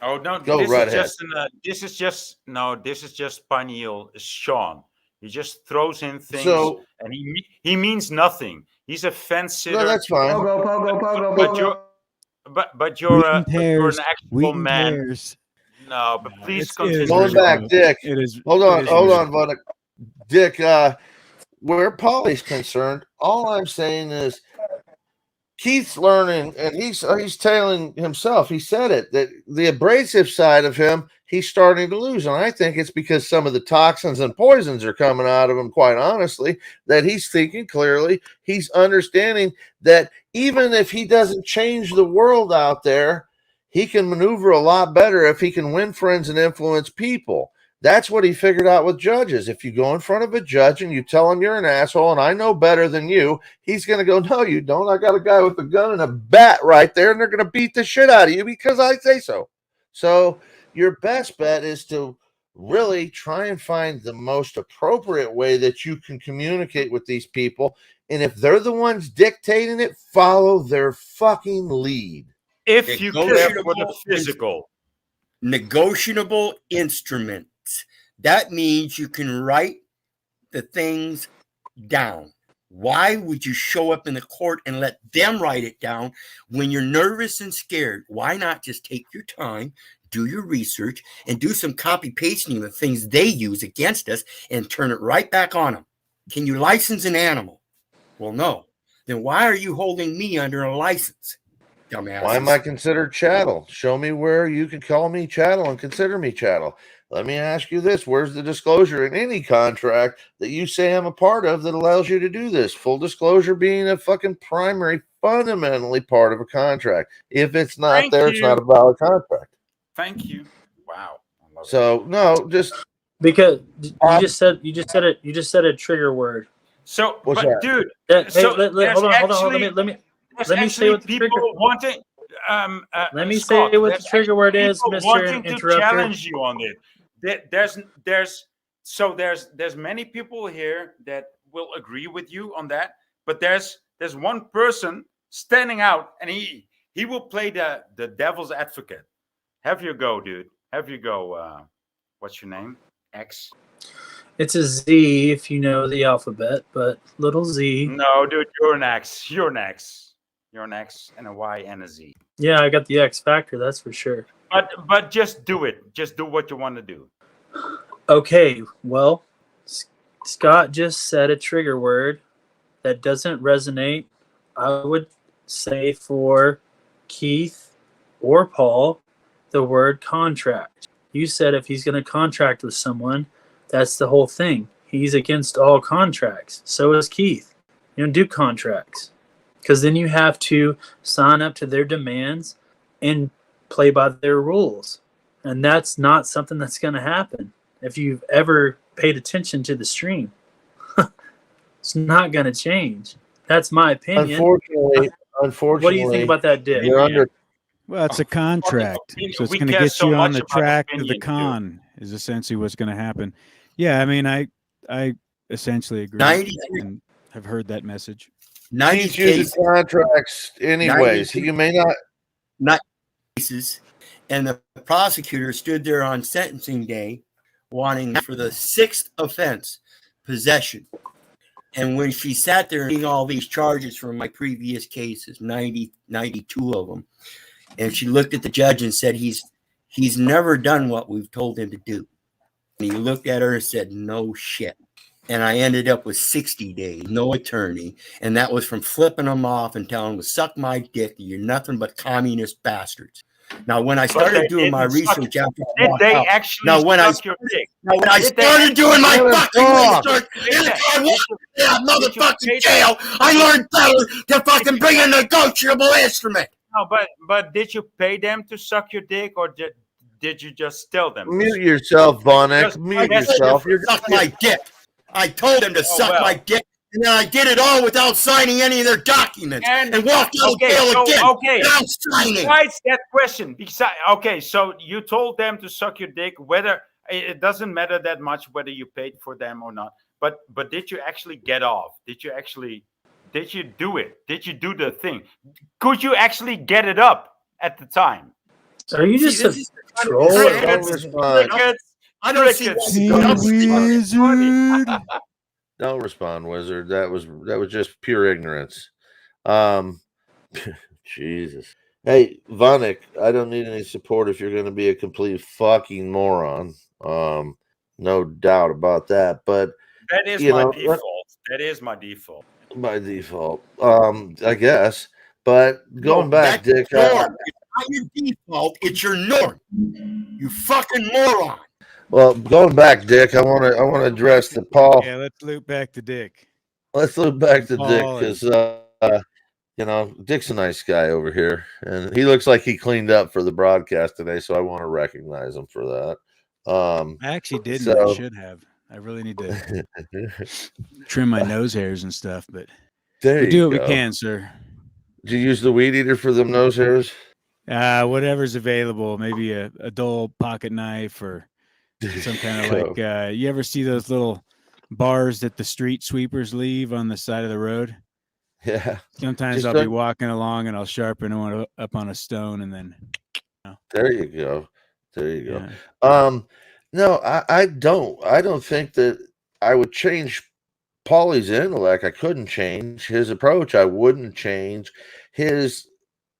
Oh no! Go this right is ahead. This is just Paniel Sean. He just throws in things, So- and he means nothing. He's a fence sitter. No, that's fine. Pogo. But you're an Pears, actual wheat and man. pears. No, but please It continue. is Going back, Dick. It is. Hold on, it is Vonic. Dick, where Polly's concerned, all I'm saying is Keith's learning, and he's telling himself, he said it, that the abrasive side of him, he's starting to lose. And I think it's because some of the toxins and poisons are coming out of him, quite honestly, that he's thinking clearly. He's understanding that even if he doesn't change the world out there, he can maneuver a lot better if he can win friends and influence people. That's what he figured out with judges. If you go in front of a judge and you tell him you're an asshole and I know better than you, he's going to go, no, you don't. I got a guy with a gun and a bat right there, and they're going to beat the shit out of you because I say so. So your best bet is to really try and find the most appropriate way that you can communicate with these people. And if they're the ones dictating it, follow their fucking lead. If you care for the physical. Negotiable instruments. That means you can write the things down. Why would you show up in the court and let them write it down when you're nervous and scared? Why not just take your time, do your research, and do some copy pasting of the things they use against us and turn it right back on them? Can you license an animal? Well, no. Then why are you holding me under a license? Dumbasses. Why am I considered chattel? Show me where you can call me chattel and consider me chattel. Let me ask you this. Where's the disclosure in any contract that you say I'm a part of that allows you to do this? Full disclosure being a fucking primary, fundamentally part of a contract. If it's not there, it's not a valid contract. Thank you. Wow. So no, just because you just said a trigger word. So, what's but that? dude, Hey, so hold on. Let me say what the people trigger. wanting. Let me Scott, say what the there's trigger word is, people Mr. wanting to Interrupter. challenge you on it. There's many people here that will agree with you on that, but there's one person standing out, and he will play the devil's advocate. Have you go, dude. Have you go. What's your name? X. It's a Z if you know the alphabet, but little Z. No, dude, you're an X. You're an X. You're an X and a Y and a Z. Yeah, I got the X factor, that's for sure. But just do it. Just do what you want to do. Okay, well, Scott just said a trigger word that doesn't resonate. I would say for Keith or Paul, the word contract. You said if he's going to contract with someone, that's the whole thing. He's against all contracts. So is Keith. You don't do contracts. Because then you have to sign up to their demands and play by their rules. And that's not something that's going to happen. If you've ever paid attention to the stream, it's not going to change. That's my opinion. Unfortunately, what do you think about that, Dick? Well, it's a contract, so it's going to get you on the track to the con. Is essentially what's going to happen. Yeah, I mean, I essentially agree and have heard that message. 90 cases contracts, anyways. You may not cases, and the prosecutor stood there on sentencing day, wanting for the 6th offense, possession. And when she sat there reading all these charges from my previous cases, 92 of them, and she looked at the judge and said, he's never done what we've told him to do. And he looked at her and said, no shit. And I ended up with 60 days, no attorney. And that was from flipping them off and telling them to suck my dick. You're nothing but communist bastards. Now, when I started doing my research after did they actually suck your dick? Now, when I started doing my fucking research and I walked in that motherfucking jail, I learned better to fucking bring a negotiable instrument. No, but did you pay them to suck your dick, or did you just tell them? Mute yourself, Bonnet. Mute yourself. You're suck my dick. I told them to suck my dick, and then I did it all without signing any of their documents and walked out of jail again without signing. Besides that question, so you told them to suck your dick, whether it doesn't matter that much whether you paid for them or not. But did you actually get off? Did you do it? Did you do the thing? Could you actually get it up at the time? Are you just a troll? I don't see Wizard. Don't respond, Wizard. That was just pure ignorance. Jesus. Hey, Vanek, I don't need any support if you're going to be a complete fucking moron. No doubt about that. But that is my default. That is my default. By default, I guess. But going back, Dick. It's not your default. It's your norm. You fucking moron. Well, going back, Dick, I want to address the Paul. Yeah, let's loop back to Dick. Let's loop back to Dick because Dick's a nice guy over here, and he looks like he cleaned up for the broadcast today. So I want to recognize him for that. I actually didn't. I should have. I really need to trim my nose hairs and stuff, but we do what we can, sir. Did you use the weed eater for them nose hairs? Whatever's available. Maybe a dull pocket knife or some kind of like. You ever see those little bars that the street sweepers leave on the side of the road? Yeah. Sometimes I'll be walking along and I'll sharpen one up on a stone and then. There you go. There you go. No, I don't. I don't think that I would change Paulie's intellect. I couldn't change his approach. I wouldn't change his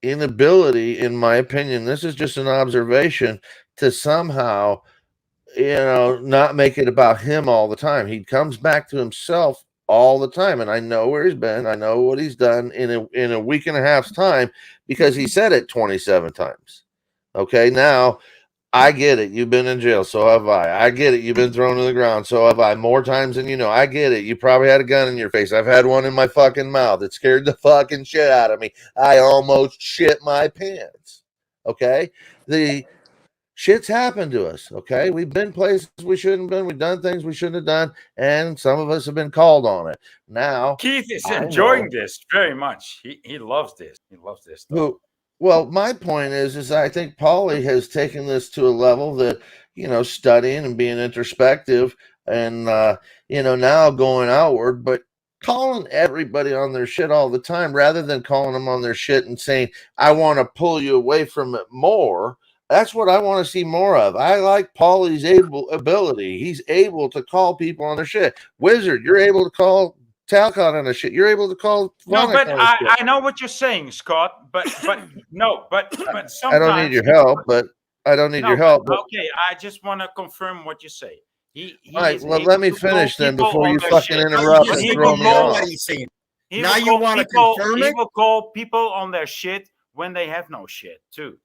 inability, in my opinion. This is just an observation to somehow, not make it about him all the time. He comes back to himself all the time, and I know where he's been. I know what he's done in a week and a half's time because he said it 27 times. Okay, now I get it. You've been in jail, so have I. I get it. You've been thrown to the ground, so have I. More times than you know. I get it. You probably had a gun in your face. I've had one in my fucking mouth. It scared the fucking shit out of me. I almost shit my pants. Okay? The shit's happened to us. Okay? We've been places we shouldn't have been. We've done things we shouldn't have done, and some of us have been called on it. Now, Keith is I enjoying know this very much. He loves this. He loves this stuff. who. Well, my point is I think Paulie has taken this to a level that, studying and being introspective and, now going outward, but calling everybody on their shit all the time rather than calling them on their shit and saying, I want to pull you away from it more. That's what I want to see more of. I like Paulie's ability. He's able to call people on their shit. Wizard, you're able to call Talcott on a shit. You're able to call No, Vonic but on a shit. I know what you're saying, Scott. But no, but sometimes I don't need your help, but I don't need No, your help. But okay, I just want to confirm what you say. He all right, is well, able let me to call finish then people before on you their fucking shit. interrupt And and he throw will me call- off. he Now will you call wanna people- confirm He it? will call people on their shit when they have no shit too.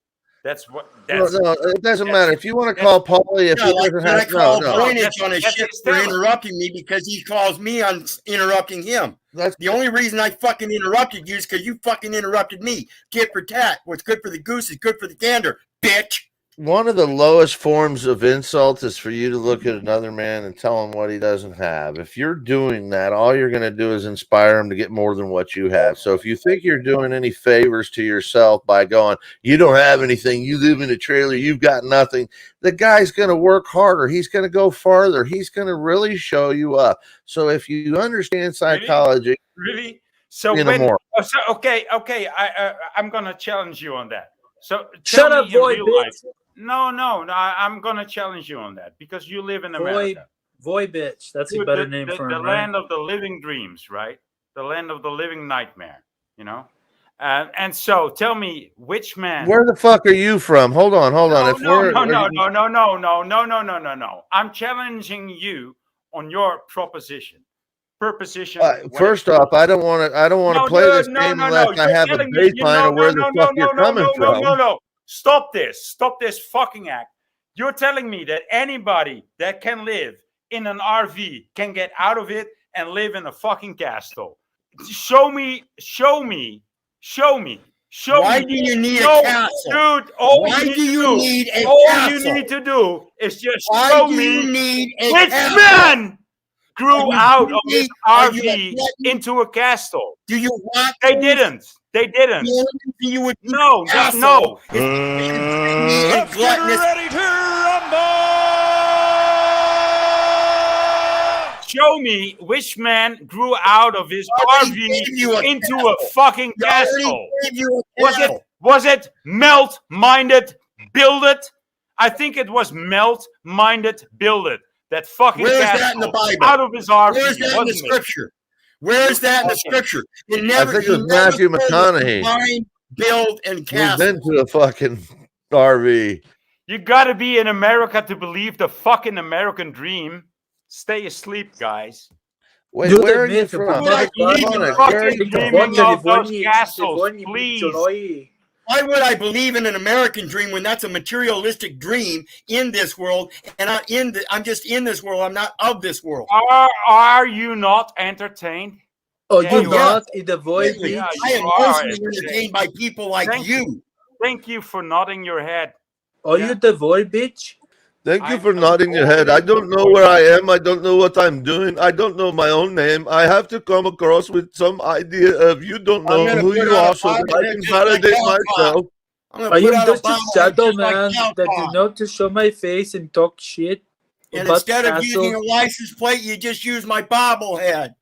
That's what. Well, That's no, it doesn't that's- matter. If you want to that's- call Paulie, if Yeah, he like doesn't when I have call no. Voynich on his that's shit his for talent. interrupting me because he calls me on interrupting him. That's the only reason I fucking interrupted you is because you fucking interrupted me. Tit for tat. What's good for the goose is good for the gander, bitch. One of the lowest forms of insult is for you to look at another man and tell him what he doesn't have. If you're doing that, all you're going to do is inspire him to get more than what you have. So if you think you're doing any favors to yourself by going, you don't have anything, you live in a trailer, you've got nothing, the guy's going to work harder. He's going to go farther. He's going to really show you up. So if you understand psychology, Really? So more. okay, I'm gonna challenge you on that. So Shut tell up, me in boy, real bitch. life. No, I'm gonna challenge you on that because you live in Voy, America. Voy bitch. That's a Dude, better name for the him, right? land of the living dreams, right? The land of the living nightmare, And so tell me which man. Where the fuck are you from? Hold on. If No. I'm challenging you on your proposition. Proposition. First off, I don't want to play this game unless I You're have a telling me baseline of where the fuck you're coming from. No. Stop this fucking act. You're telling me that anybody that can live in an RV can get out of it and live in a fucking castle. Show me. Why do you need a castle? Dude, Why do you need a all castle? you need to do is just Why show do you me need a which castle? man grew out of his Are you a RV into a castle. Do you want? They didn't. You would No. Let's Get ready to Show me which man grew out of his RV into a fucking castle. Was it melt-minded, build it? I think it was melt-minded, build it. That fucking Where's castle that in the Bible? out of his RV. Where's that in the wasn't it? scripture? Where is that in the scripture? It never. I think it was Matthew McConaughey. Mind, build, and We've castle. been to a fucking RV. You gotta be in America to believe the fucking American dream. Stay asleep, guys. Wait, Dude, where are you admit, from? fucking Fucking dreaming of those castles, please. Why would I believe in an American dream when that's a materialistic dream in this world? And I'm just in this world. I'm not of this world. Are you not entertained? Oh, Yeah, you're you not are. in the void, Yeah, bitch. I am you are mostly entertained by people like you. Thank you for nodding your head. Are you the void, bitch? Thank you for nodding your head. I don't know where I am. I don't know what I'm doing. I don't know my own name. I have to come across with some idea of you don't know who you are so that I can validate myself. I am just a shadow man that do not to show my face and talk shit. And about instead of castle. using a license plate, you just use my bobblehead.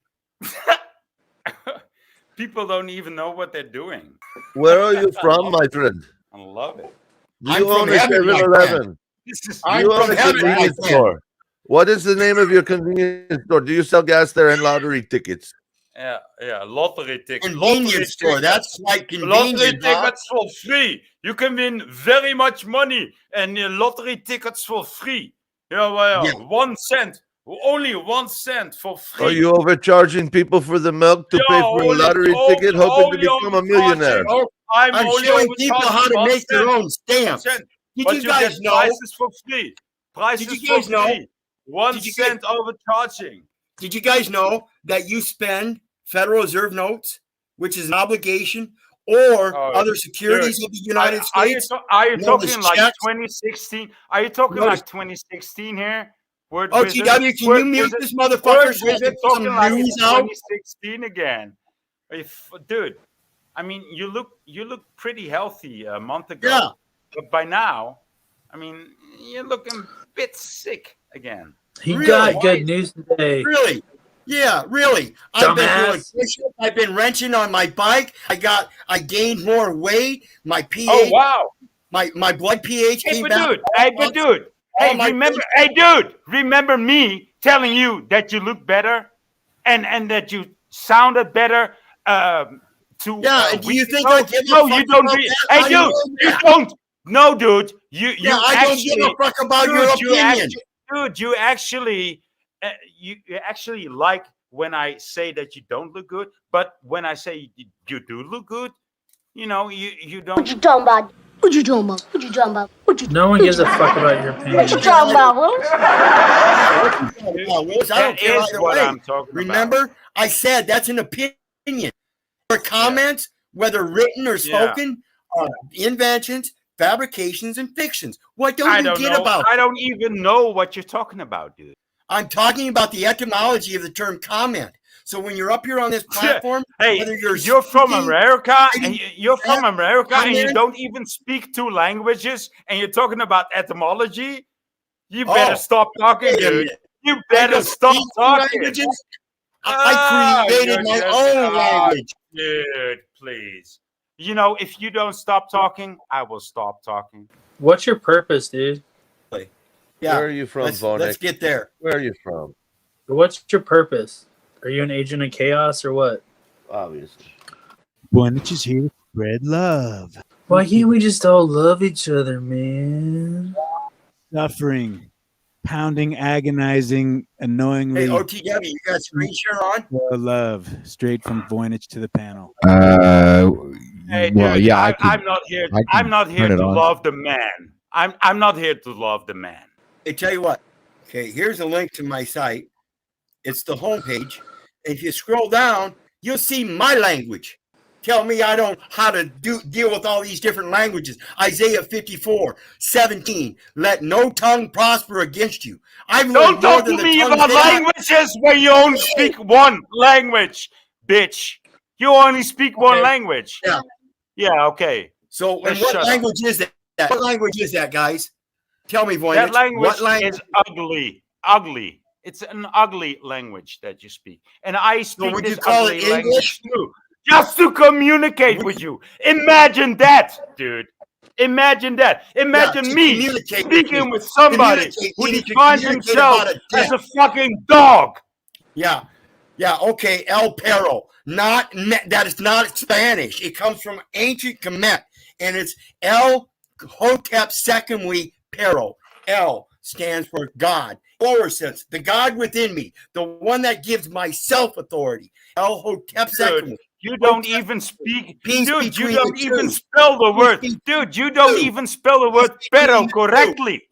People don't even know what they're doing. Where are you from, my friend? I love it. Do you own a 7-Eleven? You own a convenience store. What is the name of your convenience store? Do you sell gas there and lottery tickets? Yeah, lottery tickets. Convenience store. That's like Lottery convenient, huh? tickets for free. You can win very much money and lottery tickets for free. Yeah, well, 1 cent. Only 1 cent for free. Are you overcharging people for the milk to pay for a lottery ticket, hoping to become a millionaire? I'm showing only people how to make their own stamps. Did But you you guys get know? prices for free. Prices Did you guys for know? free. 1 Did you cent overcharging. Did you guys know that you spend Federal Reserve notes, which is an obligation, or other securities of the United States? Are you known as talking like checks? 2016? Are you talking Notice- like 2016 here? Word Oh, wizard? TW, can Word you mute wizard- this motherfucker Word so I can wizard put some talking like news it's out? 2016 again. Dude, I mean, you look pretty healthy a month ago. Yeah. But by now, I mean, you're looking a bit sick again. He Really? got good news today. Really? Yeah, really. I've been doing Dumbass. push-ups. I've been wrenching on my bike. I gained more weight. My pH. Oh wow. My blood pH Hey, came but back. dude, remember me telling you that you look better and that you sounded better and do you think I give a no, fuck you don't about re- that? Hey How do you dude, know you that? don't no dude. You I don't give a fuck about your opinion. You actually like when I say that you don't look good, but when I say you do look good, you know, you don't. What you talking about? What you talking about? What you talking about? What you No one gives a fuck about your opinion. What you talking about, Willis? Willis, I don't That care is either what way. I'm talking about. Remember, I said that's an opinion. Your comments, whether written or spoken, are inventions, fabrications, and fictions. What don't I you don't get know. about? I don't even know what you're talking about, dude. I'm talking about the etymology of the term comment. So when you're up here on this platform, Hey, whether you're you're from speaking, America, writing, and you're from America, and you comment- don't even speak 2 languages, and you're talking about etymology. You better Oh, stop talking, wait a dude. minute. You I better don't stop speak talking. languages. I created you're my just- own language. Dude, please. You know, if you don't stop talking, I will stop talking. What's your purpose, dude? Yeah, Where are you from, let's Vonek? get there. Where are you from? What's your purpose? Are you an agent of chaos or what? Obviously. Voynich is here to spread love. Why can't we just all love each other, man? Suffering, pounding, agonizing, annoyingly. Hey, OTW, you got screen share on? Love straight from Voynich to the panel. Hey, Well, dude, yeah, I could- I'm not here. I can I'm not here turn to it on. love the man. I'm not here to love the man. Hey, tell you what. Okay, here's a link to my site. It's the homepage. If you scroll down, you'll see my language. Tell me I don't how to deal with all these different languages. Isaiah 54:17. Let no tongue prosper against you. I've Don't learned more talk than to the me tongues about they have. languages where you only speak one language, bitch. You only speak one language. Yeah. Yeah, okay. So, and Let's what shut up. language is that? What language is that, guys? Tell me, Voynich. That language What language? is ugly. Ugly. It's an ugly language that you speak. And I speak would this you call ugly it English? language too. Just to communicate with you. Imagine that, dude. Imagine that. Imagine to me communicate with speaking me. with somebody Communicate, who meaning to defines communicate himself about a as a death. fucking dog. Yeah. Yeah, okay, El Perro. That is not Spanish. It comes from ancient Kemet, and it's El Hotep Secondly Perro. El stands for God. Lower sense, the God within me, the one that gives myself authority. El Hotep Secondly. You don't even speak, Peace dude. You between don't the even two. spell the word, Peace dude. You don't two. even spell the word pero correctly,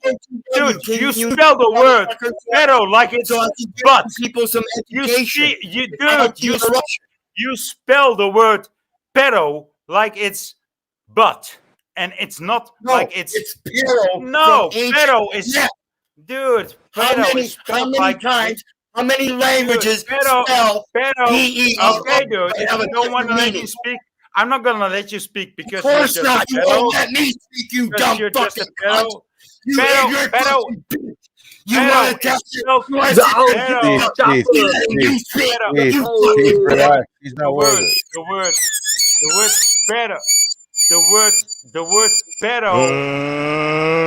dude. Can You you spell the word motherfucker, pero like it's so I can give but. people some You education? see, you Without dude. the interruption. You spell the word pero like it's but, and it's not No, like it's Pero. no. from ancient Pero is Kemet. dude. How Pero many? is How spelled many like times? How many languages pero spell pero P-E-R-O? okay, dude. They If have you a don't want to different let me meaning. speak, I'm not gonna let you speak because Of course you're just not. a You pedo. won't let me speak, you Because dumb you're just fucking a cunt. pedo. You Pedo, ignorant pedo, fucking bitch. You pedo want to is test it? spelled You want to sit there and pedo. get up? Please, You letting you speak? Pedo. Please, You please fucking relax. He's The not worth word, it. the word, the word pedo. the word pero.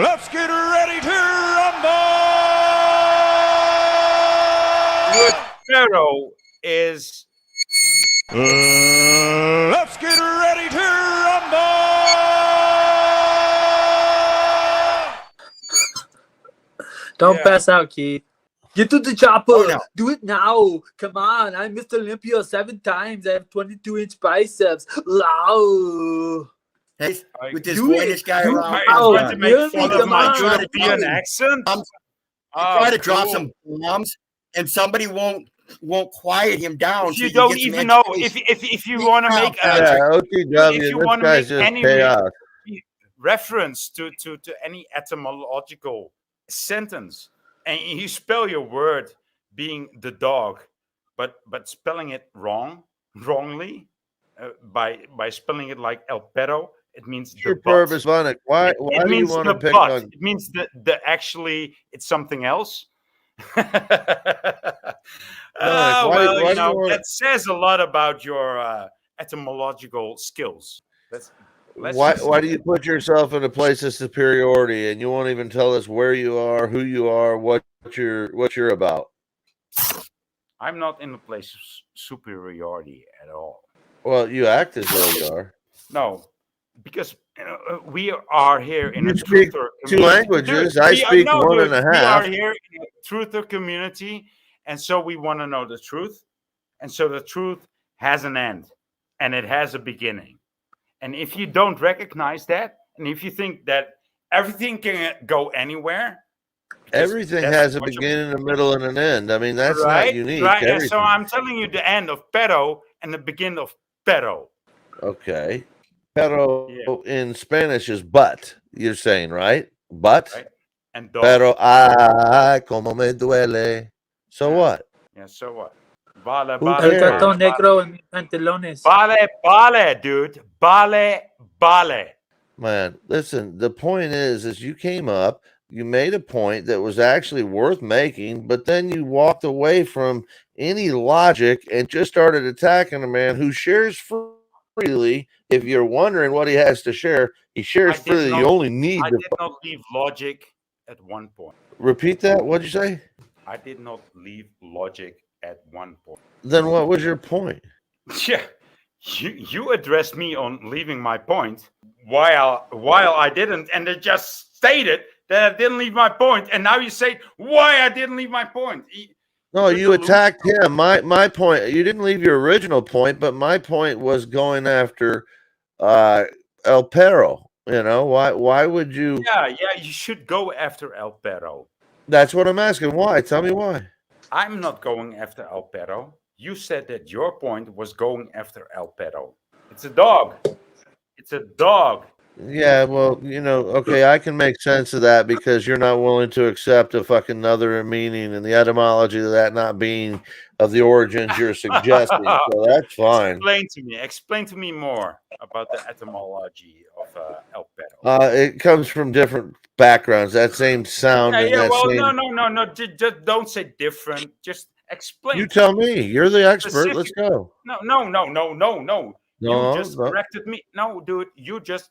Let's get ready to rumble. The word pero is. Let's get ready to rumble. Don't pass out, Keith. Get to the chopper. Oh, no. Do it now. Come on. I'm Mr. Olympia 7 times. I have 22-inch biceps. Wow. Hey, with this Do Spanish it. guy Do around, it Are you now. going to make Hear me. fun of Come my on. European accent? I try to drop cool. some bombs, and somebody won't quiet him down. If you so don't get some even know, education. if you want to make Yeah, if OTW. you This want to make guy's just any chaos. reference to any etymological sentence, and you spell your word being the dog, but spelling it wrongly, by spelling it like el perro, it means the Your butt. purpose on it. Why It do you means want the to pick butt. on? It means the actually it's something else. Why Well, do you want? that says a lot about your etymological skills. Let's Why just do say you that. put yourself in a place of superiority and you won't even tell us where you are, who you are, what you're about? I'm not in a place of superiority at all. Well, you act as though you are. No, because we are here in You a speak truther two community. languages. Dude, I speak one and a we are half. here in a truther community, and so we want to know the truth. And so the truth has an end, and it has a beginning. And if you don't recognize that, and if you think that everything can go anywhere, because Everything that's has a what beginning, a middle, and an end. I mean, that's not right, unique. right. And so Everything. I'm telling you the end of pero and the beginning of pero. Okay. Pero Yeah. in Spanish is but. You're saying, right? But. Right. And dog. Pero ay, como me duele. So what? Yeah. So what? Vale, Who El cares? cartón negro en mis pantalones. Vale, dude. Vale. Man, listen, the point is you came up, you made a point that was actually worth making, but then you walked away from any logic and just started attacking a man who shares freely. If you're wondering what he has to share, he shares freely. You only need I to did not leave logic at one point. repeat that. What'd you say? I did not leave logic at one point. Then what was your point? Yeah. You addressed me on leaving my point while I didn't, and it just stated that I didn't leave my point, and now you say why I didn't leave my point. No, you attacked him. My point. You didn't leave your original point, but my point was going after El Perro. You know why would you? Yeah, you should go after El Perro. That's what I'm asking. Why? Tell me why. I'm not going after El Perro. You said that your point was going after El Perro. It's a dog. It's a dog. Yeah, well, okay, I can make sense of that because you're not willing to accept a fucking other meaning and the etymology of that not being of the origins you're suggesting. So that's fine. Explain to me more about the etymology of El Perro. It comes from different backgrounds. That same sound. No. Just don't say different. Just explain. You tell me. You're the expert. Let's go. No. You just corrected me. No, dude, you just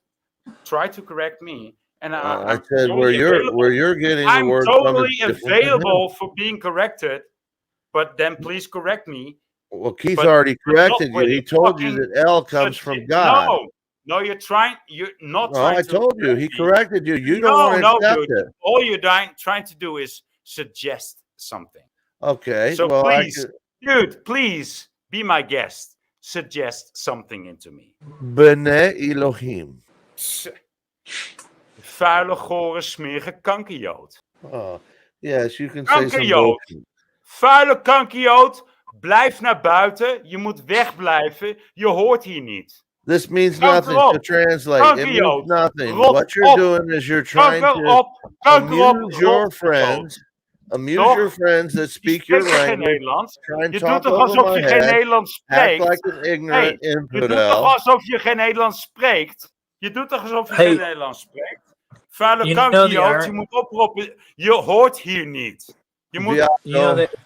tried to correct me, and I said where you're getting the word I'm from. totally available for being corrected, but then please correct me. Well, Keith already corrected you. He told you that L comes from God. No, you're not No, trying I to. told you. He corrected you. You don't want to accept it. All you're trying to do is suggest something. Okay. So well, please be my guest. Suggest something into me. B'nai Elohim. Vuile, gore, smerige kankerjood. Oh, yes, you can say some Kankerjood. bullshit. Vuile kankerjood. Blijf naar buiten. Je moet wegblijven. Je hoort hier niet. This means nothing to translate. It means nothing. What you're doing is you're trying to amuse your friends. Amuse your friends that speak your language. Try and Je talk doet toch over alsof my je geen head. Nederlands Act spreekt? like an ignorant Je doet infidel. toch alsof je geen Nederlands spreekt? Je doet toch alsof je geen Nederlands spreekt? Vuile kankerjood, je moet oproepen. Je hoort hier niet. Je moet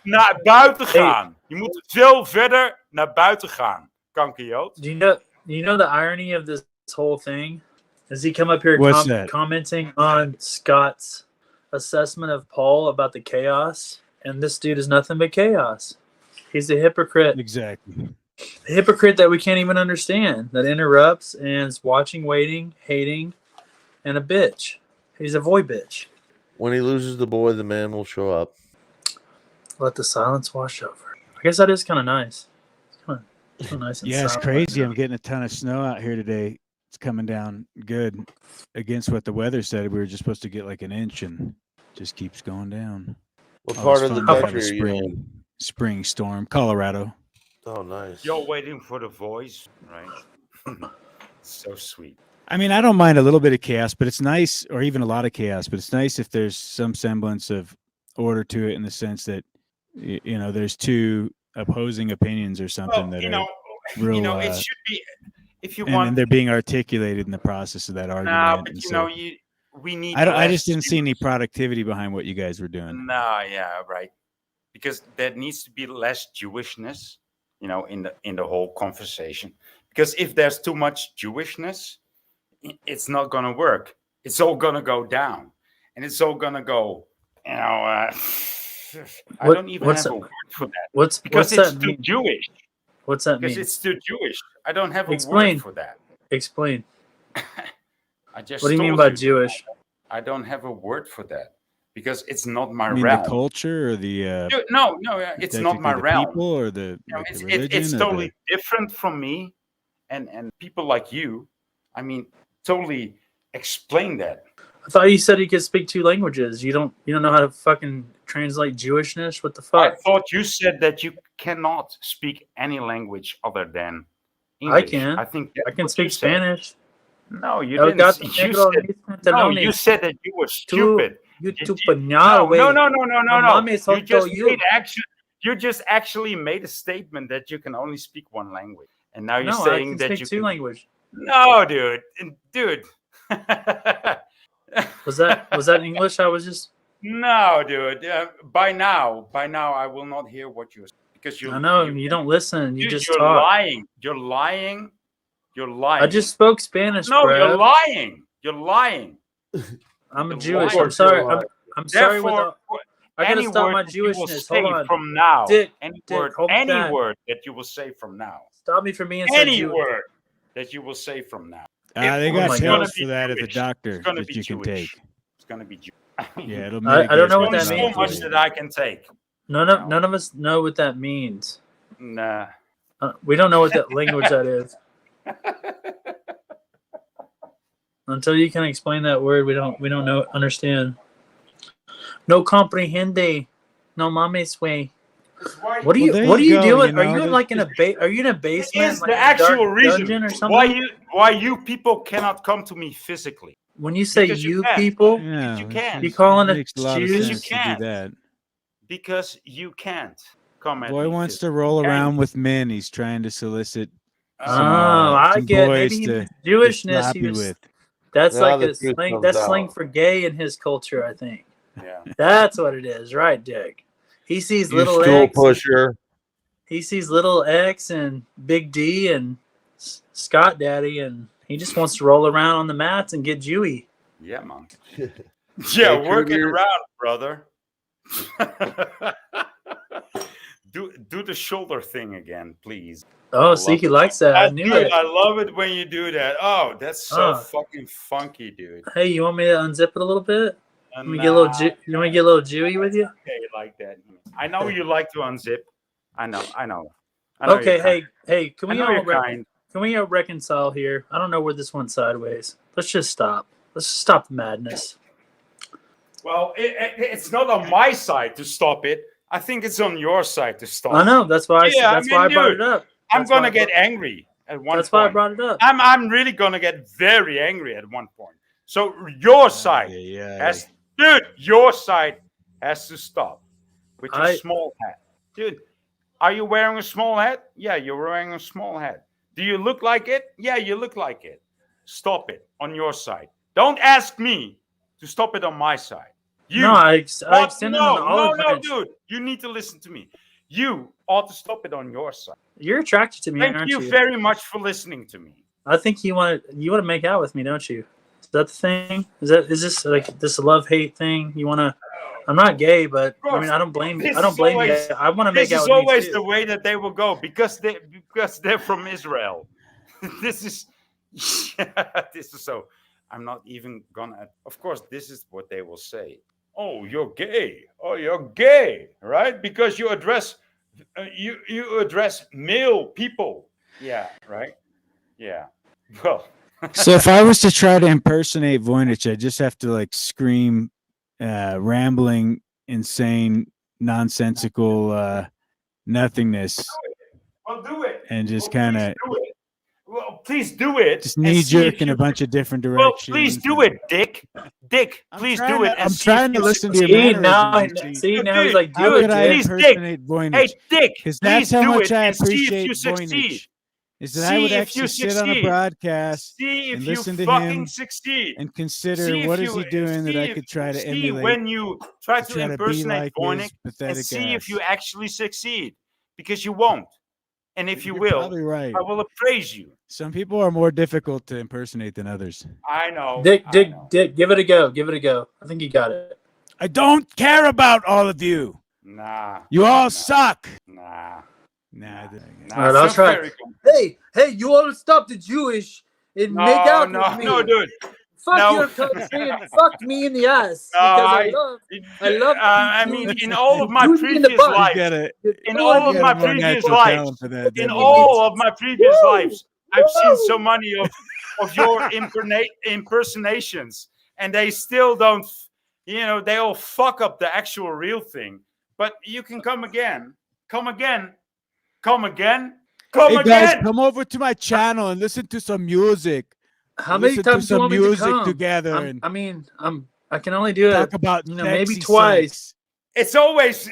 naar buiten gaan. Je moet veel verder naar buiten gaan, kankerjood. Do you know the irony of this whole thing is he come up here What's that? commenting on Scott's assessment of Paul about the chaos, and this dude is nothing but chaos. He's a hypocrite. Exactly. A hypocrite that we can't even understand, that interrupts and is watching, waiting, hating, and a bitch. He's a void bitch. When he loses the boy, the man will show up. Let the silence wash over. I guess that is kind of nice. It's kind of nice and Yeah, it's silent. crazy. I'm getting a ton of snow out here today. It's coming down good against what the weather said. We were just supposed to get like an inch, and just keeps going down. What Oh, part it's of the fun to have country a are you in? spring storm, Colorado. Oh, nice. You're waiting for the voice, right? So sweet. I mean, I don't mind a little bit of chaos, but it's nice, or even a lot of chaos, but it's nice if there's some semblance of order to it, in the sense that, you know, there's two opposing opinions or something that are real, it should be, if you and want, they're being articulated in the process of that argument. nah, but and you so know, we need. I less just didn't see any productivity behind what you guys were doing. No, yeah, right. Because there needs to be less Jewishness, you know, in the whole conversation. Because if there's too much Jewishness, it's not gonna work. It's all gonna go down, and it's all gonna go. You know, I don't even have a word for that. Because it's too Jewish. What's that Because mean? it's too Jewish. I don't have a Explain. word for that. Explain. I just. What do you mean told by Jewish? I don't have a word for that because it's not my I mean, realm. the culture or the No, it's not my the realm. people or the, You know, like the it's religion or totally different from me, and people like you. I mean, totally explain that. I thought you said you could speak two languages. You don't know how to fucking translate Jewishness? What the fuck? I thought you said that you cannot speak any language other than English. I can. I think I can what speak you said. Spanish. No, you El didn't. gato You negro said, mis no, pantalones. you said that you were stupid. You Did tupañal, güey. No. No mames, You solto just you. made you just actually made a statement that you can only speak one language, and now you're No, I saying can that speak you two can. languages. No, dude. Was that English? I was just. No, dude. By now, I will not hear what you're saying because I know you don't listen. You dude, just you're talk. lying. You're lying. You're lying. I just spoke Spanish, No, bro. you're lying. You're lying. I'm a You're Jewish. lying. I'm sorry. I'm sorry. Therefore, I gotta any stop word my that you will Jewishness. say Hold on. from now, Dick, any back. word that you will say from now, Stop me from being so any Jewish. word that you will say from now. they Oh got my pills God. for that at the doctor It's gonna that be you can Jewish. take. It's gonna be Jewish. Yeah, it'll I mitigate. don't know what There's that only means. so much that I can take. None of us know what that means. Nah. We don't know what that language that is. Until you can explain that word, we don't understand. No comprehende. No mames way. What are you doing? Are you like in a are you in a basement? It's like the in a dark actual reason dungeon or something? why you people cannot come to me physically. When you say Because you can't. people, Because you can't. you calling it us makes a lot of Jews? sense to do that. Because you can't come at Boy me wants to physically. roll Can around you? with men. He's trying to solicit Oh, I some get. boys Maybe he to means Jewishness. slap He you was. with. That's Now like the a truth slang. comes That's slang out. for gay in his culture, I think. Yeah. That's what it is, right, Dick? He sees You little stool X. pusher. He sees little X and Big D and Scott Daddy, and he just wants to roll around on the mats and get Jewy. Yeah, man. Stay Yeah, true work to it your- around, brother. do the shoulder thing again, please. Oh, I see, love he it. likes that. I That's knew good. it. I love it when you do that. Oh, that's so Oh. fucking funky, dude. Hey, you want me to unzip it a little bit? Let me get a little. You want me to get a little Jewy with you? Okay, like that. I know you like to unzip. I know. Okay, you're kind. hey, can I we know all you're kind. can we all reconcile here? I don't know where this went sideways. Let's just stop. Let's just stop the madness. Well, it's not on my side to stop it. I think it's on your side to stop. I know. That's why. Yeah, That's why I brought dude, it up. I'm That's why gonna I get brought- angry at one That's point. why I brought it up. I'm really gonna get very angry at one point. So your side your side has to stop with your small hat, dude. Are you wearing a small hat? Yeah, you're wearing a small hat. Do you look like it? Yeah, you look like it. Stop it on your side. Don't ask me to stop it on my side. No, I extended an olive no, branch. dude. You need to listen to me. You ought to stop it on your side. You're attracted to me, Thank aren't you you? very much for listening to me. I think you want to make out with me, don't you? Is that the thing? Is this like this love-hate thing? You want to? I'm not gay, but I mean, I don't blame you. I want to make This out is with always me the too. way that they will go because they're from Israel. This is this is so. I'm not even gonna. Of course, this is what they will say. Oh, you're gay. Oh, you're gay, right? Because you address you address male people. Yeah, right. Yeah. Well. So if I was to try to impersonate Voynich, I just have to like scream, rambling, insane, nonsensical nothingness. Well, do it. And just kind of. Well, please do it. Just knee jerk in a bunch of different directions. Well, please do it, Dick. Dick, please do it. I'm trying to listen to your mannerisms. See, now he's like, how could I impersonate Voynich? Hey, Dick, because that's please how do much it I and see if appreciate you succeed. Voynich. Is that I would actually sit on a broadcast See and if you listen to fucking him succeed. and consider See what if is he doing that I could try to see emulate. when you try to be impersonate like his Voynich and pathetic see if ass. you actually succeed, because you won't. And if you You're will, probably right. I will appraise you. Some people are more difficult to impersonate than others. I know. Dick, give it a go. Give it a go. I think you got it. I don't care about all of you. Nah. You all suck. Nah. All right, I'll try. Hey, you all stop the Jewish and make out with me. No, dude. Fuck your country and fuck me in the ass. Because I love. I mean, in all of my previous lives, in all of my previous lives, I've seen so many of your impersonations, and they still don't. You know, they all fuck up the actual real thing. But you can come again. Come again. Come again. Come hey again. guys, come over to my channel and listen to some music. How many times do you want me to come? Together? I can only do talk it. about maybe twice. It's always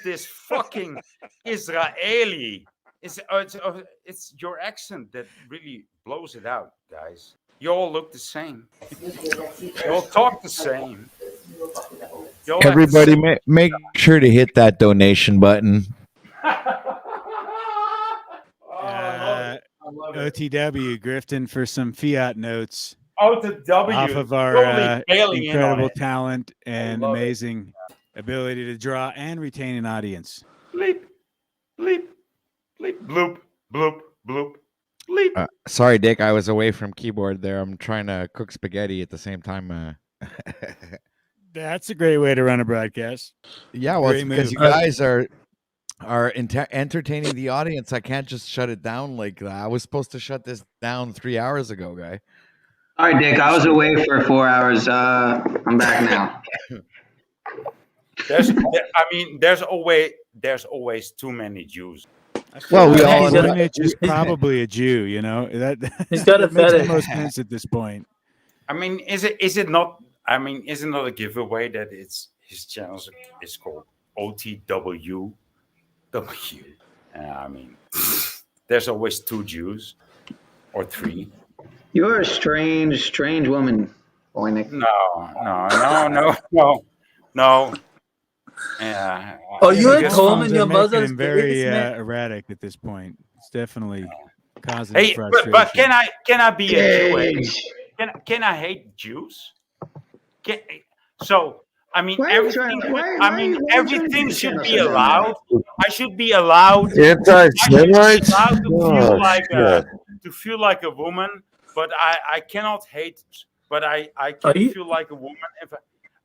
this fucking Israeli. It's your accent that really blows it out, guys. You all look the same. You all talk the same. Everybody, make sure to hit that donation button. OTW grifting for some fiat notes. OTW off of our incredible talent and amazing ability to draw and retain an audience. Bleep, bleep, bleep, bloop, bloop, bloop, bleep. Sorry, Dick. I was away from keyboard there. I'm trying to cook spaghetti at the same time. That's a great way to run a broadcast. Yeah, well, it's because you guys are entertaining the audience. I can't just shut it down like that. I was supposed to shut this down 3 hours ago, guy. All right, Dick. I was away for 4 hours. I'm back now. There's always too many Jews. Well, we all Voynich is probably a Jew. You know that he's got a makes fetish. the most sense at this point. I mean, is it not? I mean, is it not a giveaway that his channel is called OTW? I mean, there's always 2 Jews or 3. You're a strange woman, Voynich. No. Yeah. Oh, you're at home and your mother's very erratic at this point. It's definitely causing Hey, frustration. but can I be a Jew? Can I hate Jews? I mean, everything should be allowed. I should be allowed. Anti-Semites? To feel like a woman, but I cannot hate. But I can feel like a woman if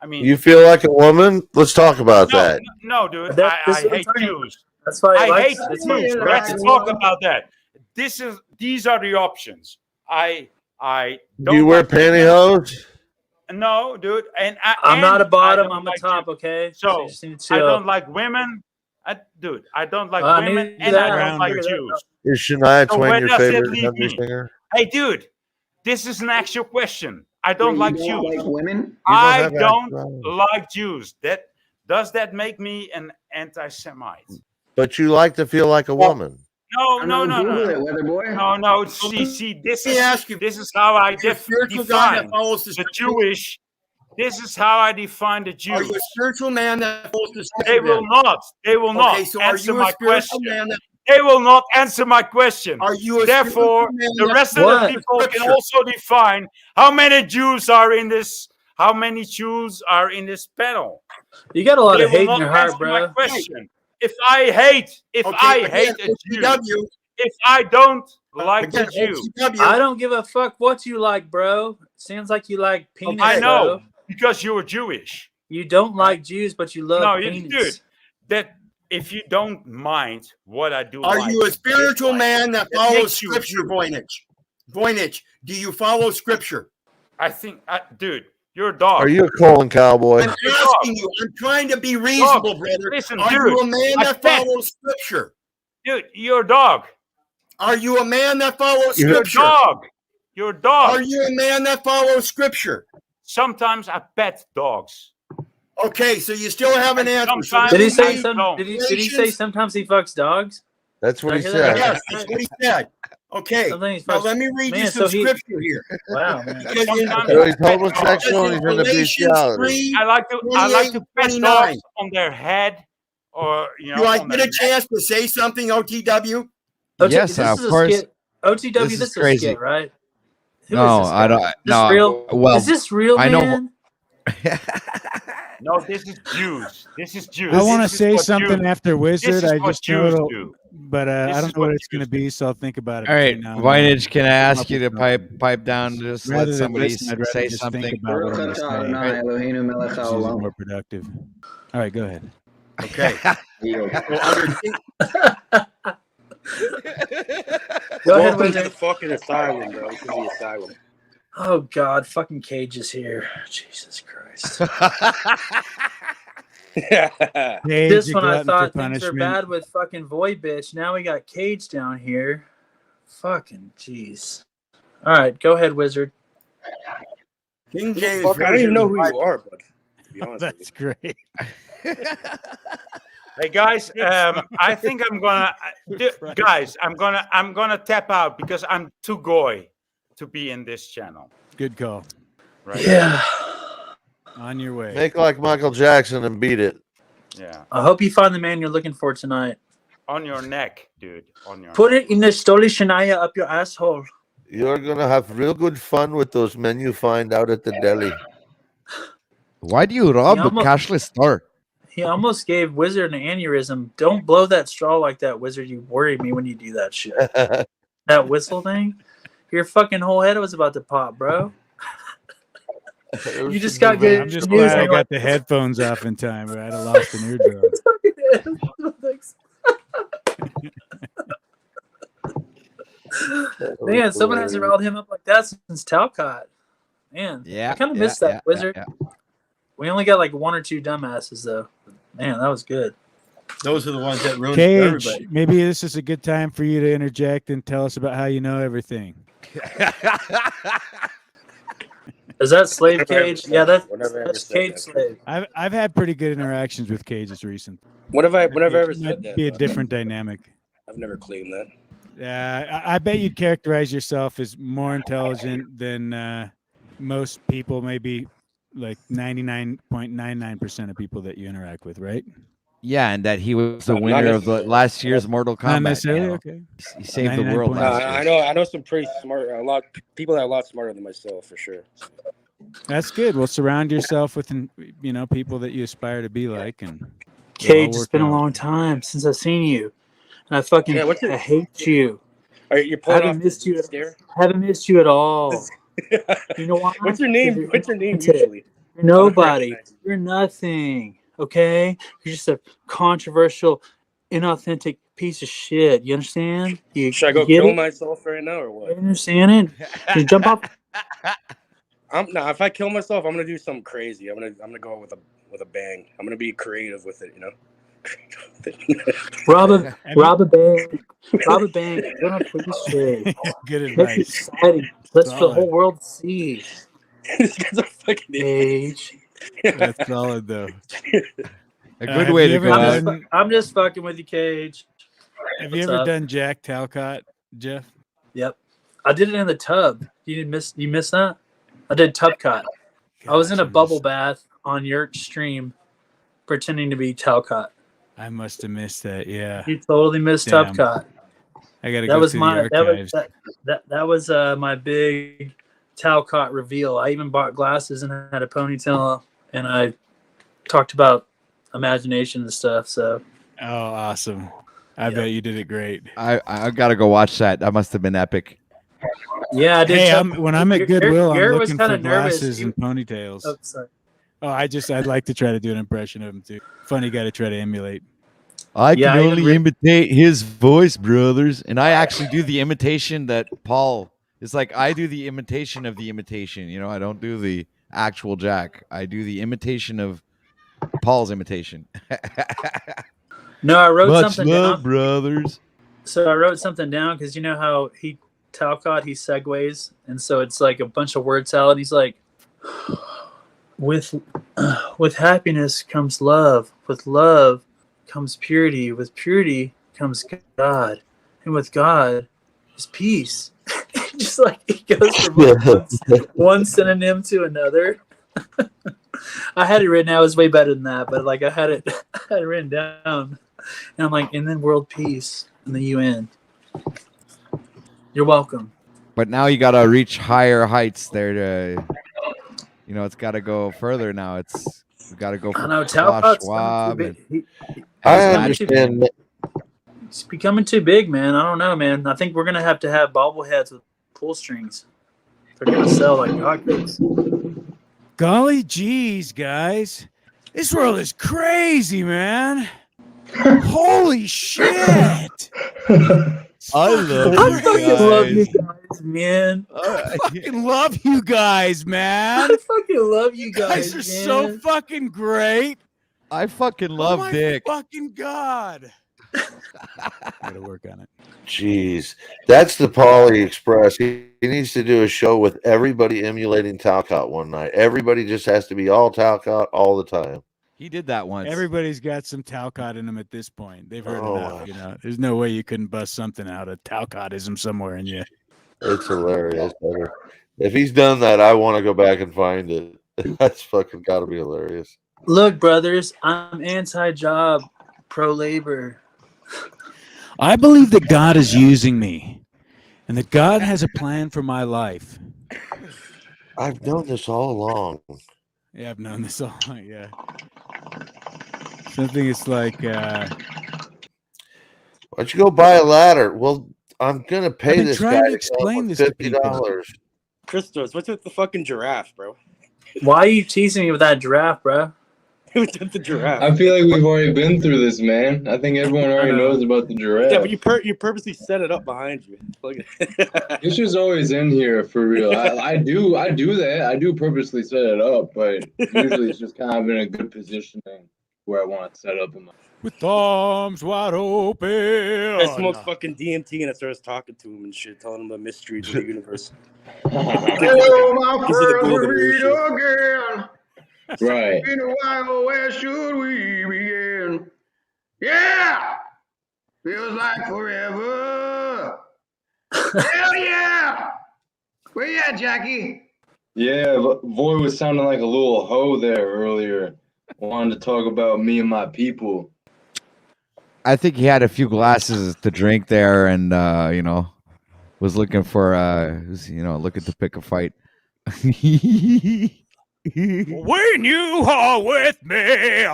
I mean. You feel like a woman? Let's talk about that. No, dude. I hate Jews. That's why I hate Jews. Let's talk about that. These are the options. I Do you wear pantyhose? No, dude, I'm not a bottom. I'm like a top. Okay, So you just need to I chill. don't like women. I don't like I women, need and that. I don't like Figure that Jews. Is Shania So Twain where your does that favorite leave country me? singer? Hey, dude, this is an actual question. I don't like Jews. Like women? I don't like Jews. Does that make me an anti-Semite? But you like to feel like a woman. No. Google it, weather boy. No. See, this Let me ask you. is how I spiritual guy that define follows the Jewish. This is how I define the Jews. Are you a spiritual man that follows the They will not. They will not Okay, so are answer you a my spiritual question. man that They will not answer my question. Are you a Therefore, spiritual man the that rest of the follows people can Scripture? also define how many Jews are in this. How many Jews are in this panel? You got a lot They of will hate in not your heart, answer my bro. question. If I hate again, a Jew, OTW. if I don't like the Again, Jew, I don't give a fuck what you like, bro. Sounds like you like penis, I know bro. because you're Jewish. You don't like Jews, but you love No, penis. dude. That if you don't mind what I do, Are like you a and spiritual dislike, man that that follows makes you a Scripture, Jew. Voynich? Voynich, do you follow Scripture? I think, dude, you're a dog. Are you a colon cowboy? I'm asking you. I'm trying to be reasonable, brother. Listen, Are dude, you a man I that bet. follows Scripture? Dude, you're a dog. Are you a man that follows You're a Scripture? dog. You're a dog. Are you a man that follows Scripture? Sometimes I pet dogs. Okay, so you still haven't answered. So Did he this say is some? Did he say sometimes he fucks dogs? That's what he Did I hear that said. Yes, that's what he said. Okay, Something now fucks- let me read Man, you some so he- scripture here. Wow, man. Because in, So he's homosexual and he's into Galatians bestiality. 3, I like to 28, pet 29. dogs on their head, or Do I on get their a chance to say something, OTW? This is a skit. OTW, This this is is a crazy. skit, right? Who No, is this I guy? don't. Is this No, real? well, is this real, I know. man? No, this is Jews. This is Jews. I want to This is say what something Jews- after Wizard. This is I what just know Jews it'll, do. but This I is don't know what what it's going to be, so I'll think about it. All right, between now and Vinage, can I then. ask you to pipe down? Just Rather let than somebody listen, I'd rather say just something. think about what I'm going to say. Which is usually more productive. All right, go ahead. Okay. Well, Go ahead, Welcome to Wizard. the fucking asylum, bro. To the asylum. Oh God, fucking Cage is here. Jesus Christ. Cage, This you one I glutton for thought things were punishment. bad with fucking Void Bitch. Now we got Cage down here. Fucking jeez. All right, go ahead, Wizard. King James. Fuck, I don't even know who you are, but to be honest That's great. Hey guys, I think I'm gonna, guys, I'm gonna tap out because I'm too goy to be in this channel. Good call. Right? Yeah. On your way. Make like Michael Jackson and beat it. Yeah. I hope you find the man you're looking for tonight. On your neck, dude. On your. Put it in the Stoli Shania up your asshole. You're gonna have real good fun with those men you find out at the deli. Why do you rob Yeah, a I'm a- cashless store? He almost gave Wizard an aneurysm. Don't blow that straw like that, Wizard. You worry me when you do that shit. That whistle thing? Your fucking whole head was about to pop, bro. You just got good I'm just news. glad I and got like, the headphones off in time, or I'd have lost an eardrum. Man, someone hasn't riled him up like that since Talcott. Man, Yeah, I kind of yeah, missed that, yeah, Wizard. yeah. We only got like one or two dumbasses, though. Man, that was good. Those are the ones that ruined Cage, everybody. maybe this is a good time for you to interject and tell us about how you know everything. Is that Slave Whatever I ever Cage? said. Yeah, Whatever I ever that's said, Cage man. Slave. I've had pretty good interactions with Cages recent. Whenever I ever It said might that, be a bro. different dynamic. I've never claimed that. I bet you'd characterize yourself as more intelligent than most people, maybe like 99.99% of people that you interact with, right? Yeah, and that he was the Not winner of the necessarily. last year's Mortal Kombat. Not necessarily, you know? okay. He saved the world 99.9. last year. I know some pretty smart, people that are a lot smarter than myself for sure. That's good. Well, surround yourself with, people that you aspire to be like, and it'll all Cage, it's work been a out. long time since I've seen you. And I fucking Yeah, what's your- I hate you. You're I pulling haven't off missed the you. stare? Haven't missed you at all. You know why? What's your name? 'Cause you're What's your name inauthentic. usually? You're nobody. recognize you. You're nothing. Okay? You're just a controversial, inauthentic piece of shit. You understand? Should I go get kill it? myself right now or You what? understand it? Just jump off. If I kill myself, I'm gonna do something crazy. I'm gonna go with a bang. I'm gonna be creative with it, you know. Rob a bank. Rob a bank. Go on police shit. Good Make it advice. exciting. Let's the Solid. whole world see. This guy's a fucking Cage. That's solid, though. A good have way you to ever go done- out. I'm just fucking with you, Cage. Have you What's ever up? done Jack Talcott, Jeff? Yep. I did it in the tub. You missed that? I did tub cut. I was in a bubble bath on your stream pretending to be Talcott. I must have missed that. Yeah. You totally missed Damn. Tupcot. I got to That go was through my the archives. that was my big Talcott reveal. I even bought glasses and had a ponytail, and I talked about imagination and stuff. So Oh, awesome! I bet you did it great. I gotta go watch that. That must have been epic. yeah, I did. Hey, when I'm at Goodwill, I'm Garrett was looking kind for of nervous. glasses and ponytails. Oh, sorry. Oh, I'd like to try to do an impression of him too. Funny guy to try to emulate. I can only imitate his voice, brothers. And I actually do the imitation that Paul is like. I do the imitation of the imitation. You know, I don't do the actual Jack. I do the imitation of Paul's imitation. No, I wrote Much something love, down, brothers. So I wrote something down because you know how Talcott he segues, and so it's like a bunch of word salad. He's like, with happiness comes love. With love comes purity. With purity comes God, and with God is peace. Just like it goes from one synonym to another. I had it written out. It was way better than that, but like I had it written down, and I'm like, and then world peace and the UN. You're welcome. But now you gotta reach higher heights there to, you know, it's gotta go further now. It's gotta go for I know Talcott's Schwab. coming too big. I understand. He's becoming too big, man. I don't know, man. I think we're gonna have to have bobbleheads with pull strings. They're gonna sell like hotcakes. Golly geez, guys. This world is crazy, man. Holy shit. I love I fucking love you guys, man. I fucking love you guys, man. I fucking love you guys, are man. so fucking great. I fucking love my Dick. Fucking God. Gotta work on it. Jeez, that's the Pauly Express. He needs to do a show with everybody emulating Talcott one night. Everybody just has to be all Talcott all the time. He did that once. Everybody's got some Talcott in them at this point. They've heard Oh, enough. You know, there's no way you couldn't bust something out of Talcottism somewhere in you. It's hilarious. If he's done that, I want to go back and find it. That's fucking got to be hilarious. Look, brothers, I'm anti-job, pro-labor. I believe that God is using me and that God has a plan for my life. I've known this all along. Yeah, I've known this all. Yeah. Something it's like, why don't you go buy a ladder? Well, I'm going to pay this guy to explain this to $50. Christos, what's with the fucking giraffe, bro? Why are you teasing me with that giraffe, bro? Who did the giraffe? I feel like we've already been through this, man. I think everyone already knows about the giraffe. Yeah, but you purposely set it up behind you. This is always in here for real. I do that. I do purposely set it up, but usually it's just kind of in a good positioning where I want to set up in my. With thumbs wide open. I smoke fucking DMT and I starts talking to him and shit, telling him the mysteries of the universe. Hello, my friends, we meet again. Right. In a while, where should we begin? Yeah! Feels like forever. Hell yeah! Where you at, Jackie? Yeah, Voy was sounding like a little hoe there earlier. Wanted to talk about me and my people. I think he had a few glasses to drink there, and you know, was looking for looking to pick a fight. When you are with me,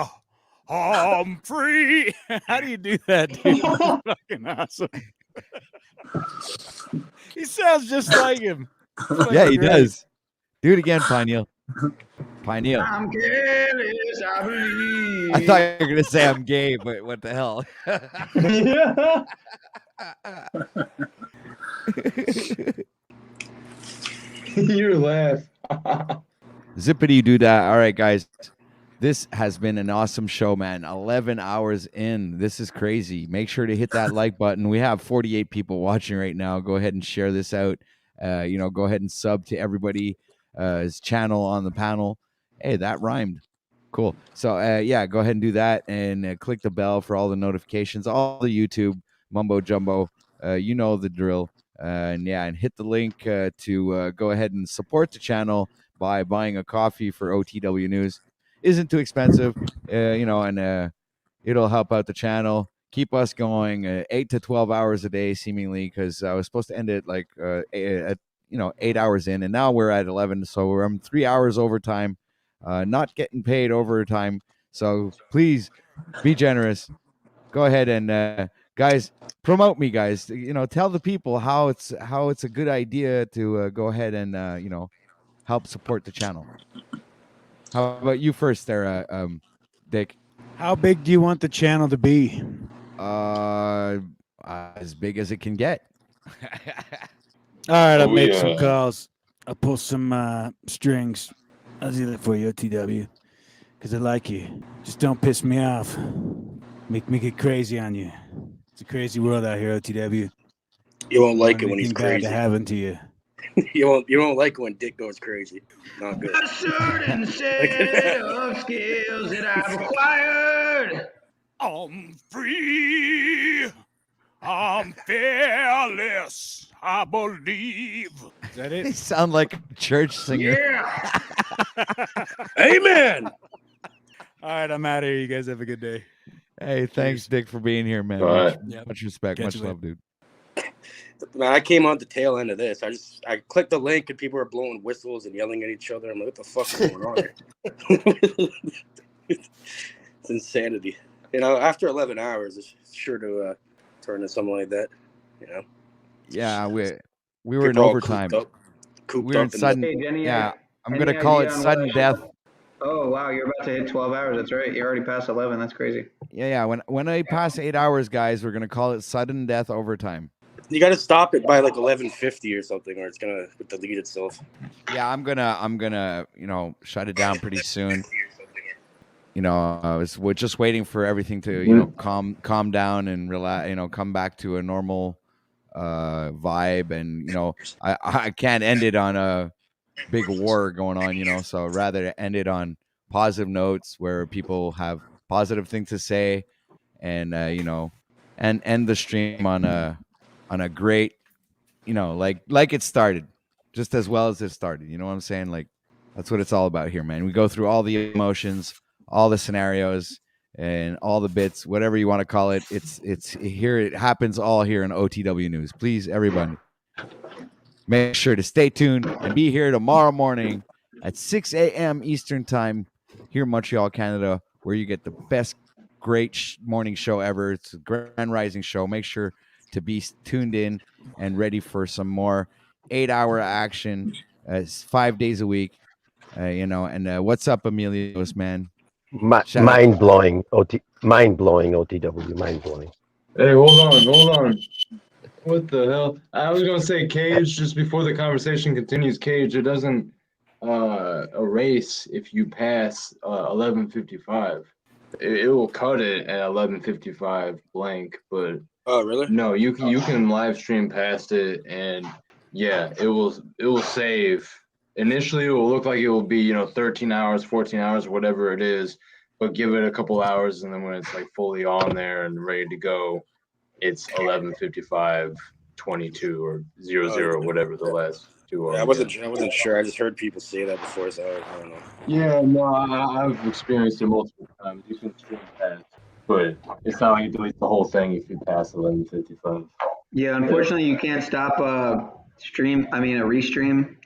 I'm free. How do you do that, dude? That's fucking awesome. He sounds just like him. Yeah, he does. Do it again, Pineal. Pineal. I'm careless, I believe. I thought you were gonna say I'm gay, but what the hell? Your laugh. Zippity doo dah. All right, guys. This has been an awesome show, man. 11 hours in. This is crazy. Make sure to hit that like button. We have 48 people watching right now. Go ahead and share this out. Go ahead and sub to everybody his channel on the panel. Hey, that rhymed. Cool. So, go ahead and do that and click the bell for all the notifications, all the YouTube mumbo jumbo. You know the drill. And hit the link to go ahead and support the channel by buying a coffee for OTW News. Isn't too expensive, and It'll help out the channel, keep us going 8 to 12 hours a day, seemingly, because I was supposed to end it like at 8 hours in, and now we're at 11, so we're 3 hours overtime, not getting paid overtime. So please be generous. Go ahead and guys, promote me, guys. Tell the people how it's a good idea to go ahead and help support the channel. How about you first there, Dick? How big do you want the channel to be? As big as it can get. All right, I'll Oh, make yeah. some calls. I'll pull some strings. I'll do that for you, OTW, because I like you. Just don't piss me off. Make me get crazy on you. It's a crazy world out here, OTW. You won't like Don't it want when he's anything bad crazy. to happen to you. You won't like it when Dick goes crazy. Not good. A certain set of skills that I've acquired. I'm free. I'm fearless. I believe. Is that it? You sound like a church singer. Yeah. Amen. All right, I'm out of here. You guys have a good day. Hey, thanks, Dick, for being here, man. All Much, right. much respect, Catch much you love, dude. Man, I came on the tail end of this. I clicked the link and people were blowing whistles and yelling at each other. I'm like, what the fuck is going on here? It's insanity. After 11 hours, it's sure to turn into something like that. Yeah, we were in People all overtime. cooped We were in up in sudden. Hey, Jenny, Yeah, I'm any gonna call it idea on sudden what- death. Oh wow, you're about to hit 12 hours. That's right. You're already past 11. That's crazy. Yeah. When I pass 8 hours, guys, we're gonna call it sudden death overtime. You got to stop it by like 11:50 or something, or it's gonna delete itself. Yeah, I'm gonna shut it down pretty soon. We're just waiting for everything to calm down and relax. Come back to a normal vibe, and I can't end it on a big war going on. So rather end it on positive notes where people have positive things to say, and and end the stream on a great, like it started, just as well as it started. You know what I'm saying? Like that's what it's all about here, man. We go through all the emotions, all the scenarios, and all the bits, whatever you want to call it. It's here. It happens all here in OTW News. Please, everybody, make sure to stay tuned and be here tomorrow morning at 6 a.m. Eastern Time here in Montreal, Canada, where you get the best, great morning show ever. It's a Grand Rising show. Make sure to be tuned in and ready for some more 8-hour action, 5 days a week. And what's up, Emilios, man? Shout out. Mind blowing OTW, mind blowing. Hey, hold on. What the hell? I was gonna say, Cage, just before the conversation continues, Cage, it doesn't erase if you pass 11:55. It will cut it at 11:55 blank, but Oh, really? no, you can live stream past it, and yeah, it will save. Initially, it will look like it will be 13 hours, 14 hours, whatever it is, but give it a couple hours, and then when it's like fully on there and ready to go, it's 11:55, 22 or 00, whatever the last two are. Yeah, I wasn't sure. I just heard people say that before, so I don't know. Yeah, no, I've experienced it multiple times. You can stream past, but it's not like it deletes the whole thing if you pass 11:55. Yeah, unfortunately, you can't stop a restream. I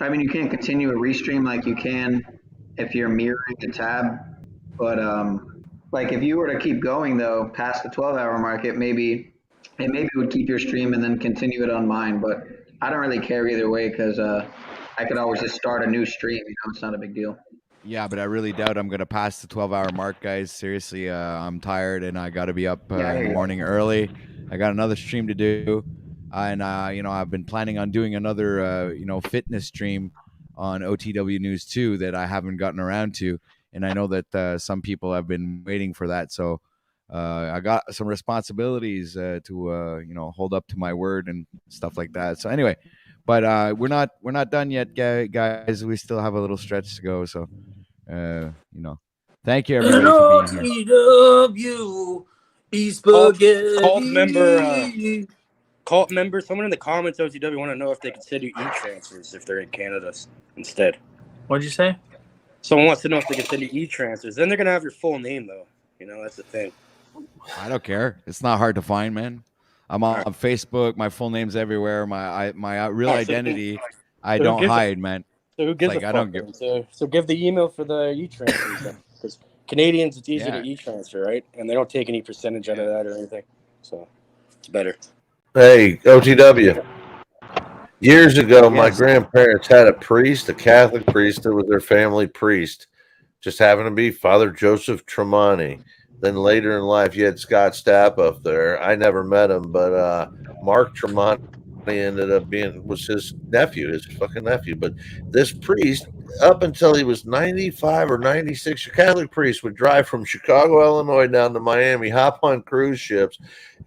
mean, you can't continue a restream like you can if you're mirroring the tab. But like if you were to keep going though past the 12-hour mark, it maybe would keep your stream and then continue it on mine. But I don't really care either way because I could always just start a new stream. It's not a big deal. Yeah, but I really doubt I'm gonna pass the 12-hour mark, guys. Seriously, I'm tired and I got to be up in the morning early. I got another stream to do, and I've been planning on doing another fitness stream on OTW News 2 that I haven't gotten around to, and I know that some people have been waiting for that. So I got some responsibilities to hold up to my word and stuff like that. So anyway, but we're not done yet, guys. We still have a little stretch to go. So thank you everybody for being here. Cult member. Someone in the comments, OTW, want to know if they consider e-transfers if they're in Canada instead. What'd you say? Someone wants to know if they consider e-transfers. Then they're gonna have your full name though. That's the thing. I don't care. It's not hard to find, man. I'm on Facebook. My full name's everywhere. My real All right, identity, I so who don't gives a hide, man. So who It's gives a like I fuck don't give. then? So give the email for the e-transfers then, because Canadians, it's easy Yeah. to e-transfer, right? And they don't take any percentage out of that or anything, so it's better. Hey, OTW. Years ago, my Yes. grandparents had a priest, a Catholic priest that was their family priest. Just happened to be Father Joseph Tremonti. Then later in life, you had Scott Stapp up there. I never met him, but Mark Tremonti ended up was his nephew, his fucking nephew. But this priest, up until he was 95 or 96, a Catholic priest would drive from Chicago, Illinois down to Miami, hop on cruise ships,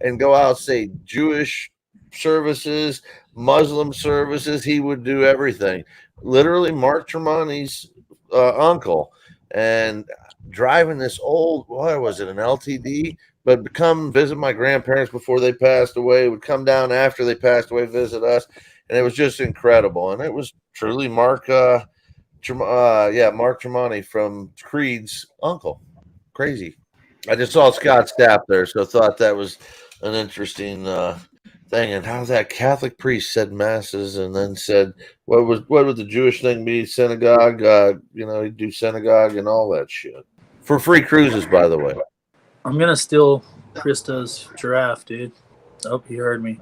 and go out, say, Jewish services, Muslim services. He would do everything. Literally, Mark Tremonti's uncle. And driving this old, what was it, an LTD? But come visit my grandparents before they passed away, would come down after they passed away, visit us. And it was just incredible. And it was truly Mark Tremonti from Creed's uncle. Crazy. I just saw Scott Stapp there, so thought that was an interesting thing. And how that Catholic priest said masses and then said, what would the Jewish thing be? Synagogue, he'd do synagogue and all that shit. For free cruises, by the way. I'm gonna steal Krista's giraffe, dude. I hope you heard me.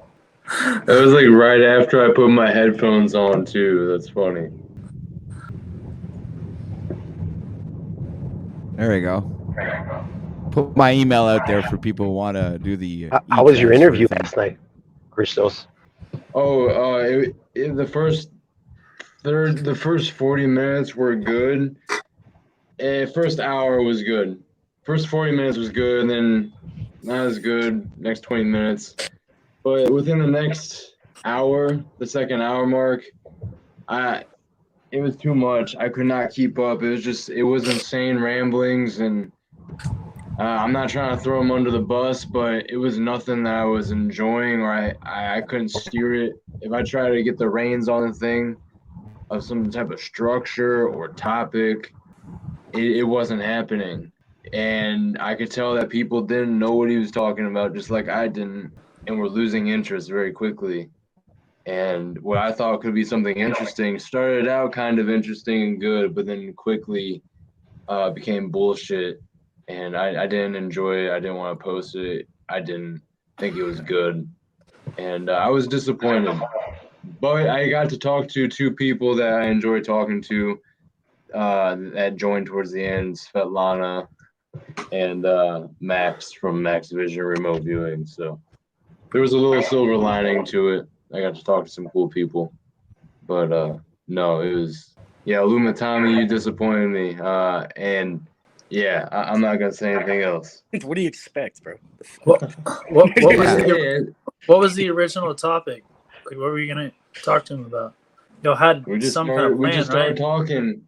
That was like right after I put my headphones on too. That's funny. There we go. Put my email out there for people who want to do the. How was your interview thing. last night, Christos? The first 40 minutes were good. First hour was good. First 40 minutes was good, and then not as good. Next 20 minutes, but within the next hour, the second hour mark, it was too much. I could not keep up. It was insane ramblings, and I'm not trying to throw him under the bus, but it was nothing that I was enjoying, or I couldn't steer it. If I tried to get the reins on the thing of some type of structure or topic, it wasn't happening. And I could tell that people didn't know what he was talking about, just like I didn't, and were losing interest very quickly. And what I thought could be something interesting started out kind of interesting and good, but then quickly became bullshit. And I didn't enjoy it. I didn't want to post it. I didn't think it was good. And I was disappointed. But I got to talk to two people that I enjoyed talking to that joined towards the end, Svetlana and Max from Max Vision Remote Viewing. So there was a little silver lining to it. I got to talk to some cool people. But no, it was, Lumatami, you disappointed me. And yeah, I'm not going to say anything else. What do you expect, bro? What was the original topic? Like, what were you going to talk to him about? Had some kind of plan, we just started right? talking.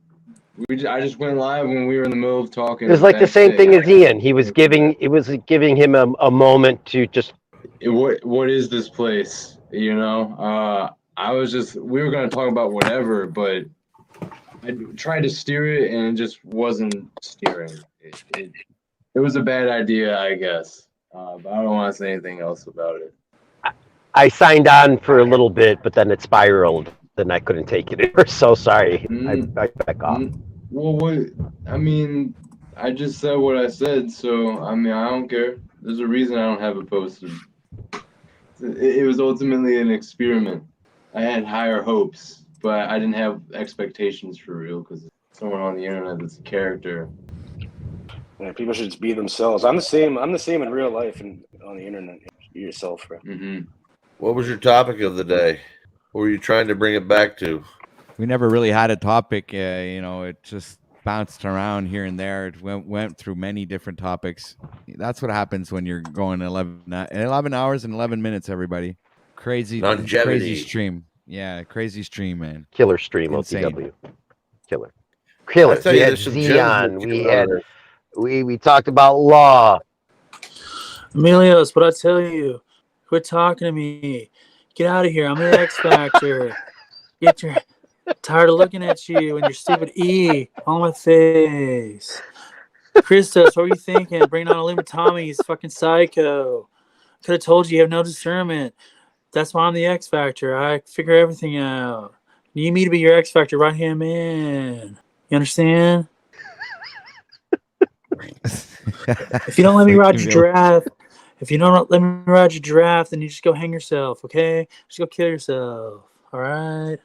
I just went live when we were in the middle of talking. It was like the same thing as Ian. It was giving him a moment to just. What is this place? We were going to talk about whatever, but I tried to steer it and it just wasn't steering. It was a bad idea, I guess. But I don't want to say anything else about it. I signed on for a little bit, but then it spiraled. Then I couldn't take it. I'm so sorry. I back off. Well, I just said what I said, so I don't care. There's a reason I don't have it posted. It was ultimately an experiment. I had higher hopes, but I didn't have expectations for real because someone on the internet that's a character. Yeah, people should just be themselves. I'm the same in real life and on the internet. Be yourself, bro. Mm-hmm. What was your topic of the day? What were you trying to bring it back to? We never really had a topic. It just bounced around here and there. It went through many different topics. That's what happens when you're going 11 hours and 11 minutes, everybody. Crazy stream. Yeah, crazy stream, man. Killer stream, Insane. OTW. Killer. We had Xeon. We talked about law. Emilios, what I tell you, quit talking to me. Get out of here. I'm the X Factor. Tired of looking at you and your stupid E on my face. Christos, what were you thinking? Bringing on Illumitami, he's fucking psycho. Could have told you have no discernment. That's why I'm the X Factor. I figure everything out. You need me to be your X Factor right hand man. You understand? If you don't let me ride your giraffe, then you just go hang yourself, okay? Just go kill yourself. All right.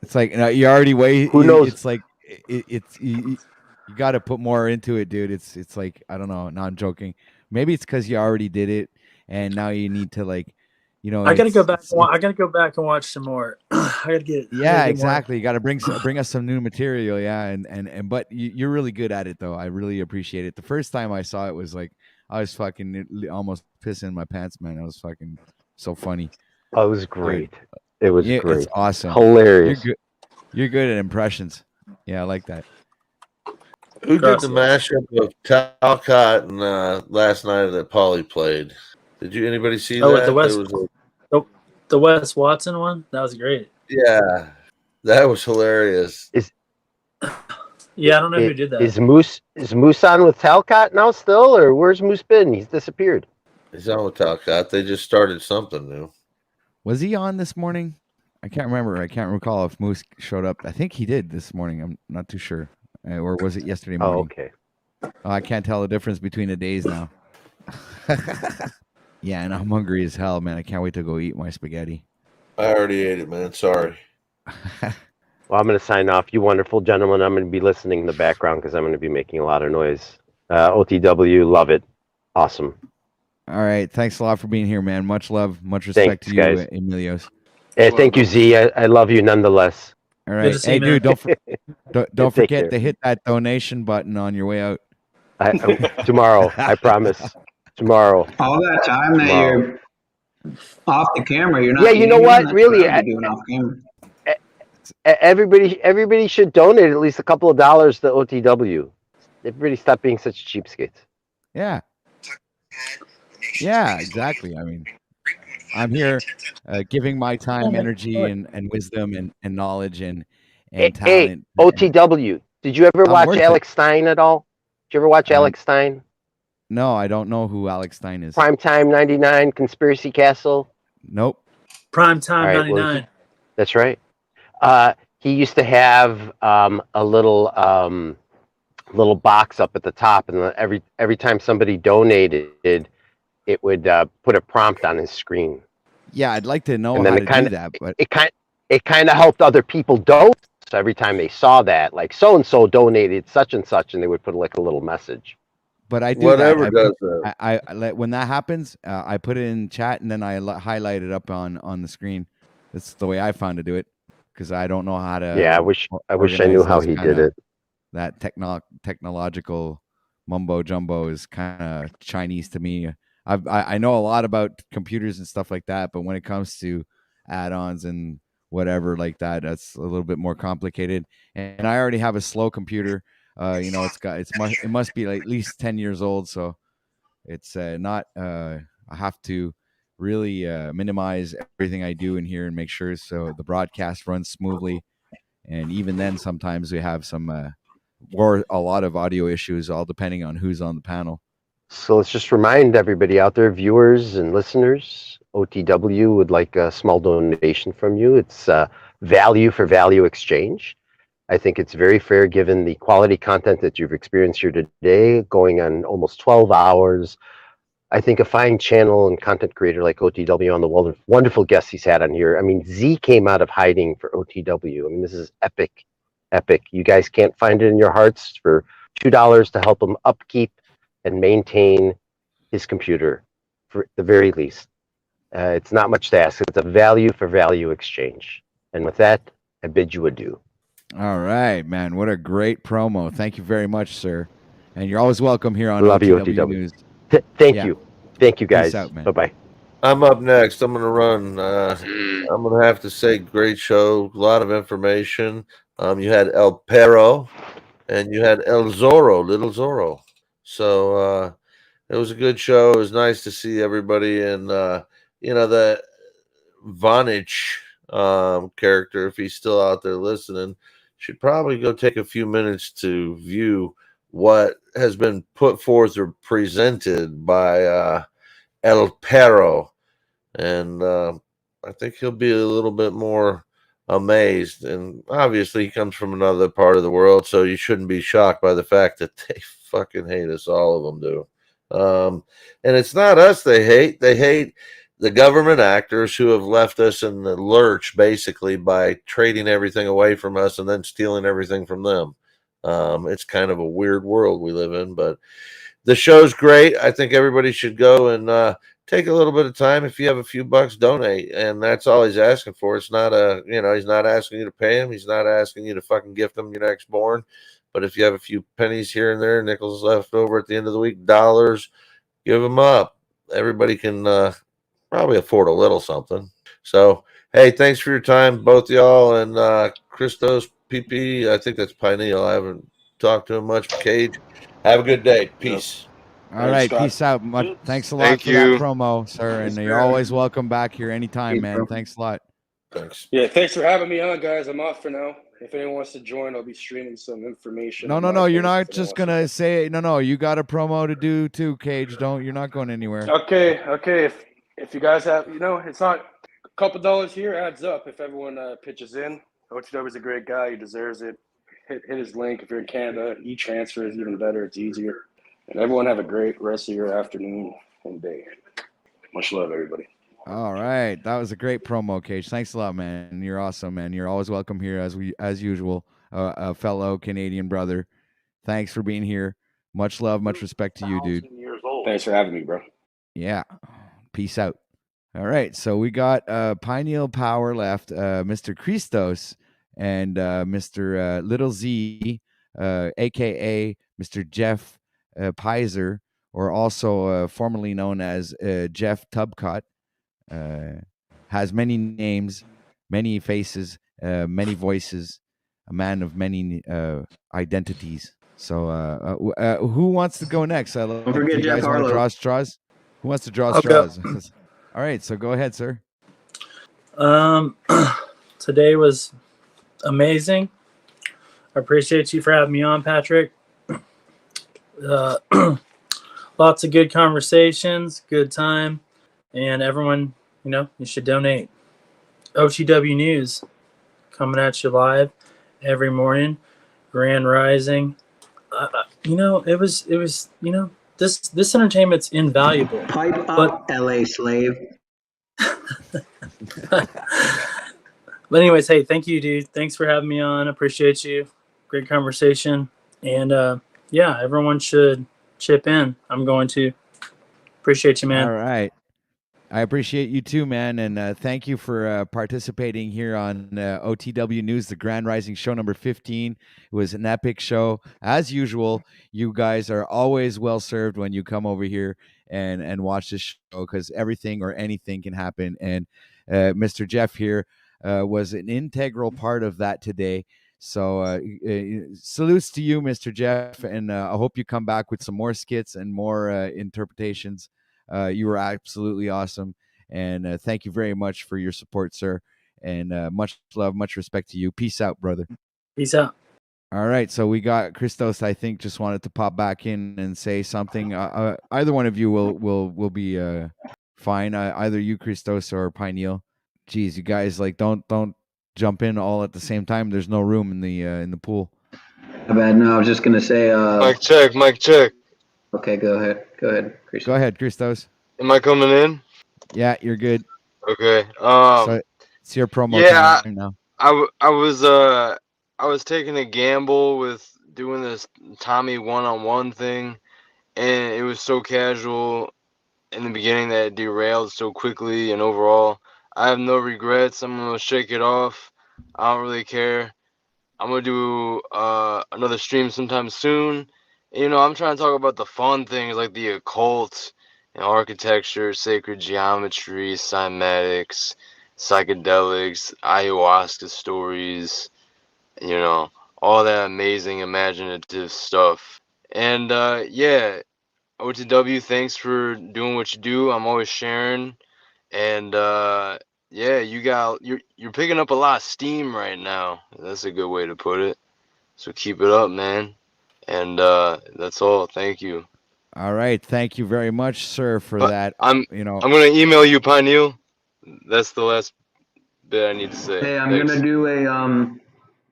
It's like you already wait. Who knows? It's like it's you got to put more into it, dude. It's like I don't know. No, I'm joking. Maybe it's because you already did it, and now you need to like, I gotta go back. I gotta go back and watch some more. I gotta get. Yeah, exactly. You got to bring us some new material. Yeah, and but you're really good at it though. I really appreciate it. The first time I saw it was like I was fucking almost pissing my pants, man. I was fucking so funny. Oh, it was great. It was Yeah, great. it's awesome. Hilarious. You're good at impressions. Yeah, I like that. Who did the mashup of Talcott and last night that Polly played? Did you anybody see that? The Wes Watson one? That was great. Yeah, that was hilarious. Yeah, I don't know who did that. Is Moose on with Talcott now still, or where's Moose been? He's disappeared. He's on with Talcott. They just started something new. Was he on this morning? I can't remember. I can't recall if Moose showed up. I think he did this morning. I'm not too sure. Or was it yesterday morning? Oh, okay. I can't tell the difference between the days now. Yeah, and I'm hungry as hell, man. I can't wait to go eat my spaghetti. I already ate it, man. Sorry. Well, I'm going to sign off. You wonderful gentlemen. I'm going to be listening in the background because I'm going to be making a lot of noise. OTW, love it. Awesome. All right. Thanks a lot for being here, man. Much love. Much respect to you, guys. Emilios. Hey, thank you, Z. I love you nonetheless. All right. Hey, dude, don't forget to hit that donation button on your way out. Tomorrow, I promise. Tomorrow. All that time that you're off the camera, you're not. Yeah, you know eating, what? that's Really, I'd be doing off camera. everybody should donate at least a couple of dollars to OTW. Everybody stop being such cheapskates. Yeah. Yeah, exactly. I mean, I'm here giving my time, energy, and wisdom and knowledge and talent. Hey, OTW, did you ever watch Alex Stein at all? Did you ever watch Alex Stein? No, I don't know who Alex Stein is. Primetime 99, Conspiracy Castle? Nope. Primetime 99. That's right. He used to have a little box up at the top, and every time somebody donated, it would put a prompt on his screen. Yeah, I'd like to know how to do that, but it kind of helped other people donate. So every time they saw that, like so and so donated such and such, and they would put like a little message. But I do whatever does that. I when that happens, I put it in chat and then I highlight it up on the screen. That's the way I found to do it because I don't know how to. Yeah, I wish I knew how he did it. That technological mumbo jumbo is kind of Chinese to me. I know a lot about computers and stuff like that, but when it comes to add-ons and whatever like that, that's a little bit more complicated. And I already have a slow computer. It must be like at least 10 years old, so it's not. I have to really minimize everything I do in here and make sure so the broadcast runs smoothly. And even then, sometimes we have some or a lot of audio issues, all depending on who's on the panel. So let's just remind everybody out there, viewers and listeners, OTW would like a small donation from you. It's value for value exchange. I think it's very fair given the quality content that you've experienced here today, going on almost 12 hours. I think a fine channel and content creator like OTW on the wonderful guests he's had on here. I mean, Z came out of hiding for OTW. I mean, this is epic, epic. You guys can't find it in your hearts for $2 to help him upkeep and maintain his computer for the very least. It's not much to ask. It's a value for value exchange. And with that, I bid you adieu. All right, man. What a great promo. Thank you very much, sir. And you're always welcome here on Love OTW, you, OTW. News. Thank you. Thank you, guys. Peace out, man. Bye-bye. I'm up next. I'm going to run. I'm going to have to say great show. A lot of information. You had El Perro and you had El Zorro, Little Zorro. So it was a good show. It was nice to see everybody. And, the Vonage character, if he's still out there listening, should probably go take a few minutes to view what has been put forth or presented by El Perro, and I think he'll be a little bit more amazed. And obviously, he comes from another part of the world, so you shouldn't be shocked by the fact that they fucking hate us. All of them do. And it's not us they hate. They hate the government actors who have left us in the lurch, basically, by trading everything away from us and then stealing everything from them. It's kind of a weird world we live in, but the show's great. I think everybody should go and take a little bit of time. If you have a few bucks, donate, and that's all he's asking for. It's not he's not asking you to pay him. He's not asking you to fucking gift him your next born. But if you have a few pennies here and there, nickels left over at the end of the week, dollars, give them up. Everybody can probably afford a little something. So, hey, thanks for your time, both y'all, and Christos, PP. I think that's Pineal. I haven't talked to him much. Cage. Have a good day. Peace. All right, peace out. Thanks a lot Thank for that you. promo, sir. And you're always welcome back here anytime, man. Thanks a lot. Thanks. Yeah, thanks for having me on, guys. I'm off for now. If anyone wants to join, I'll be streaming some information. No. You're not just gonna say no. You got a promo to do too, Cage. You're not going anywhere. Okay. If you guys have, it's not a couple dollars here adds up. If everyone pitches in, OTW is a great guy. He deserves it. Hit his link if you're in Canada. E-transfer is even better. It's easier. And everyone have a great rest of your afternoon and day. Much love, everybody. All right, that was a great promo, Cage. Thanks a lot, man. You're awesome, man. You're always welcome here as usual. A fellow Canadian brother. Thanks for being here. Much love, much respect to you, dude. Thanks for having me, bro. Yeah. Peace out. All right, so we got Pineal Power left, Mr. Christos and Mr. Little Z, aka Mr. Jeff Pizer, or also formerly known as Jeff Tubcott. Has many names, many faces, many voices, a man of many identities. So, who wants to go next? Don't forget you guys Jeff want to Harlow. draw straws? Who wants to draw I'll go. straws? All right, so go ahead, sir. Today was amazing. I appreciate you for having me on, Patrick. Lots of good conversations, good time, and everyone, you should donate. OTW News coming at you live every morning. Grand Rising. It was. This entertainment's invaluable. Pipe up, LA slave. But anyways, hey, thank you, dude. Thanks for having me on. Appreciate you. Great conversation. And everyone should chip in. I'm going to. Appreciate you, man. All right. I appreciate you too, man. And thank you for participating here on OTW News, the Grand Rising Show number 15. It was an epic show. As usual, you guys are always well served when you come over here and watch this show, because everything or anything can happen. And Mr. Jeff here was an integral part of that today. So salutes to you, Mr. Jeff. And I hope you come back with some more skits and more interpretations. You were absolutely awesome, and thank you very much for your support, sir. And much love, much respect to you. Peace out, brother. Peace out. All right, so we got Christos. I think just wanted to pop back in and say something. Either one of you will be fine. Either you, Christos, or Pineal. Geez, you guys don't jump in all at the same time. There's no room in the pool. My bad. No, I was just gonna say. Mic check. Okay, go ahead, Christos. Go ahead, Christos. Am I coming in? Yeah, you're good. Okay. So it's your promo time now. I was taking a gamble with doing this Tommy one-on-one thing, and it was so casual in the beginning that it derailed so quickly. And overall, I have no regrets. I'm gonna shake it off. I don't really care. I'm gonna do another stream sometime soon. I'm trying to talk about the fun things like the occult and architecture, sacred geometry, cymatics, psychedelics, ayahuasca stories, all that amazing imaginative stuff. And OTW, thanks for doing what you do. I'm always sharing. And you're picking up a lot of steam right now. That's a good way to put it. So keep it up, man. And that's all. Thank you. All right, thank you very much, sir, for But that. I'm You know, I'm gonna email you, Pineal. That's the last bit I need to say. Hey, I'm Thanks. gonna do a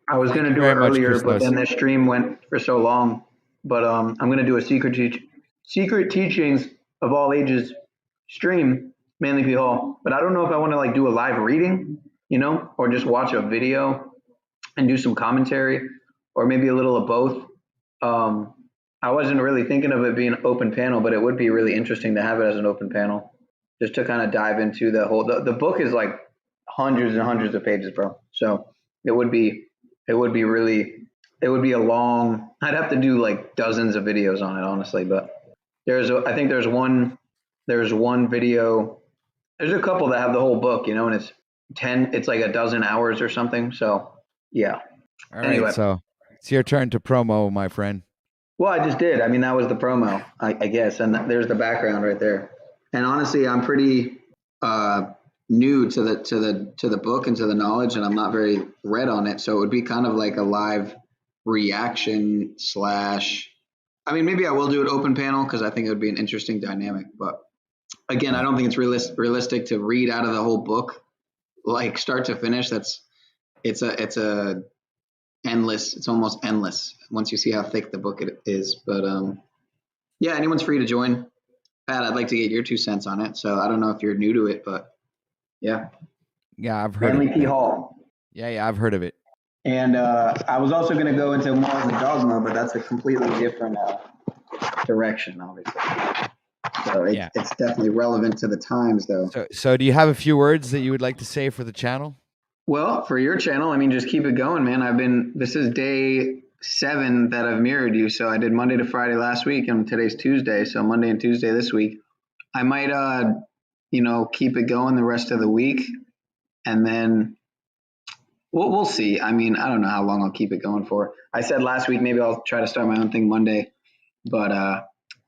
I was thank gonna you do it very much, earlier, but Christos. then the stream went for so long. But I'm gonna do a secret teachings of all ages stream, Manly P Hall. But I don't know if I want to like do a live reading, or just watch a video and do some commentary, or maybe a little of both. Um, I wasn't really thinking of it being an open panel, but it would be really interesting to have it as an open panel, just to kind of dive into the whole. The book is like hundreds and hundreds of pages, bro. So it would be a long. I'd have to do like dozens of videos on it, honestly. But I think there's one video. There's a couple that have the whole book, and it's like a dozen hours or something. So yeah. All right, Anyway. so it's your turn to promo, my friend. Well, I just did. I mean, that was the promo, I guess, and there's the background right there. And honestly, I'm pretty new to the book and to the knowledge, and I'm not very read on it. So it would be kind of like a live reaction / I mean, maybe I will do an open panel because I think it would be an interesting dynamic. But again, I don't think it's realistic to read out of the whole book, like start to finish. It's endless. It's almost endless once you see how thick the book it is. But yeah, anyone's free to join. Pat, I'd like to get your 2 cents on it. So I don't know if you're new to it, but yeah. Yeah, I've heard Manly of P it. Hall. Yeah, I've heard of it. And I was also going to go into more of the dogma, but that's a completely different direction, obviously. So it's definitely relevant to the times, though. So do you have a few words that you would like to say for the channel? Well, for your channel, I mean, just keep it going, man. This is day 7 that I've mirrored you. So I did Monday to Friday last week, and today's Tuesday. So Monday and Tuesday this week. I might, keep it going the rest of the week, and then we'll see. I mean, I don't know how long I'll keep it going for. I said last week maybe I'll try to start my own thing Monday, but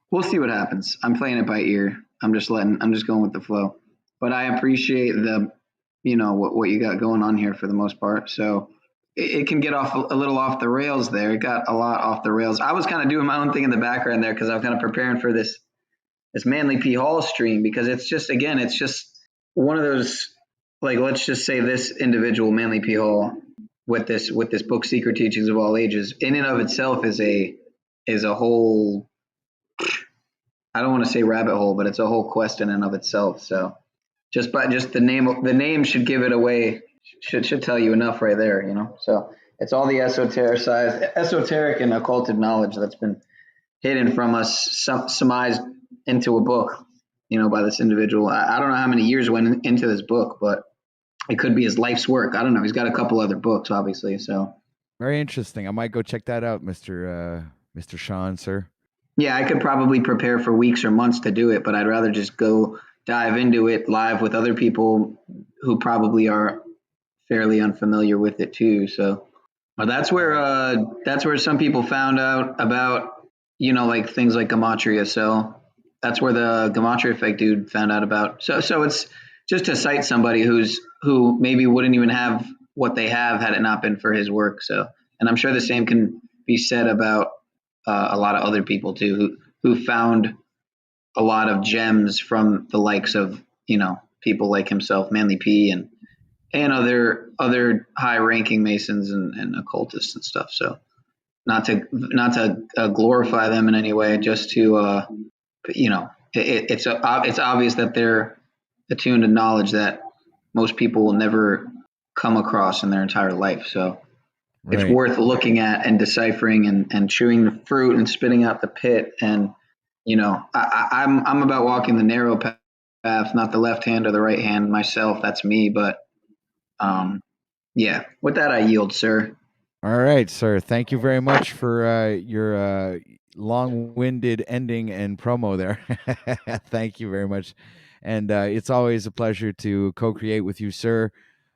we'll see what happens. I'm playing it by ear. I'm just going with the flow. But I appreciate what you got going on here for the most part. So it can get off a little off the rails there. It got a lot off the rails. I was kind of doing my own thing in the background there because I was kind of preparing for this Manly P Hall stream, because it's just one of those, like, let's just say this individual Manly P Hall with this book, Secret Teachings of All Ages, in and of itself is a whole, I don't want to say rabbit hole, but it's a whole quest in and of itself. So just the name should give it away, should tell you enough right there, So it's all the esoteric and occulted knowledge that's been hidden from us, surmised into a book, by this individual. I don't know how many years went into this book, but it could be his life's work. I don't know. He's got a couple other books, obviously. So very interesting. I might go check that out, Mr. Sean, sir. Yeah, I could probably prepare for weeks or months to do it, but I'd rather just go dive into it live with other people who probably are fairly unfamiliar with it too. So that's where some people found out about, like things like gematria. So that's where the gematria effect dude found out about. So it's just to cite somebody who maybe wouldn't even have what they have had it not been for his work. So, and I'm sure the same can be said about a lot of other people too, who found a lot of gems from the likes of, people like himself, Manly P, and other high ranking Masons and occultists and stuff. So not to glorify them in any way, just to, it's obvious that they're attuned to knowledge that most people will never come across in their entire life. So it's worth looking at and deciphering and chewing the fruit and spitting out the pit. And, I'm about walking the narrow path, not the left hand or the right hand myself. That's me. But, yeah, with that, I yield, sir. All right, sir. Thank you very much for your long-winded ending and promo there. Thank you very much. And it's always a pleasure to co-create with you, sir.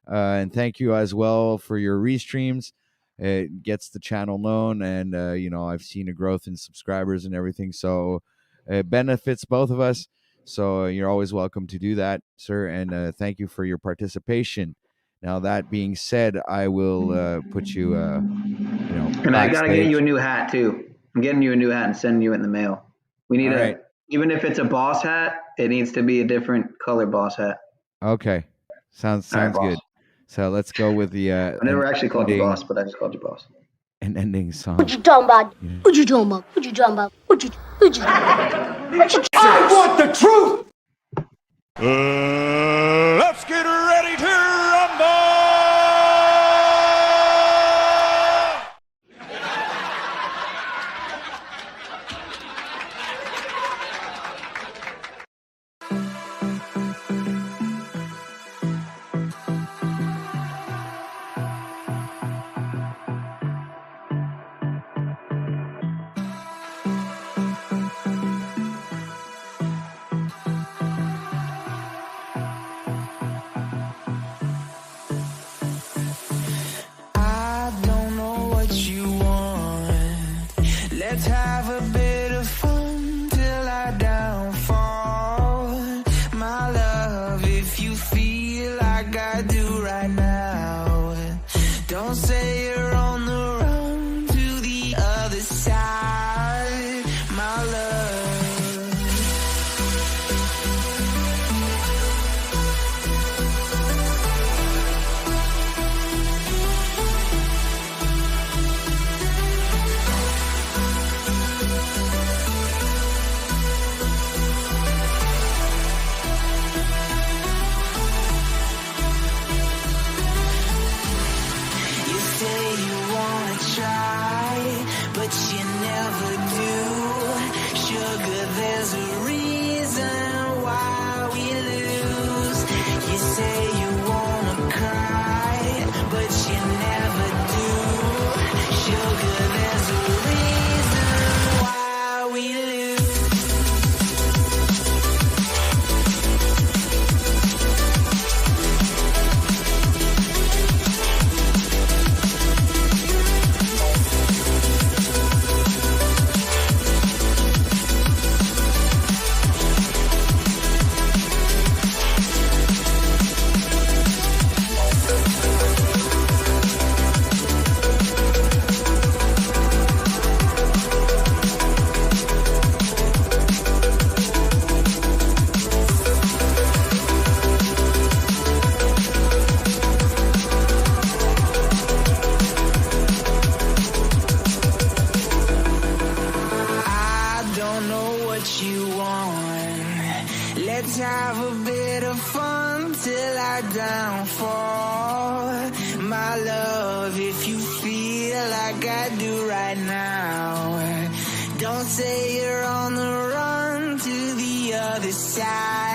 And thank you as well for your restreams. It gets the channel known, and I've seen a growth in subscribers and everything. So it benefits both of us. So you're always welcome to do that, sir. And thank you for your participation. Now, that being said, I will put you, and I got to get you a new hat too. I'm getting you a new hat and sending you it in the mail. We need All a right. even if it's a boss hat, it needs to be a different color boss hat. Okay. Sounds All right, boss. good. So let's go with the I never actually called you ending- boss, but I just called you boss. an ending song. What you talking about? What you talking about? What you talking about? What you I want the truth! Let's get ready to rumble! I don't know what you want. Let's have a bit of fun till I downfall. My love, if you feel like I do right now, don't say you're on the run to the other side. My love. You say you wanna try, but you never do. Sugar, there's a reason why we lose. You say you wanna cry, but you never do. Sugar, there's a reason why we lose. I don't know what you want. Let's have a bit of fun till I downfall. My love, if you feel like I do right now, don't say you're on the run to the other side.